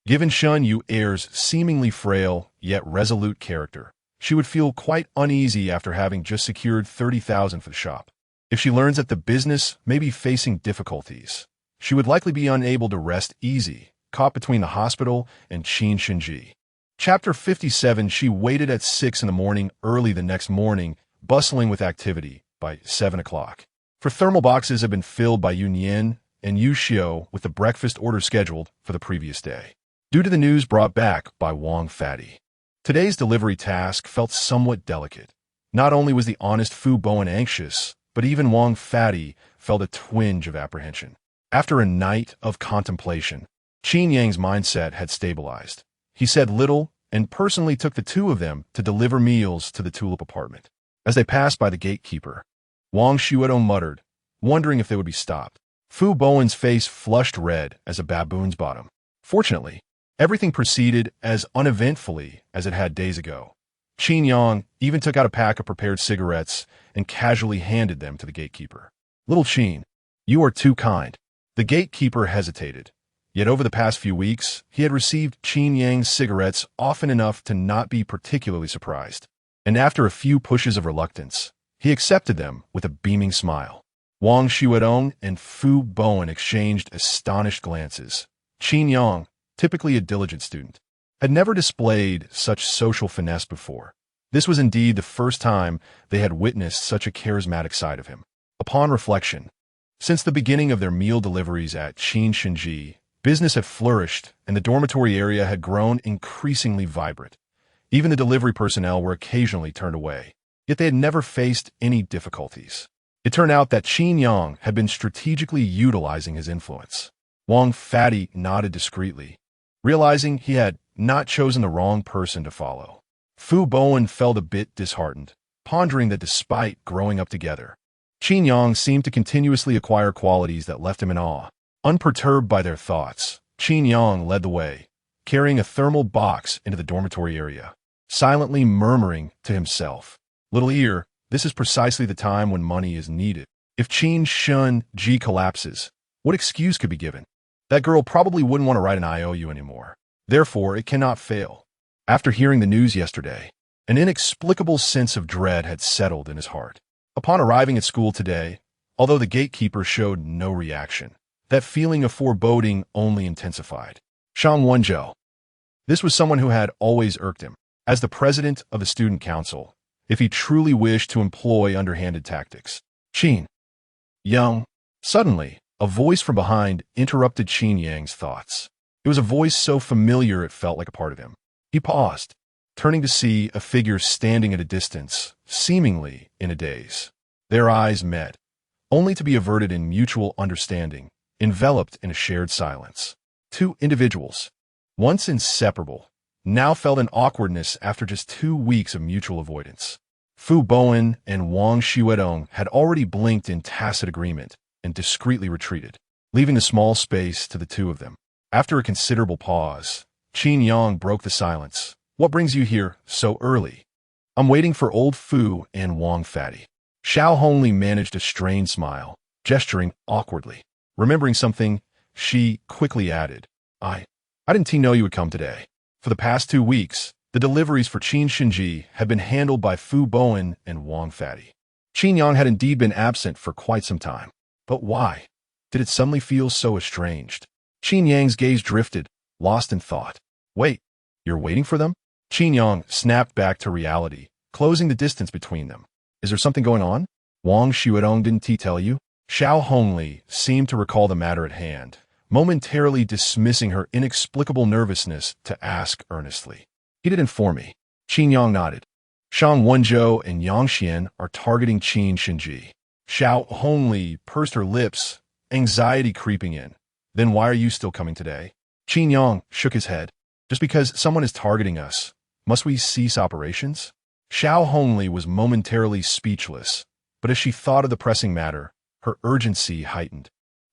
Given Shen Yu'er's seemingly frail yet resolute character, she would feel quite uneasy after having just secured 30,000 for the shop. If she learns that the business may be facing difficulties, she would likely be unable to rest easy, caught between the hospital and Qin Shen Ji. Chapter 57. She waited at 6 in the morning early the next morning, bustling with activity by 7 o'clock. For thermal boxes had been filled by Yu Nian and Yu Xiao with the breakfast order scheduled for the previous day, due to the news brought back by Wang Fatty. Today's delivery task felt somewhat delicate. Not only was the honest Fu Bowen anxious, but even Wang Fatty felt a twinge of apprehension. After a night of contemplation, Qin Yang's mindset had stabilized. He said little and personally took the two of them to deliver meals to the Tulip apartment. As they passed by the gatekeeper, Wang Xiuedong muttered, wondering if they would be stopped. Fu Bowen's face flushed red as a baboon's bottom. Fortunately, everything proceeded as uneventfully as it had days ago. Qin Yang even took out a pack of prepared cigarettes and casually handed them to the gatekeeper. "Little Qin, you are too kind." The gatekeeper hesitated. Yet over the past few weeks, he had received Qin Yang's cigarettes often enough to not be particularly surprised. And after a few pushes of reluctance, he accepted them with a beaming smile. Wang Xiuedong and Fu Bowen exchanged astonished glances. Qin Yang, typically a diligent student, had never displayed such social finesse before. This was indeed the first time they had witnessed such a charismatic side of him. Upon reflection, since the beginning of their meal deliveries at Qin Shen Ji, business had flourished and the dormitory area had grown increasingly vibrant. Even the delivery personnel were occasionally turned away, yet they had never faced any difficulties. It turned out that Qin Yang had been strategically utilizing his influence. Wang Fatty nodded discreetly, realizing he had not chosen the wrong person to follow. Fu Bowen felt a bit disheartened, pondering that despite growing up together, Qin Yang seemed to continuously acquire qualities that left him in awe. Unperturbed by their thoughts, Qin Yang led the way, carrying a thermal box into the dormitory area, silently murmuring to himself, "Little ear, this is precisely the time when money is needed. If Qin Shen Ji collapses, what excuse could be given? That girl probably wouldn't want to write an IOU anymore. Therefore, it cannot fail." After hearing the news yesterday, an inexplicable sense of dread had settled in his heart. Upon arriving at school today, although the gatekeeper showed no reaction, that feeling of foreboding only intensified. Shang Wenzhou. This was someone who had always irked him. As the president of the student council, if he truly wished to employ underhanded tactics. Qin Yang. Suddenly, a voice from behind interrupted Qin Yang's thoughts. It was a voice so familiar it felt like a part of him. He paused, turning to see a figure standing at a distance, seemingly in a daze. Their eyes met, only to be averted in mutual understanding, enveloped in a shared silence. Two individuals, once inseparable, now felt an awkwardness after just 2 weeks of mutual avoidance. Fu Bowen and Wang Xuedong had already blinked in tacit agreement and discreetly retreated, leaving a small space to the two of them. After a considerable pause, Qin Yang broke the silence. "What brings you here so early?" "I'm waiting for old Fu and Wang Fatty." Xiaohongli managed a strained smile, gesturing awkwardly. Remembering something, she quickly added, I didn't know you would come today. For the past 2 weeks, the deliveries for Qin Shen Ji had been handled by Fu Bowen and Wang Fatty. Qin Yang had indeed been absent for quite some time. But why did it suddenly feel so estranged? Qin Yang's gaze drifted, lost in thought. "Wait, you're waiting for them?" Qin Yang snapped back to reality, closing the distance between them. "Is there something going on? Wang Xuedong didn't he tell you?" Xiaohongli seemed to recall the matter at hand, momentarily dismissing her inexplicable nervousness to ask earnestly. "He did inform me." Qin Yang nodded. "Shang Wenzhou and Yang Xian are targeting Qin Shen Ji." Xiaohongli pursed her lips, anxiety creeping in. "Then why are you still coming today?" Qin Yang shook his head. "Just because someone is targeting us, must we cease operations?" Xiaohongli was momentarily speechless, but as she thought of the pressing matter, her urgency heightened.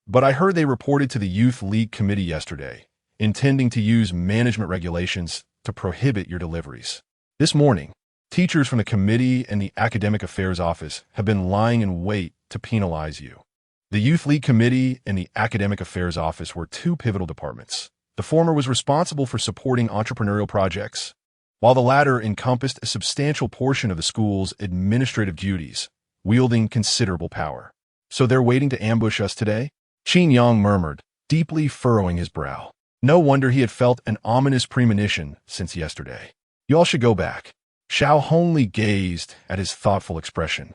"But I heard they reported to the Youth League Committee yesterday, intending to use management regulations to prohibit your deliveries. This morning, teachers from the committee and the Academic Affairs Office have been lying in wait to penalize you." The Youth League Committee and the Academic Affairs Office were two pivotal departments. The former was responsible for supporting entrepreneurial projects, while the latter encompassed a substantial portion of the school's administrative duties, wielding considerable power. "So they're waiting to ambush us today?" Qin Yang murmured, deeply furrowing his brow. No wonder he had felt an ominous premonition since yesterday. "You all should go back." Xiaohongli gazed at his thoughtful expression,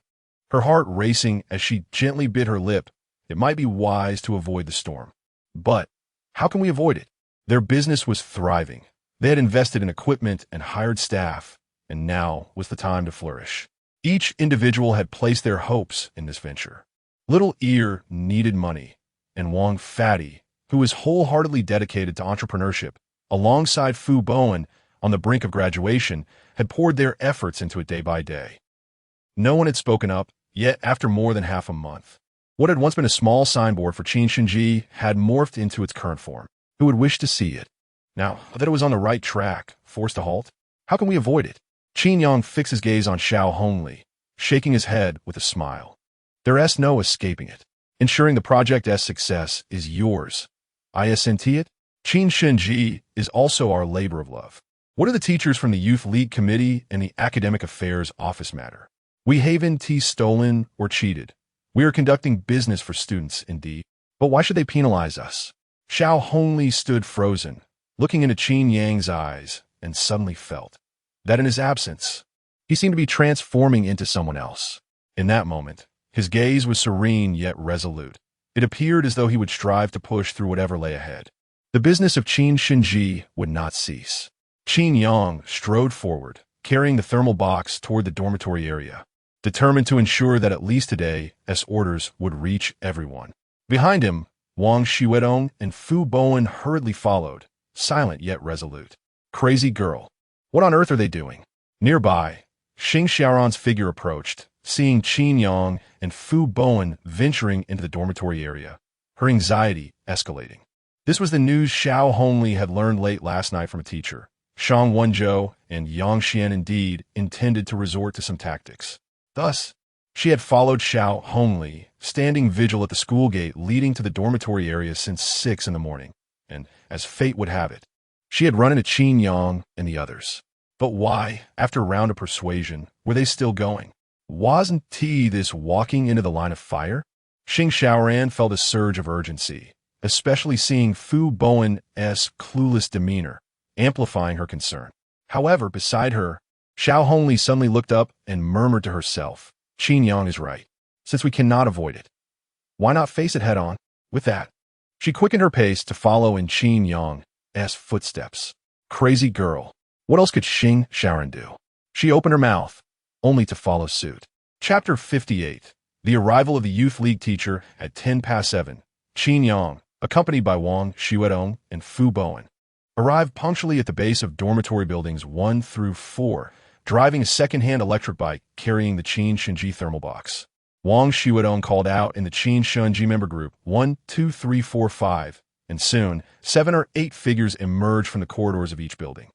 her heart racing as she gently bit her lip. It might be wise to avoid the storm. But how can we avoid it? Their business was thriving. They had invested in equipment and hired staff, and now was the time to flourish. Each individual had placed their hopes in this venture. Little Ear needed money, and Wang Fatty, who was wholeheartedly dedicated to entrepreneurship, alongside Fu Bowen, on the brink of graduation, had poured their efforts into it day by day. No one had spoken up, yet after more than half a month, what had once been a small signboard for Qin Shen Ji had morphed into its current form. Who would wish to see it? Now that it was on the right track, forced to halt, how can we avoid it? Qin Yang fixed his gaze on Xiaohongli, shaking his head with a smile. "There's no escaping it. Ensuring the project's success is yours. Isn't it? Qin Shen Ji is also our labor of love. What do the teachers from the Youth League Committee and the Academic Affairs Office matter? We haven't stolen or cheated. We are conducting business for students, indeed. But why should they penalize us?" Xiaohongli stood frozen, looking into Qin Yang's eyes, and suddenly felt that in his absence, he seemed to be transforming into someone else. In that moment, his gaze was serene yet resolute. It appeared as though he would strive to push through whatever lay ahead. The business of Qin Shen Ji would not cease. Qin Yang strode forward, carrying the thermal box toward the dormitory area, determined to ensure that at least today, orders would reach everyone. Behind him, Wang Xuedong and Fu Bowen hurriedly followed, silent yet resolute. Crazy girl. What on earth are they doing? Nearby, Xing Xiaoran's figure approached, seeing Qin Yang and Fu Bowen venturing into the dormitory area, her anxiety escalating. This was the news Xiaohongli had learned late last night from a teacher. Shang Wenzhou and Yang Xian indeed intended to resort to some tactics. Thus, she had followed Xiaohongli, standing vigil at the school gate leading to the dormitory area since 6 in the morning, and, as fate would have it, she had run into Qin Yang and the others. But why, after a round of persuasion, were they still going? Wasn't this walking into the line of fire? Xing Xiaoran felt a surge of urgency, especially seeing Fu Bowen's clueless demeanor, amplifying her concern. However, beside her, Xiaohongli suddenly looked up and murmured to herself, Qin Yang is right. Since we cannot avoid it, why not face it head on? With that, she quickened her pace to follow in Qin Yang's footsteps. Crazy girl. What else could Xing Xiaoran do? She opened her mouth, only to follow suit. Chapter 58. The arrival of the youth league teacher at 7:10. Qin Yang, accompanied by Wang Xuedong and Fu Bowen, arrived punctually at the base of dormitory buildings 1 through 4, driving a second-hand electric bike carrying the Qin Shen Ji thermal box. Wang Xuedong called out in the Qin Shen Ji member group 1, 2, 3, 4, 5, and soon 7 or 8 figures emerged from the corridors of each building.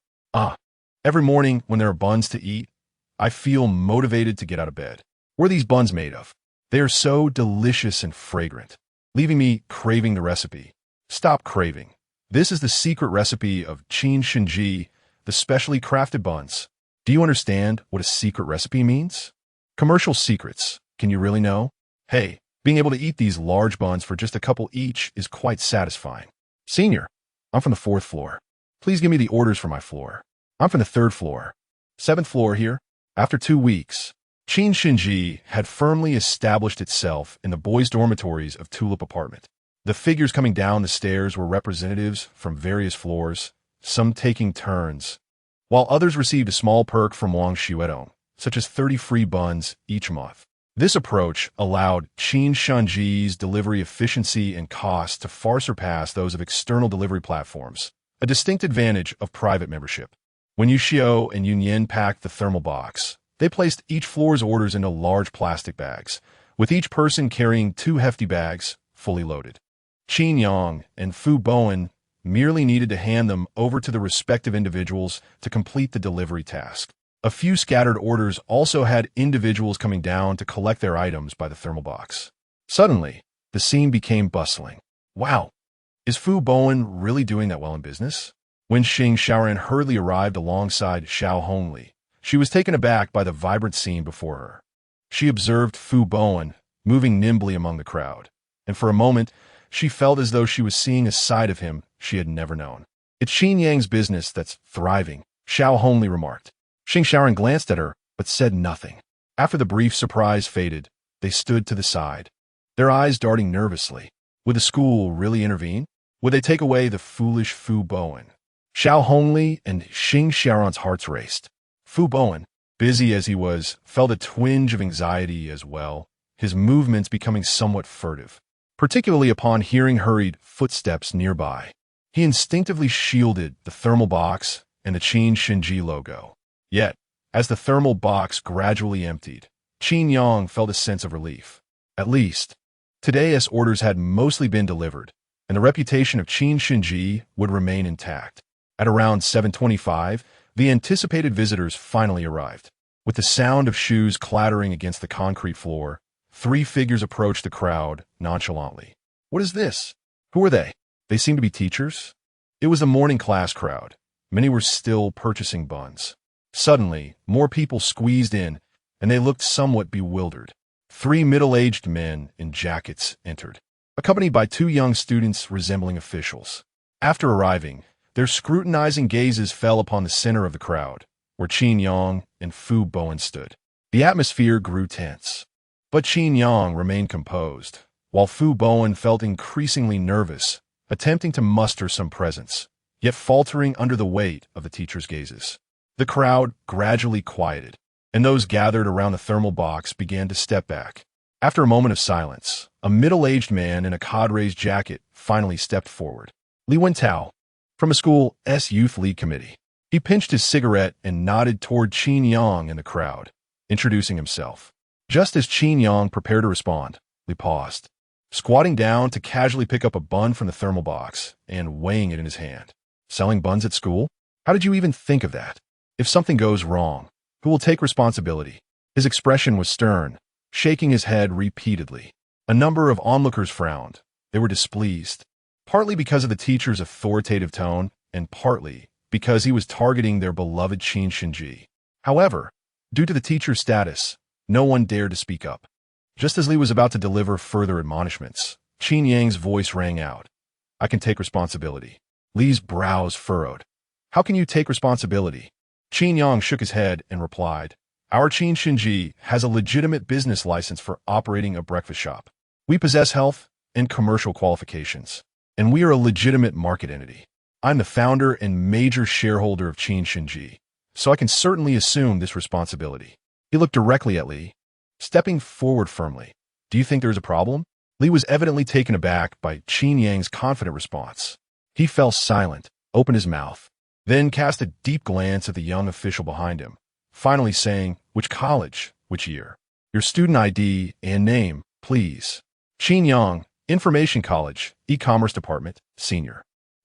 Every morning when there are buns to eat, I feel motivated to get out of bed. What are these buns made of? They are so delicious and fragrant, leaving me craving the recipe. Stop craving. This is the secret recipe of Qin Shen Ji, the specially crafted buns. Do you understand what a secret recipe means? Commercial secrets. Can you really know? Hey, being able to eat these large buns for just a couple each is quite satisfying. Senior, I'm from the 4th floor. Please give me the orders for my floor. I'm from the 3rd floor. 7th floor here. After 2 weeks, Qin Shen Ji had firmly established itself in the boys' dormitories of Tulip Apartment. The figures coming down the stairs were representatives from various floors, some taking turns, while others received a small perk from Wang Xuedong, such as 30 free buns each month. This approach allowed Qin Shen Ji's delivery efficiency and cost to far surpass those of external delivery platforms, a distinct advantage of private membership. When Yu Xiao and Yun Yin packed the thermal box, they placed each floor's orders into large plastic bags, with each person carrying 2 hefty bags, fully loaded. Qin Yang and Fu Bowen merely needed to hand them over to the respective individuals to complete the delivery task. A few scattered orders also had individuals coming down to collect their items by the thermal box. Suddenly, the scene became bustling. Wow, is Fu Bowen really doing that well in business? When Xing Xiaoran hurriedly arrived alongside Xiaohongli, she was taken aback by the vibrant scene before her. She observed Fu Bowen moving nimbly among the crowd, and for a moment, she felt as though she was seeing a side of him she had never known. It's Xing Yang's business that's thriving, Xiaohongli remarked. Xing Xiaoran glanced at her, but said nothing. After the brief surprise faded, they stood to the side, their eyes darting nervously. Would the school really intervene? Would they take away the foolish Fu Bowen? Xiaohongli and Xing Xiaoran's hearts raced. Fu Bowen, busy as he was, felt a twinge of anxiety as well, his movements becoming somewhat furtive, particularly upon hearing hurried footsteps nearby. He instinctively shielded the thermal box and the Qin Shen Ji logo. Yet, as the thermal box gradually emptied, Qin Yang felt a sense of relief. At least, today's orders had mostly been delivered, and the reputation of Qin Shen Ji would remain intact. At around 7:25, the anticipated visitors finally arrived. With the sound of shoes clattering against the concrete floor, 3 figures approached the crowd nonchalantly. What is this? Who are they? They seem to be teachers. It was the morning class crowd. Many were still purchasing buns. Suddenly, more people squeezed in, and they looked somewhat bewildered. 3 middle-aged men in jackets entered, accompanied by 2 young students resembling officials. After arriving, their scrutinizing gazes fell upon the center of the crowd, where Qin Yang and Fu Bowen stood. The atmosphere grew tense, but Qin Yang remained composed, while Fu Bowen felt increasingly nervous, attempting to muster some presence, yet faltering under the weight of the teacher's gazes. The crowd gradually quieted, and those gathered around the thermal box began to step back. After a moment of silence, a middle-aged man in a cadre's jacket finally stepped forward. Li Wentao, from a school's youth league committee. He pinched his cigarette and nodded toward Qin Yang in the crowd, introducing himself. Just as Qin Yang prepared to respond, Li paused, squatting down to casually pick up a bun from the thermal box and weighing it in his hand. Selling buns at school? How did you even think of that? If something goes wrong, who will take responsibility? His expression was stern, shaking his head repeatedly. A number of onlookers frowned. They were displeased, partly because of the teacher's authoritative tone and partly because he was targeting their beloved Qin Shen Ji. However, due to the teacher's status, no one dared to speak up. Just as Li was about to deliver further admonishments, Qin Yang's voice rang out. I can take responsibility. Li's brows furrowed. How can you take responsibility? Qin Yang shook his head and replied, Our Qin Shen Ji has a legitimate business license for operating a breakfast shop. We possess health and commercial qualifications, and we are a legitimate market entity. I'm the founder and major shareholder of Qin Shen Ji, so I can certainly assume this responsibility. He looked directly at Li, stepping forward firmly. Do you think there is a problem? Li was evidently taken aback by Qin Yang's confident response. He fell silent, opened his mouth, then cast a deep glance at the young official behind him, finally saying, Which college? Which year? Your student ID and name, please. Qin Yang, Information College, E-Commerce Department, Senior.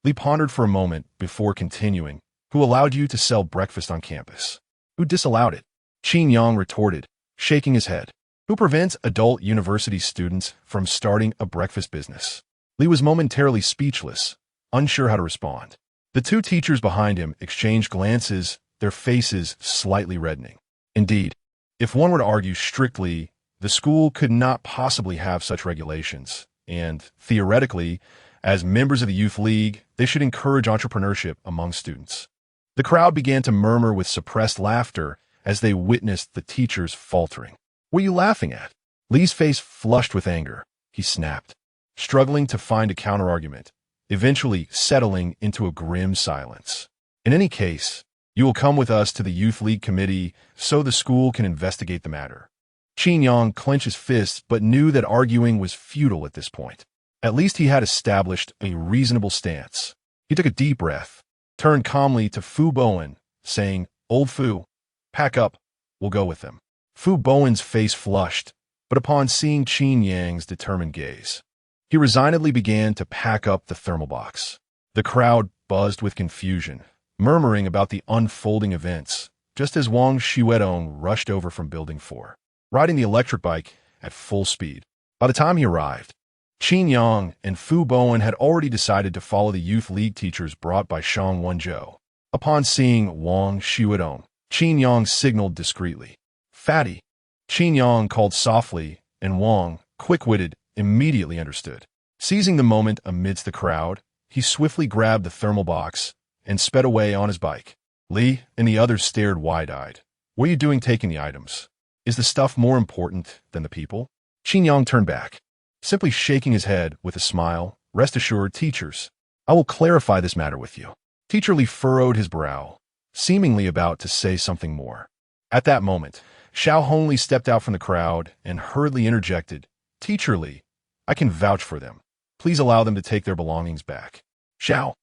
Li pondered for a moment before continuing. Who allowed you to sell breakfast on campus? Who disallowed it? Qin Yang retorted, shaking his head. Who prevents adult university students from starting a breakfast business? Li was momentarily speechless, unsure how to respond. The two teachers behind him exchanged glances, their faces slightly reddening. Indeed, if one were to argue strictly, the school could not possibly have such regulations, and, theoretically, as members of the Youth League, they should encourage entrepreneurship among students. The crowd began to murmur with suppressed laughter as they witnessed the teachers faltering. What are you laughing at? Li's face flushed with anger. He snapped, struggling to find a counterargument, eventually settling into a grim silence. In any case, you will come with us to the Youth League Committee so the school can investigate the matter. Qin Yang clenched his fists but knew that arguing was futile at this point. At least he had established a reasonable stance. He took a deep breath, turned calmly to Fu Bowen, saying, Old Fu, pack up, we'll go with them. Fu Bowen's face flushed, but upon seeing Qin Yang's determined gaze, he resignedly began to pack up the thermal box. The crowd buzzed with confusion, murmuring about the unfolding events, just as Wang Xuedong rushed over from Building 4, riding the electric bike at full speed. By the time he arrived, Qin Yang and Fu Bowen had already decided to follow the Youth League teachers brought by Shang Wenzhou. Upon seeing Wang Xuedong, Qin Yang signaled discreetly. Fatty. Qin Yang called softly, and Wang, quick-witted, immediately understood. Seizing the moment amidst the crowd, he swiftly grabbed the thermal box and sped away on his bike. Li and the others stared wide-eyed. What are you doing taking the items? Is the stuff more important than the people? Qin Yang turned back, simply shaking his head with a smile. Rest assured, teachers, I will clarify this matter with you. Teacher Li furrowed his brow, seemingly about to say something more. At that moment, Xiaohongli stepped out from the crowd and hurriedly interjected, Teacher Li, I can vouch for them. Please allow them to take their belongings back. Xiao.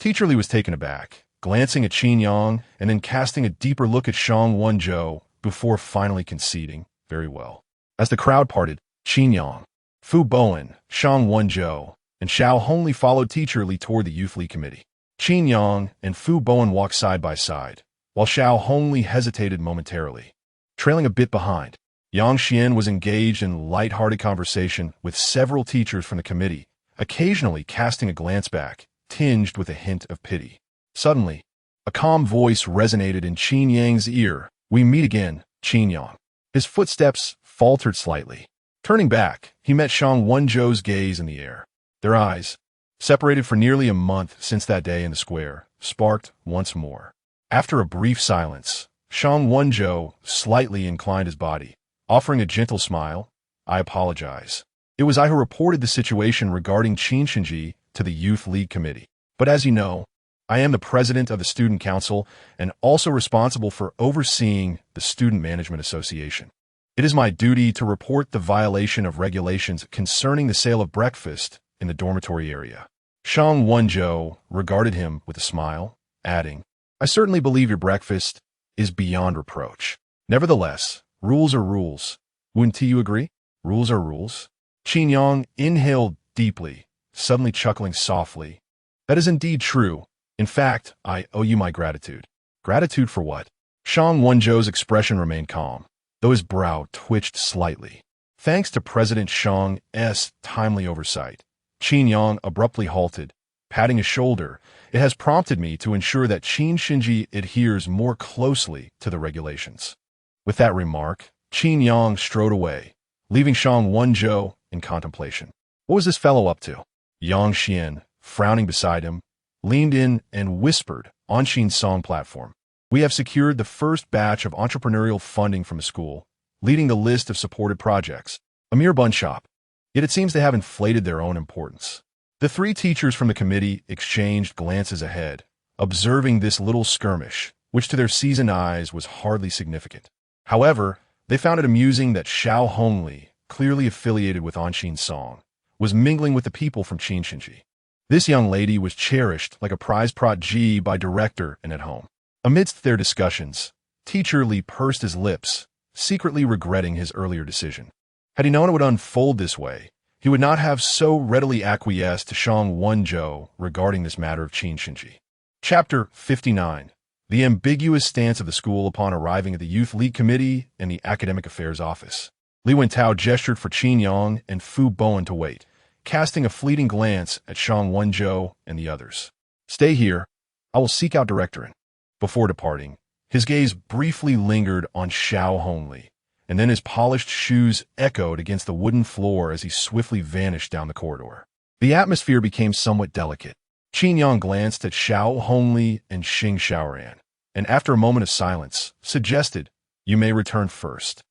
Teacher Li was taken aback, glancing at Qin Yang and then casting a deeper look at Shang Wenzhou before finally conceding, very well. As the crowd parted, Qin Yang, Fu Bowen, Shang Wenzhou, and Xiaohongli followed Teacher Li toward the Youth League Committee. Qin Yang and Fu Bowen walked side by side, while Xiaohongli hesitated momentarily. Trailing a bit behind, Yang Xian was engaged in light-hearted conversation with several teachers from the committee, occasionally casting a glance back, tinged with a hint of pity. Suddenly, a calm voice resonated in Qin Yang's ear. We meet again, Qin Yang. His footsteps faltered slightly. Turning back, he met Shang Wenzhou's gaze in the air. Their eyes, separated for nearly a month since that day in the square, sparked once more. After a brief silence, Shang Wenzhou slightly inclined his body, offering a gentle smile. I apologize. It was I who reported the situation regarding Qin Shen Ji to the Youth League Committee. But as you know, I am the president of the Student Council and also responsible for overseeing the Student Management Association. It is my duty to report the violation of regulations concerning the sale of breakfast in the dormitory area. Shang Wenzhou regarded him with a smile, adding, I certainly believe your breakfast is beyond reproach. Nevertheless, rules are rules. Wouldn't you agree? Rules are rules. Qin Yang inhaled deeply, suddenly chuckling softly. That is indeed true. In fact, I owe you my gratitude. Gratitude for what? Shang Wenzhou's expression remained calm, though his brow twitched slightly. Thanks to President Shang's timely oversight, Qin Yang abruptly halted, patting his shoulder. It has prompted me to ensure that Qin Shen Ji adheres more closely to the regulations. With that remark, Qin Yang strode away, leaving Shang Wenzhou in contemplation. What was this fellow up to? Yang Xian, frowning beside him, leaned in and whispered on Qin's song platform. We have secured the first batch of entrepreneurial funding from the school, leading the list of supported projects. A mere bun shop. Yet it seems they have inflated their own importance. The three teachers from the committee exchanged glances ahead, observing this little skirmish, which to their seasoned eyes was hardly significant. However, they found it amusing that Xiaohongli, clearly affiliated with Anshin's song, was mingling with the people from Qin Shen Ji. This young lady was cherished like a prize protégée by director and at home. Amidst their discussions, Teacher Li pursed his lips, secretly regretting his earlier decision. Had he known it would unfold this way, he would not have so readily acquiesced to Shang Wenzhou regarding this matter of Qin Shen Ji. Chapter 59. The ambiguous stance of the school upon arriving at the Youth League Committee and the Academic Affairs Office. Li Wentao gestured for Qin Yang and Fu Bowen to wait, casting a fleeting glance at Shang Wenzhou and the others. Stay here. I will seek out Director In. Before departing, his gaze briefly lingered on Xiaohongli, and then his polished shoes echoed against the wooden floor as he swiftly vanished down the corridor. The atmosphere became somewhat delicate. Qin Yang glanced at Xiaohongli and Xing Xiaoran, and after a moment of silence, suggested, "You may return first.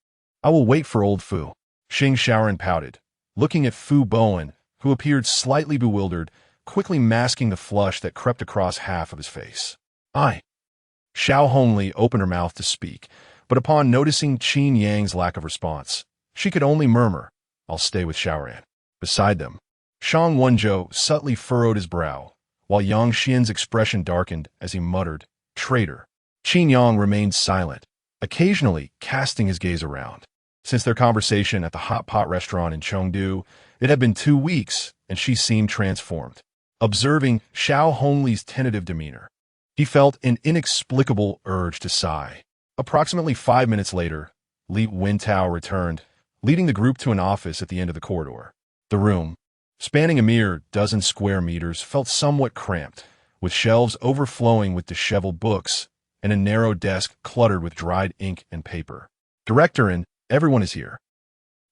I will wait for old Fu." Xing Xiaoran pouted, looking at Fu Bowen, who appeared slightly bewildered, quickly masking the flush that crept across half of his face. Xiaohongli opened her mouth to speak, but upon noticing Qin Yang's lack of response, she could only murmur, "I'll stay with Xiaoran." Beside them, Shang Wenzhou subtly furrowed his brow, while Yang Xian's expression darkened as he muttered, "Traitor." Qin Yang remained silent, occasionally casting his gaze around. Since their conversation at the hot pot restaurant in Chengdu, it had been 2 weeks, and she seemed transformed. Observing Xiaohongli's tentative demeanor, he felt an inexplicable urge to sigh. Approximately 5 minutes later, Li Wentao returned, leading the group to an office at the end of the corridor. The room, spanning a mere dozen square meters, felt somewhat cramped, with shelves overflowing with disheveled books and a narrow desk cluttered with dried ink and paper. "Director In, everyone is here."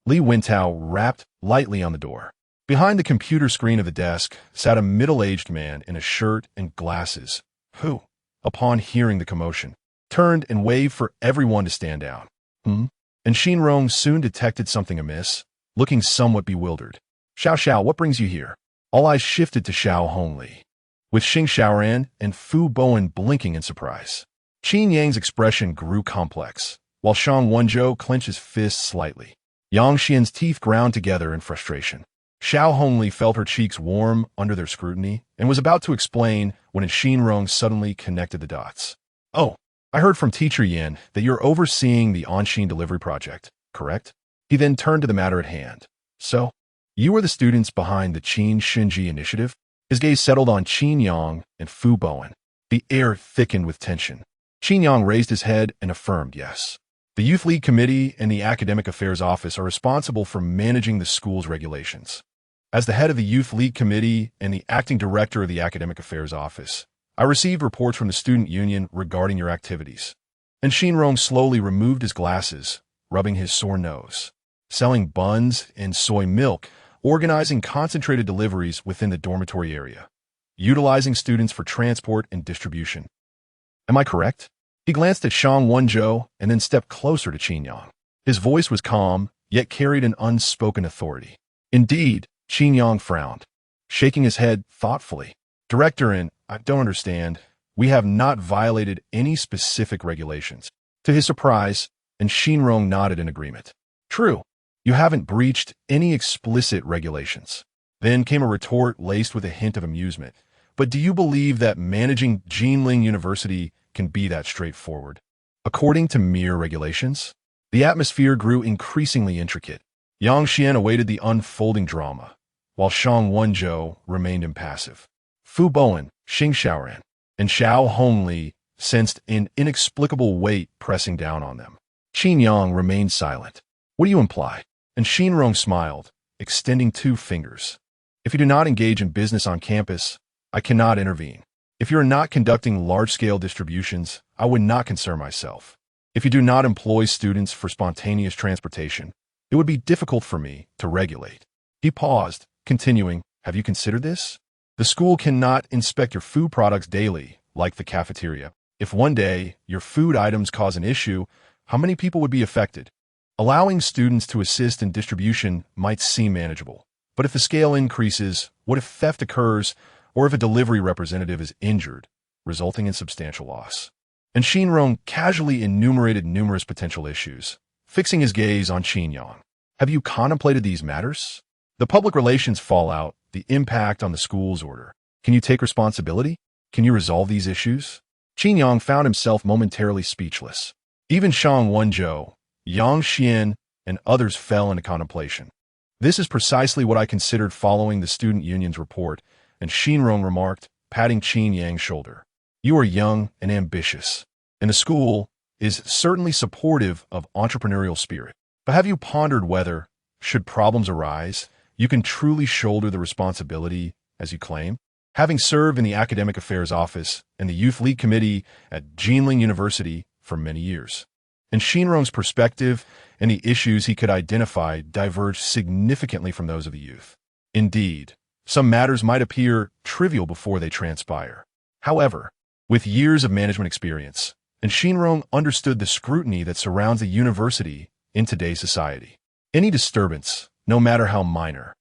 Li Wentao rapped lightly on the door. Behind the computer screen of the desk sat a middle-aged man in a shirt and glasses, who, upon hearing the commotion, turned and waved for everyone to stand down. And Xinrong soon detected something amiss, looking somewhat bewildered. Xiao, what brings you here?" All eyes shifted to Xiaohongli, with Xing Xiaoran and Fu Bowen blinking in surprise. Qin Yang's expression grew complex, while Shang Wenzhou clenched his fists slightly. Yang Xian's teeth ground together in frustration. Xiaohongli felt her cheeks warm under their scrutiny and was about to explain when Xinrong suddenly connected the dots. "Oh, I heard from Teacher Yan that you're overseeing the Anshin delivery project, correct?" He then turned to the matter at hand. "So, you are the students behind the Qin Shen Ji initiative?" His gaze settled on Qin Yang and Fu Bowen. The air thickened with tension. Qin Yang raised his head and affirmed, "Yes. The Youth League Committee and the Academic Affairs Office are responsible for managing the school's regulations. As the head of the Youth League Committee and the acting director of the Academic Affairs Office, I received reports from the Student Union regarding your activities." And Xinrong slowly removed his glasses, rubbing his sore nose. "Selling buns and soy milk, organizing concentrated deliveries within the dormitory area, utilizing students for transport and distribution. Am I correct?" He glanced at Shang Wenzhou and then stepped closer to Qin Yang. His voice was calm, yet carried an unspoken authority. "Indeed," Qin Yang frowned, shaking his head thoughtfully. "Director In, I don't understand. We have not violated any specific regulations." To his surprise, and Xinrong nodded in agreement. "True. You haven't breached any explicit regulations." Then came a retort laced with a hint of amusement. "But do you believe that managing Jinling University can be that straightforward. According to mere regulations, the atmosphere grew increasingly intricate. Yang Xian awaited the unfolding drama, while Shang Wenzhou remained impassive. Fu Bowen, Xing Xiaoran, and Xiaohongli sensed an inexplicable weight pressing down on them. Qin Yang remained silent. What do you imply? And Xinrong smiled, extending 2 fingers. If you do not engage in business on campus, I cannot intervene. If you are not conducting large-scale distributions, I would not concern myself. If you do not employ students for spontaneous transportation, it would be difficult for me to regulate. He paused, continuing, have you considered this? The school cannot inspect your food products daily, like the cafeteria. If one day your food items cause an issue, how many people would be affected? Allowing students to assist in distribution might seem manageable. But if the scale increases, what if theft occurs, or if a delivery representative is injured, resulting in substantial loss? And Xinrong casually enumerated numerous potential issues, fixing his gaze on Qin Yang. Have you contemplated these matters? The public relations fallout, the impact on the school's order. Can you take responsibility? Can you resolve these issues? Qin Yang found himself momentarily speechless. Even Shang Wenzhou, Yang Xian, and others fell into contemplation. This is precisely what I considered following the student union's report, and Xinrong remarked, patting Qin Yang's shoulder. You are young and ambitious, and the school is certainly supportive of entrepreneurial spirit. But have you pondered whether, should problems arise, you can truly shoulder the responsibility as you claim? Having served in the Academic Affairs Office and the Youth League Committee at Jinling University for many years. And Xinrong's perspective and the issues he could identify diverged significantly from those of the youth. Indeed, some matters might appear trivial before they transpire. However, with years of management experience, and Xinrong understood the scrutiny that surrounds the university in today's society. Any disturbance, no matter how minor,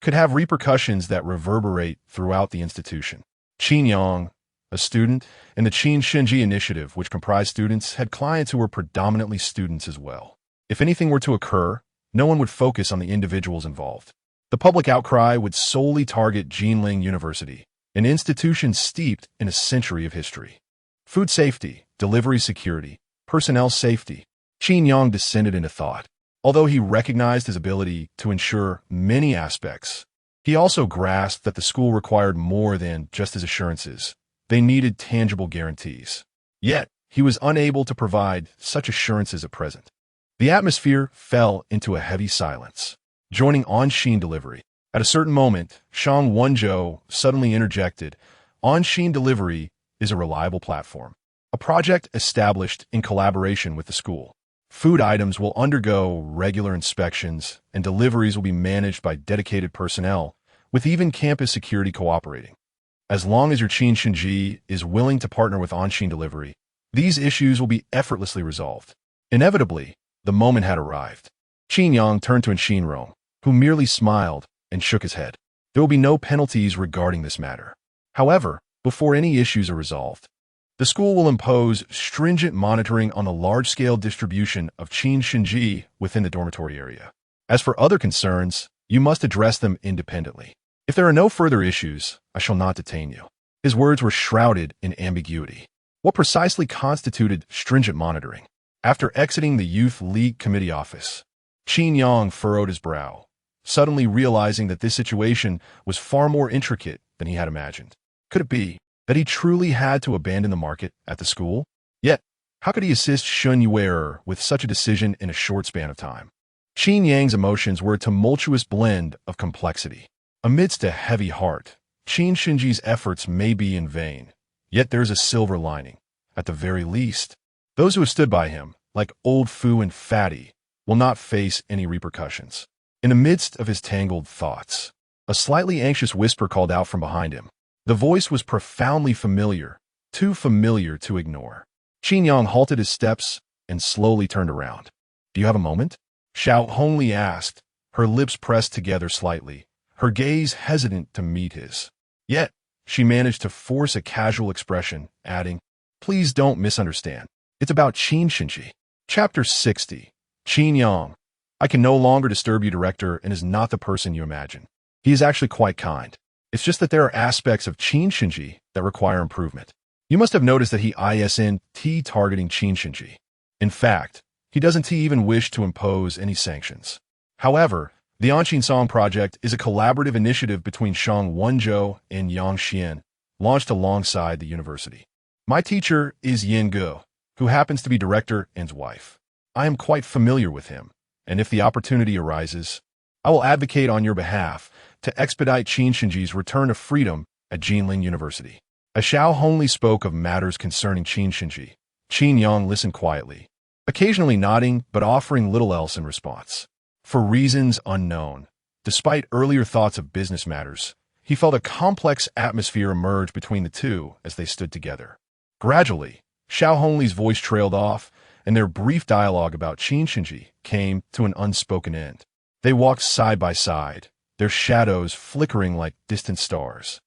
could have repercussions that reverberate throughout the institution. Qin Yang, a student, and the Qin Shen Ji initiative, which comprised students, had clients who were predominantly students as well. If anything were to occur, no one would focus on the individuals involved. The public outcry would solely target Jinling University, an institution steeped in a century of history. Food safety, delivery security, personnel safety. Qin Yang descended into thought. Although he recognized his ability to ensure many aspects, he also grasped that the school required more than just his assurances. They needed tangible guarantees. Yet, he was unable to provide such assurances at present. The atmosphere fell into a heavy silence, joining on-Shin delivery. At a certain moment, Shang Wenzhou suddenly interjected, on-Shin delivery is a reliable platform, a project established in collaboration with the school. Food items will undergo regular inspections, and deliveries will be managed by dedicated personnel, with even campus security cooperating. As long as your Qin Shen Ji is willing to partner with on-Shin delivery, these issues will be effortlessly resolved. Inevitably, the moment had arrived. Qin Yang turned to Xinrong, who merely smiled and shook his head. There will be no penalties regarding this matter. However, before any issues are resolved, the school will impose stringent monitoring on the large-scale distribution of Qin Shen Ji within the dormitory area. As for other concerns, you must address them independently. If there are no further issues, I shall not detain you. His words were shrouded in ambiguity. What precisely constituted stringent monitoring? After exiting the Youth League Committee office, Qin Yang furrowed his brow, suddenly realizing that this situation was far more intricate than he had imagined. Could it be that he truly had to abandon the market at the school? Yet, how could he assist Shen Yu'er with such a decision in a short span of time? Qin Yang's emotions were a tumultuous blend of complexity. Amidst a heavy heart, Qin Shen Ji's efforts may be in vain, yet there is a silver lining. At the very least, those who have stood by him, like Old Fu and Fatty, will not face any repercussions. In the midst of his tangled thoughts, a slightly anxious whisper called out from behind him. The voice was profoundly familiar, too familiar to ignore. Qin Yang halted his steps and slowly turned around. Do you have a moment? Xiaohongli asked, her lips pressed together slightly, her gaze hesitant to meet his. Yet, she managed to force a casual expression, adding, Please don't misunderstand. It's about Qin Shen Ji. Chapter 60. Qin Yang. I can no longer disturb you, Director, and is not the person you imagine. He is actually quite kind. It's just that there are aspects of Qin Shen Ji that require improvement. You must have noticed that he isn't targeting Qin Shen Ji. In fact, he doesn't even wish to impose any sanctions. However, the Anqin Song project is a collaborative initiative between Shang Wenzhou and Yang Xian, launched alongside the university. My teacher is Yin Ge, who happens to be director and's wife. I am quite familiar with him, and if the opportunity arises, I will advocate on your behalf to expedite Qin Shen Ji's return to freedom at Jinling University. As Xiaohongli spoke of matters concerning Qin Shen Ji, Qin Yang listened quietly, occasionally nodding but offering little else in response. For reasons unknown, despite earlier thoughts of business matters, he felt a complex atmosphere emerge between the two as they stood together. Gradually, Xiaohongli's voice trailed off, and their brief dialogue about Qin Shen Ji came to an unspoken end. They walked side by side, their shadows flickering like distant stars.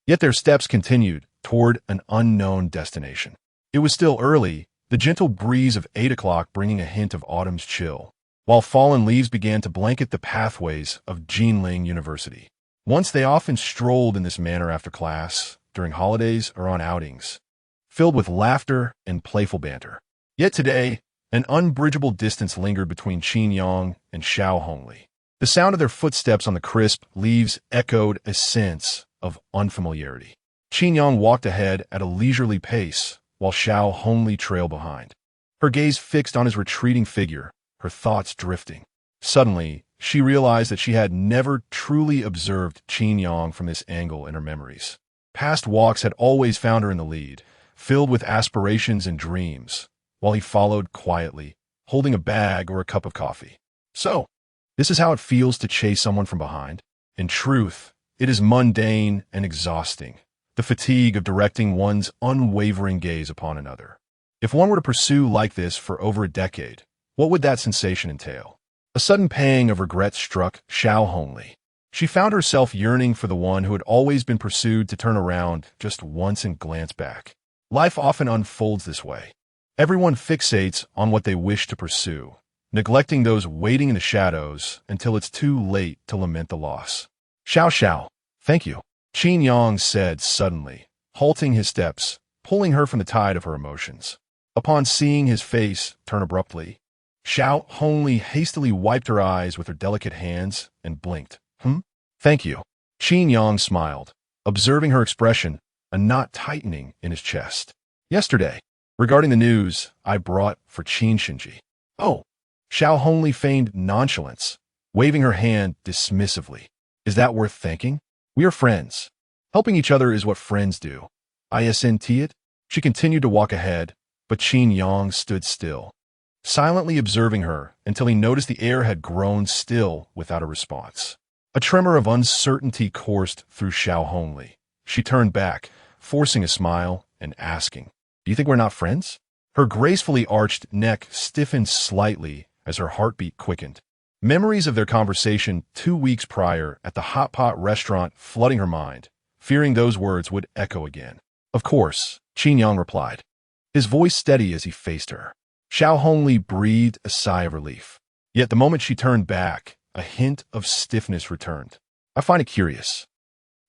Yet their steps continued toward an unknown destination. It was still early, the gentle breeze of 8 o'clock bringing a hint of autumn's chill, while fallen leaves began to blanket the pathways of Jinling University. Once they often strolled in this manner after class, during holidays or on outings, filled with laughter and playful banter. Yet today, an unbridgeable distance lingered between Qin Yang and Xiaohongli. The sound of their footsteps on the crisp leaves echoed a sense of unfamiliarity. Qin Yang walked ahead at a leisurely pace, while Xiaohongli trailed behind. Her gaze fixed on his retreating figure, her thoughts drifting. Suddenly, she realized that she had never truly observed Qin Yang from this angle in her memories. Past walks had always found her in the lead, filled with aspirations and dreams, while he followed quietly, holding a bag or a cup of coffee. So, this is how it feels to chase someone from behind. In truth, it is mundane and exhausting, the fatigue of directing one's unwavering gaze upon another. If one were to pursue like this for over a decade, what would that sensation entail? A sudden pang of regret struck Xiaohongli. She found herself yearning for the one who had always been pursued to turn around just once and glance back. Life often unfolds this way. Everyone fixates on what they wish to pursue, neglecting those waiting in the shadows until it's too late to lament the loss. Xiao, thank you, Qin Yang said suddenly, halting his steps, pulling her from the tide of her emotions. Upon seeing his face turn abruptly, Xiaohongli hastily wiped her eyes with her delicate hands and blinked. Thank you. Qin Yang smiled, observing her expression, a knot tightening in his chest. Yesterday, regarding the news I brought for Qin Shen Ji. Oh, Xiaohongli feigned nonchalance, waving her hand dismissively. Is that worth thanking? We are friends. Helping each other is what friends do. Isn't it? She continued to walk ahead, but Qin Yang stood still, silently observing her until he noticed the air had grown still without a response. A tremor of uncertainty coursed through Xiaohongli. She turned back, forcing a smile and asking, "Do you think we're not friends?" Her gracefully arched neck stiffened slightly as her heartbeat quickened. Memories of their conversation 2 weeks prior at the hot pot restaurant flooding her mind, fearing those words would echo again. Of course, Qin Yang replied, his voice steady as he faced her. Xiaohongli breathed a sigh of relief. Yet the moment she turned back, a hint of stiffness returned. I find it curious.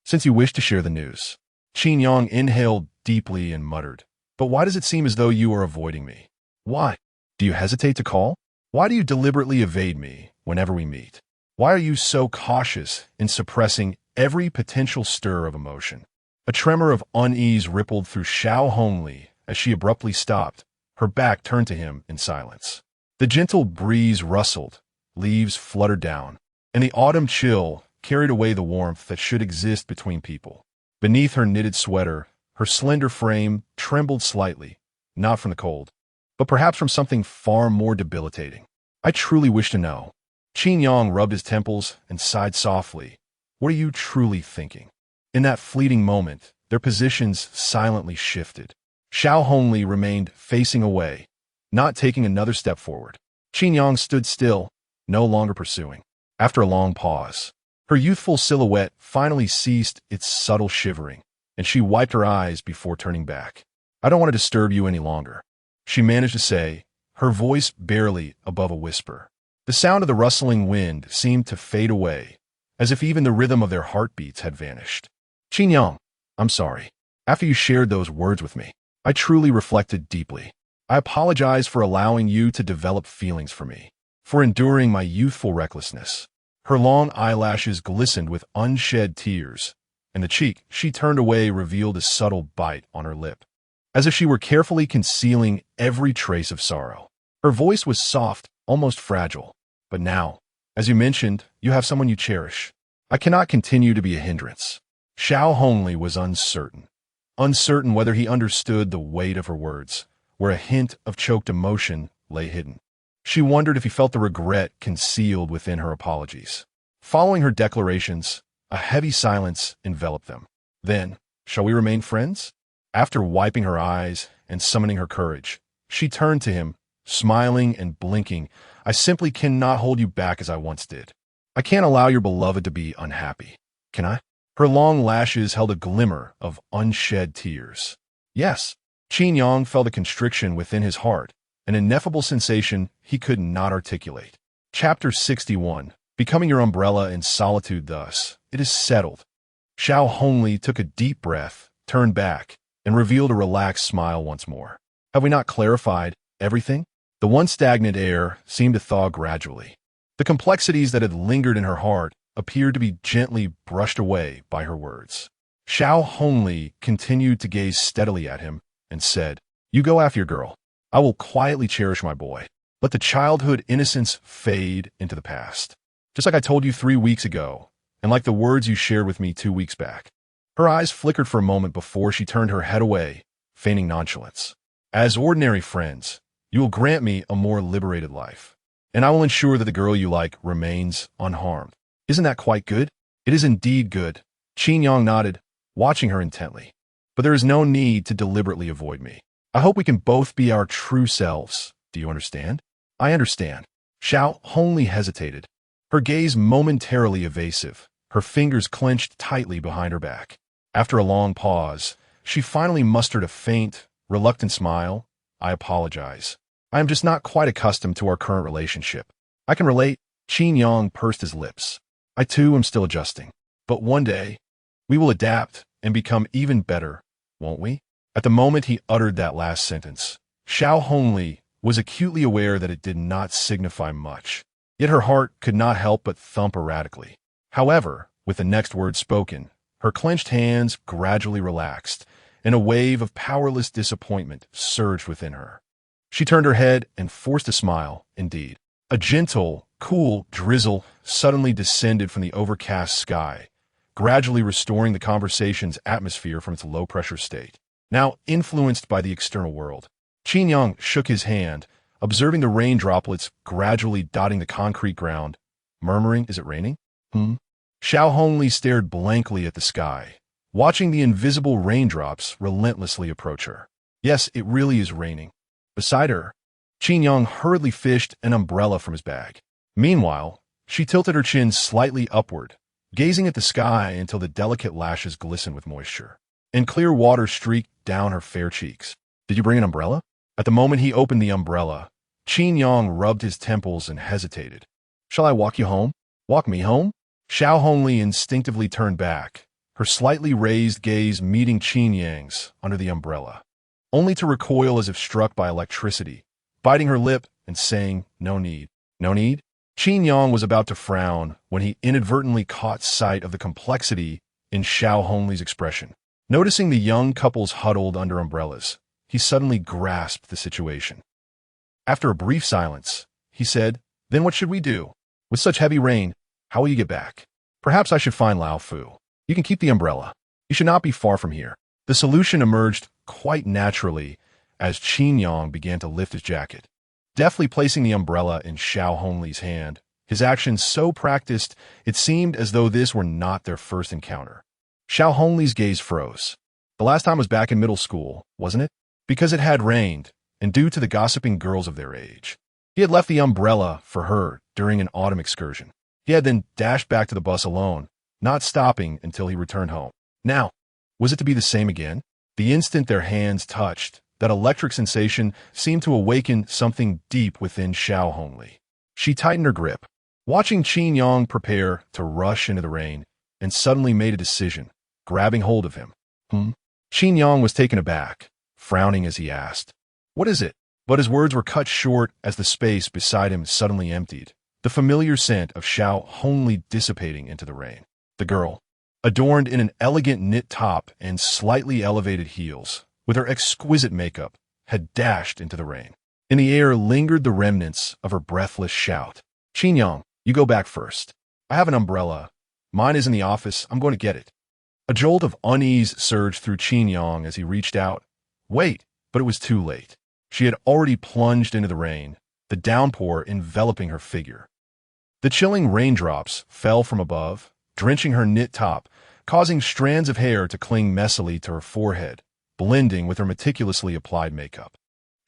Since you wish to share the news. Qin Yang inhaled deeply and muttered, but why does it seem as though you are avoiding me? Why? Do you hesitate to call? Why do you deliberately evade me whenever we meet? Why are you so cautious in suppressing every potential stir of emotion? A tremor of unease rippled through Xiaohongli as she abruptly stopped, her back turned to him in silence. The gentle breeze rustled, leaves fluttered down, and the autumn chill carried away the warmth that should exist between people. Beneath her knitted sweater, her slender frame trembled slightly, not from the cold, but perhaps from something far more debilitating. I truly wish to know. Qin Yang rubbed his temples and sighed softly. What are you truly thinking? In that fleeting moment, their positions silently shifted. Xiaohongli remained facing away, not taking another step forward. Qin Yang stood still, no longer pursuing. After a long pause, her youthful silhouette finally ceased its subtle shivering, and she wiped her eyes before turning back. I don't want to disturb you any longer, she managed to say, her voice barely above a whisper. The sound of the rustling wind seemed to fade away, as if even the rhythm of their heartbeats had vanished. Qin Yang, I'm sorry. After you shared those words with me, I truly reflected deeply. I apologize for allowing you to develop feelings for me, for enduring my youthful recklessness. Her long eyelashes glistened with unshed tears, and the cheek she turned away revealed a subtle bite on her lip, as if she were carefully concealing every trace of sorrow. Her voice was soft, almost fragile. But now, as you mentioned, you have someone you cherish. I cannot continue to be a hindrance. Xiaohongli was uncertain whether he understood the weight of her words, where a hint of choked emotion lay hidden. She wondered if he felt the regret concealed within her apologies. Following her declarations, a heavy silence enveloped them. Then, shall we remain friends? After wiping her eyes and summoning her courage, she turned to him, smiling and blinking. I simply cannot hold you back as I once did. I can't allow your beloved to be unhappy. Can I? Her long lashes held a glimmer of unshed tears. Yes. Qin Yang felt a constriction within his heart, an ineffable sensation he could not articulate. Chapter 61. Becoming your umbrella in solitude thus. It is settled. Xiaohongli took a deep breath, turned back, and revealed a relaxed smile once more. Have we not clarified everything? The once stagnant air seemed to thaw gradually. The complexities that had lingered in her heart appeared to be gently brushed away by her words. Xiaohongli continued to gaze steadily at him and said, You go after your girl. I will quietly cherish my boy. Let the childhood innocence fade into the past. Just like I told you 3 weeks ago, and like the words you shared with me 2 weeks back. Her eyes flickered for a moment before she turned her head away, feigning nonchalance. As ordinary friends, you will grant me a more liberated life, and I will ensure that the girl you like remains unharmed. Isn't that quite good? It is indeed good. Qin Yang nodded, watching her intently. But there is no need to deliberately avoid me. I hope we can both be our true selves. Do you understand? I understand. Xiaohongli hesitated, her gaze momentarily evasive, her fingers clenched tightly behind her back. After a long pause, she finally mustered a faint, reluctant smile. I apologize. I am just not quite accustomed to our current relationship. I can relate. Qin Yang pursed his lips. I too am still adjusting. But one day, we will adapt and become even better, won't we? At the moment he uttered that last sentence, Xiaohongli was acutely aware that it did not signify much. Yet her heart could not help but thump erratically. However, with the next word spoken, her clenched hands gradually relaxed, and a wave of powerless disappointment surged within her. She turned her head and forced a smile, indeed. A gentle, cool drizzle suddenly descended from the overcast sky, gradually restoring the conversation's atmosphere from its low-pressure state. Now influenced by the external world, Qin Yang shook his hand, observing the rain droplets gradually dotting the concrete ground, murmuring, Is it raining? Xiaohongli stared blankly at the sky, watching the invisible raindrops relentlessly approach her. Yes, it really is raining. Beside her, Qin Yang hurriedly fished an umbrella from his bag. Meanwhile, she tilted her chin slightly upward, gazing at the sky until the delicate lashes glistened with moisture, and clear water streaked down her fair cheeks. Did you bring an umbrella? At the moment he opened the umbrella, Qin Yang rubbed his temples and hesitated. Shall I walk you home? Walk me home? Xiaohongli instinctively turned back, her slightly raised gaze meeting Qin Yang's under the umbrella, only to recoil as if struck by electricity, biting her lip and saying, No need. No need? Qin Yang was about to frown when he inadvertently caught sight of the complexity in Xiaohongli's expression. Noticing the young couples huddled under umbrellas, he suddenly grasped the situation. After a brief silence, he said, Then what should we do? With such heavy rain, how will you get back? Perhaps I should find Lao Fu. You can keep the umbrella. You should not be far from here. The solution emerged quite naturally as Qin Yang began to lift his jacket, deftly placing the umbrella in Xiaohongli's hand, his actions so practiced it seemed as though this were not their first encounter. Xiaohongli's gaze froze. The last time was back in middle school, wasn't it? Because it had rained, and due to the gossiping girls of their age. He had left the umbrella for her during an autumn excursion. He had then dashed back to the bus alone, not stopping until he returned home. Now, was it to be the same again? The instant their hands touched, that electric sensation seemed to awaken something deep within Xiaohongli. She tightened her grip, watching Qin Yang prepare to rush into the rain, and suddenly made a decision, grabbing hold of him. Qin Yang was taken aback, frowning as he asked, "What is it?" But his words were cut short as the space beside him suddenly emptied, the familiar scent of Xiaohongli dissipating into the rain. The girl, adorned in an elegant knit top and slightly elevated heels, with her exquisite makeup, had dashed into the rain. In the air lingered the remnants of her breathless shout. "Qin Yang, you go back first. I have an umbrella. Mine is in the office. I'm going to get it." A jolt of unease surged through Qin Yang as he reached out. Wait, but it was too late. She had already plunged into the rain, the downpour enveloping her figure. The chilling raindrops fell from above, drenching her knit top, causing strands of hair to cling messily to her forehead, blending with her meticulously applied makeup.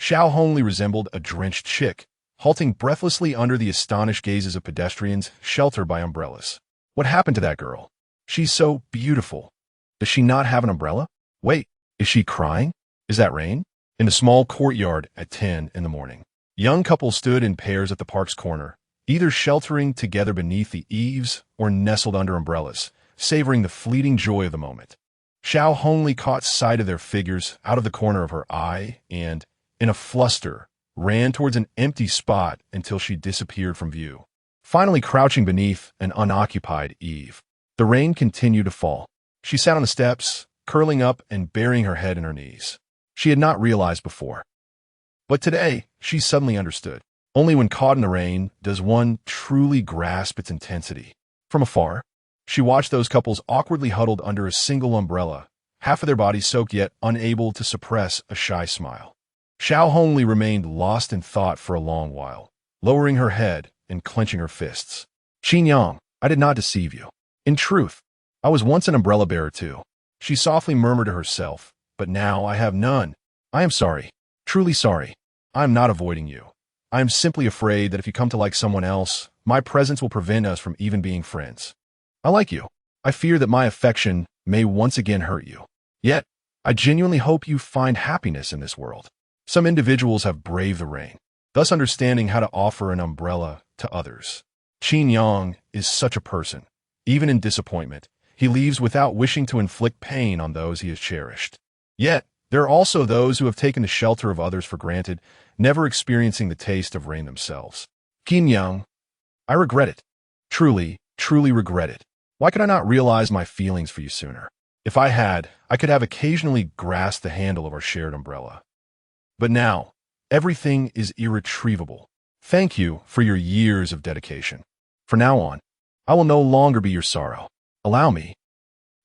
Xiaohongli resembled a drenched chick, halting breathlessly under the astonished gazes of pedestrians sheltered by umbrellas. What happened to that girl? She's so beautiful. Does she not have an umbrella? Wait, is she crying? Is that rain? In the small courtyard at 10 in the morning, young couples stood in pairs at the park's corner, either sheltering together beneath the eaves or nestled under umbrellas, savoring the fleeting joy of the moment. Xiaohongli caught sight of their figures out of the corner of her eye and, in a fluster, ran towards an empty spot until she disappeared from view, finally crouching beneath an unoccupied eave. The rain continued to fall. She sat on the steps, curling up and burying her head in her knees. She had not realized before. But today, she suddenly understood. Only when caught in the rain does one truly grasp its intensity. From afar, she watched those couples awkwardly huddled under a single umbrella, half of their bodies soaked yet unable to suppress a shy smile. Xiaohongli remained lost in thought for a long while, lowering her head and clenching her fists. "Qin Yang, I did not deceive you. In truth, I was once an umbrella bearer too," she softly murmured to herself, "but now I have none. I am sorry, truly sorry. I am not avoiding you. I am simply afraid that if you come to like someone else, my presence will prevent us from even being friends. I like you. I fear that my affection may once again hurt you. Yet, I genuinely hope you find happiness in this world." Some individuals have braved the rain, thus understanding how to offer an umbrella to others. Qin Yang is such a person. Even in disappointment, he leaves without wishing to inflict pain on those he has cherished. Yet, there are also those who have taken the shelter of others for granted, never experiencing the taste of rain themselves. "Qin Yang, I regret it. Truly, truly regret it. Why could I not realize my feelings for you sooner? If I had, I could have occasionally grasped the handle of our shared umbrella. But now, everything is irretrievable. Thank you for your years of dedication. From now on, I will no longer be your sorrow. Allow me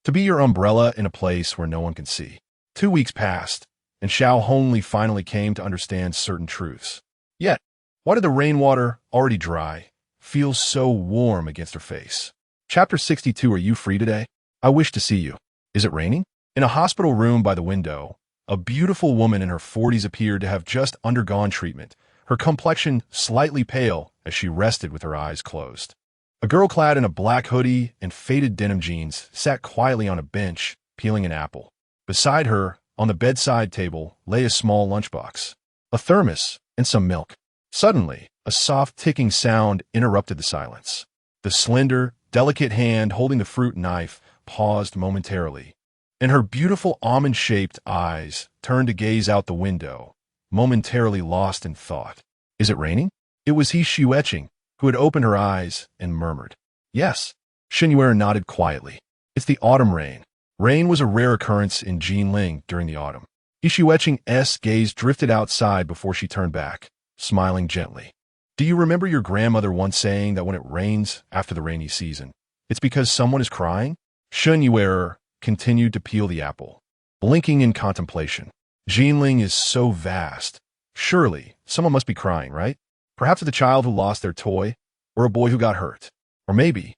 to be your umbrella in a place where no one can see." 2 weeks passed, and Xiaohongli finally came to understand certain truths. Yet, why did the rainwater, already dry, feel so warm against her face? Chapter 62. Are you free today? I wish to see you. Is it raining? In a hospital room by the window, a beautiful woman in her 40s appeared to have just undergone treatment, her complexion slightly pale as she rested with her eyes closed. A girl clad in a black hoodie and faded denim jeans sat quietly on a bench, peeling an apple. Beside her, on the bedside table, lay a small lunchbox, a thermos, and some milk. Suddenly, a soft ticking sound interrupted the silence. The slender, delicate hand holding the fruit knife paused momentarily, and her beautiful almond-shaped eyes turned to gaze out the window, momentarily lost in thought. Is it raining? It was he Xueqing, who had opened her eyes and murmured, "Yes." Shen Yu'er nodded quietly. "It's the autumn rain." Rain was a rare occurrence in Jinling during the autumn. Xueqing's gaze drifted outside before she turned back, smiling gently. "Do you remember your grandmother once saying that when it rains after the rainy season, it's because someone is crying?" Shen Yu'er continued to peel the apple, blinking in contemplation. Jinling is so vast. Surely, someone must be crying, right? Perhaps it's a child who lost their toy, or a boy who got hurt, or maybe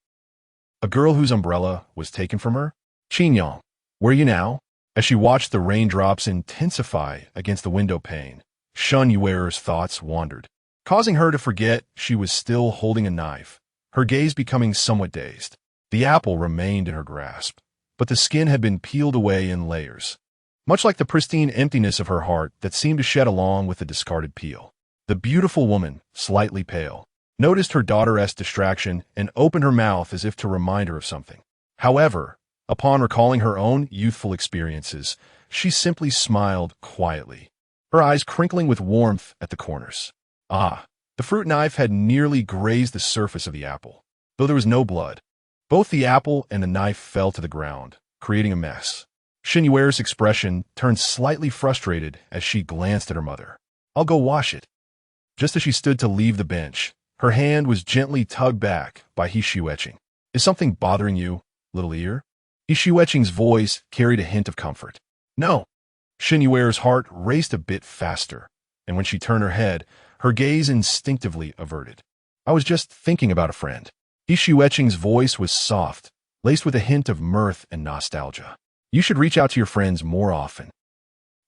a girl whose umbrella was taken from her. "Qin Yang, where are you now?" As she watched the raindrops intensify against the window pane, Shen Yu'er's thoughts wandered, causing her to forget she was still holding a knife, her gaze becoming somewhat dazed. The apple remained in her grasp, but the skin had been peeled away in layers, much like the pristine emptiness of her heart that seemed to shed along with the discarded peel. The beautiful woman, slightly pale, noticed her daughter's distraction and opened her mouth as if to remind her of something. However, upon recalling her own youthful experiences, she simply smiled quietly, her eyes crinkling with warmth at the corners. Ah, the fruit knife had nearly grazed the surface of the apple, though there was no blood. Both the apple and the knife fell to the ground, creating a mess. Shen Yu'er's expression turned slightly frustrated as she glanced at her mother. "I'll go wash it." Just as she stood to leave the bench, her hand was gently tugged back by He Xueqing. "Is something bothering you, little ear?" He Xueqing's voice carried a hint of comfort. "No." Shen Yu'er's heart raced a bit faster, and when she turned her head, her gaze instinctively averted. "I was just thinking about a friend." He Xueqing's voice was soft, laced with a hint of mirth and nostalgia. "You should reach out to your friends more often.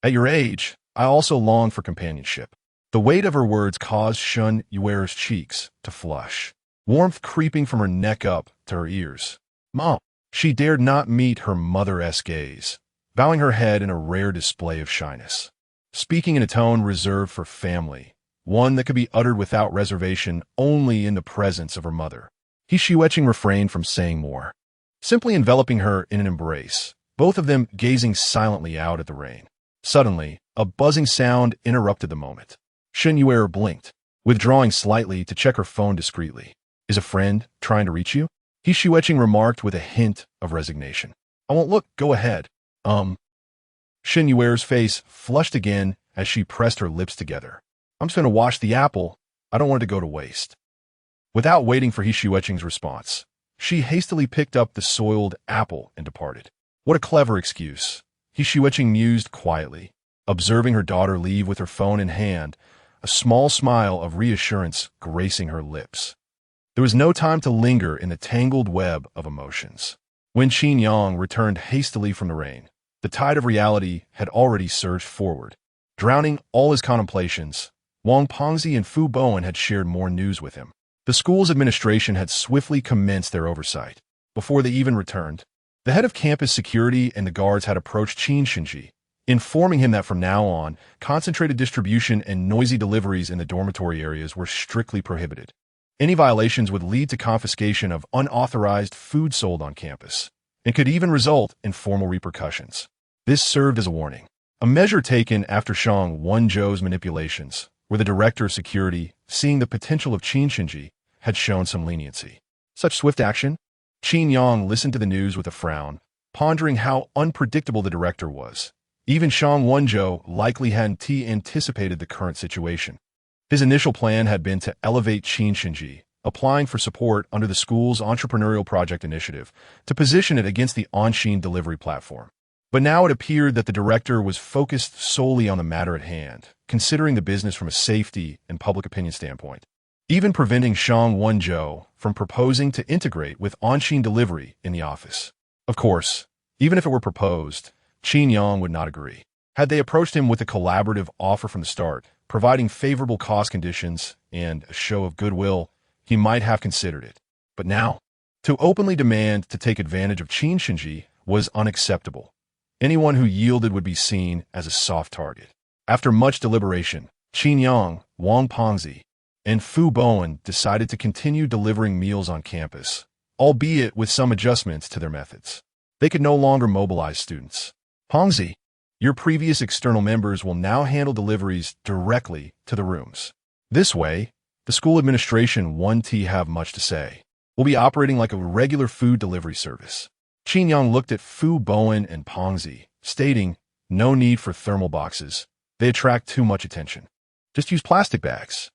At your age, I also long for companionship." The weight of her words caused Shen Yu'er's cheeks to flush, warmth creeping from her neck up to her ears. "Mom." She dared not meet her mother-esque gaze, bowing her head in a rare display of shyness. Speaking in a tone reserved for family, one that could be uttered without reservation only in the presence of her mother, He Xueqing refrained from saying more, simply enveloping her in an embrace, both of them gazing silently out at the rain. Suddenly, a buzzing sound interrupted the moment. Shen Yu'er blinked, withdrawing slightly to check her phone discreetly. "Is a friend trying to reach you?" He Xueqing remarked with a hint of resignation. "I won't look. Go ahead." Shen Yu'er's face flushed again as she pressed her lips together. "I'm just going to wash the apple. I don't want it to go to waste." Without waiting for He Xueqing's response, she hastily picked up the soiled apple and departed. What a clever excuse, He Xueqing mused quietly, observing her daughter leave with her phone in hand, a small smile of reassurance gracing her lips. There was no time to linger in the tangled web of emotions. When Qin Yang returned hastily from the rain, the tide of reality had already surged forward. Drowning all his contemplations, Wang Pengzi and Fu Bowen had shared more news with him. The school's administration had swiftly commenced their oversight. Before they even returned, the head of campus security and the guards had approached Qin Shen Ji, informing him that from now on, concentrated distribution and noisy deliveries in the dormitory areas were strictly prohibited. Any violations would lead to confiscation of unauthorized food sold on campus, and could even result in formal repercussions. This served as a warning, a measure taken after Xiaohongli Wenzhou's manipulations, where the director of security, seeing the potential of Qin Shen Ji, had shown some leniency. Such swift action? Qin Yang listened to the news with a frown, pondering how unpredictable the director was. Even Xiaohongli Wenzhou likely hadn't anticipated the current situation. His initial plan had been to elevate Qin Shen Ji, applying for support under the school's entrepreneurial project initiative, to position it against the on-Shin delivery platform. But now it appeared that the director was focused solely on the matter at hand, considering the business from a safety and public opinion standpoint, even preventing Xiaohongli Wenzhou from proposing to integrate with on-Shin delivery in the office. Of course, even if it were proposed, Qin Yang would not agree. Had they approached him with a collaborative offer from the start, providing favorable cost conditions and a show of goodwill, he might have considered it. But now, to openly demand to take advantage of Qin Shen Ji was unacceptable. Anyone who yielded would be seen as a soft target. After much deliberation, Qin Yang, Wang Pengzi, and Fu Bowen decided to continue delivering meals on campus, albeit with some adjustments to their methods. They could no longer mobilize students. "Pengzi, your previous external members will now handle deliveries directly to the rooms. This way, the school administration won't have much to say. We'll be operating like a regular food delivery service." Qin Yang looked at Fu Bowen and Pengzi, stating, "No need for thermal boxes. They attract too much attention. Just use plastic bags."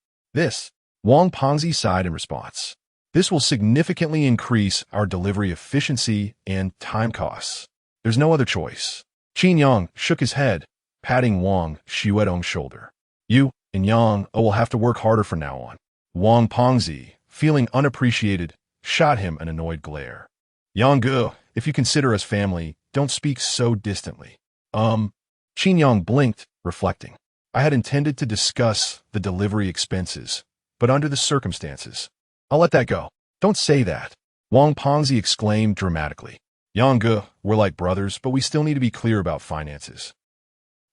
Wang Pengzi sighed in response. "This will significantly increase our delivery efficiency and time costs. There's no other choice." Qin Yang shook his head, patting Wang Xueqing's shoulder. "You and Yang will have to work harder from now on." Wang Pengzi, feeling unappreciated, shot him an annoyed glare. "Yang, if you consider us family, don't speak so distantly." Qin Yang blinked, reflecting. "I had intended to discuss the delivery expenses, but under the circumstances, I'll let that go." "Don't say that," Wang Pengzi exclaimed dramatically. "Yang, we're like brothers, but we still need to be clear about finances."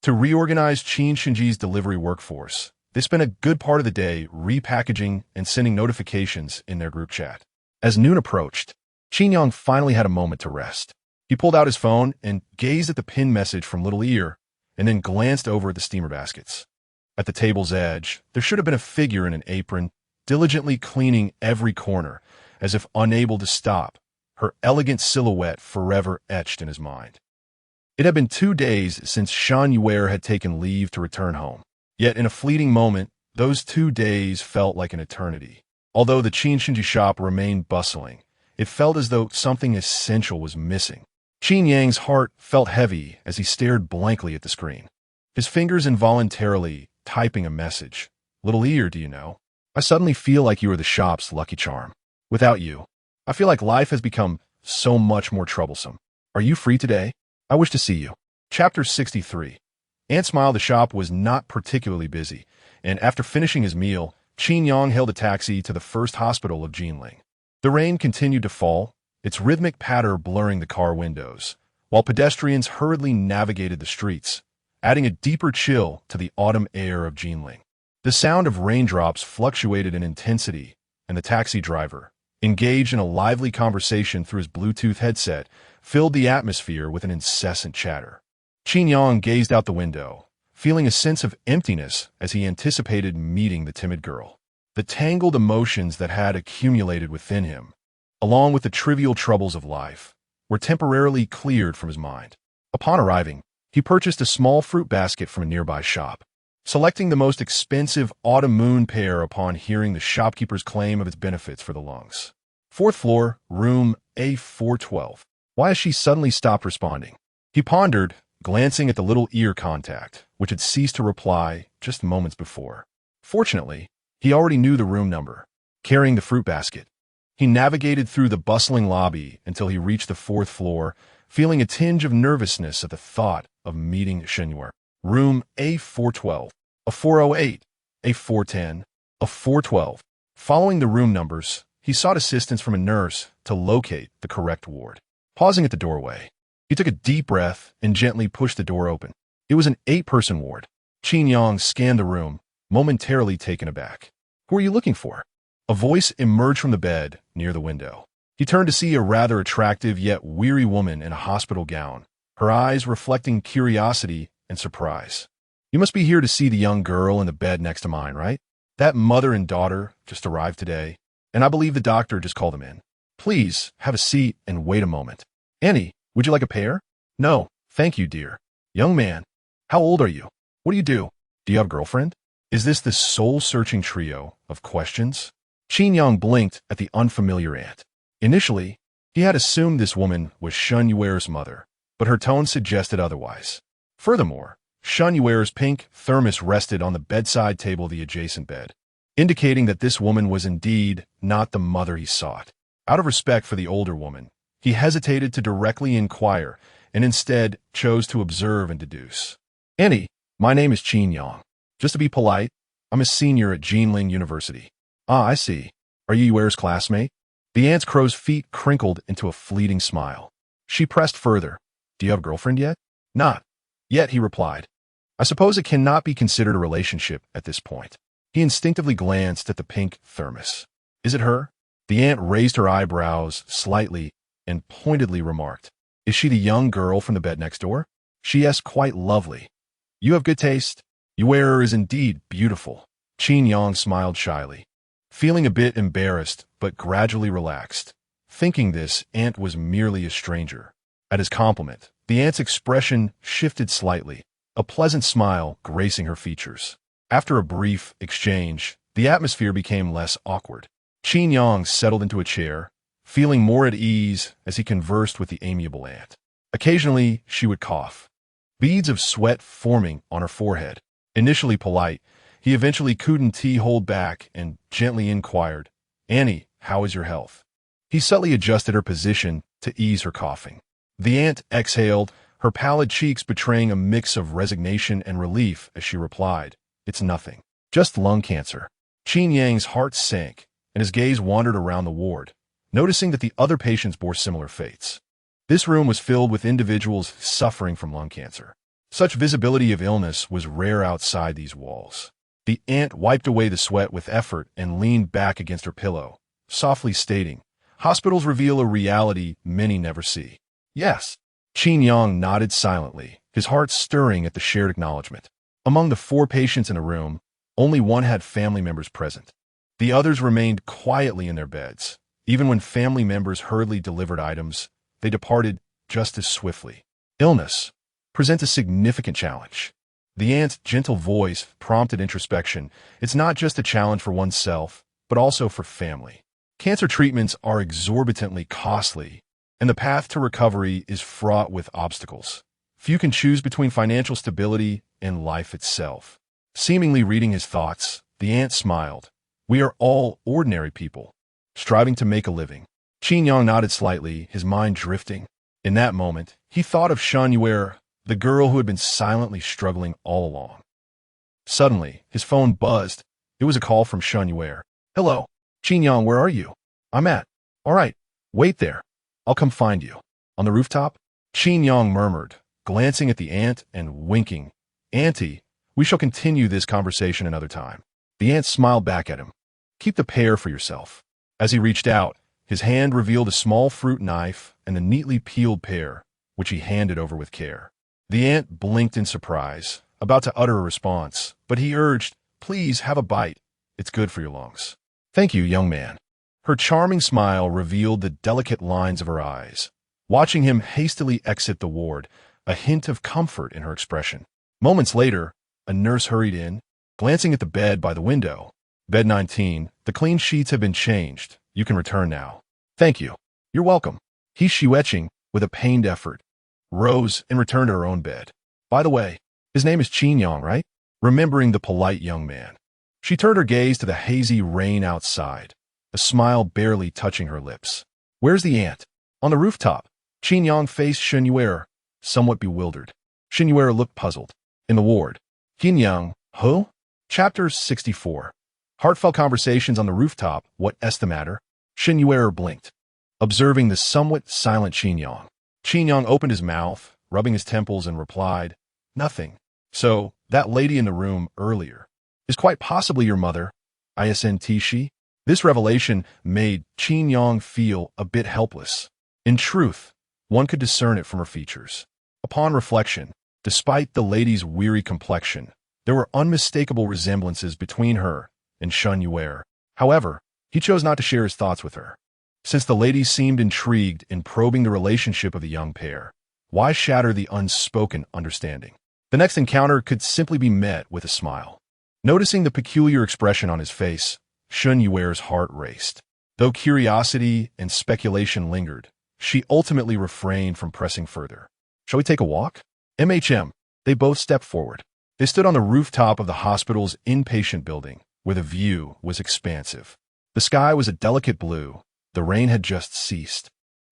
To reorganize Qin Shen Ji's delivery workforce, they spent a good part of the day repackaging and sending notifications in their group chat. As noon approached, Qin Yang finally had a moment to rest. He pulled out his phone and gazed at the pinned message from Little Ear, and then glanced over at the steamer baskets. At the table's edge, there should have been a figure in an apron, diligently cleaning every corner, as if unable to stop, her elegant silhouette forever etched in his mind. It had been 2 days since Shen Yu'er had taken leave to return home. Yet in a fleeting moment, those 2 days felt like an eternity. Although the Qin Shen Ji shop remained bustling, it felt as though something essential was missing. Qin Yang's heart felt heavy as he stared blankly at the screen, his fingers involuntarily typing a message. Little Ear, do you know? I suddenly feel like you are the shop's lucky charm. Without you, I feel like life has become so much more troublesome. Are you free today? I wish to see you. Chapter 63. Ant smiled. The shop was not particularly busy, and after finishing his meal, Qin Yang hailed a taxi to the first hospital of Jinling. The rain continued to fall, its rhythmic patter blurring the car windows, while pedestrians hurriedly navigated the streets, adding a deeper chill to the autumn air of Jinling. The sound of raindrops fluctuated in intensity, and the taxi driver, engaged in a lively conversation through his Bluetooth headset, filled the atmosphere with an incessant chatter. Qin Yang gazed out the window, feeling a sense of emptiness as he anticipated meeting the timid girl. The tangled emotions that had accumulated within him, along with the trivial troubles of life, were temporarily cleared from his mind. Upon arriving, he purchased a small fruit basket from a nearby shop, selecting the most expensive autumn moon pear upon hearing the shopkeeper's claim of its benefits for the lungs. 4th floor, room A412. Why has she suddenly stopped responding? He pondered, glancing at the Little Ear contact, which had ceased to reply just moments before. Fortunately, he already knew the room number. Carrying the fruit basket, he navigated through the bustling lobby until he reached the 4th floor, feeling a tinge of nervousness at the thought of meeting Shen Yu'er. Room A412, a 408, a 410, a 412. Following the room numbers, he sought assistance from a nurse to locate the correct ward. Pausing at the doorway, he took a deep breath and gently pushed the door open. It was an 8-person ward. Qin Yang scanned the room, momentarily taken aback. Who are you looking for? A voice emerged from the bed near the window. He turned to see a rather attractive yet weary woman in a hospital gown, her eyes reflecting curiosity and surprise. You must be here to see the young girl in the bed next to mine, right? That mother and daughter just arrived today, and I believe the doctor just called them in. Please have a seat and wait a moment. Annie, would you like a pear? No, thank you, dear. Young man, how old are you? What do you do? Do you have a girlfriend? Is this the soul-searching trio of questions? Qin Yang blinked at the unfamiliar aunt. Initially, he had assumed this woman was Shen Yu'er's mother, but her tone suggested otherwise. Furthermore, Shen Yu'er's pink thermos rested on the bedside table of the adjacent bed, indicating that this woman was indeed not the mother he sought. Out of respect for the older woman, he hesitated to directly inquire and instead chose to observe and deduce. Annie, my name is Qin Yang. Just to be polite, I'm a senior at Jinling University. Ah, I see. Are you Yu'er's classmate? The aunt's crow's feet crinkled into a fleeting smile. She pressed further. Do you have a girlfriend yet? Not yet, he replied. I suppose it cannot be considered a relationship at this point. He instinctively glanced at the pink thermos. Is it her? The aunt raised her eyebrows slightly and pointedly remarked, Is she the young girl from the bed next door? She asked, quite lovely. You have good taste. Yu'er is indeed beautiful. Qin Yang smiled shyly, feeling a bit embarrassed but gradually relaxed, thinking this aunt was merely a stranger. At his compliment, the aunt's expression shifted slightly, a pleasant smile gracing her features. After a brief exchange, the atmosphere became less awkward. Qin Yang settled into a chair, feeling more at ease as he conversed with the amiable aunt. Occasionally, she would cough, beads of sweat forming on her forehead. Initially polite, he eventually couldn't hold back and gently inquired, Annie, how is your health? He subtly adjusted her position to ease her coughing. The aunt exhaled, her pallid cheeks betraying a mix of resignation and relief as she replied, It's nothing. Just lung cancer. Qin Yang's heart sank, and his gaze wandered around the ward, noticing that the other patients bore similar fates. This room was filled with individuals suffering from lung cancer. Such visibility of illness was rare outside these walls. The aunt wiped away the sweat with effort and leaned back against her pillow, softly stating, Hospitals reveal a reality many never see. Yes. Qin Yang nodded silently, his heart stirring at the shared acknowledgement. Among the 4 patients in the room, only one had family members present. The others remained quietly in their beds. Even when family members hurriedly delivered items, they departed just as swiftly. Illness presents a significant challenge. The aunt's gentle voice prompted introspection. It's not just a challenge for oneself, but also for family. Cancer treatments are exorbitantly costly, and the path to recovery is fraught with obstacles. Few can choose between financial stability and life itself. Seemingly reading his thoughts, the aunt smiled. We are all ordinary people, striving to make a living. Qin Yang nodded slightly, his mind drifting. In that moment, he thought of Shen Yu'er, the girl who had been silently struggling all along. Suddenly, his phone buzzed. It was a call from Shen Yu'er. Hello. Qin Yang, where are you? I'm at. All right. Wait there. I'll come find you. On the rooftop? Qin Yang murmured, glancing at the aunt and winking. Auntie, we shall continue this conversation another time. The aunt smiled back at him. Keep the pear for yourself. As he reached out, his hand revealed a small fruit knife and a neatly peeled pear, which he handed over with care. The aunt blinked in surprise, about to utter a response, but he urged, Please have a bite. It's good for your lungs. Thank you, young man. Her charming smile revealed the delicate lines of her eyes. Watching him hastily exit the ward, a hint of comfort in her expression. Moments later, a nurse hurried in, glancing at the bed by the window. Bed 19, the clean sheets have been changed. You can return now. Thank you. You're welcome. He Xiuetching, with a pained effort, rose and returned to her own bed. By the way, his name is Qin Yang, right? Remembering the polite young man. She turned her gaze to the hazy rain outside, a smile barely touching her lips. Where's the aunt? On the rooftop. Qin Yang faced Shen Yu'er, somewhat bewildered. Shen Yu'er looked puzzled. In the ward. Qin Yang, who? Chapter 64. Heartfelt conversations on the rooftop. What's the matter? Shen Yu'er blinked, observing the somewhat silent Qin Yang. Qin Yang opened his mouth, rubbing his temples, and replied, Nothing. So, that lady in the room earlier is quite possibly your mother, isn't she? This revelation made Qin Yang feel a bit helpless. In truth, one could discern it from her features. Upon reflection, despite the lady's weary complexion, there were unmistakable resemblances between her and Shen Yu'er. However, he chose not to share his thoughts with her. Since the lady seemed intrigued in probing the relationship of the young pair, why shatter the unspoken understanding? The next encounter could simply be met with a smile. Noticing the peculiar expression on his face, Shen Yu'er's heart raced. Though curiosity and speculation lingered, she ultimately refrained from pressing further. Shall we take a walk? They both stepped forward. They stood on the rooftop of the hospital's inpatient building, where the view was expansive. The sky was a delicate blue, the rain had just ceased,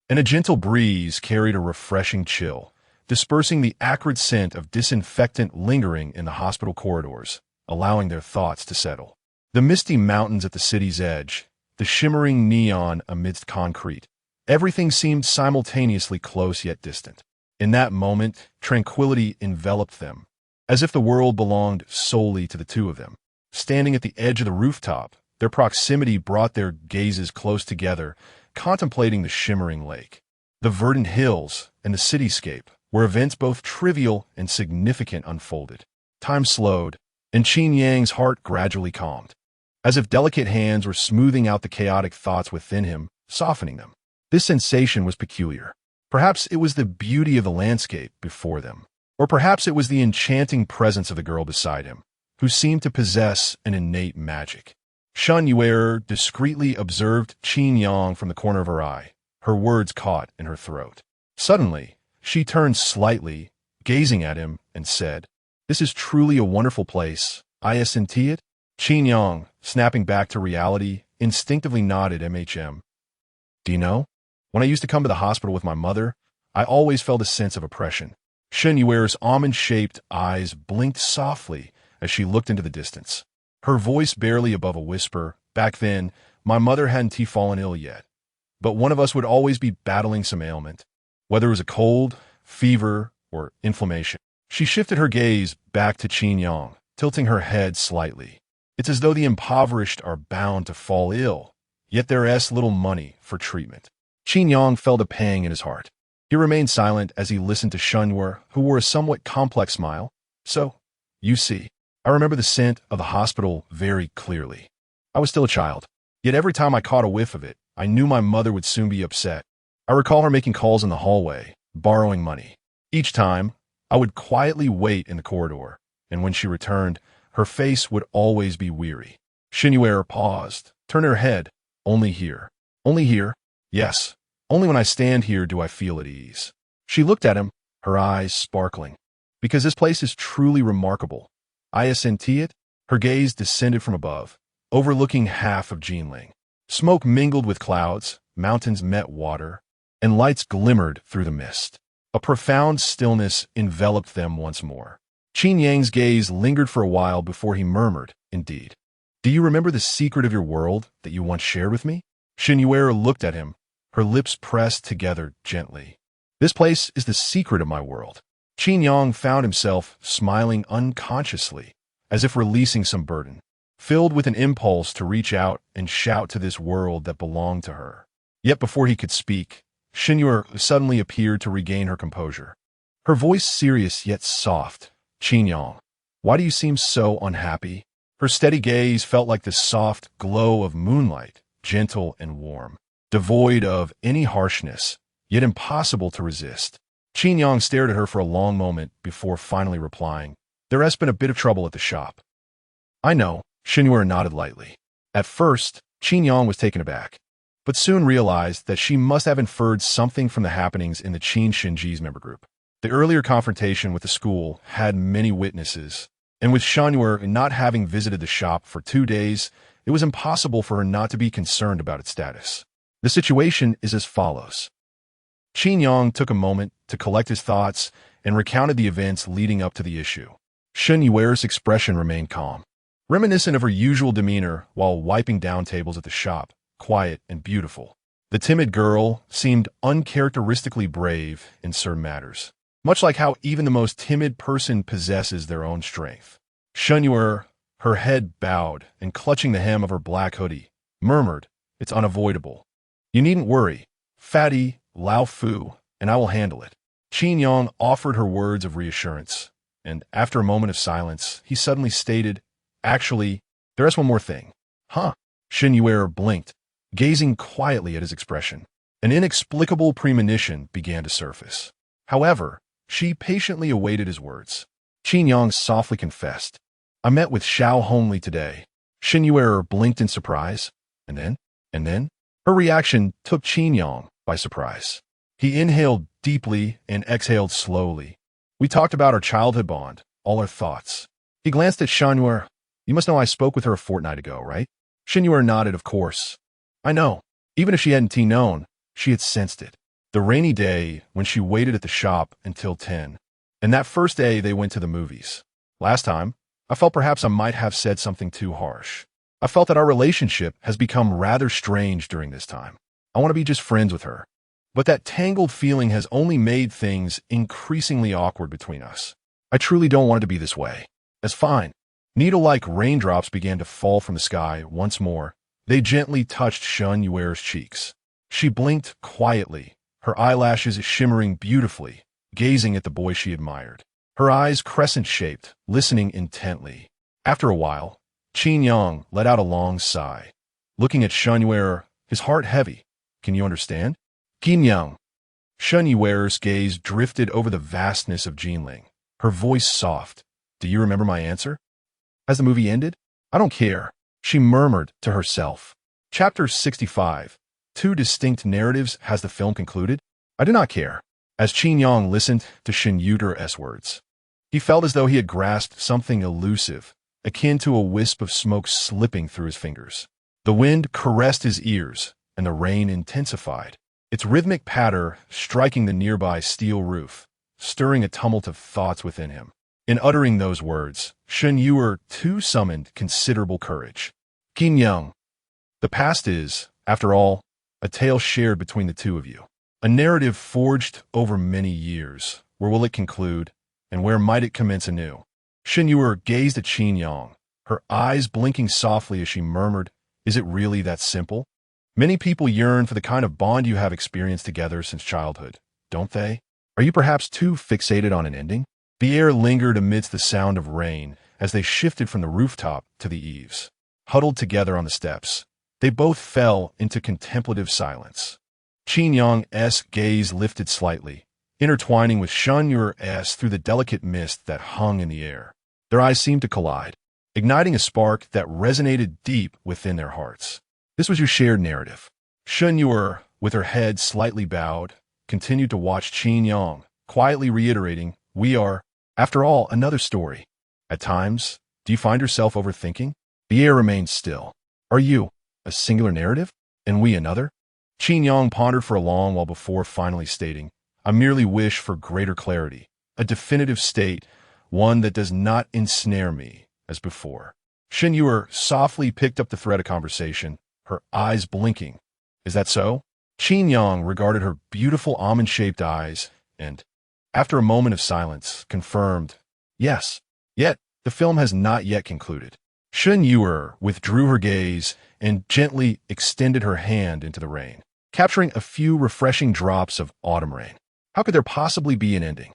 and a gentle breeze carried a refreshing chill, dispersing the acrid scent of disinfectant lingering in the hospital corridors, allowing their thoughts to settle. The misty mountains at the city's edge, the shimmering neon amidst concrete, everything seemed simultaneously close yet distant. In that moment, tranquility enveloped them, as if the world belonged solely to the two of them. Standing at the edge of the rooftop, their proximity brought their gazes close together, contemplating the shimmering lake, the verdant hills, and the cityscape, where events both trivial and significant unfolded. Time slowed, and Qin Yang's heart gradually calmed, as if delicate hands were smoothing out the chaotic thoughts within him, softening them. This sensation was peculiar. Perhaps it was the beauty of the landscape before them, or perhaps it was the enchanting presence of the girl beside him, who seemed to possess an innate magic. Shen Yu'er discreetly observed Qin Yang from the corner of her eye, her words caught in her throat. Suddenly, she turned slightly, gazing at him, and said, This is truly a wonderful place, isn't it? Qin Yang, snapping back to reality, instinctively nodded. Do you know? When I used to come to the hospital with my mother, I always felt a sense of oppression. Shen Yu'er's almond-shaped eyes blinked softly as she looked into the distance. Her voice barely above a whisper. Back then, my mother hadn't fallen ill yet, but one of us would always be battling some ailment, whether it was a cold, fever, or inflammation. She shifted her gaze back to Qin Yang, tilting her head slightly. It's as though the impoverished are bound to fall ill, yet there is little money for treatment. Qin Yang felt a pang in his heart. He remained silent as he listened to Shen Yu'er, who wore a somewhat complex smile. So, you see, I remember the scent of the hospital very clearly. I was still a child, yet every time I caught a whiff of it, I knew my mother would soon be upset. I recall her making calls in the hallway, borrowing money. Each time, I would quietly wait in the corridor, and when she returned, her face would always be weary. Shen Yu'er paused, turned her head. Only here. Only here? Yes. Only when I stand here do I feel at ease. She looked at him, her eyes sparkling. Because this place is truly remarkable. I assenti it. Her gaze descended from above, overlooking half of Jinling. Smoke mingled with clouds, mountains met water, and lights glimmered through the mist. A profound stillness enveloped them once more. Qin Yang's gaze lingered for a while before he murmured, "Indeed. Do you remember the secret of your world that you once shared with me?" Shen Yu'er looked at him, her lips pressed together gently. "This place is the secret of my world." Qin Yang found himself smiling unconsciously, as if releasing some burden, filled with an impulse to reach out and shout to this world that belonged to her. Yet before he could speak, Shen Yu'er suddenly appeared to regain her composure. Her voice serious yet soft. "Qin Yang, why do you seem so unhappy?" Her steady gaze felt like the soft glow of moonlight, gentle and warm, devoid of any harshness, yet impossible to resist. Qin Yang stared at her for a long moment before finally replying, "There has been a bit of trouble at the shop." "I know," Shen Yu'er nodded lightly. At first, Qin Yang was taken aback, but soon realized that she must have inferred something from the happenings in the Qin Shen Ji's member group. The earlier confrontation with the school had many witnesses, and with Shen Yu'er not having visited the shop for 2 days, it was impossible for her not to be concerned about its status. The situation is as follows. Qin Yang took a moment to collect his thoughts and recounted the events leading up to the issue. Shen Yu'er's expression remained calm, reminiscent of her usual demeanor while wiping down tables at the shop, quiet and beautiful. The timid girl seemed uncharacteristically brave in certain matters, much like how even the most timid person possesses their own strength. Shen Yu'er, her head bowed and clutching the hem of her black hoodie, murmured, "It's unavoidable. You needn't worry. Fatty, Lao Fu, and I will handle it." Qin Yang offered her words of reassurance, and after a moment of silence, he suddenly stated, "Actually, there is one more thing." "Huh?" Shen Yu'er blinked, gazing quietly at his expression. An inexplicable premonition began to surface. However, she patiently awaited his words. Qin Yang softly confessed, "I met with Xiaohongli today." Shen Yu'er blinked in surprise, and then, her reaction took Qin Yang by surprise. He inhaled deeply and exhaled slowly. "We talked about our childhood bond, all our thoughts." He glanced at Shen Yu'er. "You must know I spoke with her a fortnight ago, right?" Shen Yu'er nodded, "Of course." "I know." Even if she hadn't known, she had sensed it. The rainy day when she waited at the shop until 10, and that first day they went to the movies. Last time, I felt perhaps I might have said something too harsh. I felt that our relationship has become rather strange during this time. I want to be just friends with her. But that tangled feeling has only made things increasingly awkward between us. I truly don't want it to be this way. That's fine. Needle-like raindrops began to fall from the sky once more. They gently touched Shen Yu'er's cheeks. She blinked quietly, her eyelashes shimmering beautifully, gazing at the boy she admired. Her eyes crescent-shaped, listening intently. After a while, Qin Yang let out a long sigh. Looking at Shen Yu'er, his heart heavy. "Can you understand?" "Qin Yang." Shen Yu'er's gaze drifted over the vastness of Jinling, her voice soft. "Do you remember my answer? Has the movie ended?" "I don't care," she murmured to herself. Chapter 65. 2 distinct narratives. Has the film concluded? "I do not care." As Qin Yang listened to Shen Yu'er's words, he felt as though he had grasped something elusive, akin to a wisp of smoke slipping through his fingers. The wind caressed his ears, and the rain intensified, its rhythmic patter striking the nearby steel roof, stirring a tumult of thoughts within him. In uttering those words, Shen Yu'er too summoned considerable courage. "Qin Yang, the past is, after all, a tale shared between the two of you. A narrative forged over many years. Where will it conclude, and where might it commence anew?" Shen Yu'er gazed at Qin Yang, her eyes blinking softly as she murmured, "Is it really that simple? Many people yearn for the kind of bond you have experienced together since childhood. don't they? Are you perhaps too fixated on an ending? The air lingered amidst the sound of rain as they shifted from the rooftop to the eaves. Huddled together on the steps, they both fell into contemplative silence. Qin Yang's gaze lifted slightly, intertwining with Shen Yu'er's through the delicate mist that hung in the air. Their eyes seemed to collide, igniting a spark that resonated deep within their hearts. This was your shared narrative. Shen Yu'er, with her head slightly bowed, continued to watch Qin Yang, quietly reiterating, "We are, after all, another story." At times, do you find yourself overthinking? The air remained still. Are you a singular narrative, and we another? Qin Yang pondered for a long while before finally stating, "I merely wish for greater clarity, a definitive state, one that does not ensnare me as before." Shen Yu'er softly picked up the thread of conversation, her eyes blinking. "Is that so?" Qin Yang regarded her beautiful almond-shaped eyes and, after a moment of silence, confirmed, "Yes." Yet, the film has not yet concluded. Shen Yu'er withdrew her gaze and gently extended her hand into the rain, capturing a few refreshing drops of autumn rain. How could there possibly be an ending?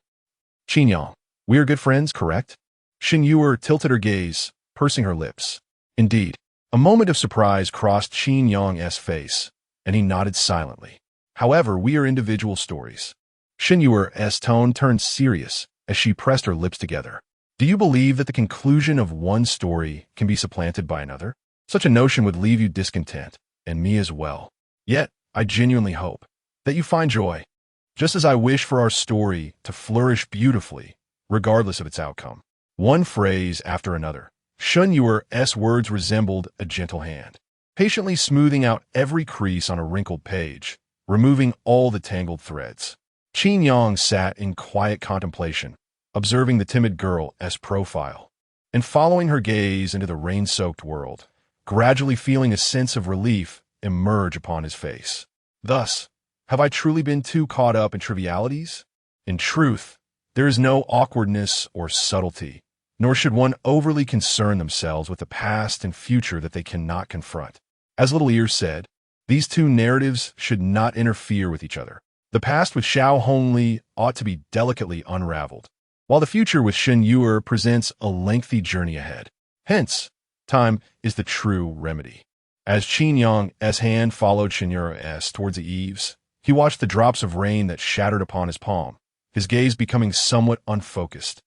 "Qin Yang, we are good friends, correct?" Shen Yu'er tilted her gaze, pursing her lips. Indeed, a moment of surprise crossed Qin Yang's face, and he nodded silently. "However, we are individual stories." Shen Yu'er's tone turned serious as she pressed her lips together. "Do you believe that the conclusion of one story can be supplanted by another? Such a notion would leave you discontent, and me as well. Yet, I genuinely hope that you find joy, just as I wish for our story to flourish beautifully, regardless of its outcome." One phrase after another, Shen Yu'er's words resembled a gentle hand, patiently smoothing out every crease on a wrinkled page, removing all the tangled threads. Qin Yang sat in quiet contemplation, observing the timid girl's profile, and following her gaze into the rain-soaked world, gradually feeling a sense of relief emerge upon his face. Thus, have I truly been too caught up in trivialities? In truth, there is no awkwardness or subtlety, nor should one overly concern themselves with the past and future that they cannot confront. As Little Ear said, these two narratives should not interfere with each other. The past with Xiaohongli ought to be delicately unraveled, while the future with Shen Yu'er presents a lengthy journey ahead. Hence, time is the true remedy. As Qin Yang's hand followed Shen Yu'er's towards the eaves, he watched the drops of rain that shattered upon his palm, his gaze becoming somewhat unfocused,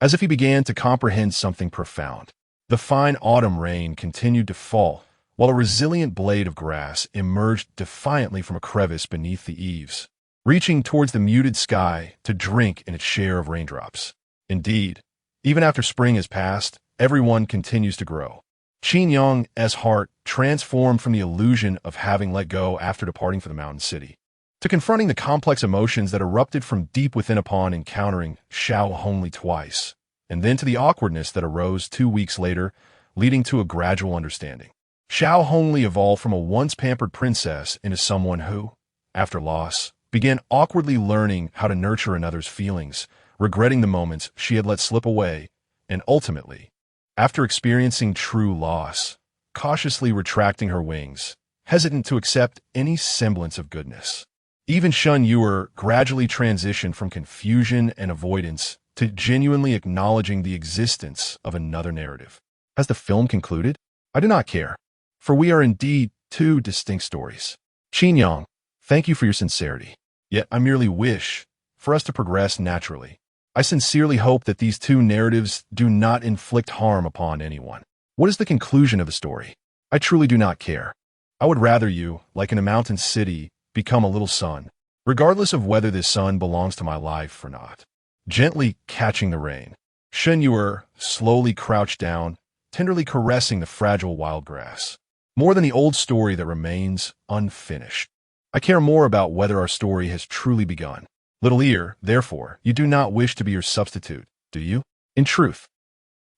as if he began to comprehend something profound. The fine autumn rain continued to fall, while a resilient blade of grass emerged defiantly from a crevice beneath the eaves, reaching towards the muted sky to drink in its share of raindrops. Indeed, even after spring has passed, everyone continues to grow. Qin Yang's heart transformed from the illusion of having let go after departing for the mountain city, to confronting the complex emotions that erupted from deep within upon encountering Xiaohongli twice, and then to the awkwardness that arose 2 weeks later, leading to a gradual understanding. Xiaohongli evolved from a once pampered princess into someone who, after loss, began awkwardly learning how to nurture another's feelings, regretting the moments she had let slip away, and ultimately, after experiencing true loss, cautiously retracting her wings, hesitant to accept any semblance of goodness. Even Shen Yu'er gradually transitioned from confusion and avoidance to genuinely acknowledging the existence of another narrative. Has the film concluded? I do not care, for we are indeed two distinct stories. Qin Yang, thank you for your sincerity. Yet I merely wish for us to progress naturally. I sincerely hope that these two narratives do not inflict harm upon anyone. What is the conclusion of the story? I truly do not care. I would rather you, like in a mountain city, become a little sun, regardless of whether this sun belongs to my life or not. Gently catching the rain, Shen Yu'er slowly crouched down, tenderly caressing the fragile wild grass. More than the old story that remains unfinished. I care more about whether our story has truly begun. Little Ear, therefore, you do not wish to be your substitute, do you? In truth,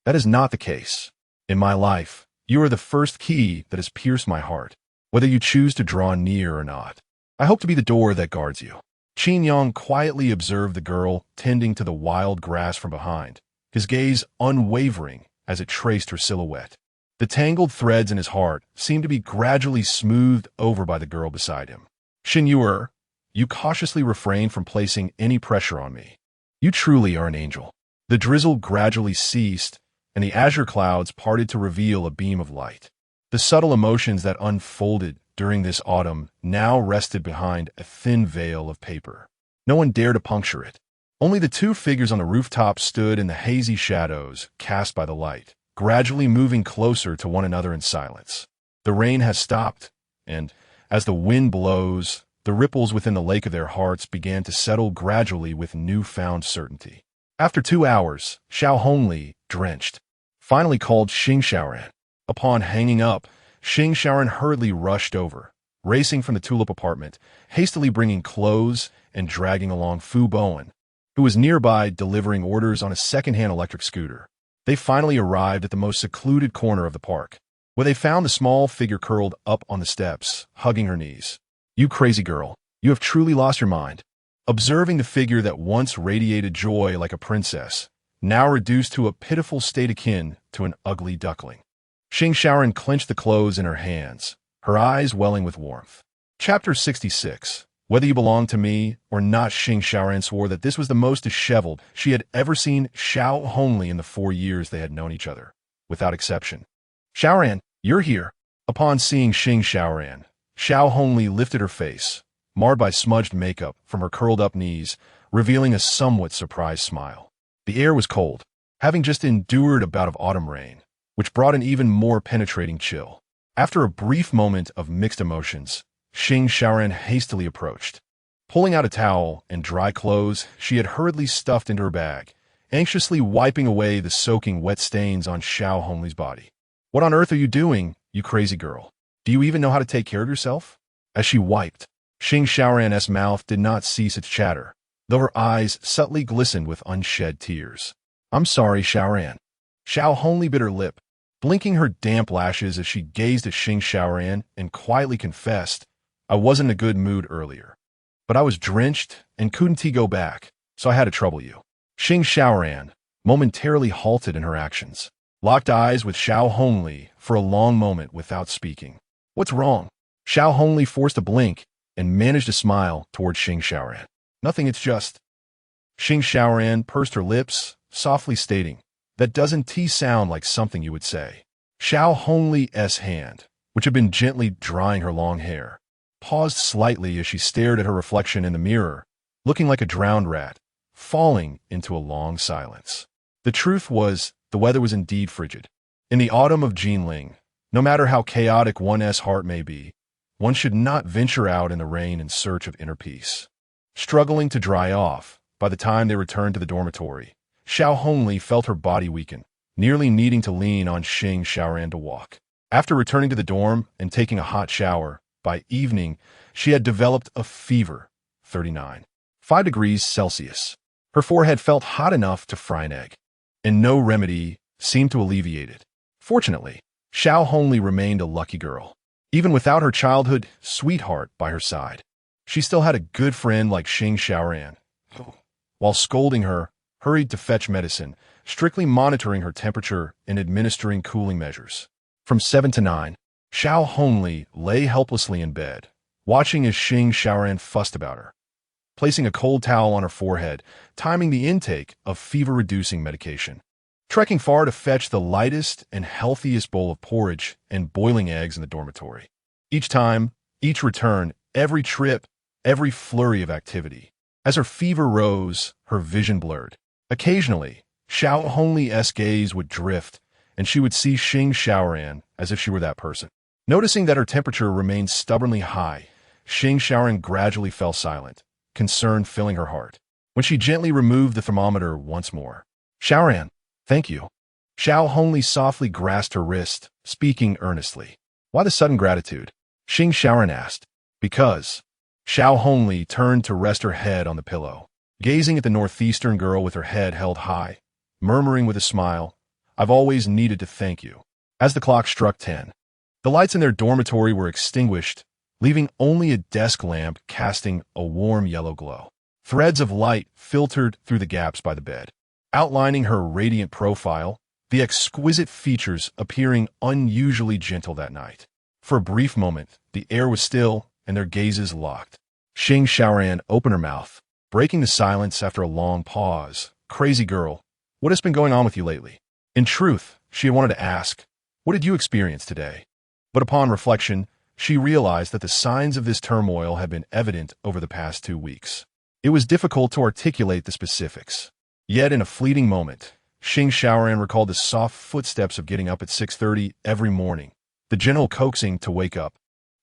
that is not the case. In my life, you are the first key that has pierced my heart, whether you choose to draw near or not. I hope to be the door that guards you. Qin Yang quietly observed the girl tending to the wild grass from behind, his gaze unwavering as it traced her silhouette. The tangled threads in his heart seemed to be gradually smoothed over by the girl beside him. Shen Yu'er, you cautiously refrained from placing any pressure on me. You truly are an angel. The drizzle gradually ceased, and the azure clouds parted to reveal a beam of light. The subtle emotions that unfolded during this autumn now rested behind a thin veil of paper. No one dared to puncture it. Only the two figures on the rooftop stood in the hazy shadows cast by the light, gradually moving closer to one another in silence. The rain has stopped, and as the wind blows, the ripples within the lake of their hearts began to settle gradually with newfound certainty. After 2 hours, Xiaohongli, drenched, finally called Xing Xiaoran. Upon hanging up, Xing Xiaoran hurriedly rushed over, racing from the tulip apartment, hastily bringing clothes and dragging along Fu Bowen, who was nearby delivering orders on a second-hand electric scooter. They finally arrived at the most secluded corner of the park, where they found the small figure curled up on the steps, hugging her knees. "You crazy girl, you have truly lost your mind." Observing the figure that once radiated joy like a princess, now reduced to a pitiful state akin to an ugly duckling, Xing Xiaoran clenched the clothes in her hands, her eyes welling with warmth. Chapter 66. Whether you belong to me or not, Xing Xiaoran swore that this was the most disheveled she had ever seen Xiaohongli in the 4 years they had known each other, without exception. "Xiaoran, you're here." Upon seeing Xing Xiaoran, Xiaohongli lifted her face, marred by smudged makeup from her curled-up knees, revealing a somewhat surprised smile. The air was cold, having just endured a bout of autumn rain, which brought an even more penetrating chill. After a brief moment of mixed emotions, Xing Xiaoran hastily approached. Pulling out a towel and dry clothes she had hurriedly stuffed into her bag, anxiously wiping away the soaking wet stains on Xiaohongli's body. "What on earth are you doing, you crazy girl? Do you even know how to take care of yourself?" As she wiped, Xing Xiaoran's mouth did not cease its chatter, though her eyes subtly glistened with unshed tears. "I'm sorry, Xiaoran." Xiaohongli bit her lip, blinking her damp lashes as she gazed at Xing Xiaoran and quietly confessed, "I wasn't in a good mood earlier. But I was drenched and couldn't go back, so I had to trouble you." Xing Xiaoran, momentarily halted in her actions, locked eyes with Xiaohongli for a long moment without speaking. "What's wrong?" Xiaohongli forced a blink and managed a smile toward Xing Xiaoran. "Nothing, it's just—" Xing Xiaoran pursed her lips, softly stating, "That doesn't sound like something you would say." Xiaohongli's hand, which had been gently drying her long hair, paused slightly as she stared at her reflection in the mirror, looking like a drowned rat, falling into a long silence. The truth was, the weather was indeed frigid. In the autumn of Jinling, no matter how chaotic one's heart may be, one should not venture out in the rain in search of inner peace. Struggling to dry off, by the time they returned to the dormitory, Xiaohongli felt her body weaken, nearly needing to lean on Xing Xiaoran to walk. After returning to the dorm and taking a hot shower, by evening, she had developed a fever, 39.5 degrees Celsius. Her forehead felt hot enough to fry an egg, and no remedy seemed to alleviate it. Fortunately, Xiaohongli remained a lucky girl. Even without her childhood sweetheart by her side, she still had a good friend like Xing Xiaoran, who, while scolding her, hurried to fetch medicine, strictly monitoring her temperature and administering cooling measures. From 7 to 9, Xiaohongli lay helplessly in bed, watching as Xing Xiaoran fussed about her, placing a cold towel on her forehead, timing the intake of fever-reducing medication, trekking far to fetch the lightest and healthiest bowl of porridge and boiling eggs in the dormitory. Each time, each return, every trip, every flurry of activity. As her fever rose, her vision blurred. Occasionally, Xiaohongli's gaze would drift, and she would see Xing Xiaoran as if she were that person. Noticing that her temperature remained stubbornly high, Xing Xiaoran gradually fell silent, concern filling her heart. When she gently removed the thermometer once more, "Xiaoran, thank you." Xiaohongli softly grasped her wrist, speaking earnestly. "Why the sudden gratitude?" Xing Xiaoran asked. "Because." Xiaohongli turned to rest her head on the pillow, gazing at the northeastern girl with her head held high, murmuring with a smile, "I've always needed to thank you." As the clock struck 10, the lights in their dormitory were extinguished, leaving only a desk lamp casting a warm yellow glow. Threads of light filtered through the gaps by the bed, outlining her radiant profile, the exquisite features appearing unusually gentle that night. For a brief moment, the air was still, and their gazes locked. Xing Xiaoran opened her mouth, breaking the silence after a long pause. Crazy girl, what has been going on with you lately? In truth, she had wanted to ask, what did you experience today? But upon reflection, she realized that the signs of this turmoil had been evident over the past 2 weeks. It was difficult to articulate the specifics. Yet in a fleeting moment, Xing Xiaoran recalled the soft footsteps of getting up at 6:30 every morning, the gentle coaxing to wake up,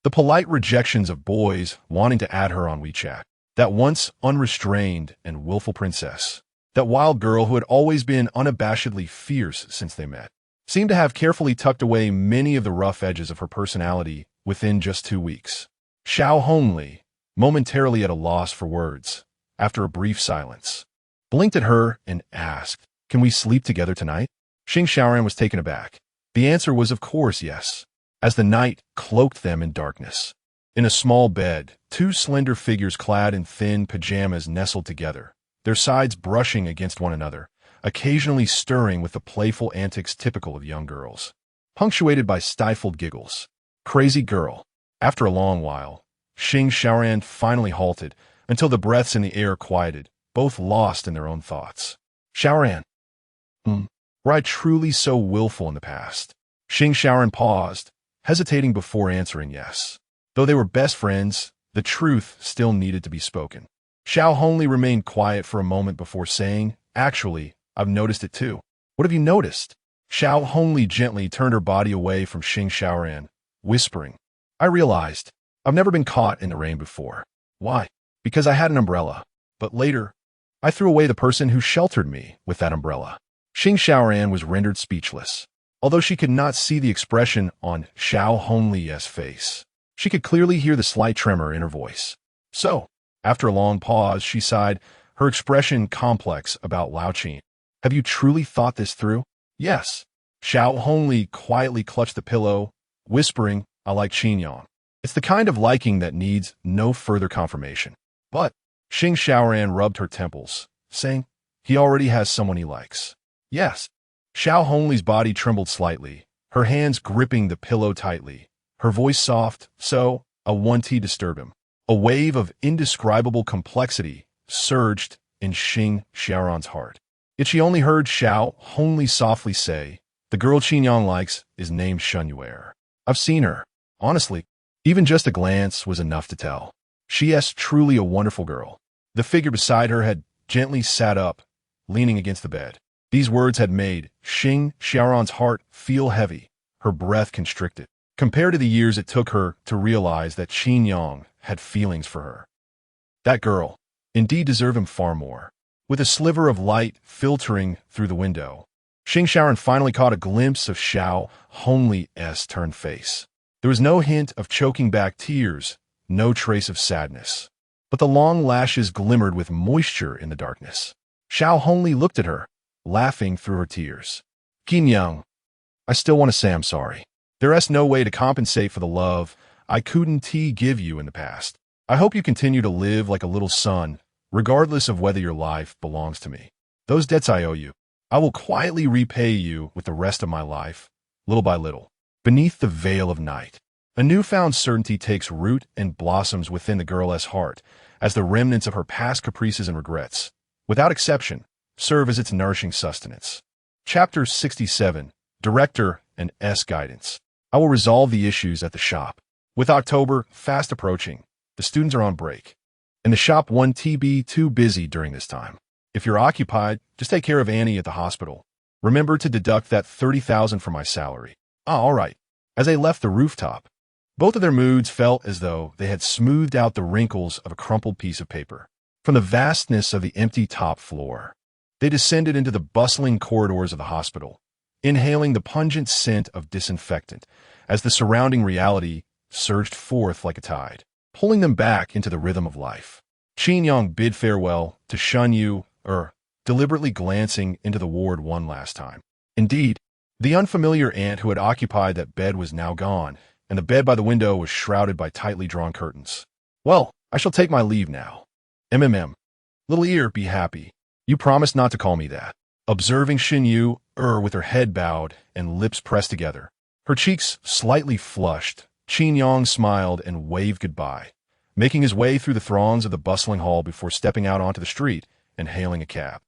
the polite rejections of boys wanting to add her on WeChat, that once unrestrained and willful princess, that wild girl who had always been unabashedly fierce since they met, seemed to have carefully tucked away many of the rough edges of her personality within just 2 weeks. Xiaohongli, momentarily at a loss for words, after a brief silence, blinked at her and asked, "Can we sleep together tonight?" Xing Xiaoran was taken aback. The answer was of course yes, as the night cloaked them in darkness. In a small bed, 2 slender figures clad in thin pajamas nestled together, their sides brushing against one another, occasionally stirring with the playful antics typical of young girls, punctuated by stifled giggles. Crazy girl. After a long while, Xing Xiaoran finally halted until the breaths in the air quieted, both lost in their own thoughts. Xiaoran. Were I truly so willful in the past? Xing Xiaoran paused, hesitating before answering yes. Though they were best friends, the truth still needed to be spoken. Xiaohongli remained quiet for a moment before saying, "Actually, I've noticed it too." "What have you noticed?" Xiaohongli gently turned her body away from Xing Xiaoran, whispering, "I realized I've never been caught in the rain before. Why? Because I had an umbrella. But later, I threw away the person who sheltered me with that umbrella." Xing Xiaoran was rendered speechless. Although she could not see the expression on Xiaohongli's face, she could clearly hear the slight tremor in her voice. "So," after a long pause, she sighed, her expression complex about Lao Qin. "Have you truly thought this through?" "Yes." Xiaohongli quietly clutched the pillow, whispering, "I like Qin Yang. It's the kind of liking that needs no further confirmation." "But," Xing Xiaoran rubbed her temples, saying, "He already has someone he likes." "Yes." Xiaohongli's body trembled slightly, her hands gripping the pillow tightly, her voice soft, so a 1T disturbed him. A wave of indescribable complexity surged in Xing Xiaoran's heart. Yet she only heard Xiaohongli softly say, "The girl Qin Yang likes is named Shen Yu'er. I've seen her. Honestly, even just a glance was enough to tell. She is truly a wonderful girl." The figure beside her had gently sat up, leaning against the bed. These words had made Xing Xiaoran's heart feel heavy, her breath constricted, compared to the years it took her to realize that Qin Yang had feelings for her. That girl indeed deserved him far more. With a sliver of light filtering through the window, Xing Xiaoran finally caught a glimpse of Xiaohongli's turned face. There was no hint of choking back tears, no trace of sadness. But the long lashes glimmered with moisture in the darkness. Xiaohongli looked at her, laughing through her tears. "Qin Yang, I still want to say I'm sorry. There is no way to compensate for the love I couldn't give you in the past. I hope you continue to live like a little son, regardless of whether your life belongs to me. Those debts I owe you, I will quietly repay you with the rest of my life, little by little." Beneath the veil of night, a newfound certainty takes root and blossoms within the girl's heart as the remnants of her past caprices and regrets, without exception, serve as its nourishing sustenance. Chapter 67, Director and Guidance. I will resolve the issues at the shop. With October fast approaching, the students are on break, and the shop won't be too busy during this time. If you're occupied, just take care of Annie at the hospital. Remember to deduct that 30,000 from my salary. All right. As they left the rooftop, both of their moods felt as though they had smoothed out the wrinkles of a crumpled piece of paper. From the vastness of the empty top floor, they descended into the bustling corridors of the hospital, inhaling the pungent scent of disinfectant as the surrounding reality surged forth like a tide, pulling them back into the rhythm of life. Qin Yang bid farewell to Shen Yu'er, deliberately glancing into the ward one last time. Indeed, the unfamiliar aunt who had occupied that bed was now gone, and the bed by the window was shrouded by tightly drawn curtains. "Well, I shall take my leave now. Little ear, be happy. You promised not to call me that." Observing Shen Yu'er with her head bowed and lips pressed together, her cheeks slightly flushed, Qin Yang smiled and waved goodbye, making his way through the throngs of the bustling hall before stepping out onto the street and hailing a cab.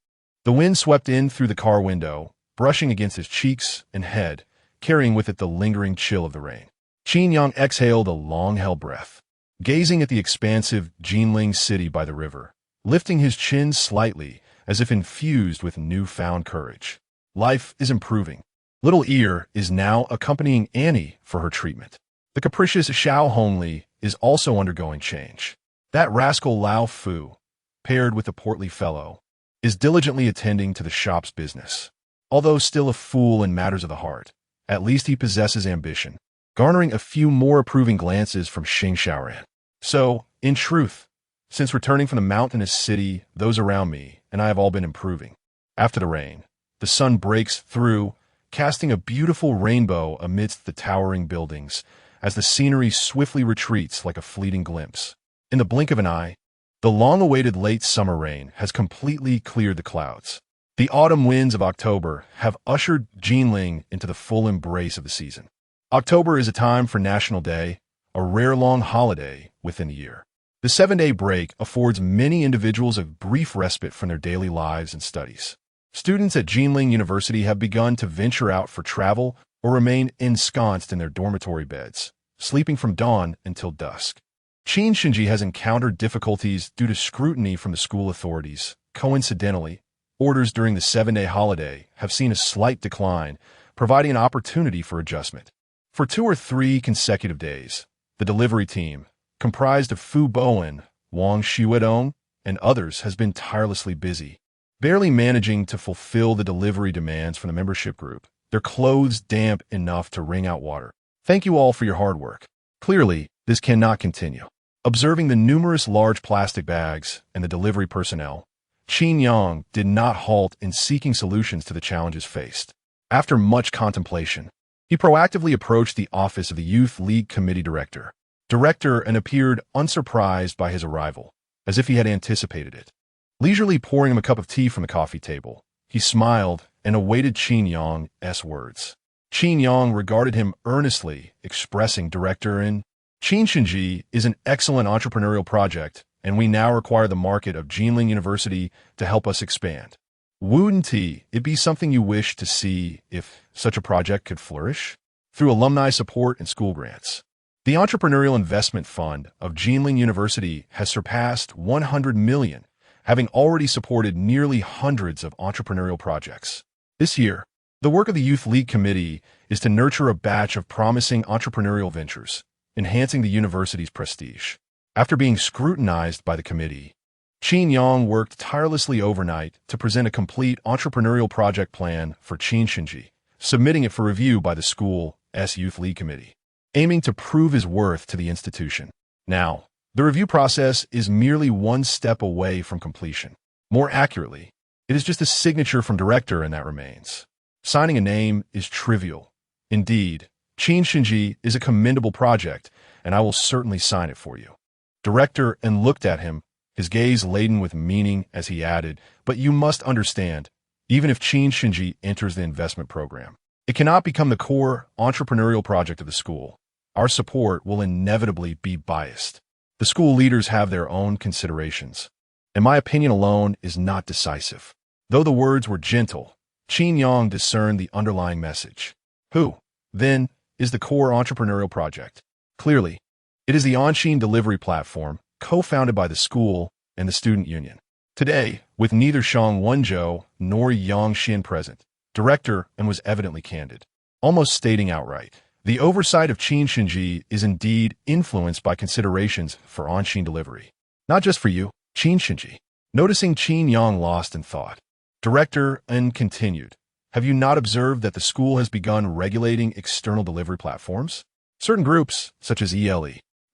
The wind swept in through the car window, brushing against his cheeks and head, carrying with it the lingering chill of the rain. Qin Yang exhaled a long-held breath, gazing at the expansive Jinling city by the river, lifting his chin slightly as if infused with newfound courage. Life is improving. Little Ear is now accompanying Annie for her treatment. The capricious Xiaohongli is also undergoing change. That rascal Lao Fu, paired with the portly fellow, is diligently attending to the shop's business. Although still a fool in matters of the heart, at least he possesses ambition, garnering a few more approving glances from Xing Xiaoran. So, in truth, since returning from the mountainous city, those around me and I have all been improving. After the rain, the sun breaks through, casting a beautiful rainbow amidst the towering buildings, as the scenery swiftly retreats like a fleeting glimpse. In the blink of an eye, the long-awaited late summer rain has completely cleared the clouds. The autumn winds of October have ushered Jinling into the full embrace of the season. October is a time for National Day, a rare long holiday within the year. The 7-day break affords many individuals a brief respite from their daily lives and studies. Students at Jinling University have begun to venture out for travel or remain ensconced in their dormitory beds, sleeping from dawn until dusk. Qin Shen Ji has encountered difficulties due to scrutiny from the school authorities. Coincidentally, orders during the 7-day holiday have seen a slight decline, providing an opportunity for adjustment. For 2 or 3 consecutive days, the delivery team, comprised of Fu Bowen, Wang Xuedong, and others, has been tirelessly busy, barely managing to fulfill the delivery demands from the membership group, their clothes damp enough to wring out water. Thank you all for your hard work. Clearly, this cannot continue. Observing the numerous large plastic bags and the delivery personnel, Qin Yang did not halt in seeking solutions to the challenges faced. After much contemplation, he proactively approached the office of the Youth League Committee Director, and appeared unsurprised by his arrival, as if he had anticipated it. Leisurely pouring him a cup of tea from the coffee table, he smiled and awaited Qin Yang's words. Qin Yang regarded him earnestly, expressing, "Director, in Qin Shen Ji is an excellent entrepreneurial project, and we now require the market of Jinling University to help us expand. Wouldn't it be something you wish to see if such a project could flourish? Through alumni support and school grants. The Entrepreneurial Investment Fund of Jinling University has surpassed 100 million, having already supported nearly hundreds of entrepreneurial projects. This year, the work of the Youth League Committee is to nurture a batch of promising entrepreneurial ventures, enhancing the university's prestige." After being scrutinized by the committee, Qin Yang worked tirelessly overnight to present a complete entrepreneurial project plan for Qin Shen Ji, submitting it for review by the school's Youth League Committee, aiming to prove his worth to the institution. Now, the review process is merely one step away from completion. More accurately, it is just a signature from director, and that remains. Signing a name is trivial. Indeed, Qin Shen Ji is a commendable project, and I will certainly sign it for you. Director and looked at him, his gaze laden with meaning as he added, "But you must understand, even if Qin Shen Ji enters the investment program, it cannot become the core entrepreneurial project of the school. Our support will inevitably be biased. The school leaders have their own considerations, and my opinion alone is not decisive." Though the words were gentle, Qin Yang discerned the underlying message. Who, then, is the core entrepreneurial project? Clearly, it is the Onxin delivery platform, co-founded by the school and the student union. Today, with neither Shang Wenzhou nor Yang Xin present, director and was evidently candid, almost stating outright, "The oversight of Qin Shen Ji is indeed influenced by considerations for Onxin delivery. Not just for you, Qin Shen Ji." Noticing Qin Yang lost in thought, director and continued, "Have you not observed that the school has begun regulating external delivery platforms? Certain groups, such as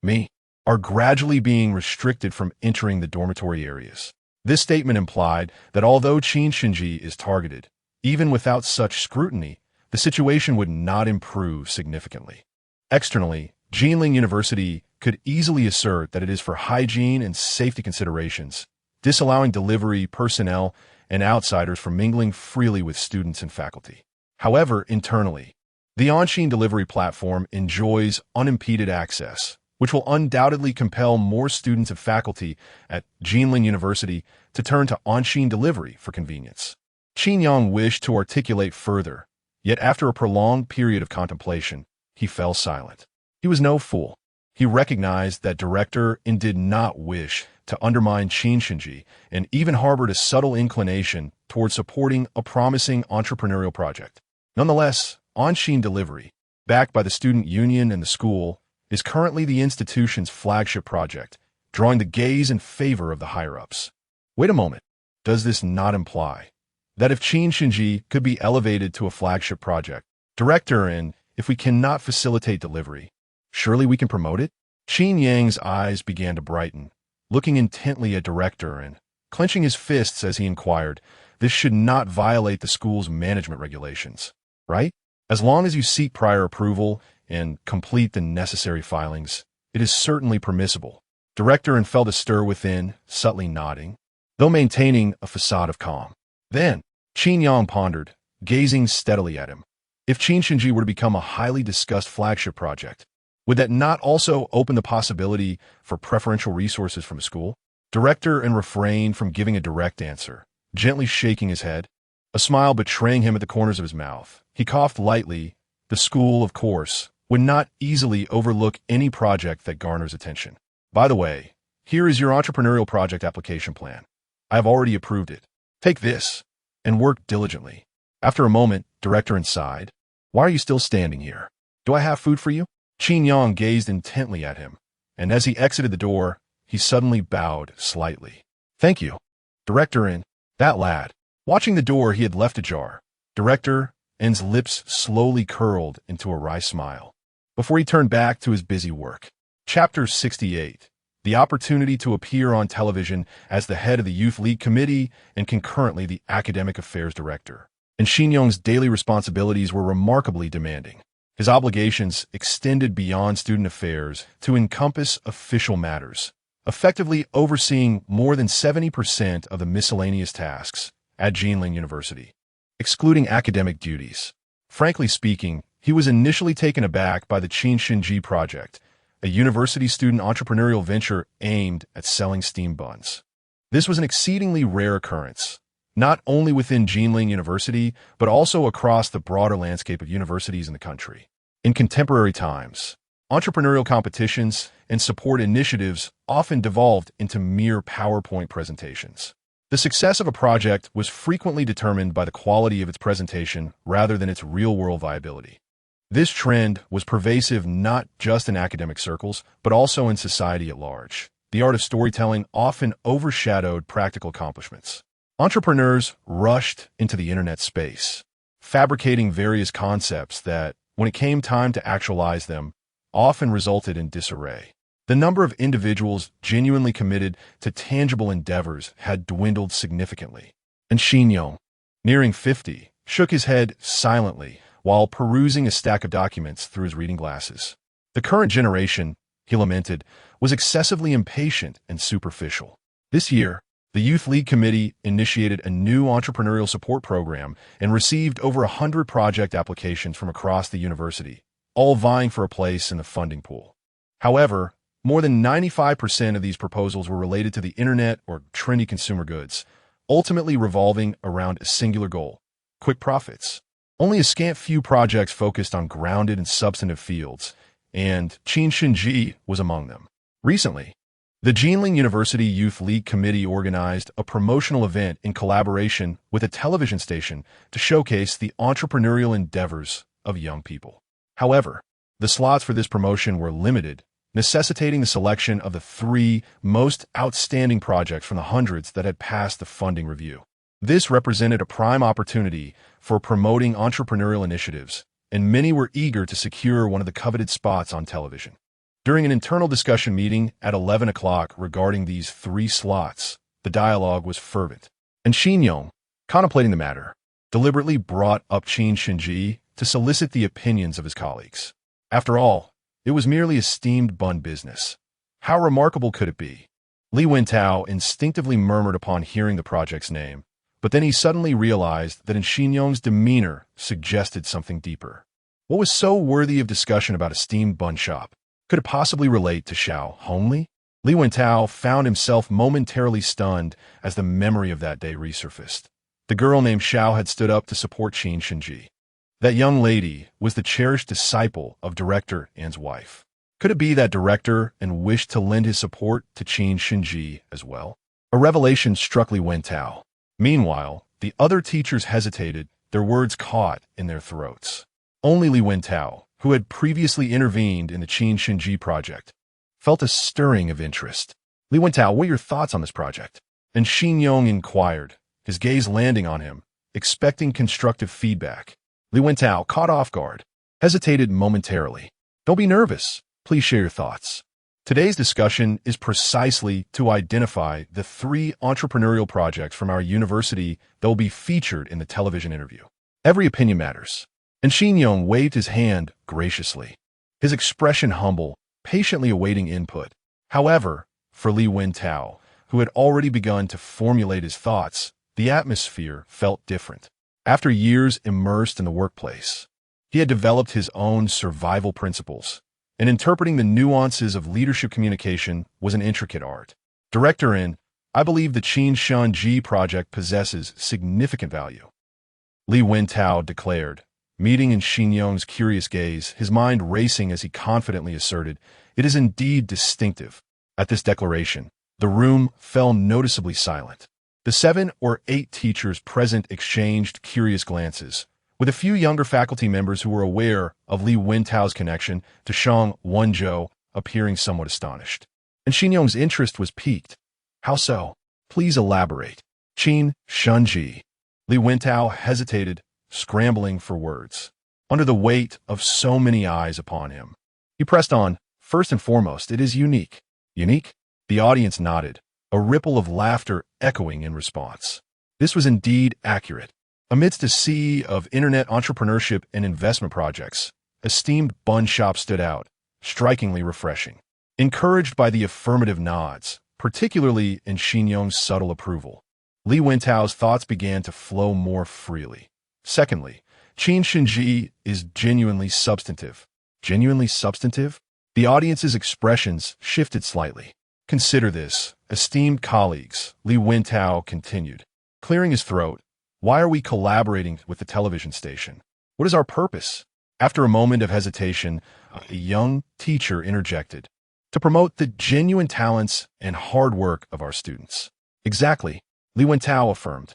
me, are gradually being restricted from entering the dormitory areas." This statement implied that although Qin Shen Ji is targeted, even without such scrutiny, the situation would not improve significantly. Externally, Jinling University could easily assert that it is for hygiene and safety considerations, disallowing delivery personnel and outsiders from mingling freely with students and faculty. However, internally, the Onxin delivery platform enjoys unimpeded access, which will undoubtedly compel more students and faculty at Jinling University to turn to on-scene delivery for convenience. Qin Yang wished to articulate further, yet after a prolonged period of contemplation, he fell silent. He was no fool. He recognized that Director and did not wish to undermine Qin Shen Ji and even harbored a subtle inclination toward supporting a promising entrepreneurial project. Nonetheless, on-scene delivery, backed by the student union and the school, is currently the institution's flagship project, drawing the gaze and favor of the higher-ups. Wait a moment. Does this not imply that if Qin Shen Ji could be elevated to a flagship project, Director, and if we cannot facilitate delivery, surely we can promote it? Qin Yang's eyes began to brighten, looking intently at Director and clenching his fists as he inquired, this should not violate the school's management regulations, right? As long as you seek prior approval and complete the necessary filings, it is certainly permissible. Director and felt a stir within, subtly nodding, though maintaining a facade of calm. Then, Qin Yang pondered, gazing steadily at him. If Qin Shen Ji were to become a highly discussed flagship project, would that not also open the possibility for preferential resources from a school? Director and refrained from giving a direct answer, gently shaking his head, a smile betraying him at the corners of his mouth. He coughed lightly. The school, of course, would not easily overlook any project that garners attention. By the way, here is your entrepreneurial project application plan. I have already approved it. Take this and work diligently. After a moment, Director sighed. Why are you still standing here? Do I have food for you? Qin Yang gazed intently at him, and as he exited the door, he suddenly bowed slightly. Thank you. Director and that lad. Watching the door he had left ajar, Director N's lips slowly curled into a wry smile before he turned back to his busy work. Chapter 68. The opportunity to appear on television as the head of the Youth League Committee and concurrently the Academic Affairs Director. And Qin Yang's daily responsibilities were remarkably demanding. His obligations extended beyond student affairs to encompass official matters, effectively overseeing more than 70% of the miscellaneous tasks at Jinling University, excluding academic duties. Frankly speaking, he was initially taken aback by the Qin Shen Ji project, a university student entrepreneurial venture aimed at selling steam buns. This was an exceedingly rare occurrence, not only within Jinling University, but also across the broader landscape of universities in the country. In contemporary times, entrepreneurial competitions and support initiatives often devolved into mere PowerPoint presentations. The success of a project was frequently determined by the quality of its presentation rather than its real-world viability. This trend was pervasive not just in academic circles, but also in society at large. The art of storytelling often overshadowed practical accomplishments. Entrepreneurs rushed into the internet space, fabricating various concepts that, when it came time to actualize them, often resulted in disarray. The number of individuals genuinely committed to tangible endeavors had dwindled significantly. And Qin Yang, nearing 50, shook his head silently while perusing a stack of documents through his reading glasses. The current generation, he lamented, was excessively impatient and superficial. This year, the Youth League Committee initiated a new entrepreneurial support program and received over 100 project applications from across the university, all vying for a place in the funding pool. However, more than 95% of these proposals were related to the internet or trendy consumer goods, ultimately revolving around a singular goal: quick profits. Only a scant few projects focused on grounded and substantive fields, and Qin Shen Ji was among them. Recently, the Jinling University Youth League Committee organized a promotional event in collaboration with a television station to showcase the entrepreneurial endeavors of young people. However, the slots for this promotion were limited, necessitating the selection of the 3 most outstanding projects from the hundreds that had passed the funding review. This represented a prime opportunity for promoting entrepreneurial initiatives, and many were eager to secure one of the coveted spots on television. During an internal discussion meeting at 11 o'clock regarding these 3 slots, the dialogue was fervent, and Qin Yang, contemplating the matter, deliberately brought up Qin Shen Ji to solicit the opinions of his colleagues. After all, it was merely a steamed bun business. How remarkable could it be? Li Wentao instinctively murmured upon hearing the project's name, but then he suddenly realized that in Qin Yang's demeanor suggested something deeper. What was so worthy of discussion about a steamed bun shop? Could it possibly relate to Xiaohongli? Li Wentao found himself momentarily stunned as the memory of that day resurfaced. The girl named Xiao had stood up to support Qin Shen Ji. That young lady was the cherished disciple of Director An's wife. Could it be that Director An wished to lend his support to Qin Shen Ji as well? A revelation struck Li Wentao. Meanwhile, the other teachers hesitated, their words caught in their throats. Only Li Wentao, who had previously intervened in the Qin Shen Ji project, felt a stirring of interest. Li Wentao, what are your thoughts on this project? And Xin Yong inquired, his gaze landing on him, expecting constructive feedback. Li Wentao, caught off guard, hesitated momentarily. Don't be nervous. Please share your thoughts. Today's discussion is precisely to identify the 3 entrepreneurial projects from our university that will be featured in the television interview. Every opinion matters. And Xin Yong waved his hand graciously, his expression humble, patiently awaiting input. However, for Li Wentao, who had already begun to formulate his thoughts, the atmosphere felt different. After years immersed in the workplace, he had developed his own survival principles, and interpreting the nuances of leadership communication was an intricate art. Director An, I believe the Qin Shen Ji project possesses significant value. Li Wentao declared, meeting in Xin Yong's curious gaze, his mind racing as he confidently asserted, it is indeed distinctive. At this declaration, the room fell noticeably silent. The 7 or 8 teachers present exchanged curious glances, with a few younger faculty members who were aware of Li Wentao's connection to Shang Wenzhou appearing somewhat astonished. And Xin Yong's interest was piqued. How so? Please elaborate. Qin Shen Ji. Li Wentao hesitated, scrambling for words. Under the weight of so many eyes upon him, he pressed on, first and foremost, it is unique. Unique? The audience nodded, a ripple of laughter echoing in response. This was indeed accurate. Amidst a sea of internet entrepreneurship and investment projects, esteemed bun shop stood out, strikingly refreshing. Encouraged by the affirmative nods, particularly in Xin Yong's subtle approval, Li Wentao's thoughts began to flow more freely. Secondly, Qin Shen Ji is genuinely substantive. Genuinely substantive? The audience's expressions shifted slightly. Consider this, esteemed colleagues, Li Wentao continued, clearing his throat. Why are we collaborating with the television station? What is our purpose? After a moment of hesitation, a young teacher interjected, to promote the genuine talents and hard work of our students. Exactly, Li Wentao affirmed.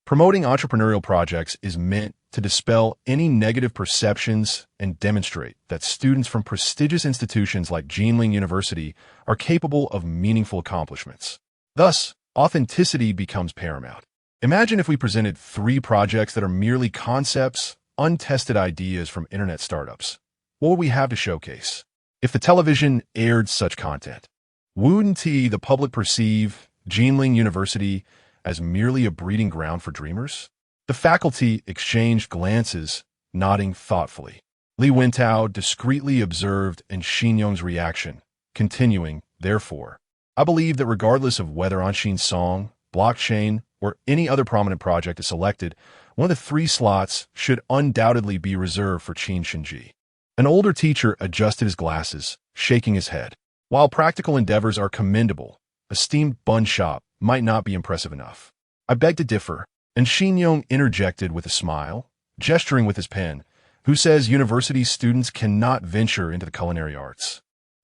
Promoting entrepreneurial projects is meant to dispel any negative perceptions and demonstrate that students from prestigious institutions like Jinling University are capable of meaningful accomplishments. Thus, authenticity becomes paramount. Imagine if we presented 3 projects that are merely concepts, untested ideas from internet startups. What would we have to showcase? If the television aired such content, wouldn't the public perceive Jinling University as merely a breeding ground for dreamers? The faculty exchanged glances, nodding thoughtfully. Li Wentao discreetly observed in Xin Yong's reaction, continuing, therefore, I believe that regardless of whether Anshin Song, blockchain, or any other prominent project is selected, one of the 3 slots should undoubtedly be reserved for Qin Shen Ji. An older teacher adjusted his glasses, shaking his head. While practical endeavors are commendable, a steamed bun shop might not be impressive enough. I beg to differ, and Xin Yong interjected with a smile, gesturing with his pen, who says university students cannot venture into the culinary arts.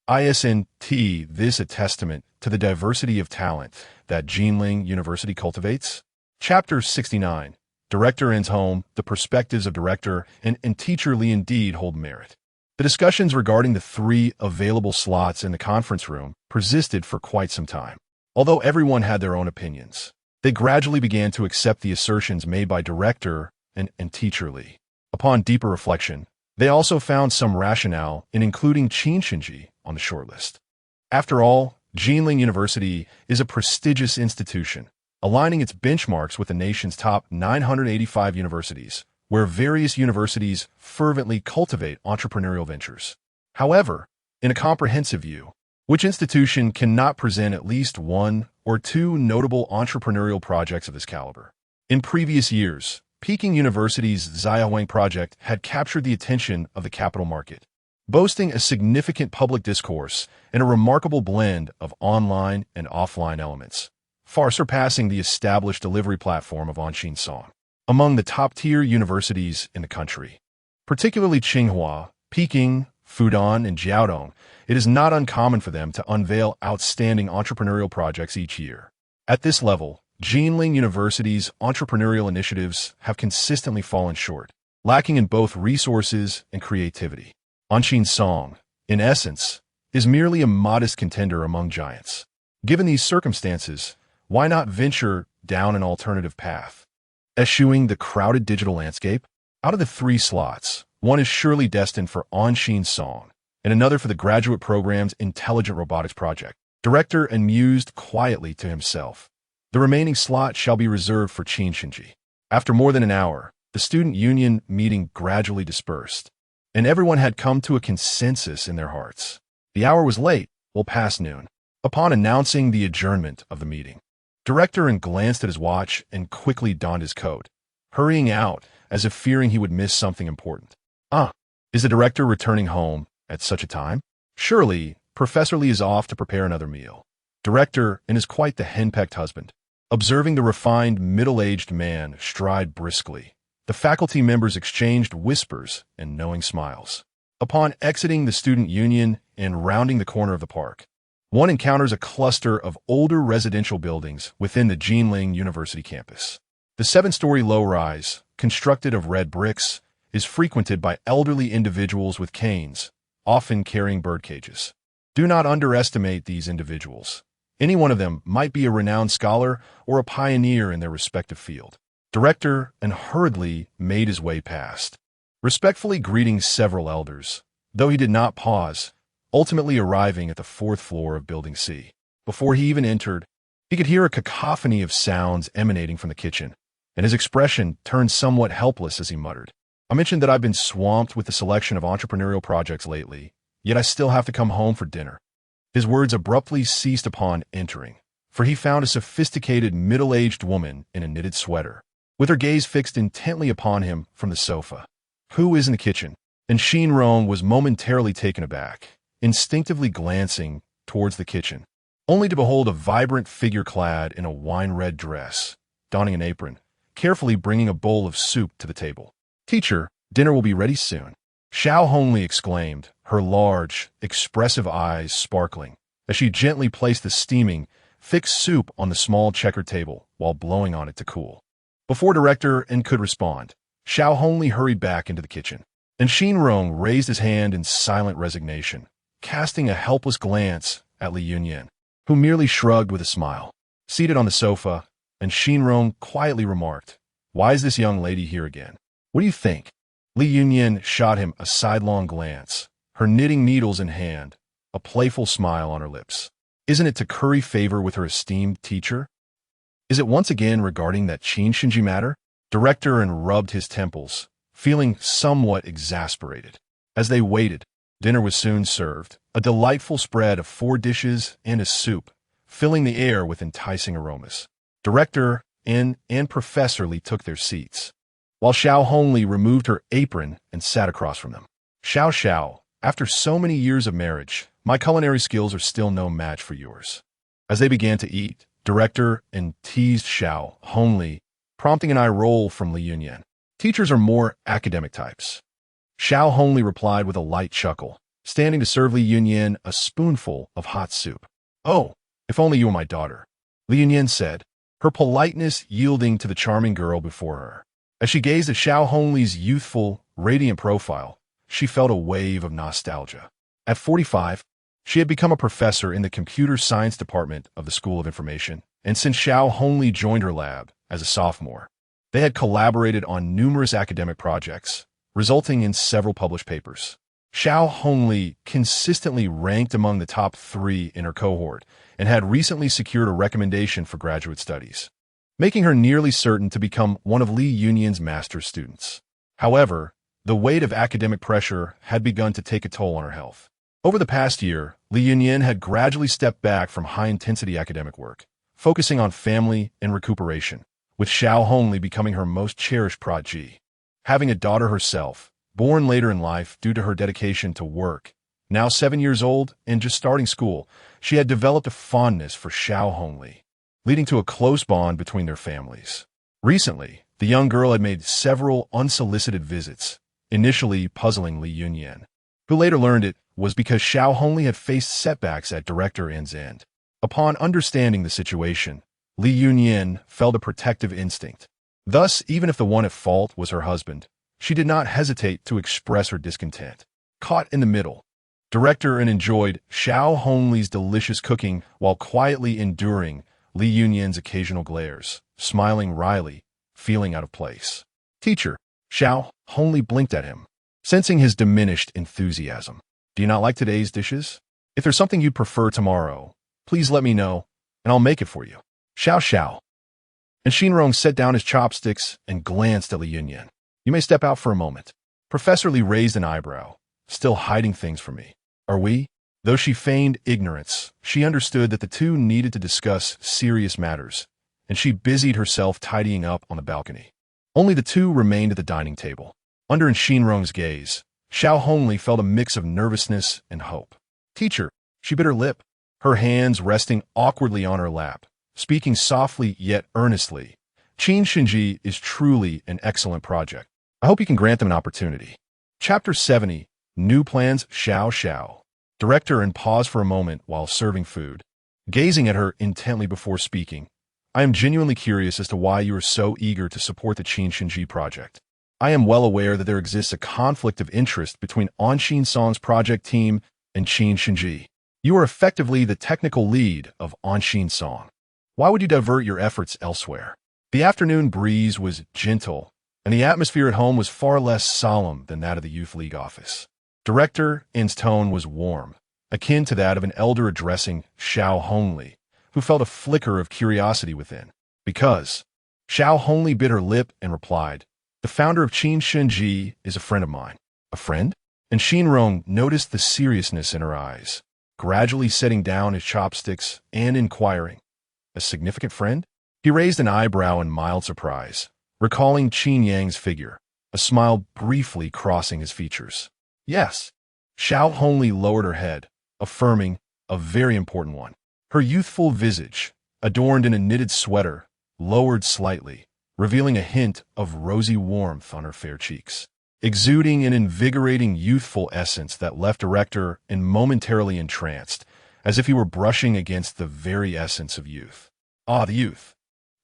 Isn't this a testament to the diversity of talent that Jinling University cultivates? Chapter 69. Director An's home, the perspectives of director and teacher Li indeed hold merit. The discussions regarding the 3 available slots in the conference room persisted for quite some time. Although everyone had their own opinions, they gradually began to accept the assertions made by director and teacher Li. Upon deeper reflection, they also found some rationale in including Qin Shen Ji on the shortlist. After all, Jinling University is a prestigious institution, aligning its benchmarks with the nation's top 985 universities, where various universities fervently cultivate entrepreneurial ventures. However, in a comprehensive view, which institution cannot present at least 1 or 2 notable entrepreneurial projects of this caliber? In previous years, Peking University's Xiaohongli project had captured the attention of the capital market. boasting a significant public discourse and a remarkable blend of online and offline elements, far surpassing the established delivery platform of Qin Song. Among the top-tier universities in the country, particularly Tsinghua, Peking, Fudan, and Jiaodong, it is not uncommon for them to unveil outstanding entrepreneurial projects each year. At this level, Jinling University's entrepreneurial initiatives have consistently fallen short, lacking in both resources and creativity. Qin Song, in essence, is merely a modest contender among giants. Given these circumstances, why not venture down an alternative path? Eschewing the crowded digital landscape? Out of the 3 slots, one is surely destined for Qin Song, and another for the graduate program's Intelligent Robotics Project. Director and mused quietly to himself. The remaining slot shall be reserved for Qin Shen Ji. After more than an hour, the student union meeting gradually dispersed, and everyone had come to a consensus in their hearts. The hour was late, well past noon. Upon announcing the adjournment of the meeting, Director glanced at his watch and quickly donned his coat, hurrying out as if fearing he would miss something important. Is the director returning home at such a time? Surely, Professor Li is off to prepare another meal. Director is quite the henpecked husband. Observing the refined, middle-aged man stride briskly, the faculty members exchanged whispers and knowing smiles. Upon exiting the student union and rounding the corner of the park, one encounters a cluster of older residential buildings within the Jinling University campus. The 7-story low-rise, constructed of red bricks, is frequented by elderly individuals with canes, often carrying bird cages. Do not underestimate these individuals. Any one of them might be a renowned scholar or a pioneer in their respective field. Director hurriedly made his way past, respectfully greeting several elders, though he did not pause, ultimately arriving at the 4th floor of Building C. Before he even entered, he could hear a cacophony of sounds emanating from the kitchen, and his expression turned somewhat helpless as he muttered, "I mentioned that I've been swamped with the selection of entrepreneurial projects lately, yet I still have to come home for dinner." His words abruptly ceased upon entering, for he found a sophisticated middle-aged woman in a knitted sweater, with her gaze fixed intently upon him from the sofa. "Who is in the kitchen?" And Shinrong was momentarily taken aback, instinctively glancing towards the kitchen, only to behold a vibrant figure clad in a wine-red dress, donning an apron, carefully bringing a bowl of soup to the table. "Teacher, dinner will be ready soon," Xiaohongli exclaimed, her large, expressive eyes sparkling, as she gently placed the steaming, thick soup on the small checkered table while blowing on it to cool. Before Director could respond, Xiaohongli hurried back into the kitchen, and Shinrong raised his hand in silent resignation, casting a helpless glance at Li Yunyan, who merely shrugged with a smile. Seated on the sofa, and Shinrong quietly remarked, "Why is this young lady here again? What do you think?" Li Yunyan shot him a sidelong glance, her knitting needles in hand, a playful smile on her lips. "Isn't it to curry favor with her esteemed teacher? Is it once again regarding that Qin Shen Ji matter?" Director rubbed his temples, feeling somewhat exasperated. As they waited, dinner was soon served, a delightful spread of 4 dishes and a soup, filling the air with enticing aromas. Director and Professor Li took their seats, while Xiaohongli removed her apron and sat across from them. "Xiao, after so many years of marriage, my culinary skills are still no match for yours." As they began to eat, Director teased Xiaohongli, prompting an eye roll from Li Yunyan. "Teachers are more academic types." Xiaohongli replied with a light chuckle, standing to serve Li Yunyan a spoonful of hot soup. "Oh, if only you were my daughter," Li Yunyan said, her politeness yielding to the charming girl before her. As she gazed at Xiaohongli's youthful, radiant profile, she felt a wave of nostalgia. At 45, she had become a professor in the computer science department of the School of Information, and since Xiaohongli joined her lab as a sophomore, they had collaborated on numerous academic projects, resulting in several published papers. Xiaohongli consistently ranked among the top 3 in her cohort and had recently secured a recommendation for graduate studies, making her nearly certain to become one of Li Yunyan's master's students. However, the weight of academic pressure had begun to take a toll on her health. Over the past year, Li Yunyan had gradually stepped back from high-intensity academic work, focusing on family and recuperation, with Xiaohongli becoming her most cherished protégée. Having a daughter herself, Born later in life due to her dedication to work, now 7 years old and just starting school, she had developed a fondness for Xiaohongli, leading to a close bond between their families. Recently, the young girl had made several unsolicited visits, initially puzzling Li Yunyan, who later learned it was because Xiaohongli had faced setbacks at Director N's end. Upon understanding the situation, Li Yunyan felt a protective instinct. Thus, even if the one at fault was her husband, she did not hesitate to express her discontent. Caught in the middle, Director N enjoyed Xiaohongli's delicious cooking while quietly enduring Li Yunyan's occasional glares, smiling wryly, feeling out of place. Teacher, Xiaohongli blinked at him, sensing his diminished enthusiasm. Do you not like today's dishes? If there's something you'd prefer tomorrow, please let me know, and I'll make it for you. Xiao. And Shenrong set down his chopsticks and glanced at Li Yunyan. You may step out for a moment. Professor Li raised an eyebrow, still hiding things from me. Are we? Though she feigned ignorance, she understood that the two needed to discuss serious matters, and she busied herself tidying up on the balcony. Only the two remained at the dining table. Under Shenrong's gaze, Xiaohongli felt a mix of nervousness and hope. Teacher, she bit her lip, her hands resting awkwardly on her lap, speaking softly yet earnestly. Qin Shen Ji is truly an excellent project. I hope you can grant them an opportunity. Chapter 70, New Plans. Xiao. Director and paused for a moment while serving food, gazing at her intently before speaking. I am genuinely curious as to why you are so eager to support the Qin Shen Ji project. I am well aware that there exists a conflict of interest between Anshin Song's project team and Qin Shen Ji. You are effectively the technical lead of Anshin Song. Why would you divert your efforts elsewhere? The afternoon breeze was gentle, and the atmosphere at home was far less solemn than that of the Youth League office. Director N's tone was warm, akin to that of an elder addressing Xiaohongli, who felt a flicker of curiosity within. Because Xiaohongli bit her lip and replied, the founder of Qin Shen Ji is a friend of mine. A friend? And Shenrong noticed the seriousness in her eyes, gradually setting down his chopsticks and inquiring, a significant friend? He raised an eyebrow in mild surprise, recalling Qin Yang's figure, a smile briefly crossing his features. Yes. Xiaohongli lowered her head, affirming, a very important one. Her youthful visage, adorned in a knitted sweater, lowered slightly, revealing a hint of rosy warmth on her fair cheeks, exuding an invigorating youthful essence that left Director N momentarily entranced, as if he were brushing against the very essence of youth. Ah, the youth.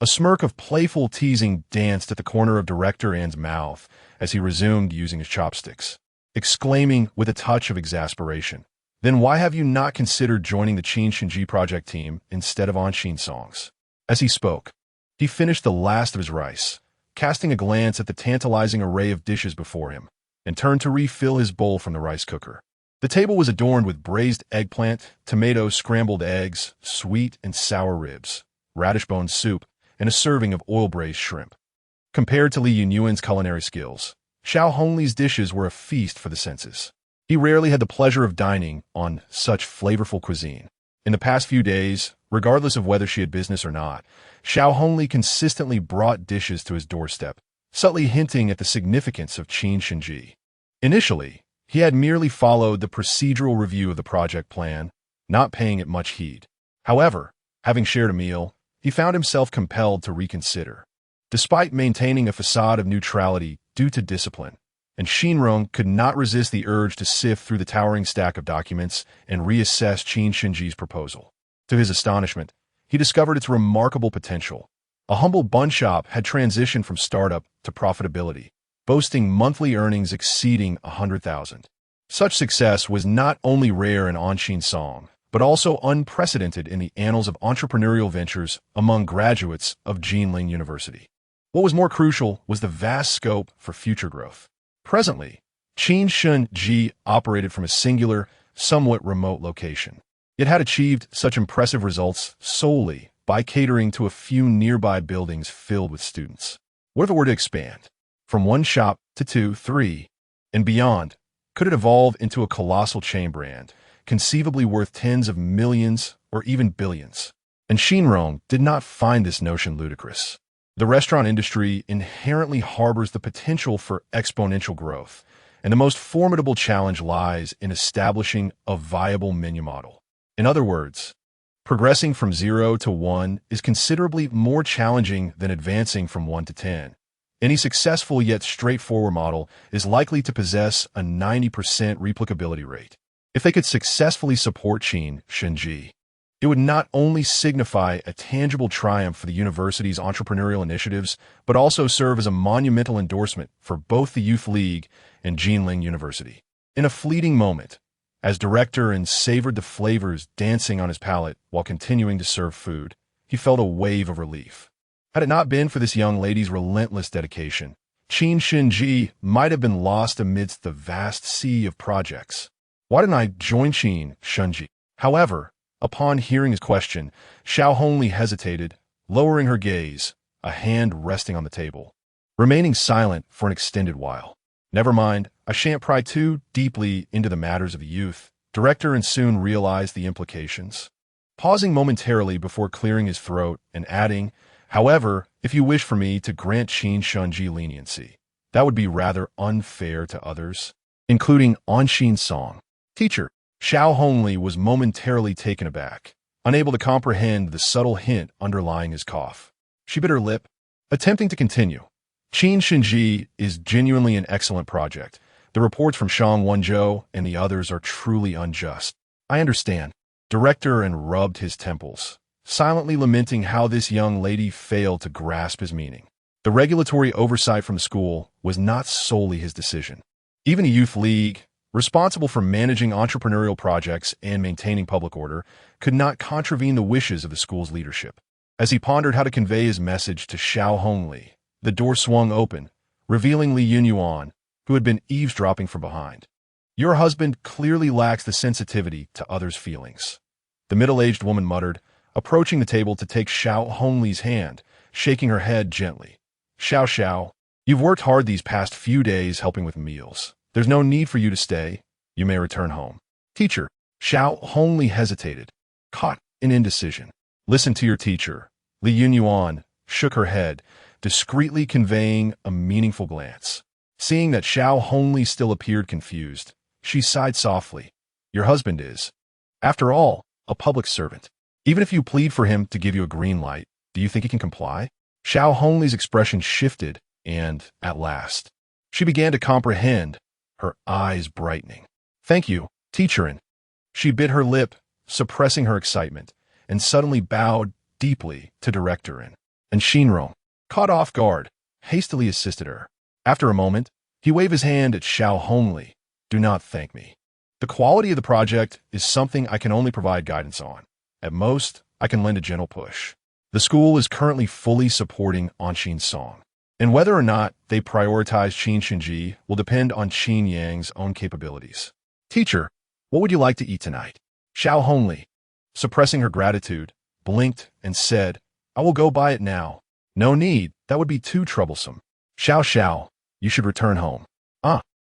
A smirk of playful teasing danced at the corner of Director N's mouth as he resumed using his chopsticks, exclaiming with a touch of exasperation, then why have you not considered joining the Qin Shen Ji project team instead of Anshin Song's? As he spoke, he finished the last of his rice, casting a glance at the tantalizing array of dishes before him, and turned to refill his bowl from the rice cooker. The table was adorned with braised eggplant, tomato scrambled eggs, sweet and sour ribs, radish bone soup, and a serving of oil-braised shrimp. Compared to Li Yunyuan's culinary skills, Xiaohongli's dishes were a feast for the senses. He rarely had the pleasure of dining on such flavorful cuisine. In the past few days, regardless of whether she had business or not, Xiaohongli consistently brought dishes to his doorstep, subtly hinting at the significance of Qin Shen Ji. Initially, he had merely followed the procedural review of the project plan, not paying it much heed. However, having shared a meal, he found himself compelled to reconsider. Despite maintaining a facade of neutrality due to discipline, and Shenrong could not resist the urge to sift through the towering stack of documents and reassess Qin Shen Ji's proposal. To his astonishment, he discovered its remarkable potential. A humble bun shop had transitioned from startup to profitability, boasting monthly earnings exceeding 100,000. Such success was not only rare in Anshin Song, but also unprecedented in the annals of entrepreneurial ventures among graduates of Jinling University. What was more crucial was the vast scope for future growth. Presently, Qin Shen Ji operated from a singular, somewhat remote location. It had achieved such impressive results solely by catering to a few nearby buildings filled with students. What if it were to expand? From one shop to 2, 3, and beyond, could it evolve into a colossal chain brand, conceivably worth tens of millions or even billions? And Shenrong did not find this notion ludicrous. The restaurant industry inherently harbors the potential for exponential growth, and the most formidable challenge lies in establishing a viable menu model. In other words, progressing from 0 to 1 is considerably more challenging than advancing from 1 to 10. Any successful yet straightforward model is likely to possess a 90% replicability rate. If they could successfully support Qin Shen Ji, it would not only signify a tangible triumph for the university's entrepreneurial initiatives, but also serve as a monumental endorsement for both the Youth League and Jinling University. In a fleeting moment, as director and savored the flavors dancing on his palate while continuing to serve food, he felt a wave of relief. Had it not been for this young lady's relentless dedication, Qin Shen Ji might have been lost amidst the vast sea of projects. Why didn't I join Qin Shen Ji? However, upon hearing his question, Xiaohongli hesitated, lowering her gaze, a hand resting on the table, remaining silent for an extended while. Never mind, I shan't pry too deeply into the matters of the youth, director, and soon realized the implications. Pausing momentarily before clearing his throat and adding, however, if you wish for me to grant Qin Shen Ji leniency, that would be rather unfair to others, including Anshin's song. Teacher, Xiaohongli was momentarily taken aback, unable to comprehend the subtle hint underlying his cough. She bit her lip, attempting to continue. Qin Shen Ji is genuinely an excellent project. The reports from Shang Wenzhou and the others are truly unjust. I understand. Director and rubbed his temples, silently lamenting how this young lady failed to grasp his meaning. The regulatory oversight from the school was not solely his decision. Even the Youth League, responsible for managing entrepreneurial projects and maintaining public order, could not contravene the wishes of the school's leadership. As he pondered how to convey his message to Xiaohongli, the door swung open, revealing Li Yunyuan, who had been eavesdropping from behind. Your husband clearly lacks the sensitivity to others' feelings, the middle-aged woman muttered, approaching the table to take Xiaohongli's hand, shaking her head gently. Xiao, you've worked hard these past few days helping with meals. There's no need for you to stay. You may return home. Teacher, Xiaohongli hesitated, caught in indecision. Listen to your teacher. Li Yunyuan shook her head, discreetly conveying a meaningful glance. Seeing that Xiaohongli still appeared confused, she sighed softly. Your husband is, after all, a public servant. Even if you plead for him to give you a green light, do you think he can comply? Xiaohongli's expression shifted, and, at last, she began to comprehend, her eyes brightening. Thank you, teacher. She bit her lip, suppressing her excitement, and suddenly bowed deeply to director and Shinrong, caught off guard, hastily assisted her. After a moment, he waved his hand at Xiaohongli. Do not thank me. The quality of the project is something I can only provide guidance on. At most, I can lend a gentle push. The school is currently fully supporting Anshin's song, and whether or not they prioritize Qin Shen Ji will depend on Qin Yang's own capabilities. Teacher, what would you like to eat tonight? Xiaohongli, suppressing her gratitude, blinked and said, I will go buy it now. No need, that would be too troublesome. Xiao, you should return home.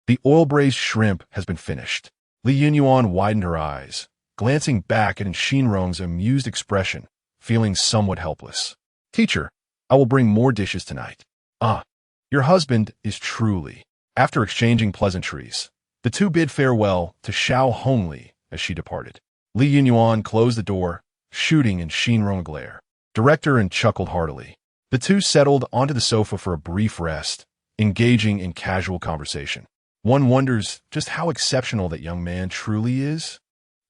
The oil-braised shrimp has been finished. Li Yunyuan widened her eyes, glancing back at Shinrong's amused expression, feeling somewhat helpless. Teacher, I will bring more dishes tonight. Your husband is truly. After exchanging pleasantries, the two bid farewell to Xiaohongli as she departed. Li Yunyuan closed the door, shooting in Shinrong a glare. Director and chuckled heartily. The two settled onto the sofa for a brief rest, engaging in casual conversation. One wonders just how exceptional that young man truly is.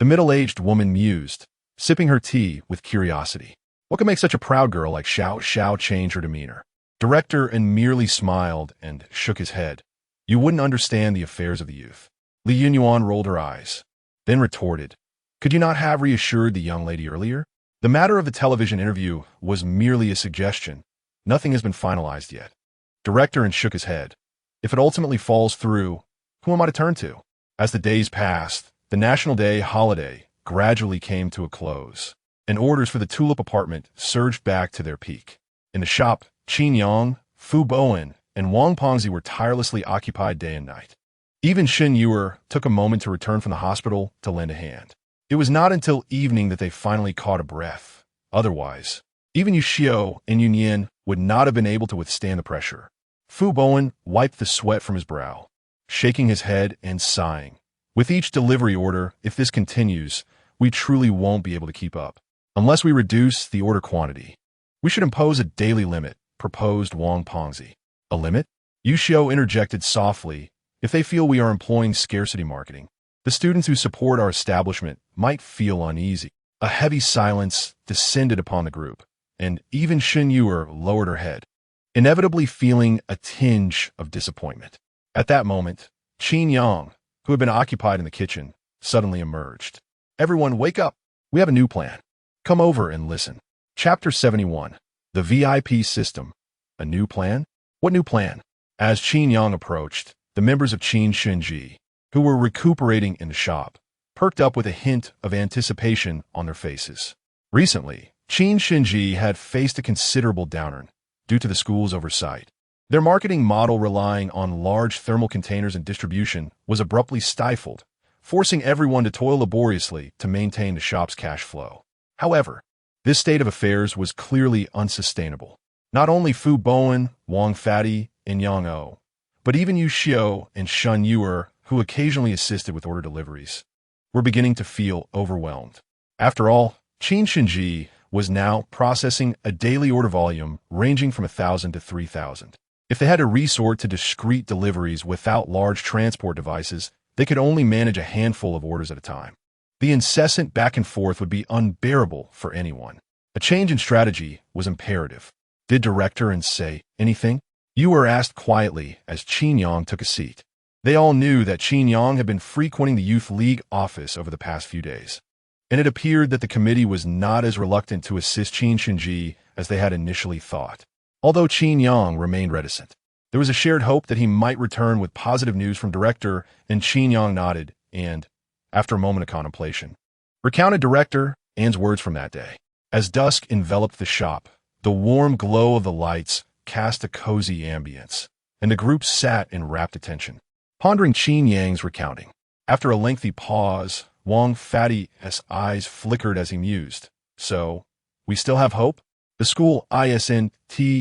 The middle-aged woman mused, sipping her tea with curiosity. What could make such a proud girl like Xiao change her demeanor? Director and merely smiled and shook his head. You wouldn't understand the affairs of the youth. Li Yunyuan rolled her eyes, then retorted. Could you not have reassured the young lady earlier? The matter of the television interview was merely a suggestion. Nothing has been finalized yet. Director and shook his head. If it ultimately falls through, who am I to turn to? As the days passed, the National Day holiday gradually came to a close, and orders for the Tulip apartment surged back to their peak. In the shop, Qin Yang, Fu Bowen, and Wang Pongzi were tirelessly occupied day and night. Even Shen Yu'er took a moment to return from the hospital to lend a hand. It was not until evening that they finally caught a breath. Otherwise, even Yu Xiao and Yun Yin would not have been able to withstand the pressure. Fu Bowen wiped the sweat from his brow, shaking his head and sighing. With each delivery order, if this continues, we truly won't be able to keep up. Unless we reduce the order quantity. We should impose a daily limit, proposed Wang Pengzi. A limit? Yu Xiao interjected softly. If they feel we are employing scarcity marketing, the students who support our establishment might feel uneasy. A heavy silence descended upon the group, and even Shen Yu'er lowered her head, inevitably feeling a tinge of disappointment. At that moment, Qin Yang, who had been occupied in the kitchen, suddenly emerged. Everyone, wake up! We have a new plan. Come over and listen. Chapter 71. The VIP System. A new plan? What new plan? As Qin Yang approached, the members of Qin Shen Ji, who were recuperating in the shop, perked up with a hint of anticipation on their faces. Recently, Qin Shen Ji had faced a considerable downturn due to the school's oversight. Their marketing model relying on large thermal containers and distribution was abruptly stifled, forcing everyone to toil laboriously to maintain the shop's cash flow. However, this state of affairs was clearly unsustainable. Not only Fu Bowen, Wang Fati, and Yang O, but even Yu Xiao and Shen Yu'er, who occasionally assisted with order deliveries, were beginning to feel overwhelmed. After all, Qin Shen Ji was now processing a daily order volume ranging from 1,000 to 3,000. If they had to resort to discrete deliveries without large transport devices, they could only manage a handful of orders at a time. The incessant back and forth would be unbearable for anyone. A change in strategy was imperative. Did Director and say anything? Yu'er asked quietly as Qin Yang took a seat. They all knew that Qin Yang had been frequenting the Youth League office over the past few days, and it appeared that the committee was not as reluctant to assist Qin Shen Ji as they had initially thought. Although Qin Yang remained reticent, there was a shared hope that he might return with positive news from Director, and Qin Yang nodded and, after a moment of contemplation, recounted Director An's words from that day. As dusk enveloped the shop, the warm glow of the lights cast a cozy ambience, and the group sat in rapt attention, pondering Qin Yang's recounting. After a lengthy pause, Wang Fati's eyes flickered as he mused. So, we still have hope? The school isn't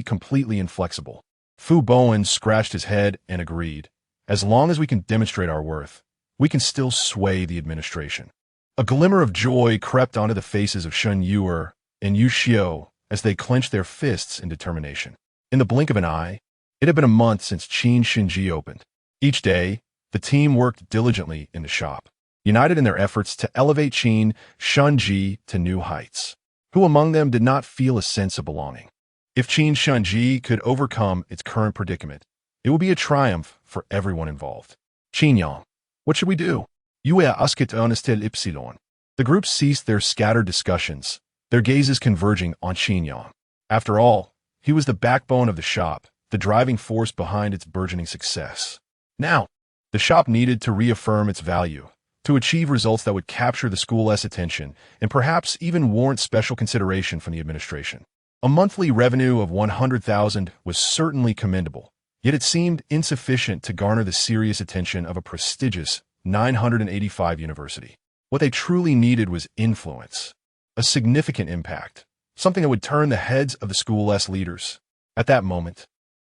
completely inflexible. Fu Bowen scratched his head and agreed. As long as we can demonstrate our worth, we can still sway the administration. A glimmer of joy crept onto the faces of Shen Yu'er and Yu Xiao as they clenched their fists in determination. In the blink of an eye, it had been a month since Qin Shen Ji opened. Each day, the team worked diligently in the shop, united in their efforts to elevate Qin Shen Ji to new heights. Who among them did not feel a sense of belonging? If Qin Shen Ji could overcome its current predicament, it would be a triumph for everyone involved. Qin Yang, what should we do? Yu'er asked Ernestel Ypsilon. The group ceased their scattered discussions, their gazes converging on Qin Yang. After all, he was the backbone of the shop, the driving force behind its burgeoning success. Now, the shop needed to reaffirm its value, to achieve results that would capture the school's attention and perhaps even warrant special consideration from the administration. A monthly revenue of 100,000 was certainly commendable, yet it seemed insufficient to garner the serious attention of a prestigious 985 university. What they truly needed was influence, a significant impact, something that would turn the heads of the school's leaders. At that moment,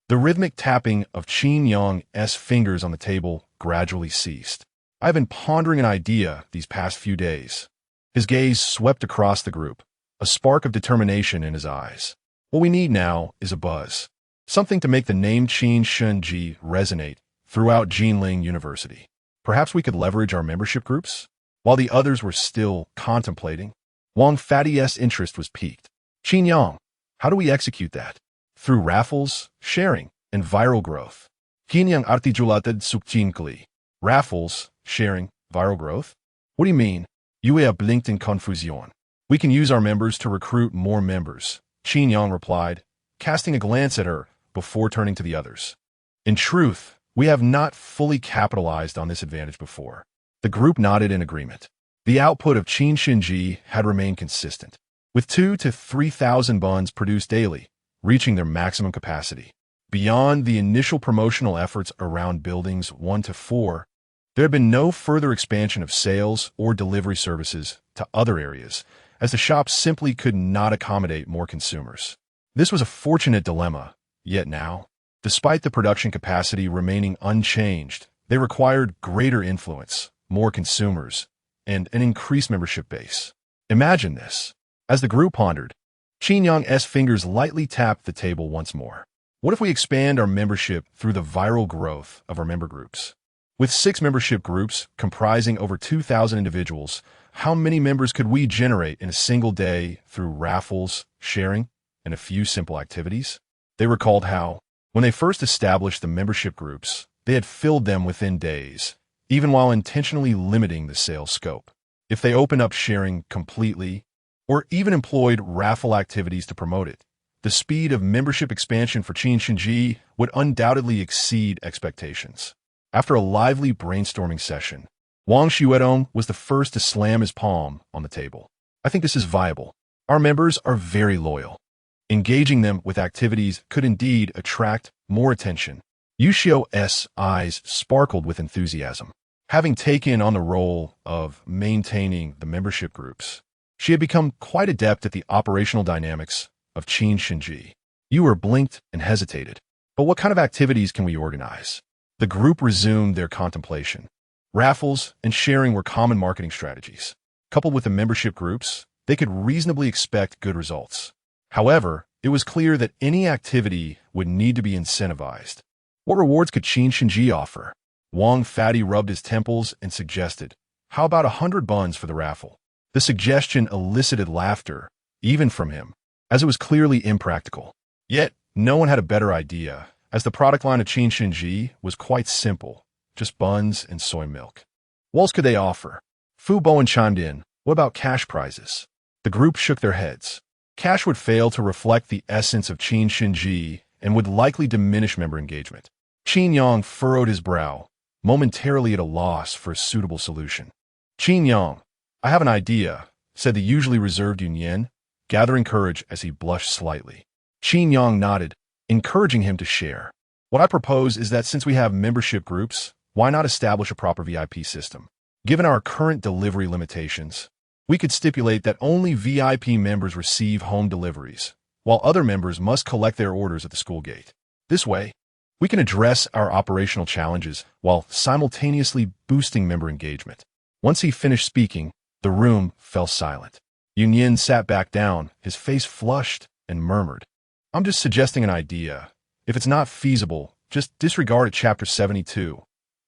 the rhythmic tapping of Qin Yang's fingers on the table gradually ceased. I've been pondering an idea these past few days. His gaze swept across the group, a spark of determination in his eyes. What we need now is a buzz, something to make the name Qin Shen Ji resonate throughout Jinling University. Perhaps we could leverage our membership groups? While the others were still contemplating, Wang Fati's interest was piqued. Qin Yang, how do we execute that? Through raffles, sharing, and viral growth. Qin Yang articulated succinctly. Raffles, sharing, viral growth? What do you mean? Yu'er blinked in confusion. We can use our members to recruit more members, Qin Yang replied, casting a glance at her before turning to the others. In truth, we have not fully capitalized on this advantage before. The group nodded in agreement. The output of Qin Shen Ji had remained consistent, with 2,000 to 3,000 buns produced daily, reaching their maximum capacity. Beyond the initial promotional efforts around buildings 1 to 4, there had been no further expansion of sales or delivery services to other areas, as the shop simply could not accommodate more consumers. This was a fortunate dilemma, yet now, despite the production capacity remaining unchanged, They required greater influence, more consumers, and an increased membership base. Imagine this. As the group pondered, Qin Yang's fingers lightly tapped the table once more. What if we expand our membership through the viral growth of our member groups? With 6 membership groups comprising over 2,000 individuals, how many members could we generate in a single day through raffles, sharing, and a few simple activities? They recalled how, when they first established the membership groups, they had filled them within days, even while intentionally limiting the sales scope. If they opened up sharing completely, or even employed raffle activities to promote it, the speed of membership expansion for Qin Shen Ji would undoubtedly exceed expectations. After a lively brainstorming session, Wang Xuedong was the first to slam his palm on the table. I think this is viable. Our members are very loyal. Engaging them with activities could indeed attract more attention. Yu Xiao's eyes sparkled with enthusiasm. Having taken on the role of maintaining the membership groups, she had become quite adept at the operational dynamics of Qin Shen Ji. Yu'er blinked and hesitated. But what kind of activities can we organize? The group resumed their contemplation. Raffles and sharing were common marketing strategies. Coupled with the membership groups, they could reasonably expect good results. However, it was clear that any activity would need to be incentivized. What rewards could Qin Shen Ji offer? Wang Fatty rubbed his temples and suggested, how about 100 buns for the raffle? The suggestion elicited laughter, even from him, as it was clearly impractical. Yet, no one had a better idea, as the product line of Qin Shen Ji was quite simple, just buns and soy milk. What else could they offer? Fu Bowen chimed in, what about cash prizes? The group shook their heads. Cash would fail to reflect the essence of Qin Shen Ji and would likely diminish member engagement. Qin Yang furrowed his brow, momentarily at a loss for a suitable solution. Qin Yang, I have an idea, said the usually reserved Yunyan, gathering courage as he blushed slightly. Qin Yang nodded, encouraging him to share. What I propose is that since we have membership groups, why not establish a proper VIP system? Given our current delivery limitations, we could stipulate that only VIP members receive home deliveries, while other members must collect their orders at the school gate. This way, we can address our operational challenges while simultaneously boosting member engagement. Once he finished speaking, the room fell silent. Yunyan sat back down, his face flushed, and murmured, I'm just suggesting an idea. If it's not feasible, just disregard it. Chapter 72.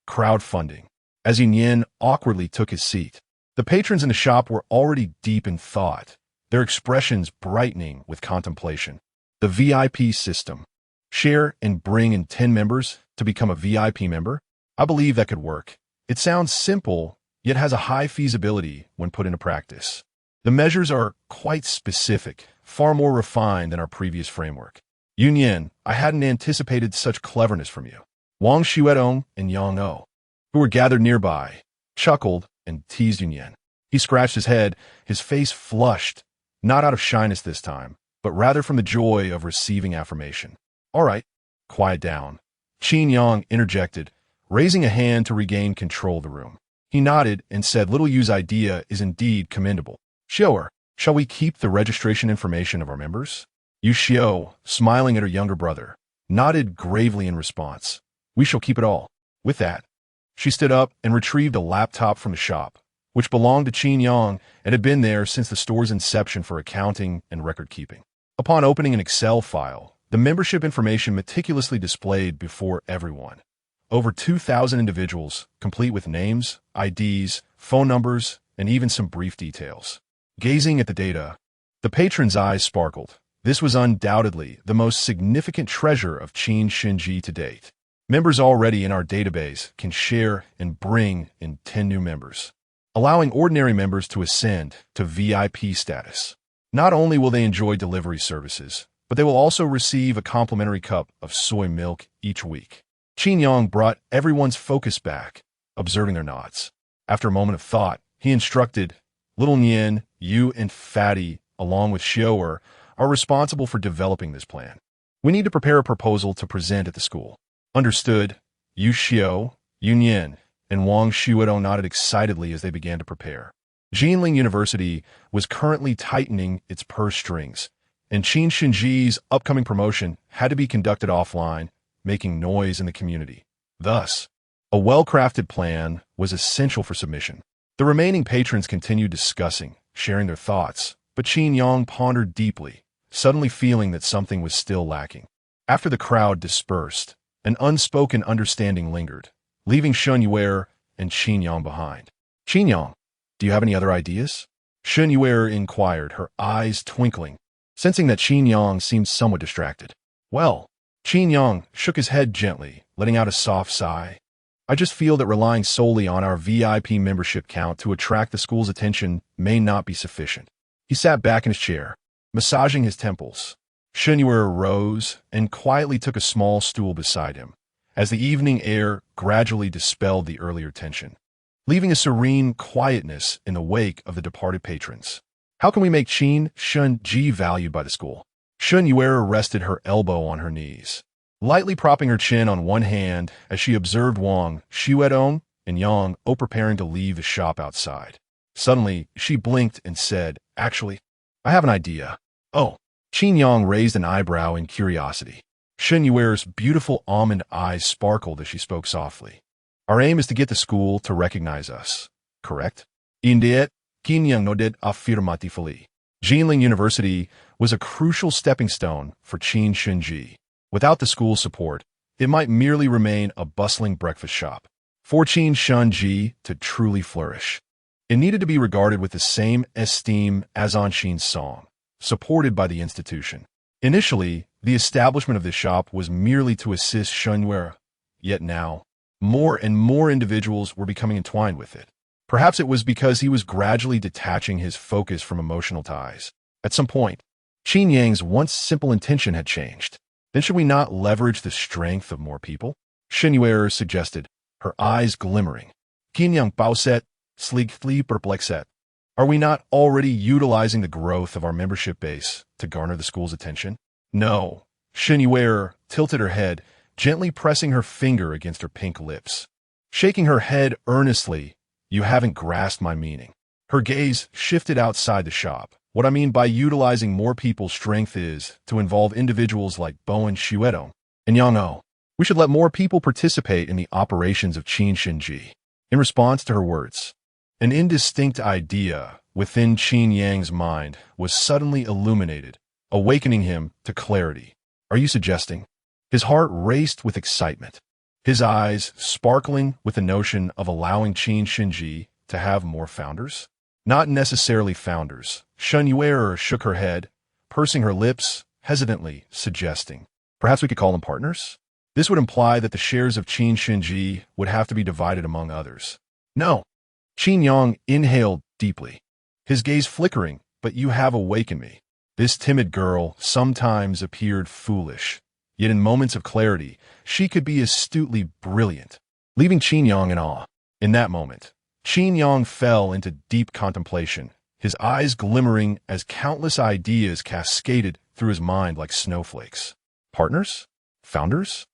Crowdfunding. As Yunyan awkwardly took his seat, the patrons in the shop were already deep in thought, their expressions brightening with contemplation. The VIP system. Share and bring in 10 members to become a VIP member? I believe that could work. It sounds simple, yet has a high feasibility when put into practice. The measures are quite specific, far more refined than our previous framework. Yunyan, I hadn't anticipated such cleverness from you. Wang Xuedong and Yang O, who were gathered nearby, chuckled and teased Yunyan. He scratched his head, his face flushed, not out of shyness this time, but rather from the joy of receiving affirmation. All right, quiet down. Qin Yang interjected, raising a hand to regain control of the room. He nodded and said Little Yu's idea is indeed commendable. Xiaohongli, shall we keep the registration information of our members? Yu Xiao, smiling at her younger brother, nodded gravely in response. We shall keep it all. With that, she stood up and retrieved a laptop from the shop, which belonged to Qin Yang and had been there since the store's inception for accounting and record-keeping. Upon opening an Excel file, the membership information meticulously displayed before everyone. Over 2,000 individuals, complete with names, IDs, phone numbers, and even some brief details. Gazing at the data, the patron's eyes sparkled. This was undoubtedly the most significant treasure of Qin Shen Ji to date. Members already in our database can share and bring in 10 new members, allowing ordinary members to ascend to VIP status. Not only will they enjoy delivery services, but they will also receive a complimentary cup of soy milk each week. Qin Yang brought everyone's focus back, observing their nods. After a moment of thought, he instructed, Little Nian, you and Fatty, along with Xiaohongli, are responsible for developing this plan. We need to prepare a proposal to present at the school. Understood. Yu Xiao, Yunyan, and Wang Xuedong nodded excitedly as they began to prepare. Jinling University was currently tightening its purse strings, and Qin Shen Ji's upcoming promotion had to be conducted offline, making noise in the community. Thus, A well-crafted plan was essential for submission. The remaining patrons continued discussing, sharing their thoughts, but Qin Yang pondered deeply, suddenly feeling that something was still lacking. After the crowd dispersed, an unspoken understanding lingered, leaving Shen Yu'er and Qin Yang behind. Qin Yang, do you have any other ideas? Shen Yu'er inquired, her eyes twinkling, sensing that Qin Yang seemed somewhat distracted. Well, Qin Yang shook his head gently, letting out a soft sigh. I just feel that relying solely on our VIP membership count to attract the school's attention may not be sufficient. He sat back in his chair, massaging his temples. Shen Yu'er rose and quietly took a small stool beside him, as the evening air gradually dispelled the earlier tension, leaving a serene quietness in the wake of the departed patrons. How can we make Qin Shen Ji valued by the school? Shen Yu'er rested her elbow on her knees, lightly propping her chin on one hand as she observed Wang, Xiaohongli, and Yang preparing to leave the shop outside. Suddenly, she blinked and said, "Actually, I have an idea." "Oh." Qin Yang raised an eyebrow in curiosity. Shen Yu'er's beautiful almond eyes sparkled as she spoke softly. "Our aim is to get the school to recognize us, correct?" "Indeed," Qin Yang nodded affirmatively. Jinling University was a crucial stepping stone for Qin Shen Ji. Without the school's support, it might merely remain a bustling breakfast shop. For Qin Shen Ji to truly flourish, it needed to be regarded with the same esteem as Anshin's song, supported by the institution. Initially, the establishment of this shop was merely to assist Shen Yu'er, yet now, more and more individuals were becoming entwined with it. Perhaps it was because he was gradually detaching his focus from emotional ties. At some point, Qin Yang's once simple intention had changed. Then should we not leverage the strength of more people? Shen Yu'er suggested, her eyes glimmering. Qin Yang pauset, sleekly perplexet. Are we not already utilizing the growth of our membership base to garner the school's attention? No. Shen Yu'er tilted her head, gently pressing her finger against her pink lips. Shaking her head earnestly, "You haven't grasped my meaning." Her gaze shifted outside the shop. What I mean by utilizing more people's strength is to involve individuals like Bowen Xiaohongli and Yang O. We should let more people participate in the operations of Qin Shen Ji. In response to her words, an indistinct idea within Qin Yang's mind was suddenly illuminated, awakening him to clarity. "Are you suggesting?" His heart raced with excitement, his eyes sparkling with the notion of allowing Qin Shen Ji to have more founders. Not necessarily founders. Shen Yu'er shook her head, pursing her lips, hesitantly suggesting, perhaps we could call them partners? This would imply that the shares of Qin Shen Ji would have to be divided among others. No. Qin Yang inhaled deeply, his gaze flickering, "But you have awakened me." This timid girl sometimes appeared foolish, yet in moments of clarity, she could be astutely brilliant, leaving Qin Yang in awe. In that moment, Qin Yang fell into deep contemplation, his eyes glimmering as countless ideas cascaded through his mind like snowflakes. Partners? Founders?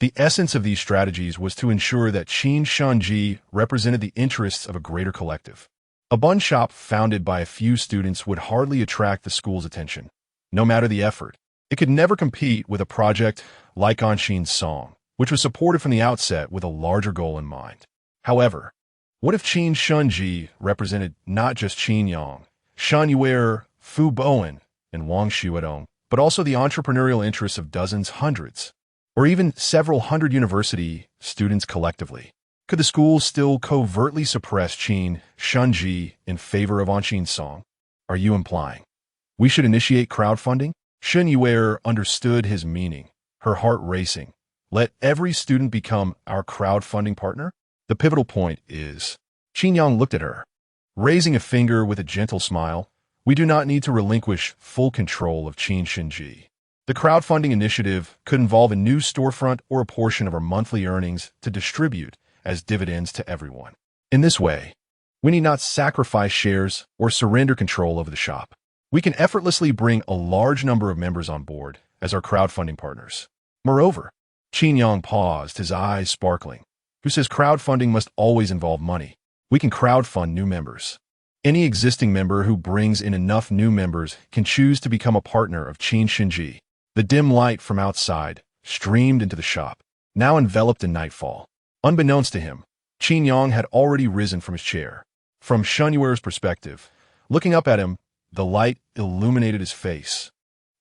The essence of these strategies was to ensure that Qin Shen Ji represented the interests of a greater collective. A bun shop founded by a few students would hardly attract the school's attention, no matter the effort. It could never compete with a project like Anshin's song, which was supported from the outset with a larger goal in mind. However, what if Qin Shen Ji represented not just Qin Yang, Shen Yu'er, Fu Bowen, and Wang Xiaohongli, but also the entrepreneurial interests of dozens, hundreds, or even several hundred university students collectively? Could the school still covertly suppress Qin Shen Ji in favor of Anshin's song? Are you implying we should initiate crowdfunding? Shen Yu'er understood his meaning, her heart racing. Let every student become our crowdfunding partner? The pivotal point is, Qin Yang looked at her, raising a finger with a gentle smile. We do not need to relinquish full control of Qin Shen Ji. The crowdfunding initiative could involve a new storefront or a portion of our monthly earnings to distribute as dividends to everyone. In this way, we need not sacrifice shares or surrender control over the shop. We can effortlessly bring a large number of members on board as our crowdfunding partners. Moreover, Qin Yang paused, his eyes sparkling. Who says crowdfunding must always involve money? We can crowdfund new members. Any existing member who brings in enough new members can choose to become a partner of Qin Shen Ji. The dim light from outside streamed into the shop, now enveloped in nightfall. Unbeknownst to him, Qin Yang had already risen from his chair. From Shen Yu'er's perspective, looking up at him, the light illuminated his face,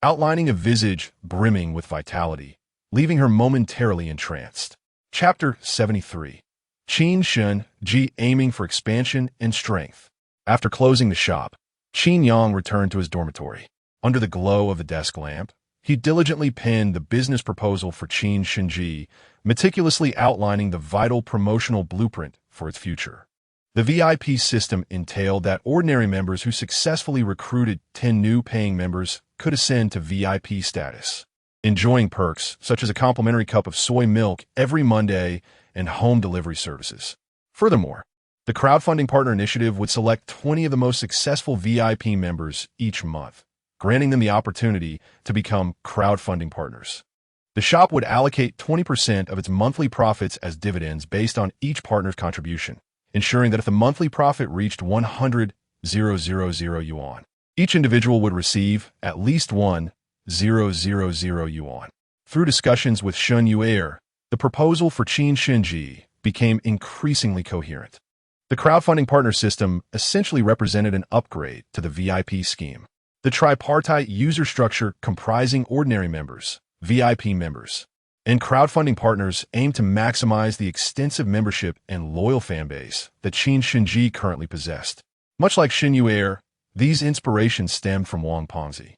outlining a visage brimming with vitality, leaving her momentarily entranced. Chapter 73. Qin Shen Ji aiming for expansion and strength. After closing the shop, Qin Yang returned to his dormitory. Under the glow of the desk lamp, he diligently penned the business proposal for Qin Shen Ji, meticulously outlining the vital promotional blueprint for its future. The VIP system entailed that ordinary members who successfully recruited 10 new paying members could ascend to VIP status, enjoying perks such as a complimentary cup of soy milk every Monday and home delivery services. Furthermore, the crowdfunding partner initiative would select 20 of the most successful VIP members each month, granting them the opportunity to become crowdfunding partners. The shop would allocate 20% of its monthly profits as dividends based on each partner's contribution, ensuring that if the monthly profit reached 100,000 yuan, each individual would receive at least 1,000 yuan. Through discussions with Shen Yu'er, the proposal for Qin Shen Ji became increasingly coherent. The crowdfunding partner system essentially represented an upgrade to the VIP scheme. The tripartite user structure comprising ordinary members, VIP members, and crowdfunding partners aimed to maximize the extensive membership and loyal fanbase that Qin Shen Ji currently possessed. Much like Shen Yu'er, these inspirations stemmed from Wang Pengzi,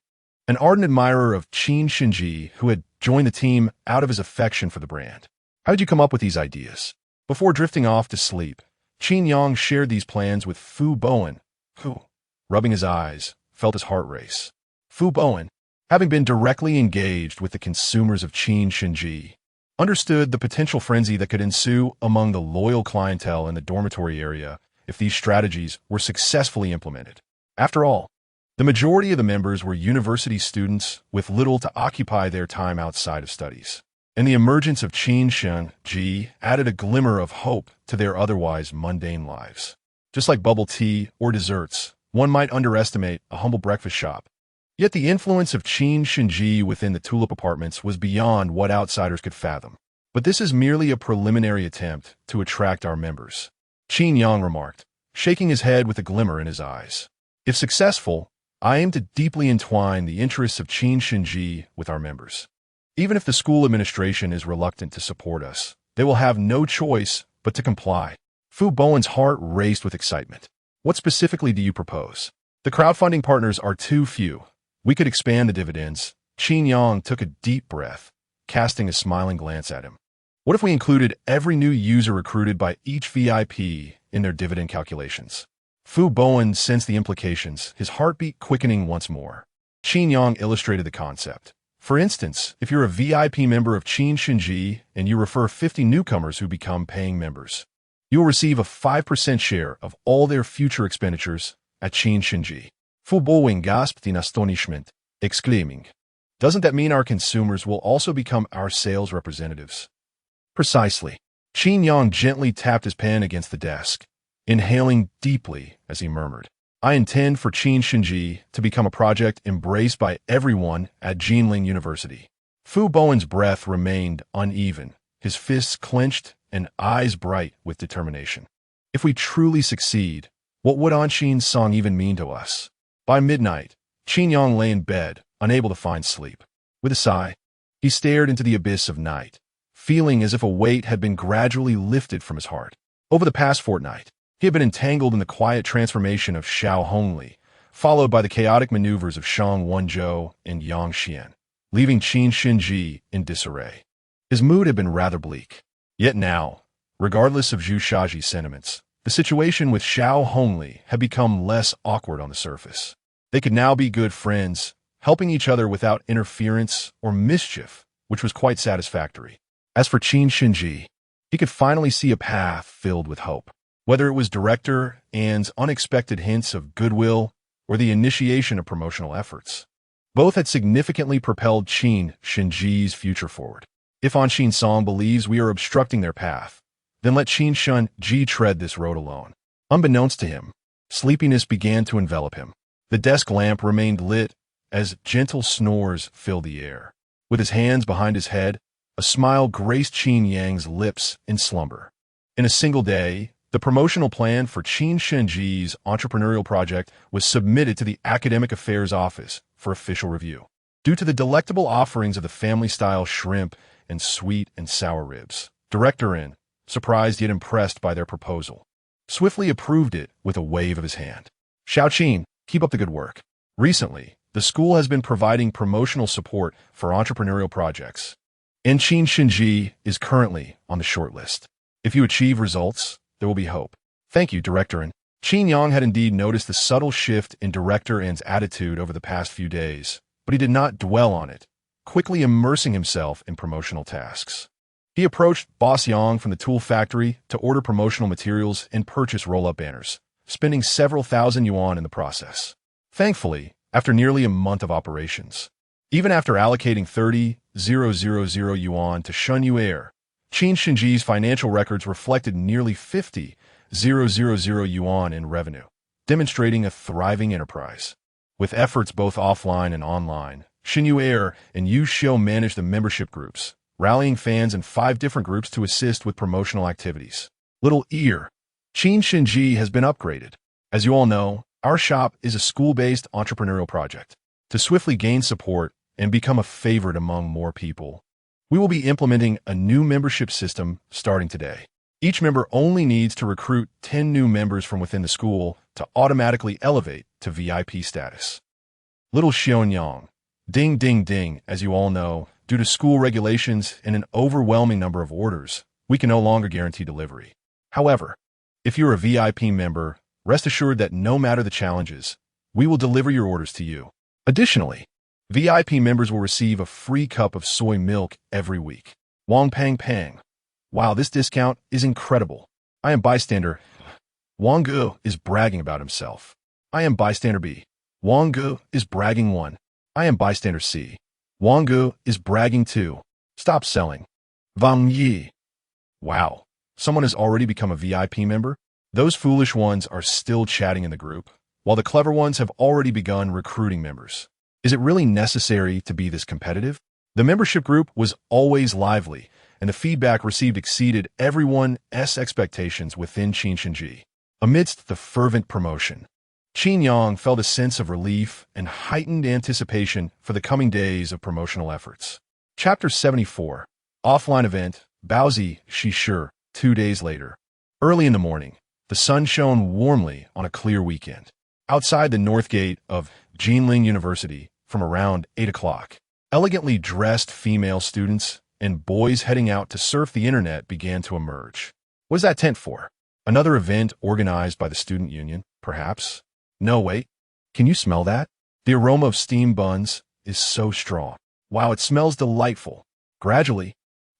an ardent admirer of Qin Shen Ji who had joined the team out of his affection for the brand. How did you come up with these ideas? Before drifting off to sleep, Qin Yang shared these plans with Fu Bowen, who, rubbing his eyes, felt his heart race. Fu Bowen, having been directly engaged with the consumers of Qin Shen Ji, understood the potential frenzy that could ensue among the loyal clientele in the dormitory area if these strategies were successfully implemented. After all, the majority of the members were university students with little to occupy their time outside of studies, and the emergence of Qin Shen Ji added a glimmer of hope to their otherwise mundane lives. Just like bubble tea or desserts, one might underestimate a humble breakfast shop. Yet the influence of Qin Shen Ji within the Tulip Apartments was beyond what outsiders could fathom. But this is merely a preliminary attempt to attract our members, Qin Yang remarked, shaking his head with a glimmer in his eyes. If successful, I aim to deeply entwine the interests of Qin Shen Ji with our members. Even if the school administration is reluctant to support us, they will have no choice but to comply. Fu Bowen's heart raced with excitement. What specifically do you propose? The crowdfunding partners are too few. We could expand the dividends. Qin Yang took a deep breath, casting a smiling glance at him. What if we included every new user recruited by each VIP in their dividend calculations? Fu Bowen sensed the implications, his heartbeat quickening once more. Qin Yang illustrated the concept. For instance, if you're a VIP member of Qin Shen Ji and you refer 50 newcomers who become paying members, you will receive a 5% share of all their future expenditures at Qin Shen Ji. Fu Bowen gasped in astonishment, exclaiming, "Doesn't that mean our consumers will also become our sales representatives?" Precisely. Qin Yang gently tapped his pen against the desk, inhaling deeply as he murmured, "I intend for Qin Shen Ji to become a project embraced by everyone at Jinling University." Fu Bowen's breath remained uneven, his fists clenched and eyes bright with determination. If we truly succeed, what would Anshin's song even mean to us? By midnight, Qin Yang lay in bed, unable to find sleep. With a sigh, he stared into the abyss of night, feeling as if a weight had been gradually lifted from his heart. Over the past fortnight, he had been entangled in the quiet transformation of Xiaohongli, followed by the chaotic maneuvers of Shang Wenzhou and Yang Xian, leaving Qin Shen Ji in disarray. His mood had been rather bleak. Yet now, regardless of Zhu Shaji's sentiments, the situation with Xiaohongli had become less awkward on the surface. They could now be good friends, helping each other without interference or mischief, which was quite satisfactory. As for Qin Shen Ji, he could finally see a path filled with hope. Whether it was Director An's unexpected hints of goodwill or the initiation of promotional efforts, both had significantly propelled Qin Shen Ji's future forward. If Anshin Song believes we are obstructing their path, then let Qin Shen Ji tread this road alone. Unbeknownst to him, sleepiness began to envelop him. The desk lamp remained lit as gentle snores filled the air. With his hands behind his head, a smile graced Qin Yang's lips in slumber. In a single day, the promotional plan for Qin Shen Ji's entrepreneurial project was submitted to the Academic Affairs Office for official review. Due to the delectable offerings of the family-style shrimp and sweet and sour ribs, Director In, surprised yet impressed by their proposal, swiftly approved it with a wave of his hand. Xiaoqin, keep up the good work. Recently, the school has been providing promotional support for entrepreneurial projects, and Qin Shen Ji is currently on the short list. If you achieve results, there will be hope. Thank you, Director In. Qin Yang had indeed noticed the subtle shift in Director In's attitude over the past few days, but he did not dwell on it, quickly immersing himself in promotional tasks. He approached Boss Yang from the tool factory to order promotional materials and purchase roll-up banners, spending several thousand yuan in the process. Thankfully, after nearly a month of operations, even after allocating 30,000 yuan to Shen Yu'er, Qin Shen Ji's financial records reflected nearly 50,000 yuan in revenue, demonstrating a thriving enterprise. With efforts both offline and online, Shen Yu'er and Yu Xiu managed the membership groups, rallying fans in 5 different groups to assist with promotional activities. Little ear, Qin Shen Ji has been upgraded. As you all know, our shop is a school-based entrepreneurial project. To swiftly gain support and become a favorite among more people, we will be implementing a new membership system starting today. Each member only needs to recruit 10 new members from within the school to automatically elevate to VIP status. Little Xiaohongli, ding ding ding, as you all know, due to school regulations and an overwhelming number of orders, we can no longer guarantee delivery. However, if you're a VIP member, rest assured that no matter the challenges, we will deliver your orders to you. Additionally, VIP members will receive a free cup of soy milk every week. Wang Pang Pang. Wow, this discount is incredible. I am bystander. Wang Gu is bragging about himself. I am bystander B. Wang Gu is bragging 1. I am bystander C. Wang Gu is bragging 2. Stop selling. Wang Yi. Wow, someone has already become a VIP member? Those foolish ones are still chatting in the group, while the clever ones have already begun recruiting members. Is it really necessary to be this competitive? The membership group was always lively, and the feedback received exceeded everyone's expectations within Qin Shen Ji. Amidst the fervent promotion, Qin Yang felt a sense of relief and heightened anticipation for the coming days of promotional efforts. Chapter 74. Offline event, Baozi, Shi. 2 days later. Early in the morning, the sun shone warmly on a clear weekend. Outside the north gate of Jinling University, from around 8 o'clock, elegantly dressed female students and boys heading out to surf the internet began to emerge. What is that tent for? Another event organized by the student union, perhaps? No, wait. Can you smell that? The aroma of steamed buns is so strong. Wow, it smells delightful. Gradually,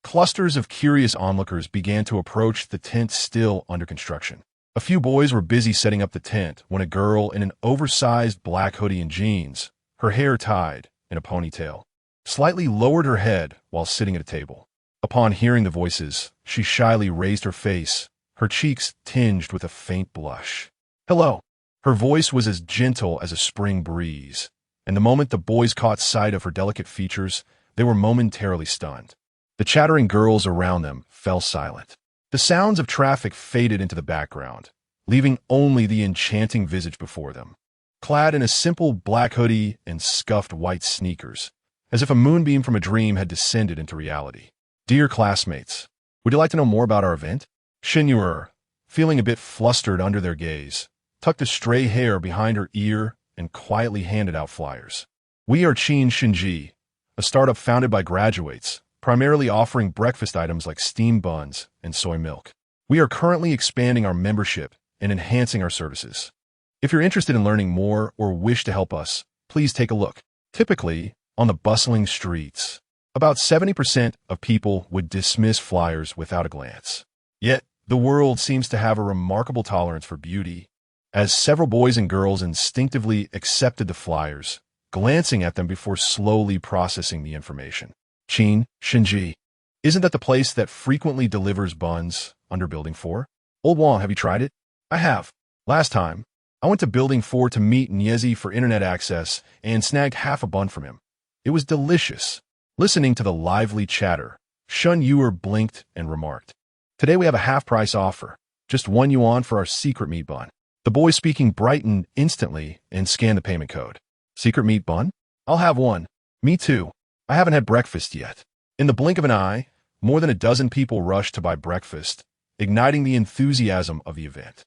clusters of curious onlookers began to approach the tent still under construction. A few boys were busy setting up the tent when a girl in an oversized black hoodie and jeans, her hair tied in a ponytail, slightly lowered her head while sitting at a table. Upon hearing the voices, she shyly raised her face, her cheeks tinged with a faint blush. Hello. Her voice was as gentle as a spring breeze, and the moment the boys caught sight of her delicate features, they were momentarily stunned. The chattering girls around them fell silent. The sounds of traffic faded into the background, leaving only the enchanting visage before them. Clad in a simple black hoodie and scuffed white sneakers, as if a moonbeam from a dream had descended into reality. Dear classmates, would you like to know more about our event? Shen Yu'er, feeling a bit flustered under their gaze, tucked a stray hair behind her ear and quietly handed out flyers. We are Qin Shen Ji, a startup founded by graduates, primarily offering breakfast items like steamed buns and soy milk. We are currently expanding our membership and enhancing our services. If you're interested in learning more or wish to help us, please take a look. Typically, on the bustling streets, about 70% of people would dismiss flyers without a glance. Yet, the world seems to have a remarkable tolerance for beauty, as several boys and girls instinctively accepted the flyers, glancing at them before slowly processing the information. Qin Shen Ji. Isn't that the place that frequently delivers buns under Building 4? Old Wang, have you tried it? I have. Last time, I went to Building 4 to meet Niezi for internet access and snagged half a bun from him. It was delicious. Listening to the lively chatter, Shen Yu'er blinked and remarked, Today we have a half-price offer. Just 1 yuan for our secret meat bun. The boy speaking brightened instantly and scanned the payment code. Secret meat bun? I'll have one. Me too. I haven't had breakfast yet. In the blink of an eye, more than a dozen people rushed to buy breakfast, igniting the enthusiasm of the event.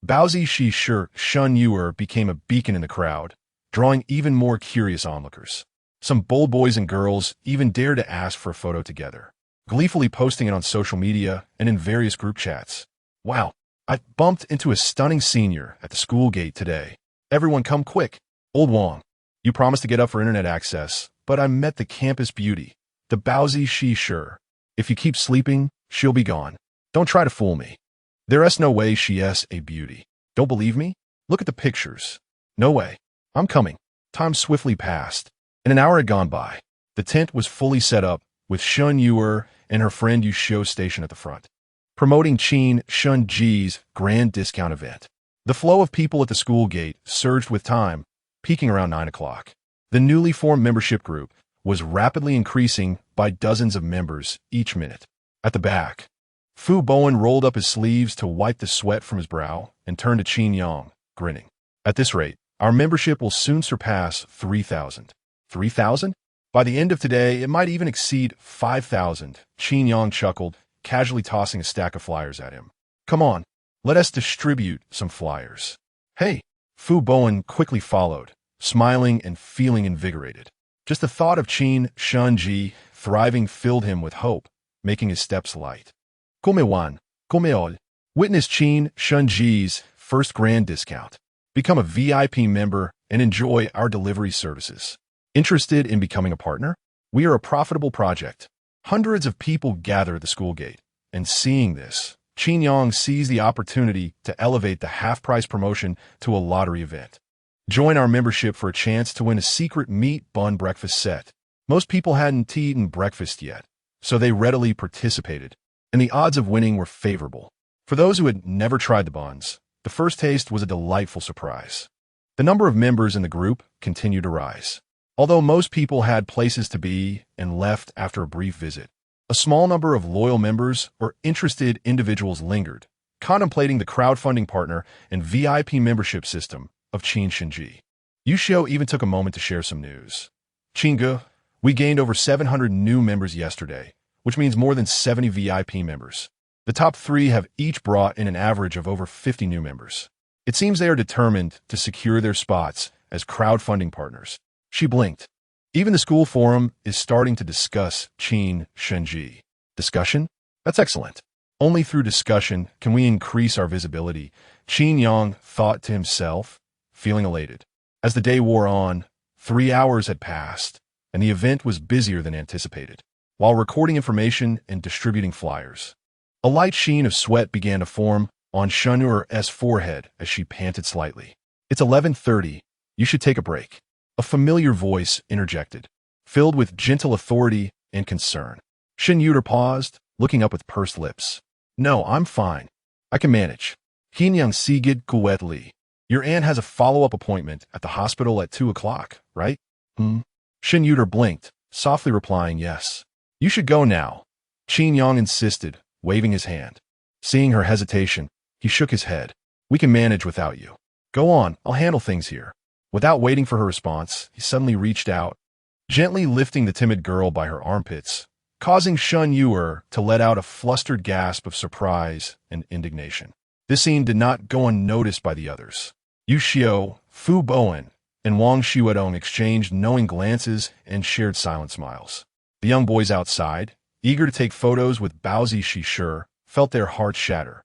Baozi Shi Shen Yu'er became a beacon in the crowd, drawing even more curious onlookers. Some bold boys and girls even dared to ask for a photo together, gleefully posting it on social media and in various group chats. Wow, I bumped into a stunning senior at the school gate today. Everyone come quick. Old Wang, you promised to get up for internet access, but I met the campus beauty, the Baozi Shi. If you keep sleeping, she'll be gone. Don't try to fool me. There's no way she's a beauty. Don't believe me? Look at the pictures. No way. I'm coming. Time swiftly passed, and an hour had gone by. The tent was fully set up, with Shen Yu'er and her friend Yu Xiao stationed at the front, promoting Qin Shen Ji's grand discount event. The flow of people at the school gate surged with time, peaking around 9 o'clock. The newly formed membership group was rapidly increasing by dozens of members each minute. At the back, Fu Bowen rolled up his sleeves to wipe the sweat from his brow and turned to Qin Yang, grinning. At this rate, our membership will soon surpass 3,000. 3,000? By the end of today, it might even exceed 5,000, Qin Yang chuckled, casually tossing a stack of flyers at him. Come on, let us distribute some flyers. Hey, Fu Bowen quickly followed, smiling and feeling invigorated. Just the thought of Qin Shen Ji thriving filled him with hope, making his steps light. Come all. Witness Qin Shen Ji's first grand discount. Become a VIP member and enjoy our delivery services. Interested in becoming a partner? We are a profitable project. Hundreds of people gather at the school gate, and seeing this, Qin Yang seized the opportunity to elevate the half-price promotion to a lottery event. Join our membership for a chance to win a secret meat bun breakfast set. Most people hadn't eaten breakfast yet, so they readily participated, and the odds of winning were favorable. For those who had never tried the buns, the first taste was a delightful surprise. The number of members in the group continued to rise. Although most people had places to be and left after a brief visit, a small number of loyal members or interested individuals lingered, contemplating the crowdfunding partner and VIP membership system of Qin Shen Ji. Yu Xiao even took a moment to share some news. Qingge, we gained over 700 new members yesterday, which means more than 70 VIP members. The top 3 have each brought in an average of over 50 new members. It seems they are determined to secure their spots as crowdfunding partners. She blinked. Even the school forum is starting to discuss Qin Shen Ji. Discussion? That's excellent. Only through discussion can we increase our visibility, Qin Yang thought to himself, feeling elated. As the day wore on, 3 hours had passed, and the event was busier than anticipated. While recording information and distributing flyers, a light sheen of sweat began to form on Shen Yu'er's forehead as she panted slightly. It's 11:30. You should take a break. A familiar voice interjected, filled with gentle authority and concern. Shen Yu'er paused, looking up with pursed lips. No, I'm fine. I can manage. Qin Yang sigid quietly. Your aunt has a follow-up appointment at the hospital at 2 o'clock, right? Shen Yu'er blinked, softly replying yes. You should go now, Qin Yang insisted, waving his hand. Seeing her hesitation, he shook his head. We can manage without you. Go on, I'll handle things here. Without waiting for her response, he suddenly reached out, gently lifting the timid girl by her armpits, causing Shen Yu'er to let out a flustered gasp of surprise and indignation. This scene did not go unnoticed by the others. Yu Xiao, Fu Bowen, and Wang Xuedong exchanged knowing glances and shared silent smiles. The young boys outside, eager to take photos with Baozi Shi, felt their hearts shatter.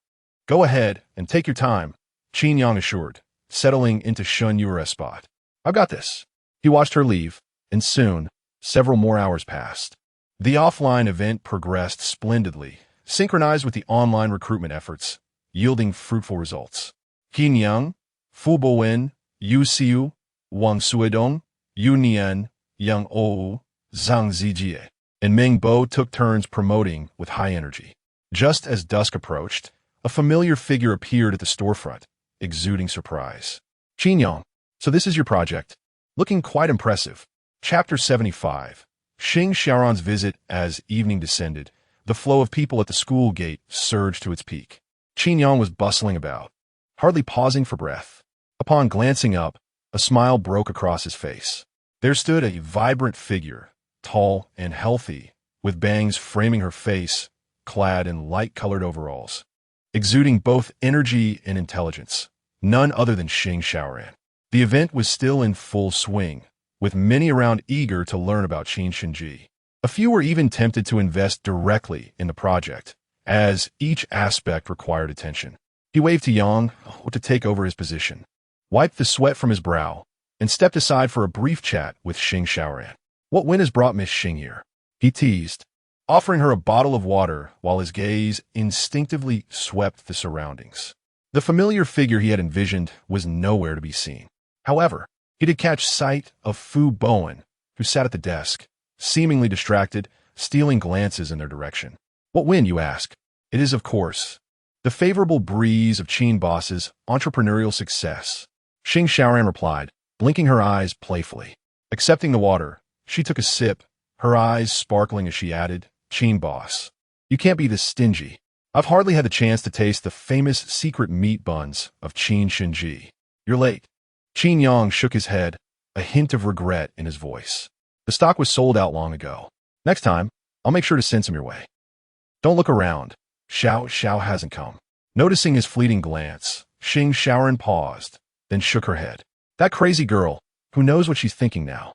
Go ahead and take your time, Qin Yang assured, settling into Shen Yu'er's spot. I've got this. He watched her leave, and soon, several more hours passed. The offline event progressed splendidly, synchronized with the online recruitment efforts, yielding fruitful results. Qin Yang, Fu Bowen, Yu Xiu, Wang Xuedong, Yu Nian, Yang Ou, Zhang Zijie, and Meng Bo took turns promoting with high energy. Just as dusk approached, a familiar figure appeared at the storefront, exuding surprise. Qin Yang, so this is your project. Looking quite impressive. Chapter 75. Xing Xiaoran's visit. As evening descended, The flow of people at the school gate surged to its peak. Qin Yang was bustling about, hardly pausing for breath. Upon glancing up, a smile broke across his face. There stood a vibrant figure, tall and healthy, with bangs framing her face, clad in light-colored overalls, exuding both energy and intelligence. None other than Shen Yu'er. The event was still in full swing, with many around eager to learn about Qin Shen Ji. A few were even tempted to invest directly in the project, as each aspect required attention. He waved to Yang to take over his position, wiped the sweat from his brow, and stepped aside for a brief chat with Shen Yu'er. "What wind has brought Miss Xing here?" he teased, offering her a bottle of water while his gaze instinctively swept the surroundings. The familiar figure he had envisioned was nowhere to be seen. However, he did catch sight of Fu Bowen, who sat at the desk, seemingly distracted, stealing glances in their direction. "What wind, you ask?" "It is, of course, the favorable breeze of Qin Boss's entrepreneurial success," Shen Yu'er replied, blinking her eyes playfully. Accepting the water, she took a sip, her eyes sparkling as she added, "Qin Boss, you can't be this stingy. I've hardly had the chance to taste the famous secret meat buns of Qin Shen Ji. You're late." Qin Yang shook his head, a hint of regret in his voice. "The stock was sold out long ago. Next time, I'll make sure to send some your way." "Don't look around. Xiao hasn't come." Noticing his fleeting glance, Shen Yu'er paused, then shook her head. "That crazy girl, who knows what she's thinking now?"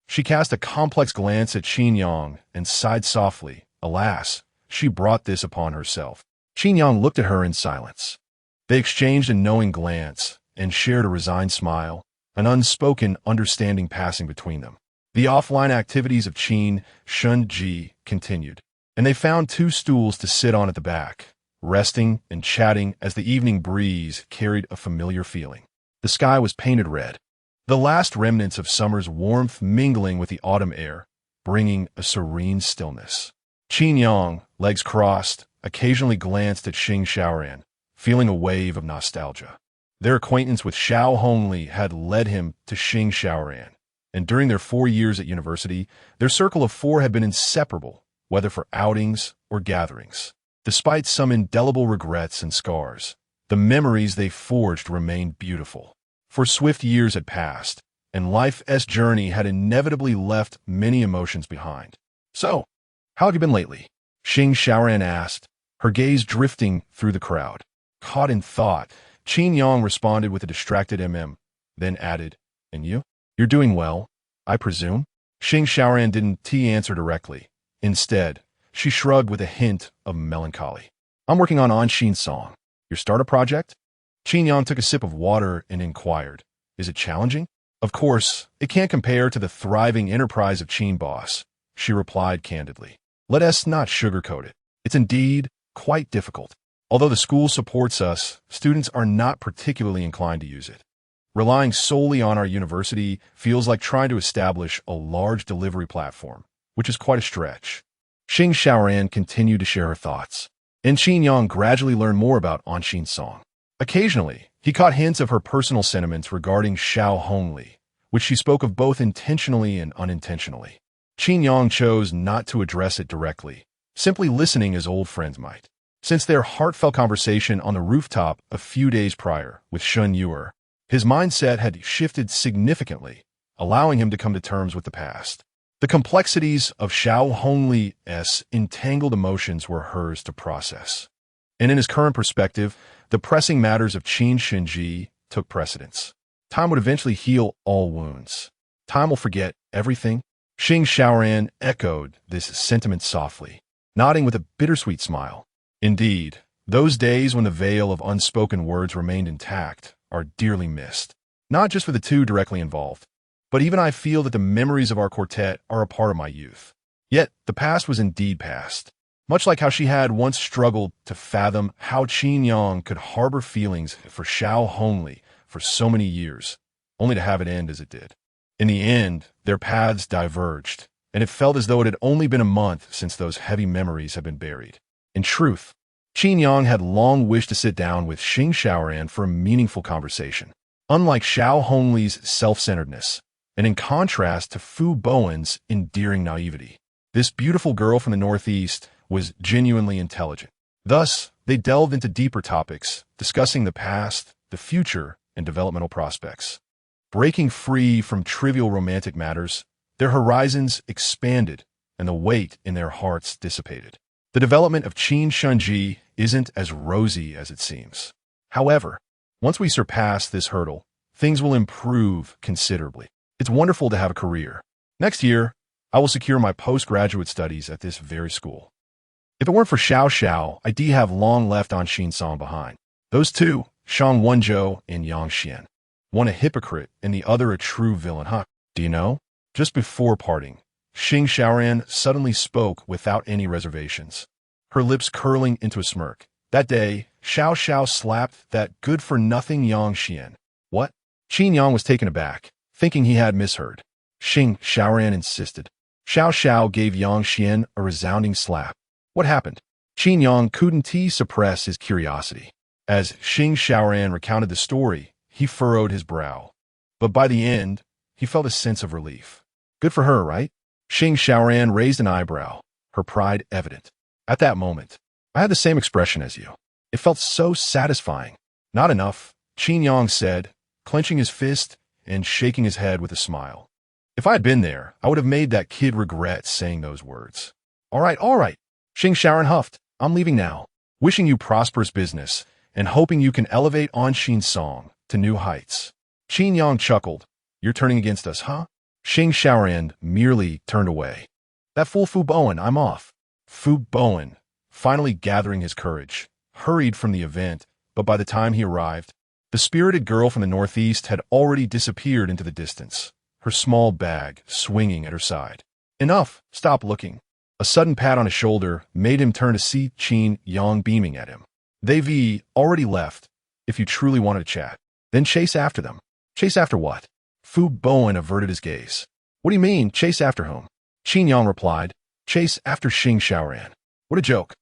She cast a complex glance at Qin Yang and sighed softly. Alas, she brought this upon herself. Qin Yang looked at her in silence. They exchanged a knowing glance and shared a resigned smile, an unspoken understanding passing between them. The offline activities of Qin Shen Ji continued, and they found 2 stools to sit on at the back, resting and chatting as the evening breeze carried a familiar feeling. The sky was painted red, the last remnants of summer's warmth mingling with the autumn air, bringing a serene stillness. Qin Yang, legs crossed, occasionally glanced at Shen Yu'er, feeling a wave of nostalgia. Their acquaintance with Xiaohongli had led him to Shen Yu'er, and during their 4 years at university, their circle of 4 had been inseparable, whether for outings or gatherings. Despite some indelible regrets and scars, the memories they forged remained beautiful. For swift years had passed, and life's journey had inevitably left many emotions behind. "So, how have you been lately?" Shen Yu'er asked, her gaze drifting through the crowd. Caught in thought, Qin Yang responded with a distracted then added, "And you? You're doing well, I presume?" Shen Yu'er didn't answer directly. Instead, she shrugged with a hint of melancholy. "I'm working on Anshin Song. Your startup project?" Qin Yang took a sip of water and inquired, "Is it challenging?" "Of course, it can't compare to the thriving enterprise of Qin Boss," she replied candidly. "Let us not sugarcoat it. It's indeed quite difficult. Although the school supports us, students are not particularly inclined to use it. Relying solely on our university feels like trying to establish a large delivery platform, which is quite a stretch." Shen Yu'er continued to share her thoughts, and Qin Yang gradually learned more about Anshin Song. Occasionally, he caught hints of her personal sentiments regarding Xiaohongli, which she spoke of both intentionally and unintentionally. Qin Yang chose not to address it directly, simply listening as old friends might. Since their heartfelt conversation on the rooftop a few days prior with Shen Yu'er, his mindset had shifted significantly, allowing him to come to terms with the past. The complexities of Xiaohongli's entangled emotions were hers to process. And in his current perspective, the pressing matters of Qin Shen Ji took precedence. Time would eventually heal all wounds. Time will forget everything. Shen Yu'er echoed this sentiment softly, nodding with a bittersweet smile. Indeed, those days when the veil of unspoken words remained intact are dearly missed. Not just for the 2 directly involved, but even I feel that the memories of our quartet are a part of my youth. Yet, the past was indeed past. Much like how she had once struggled to fathom how Qin Yang could harbor feelings for Xiaohongli for so many years, only to have it end as it did. In the end, their paths diverged, and it felt as though it had only been a month since those heavy memories had been buried. In truth, Qin Yang had long wished to sit down with Shen Yu'er for a meaningful conversation. Unlike Xiaohongli's self-centeredness, and in contrast to Fu Bowen's endearing naivety, this beautiful girl from the Northeast was genuinely intelligent. Thus, they delved into deeper topics, discussing the past, the future, and developmental prospects. Breaking free from trivial romantic matters, their horizons expanded and the weight in their hearts dissipated. The development of Qin Shen Ji isn't as rosy as it seems. However, once we surpass this hurdle, things will improve considerably. It's wonderful to have a career. Next year, I will secure my postgraduate studies at this very school. If it weren't for Xiao, I'd have long left on Xin Song behind. Those two, Shang Wenzhou and Yang Xian. One a hypocrite and the other a true villain, huh? Do you know? Just before parting, Xing Xiaoran suddenly spoke without any reservations, her lips curling into a smirk. That day, Xiao slapped that good-for-nothing Yang Xian. What? Qin Yang was taken aback, thinking he had misheard. Xing Xiaoran insisted. Xiao gave Yang Xian a resounding slap. What happened? Qin Yang couldn't suppress his curiosity. As Xing Xiaoran recounted the story, he furrowed his brow. But by the end, he felt a sense of relief. Good for her, right? Xing Xiaoran raised an eyebrow, her pride evident. At that moment, I had the same expression as you. It felt so satisfying. Not enough, Qin Yang said, clenching his fist and shaking his head with a smile. If I had been there, I would have made that kid regret saying those words. All right. Xing Xiaoran huffed. I'm leaving now. Wishing you prosperous business and hoping you can elevate on Xin Song to new heights. Qin Yang chuckled. You're turning against us, huh? Xing Xiaoran merely turned away. That fool Fu Bowen, I'm off. Fu Bowen, finally gathering his courage, hurried from the event, but by the time he arrived, the spirited girl from the northeast had already disappeared into the distance, her small bag swinging at her side. Enough, stop looking. A sudden pat on his shoulder made him turn to see Qin Yang beaming at him. They've already left, if you truly wanted to chat. Then chase after them. Chase after what? Fu Bowen averted his gaze. What do you mean, chase after whom? Qin Yang replied, chase after Xing Xiaoran. What a joke.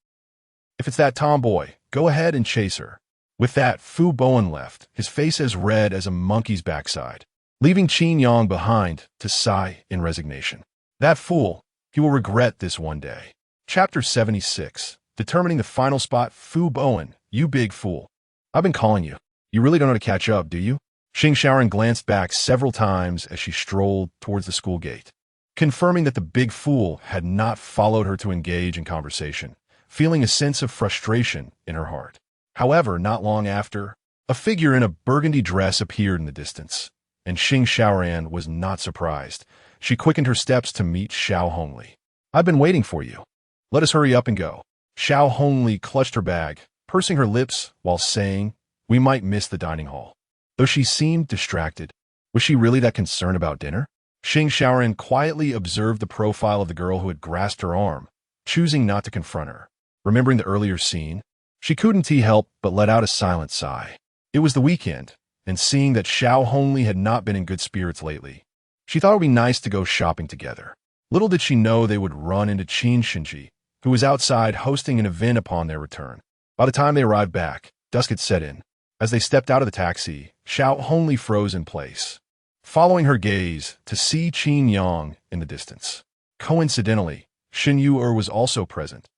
If it's that tomboy, go ahead and chase her. With that, Fu Bowen left, his face as red as a monkey's backside, leaving Qin Yang behind to sigh in resignation. That fool, he will regret this one day. Chapter 76, determining the final spot. Fu Bowen, you big fool. I've been calling you. You really don't know how to catch up, do you? Xing Xiaoran glanced back several times as she strolled towards the school gate, confirming that the big fool had not followed her to engage in conversation, feeling a sense of frustration in her heart. However, not long after, a figure in a burgundy dress appeared in the distance, and Xing Xiaoran was not surprised. She quickened her steps to meet Xiaohongli. I've been waiting for you. Let us hurry up and go. Xiaohongli clutched her bag, pursing her lips while saying, we might miss the dining hall. Though she seemed distracted, was she really that concerned about dinner? Xing Xiaoran quietly observed the profile of the girl who had grasped her arm, choosing not to confront her. Remembering the earlier scene, she couldn't help but let out a silent sigh. It was the weekend, and seeing that Xiaohongli had not been in good spirits lately, she thought it would be nice to go shopping together. Little did she know they would run into Qin Shen Ji, who was outside hosting an event upon their return. By the time they arrived back, dusk had set in. As they stepped out of the taxi, Xiaohongli froze in place, following her gaze to see Qin Yang in the distance. Coincidentally, Shen Yu'er was also present.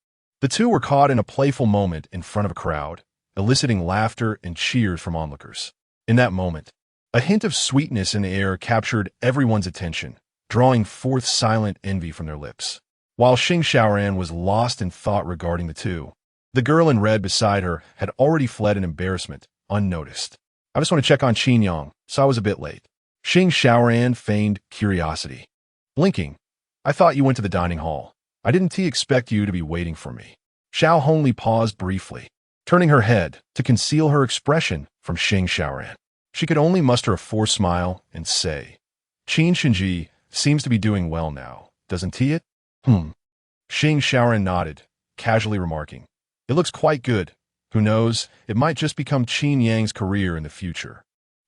The two were caught in a playful moment in front of a crowd, eliciting laughter and cheers from onlookers. In that moment, a hint of sweetness in the air captured everyone's attention, drawing forth silent envy from their lips. While Xing Xiaoran was lost in thought regarding the two, the girl in red beside her had already fled in embarrassment, unnoticed. I just want to check on Qin Yang, so I was a bit late. Xing Xiaoran feigned curiosity. Blinking, I thought you went to the dining hall. I didn't expect you to be waiting for me. Xiaohongli paused briefly, turning her head to conceal her expression from Xing Xiaoran. She could only muster a forced smile and say, Qin Shen Ji seems to be doing well now, doesn't he? Xing Xiaoran nodded, casually remarking, it looks quite good. Who knows, it might just become Qin Yang's career in the future.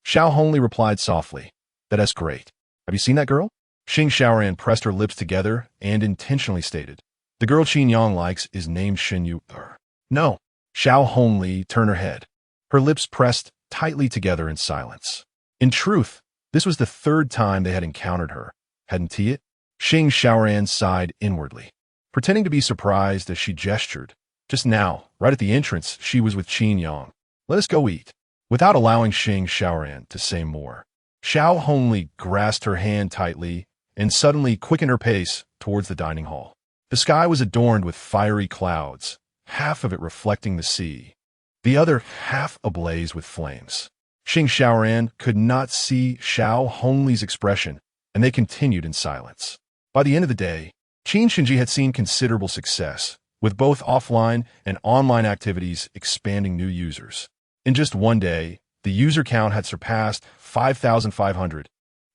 Xiaohongli replied softly, that's great. Have you seen that girl? Xing Xiaoran pressed her lips together and intentionally stated, the girl Qin Yang likes is named Shen Yu'er. No. Xiaohongli turned her head, her lips pressed tightly together in silence. In truth, this was the third time they had encountered her, hadn't it? Xing Xiaoran sighed inwardly. pretending to be surprised as she gestured. Just now, right at the entrance, she was with Qin Yang. Let us go eat. Without allowing Xing Xiaoran to say more, Xiaohongli grasped her hand tightly and suddenly quickened her pace towards the dining hall. The sky was adorned with fiery clouds, half of it reflecting the sea, the other half ablaze with flames. Xing Xiaoran could not see Xiaohongli's expression, and they continued in silence. By the end of the day, Qin Shen Ji had seen considerable success, with both offline and online activities expanding new users. In just one day, the user count had surpassed 5,500,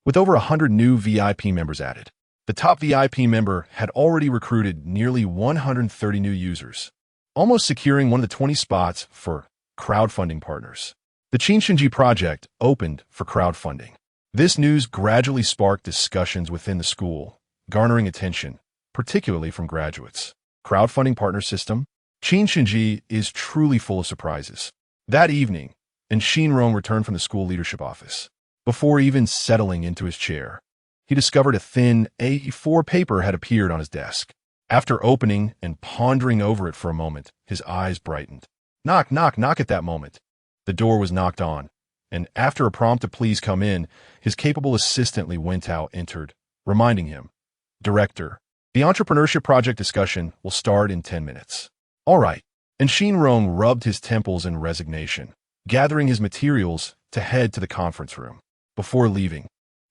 with over 100 new VIP members added. The top VIP member had already recruited nearly 130 new users, almost securing one of the 20 spots for crowdfunding partners. The Qin Shen Ji project opened for crowdfunding. This news gradually sparked discussions within the school, garnering attention, particularly from graduates. Crowdfunding partner system? Qin Shen Ji is truly full of surprises. That evening, Shen Yu'er returned from the school leadership office. Before even settling into his chair, he discovered a thin A4 paper had appeared on his desk. After opening and pondering over it for a moment, his eyes brightened. Knock, knock, knock. At that moment, the door was knocked on, and after a prompt to please come in, his capable assistant Li Wentao entered, reminding him, Director, the entrepreneurship project discussion will start in 10 minutes. All right. And Shen Yu'er rubbed his temples in resignation, gathering his materials to head to the conference room. Before leaving,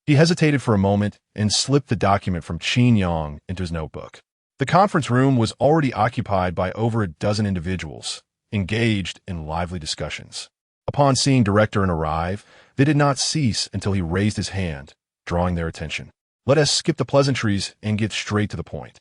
he hesitated for a moment and slipped the document from Qin Yang into his notebook. The conference room was already occupied by over a dozen individuals, engaged in lively discussions. Upon seeing Director arrive, they did not cease until he raised his hand, drawing their attention. Let us skip the pleasantries and get straight to the point.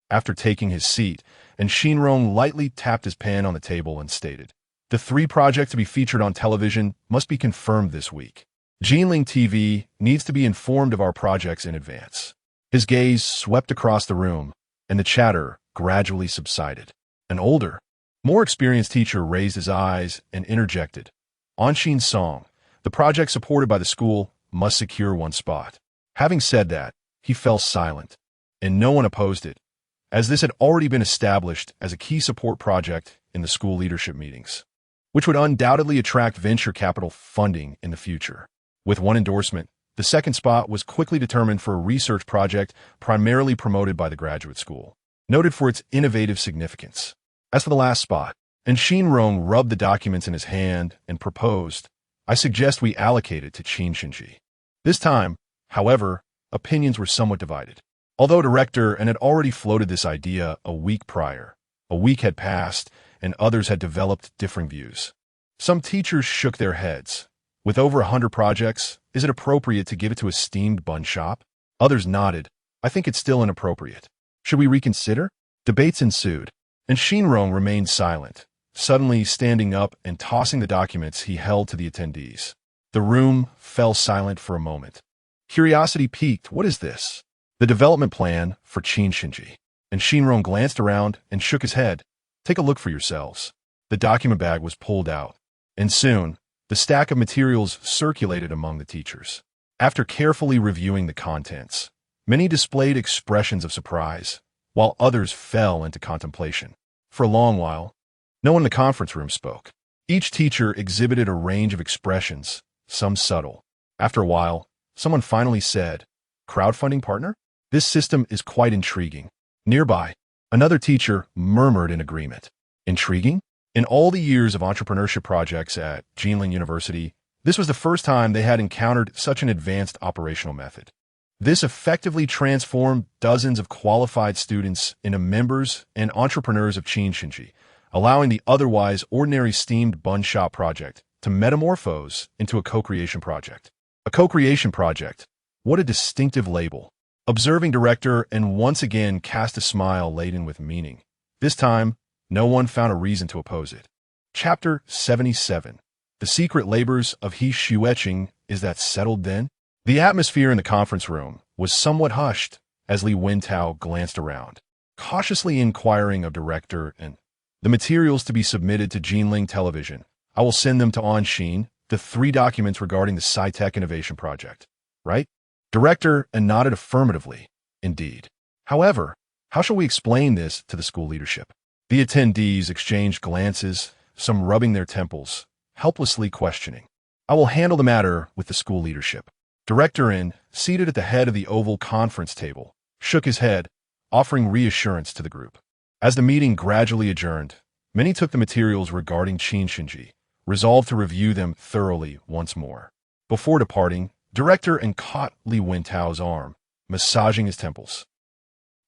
After taking his seat, Shen Yu'er lightly tapped his pen on the table and stated, The 3 projects to be featured on television must be confirmed this week. Jinling TV needs to be informed of our projects in advance. His gaze swept across the room, and the chatter gradually subsided. An older, more experienced teacher raised his eyes and interjected, On Shen's song, the project supported by the school must secure 1 spot. Having said that, he fell silent, and no one opposed it, as this had already been established as a key support project in the school leadership meetings, which would undoubtedly attract venture capital funding in the future. With 1 endorsement, the 2nd spot was quickly determined for a research project primarily promoted by the graduate school, noted for its innovative significance. As for the last spot, Shen Yu'er rubbed the documents in his hand and proposed, I suggest we allocate it to Qin Shen Ji. This time, however, opinions were somewhat divided. Although Director had already floated this idea a week prior, a week had passed and others had developed differing views. Some teachers shook their heads. With over 100 projects, is it appropriate to give it to a steamed bun shop? Others nodded. I think it's still inappropriate. Should we reconsider? Debates ensued, Shen Yu'er remained silent, suddenly standing up and tossing the documents he held to the attendees. The room fell silent for a moment. Curiosity piqued. What is this? The development plan for Qin Shen Ji. Shen Yu'er glanced around and shook his head. Take a look for yourselves. The document bag was pulled out, and soon, the stack of materials circulated among the teachers. After carefully reviewing the contents, many displayed expressions of surprise, while others fell into contemplation. For a long while, no one in the conference room spoke. Each teacher exhibited a range of expressions, some subtle. After a while, someone finally said, Crowdfunding partner? This system is quite intriguing. Nearby, another teacher murmured in agreement. Intriguing? In all the years of entrepreneurship projects at Jinling University, this was the first time they had encountered such an advanced operational method. This effectively transformed dozens of qualified students into members and entrepreneurs of Qin Shen Ji, allowing the otherwise ordinary steamed bun shop project to metamorphose into a co-creation project. A co-creation project. What a distinctive label. Observing Director once again cast a smile laden with meaning. This time, no one found a reason to oppose it. Chapter 77. The secret labors of He Xueqing. Is that settled then? The atmosphere in the conference room was somewhat hushed as Li Wentao glanced around, cautiously inquiring of Director and the materials to be submitted to Jinling Television. I will send them to Anshin, the 3 documents regarding the SciTech Innovation Project. Right? Director nodded affirmatively. Indeed. However, How shall we explain this to the school leadership? The attendees exchanged glances, some rubbing their temples, helplessly questioning. I will handle the matter with the school leadership. Director In, seated at the head of the oval conference table, shook his head, offering reassurance to the group. As the meeting gradually adjourned, many took the materials regarding Qin Shen Ji, resolved to review them thoroughly once more. Before departing, Director In caught Li Wentao's arm, massaging his temples.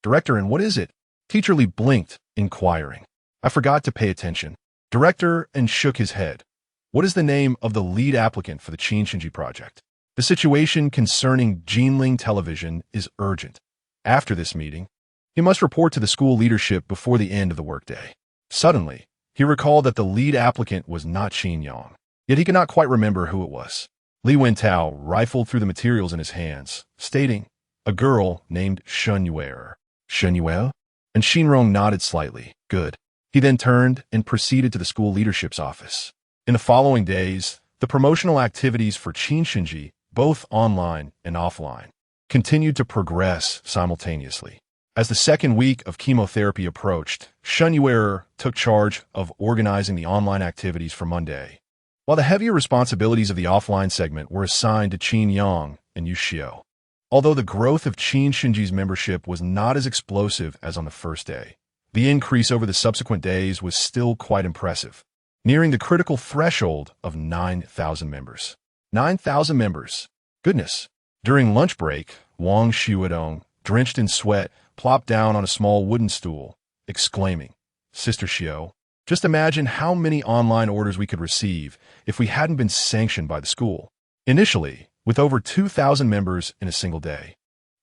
Director In, what is it? Teacher Li blinked, inquiring. I forgot to pay attention. Director In shook his head. What is the name of the lead applicant for the Qin Shen Ji project? The situation concerning Jinling Television is urgent. After this meeting, he must report to the school leadership before the end of the workday. Suddenly, he recalled that the lead applicant was not Qin Yang, yet he could not quite remember who it was. Li Wentao rifled through the materials in his hands, stating, a girl named Shen Yu'er. Shen Yu'er? And Xinrong nodded slightly. Good. He then turned and proceeded to the school leadership's office. In the following days, the promotional activities for Qin Shen Ji, both online and offline, continued to progress simultaneously. As the second week of chemotherapy approached, Shen Yu'er took charge of organizing the online activities for Monday, while the heavier responsibilities of the offline segment were assigned to Qin Yang and Yu Xiao. Although the growth of Qin Shen Ji's membership was not as explosive as on the first day, the increase over the subsequent days was still quite impressive, nearing the critical threshold of 9,000 members. 9,000 members. Goodness. During lunch break, Wang Xiudong, drenched in sweat, plopped down on a small wooden stool, exclaiming, Sister Xiao, just imagine how many online orders we could receive if we hadn't been sanctioned by the school. Initially, with over 2,000 members in a single day,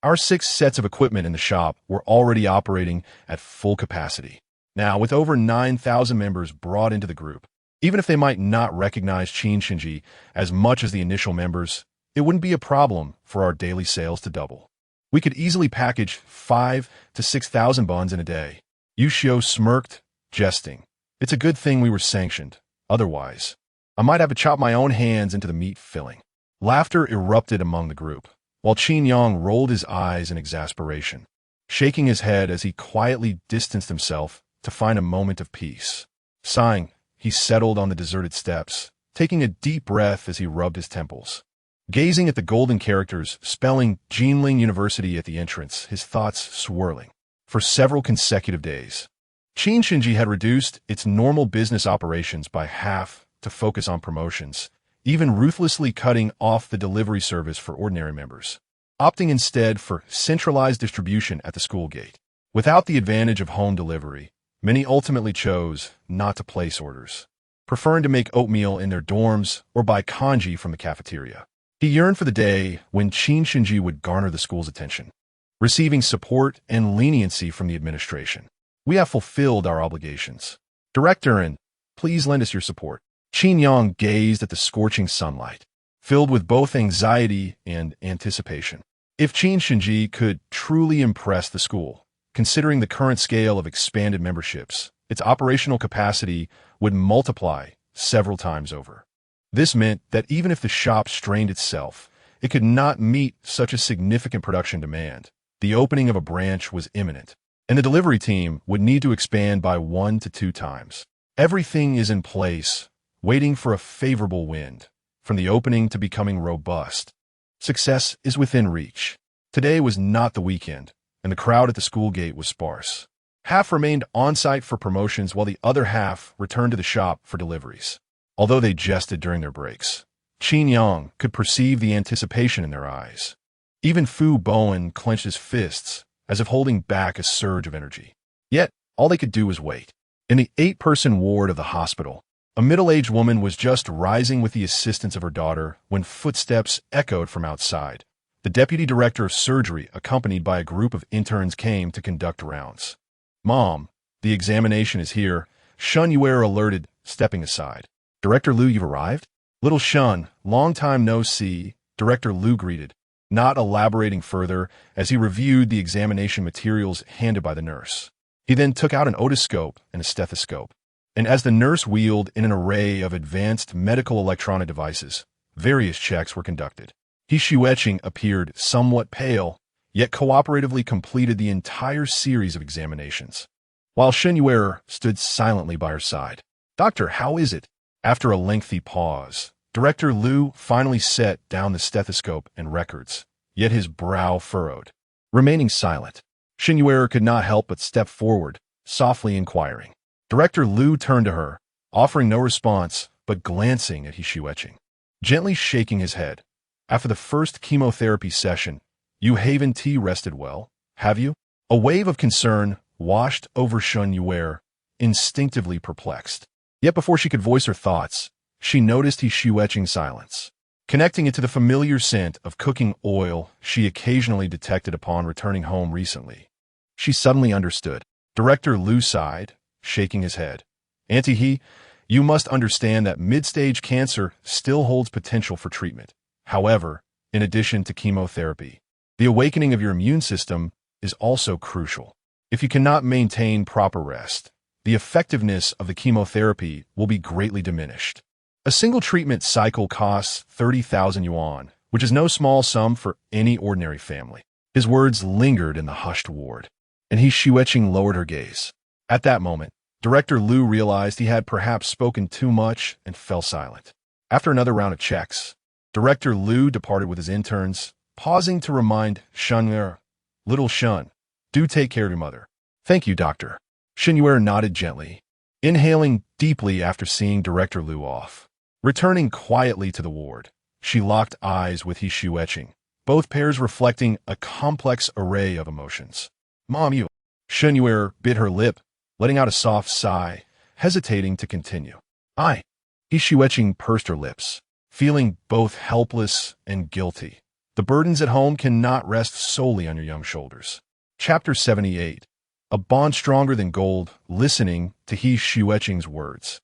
our 6 sets of equipment in the shop were already operating at full capacity. Now, with over 9,000 members brought into the group, even if they might not recognize Qin Shen Ji as much as the initial members, it wouldn't be a problem for our daily sales to double. We could easily package 5,000 to 6,000 buns in a day. Yu Xiao smirked, jesting. It's a good thing we were sanctioned. Otherwise, I might have to chop my own hands into the meat filling. Laughter erupted among the group, while Qin Yang rolled his eyes in exasperation, shaking his head as he quietly distanced himself to find a moment of peace. Sighing, he settled on the deserted steps, taking a deep breath as he rubbed his temples. Gazing at the golden characters spelling Jinling University at the entrance, his thoughts swirling. For several consecutive days, Qin Shen Ji had reduced its normal business operations by half to focus on promotions, even ruthlessly cutting off the delivery service for ordinary members, opting instead for centralized distribution at the school gate. Without the advantage of home delivery, many ultimately chose not to place orders, preferring to make oatmeal in their dorms or buy congee from the cafeteria. He yearned for the day when Qin Shen Ji would garner the school's attention, receiving support and leniency from the administration. We have fulfilled our obligations. Director In, please lend us your support. Qin Yang gazed at the scorching sunlight, filled with both anxiety and anticipation. If Qin Shen Ji could truly impress the school, considering the current scale of expanded memberships, its operational capacity would multiply several times over. This meant that even if the shop strained itself, it could not meet such a significant production demand. The opening of a branch was imminent, and the delivery team would need to expand by 1 to 2 times. Everything is in place, waiting for a favorable wind, from the opening to becoming robust. Success is within reach. Today was not the weekend, and the crowd at the school gate was sparse. Half remained on-site for promotions while the other half returned to the shop for deliveries. Although they jested during their breaks, Qin Yang could perceive the anticipation in their eyes. Even Fu Bowen clenched his fists, as if holding back a surge of energy. Yet, all they could do was wait. In the 8-person ward of the hospital, a middle-aged woman was just rising with the assistance of her daughter when footsteps echoed from outside. The deputy director of surgery, accompanied by a group of interns, came to conduct rounds. Mom, the examination is here, Shen Yu'er alerted, stepping aside. Director Liu, you've arrived? Little Shen, long time no see, Director Liu greeted, not elaborating further as he reviewed the examination materials handed by the nurse. He then took out an otoscope and a stethoscope, and as the nurse wheeled in an array of advanced medical electronic devices, various checks were conducted. He Xueqing appeared somewhat pale, yet cooperatively completed the entire series of examinations, while Shen Yu'er stood silently by her side. "Doctor, how is it?" After a lengthy pause, Director Liu finally set down the stethoscope and records, yet his brow furrowed. Remaining silent, Shen Yu'er could not help but step forward, softly inquiring. Director Liu turned to her, offering no response, but glancing at Xiaohongli, gently shaking his head. "After the first chemotherapy session, you haven't rested well, have you?" A wave of concern washed over Shen Yu'er, instinctively perplexed. Yet before she could voice her thoughts, she noticed Xiaohong's silence, connecting it to the familiar scent of cooking oil she occasionally detected upon returning home recently. She suddenly understood. Director Liu sighed, shaking his head. "Auntie, you must understand that mid-stage cancer still holds potential for treatment. However, in addition to chemotherapy, the awakening of your immune system is also crucial. If you cannot maintain proper rest, the effectiveness of the chemotherapy will be greatly diminished. A single treatment cycle costs 30,000 yuan, which is no small sum for any ordinary family." His words lingered in the hushed ward, and Xiaohongli lowered her gaze. At that moment, Director Liu realized he had perhaps spoken too much and fell silent. After another round of checks, Director Liu departed with his interns, pausing to remind Shen Yu'er, "Little Shen, do take care of your mother." "Thank you, doctor." Shen Yu'er nodded gently, inhaling deeply after seeing Director Liu off. Returning quietly to the ward, she locked eyes with Xiaohongli, both pairs reflecting a complex array of emotions. "Mom, you..." Shen Yu'er bit her lip, letting out a soft sigh, hesitating to continue. "I..." Xiaohongli pursed her lips, feeling both helpless and guilty. The burdens at home cannot rest solely on your young shoulders. Chapter 78. A bond stronger than gold, listening to Xiaohong's words.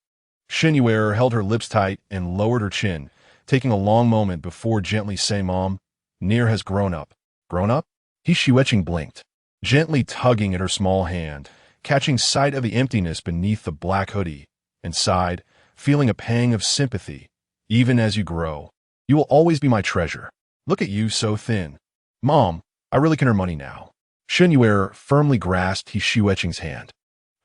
Shen Yu'er held her lips tight and lowered her chin, taking a long moment before gently saying, "Mom, Nier has grown up." "Grown up?" Xiaohongli blinked, gently tugging at her small hand, catching sight of the emptiness beneath the black hoodie, and sighed, feeling a pang of sympathy. "Even as you grow, you will always be my treasure. Look at you, so thin." "Mom, I really can earn money now." Shen Yu'er firmly grasped Xiaohong's hand,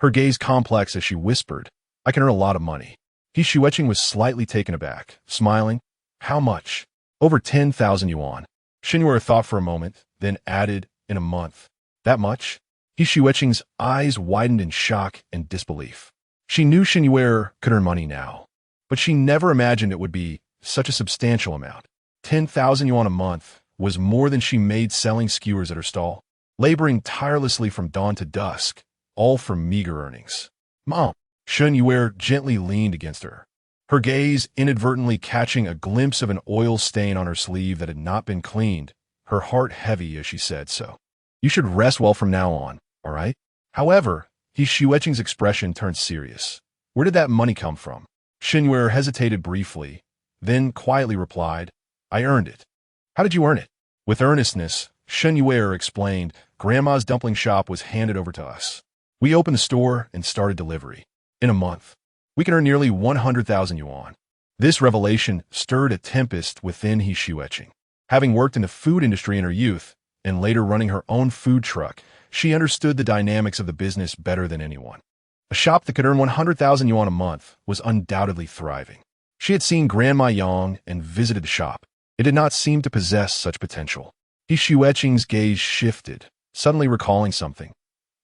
her gaze complex as she whispered, "I can earn a lot of money." Xiaohongli was slightly taken aback, smiling. "How much?" "Over 10,000 yuan." Shen Yu'er thought for a moment, then added, "In a month." "That much?" Xiaohong's eyes widened in shock and disbelief. She knew Shen Yu'er could earn money now, but she never imagined it would be such a substantial amount. 10,000 yuan a month was more than she made selling skewers at her stall, laboring tirelessly from dawn to dusk, all for meager earnings. "Mom." Shen Yu'er gently leaned against her, her gaze inadvertently catching a glimpse of an oil stain on her sleeve that had not been cleaned, her heart heavy as she said so. "You should rest well from now on, all right?" However, Xiaohong's expression turned serious. "Where did that money come from?" Shen Yu'er hesitated briefly, then quietly replied, "I earned it." "How did you earn it?" With earnestness, Shen Yu'er explained, "Grandma's dumpling shop was handed over to us. We opened the store and started delivery. In a month, we can earn nearly 100,000 yuan." This revelation stirred a tempest within Xiaohongli. Having worked in the food industry in her youth, and later running her own food truck, she understood the dynamics of the business better than anyone. A shop that could earn 100,000 yuan a month was undoubtedly thriving. She had seen Grandma Yang and visited the shop. It did not seem to possess such potential. Xiaohong's gaze shifted, suddenly recalling something.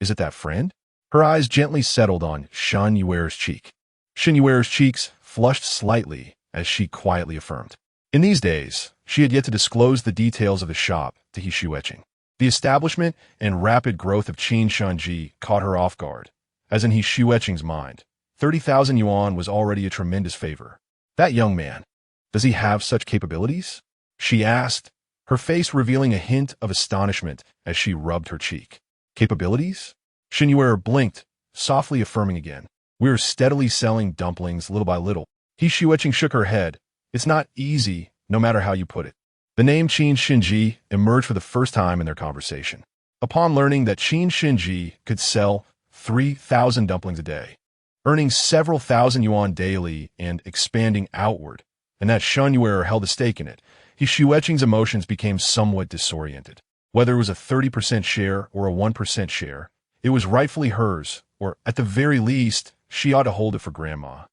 "Is it that friend?" Her eyes gently settled on Shen Yu'er's cheek. Shen Yu'er's cheeks flushed slightly as she quietly affirmed. In these days, she had yet to disclose the details of the shop to Xiaohongli. The establishment and rapid growth of Qin Shen Ji caught her off guard, as in Xiaohong's mind, 30,000 yuan was already a tremendous favor. "That young man, does he have such capabilities?" she asked, her face revealing a hint of astonishment as she rubbed her cheek. "Capabilities?" Shen Yu'er blinked, softly affirming again. "We're steadily selling dumplings little by little." Xiaohongli shook her head. "It's not easy, no matter how you put it." The name Qin Shen Ji emerged for the first time in their conversation. Upon learning that Qin Shen Ji could sell 3,000 dumplings a day, earning several thousand yuan daily and expanding outward, and that Shen Yu'er held a stake in it, Xiaohong's emotions became somewhat disoriented. Whether it was a 30% share or a 1% share, it was rightfully hers, or at the very least, she ought to hold it for Grandma.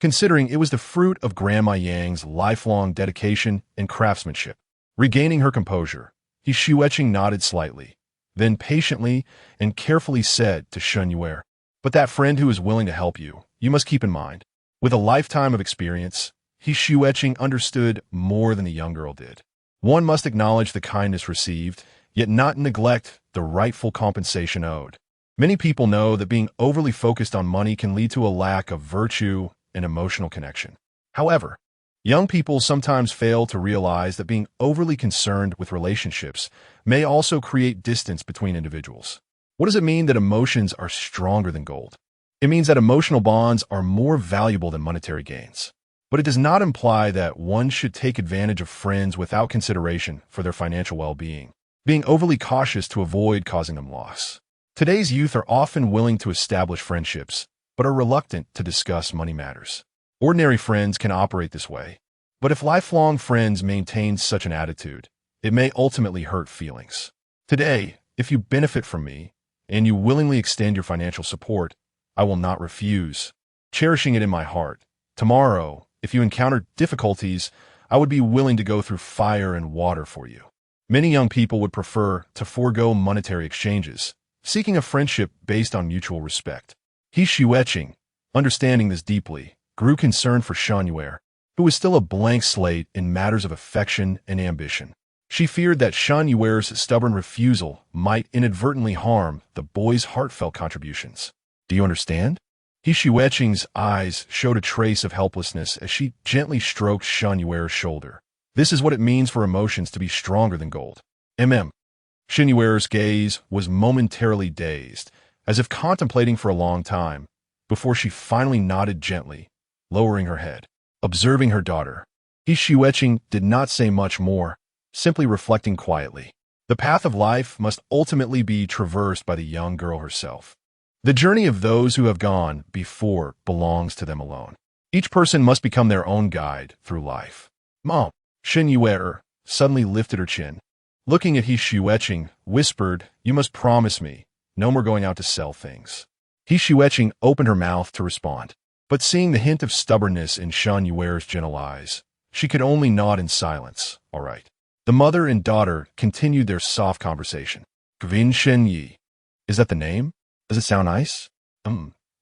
Considering it was the fruit of Grandma Yang's lifelong dedication and craftsmanship. Regaining her composure, He Shueqing nodded slightly, then patiently and carefully said to Shen Yu'er, "But that friend who is willing to help you, you must keep in mind. With a lifetime of experience, He Shueqing understood more than the young girl did. One must acknowledge the kindness received, yet not neglect the rightful compensation owed. Many people know that being overly focused on money can lead to a lack of virtue and emotional connection. However, young people sometimes fail to realize that being overly concerned with relationships may also create distance between individuals. What does it mean that emotions are stronger than gold? It means that emotional bonds are more valuable than monetary gains. But it does not imply that one should take advantage of friends without consideration for their financial well-being, being overly cautious to avoid causing them loss. Today's youth are often willing to establish friendships, but are reluctant to discuss money matters. Ordinary friends can operate this way, but if lifelong friends maintain such an attitude, it may ultimately hurt feelings. Today, if you benefit from me, and you willingly extend your financial support, I will not refuse, cherishing it in my heart. Tomorrow, if you encounter difficulties, I would be willing to go through fire and water for you. Many young people would prefer to forego monetary exchanges, seeking a friendship based on mutual respect. He Shueqing, understanding this deeply, grew concerned for Shen Yu'er, who was still a blank slate in matters of affection and ambition. She feared that Shen Yu'er's stubborn refusal might inadvertently harm the boy's heartfelt contributions. Do you understand? He Shueqing's eyes showed a trace of helplessness as she gently stroked Shen Yu'er's shoulder. This is what it means for emotions to be stronger than gold. Shen Yu'er's gaze was momentarily dazed, as if contemplating for a long time, before she finally nodded gently, lowering her head, observing her daughter. He Shueqing did not say much more, simply reflecting quietly. The path of life must ultimately be traversed by the young girl herself. The journey of those who have gone before belongs to them alone. Each person must become their own guide through life. Mom, Shen Yu'er suddenly lifted her chin. Looking at He Shueqing, whispered, "You must promise me, no more going out to sell things." He Shueqing opened her mouth to respond, but seeing the hint of stubbornness in Shen Yu'er's gentle eyes, she could only nod in silence. All right. The mother and daughter continued their soft conversation. Qin Shen Ji. Is that the name? Does it sound nice?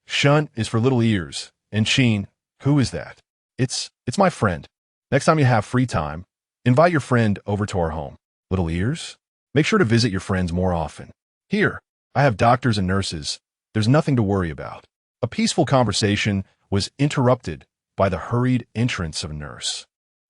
Shen is for little ears. And Qin, who is that? It's my friend. Next time you have free time, invite your friend over to our home. Little ears? Make sure to visit your friends more often. Here, I have doctors and nurses. There's nothing to worry about. A peaceful conversation was interrupted by the hurried entrance of a nurse.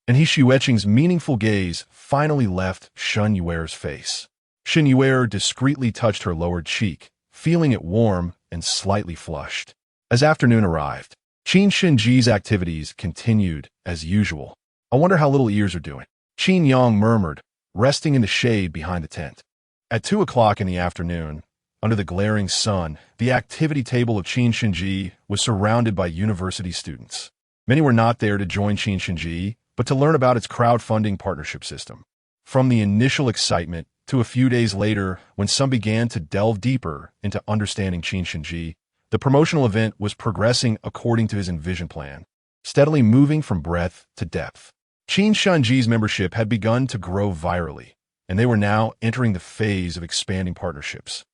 And He Shueqing's meaningful gaze finally left Shen Yu'er's face. Shen Yu'er discreetly touched her lowered cheek, feeling it warm and slightly flushed. As afternoon arrived, Qin Shen Ji's activities continued as usual. I wonder how little ears are doing. Qin Yang murmured, resting in the shade behind the tent. At 2 o'clock in the afternoon, under the glaring sun, the activity table of Qin Shen Ji was surrounded by university students. Many were not there to join Qin Shen Ji, but to learn about its crowdfunding partnership system. From the initial excitement to a few days later, when some began to delve deeper into understanding Qin Shen Ji, the promotional event was progressing according to his envisioned plan, steadily moving from breadth to depth. Qin Shen Ji's membership had begun to grow virally, and they were now entering the phase of expanding partnerships.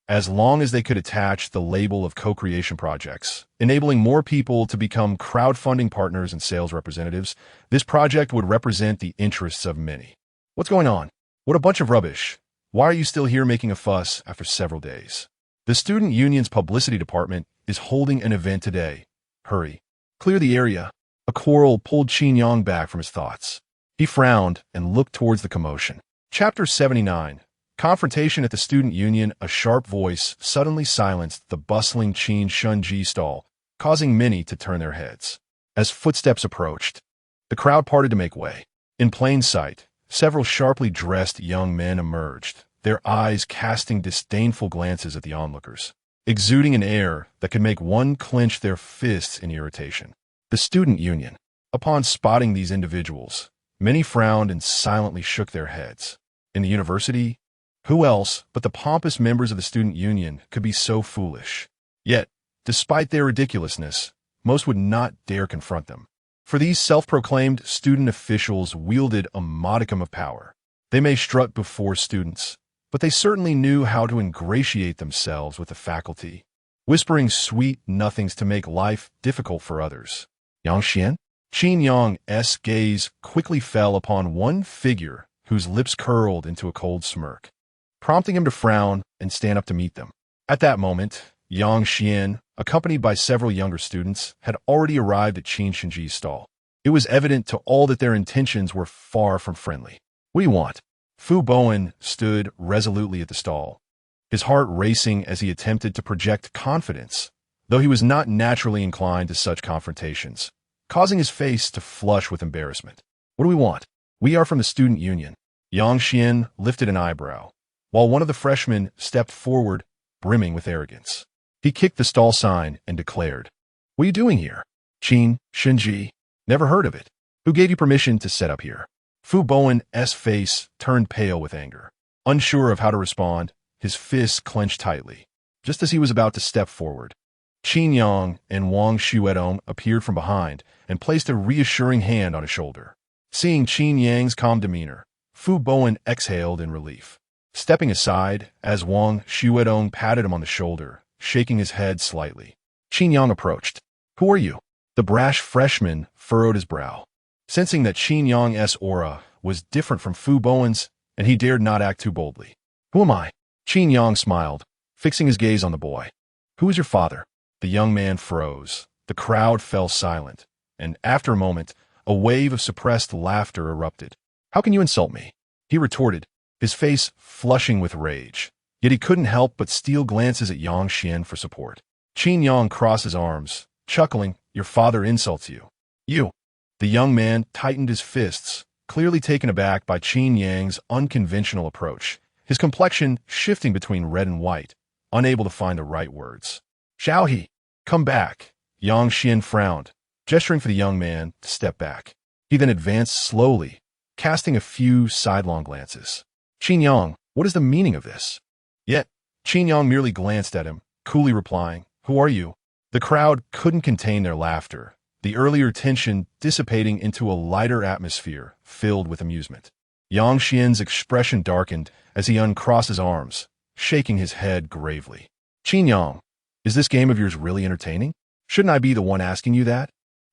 As long as they could attach the label of co-creation projects, enabling more people to become crowdfunding partners and sales representatives, this project would represent the interests of many. What's going on? What a bunch of rubbish. Why are you still here making a fuss after several days? The student union's publicity department is holding an event today. Hurry. Clear the area. A quarrel pulled Qin Yang back from his thoughts. He frowned and looked towards the commotion. Chapter 79. Confrontation at the student union. A sharp voice suddenly silenced the bustling Qin Shen Ji stall, causing many to turn their heads. As footsteps approached, the crowd parted to make way. In plain sight, several sharply dressed young men emerged, their eyes casting disdainful glances at the onlookers, exuding an air that could make one clench their fists in irritation. The student union. Upon spotting these individuals, many frowned and silently shook their heads. In the university, Who else but the pompous members of the student union could be so foolish? Yet, despite their ridiculousness, most would not dare confront them. For these self-proclaimed student officials wielded a modicum of power. They may strut before students, but they certainly knew how to ingratiate themselves with the faculty, whispering sweet nothings to make life difficult for others. Yang Xian? Qin Yang's gaze quickly fell upon one figure whose lips curled into a cold smirk, prompting him to frown and stand up to meet them. At that moment, Yang Xian, accompanied by several younger students, had already arrived at Qin Shen Ji's stall. It was evident to all that their intentions were far from friendly. What do you want? Fu Bowen stood resolutely at the stall, his heart racing as he attempted to project confidence, though he was not naturally inclined to such confrontations, causing his face to flush with embarrassment. What do we want? We are from the student union. Yang Xian lifted an eyebrow, while one of the freshmen stepped forward, brimming with arrogance. He kicked the stall sign and declared, "What are you doing here? Qin Shen Ji? Never heard of it. Who gave you permission to set up here?" Fu Bowen's face turned pale with anger. Unsure of how to respond, his fists clenched tightly. Just as he was about to step forward, Qin Yang and Wang Xuedong appeared from behind and placed a reassuring hand on his shoulder. Seeing Qin Yang's calm demeanor, Fu Bowen exhaled in relief, stepping aside as Wang Xuedong patted him on the shoulder, shaking his head slightly. Qin Yang approached. "Who are you?" The brash freshman furrowed his brow, sensing that Qin Yang's aura was different from Fu Bowen's, and he dared not act too boldly. "Who am I?" Qin Yang smiled, fixing his gaze on the boy. "Who is your father?" The young man froze. The crowd fell silent, and after a moment, a wave of suppressed laughter erupted. "How can you insult me?" he retorted, his face flushing with rage. Yet he couldn't help but steal glances at Yang Xian for support. Qin Yang crossed his arms, chuckling, "Your father insults you." "You." The young man tightened his fists, clearly taken aback by Qin Yang's unconventional approach, his complexion shifting between red and white, unable to find the right words. "Xiaohe, come back." Yang Xian frowned, gesturing for the young man to step back. He then advanced slowly, casting a few sidelong glances. "Qin Yang, what is the meaning of this?" Yet, Qin Yang merely glanced at him, coolly replying, "Who are you?" The crowd couldn't contain their laughter, the earlier tension dissipating into a lighter atmosphere filled with amusement. Yang Xian's expression darkened as he uncrossed his arms, shaking his head gravely. "Qin Yang, is this game of yours really entertaining? Shouldn't I be the one asking you that?"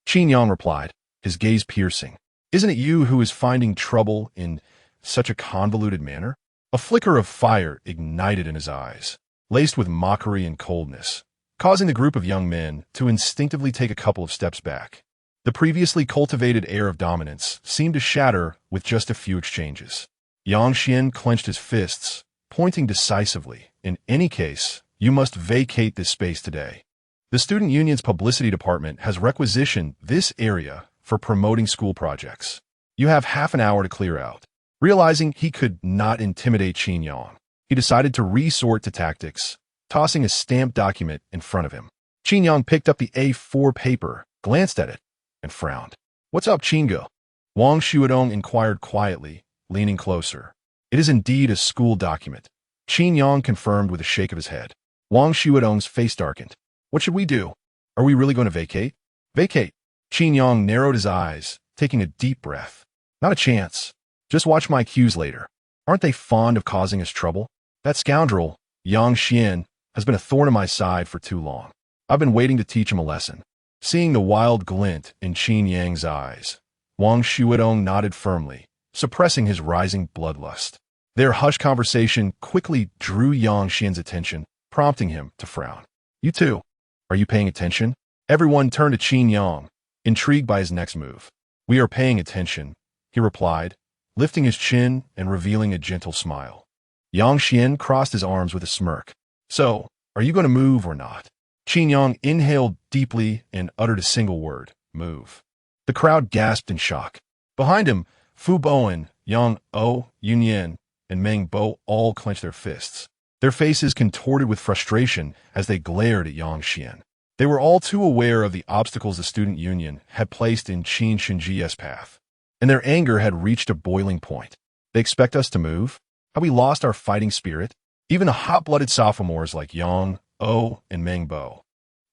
Qin Yang replied, his gaze piercing. "Isn't it you who is finding trouble in such a convoluted manner?" A flicker of fire ignited in his eyes, laced with mockery and coldness, causing the group of young men to instinctively take a couple of steps back. The previously cultivated air of dominance seemed to shatter with just a few exchanges. Yang Xian clenched his fists, pointing decisively, "In any case, you must vacate this space today. The student union's publicity department has requisitioned this area for promoting school projects. You have half an hour to clear out." Realizing he could not intimidate Qin Yang, he decided to resort to tactics, tossing a stamped document in front of him. Qin Yang picked up the A4 paper, glanced at it, and frowned. "What's up, Qingo?" Wang Xuedong inquired quietly, leaning closer. "It is indeed a school document," Qin Yang confirmed with a shake of his head. Wang Xuedong's face darkened. "What should we do? Are we really going to vacate?" "Vacate." Qin Yang narrowed his eyes, taking a deep breath. "Not a chance. Just watch my cues later. Aren't they fond of causing us trouble? That scoundrel, Yang Xian, has been a thorn in my side for too long. I've been waiting to teach him a lesson." Seeing the wild glint in Qin Yang's eyes, Wang Xuedong nodded firmly, suppressing his rising bloodlust. Their hushed conversation quickly drew Yang Xian's attention, prompting him to frown. "You too. Are you paying attention?" Everyone turned to Qin Yang, intrigued by his next move. "We are paying attention," he replied, lifting his chin and revealing a gentle smile. Yang Xian crossed his arms with a smirk. "So, are you going to move or not?" Qin Yang inhaled deeply and uttered a single word, "Move." The crowd gasped in shock. Behind him, Fu Bowen, Yang O, Yunyan, and Meng Bo all clenched their fists, their faces contorted with frustration as they glared at Yang Xian. They were all too aware of the obstacles the student union had placed in Qin Shen Ji's path, and their anger had reached a boiling point. "They expect us to move?" Have we lost our fighting spirit? Even the hot-blooded sophomores like Yang, O, and Meng Bo,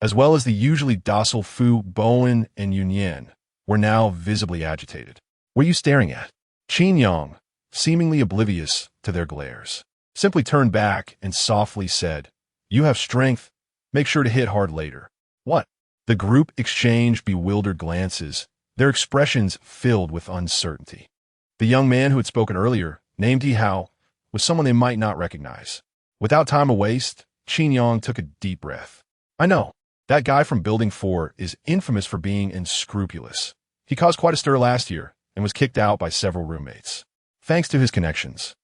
as well as the usually docile Fu, Bowen, and Yunyan, were now visibly agitated. What are you staring at? Qin Yang, seemingly oblivious to their glares, simply turned back and softly said, "You have strength. Make sure to hit hard later." What? The group exchanged bewildered glances, their expressions filled with uncertainty. The young man who had spoken earlier, named He Hao, was someone they might not recognize. Without time to waste, Qin Yang took a deep breath. "I know. That guy from Building 4 is infamous for being unscrupulous. He caused quite a stir last year and was kicked out by several roommates. Thanks to his connections.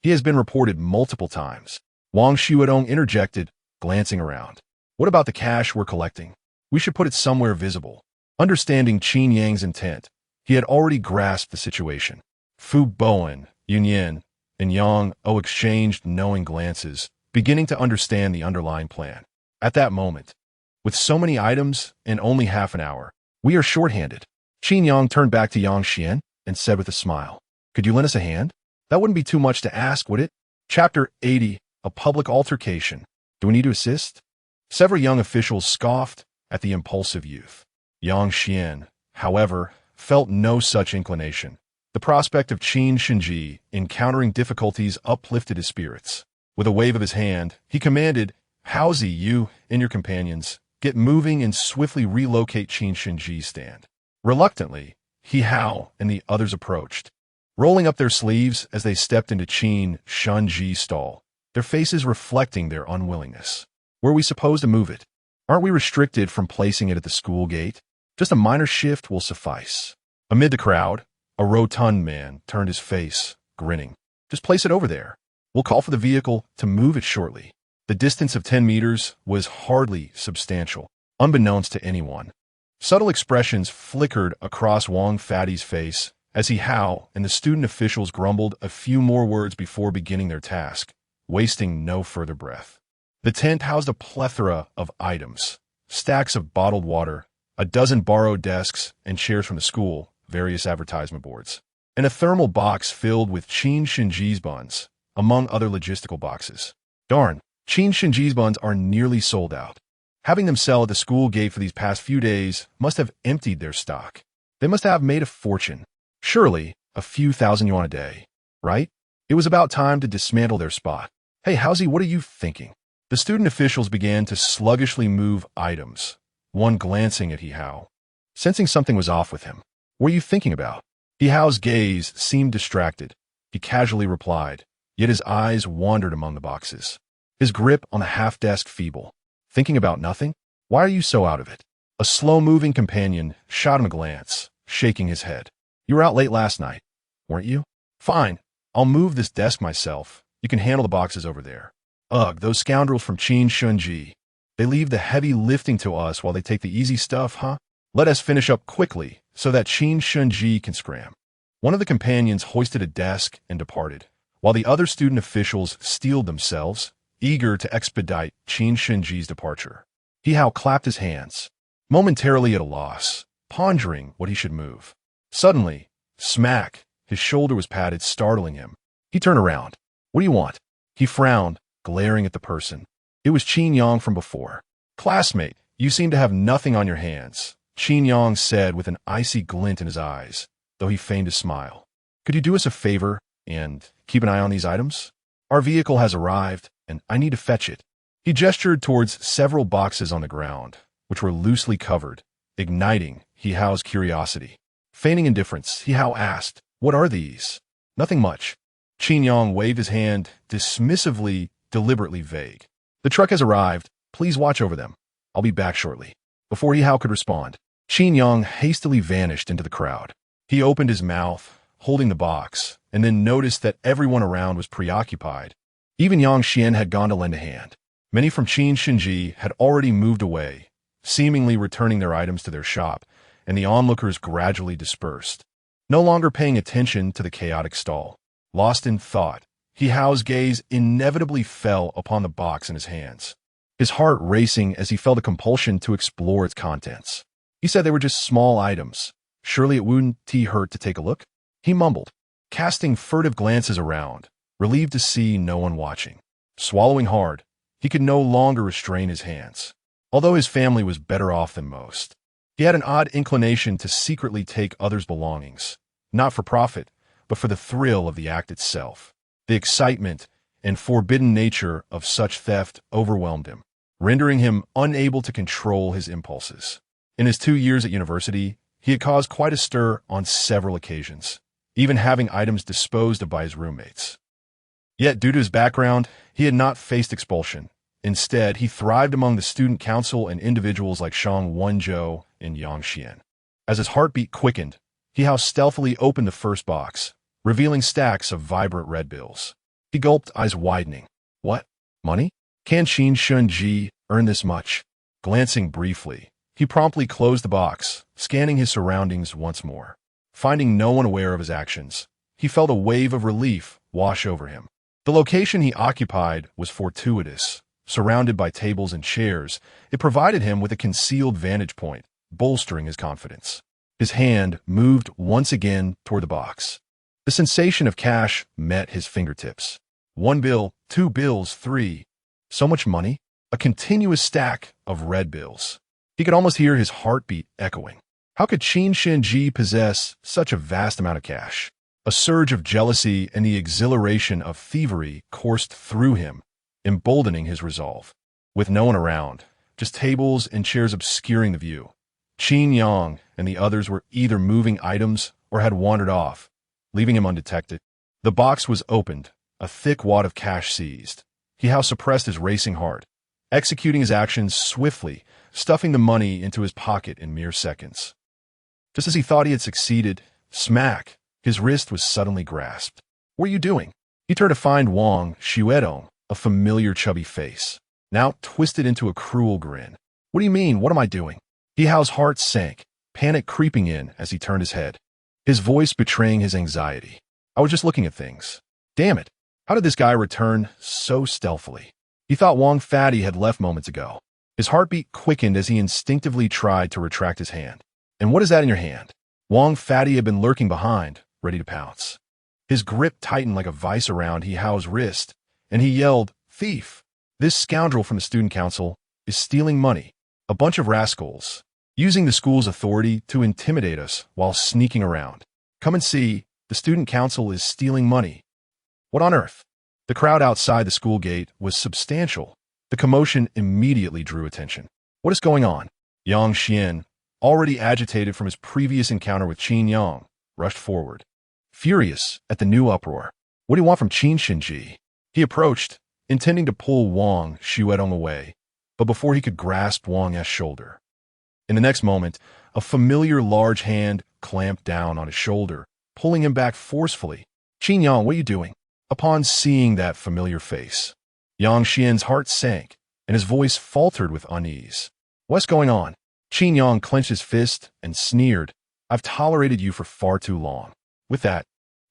He has been reported multiple times." Wang Xiaodong interjected, glancing around. "What about the cash we're collecting? We should put it somewhere visible." Understanding Qin Yang's intent, he had already grasped the situation. Fu Bowen, Yunyan, and Yang O exchanged knowing glances, beginning to understand the underlying plan. At that moment, with so many items and only half an hour, we are short-handed. Qin Yang turned back to Yang Xian and said with a smile, "Could you lend us a hand? That wouldn't be too much to ask, would it?" Chapter 80, A Public Altercation. Do we need to assist? Several young officials scoffed at the impulsive youth. Yang Xian, however, felt no such inclination. The prospect of Qin Shen Ji encountering difficulties uplifted his spirits. With a wave of his hand, he commanded, "Haozi, you and your companions, get moving and swiftly relocate Qin Shen Ji's stand." Reluctantly, He Hao and the others approached, rolling up their sleeves as they stepped into Qin Shen Ji's stall, their faces reflecting their unwillingness. "Were we supposed to move it? Aren't we restricted from placing it at the school gate? Just a minor shift will suffice." Amid the crowd, a rotund man turned his face, grinning. "Just place it over there. We'll call for the vehicle to move it shortly." The distance of 10 meters was hardly substantial, unbeknownst to anyone. Subtle expressions flickered across Wang Fatty's face as He Hao and the student officials grumbled a few more words before beginning their task, wasting no further breath. The tent housed a plethora of items: stacks of bottled water, a dozen borrowed desks and chairs from the school, various advertisement boards, and a thermal box filled with Qin Shen Ji's buns, among other logistical boxes. Darn, Qin Shen Ji's buns are nearly sold out. Having them sell at the school gate for these past few days must have emptied their stock. They must have made a fortune. Surely, a few thousand yuan a day, right? It was about time to dismantle their spot. "Hey, Haozi, what are you thinking?" The student officials began to sluggishly move items, one glancing at He Hao. Sensing something was off with him. "What are you thinking about?" He Hao's gaze seemed distracted. He casually replied, yet his eyes wandered among the boxes. His grip on the half-desk feeble. "Thinking about nothing? Why are you so out of it?" A slow-moving companion shot him a glance, shaking his head. "You were out late last night, weren't you?" "Fine, I'll move this desk myself. You can handle the boxes over there." "Ugh, those scoundrels from Qin Shen Ji. They leave the heavy lifting to us while they take the easy stuff, huh? Let us finish up quickly so that Qin Shen Ji can scram." One of the companions hoisted a desk and departed, while the other student officials steeled themselves, eager to expedite Qin Shen Ji's departure. He Hao clapped his hands, momentarily at a loss, pondering what he should move. Suddenly, smack, his shoulder was patted, startling him. He turned around. "What do you want?" He frowned, glaring at the person. It was Qin Yang from before. "Classmate, you seem to have nothing on your hands," Qin Yang said with an icy glint in his eyes, though he feigned a smile. "Could you do us a favor and keep an eye on these items? Our vehicle has arrived, and I need to fetch it." He gestured towards several boxes on the ground, which were loosely covered, igniting He Hao's curiosity. Feigning indifference, He Hao asked, "What are these?" "Nothing much." Qin Yang waved his hand, dismissively, deliberately vague. "The truck has arrived. Please watch over them. I'll be back shortly." Before He Hao could respond, Qin Yang hastily vanished into the crowd. He opened his mouth, holding the box, and then noticed that everyone around was preoccupied. Even Yang Xian had gone to lend a hand. Many from Qin Shen Ji had already moved away, seemingly returning their items to their shop, and the onlookers gradually dispersed, no longer paying attention to the chaotic stall. Lost in thought, He Hao's gaze inevitably fell upon the box in his hands, his heart racing as he felt a compulsion to explore its contents. He said they were just small items. Surely it wouldn't hurt to take a look? He mumbled, casting furtive glances around, relieved to see no one watching. Swallowing hard, he could no longer restrain his hands. Although his family was better off than most, he had an odd inclination to secretly take others' belongings, not for profit, but for the thrill of the act itself. The excitement and forbidden nature of such theft overwhelmed him, rendering him unable to control his impulses. In his 2 years at university, he had caused quite a stir on several occasions, even having items disposed of by his roommates. Yet, due to his background, he had not faced expulsion. Instead, he thrived among the student council and individuals like Xiaohongli and Yang Xian. As his heartbeat quickened, he stealthily opened the first box, revealing stacks of vibrant red bills. He gulped, eyes widening. What? Money? Can Qin Shen Ji earn this much? Glancing briefly, he promptly closed the box, scanning his surroundings once more. Finding no one aware of his actions, he felt a wave of relief wash over him. The location he occupied was fortuitous. Surrounded by tables and chairs, it provided him with a concealed vantage point, bolstering his confidence. His hand moved once again toward the box. The sensation of cash met his fingertips. 1 bill, 2 bills, 3. So much money? A continuous stack of red bills. He could almost hear his heartbeat echoing. How could Qin Shen Ji possess such a vast amount of cash? A surge of jealousy and the exhilaration of thievery coursed through him, emboldening his resolve. With no one around, just tables and chairs obscuring the view, Qin Yang and the others were either moving items or had wandered off, leaving him undetected. The box was opened, a thick wad of cash seized. He suppressed his racing heart, executing his actions swiftly, stuffing the money into his pocket in mere seconds. Just as he thought he had succeeded, smack, his wrist was suddenly grasped. What are you doing? He turned to find Wang Xuedong, a familiar chubby face, now twisted into a cruel grin. What do you mean, what am I doing? Hao's heart sank, panic creeping in as he turned his head, his voice betraying his anxiety. I was just looking at things. Damn it, how did this guy return so stealthily? He thought Wang Fatty had left moments ago. His heartbeat quickened as he instinctively tried to retract his hand. And what is that in your hand? Wang Fatty had been lurking behind, ready to pounce. His grip tightened like a vice around Hao's wrist, and he yelled, Thief! This scoundrel from the student council is stealing money. A bunch of rascals, using the school's authority to intimidate us while sneaking around. Come and see, the student council is stealing money. What on earth? The crowd outside the school gate was substantial. The commotion immediately drew attention. What is going on? Yang Xian, already agitated from his previous encounter with Qin Yang, rushed forward, furious at the new uproar. What do you want from Qin Shen Ji? He approached, intending to pull Wang Xuedong away, but before he could grasp Wang's shoulder. In the next moment, a familiar large hand clamped down on his shoulder, pulling him back forcefully. Qin Yang, what are you doing? Upon seeing that familiar face, Yang Xian's heart sank, and his voice faltered with unease. What's going on? Qin Yang clenched his fist and sneered, I've tolerated you for far too long. With that,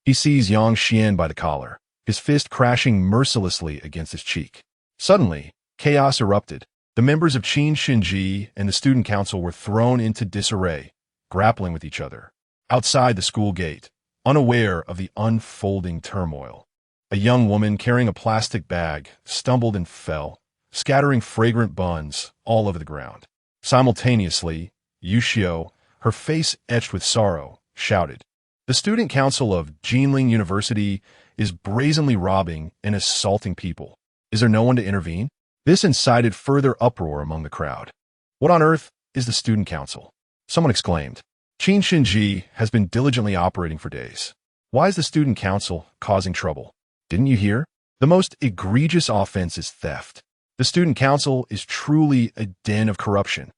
he seized Yang Xian by the collar, his fist crashing mercilessly against his cheek. Suddenly, chaos erupted. The members of Qin Shen Ji and the student council were thrown into disarray, grappling with each other. Outside the school gate, unaware of the unfolding turmoil, a young woman carrying a plastic bag stumbled and fell, scattering fragrant buns all over the ground. Simultaneously, Yushio, her face etched with sorrow, shouted, The student council of Jinling University is brazenly robbing and assaulting people. Is there no one to intervene? This incited further uproar among the crowd. What on earth is the student council? Someone exclaimed. Qin Shen Ji has been diligently operating for days. Why is the student council causing trouble? Didn't you hear? The most egregious offense is theft. The student council is truly a den of corruption.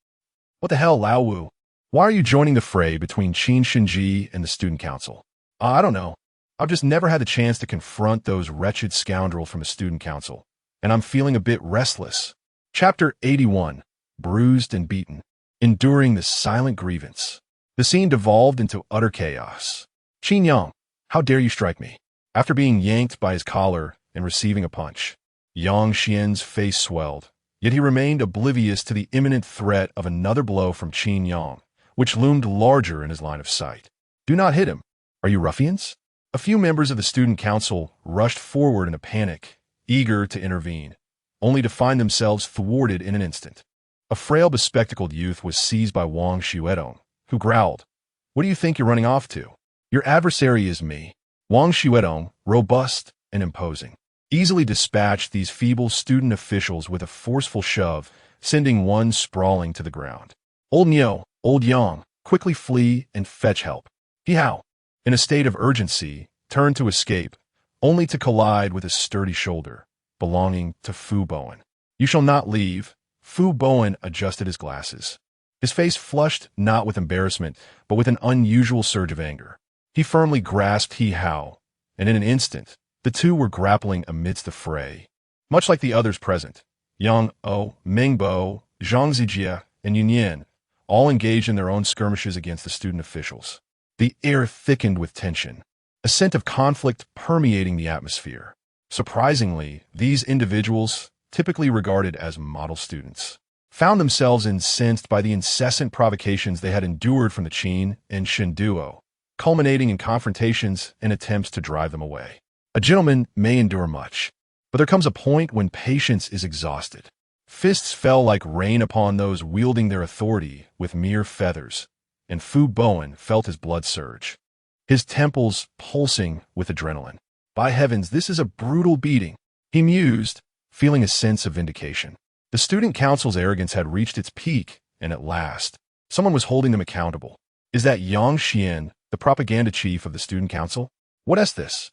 What the hell, Lao Wu? Why are you joining the fray between Qin Shen Ji and the student council? I don't know. I've just never had the chance to confront those wretched scoundrels from the student council, and I'm feeling a bit restless. Chapter 81, Bruised and Beaten. Enduring the silent grievance. The scene devolved into utter chaos. Qin Yang, how dare you strike me? After being yanked by his collar and receiving a punch, Yang Xian's face swelled, yet he remained oblivious to the imminent threat of another blow from Qin Yang, which loomed larger in his line of sight. Do not hit him. Are you ruffians? A few members of the student council rushed forward in a panic, eager to intervene, only to find themselves thwarted in an instant. A frail, bespectacled youth was seized by Wang Xuedong, who growled, "What do you think you're running off to? Your adversary is me." Wang Xuedong, robust and imposing, easily dispatched these feeble student officials with a forceful shove, sending one sprawling to the ground. "Old Niu, old Yang, quickly flee and fetch help." He howled, in a state of urgency, turned to escape, only to collide with a sturdy shoulder belonging to Fu Bowen. "You shall not leave." Fu Bowen adjusted his glasses. His face flushed not with embarrassment, but with an unusual surge of anger. He firmly grasped He Hao, and in an instant, the two were grappling amidst the fray. Much like the others present, Yang O, Meng Bo, Zhang Zijie, and Yun Yan, all engaged in their own skirmishes against the student officials. The air thickened with tension, a scent of conflict permeating the atmosphere. Surprisingly, these individuals, typically regarded as model students, found themselves incensed by the incessant provocations they had endured from the Qin and Shen duo, culminating in confrontations and attempts to drive them away. A gentleman may endure much, but there comes a point when patience is exhausted. Fists fell like rain upon those wielding their authority with mere feathers, and Fu Bowen felt his blood surge, his temples pulsing with adrenaline. "By heavens, this is a brutal beating," he mused, feeling a sense of vindication. The student council's arrogance had reached its peak, and at last, someone was holding them accountable. Is that Yang Xian, the propaganda chief of the student council? What is this?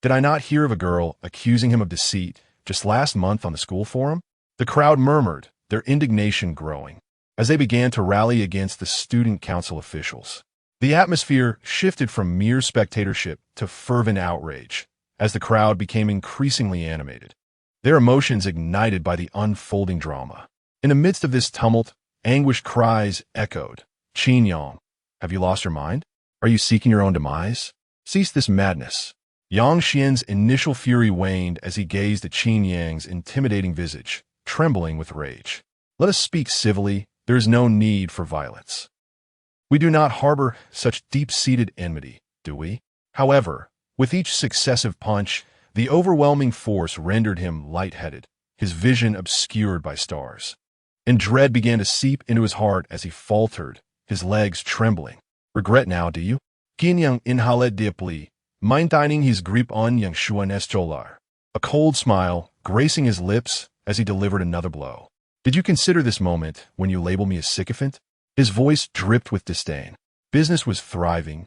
Did I not hear of a girl accusing him of deceit just last month on the school forum? The crowd murmured, their indignation growing, as they began to rally against the student council officials. The atmosphere shifted from mere spectatorship to fervent outrage, as the crowd became increasingly animated, their emotions ignited by the unfolding drama. In the midst of this tumult, anguished cries echoed. "Qin Yang, have you lost your mind? Are you seeking your own demise? Cease this madness." Yang Xian's initial fury waned as he gazed at Qin Yang's intimidating visage, trembling with rage. "Let us speak civilly. There is no need for violence. We do not harbor such deep-seated enmity, do we?" However, with each successive punch, the overwhelming force rendered him lightheaded, his vision obscured by stars. And dread began to seep into his heart as he faltered, his legs trembling. "Regret now, do you? Qin Yang inhaled deeply, maintaining his grip on Yang Xuan's shoulder." A cold smile gracing his lips as he delivered another blow. "Did you consider this moment when you labeled me a sycophant?" His voice dripped with disdain. Business was thriving,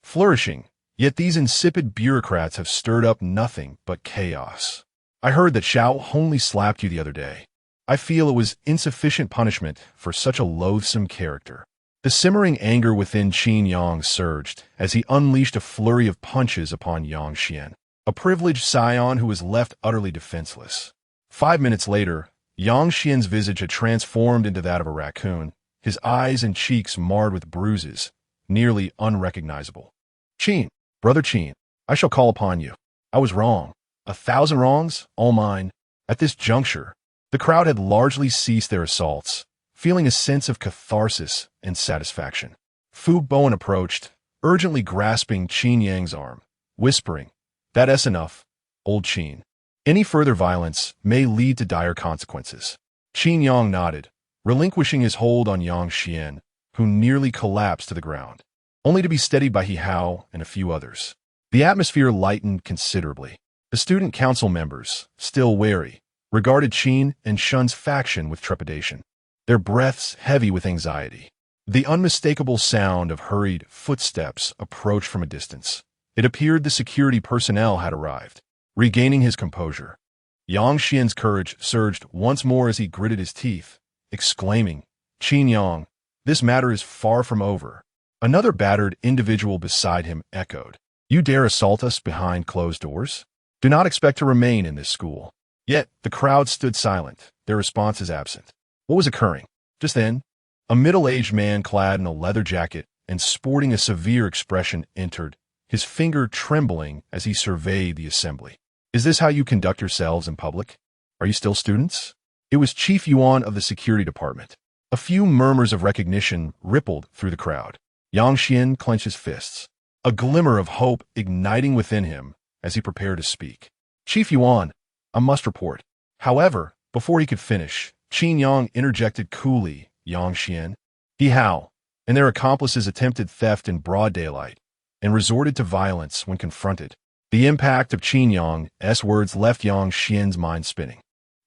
flourishing, yet these insipid bureaucrats have stirred up nothing but chaos. "I heard that Xiaohongli slapped you the other day. I feel it was insufficient punishment for such a loathsome character." The simmering anger within Qin Yang surged as he unleashed a flurry of punches upon Yang Xian, a privileged scion who was left utterly defenseless. 5 minutes later, Yang Xian's visage had transformed into that of a raccoon, his eyes and cheeks marred with bruises, nearly unrecognizable. "Qin, brother Qin, I shall call upon you. I was wrong. 1,000 wrongs, all mine." At this juncture, the crowd had largely ceased their assaults, feeling a sense of catharsis and satisfaction. Fu Bowen approached, urgently grasping Qin Yang's arm, whispering, "That's enough, old Qin. Any further violence may lead to dire consequences." Qin Yang nodded, relinquishing his hold on Yang Xian, who nearly collapsed to the ground, only to be steadied by He Hao and a few others. The atmosphere lightened considerably. The student council members, still wary, regarded Qin and Shun's faction with trepidation, their breaths heavy with anxiety. The unmistakable sound of hurried footsteps approached from a distance. It appeared the security personnel had arrived. Regaining his composure, Yang Xian's courage surged once more as he gritted his teeth, exclaiming, "Qin Yang, this matter is far from over." Another battered individual beside him echoed, "You dare assault us behind closed doors? Do not expect to remain in this school." Yet the crowd stood silent, their responses absent. What was occurring? Just then, a middle-aged man clad in a leather jacket and sporting a severe expression entered, his finger trembling as he surveyed the assembly. "Is this how you conduct yourselves in public? Are you still students?" It was Chief Yuan of the security department. A few murmurs of recognition rippled through the crowd. Yang Xian clenched his fists. a glimmer of hope igniting within him as he prepared to speak. Chief Yuan, I must report. However, before he could finish, Qin Yang interjected coolly, Yang Xian, He Hao, and their accomplices attempted theft in broad daylight and resorted to violence when confronted. The impact of Qin Yang's words left Yang Xian's mind spinning.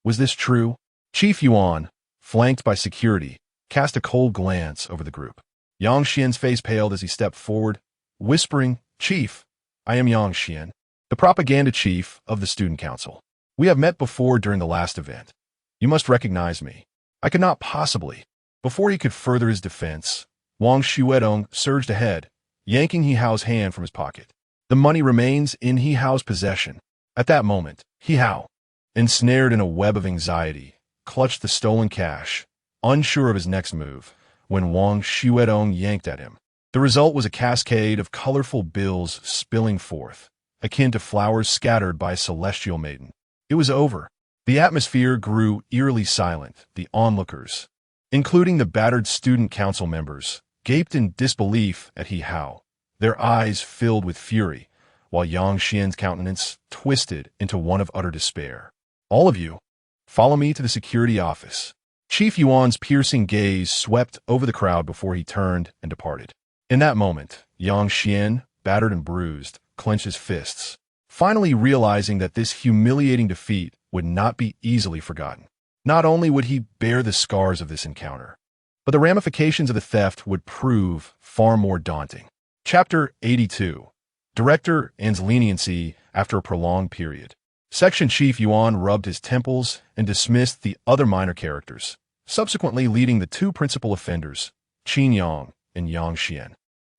Was this true? Chief Yuan, flanked by security, cast a cold glance over the group. Yang Xian's face paled as he stepped forward, whispering, Chief, I am Yang Xian, the propaganda chief of the student council. We have met before during the last event. You must recognize me. I could not possibly. Before he could further his defense, Wang Shuedong surged ahead, yanking He Hao's hand from his pocket. The money remains in He Hao's possession. At that moment, He Hao, ensnared in a web of anxiety, clutched the stolen cash, unsure of his next move, when Wang Shuedong yanked at him. The result was a cascade of colorful bills spilling forth, akin to flowers scattered by a celestial maiden. It was over. The atmosphere grew eerily silent. The onlookers, including the battered student council members, gaped in disbelief at He Hao, their eyes filled with fury, while Yang Xian's countenance twisted into one of utter despair. All of you, follow me to the security office. Chief Yuan's piercing gaze swept over the crowd before he turned and departed. In that moment, Yang Xian, battered and bruised, clenched his fists, finally realizing that this humiliating defeat would not be easily forgotten. Not only would he bear the scars of this encounter, but the ramifications of the theft would prove far more daunting. Chapter 82. Director ends leniency after a prolonged period. Section Chief Yuan rubbed his temples and dismissed the other minor characters, subsequently leading the two principal offenders, Qin Yang and Yang Xian,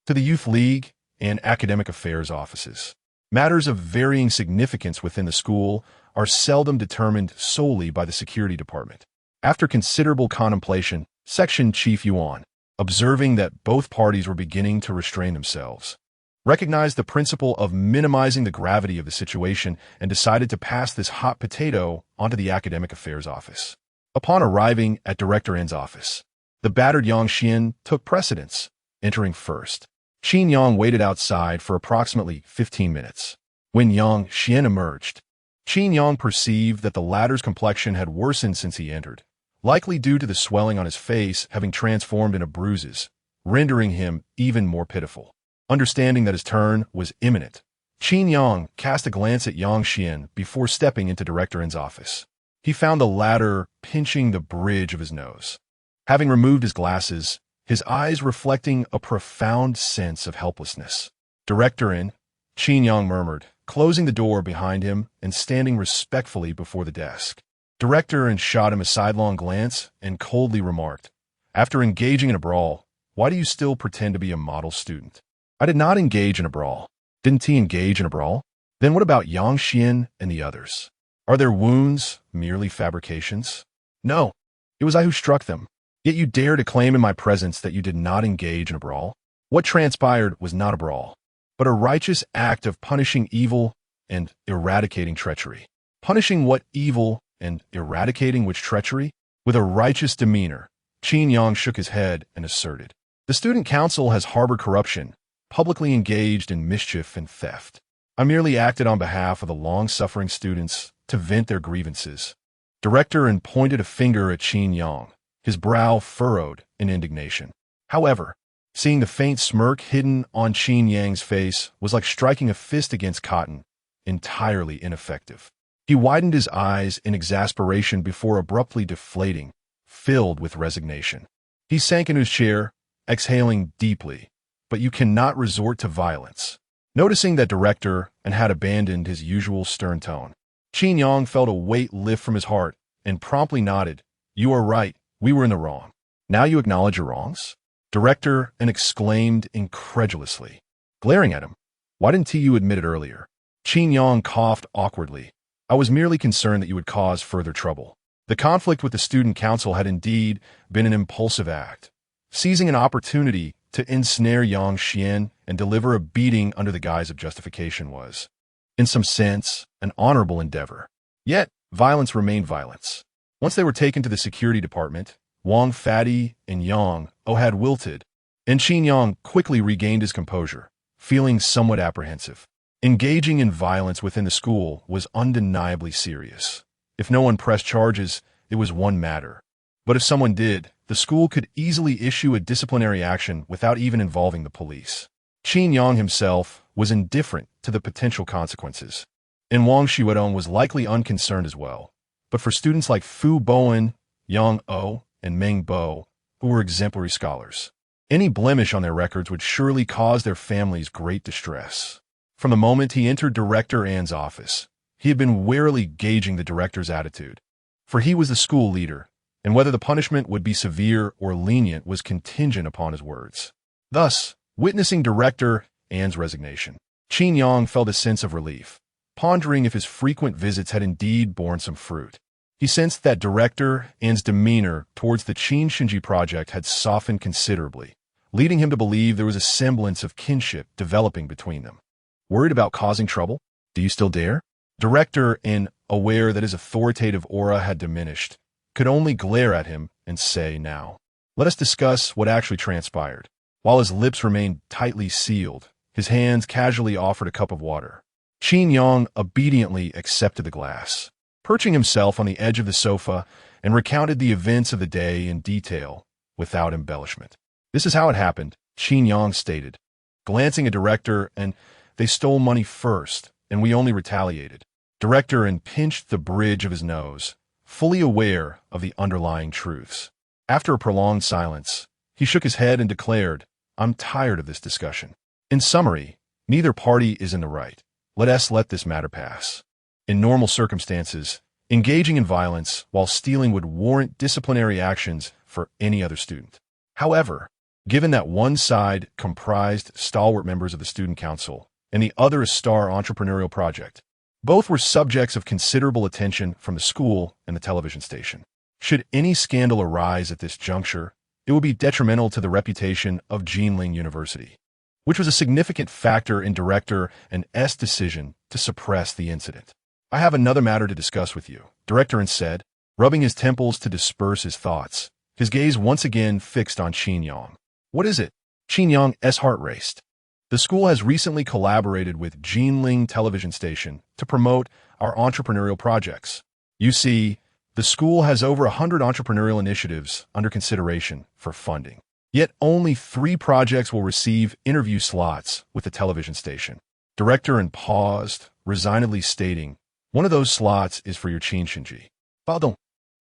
to the Youth League and Academic Affairs offices. Matters of varying significance within the school are seldom determined solely by the security department. After considerable contemplation, Section Chief Yuan, observing that both parties were beginning to restrain themselves, recognized the principle of minimizing the gravity of the situation and decided to pass this hot potato onto the Academic Affairs office. Upon arriving at Director N's office, the battered Yang Xian took precedence, entering first. Qin Yang waited outside for approximately 15 minutes. When Yang Xian emerged, Qin Yang perceived that the latter's complexion had worsened since he entered, likely due to the swelling on his face having transformed into bruises, rendering him even more pitiful. Understanding that his turn was imminent, Qin Yang cast a glance at Yang Xian before stepping into Director N's office. He found the latter pinching the bridge of his nose. Having removed his glasses, his eyes reflecting a profound sense of helplessness. Director N, Qin Yang murmured, closing the door behind him and standing respectfully before the desk. Director N shot him a sidelong glance and coldly remarked, after engaging in a brawl, why do you still pretend to be a model student? I did not engage in a brawl. Didn't he engage in a brawl? Then what about Yang Xian and the others? Are their wounds merely fabrications? No, it was I who struck them. Yet you dare to claim in my presence that you did not engage in a brawl? What transpired was not a brawl, but a righteous act of punishing evil and eradicating treachery. Punishing what evil and eradicating which treachery? With a righteous demeanor, Qin Yang shook his head and asserted, the student council has harbored corruption, publicly engaged in mischief and theft. I merely acted on behalf of the long-suffering students to vent their grievances. Director and pointed a finger at Qin Yang, his brow furrowed in indignation. However, seeing the faint smirk hidden on Qin Yang's face was like striking a fist against cotton, entirely ineffective. He widened his eyes in exasperation before abruptly deflating, filled with resignation. He sank into his chair, exhaling deeply. But you cannot resort to violence. Noticing that Director and had abandoned his usual stern tone, Qin Yang felt a weight lift from his heart and promptly nodded. You are right, we were in the wrong. Now you acknowledge your wrongs? Director and exclaimed incredulously, glaring at him. Why didn't you admit it earlier? Qin Yang coughed awkwardly. I was merely concerned that you would cause further trouble. The conflict with the student council had indeed been an impulsive act, seizing an opportunity to ensnare Yang Xian and deliver a beating under the guise of justification was, in some sense, an honorable endeavor. Yet, violence remained violence. Once they were taken to the security department, Wang Fadi and Yang O had wilted, and Qin Yang quickly regained his composure, feeling somewhat apprehensive. Engaging in violence within the school was undeniably serious. If no one pressed charges, it was one matter. But if someone did, the school could easily issue a disciplinary action without even involving the police. Qin Yang himself was indifferent to the potential consequences, and Wang Xiaodong was likely unconcerned as well. But for students like Fu Bowen, Yang O, and Meng Bo, who were exemplary scholars, any blemish on their records would surely cause their families great distress. From the moment he entered Director An's office, he had been warily gauging the director's attitude, for he was the school leader, and whether the punishment would be severe or lenient was contingent upon his words. Thus, witnessing Director An's resignation, Qin Yang felt a sense of relief, pondering if his frequent visits had indeed borne some fruit. He sensed that Director An's demeanor towards the Qin Shen Ji project had softened considerably, leading him to believe there was a semblance of kinship developing between them. Worried about causing trouble? Do you still dare? Director An, aware that his authoritative aura had diminished, could only glare at him and say, "Now, let us discuss what actually transpired." While his lips remained tightly sealed, his hands casually offered a cup of water. Qin Yang obediently accepted the glass, perching himself on the edge of the sofa, and recounted the events of the day in detail, without embellishment. "This is how it happened," Qin Yang stated, glancing at Director An. "They stole money first, and we only retaliated." Director An pinched the bridge of his nose, fully aware of the underlying truths. After a prolonged silence, he shook his head and declared, "I'm tired of this discussion. In summary, neither party is in the right. Let us let this matter pass." In normal circumstances, engaging in violence while stealing would warrant disciplinary actions for any other student. However, given that one side comprised stalwart members of the student council and the other a star entrepreneurial project, both were subjects of considerable attention from the school and the television station. Should any scandal arise at this juncture, it would be detrimental to the reputation of Jinling University, which was a significant factor in Director An's decision to suppress the incident. "I have another matter to discuss with you," Director An said, rubbing his temples to disperse his thoughts, his gaze once again fixed on Qin Yang. "What is it?" Qin Yang's heart raced. "The school has recently collaborated with Jinling Television Station to promote our entrepreneurial projects. You see, the school has over 100 entrepreneurial initiatives under consideration for funding. Yet only 3 projects will receive interview slots with the television station." Director An paused, resignedly stating, "One of those slots is for your Qin Shen Ji." "Pardon."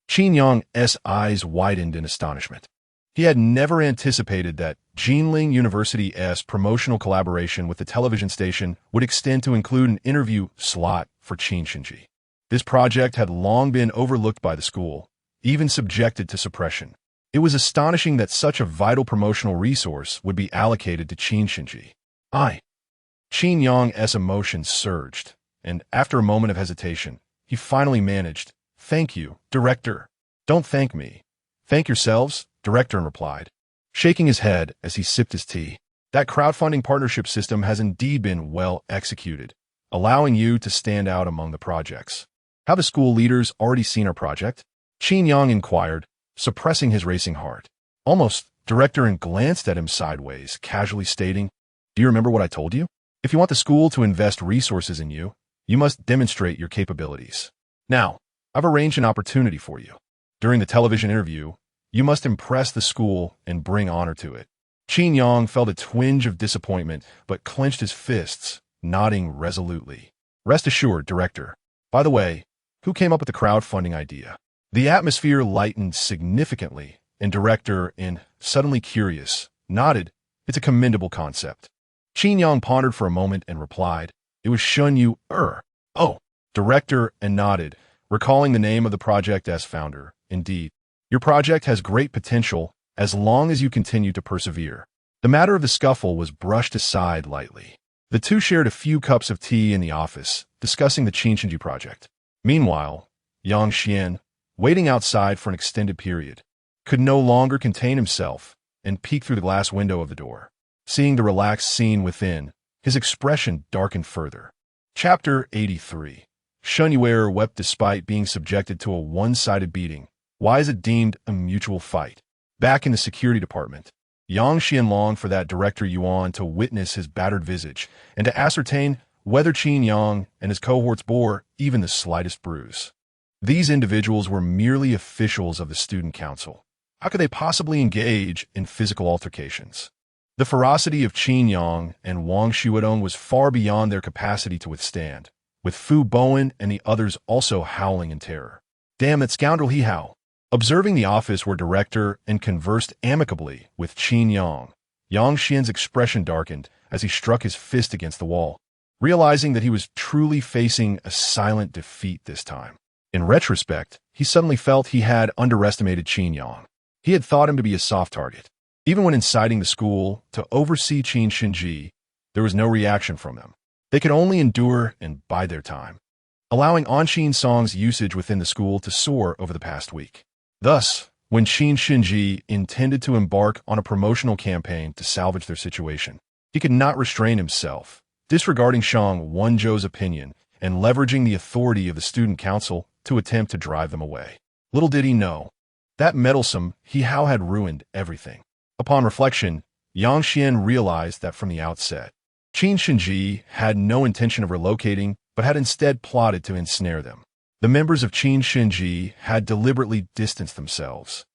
Qin Yang's eyes widened in astonishment. He had never anticipated that Jinling University's promotional collaboration with the television station would extend to include an interview slot for Qin Shen Ji. This project had long been overlooked by the school, even subjected to suppression. It was astonishing that such a vital promotional resource would be allocated to Qin Shen Ji. Qin Yang's emotions surged, and after a moment of hesitation, he finally managed, "Thank you, Director." "Don't thank me. Thank yourselves," Director An replied, shaking his head as he sipped his tea. "That crowdfunding partnership system has indeed been well executed, allowing you to stand out among the projects." "Have the school leaders already seen our project?" Qin Yang inquired, suppressing his racing heart. Almost, Director An glanced at him sideways, casually stating, "Do you remember what I told you? If you want the school to invest resources in you, you must demonstrate your capabilities. Now, I've arranged an opportunity for you. During the television interview, you must impress the school and bring honor to it." Qin Yang felt a twinge of disappointment, but clenched his fists, nodding resolutely. "Rest assured, Director. By the way, who came up with the crowdfunding idea?" The atmosphere lightened significantly, and Director An, suddenly curious, nodded. "It's a commendable concept." Qin Yang pondered for a moment and replied, "It was Shen Yu'er." "Oh." Director An nodded, recalling the name of the project as founder. "Indeed. Your project has great potential as long as you continue to persevere." The matter of the scuffle was brushed aside lightly. The two shared a few cups of tea in the office, discussing the Qin Shen Ji project. Meanwhile, Yang Xian, waiting outside for an extended period, could no longer contain himself and peeked through the glass window of the door. Seeing the relaxed scene within, his expression darkened further. Chapter 83. Shen Yu'er wept despite being subjected to a one-sided beating. Why is it deemed a mutual fight? Back in the security department, Yang Xian longed for that director Yuan to witness his battered visage and to ascertain whether Qin Yang and his cohorts bore even the slightest bruise. These individuals were merely officials of the student council. How could they possibly engage in physical altercations? The ferocity of Qin Yang and Wang Xuedong was far beyond their capacity to withstand, with Fu Bowen and the others also howling in terror. Damn that scoundrel He Hao! Observing the office where director and conversed amicably with Qin Yang, Yang Xian's expression darkened as he struck his fist against the wall, realizing that he was truly facing a silent defeat this time. In retrospect, he suddenly felt he had underestimated Qin Yang. He had thought him to be a soft target. Even when inciting the school to oversee Qin Shen Ji, there was no reaction from them. They could only endure and bide their time, allowing Anshin Song's usage within the school to soar over the past week. Thus, when Qin Shen Ji intended to embark on a promotional campaign to salvage their situation, he could not restrain himself, disregarding Shang Wenzhou's opinion and leveraging the authority of the student council to attempt to drive them away. Little did he know, that meddlesome He Hao had ruined everything. Upon reflection, Yang Xian realized that from the outset, Qin Shen Ji had no intention of relocating, but had instead plotted to ensnare them. The members of Qin Shen Ji had deliberately distanced themselves,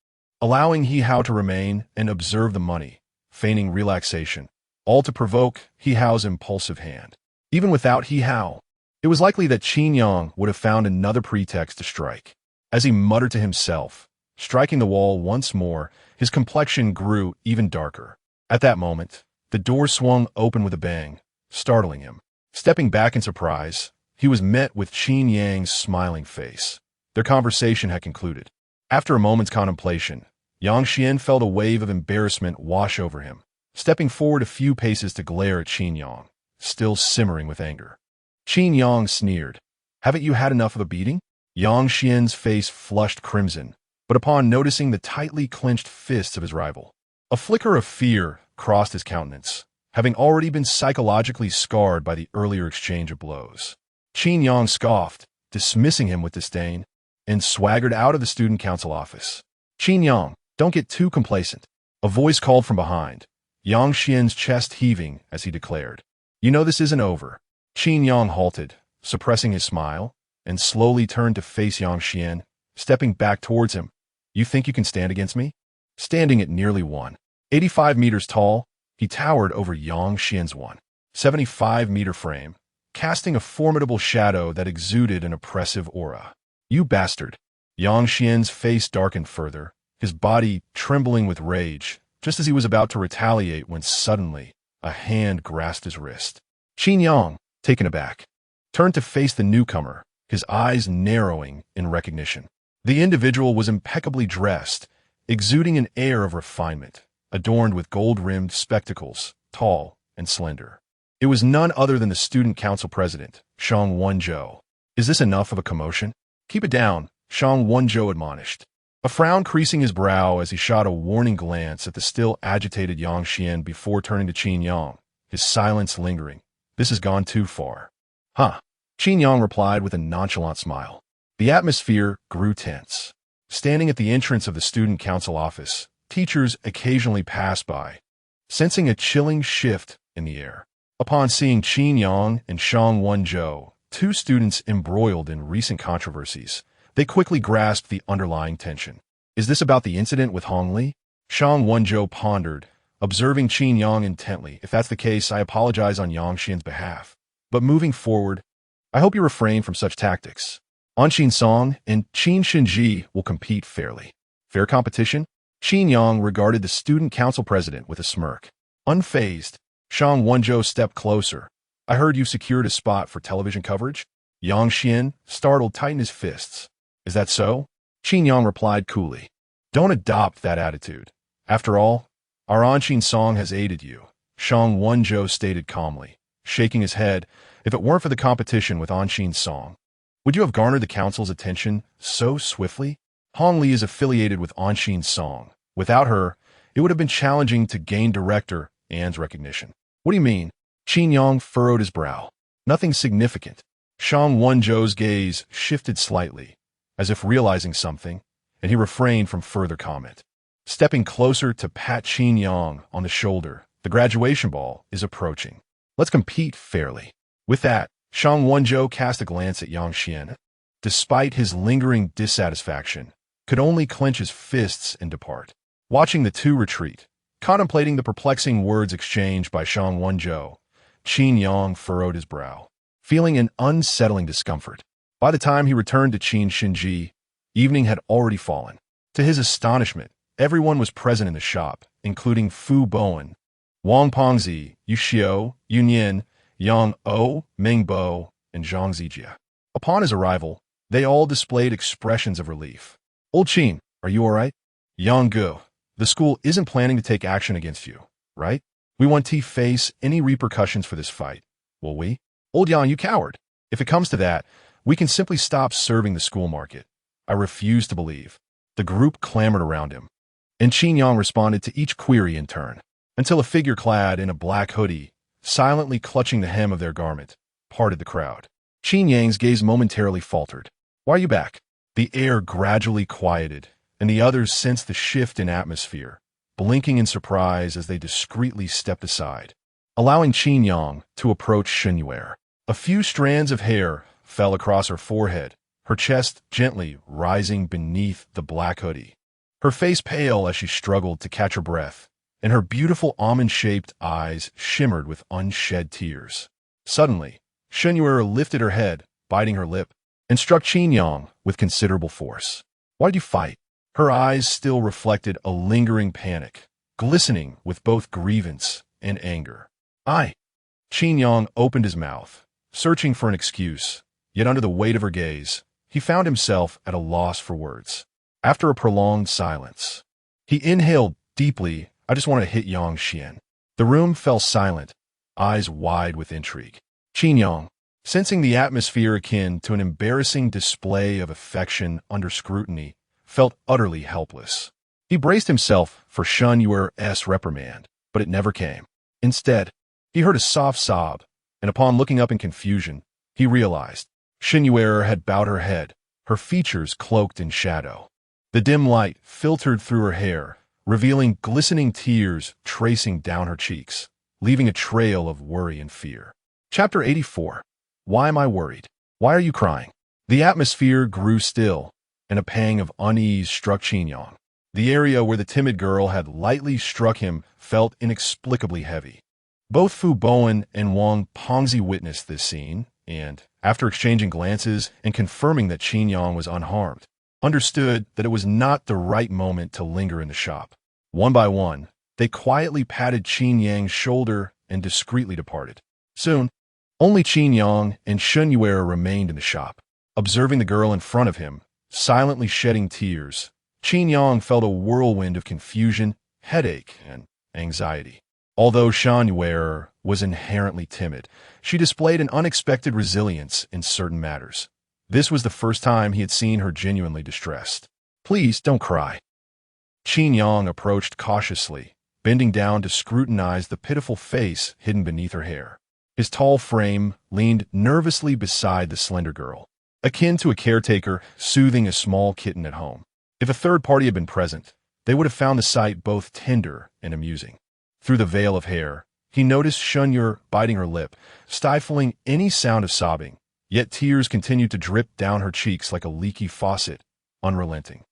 allowing He Hao to remain and observe the money, feigning relaxation, all to provoke He Hao's impulsive hand. Even without He Hao, it was likely that Qin Yang would have found another pretext to strike. As he muttered to himself, striking the wall once more, his complexion grew even darker. At that moment, the door swung open with a bang, startling him. Stepping back in surprise, he was met with Qin Yang's smiling face. Their conversation had concluded. After a moment's contemplation, Yang Xian felt a wave of embarrassment wash over him, stepping forward a few paces to glare at Qin Yang, still simmering with anger. Qin Yang sneered. "Haven't you had enough of a beating?" Yang Xian's face flushed crimson, but upon noticing the tightly clenched fists of his rival, a flicker of fear crossed his countenance, having already been psychologically scarred by the earlier exchange of blows. Qin Yang scoffed, dismissing him with disdain, and swaggered out of the student council office. "Qin Yang, don't get too complacent," a voice called from behind, Yang Xian's chest heaving as he declared. "You know this isn't over." Qin Yang halted, suppressing his smile, and slowly turned to face Yang Xian, stepping back towards him. "You think you can stand against me?" Standing at nearly 185 meters tall, he towered over Yang Xian's 175-meter frame, casting a formidable shadow that exuded an oppressive aura. "You bastard!" Yang Xian's face darkened further, his body trembling with rage, just as he was about to retaliate when suddenly a hand grasped his wrist. Qin Yang, taken aback, turned to face the newcomer, his eyes narrowing in recognition. The individual was impeccably dressed, exuding an air of refinement, adorned with gold-rimmed spectacles, tall and slender. It was none other than the student council president, Shang Wenzhou. "Is this enough of a commotion?" "Keep it down," Shang Wenzhou admonished, a frown creasing his brow as he shot a warning glance at the still agitated Yang Xian before turning to Qin Yang, his silence lingering. "This has gone too far." "Huh," Qin Yang replied with a nonchalant smile. The atmosphere grew tense. Standing at the entrance of the student council office, teachers occasionally passed by, sensing a chilling shift in the air. Upon seeing Qin Yang and Shang Wenzhou, two students embroiled in recent controversies, they quickly grasped the underlying tension. "Is this about the incident with Hongli?" Shang Wenzhou pondered, observing Qin Yang intently. "If that's the case, I apologize on Yang Xian's behalf. But moving forward, I hope you refrain from such tactics. Anshin Song and Qin Shen Ji will compete fairly." "Fair competition?" Qin Yang regarded the student council president with a smirk. Unfazed, Shang Wenzhou stepped closer. "I heard you secured a spot for television coverage?" Yang Xian, startled, tightened his fists. "Is that so?" Qin Yang replied coolly. "Don't adopt that attitude. After all, our Anshin Song has aided you," Shang Wenzhou stated calmly, shaking his head. "If it weren't for the competition with Anshin Song, would you have garnered the council's attention so swiftly? Hongli is affiliated with Anshin Song. Without her, it would have been challenging to gain director Anne's recognition." "What do you mean?" Qin Yang furrowed his brow. "Nothing significant." Shang Wenzhou's gaze shifted slightly, as if realizing something, and he refrained from further comment. stepping closer to pat Qin Yang on the shoulder. The graduation ball is approaching. Let's compete fairly. With that, Shang Wenzhou cast a glance at Yang Xian. Despite his lingering dissatisfaction, could only clench his fists and depart. Watching the two retreat, contemplating the perplexing words exchanged by Shang Wenzhou, Qin Yang furrowed his brow, feeling an unsettling discomfort. By the time he returned to Qin Shen Ji, evening had already fallen. To his astonishment, everyone was present in the shop, including Fu Bowen, Wang Pengzi, Yu Xiao, Yunyan, Yang O, Ming Bo, and Zhang Zijia. Upon his arrival, they all displayed expressions of relief. Old Qin, are you all right? Yang Gu, the school isn't planning to take action against you, right? We won't face any repercussions for this fight, will we? Old Yang, you coward. If it comes to that, we can simply stop serving the school market. I refuse to believe. The group clamored around him, and Qin Yang responded to each query in turn, until a figure clad in a black hoodie, silently clutching the hem of their garment, parted the crowd. Qin Yang's gaze momentarily faltered. Why are you back? The air gradually quieted, and the others sensed the shift in atmosphere, blinking in surprise as they discreetly stepped aside, allowing Qin Yang to approach Shen Yu'er. A few strands of hair fell across her forehead, her chest gently rising beneath the black hoodie. Her face pale as she struggled to catch her breath, and her beautiful almond-shaped eyes shimmered with unshed tears. Suddenly, Shen Yu'er lifted her head, biting her lip, and struck Qin Yang with considerable force. Why did you fight? Her eyes still reflected a lingering panic, glistening with both grievance and anger. Qin Yang opened his mouth, searching for an excuse, yet under the weight of her gaze, he found himself at a loss for words. After a prolonged silence, he inhaled deeply. I just want to hit Yang Xian. The room fell silent, eyes wide with intrigue. Qin Yang, sensing the atmosphere akin to an embarrassing display of affection under scrutiny, felt utterly helpless. He braced himself for Shen Yu'er's reprimand, but it never came. Instead, he heard a soft sob, and upon looking up in confusion, he realized Shen Yu'er had bowed her head, her features cloaked in shadow. The dim light filtered through her hair, revealing glistening tears tracing down her cheeks, leaving a trail of worry and fear. Chapter 84. Why am I worried? Why are you crying? The atmosphere grew still, and a pang of unease struck Qin Yang. The area where the timid girl had lightly struck him felt inexplicably heavy. Both Fu Bowen and Wang Pengzi witnessed this scene, and, after exchanging glances and confirming that Qin Yang was unharmed, understood that it was not the right moment to linger in the shop. One by one, they quietly patted Qin Yang's shoulder and discreetly departed. Soon, only Qin Yang and Shen Yu'er remained in the shop. Observing the girl in front of him, silently shedding tears, Qin Yang felt a whirlwind of confusion, headache, and anxiety. Although Shen Yu'er was inherently timid, she displayed an unexpected resilience in certain matters. This was the first time he had seen her genuinely distressed. Please don't cry. Qin Yang approached cautiously, bending down to scrutinize the pitiful face hidden beneath her hair. His tall frame leaned nervously beside the slender girl, akin to a caretaker soothing a small kitten at home. If a third party had been present, they would have found the sight both tender and amusing. Through the veil of hair, he noticed Shen Yu'er biting her lip, stifling any sound of sobbing, yet tears continued to drip down her cheeks like a leaky faucet, unrelenting.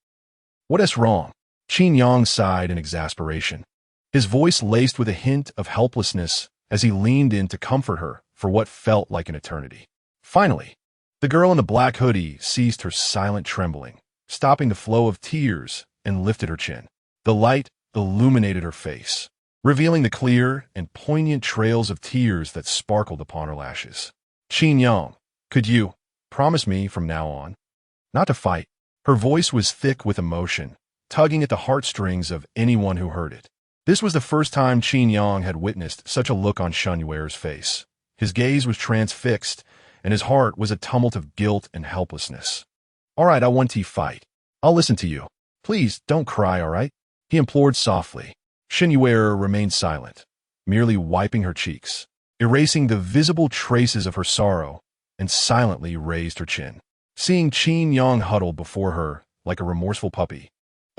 What is wrong? Qin Yang sighed in exasperation, his voice laced with a hint of helplessness as he leaned in to comfort her for what felt like an eternity. Finally, the girl in the black hoodie ceased her silent trembling, stopping the flow of tears, and lifted her chin. The light illuminated her face, revealing the clear and poignant trails of tears that sparkled upon her lashes. Qin Yang, could you promise me from now on not to fight? Her voice was thick with emotion, tugging at the heartstrings of anyone who heard it. This was the first time Qin Yang had witnessed such a look on Shen Yu'er's face. His gaze was transfixed, and his heart was a tumult of guilt and helplessness. All right, I want to fight. I'll listen to you. Please don't cry, all right? He implored softly. Shen Yu'er remained silent, merely wiping her cheeks, erasing the visible traces of her sorrow, and silently raised her chin. Seeing Qin Yang huddled before her like a remorseful puppy,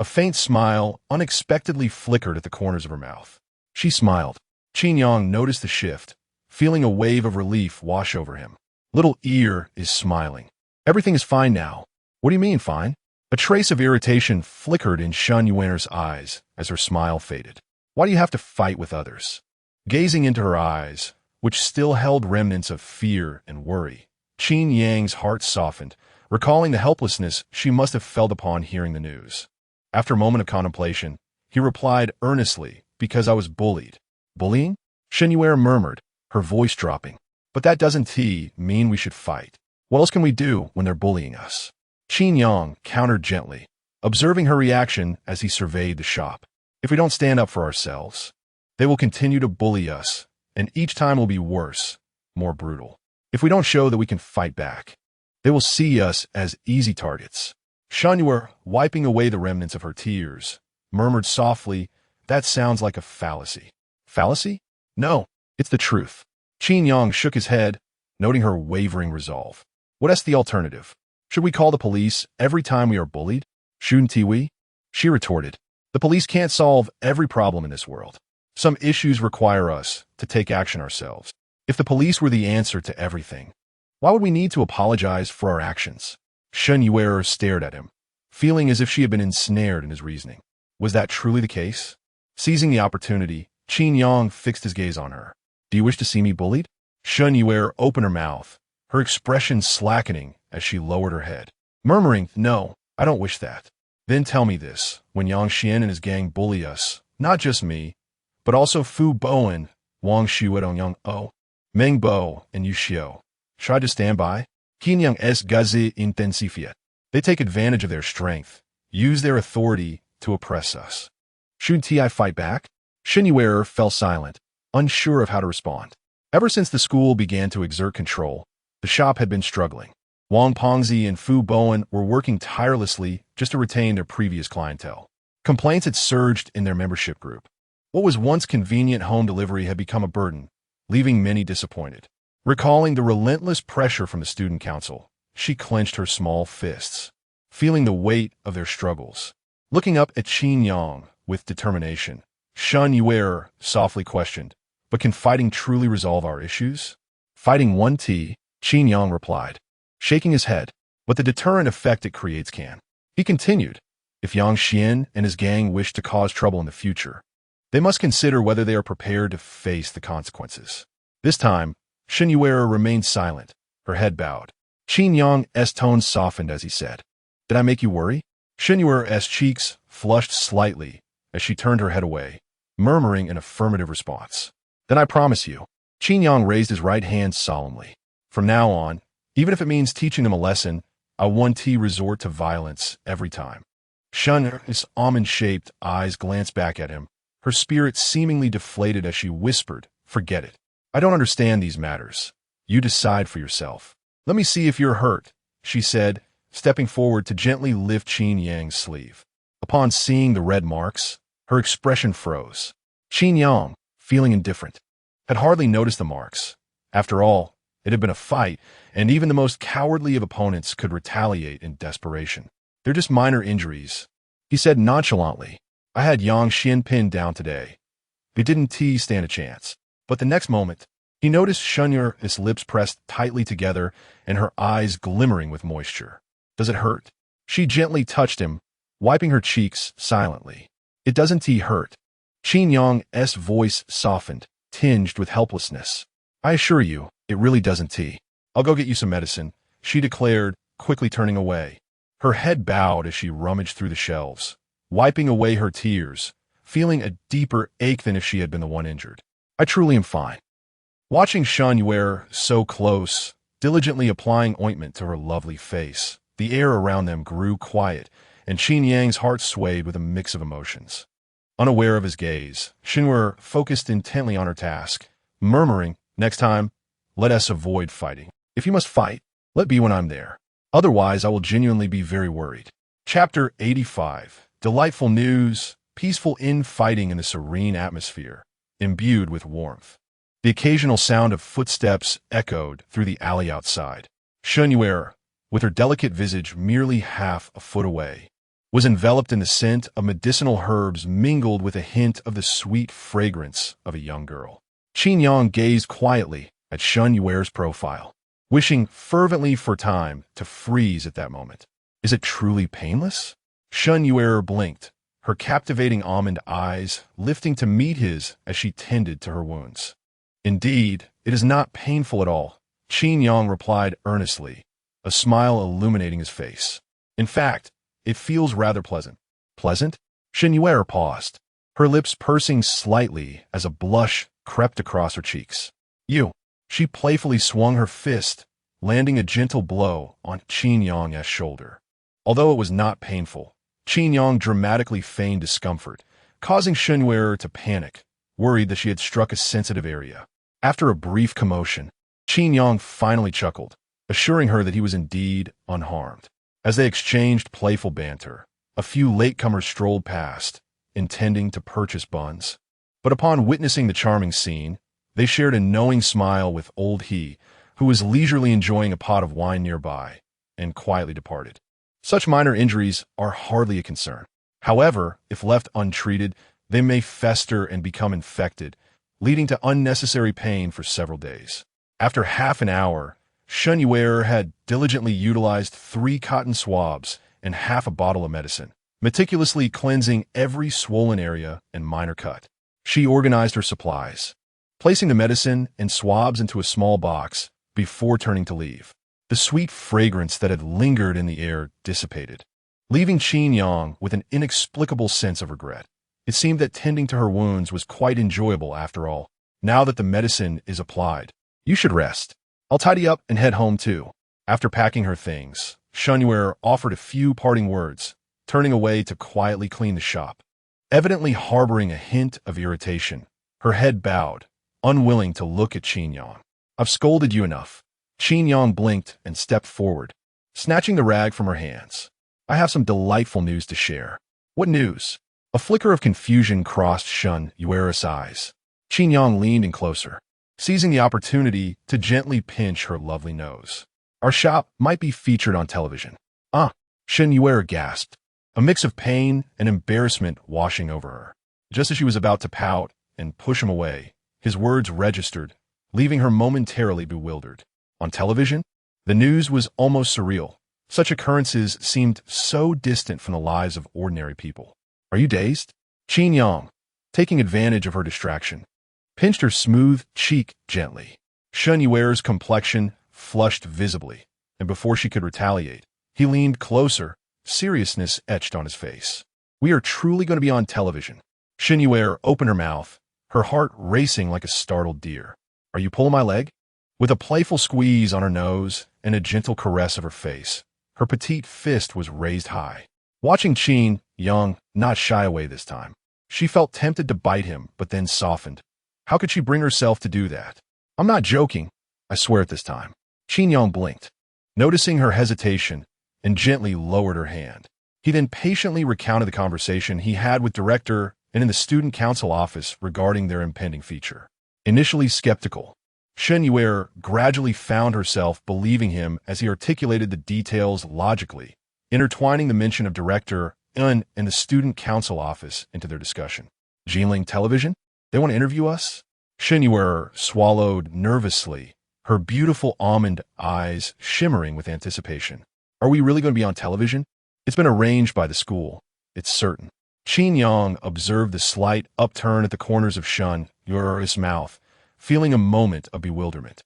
A faint smile unexpectedly flickered at the corners of her mouth. She smiled. Qin Yang noticed the shift, feeling a wave of relief wash over him. Little ear is smiling. Everything is fine now. What do you mean, fine? A trace of irritation flickered in Shen Yu'er's eyes as her smile faded. Why do you have to fight with others? Gazing into her eyes, which still held remnants of fear and worry, Qin Yang's heart softened, recalling the helplessness she must have felt upon hearing the news. After a moment of contemplation, he replied earnestly, because I was bullied. Bullying? Shen Yu'er murmured, her voice dropping. But that doesn't mean we should fight. What else can we do when they're bullying us? Qin Yang countered gently, observing her reaction as he surveyed the shop. If we don't stand up for ourselves, they will continue to bully us, and each time will be worse, more brutal. If we don't show that we can fight back, they will see us as easy targets. Shen Yu'er, wiping away the remnants of her tears, murmured softly, that sounds like a fallacy. Fallacy? No, it's the truth. Qin Yang shook his head, noting her wavering resolve. What's the alternative? Should we call the police every time we are bullied? Shouldn't we? She retorted. The police can't solve every problem in this world. Some issues require us to take action ourselves. If the police were the answer to everything, why would we need to apologize for our actions? Shen Yu'er stared at him, feeling as if she had been ensnared in his reasoning. Was that truly the case? Seizing the opportunity, Qin Yang fixed his gaze on her. Do you wish to see me bullied? Shen Yu'er opened her mouth, her expression slackening as she lowered her head, murmuring, no, I don't wish that. Then tell me this, when Yang Xian and his gang bully us, not just me, but also Fu Bowen, Wang Shuedong Yang O, Meng Bo, and Yu Xiao. Should I just stand by? Qin Yang es gazi intensifiat. They take advantage of their strength, use their authority to oppress us. Shouldn't I fight back? Shen Yu'er fell silent, unsure of how to respond. Ever since the school began to exert control, the shop had been struggling. Wang Pongzi and Fu Bowen were working tirelessly just to retain their previous clientele. Complaints had surged in their membership group. What was once convenient home delivery had become a burden, leaving many disappointed. Recalling the relentless pressure from the student council, she clenched her small fists, feeling the weight of their struggles. Looking up at Qin Yang with determination, Shen Yu'er softly questioned, but can fighting truly resolve our issues? Fighting one Qin Yang replied, shaking his head, but the deterrent effect it creates can. He continued, if Yang Xian and his gang wish to cause trouble in the future, they must consider whether they are prepared to face the consequences. This time, Shen Yu'er remained silent, her head bowed. Qin Yang's tone softened as he said, did I make you worry? Shen Yu'er's cheeks flushed slightly as she turned her head away, murmuring an affirmative response. Then I promise you. Qin Yang raised his right hand solemnly. From now on, even if it means teaching them a lesson, I won't resort to violence every time. Shen's almond-shaped eyes glanced back at him, her spirit seemingly deflated as she whispered, forget it. I don't understand these matters. You decide for yourself. Let me see if you're hurt, she said, stepping forward to gently lift Qin Yang's sleeve. Upon seeing the red marks, her expression froze. Qin Yang, feeling indifferent, had hardly noticed the marks. After all, it had been a fight, and even the most cowardly of opponents could retaliate in desperation. They're just minor injuries, he said nonchalantly. I had Yang Xian pinned down today. They didn't stand a chance. But the next moment, he noticed Shen Yu'er's lips pressed tightly together and her eyes glimmering with moisture. Does it hurt? She gently touched him, wiping her cheeks silently. It doesn't hurt. Qin Yang's voice softened, tinged with helplessness. I assure you, it really doesn't. I'll go get you some medicine, she declared, quickly turning away. Her head bowed as she rummaged through the shelves, wiping away her tears, feeling a deeper ache than if she had been the one injured. I truly am fine. Watching Shen Yu'er so close, diligently applying ointment to her lovely face, the air around them grew quiet, and Qin Yang's heart swayed with a mix of emotions. Unaware of his gaze, Shen Yu'er focused intently on her task, murmuring, next time, let us avoid fighting. If you must fight, let be when I'm there. Otherwise, I will genuinely be very worried. Chapter 85. Delightful news, peaceful infighting in a serene atmosphere, imbued with warmth. The occasional sound of footsteps echoed through the alley outside. Shen Yu'er, with her delicate visage merely half a foot away, was enveloped in the scent of medicinal herbs mingled with a hint of the sweet fragrance of a young girl. Qin Yang gazed quietly at Shen Yu'er's profile, wishing fervently for time to freeze at that moment. Is it truly painless? Shen Yu'er blinked, her captivating almond eyes lifting to meet his as she tended to her wounds. Indeed, it is not painful at all, Qin Yang replied earnestly, a smile illuminating his face. In fact, it feels rather pleasant. Pleasant? Shen Yu'er paused, her lips pursing slightly as a blush crept across her cheeks. You. She playfully swung her fist, landing a gentle blow on Qin Yang's shoulder. Although it was not painful, Qin Yang dramatically feigned discomfort, causing Shen Yu'er to panic, worried that she had struck a sensitive area. After a brief commotion, Qin Yang finally chuckled, assuring her that he was indeed unharmed. As they exchanged playful banter, a few latecomers strolled past, intending to purchase buns. But upon witnessing the charming scene, they shared a knowing smile with old he, who was leisurely enjoying a pot of wine nearby, and quietly departed. Such minor injuries are hardly a concern. However, if left untreated, they may fester and become infected, leading to unnecessary pain for several days. After half an hour, Shen Yu'er had diligently utilized 3 cotton swabs and half a bottle of medicine, meticulously cleansing every swollen area and minor cut. She organized her supplies, placing the medicine and swabs into a small box before turning to leave. The sweet fragrance that had lingered in the air dissipated, leaving Qin Yang with an inexplicable sense of regret. It seemed that tending to her wounds was quite enjoyable after all. Now that the medicine is applied, you should rest. I'll tidy up and head home too. After packing her things, Shen Yu'er offered a few parting words, turning away to quietly clean the shop. Evidently harboring a hint of irritation, her head bowed, unwilling to look at Qin Yang. I've scolded you enough. Qin Yang blinked and stepped forward, snatching the rag from her hands. I have some delightful news to share. What news? A flicker of confusion crossed Shen Yu'er's eyes. Qin Yang leaned in closer, seizing the opportunity to gently pinch her lovely nose. Our shop might be featured on television. Shen Yu'er gasped, a mix of pain and embarrassment washing over her. Just as she was about to pout and push him away, his words registered, leaving her momentarily bewildered. On television? The news was almost surreal. Such occurrences seemed so distant from the lives of ordinary people. Are you dazed? Qin Yang, taking advantage of her distraction, pinched her smooth cheek gently. Shen Yu'er's complexion flushed visibly, and before she could retaliate, he leaned closer, seriousness etched on his face. We are truly going to be on television. Shen Yu'er opened her mouth, her heart racing like a startled deer. Are you pulling my leg? With a playful squeeze on her nose and a gentle caress of her face, her petite fist was raised high. Watching Qin Yang not shy away this time, she felt tempted to bite him, but then softened. How could she bring herself to do that? I'm not joking. I swear it this time. Qin Yang blinked, noticing her hesitation, and gently lowered her hand. He then patiently recounted the conversation he had with director and in the student council office regarding their impending feature. Initially skeptical, Shen Yu'er gradually found herself believing him as he articulated the details logically, intertwining the mention of director and the student council office into their discussion. Jinling Television? They want to interview us? Shen Yu'er swallowed nervously, her beautiful almond eyes shimmering with anticipation. Are we really going to be on television? It's been arranged by the school. It's certain. Qin Yang observed the slight upturn at the corners of Shen Yu'er's mouth, feeling a moment of bewilderment.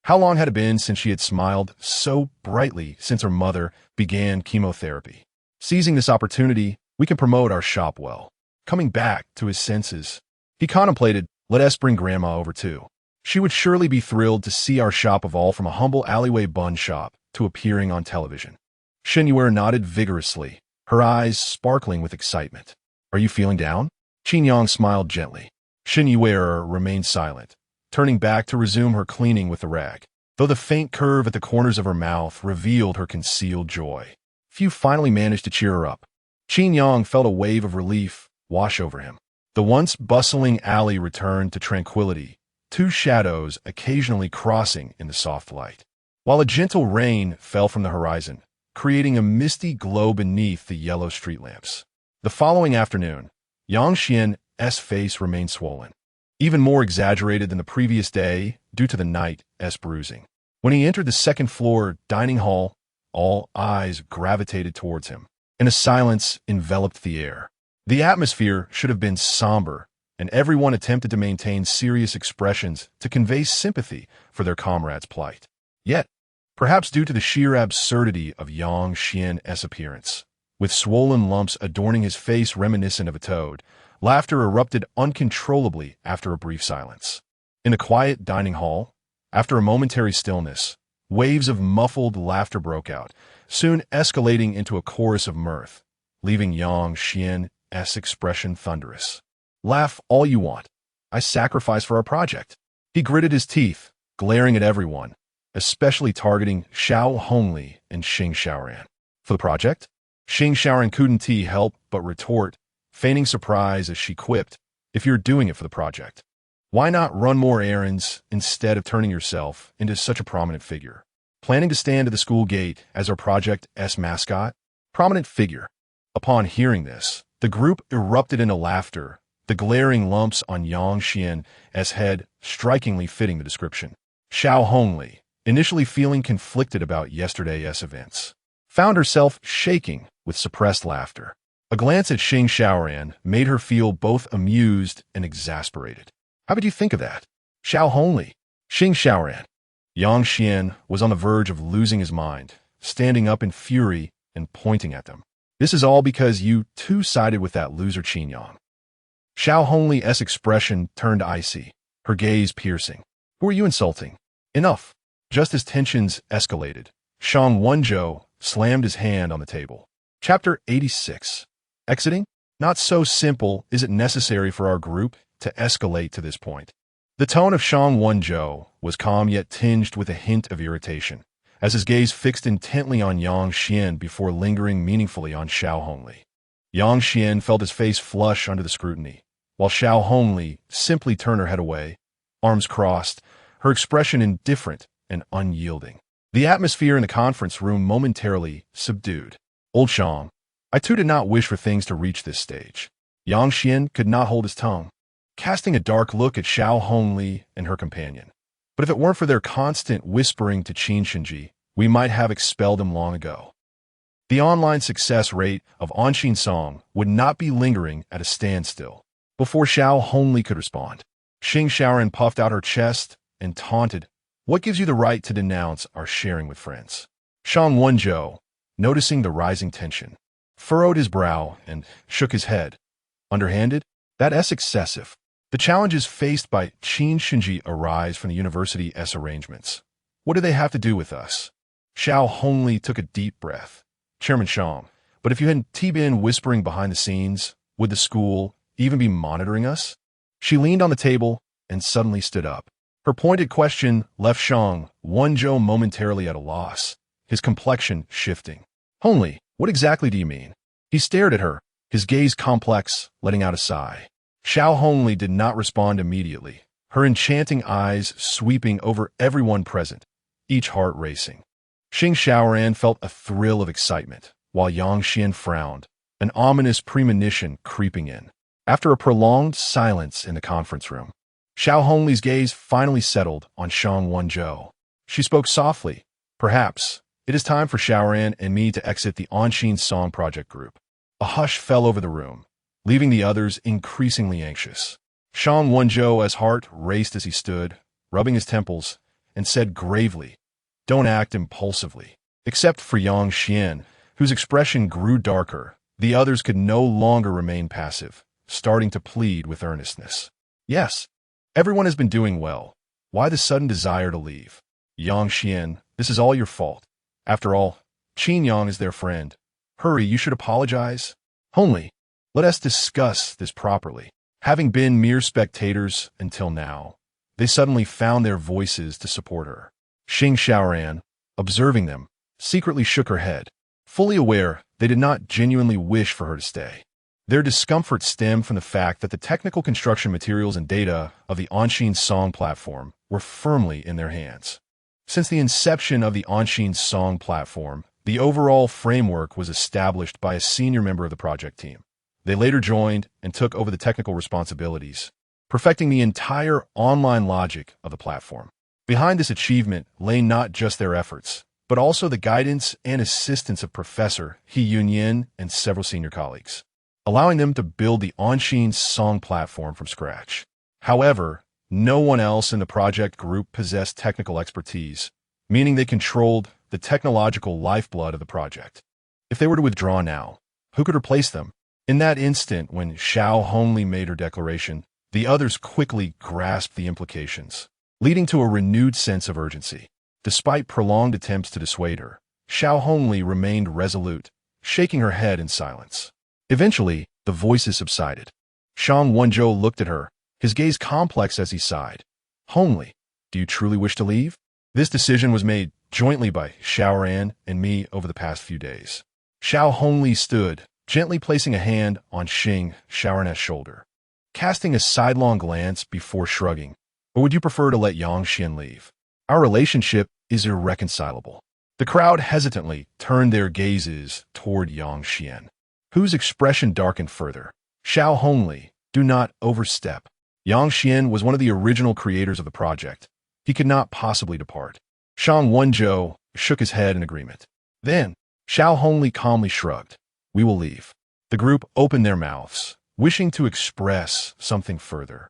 How long had it been since she had smiled so brightly since her mother began chemotherapy? Seizing this opportunity, we can promote our shop well. Coming back to his senses, he contemplated, let us bring Grandma over too. She would surely be thrilled to see our shop evolve from a humble alleyway bun shop to appearing on television. Shen Yu'er nodded vigorously, her eyes sparkling with excitement. Are you feeling down? Qin Yang smiled gently. Shen Yu'er remained silent, turning back to resume her cleaning with the rag, though the faint curve at the corners of her mouth revealed her concealed joy. Few finally managed to cheer her up. Qin Yang felt a wave of relief wash over him. The once bustling alley returned to tranquility, 2 shadows occasionally crossing in the soft light. While a gentle rain fell from the horizon, creating a misty glow beneath the yellow street lamps. The following afternoon, Yang Xian's face remained swollen, even more exaggerated than the previous day due to the night's bruising. When he entered the second-floor dining hall, all eyes gravitated towards him, and a silence enveloped the air. The atmosphere should have been somber, and everyone attempted to maintain serious expressions to convey sympathy for their comrade's plight. Yet, perhaps due to the sheer absurdity of Yang Xian's appearance, with swollen lumps adorning his face reminiscent of a toad, laughter erupted uncontrollably after a brief silence. In the quiet dining hall, after a momentary stillness, waves of muffled laughter broke out, soon escalating into a chorus of mirth, leaving Yang Xian's expression thunderous. "Laugh all you want. I sacrifice for our project." He gritted his teeth, glaring at everyone, especially targeting Xiaohongli and Xing Xiaoran. "For the project?" Xing Xiaoran couldn't help but retort, feigning surprise as she quipped, "If you're doing it for the project, why not run more errands instead of turning yourself into such a prominent figure? Planning to stand at the school gate as our project's mascot? Prominent figure." Upon hearing this, the group erupted into laughter, the glaring lumps on Yang Xian's head strikingly fitting the description. Xiaohongli, initially feeling conflicted about yesterday's events, found herself shaking with suppressed laughter. A glance at Xing Xiaoran made her feel both amused and exasperated. "How would you think of that? Xiaohongli, Xing Xiaoran." Yang Xian was on the verge of losing his mind, standing up in fury and pointing at them. "This is all because you two sided with that loser Qin Yang." Xiaohongli's expression turned icy, her gaze piercing. "Who are you insulting? Enough." Just as tensions escalated, Shang Wenzhou slammed his hand on the table. Chapter 86. Exiting? Not so simple is it necessary for our group to escalate to this point. The tone of Shang Wenzhou was calm yet tinged with a hint of irritation, as his gaze fixed intently on Yang Xian before lingering meaningfully on Xiaohongli. Yang Xian felt his face flush under the scrutiny, while Xiaohongli simply turned her head away, arms crossed, her expression indifferent and unyielding. The atmosphere in the conference room momentarily subdued. "Old Shang, I too did not wish for things to reach this stage." Yang Xian could not hold his tongue, casting a dark look at Xiaohongli and her companion. "But if it weren't for their constant whispering to Qin Shen Ji, we might have expelled him long ago." The online success rate of Anshin Song would not be lingering at a standstill. Before Xiaohongli could respond, Xing Xiaoran puffed out her chest and taunted, "What gives you the right to denounce our sharing with friends?" Shang Wenzhou, noticing the rising tension, furrowed his brow and shook his head. "Underhanded? That's excessive. The challenges faced by Qin Shen Ji arise from the university's arrangements. What do they have to do with us?" Xiaohongli took a deep breath. "Chairman Shang, but if you hadn't been whispering behind the scenes, would the school even be monitoring us?" She leaned on the table and suddenly stood up. Her pointed question left Shang Wenzhou momentarily at a loss, his complexion shifting. "Hongli, what exactly do you mean?" He stared at her, his gaze complex, letting out a sigh. Xiaohongli did not respond immediately, her enchanting eyes sweeping over everyone present, each heart racing. Xing Xiaoran felt a thrill of excitement, while Yang Xian frowned, an ominous premonition creeping in. After a prolonged silence in the conference room, Xiaohongli's gaze finally settled on Shang Wenzhou. She spoke softly. "Perhaps it is time for Xiaoran and me to exit the Anshin Song Project group." A hush fell over the room, leaving the others increasingly anxious. Shang Wenzhou's heart raced as he stood, rubbing his temples, and said gravely, "Don't act impulsively." Except for Yang Xian, whose expression grew darker, the others could no longer remain passive, starting to plead with earnestness. "Yes, everyone has been doing well. Why the sudden desire to leave? Yang Xian, this is all your fault. After all, Qin Yang is their friend. Hurry, you should apologize." "Hongli, let us discuss this properly." Having been mere spectators until now, they suddenly found their voices to support her. Xing Xiaoran, observing them, secretly shook her head, fully aware they did not genuinely wish for her to stay. Their discomfort stemmed from the fact that the technical construction materials and data of the Anshin Song platform were firmly in their hands. Since the inception of the Anshin Song platform, The overall framework was established by a senior member of the project team. They later joined and took over the technical responsibilities, perfecting the entire online logic of the platform. Behind this achievement lay not just their efforts, but also the guidance and assistance of Professor He Yunyan and several senior colleagues, allowing them to build the Qin Song platform from scratch. However, no one else in the project group possessed technical expertise, meaning they controlled the technological lifeblood of the project. If they were to withdraw now, who could replace them? In that instant when Xiaohongli made her declaration, the others quickly grasped the implications, leading to a renewed sense of urgency. Despite prolonged attempts to dissuade her, Xiaohongli remained resolute, shaking her head in silence. Eventually, the voices subsided. Shang Wenzhou looked at her, his gaze complex as he sighed. "Hongli, do you truly wish to leave?" This decision was made jointly by Xiaoran and me over the past few days. Xiaohongli stood, gently placing a hand on Xing Xiaoran's shoulder, casting a sidelong glance before shrugging. "Or would you prefer to let Yang Xian leave? Our relationship is irreconcilable." The crowd hesitantly turned their gazes toward Yang Xian, whose expression darkened further. "Xiaohongli, do not overstep. Yang Xian was one of the original creators of the project. He could not possibly depart." Shang Wenzhou shook his head in agreement. Then, Xiaohongli calmly shrugged. "We will leave." The group opened their mouths, wishing to express something further.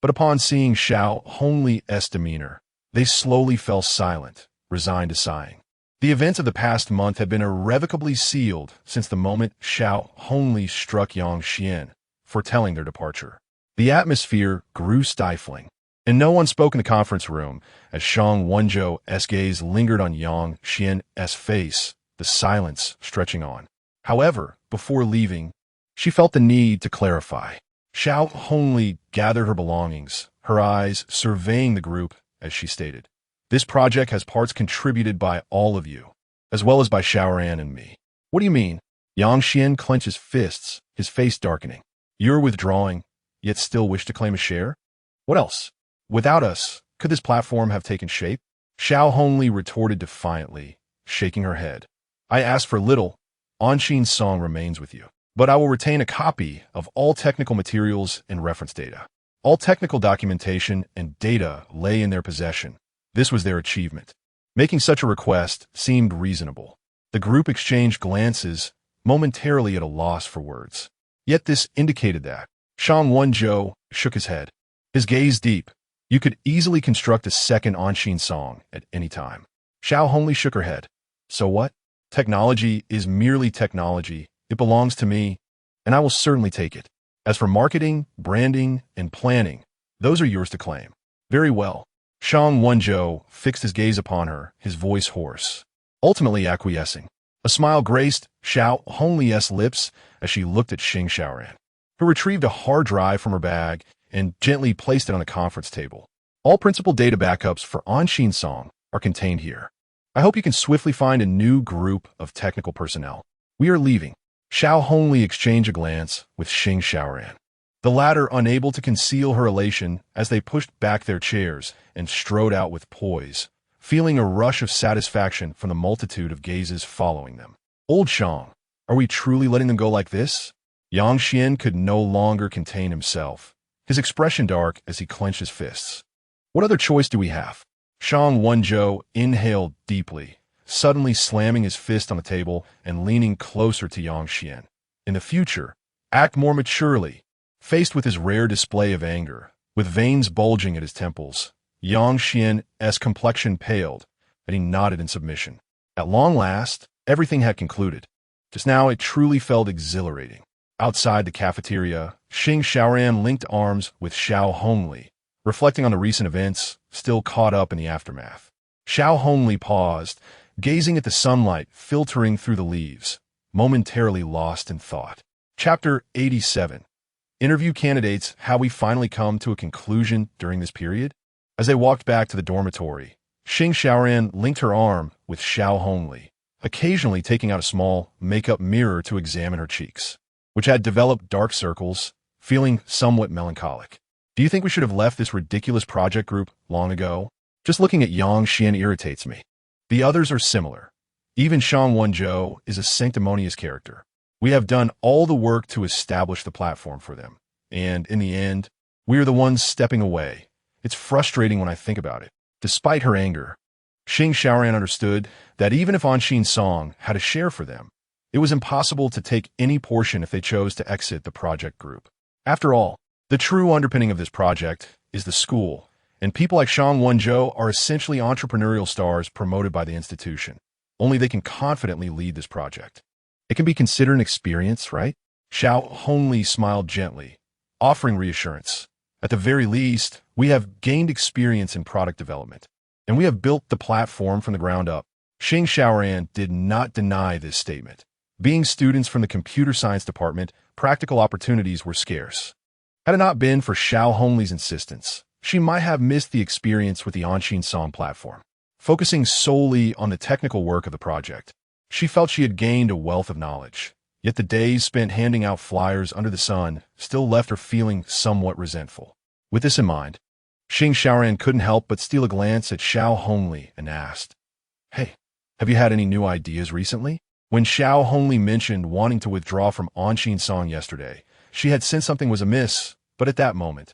But upon seeing Xiaohongli's demeanor, they slowly fell silent, resigned to sighing. The events of the past month had been irrevocably sealed since the moment Xiaohongli struck Yang Xian, foretelling their departure. The atmosphere grew stifling, and no one spoke in the conference room as Shang Wenzhou's gaze lingered on Yang Xian's face, the silence stretching on. However, before leaving, she felt the need to clarify. Xiaohongli gathered her belongings, her eyes surveying the group as she stated, "This project has parts contributed by all of you, as well as by Xiaoran and me." "What do you mean?" Yang Xian clenched his fists, his face darkening. "You're withdrawing, yet still wish to claim a share? What else? Without us, could this platform have taken shape?" Xiaohongli retorted defiantly, shaking her head. "I asked for little. Qin Song remains with you, but I will retain a copy of all technical materials and reference data. All technical documentation and data lay in their possession. This was their achievement." Making such a request seemed reasonable. The group exchanged glances, momentarily at a loss for words. Yet this indicated that. Shang Wenzhou shook his head, his gaze deep. "You could easily construct a second Qin Song at any time." Xiaohongli shook her head. "So what? Technology is merely technology. It belongs to me, and I will certainly take it. As for marketing, branding, and planning, those are yours to claim." "Very well." Shang Wenzhou fixed his gaze upon her, his voice hoarse, ultimately acquiescing. A smile graced Xiaohongli's lips as she looked at Xing Xiaoran, who retrieved a hard drive from her bag and gently placed it on the conference table. "All principal data backups for Qin Song are contained here. I hope you can swiftly find a new group of technical personnel. We are leaving." Xiaohongli exchanged a glance with Xing Xiaoran, the latter unable to conceal her elation as they pushed back their chairs and strode out with poise, feeling a rush of satisfaction from the multitude of gazes following them. "Old Shang, are we truly letting them go like this?" Yang Xian could no longer contain himself, his expression dark as he clenched his fists. "What other choice do we have?" Shang Wenzhou inhaled deeply, suddenly slamming his fist on the table and leaning closer to Yang Xian. "In the future, act more maturely." Faced with his rare display of anger, with veins bulging at his temples, Yang Xian's complexion paled, and he nodded in submission. At long last, everything had concluded. Just now it truly felt exhilarating. Outside the cafeteria, Xing Xiaoran linked arms with Xiaohongli, reflecting on the recent events, still caught up in the aftermath. Xiaohongli paused, gazing at the sunlight filtering through the leaves, momentarily lost in thought. Chapter 87. Interview candidates: how we finally come to a conclusion during this period. As they walked back to the dormitory, Xing Xiaoran linked her arm with Xiaohongli, occasionally taking out a small makeup mirror to examine her cheeks, which had developed dark circles, feeling somewhat melancholic. "Do you think we should have left this ridiculous project group long ago? Just looking at Yang Xian irritates me. The others are similar. Even Xiaohongli is a sanctimonious character. We have done all the work to establish the platform for them. And in the end, we are the ones stepping away. It's frustrating when I think about it. Despite her anger, Xing Xiaoran understood that even if Anshin Song had a share for them, it was impossible to take any portion if they chose to exit the project group. After all, the true underpinning of this project is the school, and people like Xiaohongli are essentially entrepreneurial stars promoted by the institution. Only they can confidently lead this project. It can be considered an experience, right? Xiaohongli smiled gently, offering reassurance. At the very least, we have gained experience in product development, and we have built the platform from the ground up. Xing Xiaoran did not deny this statement. Being students from the computer science department, practical opportunities were scarce. Had it not been for Xiaohongli's insistence, she might have missed the experience with the Anshin Song platform. Focusing solely on the technical work of the project, she felt she had gained a wealth of knowledge. Yet the days spent handing out flyers under the sun still left her feeling somewhat resentful. With this in mind, Xing Xiaoran couldn't help but steal a glance at Xiaohongli and asked, "Hey, have you had any new ideas recently?" When Xiaohongli mentioned wanting to withdraw from Anshin Song yesterday, she had sensed something was amiss, but at that moment,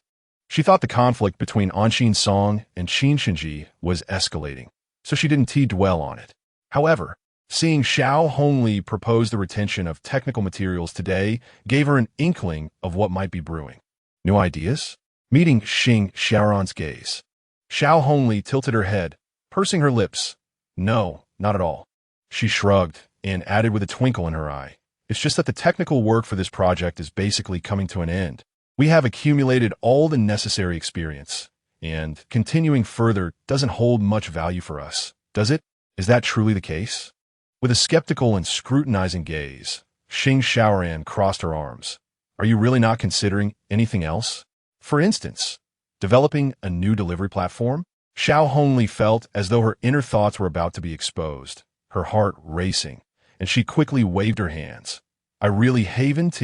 she thought the conflict between Anshin Song and Qin Shen Ji was escalating, so she didn't dwell on it. However, seeing Xiaohongli propose the retention of technical materials today gave her an inkling of what might be brewing. New ideas? Meeting Xing Xiaoran's gaze, Xiaohongli tilted her head, pursing her lips. No, not at all. She shrugged and added with a twinkle in her eye. It's just that the technical work for this project is basically coming to an end. We have accumulated all the necessary experience, and continuing further doesn't hold much value for us, does it? Is that truly the case? With a skeptical and scrutinizing gaze, Xing Xiaoran crossed her arms. Are you really not considering anything else? For instance, developing a new delivery platform? Xiaohongli felt as though her inner thoughts were about to be exposed, her heart racing, and she quickly waved her hands. I really haven't.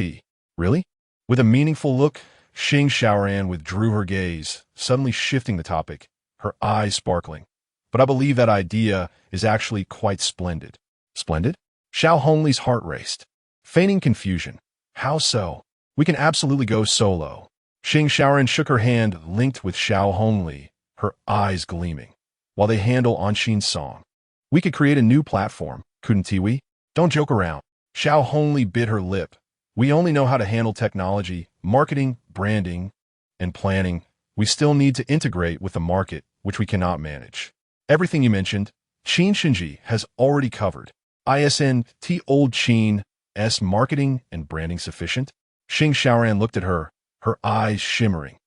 Really? With a meaningful look, Xing Xiaoran withdrew her gaze, suddenly shifting the topic, her eyes sparkling. But I believe that idea is actually quite splendid. Splendid? Xiaohongli's heart raced. Feigning confusion. How so? We can absolutely go solo. Xing Xiaoran shook her hand, linked with Xiaohongli, her eyes gleaming. While they handle Anshin Song, we could create a new platform, couldn't we? Don't joke around. Xiaohongli bit her lip. We only know how to handle technology, marketing, branding, and planning. We still need to integrate with the market, which we cannot manage. Everything you mentioned, Qin Shen Ji has already covered. Old Qin's marketing and branding sufficient? Xing Xiaoran looked at her, her eyes shimmering.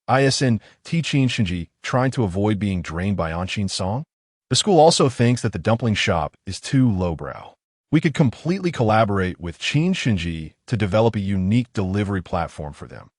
Qin Shen Ji trying to avoid being drained by Anshin Song? The school also thinks that the dumpling shop is too lowbrow. We could completely collaborate with Qin Shen Ji to develop a unique delivery platform for them.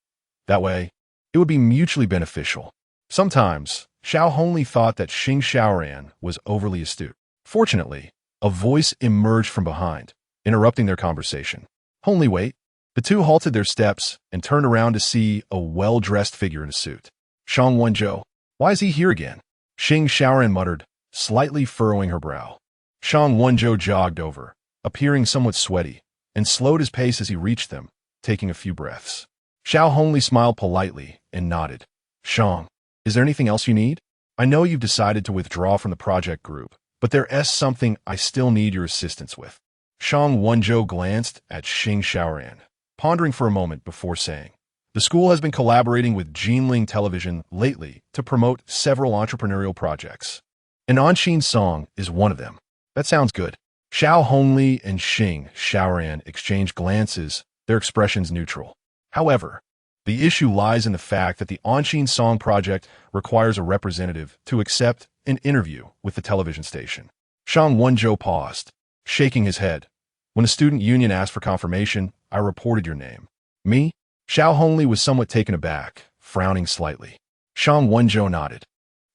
That way, it would be mutually beneficial. Sometimes, Xiaohongli thought that Xing Xiaoran was overly astute. Fortunately, a voice emerged from behind, interrupting their conversation. Only wait. The two halted their steps and turned around to see a well-dressed figure in a suit. Xiaohongli, why is he here again? Xing Xiaoran muttered, slightly furrowing her brow. Xiaohongli jogged over, appearing somewhat sweaty, and slowed his pace as he reached them, taking a few breaths. Xiaohongli smiled politely and nodded. Xiang, is there anything else you need? I know you've decided to withdraw from the project group, but there's something I still need your assistance with. Xiaohongli glanced at Xing Xiaoran, pondering for a moment before saying, the school has been collaborating with Jinling Television lately to promote several entrepreneurial projects. And Anshin Song is one of them. That sounds good. Xiaohongli and Xing Xiaoran exchanged glances, their expressions neutral. However, the issue lies in the fact that the Anshin Song project requires a representative to accept an interview with the television station. Xiaohongli paused, shaking his head. When the student union asked for confirmation, I reported your name. Me? Xiaohongli was somewhat taken aback, frowning slightly. Xiaohongli nodded.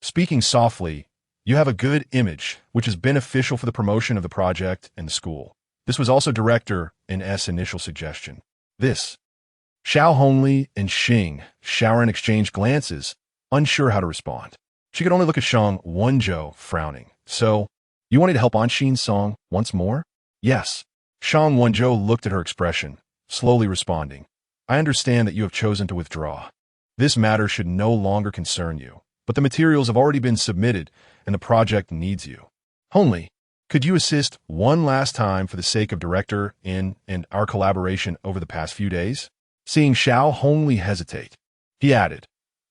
Speaking softly, you have a good image, which is beneficial for the promotion of the project and the school. This was also Director N's initial suggestion. This. Xiaohongli and Xing Xiaoran exchanged glances, unsure how to respond. She could only look at Xiaohongli, frowning. So, You wanted to help Anshin Song once more? Yes. Shang Wenzhou looked at her expression, slowly responding. I understand that you have chosen to withdraw. This matter should no longer concern you, but the materials have already been submitted and the project needs you. Xiaohongli, could you assist one last time for the sake of Director in and our collaboration over the past few days? Seeing Xiaohongli hesitate, he added,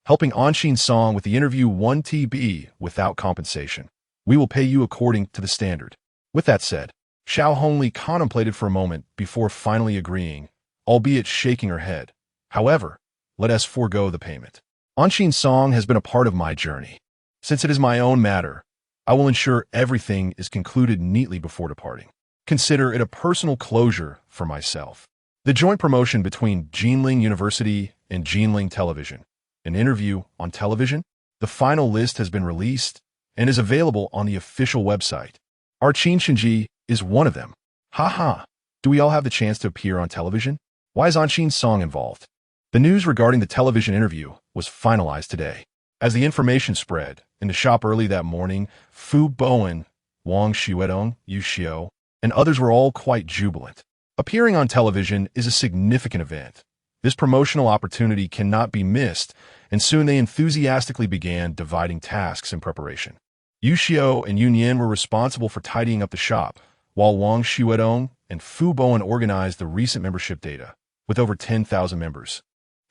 helping Anshin Song with the interview 1TB without compensation. We will pay you according to the standard. With that said, Xiaohongli contemplated for a moment before finally agreeing, albeit shaking her head. However, let us forego the payment. Anshin Song has been a part of my journey. Since it is my own matter, I will ensure everything is concluded neatly before departing. Consider it a personal closure for myself. The joint promotion between Jinling University and Jinling Television. An interview on television? The final list has been released and is available on the official website. Our Qin Shen Ji is one of them. Haha, do we all have the chance to appear on television? Why is Anshin Song involved? The news regarding the television interview was finalized today. As the information spread, in the shop early that morning, Fu Bowen, Wang Xuedong, Yu Xiao, and others were all quite jubilant. Appearing on television is a significant event. This promotional opportunity cannot be missed, and soon they enthusiastically began dividing tasks in preparation. Yu Xiao and Yu Nian were responsible for tidying up the shop, while Wang Xuedong and Fu Bowen organized the recent membership data, with over 10,000 members.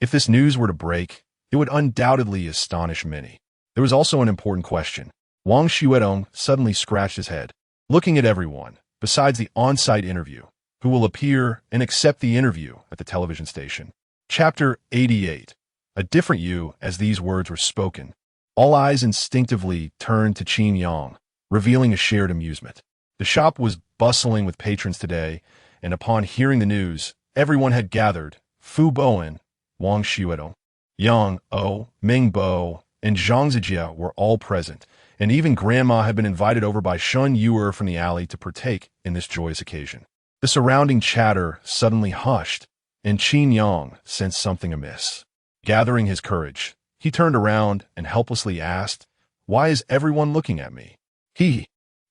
If this news were to break, it would undoubtedly astonish many. There was also an important question. Wang Xuedong suddenly scratched his head, looking at everyone, besides the on-site interview, who will appear and accept the interview at the television station. Chapter 88. A different you as these words were spoken. All eyes instinctively turned to Qin Yang, revealing a shared amusement. The shop was bustling with patrons today, and upon hearing the news, everyone had gathered. Fu Bowen, Wang Xuedong, Yang O, Ming Bo, and Zhang Zijia were all present, and even Grandma had been invited over by Shen Yu'er from the alley to partake in this joyous occasion. The surrounding chatter suddenly hushed, and Qin Yang sensed something amiss. Gathering his courage, he turned around and helplessly asked, "Why is everyone looking at me?"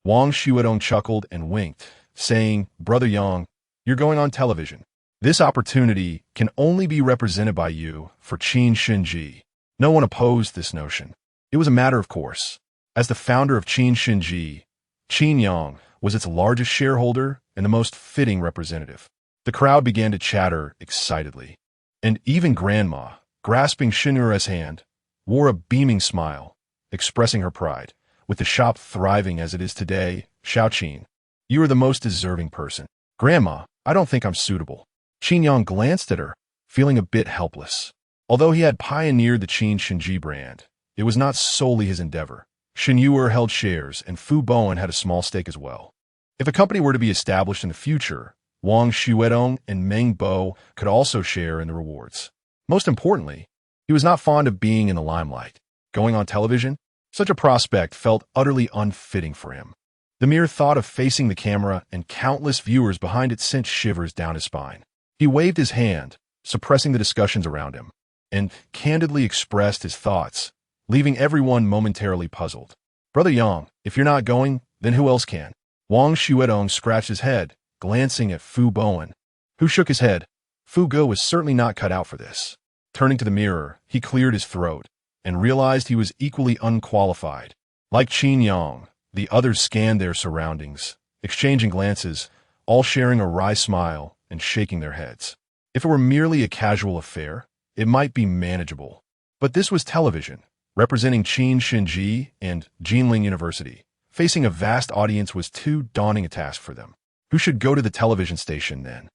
Wang Xuedong chuckled and winked, saying, "Brother Yang, you're going on television. This opportunity can only be represented by you for Qin Shen Ji." No one opposed this notion. It was a matter of course. As the founder of Qin Shen Ji, Qin Yang was its largest shareholder and the most fitting representative. The crowd began to chatter excitedly, and even Grandma, grasping Shen Yu'er's hand, wore a beaming smile, expressing her pride. With the shop thriving as it is today, Xiaoqin, you are the most deserving person. Grandma, I don't think I'm suitable. Qin Yang glanced at her, feeling a bit helpless. Although he had pioneered the Qin Shen Ji brand, it was not solely his endeavor. Shen Yu'er held shares, and Fu Bowen had a small stake as well. If a company were to be established in the future, Wang Xuedong and Meng Bo could also share in the rewards. Most importantly, he was not fond of being in the limelight. Going on television, such a prospect felt utterly unfitting for him. The mere thought of facing the camera and countless viewers behind it sent shivers down his spine. He waved his hand, suppressing the discussions around him, and candidly expressed his thoughts, leaving everyone momentarily puzzled. Brother Yang, if you're not going, then who else can? Wang Xuedong scratched his head, glancing at Fu Bowen, who shook his head. Fu Go was certainly not cut out for this. Turning to the mirror, he cleared his throat and realized he was equally unqualified. Like Qin Yang, the others scanned their surroundings, exchanging glances, all sharing a wry smile and shaking their heads. If it were merely a casual affair, it might be manageable. But this was television, representing Qin Shen Ji and Jinling University. Facing a vast audience was too daunting a task for them. Who should go to the television station then?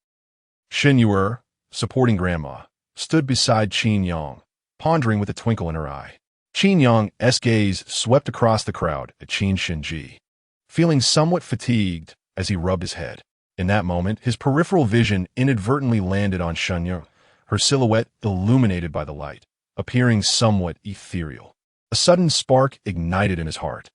Shen Yu'er, supporting Grandma, stood beside Qin Yang, pondering with a twinkle in her eye. Qin Yang's gaze swept across the crowd at Qin Shen Ji, feeling somewhat fatigued as he rubbed his head. In that moment, his peripheral vision inadvertently landed on Shen Yu'er, her silhouette illuminated by the light, appearing somewhat ethereal. A sudden spark ignited in his heart.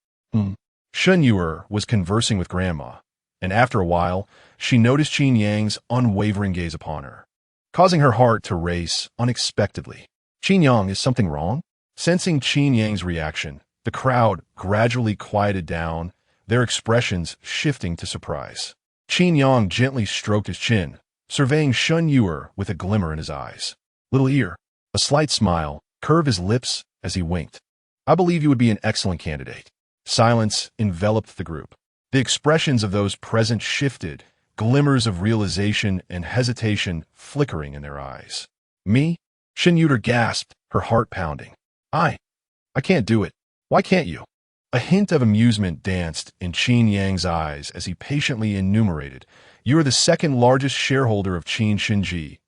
Shen Yu'er was conversing with Grandma, and after a while, she noticed Qin Yang's unwavering gaze upon her, causing her heart to race unexpectedly. Qin Yang, is something wrong? Sensing Qin Yang's reaction, the crowd gradually quieted down, their expressions shifting to surprise. Qin Yang gently stroked his chin, surveying Shen Yu'er with a glimmer in his eyes. Little ear. A slight smile curved his lips as he winked. I believe you would be an excellent candidate. Silence enveloped the group. The expressions of those present shifted, glimmers of realization and hesitation flickering in their eyes. Me? Shen Yu'er gasped, her heart pounding. I can't do it. Why can't you? A hint of amusement danced in Qin Yang's eyes as he patiently enumerated. You are the second largest shareholder of Qin Shen Ji,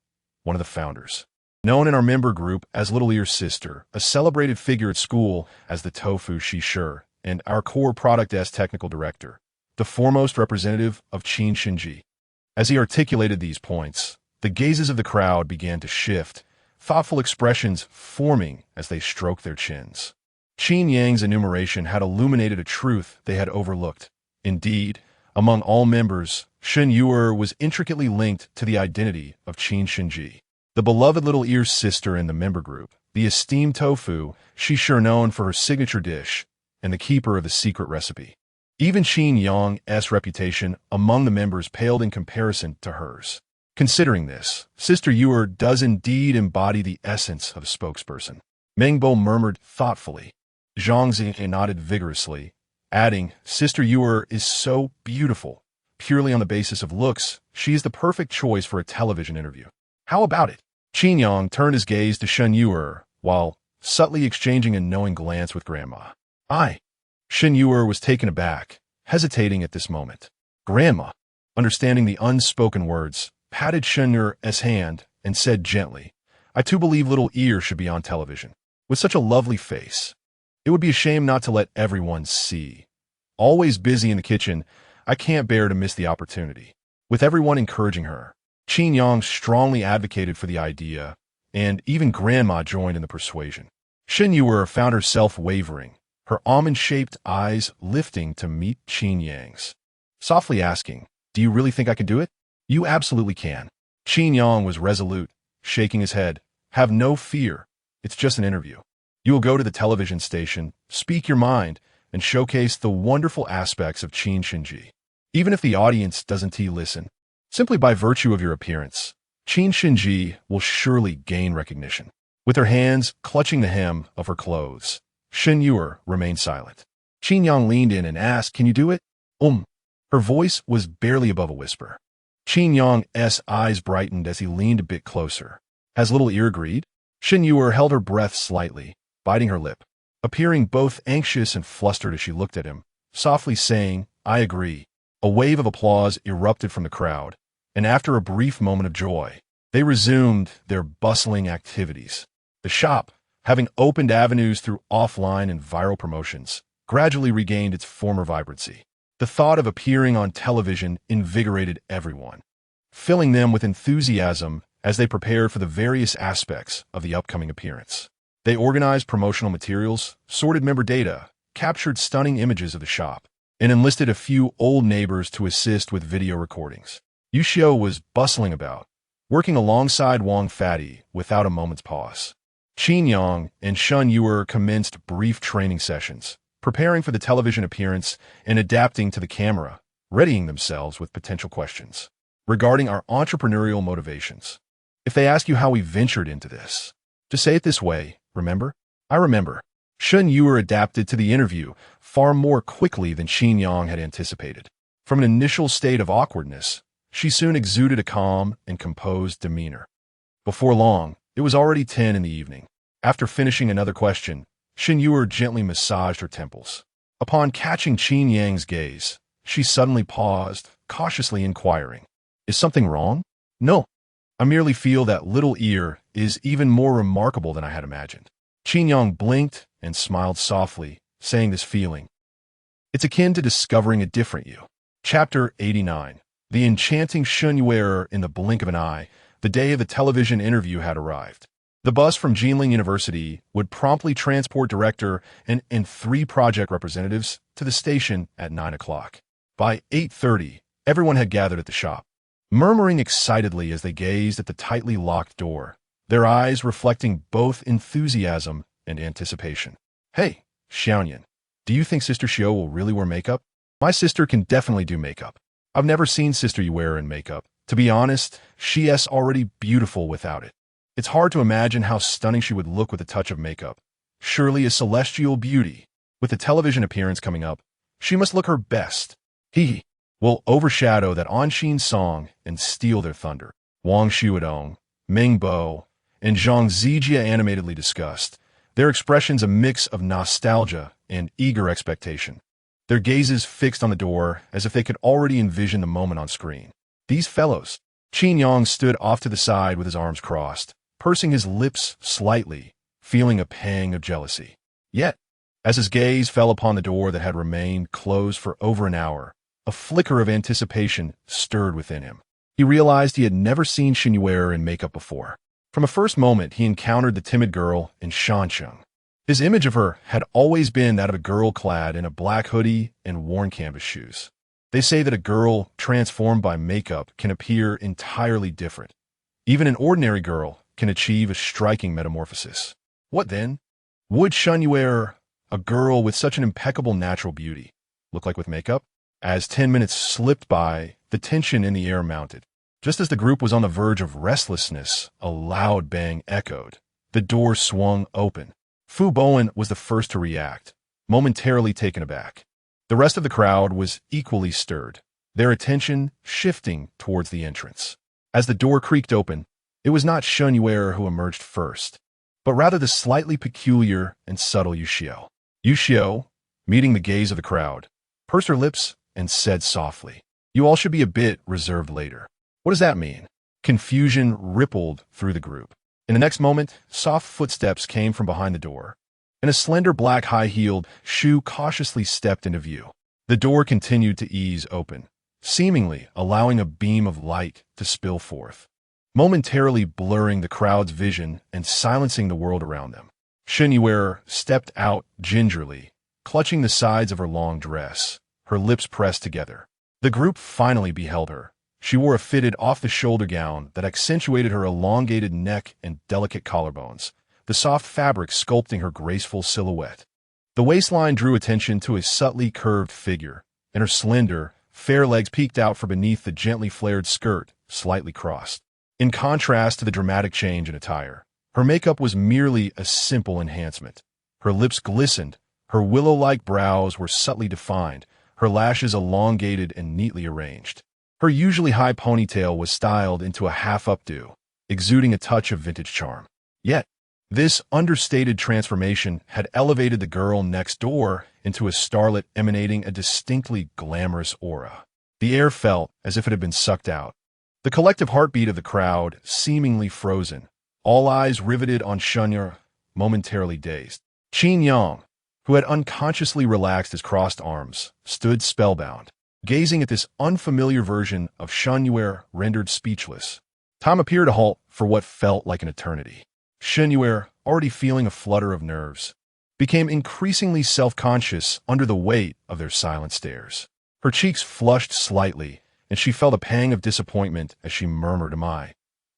one of the founders. Known in our member group as Little Ear's sister, a celebrated figure at school as the tofu Shi, and our core product as technical director, the foremost representative of Qin Shen Ji. As he articulated these points, the gazes of the crowd began to shift, thoughtful expressions forming as they stroked their chins. Qin Yang's enumeration had illuminated a truth they had overlooked. Indeed, among all members, Shen Yu'er was intricately linked to the identity of Qin Shen Ji. The beloved Little Ear's sister in the member group, the esteemed tofu, Shi known for her signature dish, and the keeper of the secret recipe. Even Qin Yang's reputation among the members paled in comparison to hers. Considering this, Sister Yu'er does indeed embody the essence of a spokesperson. Mengbo murmured thoughtfully. Zhang Zi nodded vigorously, adding, Sister Yu'er is so beautiful. Purely on the basis of looks, she is the perfect choice for a television interview. How about it? Qin Yang turned his gaze to Shen Yu'er, while subtly exchanging a knowing glance with Grandma. Shen Yu'er was taken aback, hesitating at this moment. Grandma, understanding the unspoken words, patted Shen Yu'er's hand and said gently, I too believe Little Ear should be on television. With such a lovely face. It would be a shame not to let everyone see. Always busy in the kitchen, I can't bear to miss the opportunity. With everyone encouraging her, Qin Yang strongly advocated for the idea, and even Grandma joined in the persuasion. Shen Yu'er found herself wavering, her almond-shaped eyes lifting to meet Qin Yang's, softly asking, Do you really think I can do it? You absolutely can. Qin Yang was resolute, shaking his head. Have no fear. It's just an interview. You will go to the television station, speak your mind, and showcase the wonderful aspects of Qin Shen Ji. Even if the audience doesn't listen, simply by virtue of your appearance, Qin Shen Ji will surely gain recognition. With her hands clutching the hem of her clothes, Shen Yu'er remained silent. Qin Yang leaned in and asked, Can you do it? Her voice was barely above a whisper. Qin Yang's eyes brightened as he leaned a bit closer. Has Little Ear agreed? Shen Yu'er held her breath slightly, biting her lip, appearing both anxious and flustered as she looked at him, softly saying, I agree. A wave of applause erupted from the crowd, and after a brief moment of joy, they resumed their bustling activities. The shop, having opened avenues through offline and viral promotions, gradually regained its former vibrancy. The thought of appearing on television invigorated everyone, filling them with enthusiasm as they prepared for the various aspects of the upcoming appearance. They organized promotional materials, sorted member data, captured stunning images of the shop, and enlisted a few old neighbors to assist with video recordings. Yu Xiao was bustling about, working alongside Wang Fatty without a moment's pause. Qin Yang and Shen Yu'er commenced brief training sessions, preparing for the television appearance and adapting to the camera, readying themselves with potential questions regarding our entrepreneurial motivations. If they ask you how we ventured into this, just say it this way, remember? I remember. Shen Yu'er adapted to the interview far more quickly than Qin Yang had anticipated. From an initial state of awkwardness, she soon exuded a calm and composed demeanor. Before long, it was already 10 in the evening. After finishing another question, Shen Yu'er gently massaged her temples. Upon catching Qin Yang's gaze, she suddenly paused, cautiously inquiring, Is something wrong? No. I merely feel that Little Ear is even more remarkable than I had imagined. Qin Yang blinked and smiled softly, saying this feeling. It's akin to discovering a different you. Chapter 89. The enchanting Shen Yu'er in the blink of an eye. The day of the television interview had arrived. The bus from Jinling University would promptly transport director and 3 project representatives to the station at 9 o'clock. By 8:30, everyone had gathered at the shop, murmuring excitedly as they gazed at the tightly locked door, their eyes reflecting both enthusiasm and anticipation. Hey, Xiaoyan, do you think Sister Xiao will really wear makeup? My sister can definitely do makeup. I've never seen Sister Yu'er in makeup. To be honest, she's already beautiful without it. It's hard to imagine how stunning she would look with a touch of makeup. Surely a celestial beauty. With the television appearance coming up, she must look her best. He will overshadow that on-sheen song and steal their thunder. Wang Xiudong, Ming Bo, and Zhang Zijia animatedly discussed, their expressions a mix of nostalgia and eager expectation. Their gazes fixed on the door as if they could already envision the moment on screen. These fellows. Qin Yang stood off to the side with his arms crossed, pursing his lips slightly, feeling a pang of jealousy. Yet, as his gaze fell upon the door that had remained closed for over an hour, a flicker of anticipation stirred within him. He realized he had never seen Shen Yu'er in makeup before. From a first moment, he encountered the timid girl in Shansheng. His image of her had always been that of a girl clad in a black hoodie and worn canvas shoes. They say that a girl transformed by makeup can appear entirely different. Even an ordinary girl can achieve a striking metamorphosis. What then? Would Shen Yu'er, a girl with such an impeccable natural beauty, look like with makeup? As 10 minutes slipped by, the tension in the air mounted. Just as the group was on the verge of restlessness, a loud bang echoed. The door swung open. Fu Bowen was the first to react, momentarily taken aback. The rest of the crowd was equally stirred, their attention shifting towards the entrance. As the door creaked open, it was not Shen Yu'er who emerged first, but rather the slightly peculiar and subtle Yuxiao. Yuxiao, meeting the gaze of the crowd, pursed her lips and said softly, "You all should be a bit reserved later." What does that mean? Confusion rippled through the group. In the next moment, soft footsteps came from behind the door, and a slender black high-heeled shoe cautiously stepped into view. The door continued to ease open, seemingly allowing a beam of light to spill forth, momentarily blurring the crowd's vision and silencing the world around them. Shen Yu'er stepped out gingerly, clutching the sides of her long dress, her lips pressed together. The group finally beheld her. She wore a fitted off-the-shoulder gown that accentuated her elongated neck and delicate collarbones, the soft fabric sculpting her graceful silhouette. The waistline drew attention to a subtly curved figure, and her slender, fair legs peeked out from beneath the gently flared skirt, slightly crossed. In contrast to the dramatic change in attire, her makeup was merely a simple enhancement. Her lips glistened, her willow-like brows were subtly defined, her lashes elongated and neatly arranged. Her usually high ponytail was styled into a half-updo, exuding a touch of vintage charm. Yet, this understated transformation had elevated the girl next door into a starlet emanating a distinctly glamorous aura. The air felt as if it had been sucked out. The collective heartbeat of the crowd seemingly frozen, all eyes riveted on Shen Yu'er, momentarily dazed. Qin Yang, who had unconsciously relaxed his crossed arms, stood spellbound, gazing at this unfamiliar version of Shen Yu'er rendered speechless. Time appeared to halt for what felt like an eternity. Shen Yu'er, already feeling a flutter of nerves, became increasingly self-conscious under the weight of their silent stares. Her cheeks flushed slightly, and she felt a pang of disappointment as she murmured, "Am I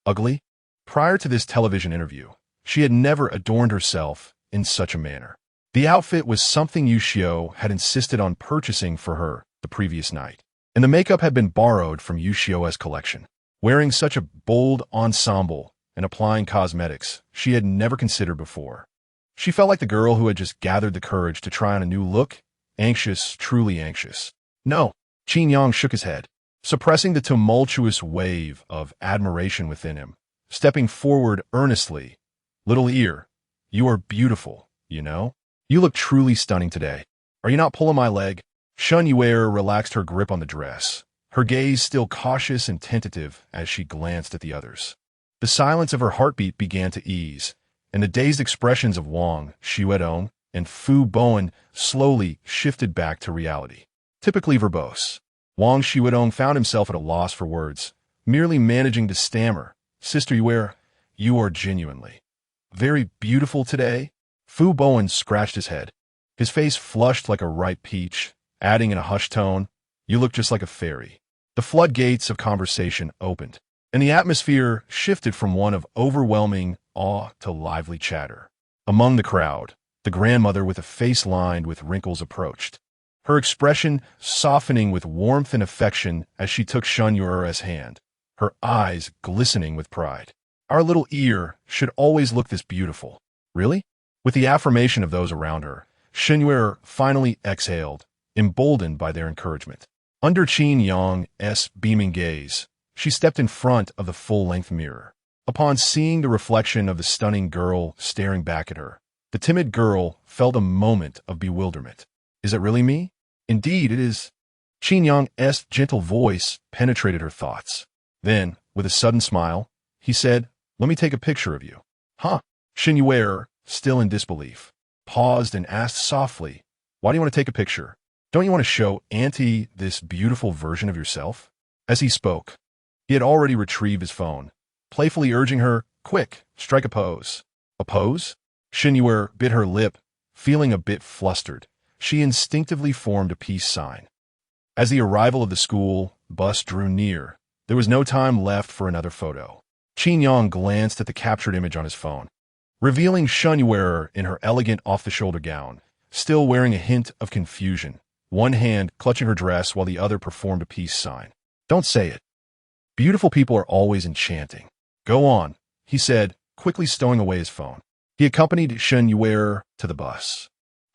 ugly?" Prior to this television interview, she had never adorned herself in such a manner. The outfit was something Yuxiao had insisted on purchasing for her the previous night, and the makeup had been borrowed from Yuxiao's collection. Wearing such a bold ensemble and applying cosmetics she had never considered before, she felt like the girl who had just gathered the courage to try on a new look, anxious, truly anxious. "No," Qin Yang shook his head, suppressing the tumultuous wave of admiration within him, stepping forward earnestly. "Little ear, you are beautiful, you know? You look truly stunning today. Are you not pulling my leg?" Shen Yu'er relaxed her grip on the dress, her gaze still cautious and tentative as she glanced at the others. The silence of her heartbeat began to ease, and the dazed expressions of Wang Xiudong and Fu Bowen slowly shifted back to reality. Typically verbose, Wang Xiudong found himself at a loss for words, merely managing to stammer, "Sister Yu'er, you are genuinely very beautiful today." Fu Bowen scratched his head, his face flushed like a ripe peach, adding in a hushed tone, "You look just like a fairy." The floodgates of conversation opened, and the atmosphere shifted from one of overwhelming awe to lively chatter. Among the crowd, the grandmother with a face lined with wrinkles approached. her expression softening with warmth and affection as she took Shen Yu'er's hand, her eyes glistening with pride. Our little ear should always look this beautiful. Really? With the affirmation of those around her, Shen Yu'er finally exhaled, emboldened by their encouragement. Under Qin Yang's beaming gaze, she stepped in front of the full-length mirror. Upon seeing the reflection of the stunning girl staring back at her, the timid girl felt a moment of bewilderment. Is it really me? Indeed, it is. Qin Yang's gentle voice penetrated her thoughts. Then, with a sudden smile, he said, "Let me take a picture of you." Huh? Shen Yu'er, still in disbelief, paused and asked softly, "Why do you want to take a picture? Don't you want to show Auntie this beautiful version of yourself?" As he spoke, he had already retrieved his phone, playfully urging her, "Quick, strike a pose." A pose? Shen Yu'er bit her lip, feeling a bit flustered. She instinctively formed a peace sign. As the arrival of the school bus drew near, there was no time left for another photo. Qin Yang glanced at the captured image on his phone, revealing Shen Yu'er in her elegant off-the-shoulder gown, still wearing a hint of confusion, one hand clutching her dress while the other performed a peace sign. "Don't say it. Beautiful people are always enchanting. Go on," he said, quickly stowing away his phone. He accompanied Shen Yu'er to the bus,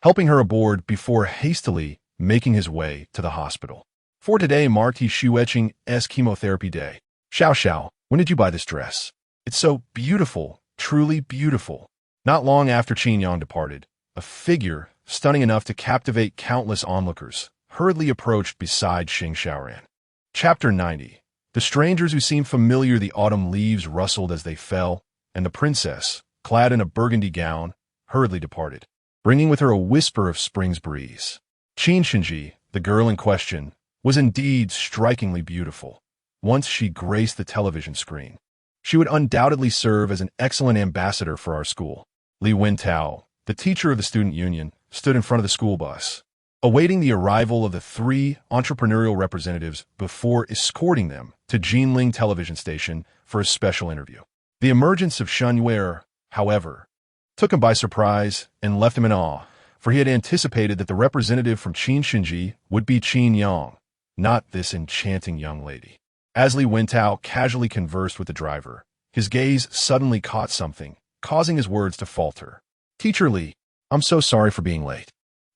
helping her aboard before hastily making his way to the hospital. For today marked He Shueqing's chemotherapy day. Xiao, when did you buy this dress? It's so beautiful, truly beautiful. Not long after Qin Yang departed, a figure, stunning enough to captivate countless onlookers, hurriedly approached beside Xing Xiaoran. Chapter 90. The strangers who seemed familiar, the autumn leaves rustled as they fell, and the princess, clad in a burgundy gown, hurriedly departed, bringing with her a whisper of spring's breeze. Qin Shen Ji, the girl in question, was indeed strikingly beautiful. Once she graced the television screen, she would undoubtedly serve as an excellent ambassador for our school. Li Wentao, the teacher of the student union, stood in front of the school bus, awaiting the arrival of the three entrepreneurial representatives before escorting them to Jinling television station for a special interview. The emergence of Shen Yu'er, however, took him by surprise and left him in awe, for he had anticipated that the representative from Qin Shen Ji would be Qin Yang, not this enchanting young lady. As Li Wentao casually conversed with the driver, his gaze suddenly caught something, causing his words to falter. "Teacher Li, I'm so sorry for being late.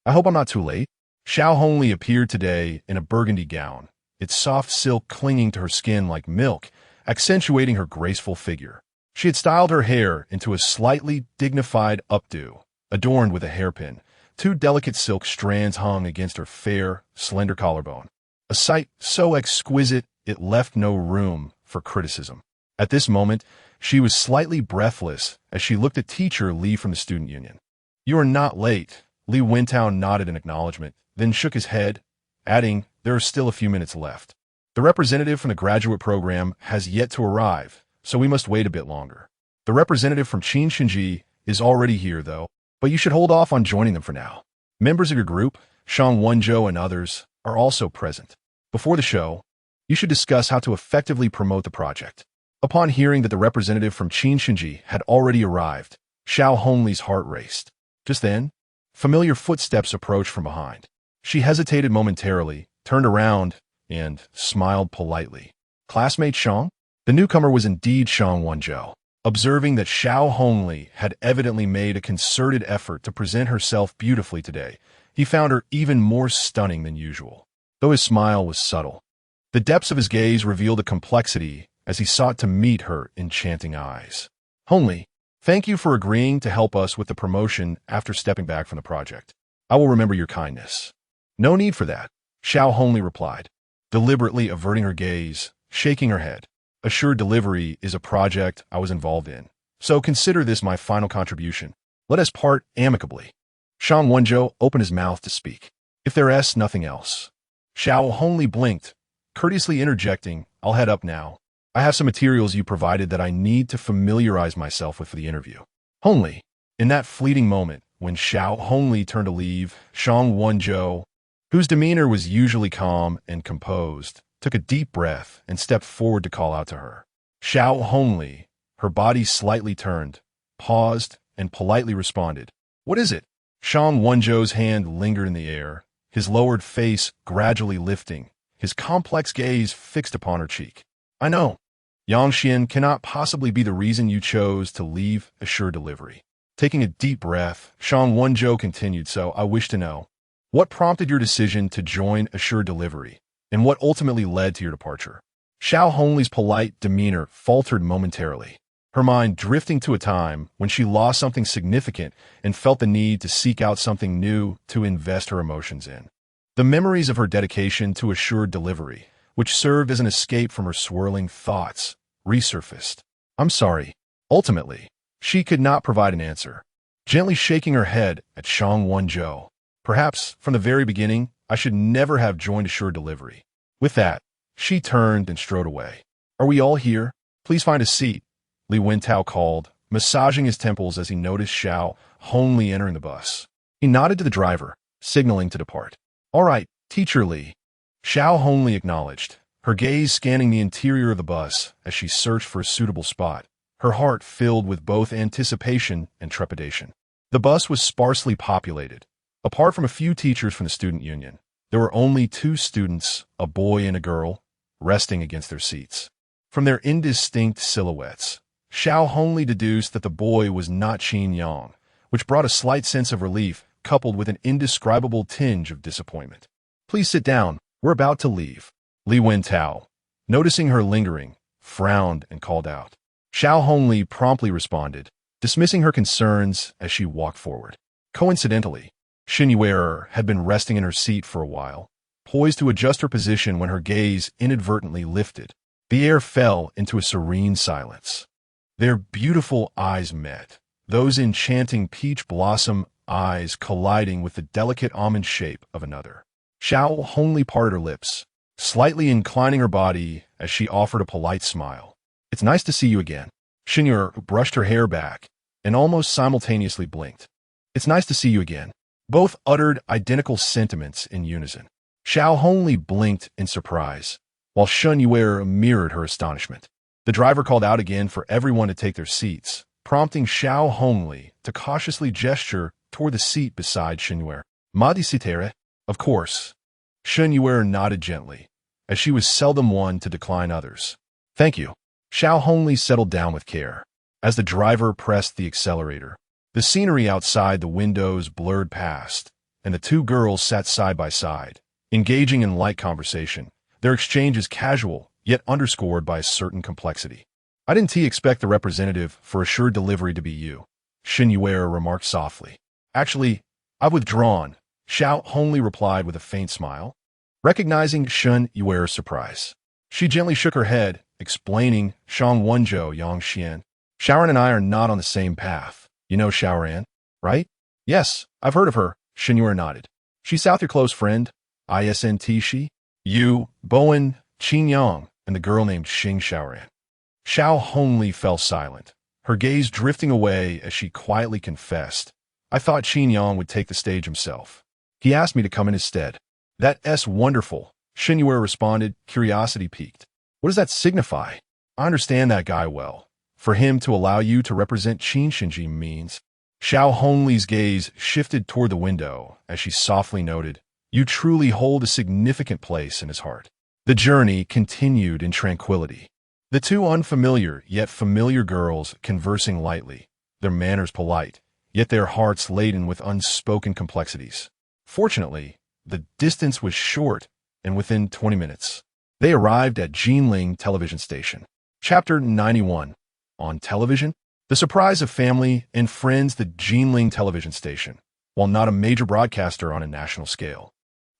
I hope I'm not too late." Xiaohongli appeared today in a burgundy gown, its soft silk clinging to her skin like milk, accentuating her graceful figure. She had styled her hair into a slightly dignified updo, adorned with a hairpin. Two delicate silk strands hung against her fair, slender collarbone, a sight so exquisite it left no room for criticism. At this moment, she was slightly breathless as she looked at teacher Li from the student union. "You are not late." Li Wentao nodded in acknowledgement, then shook his head, adding, "There are still a few minutes left. The representative from the graduate program has yet to arrive, so we must wait a bit longer. The representative from Qin Shen Ji is already here, though, but you should hold off on joining them for now. Members of your group, Shang Wenzhou and others, are also present. Before the show, you should discuss how to effectively promote the project." Upon hearing that the representative from Qin Shen Ji had already arrived, Xiaohongli's heart raced. Just then, familiar footsteps approached from behind. She hesitated momentarily, turned around, and smiled politely. "Classmate Shang?" The newcomer was indeed Shang Wenzhou. Observing that Xiaohongli had evidently made a concerted effort to present herself beautifully today, he found her even more stunning than usual, though his smile was subtle. The depths of his gaze revealed a complexity as he sought to meet her enchanting eyes. "Hongli, thank you for agreeing to help us with the promotion after stepping back from the project. I will remember your kindness." "No need for that," Xiaohongli replied, deliberately averting her gaze, shaking her head. "Assured delivery is a project I was involved in, so consider this my final contribution. Let us part amicably." Shang Wenzhou opened his mouth to speak. "If there's nothing else." Xiaohongli blinked, courteously interjecting, "I'll head up now. I have some materials you provided that I need to familiarize myself with for the interview." Hongli. In that fleeting moment, when Xiaohongli turned to leave, Shang Wenzhou, whose demeanor was usually calm and composed, took a deep breath and stepped forward to call out to her. Xiaohongli, her body slightly turned, paused, and politely responded, "What is it?" Shang Wenzhou's hand lingered in the air, his lowered face gradually lifting, his complex gaze fixed upon her cheek. I know. Yang Xian cannot possibly be the reason you chose to leave assured delivery. Taking a deep breath, Shang Wenzhou continued, so I wish to know, what prompted your decision to join assured delivery, and what ultimately led to your departure? Xiaohongli's polite demeanor faltered momentarily, her mind drifting to a time when she lost something significant and felt the need to seek out something new to invest her emotions in. The memories of her dedication to assured delivery, which served as an escape from her swirling thoughts, resurfaced. I'm sorry. Ultimately, she could not provide an answer, gently shaking her head at Shang Wenzhou. Perhaps, from the very beginning, I should never have joined assured delivery. With that, she turned and strode away. Are we all here? Please find a seat, Li Wentao called, massaging his temples as he noticed Xiaohongli entering the bus. He nodded to the driver, signaling to depart. All right, Teacher Li. Xiaohongli acknowledged, her gaze scanning the interior of the bus as she searched for a suitable spot, her heart filled with both anticipation and trepidation. The bus was sparsely populated. Apart from a few teachers from the student union, there were only 2 students, a boy and a girl, resting against their seats. From their indistinct silhouettes, Xiaohongli deduced that the boy was not Qin Yang, which brought a slight sense of relief coupled with an indescribable tinge of disappointment. Please sit down. We're about to leave. Li Wentao, noticing her lingering, frowned and called out. Xiaohongli promptly responded, dismissing her concerns as she walked forward. Coincidentally, Shen Yu'er had been resting in her seat for a while, poised to adjust her position when her gaze inadvertently lifted. The air fell into a serene silence. Their beautiful eyes met, those enchanting peach blossom eyes colliding with the delicate almond shape of another. Xiaohongli parted her lips, slightly inclining her body as she offered a polite smile. It's nice to see you again. Shen Yu'er brushed her hair back and almost simultaneously blinked. It's nice to see you again. Both uttered identical sentiments in unison. Xiaohongli blinked in surprise, while Shen Yu'er mirrored her astonishment. The driver called out again for everyone to take their seats, prompting Xiaohongli to cautiously gesture toward the seat beside Shen Yu'er. Madi sitere? Of course. Shen Yu'er nodded gently, as she was seldom one to decline others. Thank you. Xiaohongli settled down with care. As the driver pressed the accelerator, the scenery outside the windows blurred past, and the 2 girls sat side by side, engaging in light conversation, their exchanges casual, yet underscored by a certain complexity. I didn't expect the representative for assured delivery to be you, Shen Yu'er remarked softly. Actually, I've withdrawn, Xiaohongli replied with a faint smile. Recognizing Shen Yu'er's surprise, she gently shook her head, explaining, Shang Wenzhou, Yang Xian. Xiaoran and I are not on the same path. You know Xiaoran, right? Yes, I've heard of her, Shen Yu'er nodded. She's South your close friend, isn't she? You, Bowen, Qin Yang, and the girl named Xing Xiaoran. Xiaohongli fell silent, her gaze drifting away as she quietly confessed. I thought Qin Yang would take the stage himself. He asked me to come in his stead. That's wonderful, Shen Yu'er responded, curiosity piqued. What does that signify? I understand that guy well. For him to allow you to represent Qin Shen Ji means. Xiaohongli's gaze shifted toward the window as she softly noted, you truly hold a significant place in his heart. The journey continued in tranquility. The 2 unfamiliar yet familiar girls conversing lightly, their manners polite, yet their hearts laden with unspoken complexities. Fortunately, the distance was short, and within 20 minutes, they arrived at Jinling television station. Chapter 91. On television? The surprise of family and friends. The Jinling television station, while not a major broadcaster on a national scale,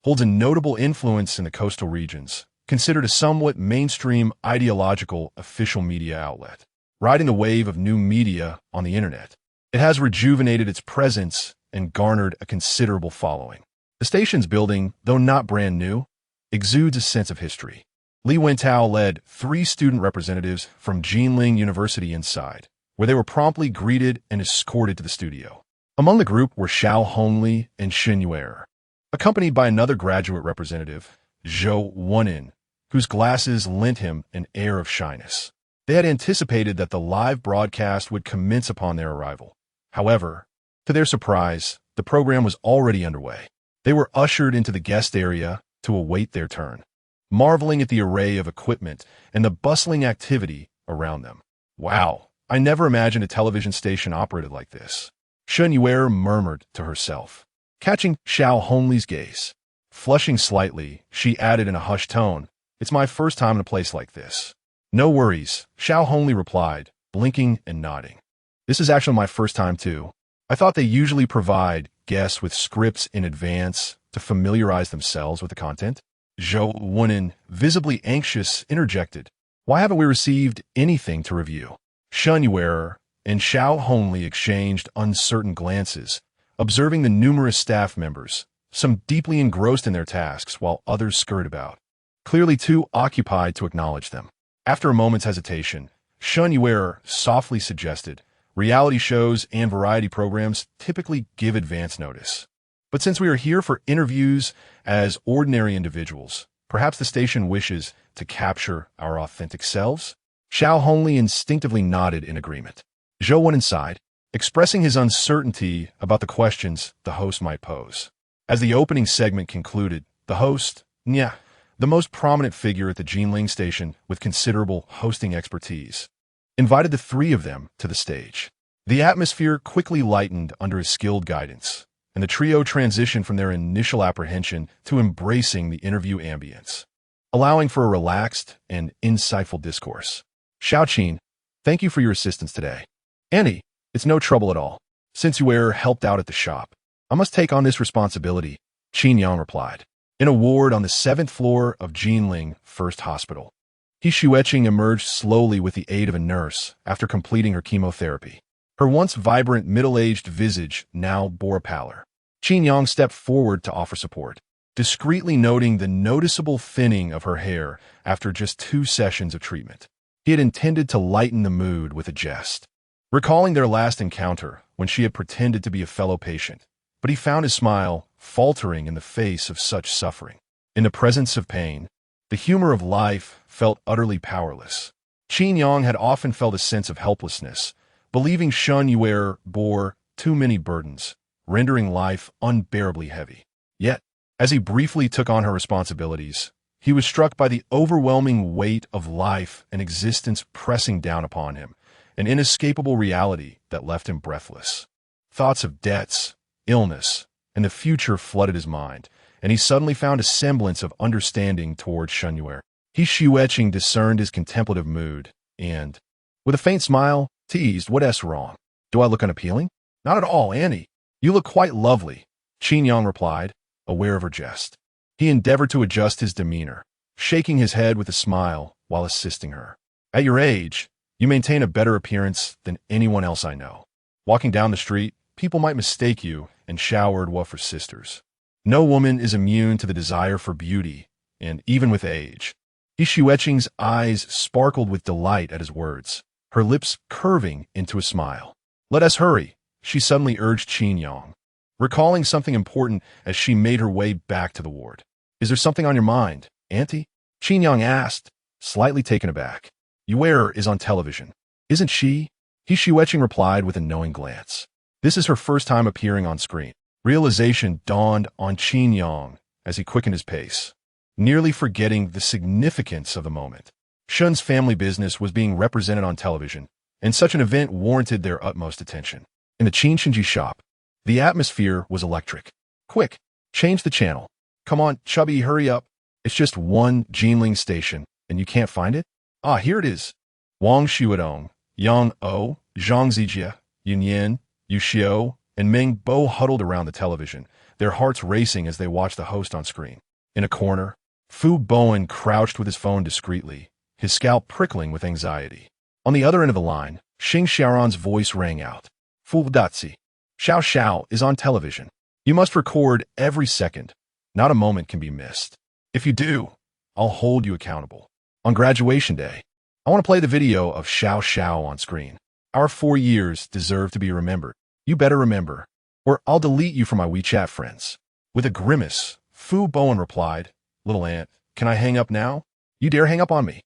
holds a notable influence in the coastal regions, considered a somewhat mainstream ideological official media outlet. Riding the wave of new media on the internet, it has rejuvenated its presence and garnered a considerable following. The station's building, though not brand new, exudes a sense of history. Li Wentao led 3 student representatives from Jinling University inside, where they were promptly greeted and escorted to the studio. Among the group were Xiaohongli and Shen Yu'er, accompanied by another graduate representative, Zhou Wenin, whose glasses lent him an air of shyness. They had anticipated that the live broadcast would commence upon their arrival. However, to their surprise, the program was already underway. They were ushered into the guest area to await their turn, marveling at the array of equipment and the bustling activity around them. Wow, I never imagined a television station operated like this, Shen Yu'er murmured to herself, catching Xiaohongli's gaze. Flushing slightly, she added in a hushed tone, "It's my first time in a place like this." "No worries," Xiaohongli replied, blinking and nodding. "This is actually my first time too. I thought they usually provide guests with scripts in advance to familiarize themselves with the content." Zhou Wunan, visibly anxious, interjected, "Why haven't we received anything to review?" Shen Yu'er and Xiaohongli exchanged uncertain glances, observing the numerous staff members, some deeply engrossed in their tasks while others scurried about, clearly too occupied to acknowledge them. After a moment's hesitation, Shen Yu'er softly suggested, "Reality shows and variety programs typically give advance notice. But since we are here for interviews as ordinary individuals, perhaps the station wishes to capture our authentic selves?" Xiaohongli instinctively nodded in agreement. Zhou went inside, expressing his uncertainty about the questions the host might pose. As the opening segment concluded, the host, the most prominent figure at the Jinling station with considerable hosting expertise, invited the three of them to the stage. The atmosphere quickly lightened under his skilled guidance, and the trio transitioned from their initial apprehension to embracing the interview ambience, allowing for a relaxed and insightful discourse. "Xiaoqin, thank you for your assistance today." "Annie, it's no trouble at all. Since Yu'er helped out at the shop, I must take on this responsibility," Qin Yang replied. In a ward on the 7th floor of Jinling First Hospital, He Shueqing emerged slowly with the aid of a nurse after completing her chemotherapy. Her once vibrant, middle-aged visage now bore a pallor. Qin Yang stepped forward to offer support, discreetly noting the noticeable thinning of her hair after just 2 sessions of treatment. He had intended to lighten the mood with a jest, recalling their last encounter when she had pretended to be a fellow patient, but he found his smile faltering in the face of such suffering. In the presence of pain, the humor of life felt utterly powerless. Qin Yang had often felt a sense of helplessness, believing Shen Yu'er bore too many burdens, rendering life unbearably heavy. Yet, as he briefly took on her responsibilities, he was struck by the overwhelming weight of life and existence pressing down upon him, an inescapable reality that left him breathless. Thoughts of debts, illness, and the future flooded his mind, and he suddenly found a semblance of understanding towards Shen Yu'er. He Shueqing discerned his contemplative mood, and, with a faint smile, teased, "What's wrong? Do I look unappealing?" "Not at all, Annie. You look quite lovely," Qin Yang replied, aware of her jest. He endeavored to adjust his demeanor, shaking his head with a smile while assisting her. "At your age, you maintain a better appearance than anyone else I know. Walking down the street, people might mistake you and Xiaohongli for sisters. No woman is immune to the desire for beauty, and even with age." He Shueqing's eyes sparkled with delight at his words, her lips curving into a smile. "Let us hurry," she suddenly urged Qin Yang, recalling something important as she made her way back to the ward. "Is there something on your mind, Auntie?" Qin Yang asked, slightly taken aback. "Yu'er is on television, isn't she?" He Shueqing replied with a knowing glance. This is her first time appearing on screen. Realization dawned on Qin Yang as he quickened his pace, nearly forgetting the significance of the moment. Shen's family business was being represented on television, and such an event warranted their utmost attention. In the Qin Shen Ji shop, the atmosphere was electric. "Quick, change the channel. Come on, Chubby, hurry up. It's just one Jinling station, and you can't find it? Ah, here it is." Wang Shuidong, Yang O, Zhang Zijie, Yun Yan, Yu Xiao, and Meng Bo huddled around the television, their hearts racing as they watched the host on screen. In a corner, Fu Bowen crouched with his phone discreetly, his scalp prickling with anxiety. On the other end of the line, Xing Xiaoran's voice rang out. "Fu Datzi, Xiao Xiao is on television. You must record every second. Not a moment can be missed. If you do, I'll hold you accountable. On graduation day, I want to play the video of Xiao Xiao on screen. Our 4 years deserve to be remembered. You better remember, or I'll delete you from my WeChat friends." With a grimace, Fu Bowen replied, "Little aunt, can I hang up now? You dare hang up on me?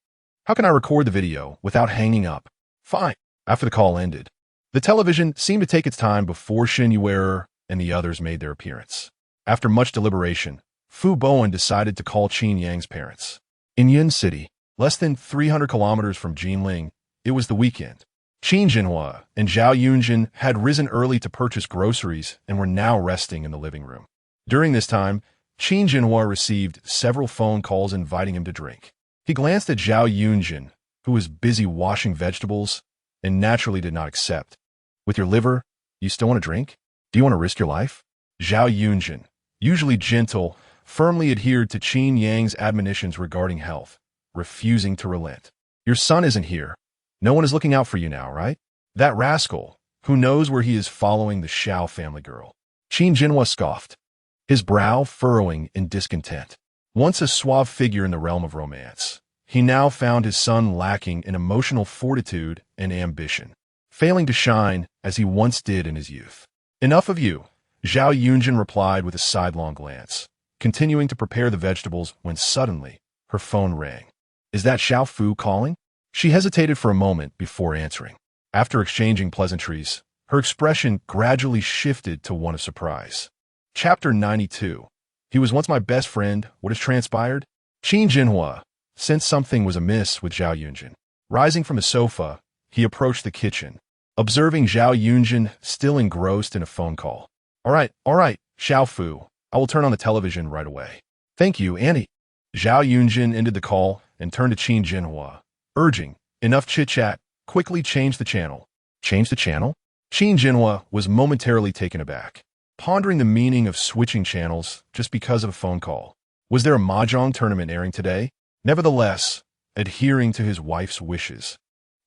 How can I record the video without hanging up?" "Fine." After the call ended, the television seemed to take its time before Shen Yu'er and the others made their appearance. After much deliberation, Fu Bowen decided to call Qin Yang's parents. In Yun City, less than 300 kilometers from Jinling, it was the weekend. Qin Jinhua and Zhao Yunjin had risen early to purchase groceries and were now resting in the living room. During this time, Qin Jinhua received several phone calls inviting him to drink. He glanced at Zhao Yunjin, who was busy washing vegetables, and naturally did not accept. With your liver, you still want to drink? Do you want to risk your life? Zhao Yunjin, usually gentle, firmly adhered to Qin Yang's admonitions regarding health, refusing to relent. Your son isn't here. No one is looking out for you now, right? That rascal, who knows where he is following the Xiao family girl. Qin Jinhua scoffed, his brow furrowing in discontent. Once a suave figure in the realm of romance, he now found his son lacking in emotional fortitude and ambition, failing to shine as he once did in his youth. Enough of you, Zhao Yunjin replied with a sidelong glance, continuing to prepare the vegetables when suddenly her phone rang. Is that Xiao Fu calling? She hesitated for a moment before answering. After exchanging pleasantries, her expression gradually shifted to one of surprise. Chapter 92. He was once my best friend. What has transpired? Qin Jinhua sensed something was amiss with Zhao Yunjin. Rising from his sofa, he approached the kitchen, observing Zhao Yunjin still engrossed in a phone call. All right, Xiao Fu. I will turn on the television right away. Thank you, Annie. Zhao Yunjin ended the call and turned to Qin Jinhua, urging, enough chit-chat, quickly change the channel. Change the channel? Qin Jinhua was momentarily taken aback, pondering the meaning of switching channels just because of a phone call. Was there a mahjong tournament airing today? Nevertheless, adhering to his wife's wishes,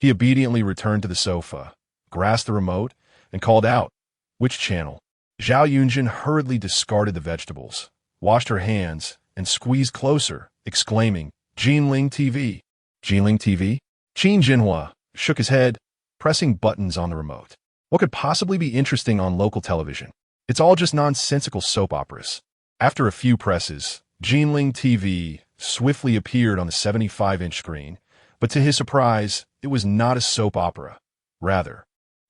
he obediently returned to the sofa, grasped the remote, and called out, which channel? Zhao Yunjin hurriedly discarded the vegetables, washed her hands, and squeezed closer, exclaiming, Jinling TV. Jinling TV? Qin Jinhua shook his head, pressing buttons on the remote. What could possibly be interesting on local television? It's all just nonsensical soap operas. After a few presses, Jinling TV swiftly appeared on the 75-inch screen, but to his surprise, it was not a soap opera. Rather,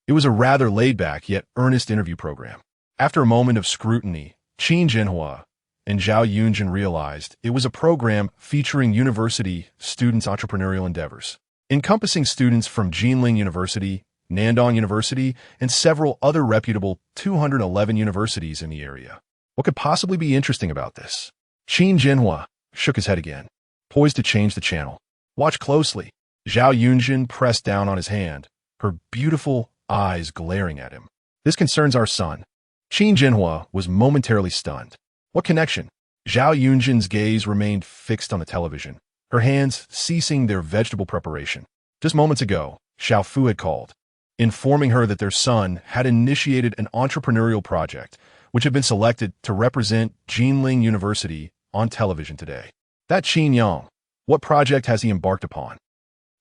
it was a rather laid-back yet earnest interview program. After a moment of scrutiny, Qin Jinhua and Zhao Yunjin realized it was a program featuring university students' entrepreneurial endeavors, encompassing students from Jinling University, Nandong University, and several other reputable 211 universities in the area. What could possibly be interesting about this? Qin Jinhua shook his head again, poised to change the channel. Watch closely. Zhao Yunjin pressed down on his hand, her beautiful eyes glaring at him. This concerns our son. Qin Jinhua was momentarily stunned. What connection? Zhao Yunjin's gaze remained fixed on the television, her hands ceasing their vegetable preparation. Just moments ago, Xiao Fu had called, informing her that their son had initiated an entrepreneurial project, which had been selected to represent Jinling University on television today. That Qin Yang, what project has he embarked upon?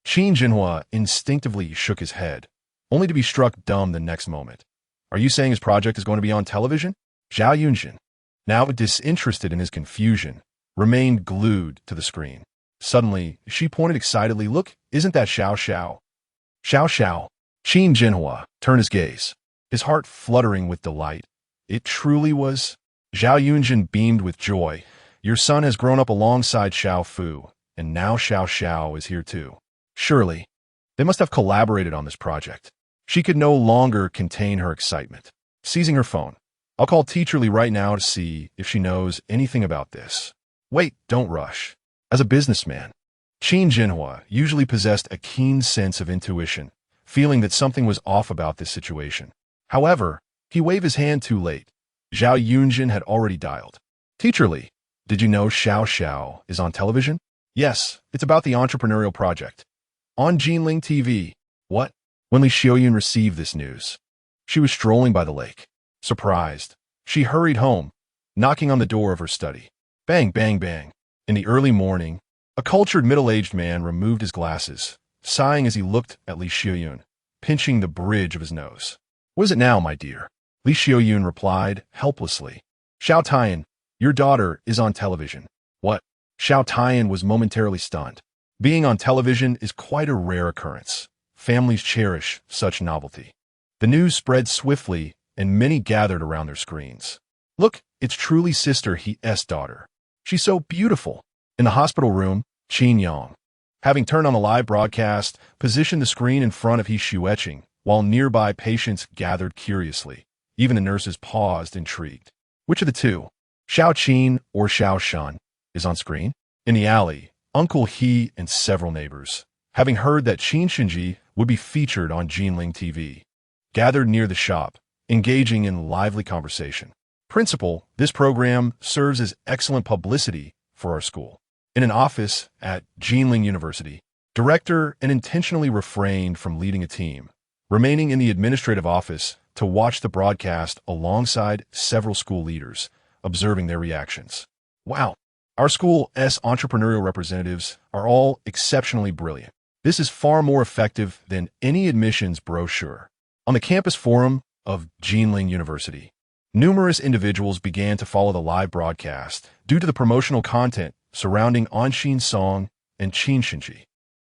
Qin Jinhua instinctively shook his head, only to be struck dumb the next moment. Are you saying his project is going to be on television? Zhao Yunjin, now disinterested in his confusion, remained glued to the screen. Suddenly, she pointed excitedly, look, isn't that Xiao Xiao? Xiao Xiao. Qin Jinhua turned his gaze, his heart fluttering with delight. It truly was. Zhao Yunjin beamed with joy. Your son has grown up alongside Xiao Fu, and now Xiao Xiao is here too. Surely, they must have collaborated on this project. She could no longer contain her excitement. Seizing her phone, I'll call Teacher Lee right now to see if she knows anything about this. Wait, don't rush. As a businessman, Qin Jinhua usually possessed a keen sense of intuition, feeling that something was off about this situation. However, he waved his hand too late. Zhao Yunjin had already dialed. Teacher Lee, did you know Xiao Xiao is on television? Yes, it's about the entrepreneurial project. On Jinling TV. What? When Li Xiaoyun received this news, she was strolling by the lake. Surprised, she hurried home, knocking on the door of her study. Bang, bang, bang. In the early morning, a cultured middle-aged man removed his glasses, sighing as he looked at Li Xiaoyun, pinching the bridge of his nose. What is it now, my dear? Li Xiaoyun replied, helplessly. Xiao Tian, your daughter is on television. What? Xiao Tian was momentarily stunned. Being on television is quite a rare occurrence. Families cherish such novelty. The news spread swiftly, and many gathered around their screens. Look, it's truly sister He's daughter. She's so beautiful. In the hospital room, Qin Yang, having turned on the live broadcast, positioned the screen in front of He Shueqing, while nearby patients gathered curiously. Even the nurses paused, intrigued. Which of the two, Xiao Qin or Xiao Shan, is on screen? In the alley, Uncle He and several neighbors, having heard that Qin Shen Ji would be featured on Jinling TV, gathered near the shop, engaging in lively conversation. Principal, this program serves as excellent publicity for our school. In an office at Jinling University, director intentionally refrained from leading a team, remaining in the administrative office to watch the broadcast alongside several school leaders, observing their reactions. Wow, our school's entrepreneurial representatives are all exceptionally brilliant. This is far more effective than any admissions brochure. On the campus forum of Jinling University, numerous individuals began to follow the live broadcast due to the promotional content surrounding Anshin's song and Qin Shen Ji.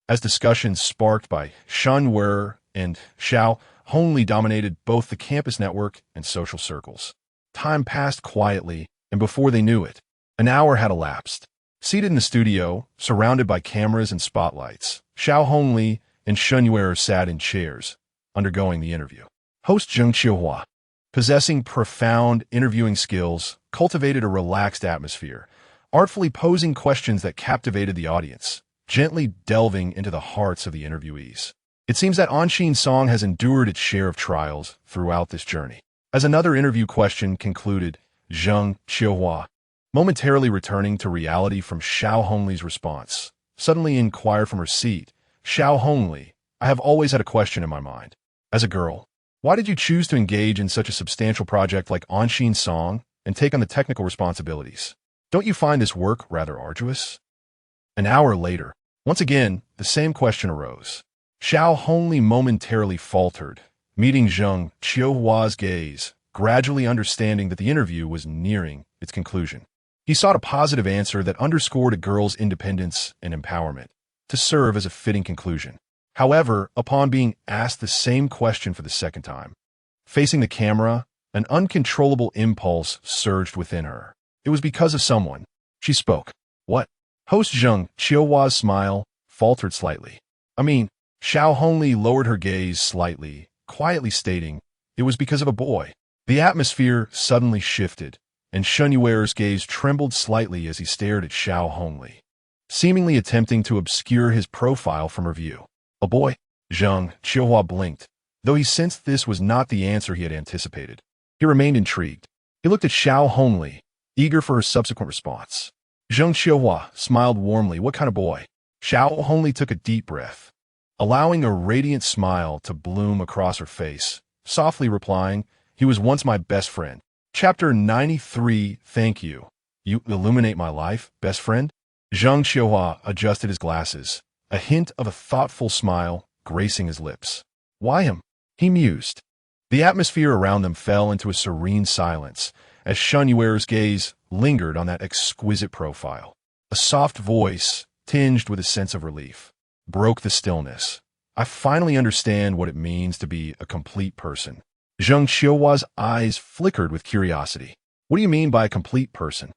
As discussions sparked by Shen Yu'er and Xiaohongli dominated both the campus network and social circles. Time passed quietly, and before they knew it, an hour had elapsed. Seated in the studio, surrounded by cameras and spotlights, Xiaohongli and Shen Yu'er sat in chairs, undergoing the interview. Host Zheng Qiuhua, possessing profound interviewing skills, cultivated a relaxed atmosphere, artfully posing questions that captivated the audience, gently delving into the hearts of the interviewees. It seems that Anshin's song has endured its share of trials throughout this journey. As another interview question concluded, Zheng Qiuhua, momentarily returning to reality from Xiaohongli's response, suddenly inquired from her seat, Xiaohongli, I have always had a question in my mind. As a girl, why did you choose to engage in such a substantial project like Anshin's song and take on the technical responsibilities? Don't you find this work rather arduous? An hour later, once again, the same question arose. Xiaohongli momentarily faltered, meeting Zheng Qiuhua's gaze, gradually understanding that the interview was nearing its conclusion. He sought a positive answer that underscored a girl's independence and empowerment, to serve as a fitting conclusion. However, upon being asked the same question for the second time, facing the camera, an uncontrollable impulse surged within her. It was because of someone. She spoke. What? Host Zheng Qiuhua's smile faltered slightly. Xiaohongli lowered her gaze slightly, quietly stating, it was because of a boy. The atmosphere suddenly shifted, and Shen Yu'er's gaze trembled slightly as he stared at Xiaohongli, seemingly attempting to obscure his profile from her view. A boy? Zheng Qiuhua blinked, though he sensed this was not the answer he had anticipated. He remained intrigued. He looked at Xiaohongli, eager for her subsequent response. Zheng Qiuhua smiled warmly. What kind of boy? Xiaohongli took a deep breath, allowing a radiant smile to bloom across her face, softly replying, he was once my best friend. Chapter 93. Thank you. You illuminate my life, best friend? Zheng Qiuhua adjusted his glasses, a hint of a thoughtful smile gracing his lips. Why him? He mused. The atmosphere around them fell into a serene silence as Shen Yu'er's gaze lingered on that exquisite profile. A soft voice, tinged with a sense of relief, broke the stillness. I finally understand what it means to be a complete person. Zheng Qiuhua's eyes flickered with curiosity. What do you mean by a complete person?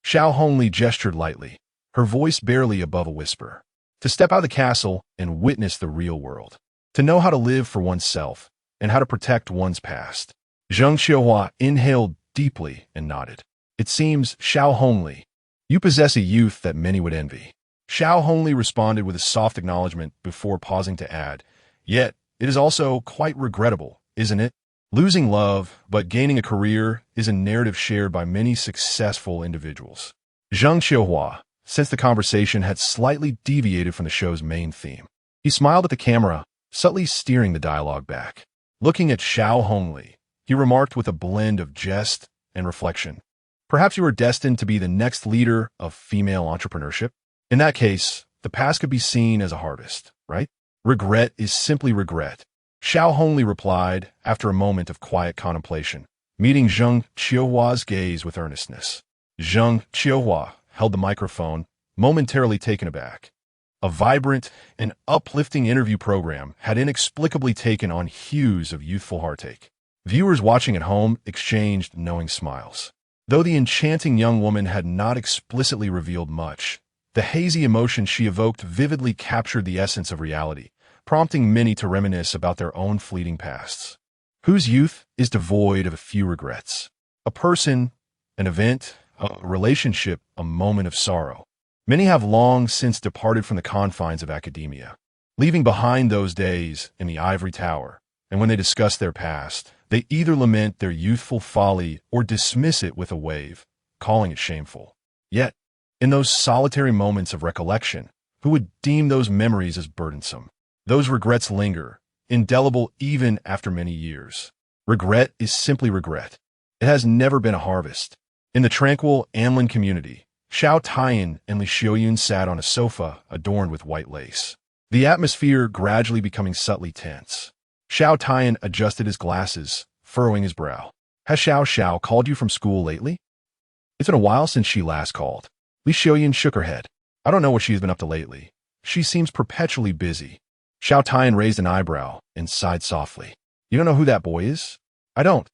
Xiaohongli gestured lightly, her voice barely above a whisper. To step out of the castle and witness the real world. To know how to live for oneself and how to protect one's past. Zheng Qiuhua inhaled deeply and nodded. It seems, Xiaohongli, you possess a youth that many would envy. Xiaohongli responded with a soft acknowledgement before pausing to add, yet, it is also quite regrettable, isn't it? Losing love, but gaining a career is a narrative shared by many successful individuals. Zheng Qiuhua, since the conversation had slightly deviated from the show's main theme, he smiled at the camera, subtly steering the dialogue back. Looking at Xiaohongli, he remarked with a blend of jest and reflection. Perhaps you are destined to be the next leader of female entrepreneurship? In that case, the past could be seen as a harvest, right? Regret is simply regret. Xiaohongli replied after a moment of quiet contemplation, meeting Zheng Qiuhua's gaze with earnestness. Zheng Qiuhua held the microphone, momentarily taken aback. A vibrant and uplifting interview program had inexplicably taken on hues of youthful heartache. Viewers watching at home exchanged knowing smiles. Though the enchanting young woman had not explicitly revealed much, the hazy emotion she evoked vividly captured the essence of reality, prompting many to reminisce about their own fleeting pasts. Whose youth is devoid of a few regrets? A person, an event, a relationship, a moment of sorrow. Many have long since departed from the confines of academia, leaving behind those days in the ivory tower, and when they discuss their past, they either lament their youthful folly or dismiss it with a wave, calling it shameful. Yet, in those solitary moments of recollection, who would deem those memories as burdensome? Those regrets linger, indelible even after many years. Regret is simply regret. It has never been a harvest. In the tranquil Anlin community, Xiao Taiyan and Li Xiaoyun sat on a sofa adorned with white lace, the atmosphere gradually becoming subtly tense. Xiao Taiyan adjusted his glasses, furrowing his brow. Has Xiao called you from school lately? It's been a while since she last called. Li Xiaoyun shook her head. I don't know what she's been up to lately. She seems perpetually busy. Xiao Taiyan raised an eyebrow and sighed softly. You don't know who that boy is? I don't.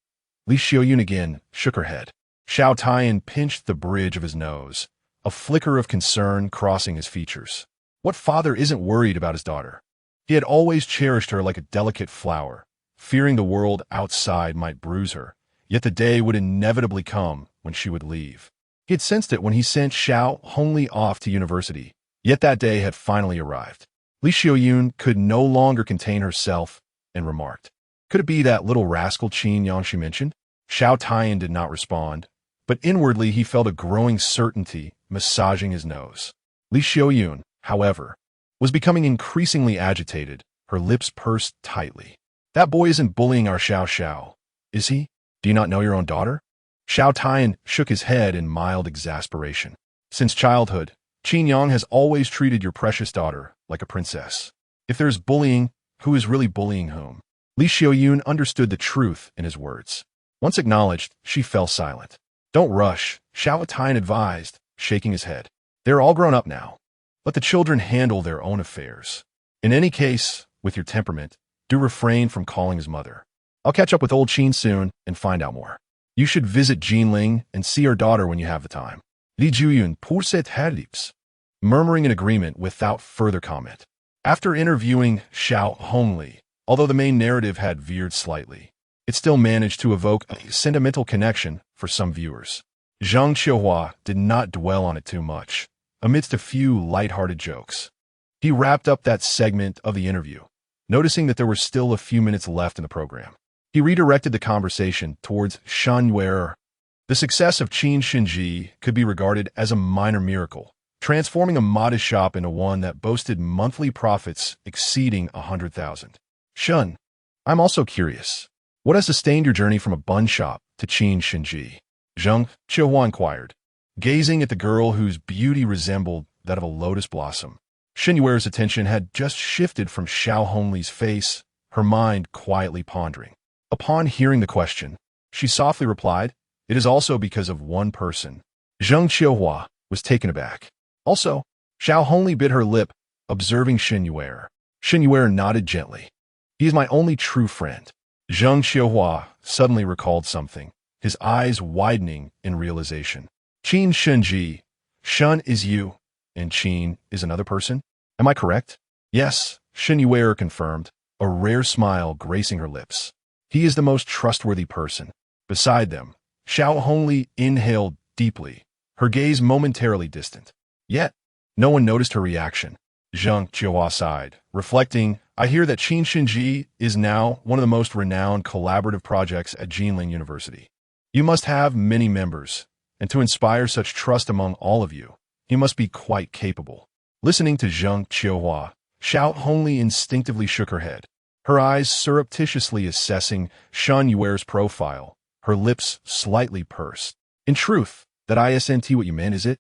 Li Xiaoyun again shook her head. Xiao Taiyan pinched the bridge of his nose, a flicker of concern crossing his features. What father isn't worried about his daughter? He had always cherished her like a delicate flower, fearing the world outside might bruise her, yet the day would inevitably come when she would leave. He had sensed it when he sent Xiaohongli off to university, yet that day had finally arrived. Li Xiaoyun could no longer contain herself and remarked, Could it be that little rascal Qin Yang she mentioned? Xiao Taiyan did not respond, but inwardly he felt a growing certainty massaging his nose. Li Xiaoyun, however, was becoming increasingly agitated, her lips pursed tightly. That boy isn't bullying our Xiao, is he? Do you not know your own daughter? Xiao Taiyan shook his head in mild exasperation. Since childhood, Qin Yang has always treated your precious daughter like a princess. If there's bullying, who is really bullying whom? Li Xiaoyun understood the truth in his words. Once acknowledged, she fell silent. Don't rush, Xiao Taiyan advised, shaking his head. They're all grown up now. Let the children handle their own affairs. In any case, with your temperament, do refrain from calling his mother. I'll catch up with old Qin soon and find out more. You should visit Jinling and see her daughter when you have the time. Li Juyun pourset hadips, murmuring in agreement without further comment. After interviewing Xiaohongli, although the main narrative had veered slightly, it still managed to evoke a sentimental connection for some viewers. Zhang Qiuhua did not dwell on it too much, amidst a few light-hearted jokes. He wrapped up that segment of the interview, noticing that there were still a few minutes left in the program. He redirected the conversation towards Shen Yu'er. The success of Qin Shen Ji could be regarded as a minor miracle, transforming a modest shop into one that boasted monthly profits exceeding 100,000. Shen, I'm also curious. What has sustained your journey from a bun shop to Qin Shen Ji? Zhang Qiuhua inquired, gazing at the girl whose beauty resembled that of a lotus blossom. Shen Yu'er's attention had just shifted from Xiaohongli's face, her mind quietly pondering. Upon hearing the question, she softly replied, It is also because of one person. Zhang Qiuhua was taken aback. Also, Xiaohongli bit her lip, observing Shen Yu'er. Shen Yu'er nodded gently. He is my only true friend. Zhang Qiuhua suddenly recalled something, his eyes widening in realization. Qin Shen Ji, Shen is you, and Qin is another person? Am I correct? Yes, Shen Yu'er confirmed, a rare smile gracing her lips. He is the most trustworthy person. Beside them, Xiaohongli inhaled deeply, her gaze momentarily distant. Yet, no one noticed her reaction. Zhang Qiuhua sighed, reflecting, I hear that Qin Shen Ji is now one of the most renowned collaborative projects at Jinling University. You must have many members, and to inspire such trust among all of you, he must be quite capable. Listening to Zhang Qiuhua, Xiaohongli instinctively shook her head, her eyes surreptitiously assessing Shen Yu'er's profile, her lips slightly pursed. In truth, that isn't what you meant, is it?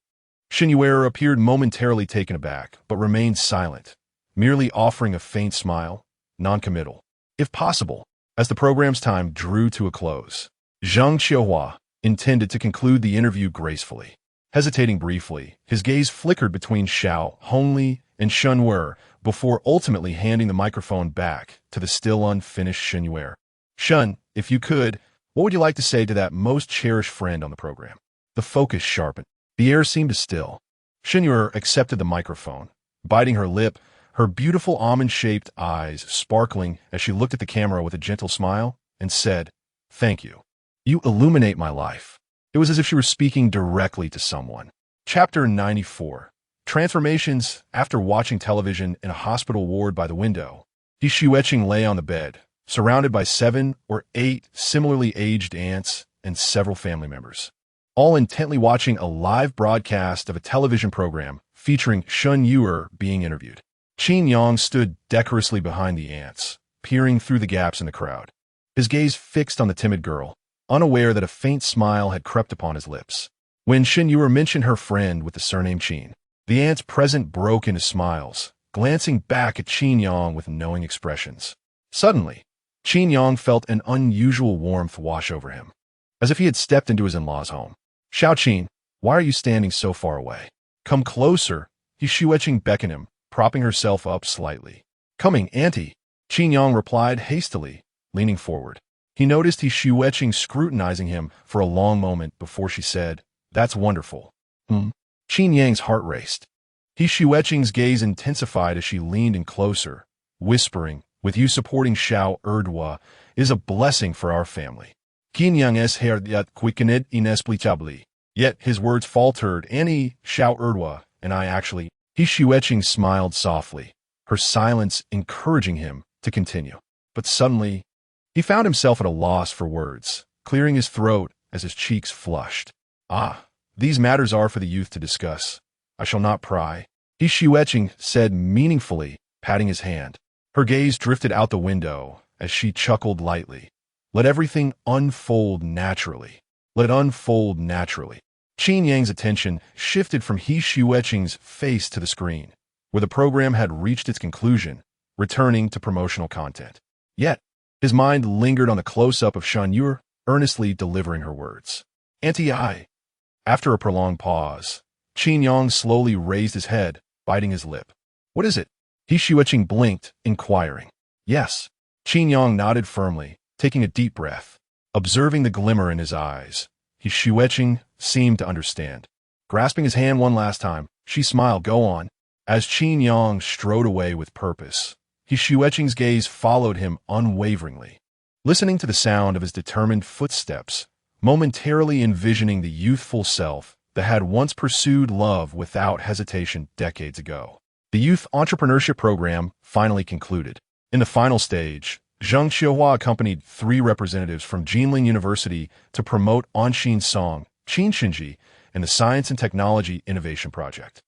Shen Yu'er appeared momentarily taken aback, but remained silent, merely offering a faint smile, non-committal. If possible, as the program's time drew to a close, Zhang Qiuhua intended to conclude the interview gracefully. Hesitating briefly, his gaze flickered between Xiaohongli and Shen Yu'er before ultimately handing the microphone back to the still unfinished Shen Yu'er. Shen, if you could, What would you like to say to that most cherished friend on the program? The focus sharpened. The air seemed to still. Shen Yu'er accepted the microphone, biting her lip, her beautiful almond-shaped eyes sparkling as she looked at the camera with a gentle smile, and said, "Thank you. You illuminate my life." It was as if she were speaking directly to someone. Chapter 94. Transformations. After watching television in a hospital ward by the window, Xiaohongli lay on the bed, surrounded by 7 or 8 similarly aged aunts and several family members, all intently watching a live broadcast of a television program featuring Shen Yu'er being interviewed. Qin Yang stood decorously behind the aunts, peering through the gaps in the crowd, his gaze fixed on the timid girl, unaware that a faint smile had crept upon his lips. When Shen Yu'er mentioned her friend with the surname Qin, the aunts present broke into smiles, glancing back at Qin Yang with knowing expressions. Suddenly, Qin Yang felt an unusual warmth wash over him, as if he had stepped into his in-laws' home. "Xiao Qin, why are you standing so far away? Come closer," Xiaohongli beckoned him, propping herself up slightly. "Coming, auntie," Qin Yang replied hastily, leaning forward. He noticed Xiaohongli scrutinizing him for a long moment before she said, "That's wonderful." Qin Yang's heart raced. Xiaohongli's gaze intensified as she leaned in closer, whispering, "With you supporting Xiaohongli is a blessing for our family." Qin Yang's heart quickened inexplicably. Yet his words faltered. "Annie, Xiaohongli, and I actually..." Xiaohongli smiled softly, her silence encouraging him to continue. But suddenly, he found himself at a loss for words, clearing his throat as his cheeks flushed. These matters are for the youth to discuss. I shall not pry," Xiaohongli said meaningfully, patting his hand. Her gaze drifted out the window as she chuckled lightly. "Let everything unfold naturally. Let it unfold naturally." Qin Yang's attention shifted from Xiaohongli's face to the screen, where the program had reached its conclusion, returning to promotional content. Yet, his mind lingered on the close-up of Shen Yu'er, earnestly delivering her words. "Auntie, I..." After a prolonged pause, Qin Yang slowly raised his head, biting his lip. "What is it?" Xiaohongli blinked, inquiring. "Yes." Qin Yang nodded firmly, taking a deep breath. Observing the glimmer in his eyes, Xiaohongli seemed to understand. Grasping his hand one last time, she smiled. "Go on." As Qin Yang strode away with purpose, Xiaohongli's gaze followed him unwaveringly, listening to the sound of his determined footsteps, momentarily envisioning the youthful self that had once pursued love without hesitation decades ago. The Youth Entrepreneurship Program finally concluded. In the final stage, Zheng Xiaohua accompanied 3 representatives from Jinling University to promote Anshin's song, Qin Shen Ji, and the Science and Technology Innovation Project.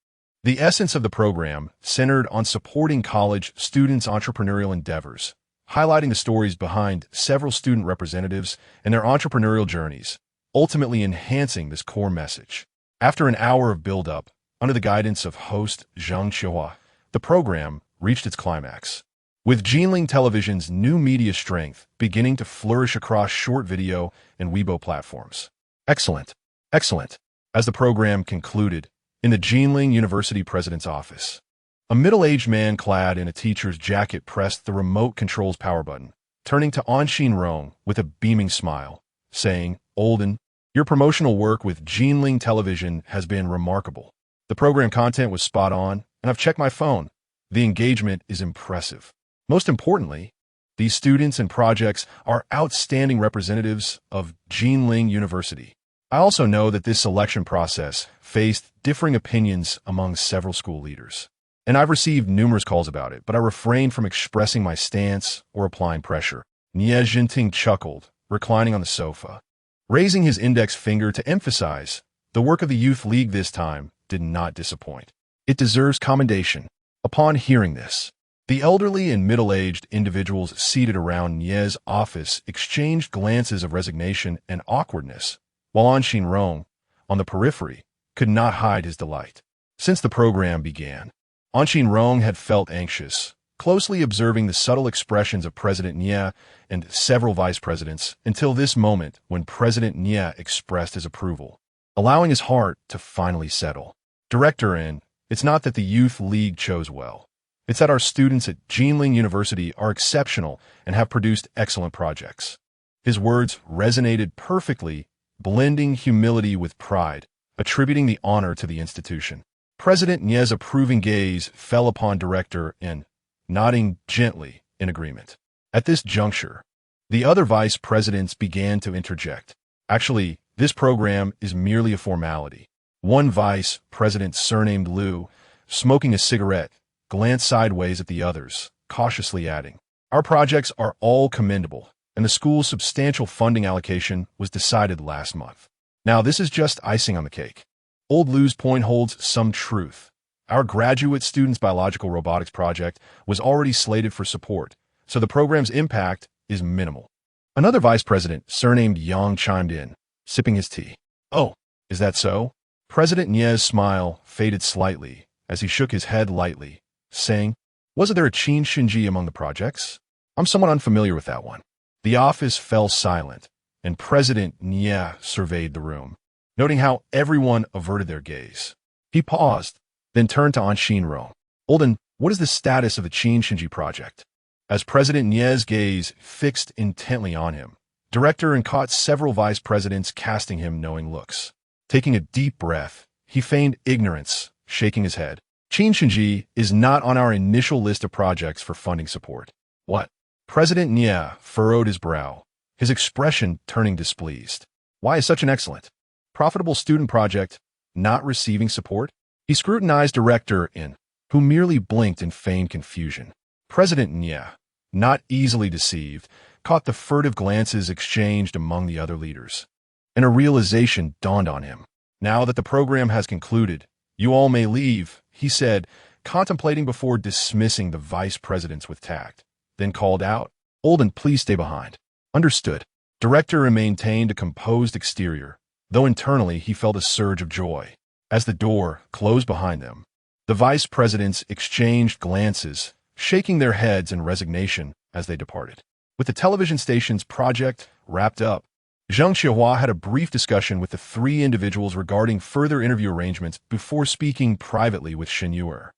The essence of the program centered on supporting college students' entrepreneurial endeavors, highlighting the stories behind several student representatives and their entrepreneurial journeys, ultimately enhancing this core message. After an hour of build-up, under the guidance of host Zheng Xiaohua, the program reached its climax, with Jinling Television's new media strength beginning to flourish across short video and Weibo platforms. Excellent. Excellent. As the program concluded, in the Jinling University president's office, a middle-aged man clad in a teacher's jacket pressed the remote control's power button, turning to Anshin Rong with a beaming smile, saying, "Olden, your promotional work with Jinling Television has been remarkable. The program content was spot on, and I've checked my phone. The engagement is impressive. Most importantly, these students and projects are outstanding representatives of Jinling University. I also know that this selection process faced differing opinions among several school leaders, and I've received numerous calls about it, but I refrained from expressing my stance or applying pressure." Nie Jinting chuckled, reclining on the sofa, raising his index finger to emphasize, the work of the Youth League this time did not disappoint. It deserves commendation. Upon hearing this, the elderly and middle-aged individuals seated around Nie's office exchanged glances of resignation and awkwardness, while Anshin Rong, on the periphery, could not hide his delight. Since the program began, Anshin Rong had felt anxious, closely observing the subtle expressions of President Nie and several vice presidents until this moment when President Nie expressed his approval, allowing his heart to finally settle. "Director, and it's not that the Youth League chose well. It's that our students at Jinling University are exceptional and have produced excellent projects. His words resonated perfectly, blending humility with pride, attributing the honor to the institution. President Nie's approving gaze fell upon Director N, nodding gently in agreement. At this juncture, the other vice presidents began to interject. Actually, this program is merely a formality. One vice president, surnamed Liu, smoking a cigarette, glanced sideways at the others, cautiously adding, "Our projects are all commendable, and the school's substantial funding allocation was decided last month. Now, this is just icing on the cake." Old Liu's point holds some truth. Our graduate students' biological robotics project was already slated for support, so the program's impact is minimal. Another vice president, surnamed Yang, chimed in, sipping his tea. "Oh, is that so?" President Nie's smile faded slightly as he shook his head lightly, saying, "Wasn't there a Qin Shen Ji among the projects? I'm somewhat unfamiliar with that one." The office fell silent, and President Nie surveyed the room, noting how everyone averted their gaze. He paused, then turned to Anshinro. "Olden, what is the status of the Qin Shen Ji project?" As President Nie's gaze fixed intently on him, Director N caught several vice presidents casting him knowing looks. Taking a deep breath, he feigned ignorance, shaking his head. "Qin Shen Ji is not on our initial list of projects for funding support." "What?" President Nie furrowed his brow, his expression turning displeased. "Why is such an excellent, profitable student project not receiving support?" He scrutinized Director N, who merely blinked in feigned confusion. President Nie, not easily deceived, caught the furtive glances exchanged among the other leaders, and a realization dawned on him. "Now that the program has concluded, you all may leave," he said, contemplating before dismissing the vice presidents with tact, then called out, "Olden, please stay behind." "Understood." Director maintained a composed exterior, though internally he felt a surge of joy. As the door closed behind them, the vice presidents exchanged glances, shaking their heads in resignation as they departed. With the television station's project wrapped up, Zheng Xiaohua had a brief discussion with the three individuals regarding further interview arrangements before speaking privately with Shen Yu'er.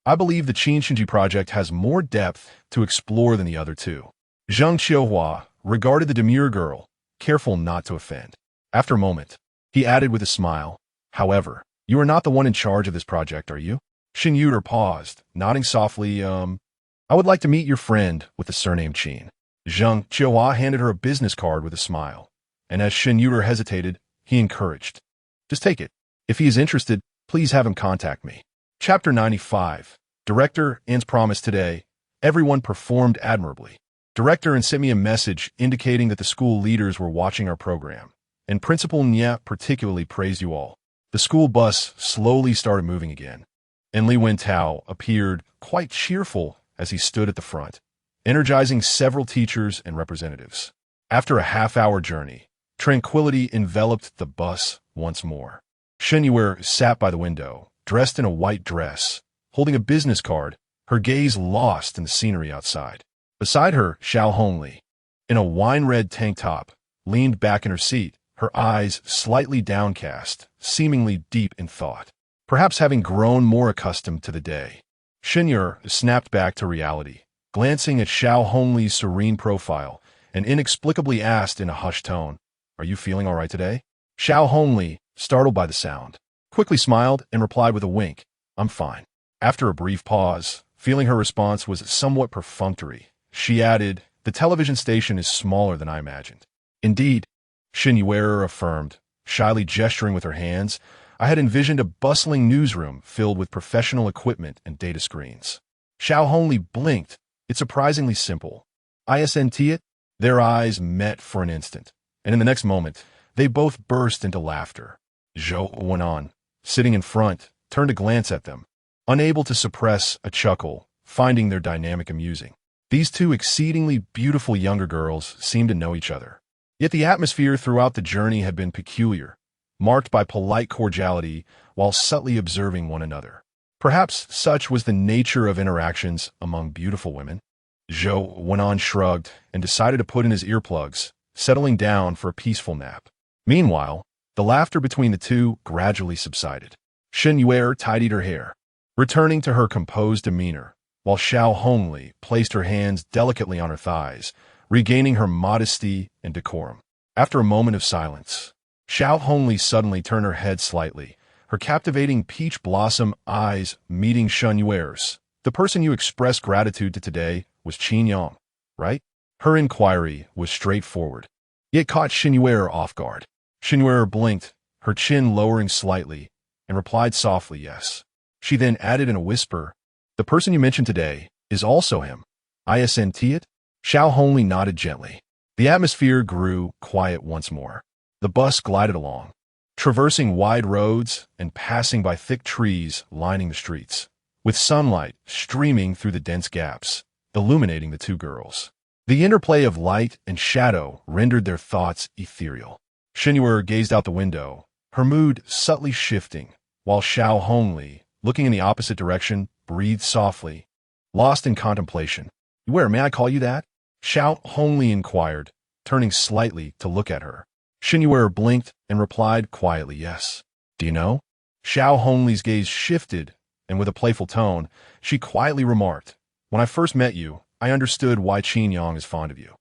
"I believe the Qin Shen Ji project has more depth to explore than the other two." Zheng Xiaohua regarded the demure girl, careful not to offend. After a moment, he added with a smile, "However, you are not the one in charge of this project, are you?" Shen Yu'er paused, nodding softly, "I would like to meet your friend with the surname Qin." Zheng Xiaohua handed her a business card with a smile, and as Shen Yu'er hesitated, he encouraged, "Just take it. If he is interested, please have him contact me." Chapter 95. Director N's promise today. Everyone performed admirably. Director N sent me a message indicating that the school leaders were watching our program, and Principal Nie particularly praised you all. The school bus slowly started moving again, and Li Wentao appeared quite cheerful as he stood at the front, energizing several teachers and representatives. After a half-hour journey, tranquility enveloped the bus once more. Shen Yu'er sat by the window, dressed in a white dress, holding a business card, her gaze lost in the scenery outside. Beside her, Xiaohongli, in a wine-red tank top, leaned back in her seat, her eyes slightly downcast, seemingly deep in thought, perhaps having grown more accustomed to the day. Shen Yu'er snapped back to reality, glancing at Xiaohongli's serene profile, and inexplicably asked in a hushed tone, "Are you feeling all right today?" Xiaohongli, startled by the sound, quickly smiled and replied with a wink, "I'm fine." After a brief pause, feeling her response was somewhat perfunctory, she added, "The television station is smaller than I imagined." "Indeed," Shen Yu'er affirmed, shyly gesturing with her hands, "I had envisioned a bustling newsroom filled with professional equipment and data screens." Xiaohongli blinked. "It's surprisingly simple. Isn't it?" Their eyes met for an instant, and in the next moment, they both burst into laughter. Zhou went on, sitting in front, turned to glance at them, unable to suppress a chuckle, finding their dynamic amusing. These two exceedingly beautiful younger girls seemed to know each other. Yet the atmosphere throughout the journey had been peculiar, marked by polite cordiality while subtly observing one another. Perhaps such was the nature of interactions among beautiful women. Zhou went on, shrugged, and decided to put in his earplugs, settling down for a peaceful nap. Meanwhile, the laughter between the two gradually subsided. Shen Yu'er tidied her hair, returning to her composed demeanor, while Xiaohongli placed her hands delicately on her thighs, regaining her modesty and decorum. After a moment of silence, Xiaohongli suddenly turned her head slightly, her captivating peach blossom eyes meeting Shen Yu'er's. "The person you expressed gratitude to today was Qin Yang, right?" Her inquiry was straightforward, yet caught Shen Yu'er off guard. Shen Yu'er blinked, her chin lowering slightly, and replied softly, "Yes." She then added in a whisper, "The person you mentioned today is also him. Isn't it?" Xiaohongli nodded gently. The atmosphere grew quiet once more. The bus glided along, traversing wide roads and passing by thick trees lining the streets, with sunlight streaming through the dense gaps, illuminating the two girls. The interplay of light and shadow rendered their thoughts ethereal. Shen Yu'er gazed out the window, her mood subtly shifting, while Xiaohongli, looking in the opposite direction, breathed softly, lost in contemplation. "Where may I call you that?" Xiaohongli inquired, turning slightly to look at her. Shen Yu'er blinked and replied quietly, "Yes." "Do you know?" Xiaohongli's gaze shifted, and with a playful tone, she quietly remarked, "When I first met you, I understood why Qin Yang is fond of you."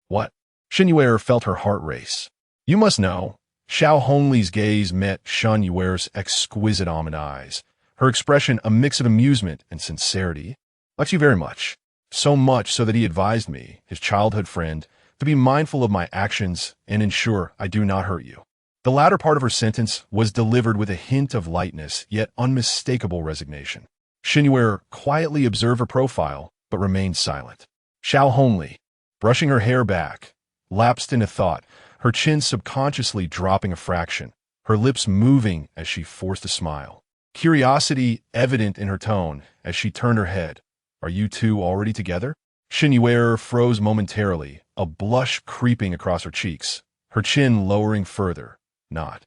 "What?" Shen Yu'er felt her heart race. "You must know." Xiaohongli's gaze met Shen Yu'er's exquisite almond eyes, her expression a mix of amusement and sincerity. "Likes you very much. So much so that he advised me, his childhood friend, to be mindful of my actions and ensure I do not hurt you." The latter part of her sentence was delivered with a hint of lightness, yet unmistakable resignation. Shen Yu'er quietly observed her profile, but remained silent. Xiaohongli, brushing her hair back, lapsed into thought, her chin subconsciously dropping a fraction, her lips moving as she forced a smile. Curiosity evident in her tone as she turned her head. "Are you two already together?" Shen Yu'er froze momentarily, a blush creeping across her cheeks, her chin lowering further. Not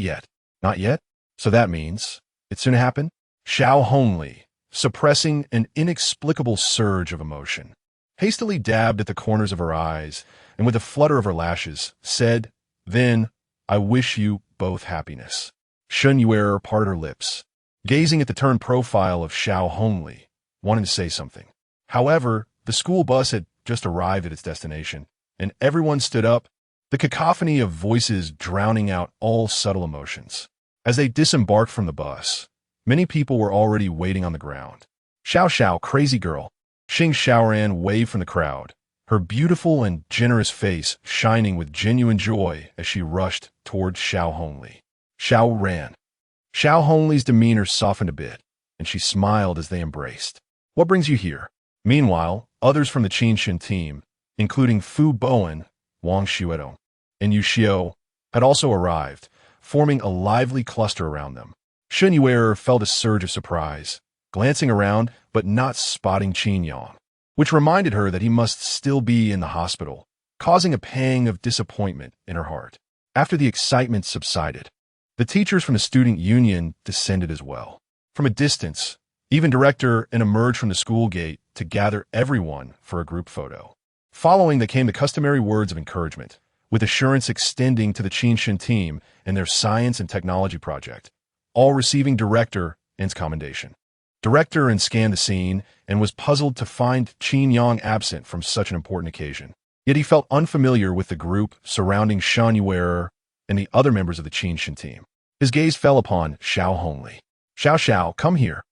yet. Not yet? So that means it's soon to happen?" Xiaohongli, suppressing an inexplicable surge of emotion, hastily dabbed at the corners of her eyes, and with a flutter of her lashes, said, "Then, I wish you both happiness." Shen Yu'er parted her lips, gazing at the turned profile of Xiaohongli, wanting to say something. However, the school bus had just arrived at its destination, and everyone stood up, the cacophony of voices drowning out all subtle emotions. As they disembarked from the bus, many people were already waiting on the ground. "Xiao, crazy girl." Xing Xiaoran waved from the crowd, her beautiful and generous face shining with genuine joy as she rushed towards Xiaohongli. Xiao ran. Xiaohongli's demeanor softened a bit, and she smiled as they embraced. "What brings you here?" Meanwhile, others from the Qin Shen team, including Fu Bowen, Wang Xuedo, and Yu Xiao, had also arrived, forming a lively cluster around them. Shen Yu'er felt a surge of surprise, glancing around but not spotting Qin Yang, which reminded her that he must still be in the hospital, causing a pang of disappointment in her heart. After the excitement subsided, the teachers from the student union descended as well. From a distance, even director and emerged from the school gate to gather everyone for a group photo. Following that came the customary words of encouragement, with assurance extending to the Qin Shen team and their science and technology project, all receiving director and commendation. Director scanned the scene and was puzzled to find Qin Yang absent from such an important occasion. Yet he felt unfamiliar with the group surrounding Shen Yu'er and the other members of the Qin Shen team. His gaze fell upon Xiaohongli. Xiao, come here.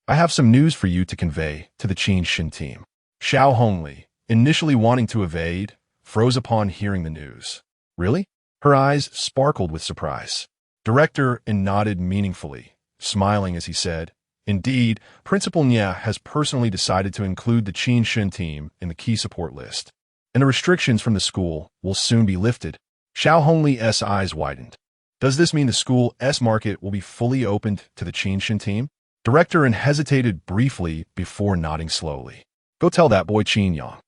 I have some news for you to convey to the Qin Shen team." Xiaohongli, initially wanting to evade, froze upon hearing the news. "Really?" Her eyes sparkled with surprise. Director nodded meaningfully, smiling as he said, "Indeed, Principal Nia has personally decided to include the Qin Shen team in the key support list, and the restrictions from the school will soon be lifted." Xiaohongli's eyes widened. "Does this mean the school's market will be fully opened to the Qin Shen team?" Director hesitated briefly before nodding slowly. "Go tell that boy Qin Yang."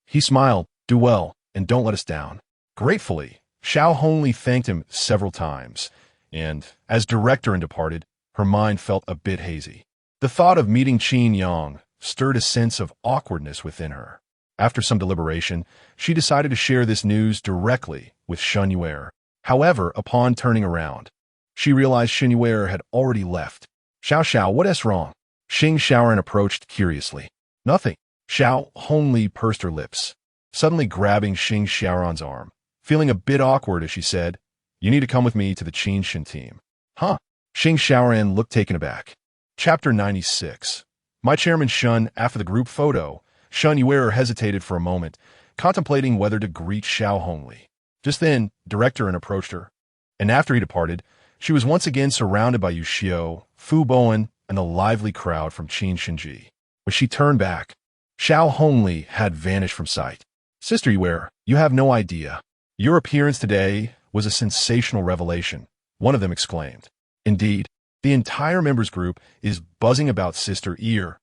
He smiled, "Do well, and don't let us down." Gratefully, Xiaohongli thanked him several times, and, as director departed, her mind felt a bit hazy. The thought of meeting Qin Yang stirred a sense of awkwardness within her. After some deliberation, she decided to share this news directly with Shen Yu'er. However, upon turning around, she realized Shen Yu'er had already left. Xiao, what's wrong?" Xing Xiaoran approached curiously. Nothing. Xiaohongli pursed her lips, suddenly grabbing Xing Xiaoran's arm, feeling a bit awkward as she said, "You need to come with me to the Qin Shen team." Huh? Xing Xiaoran looked taken aback. Chapter 96. My chairman Shen. After the group photo, Shen Yu'er hesitated for a moment, contemplating whether to greet Xiaohongli. Just then, Director approached her, and after he departed, she was once again surrounded by Yu Xiao, Fu Bowen, and the lively crowd from Qin Shen Ji. When she turned back, Xiaohongli had vanished from sight. Sister Yu'er, you have no idea. Your appearance today was a sensational revelation, one of them exclaimed. Indeed, the entire members group is buzzing about Sister Yu'er.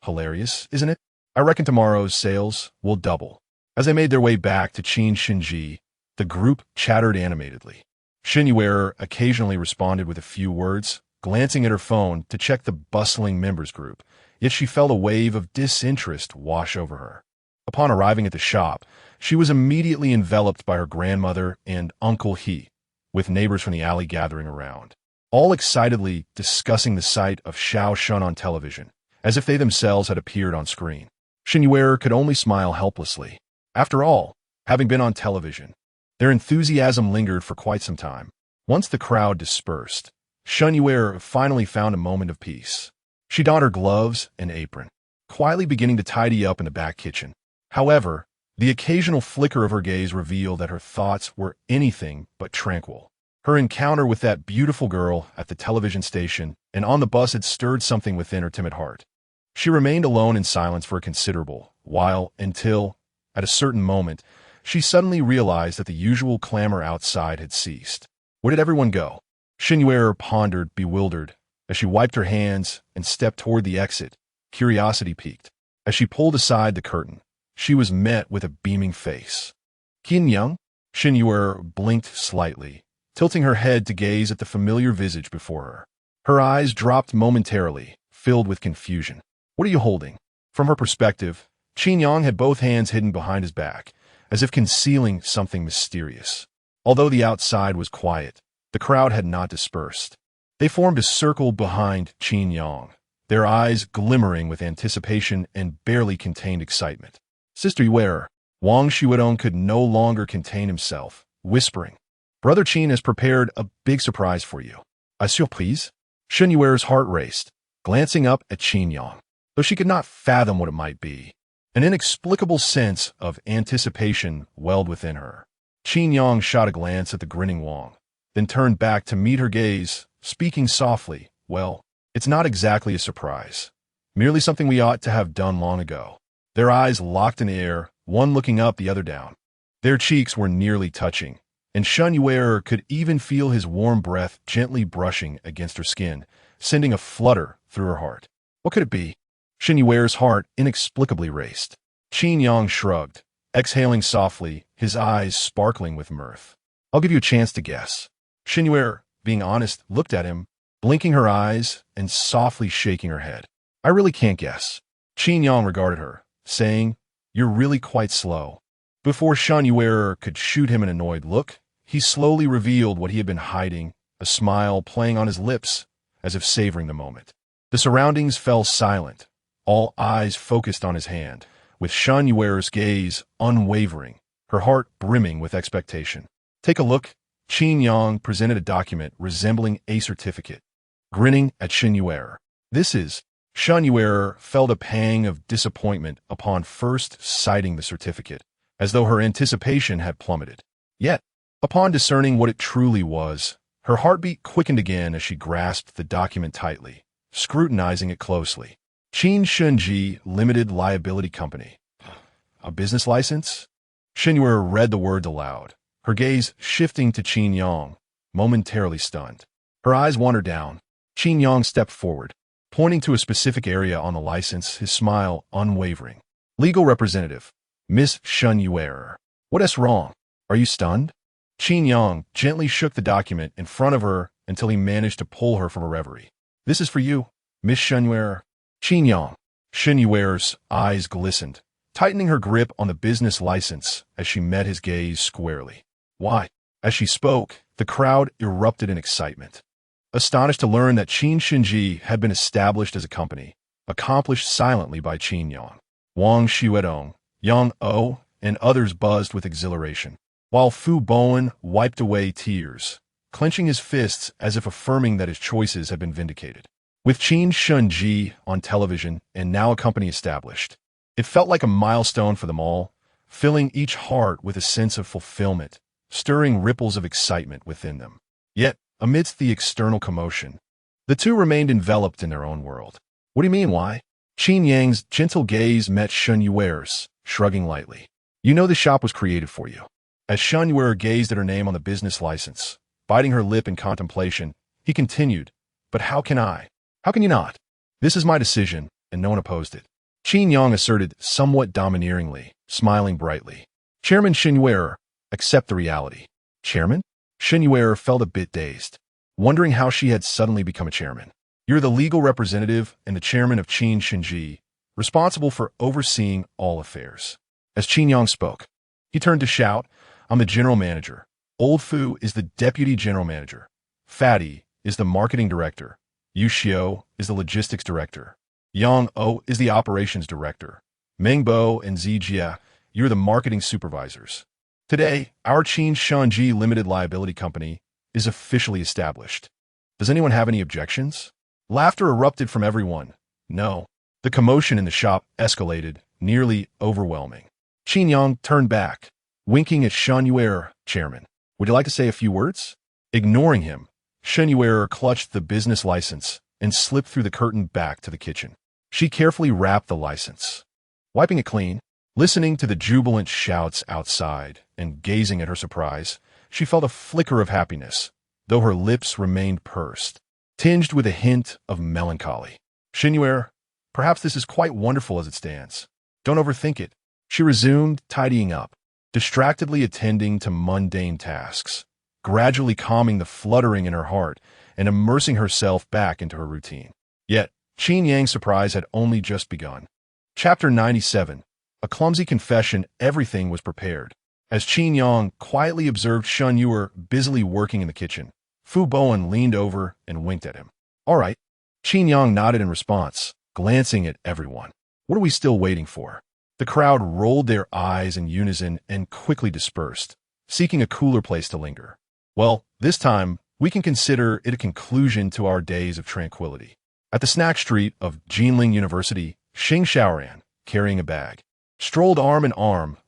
Hilarious, isn't it? I reckon tomorrow's sales will double. As they made their way back to Qin Shen Ji, the group chattered animatedly. Shen Yu'er occasionally responded with a few words, glancing at her phone to check the bustling members group, yet she felt a wave of disinterest wash over her. Upon arriving at the shop, she was immediately enveloped by her grandmother and Uncle He, with neighbors from the alley gathering around, all excitedly discussing the sight of Xiao Shun on television, as if they themselves had appeared on screen. Shen Yu'er could only smile helplessly. After all, having been on television, their enthusiasm lingered for quite some time. Once the crowd dispersed, Shen Yu'er finally found a moment of peace. She donned her gloves and apron, quietly beginning to tidy up in the back kitchen. However, the occasional flicker of her gaze revealed that her thoughts were anything but tranquil. Her encounter with that beautiful girl at the television station and on the bus had stirred something within her timid heart. She remained alone in silence for a considerable while until, at a certain moment, she suddenly realized that the usual clamor outside had ceased. Where did everyone go? Shen Yu'er pondered, bewildered, as she wiped her hands and stepped toward the exit. Curiosity piqued. As she pulled aside the curtain, she was met with a beaming face. Qin Yang? Shen Yu'er blinked slightly, tilting her head to gaze at the familiar visage before her. Her eyes dropped momentarily, filled with confusion. What are you holding? From her perspective, Qin Yang had both hands hidden behind his back, as if concealing something mysterious. Although the outside was quiet, the crowd had not dispersed. They formed a circle behind Qin Yang, their eyes glimmering with anticipation and barely contained excitement. Sister Yu'er, Wang Xuedong could no longer contain himself, whispering, "Brother Qin has prepared a big surprise for you." A surprise? Shen Yu'er's heart raced, glancing up at Qin Yang, though she could not fathom what it might be. An inexplicable sense of anticipation welled within her. Qin Yang shot a glance at the grinning Wang, then turned back to meet her gaze, speaking softly, "Well, it's not exactly a surprise. Merely something we ought to have done long ago." Their eyes locked in the air, one looking up, the other down. Their cheeks were nearly touching, and Shen Yu'er could even feel his warm breath gently brushing against her skin, sending a flutter through her heart. What could it be? Shen Yu'er's heart inexplicably raced. Qin Yang shrugged, exhaling softly, his eyes sparkling with mirth. "I'll give you a chance to guess." Shen Yu'er, being honest, looked at him, blinking her eyes and softly shaking her head. "I really can't guess." Qin Yang regarded her, saying, "You're really quite slow." Before Shen Yu'er could shoot him an annoyed look, he slowly revealed what he had been hiding, a smile playing on his lips, as if savoring the moment. The surroundings fell silent, all eyes focused on his hand, with Shen Yu'er's gaze unwavering, her heart brimming with expectation. "Take a look." Qin Yang presented a document resembling a certificate. Grinning at Shen Yu'er, "This is..." Shen Yu'er felt a pang of disappointment upon first sighting the certificate, as though her anticipation had plummeted. Yet, upon discerning what it truly was, her heartbeat quickened again as she grasped the document tightly, scrutinizing it closely. Qin Shen Ji Limited Liability Company. A business license? Shen Yu'er read the words aloud, her gaze shifting to Qin Yang, momentarily stunned. Her eyes wandered down. Qin Yang stepped forward, pointing to a specific area on the license, his smile unwavering. "Legal representative, Miss Shen Yu'er. What's wrong? Are you stunned?" Qin Yang gently shook the document in front of her until he managed to pull her from a reverie. "This is for you, Miss Shen Yu'er." Qin Yang. Shen Yu'er's eyes glistened, tightening her grip on the business license as she met his gaze squarely. "Why?" As she spoke, the crowd erupted in excitement. Astonished to learn that Qin Shen Ji had been established as a company, accomplished silently by Qin Yang. Wang Xuedong, Yang O, and others buzzed with exhilaration, while Fu Bowen wiped away tears, clenching his fists as if affirming that his choices had been vindicated. With Qin Shen Ji on television and now a company established, it felt like a milestone for them all, filling each heart with a sense of fulfillment, stirring ripples of excitement within them. Yet, amidst the external commotion, the two remained enveloped in their own world. What do you mean, why? Qin Yang's gentle gaze met Shen Yu'er's, shrugging lightly. You know the shop was created for you. As Shen Yu'er gazed at her name on the business license, biting her lip in contemplation, he continued, but how can I? How can you not? This is my decision, and no one opposed it. Qin Yang asserted somewhat domineeringly, smiling brightly. Chairman Shen Yu'er, accept the reality. Chairman? Shen Yu'er felt a bit dazed, wondering how she had suddenly become a chairman. You're the legal representative and the chairman of Qin Shen Ji, responsible for overseeing all affairs. As Qin Yang spoke, he turned to shout, I'm the general manager. Old Fu is the deputy general manager. Fatty is the marketing director. Yu Xiao is the logistics director. Yang O is the operations director. Meng Bo and Zi Jia, you're the marketing supervisors. Today, our Qin Shen Ji Limited Liability Company is officially established. Does anyone have any objections? Laughter erupted from everyone. No. The commotion in the shop escalated, nearly overwhelming. Qin Yang turned back, winking at Shen Yu'er, chairman. Would you like to say a few words? Ignoring him, Shen Yu'er clutched the business license and slipped through the curtain back to the kitchen. She carefully wrapped the license, wiping it clean. Listening to the jubilant shouts outside and gazing at her surprise, she felt a flicker of happiness, though her lips remained pursed, tinged with a hint of melancholy. Shen Yu'er, perhaps this is quite wonderful as it stands. Don't overthink it. She resumed, tidying up, distractedly attending to mundane tasks, gradually calming the fluttering in her heart and immersing herself back into her routine. Yet, Qin Yang's surprise had only just begun. Chapter 97. A clumsy confession. Everything was prepared. As Qin Yang quietly observed Shen Yu'er busily working in the kitchen, Fu Bowen leaned over and winked at him. All right. Qin Yang nodded in response, glancing at everyone. What are we still waiting for? The crowd rolled their eyes in unison and quickly dispersed, seeking a cooler place to linger. Well, this time, we can consider it a conclusion to our days of tranquility. At the snack street of Jinling University, Xing Xiaoran, carrying a bag, strolled arm in arm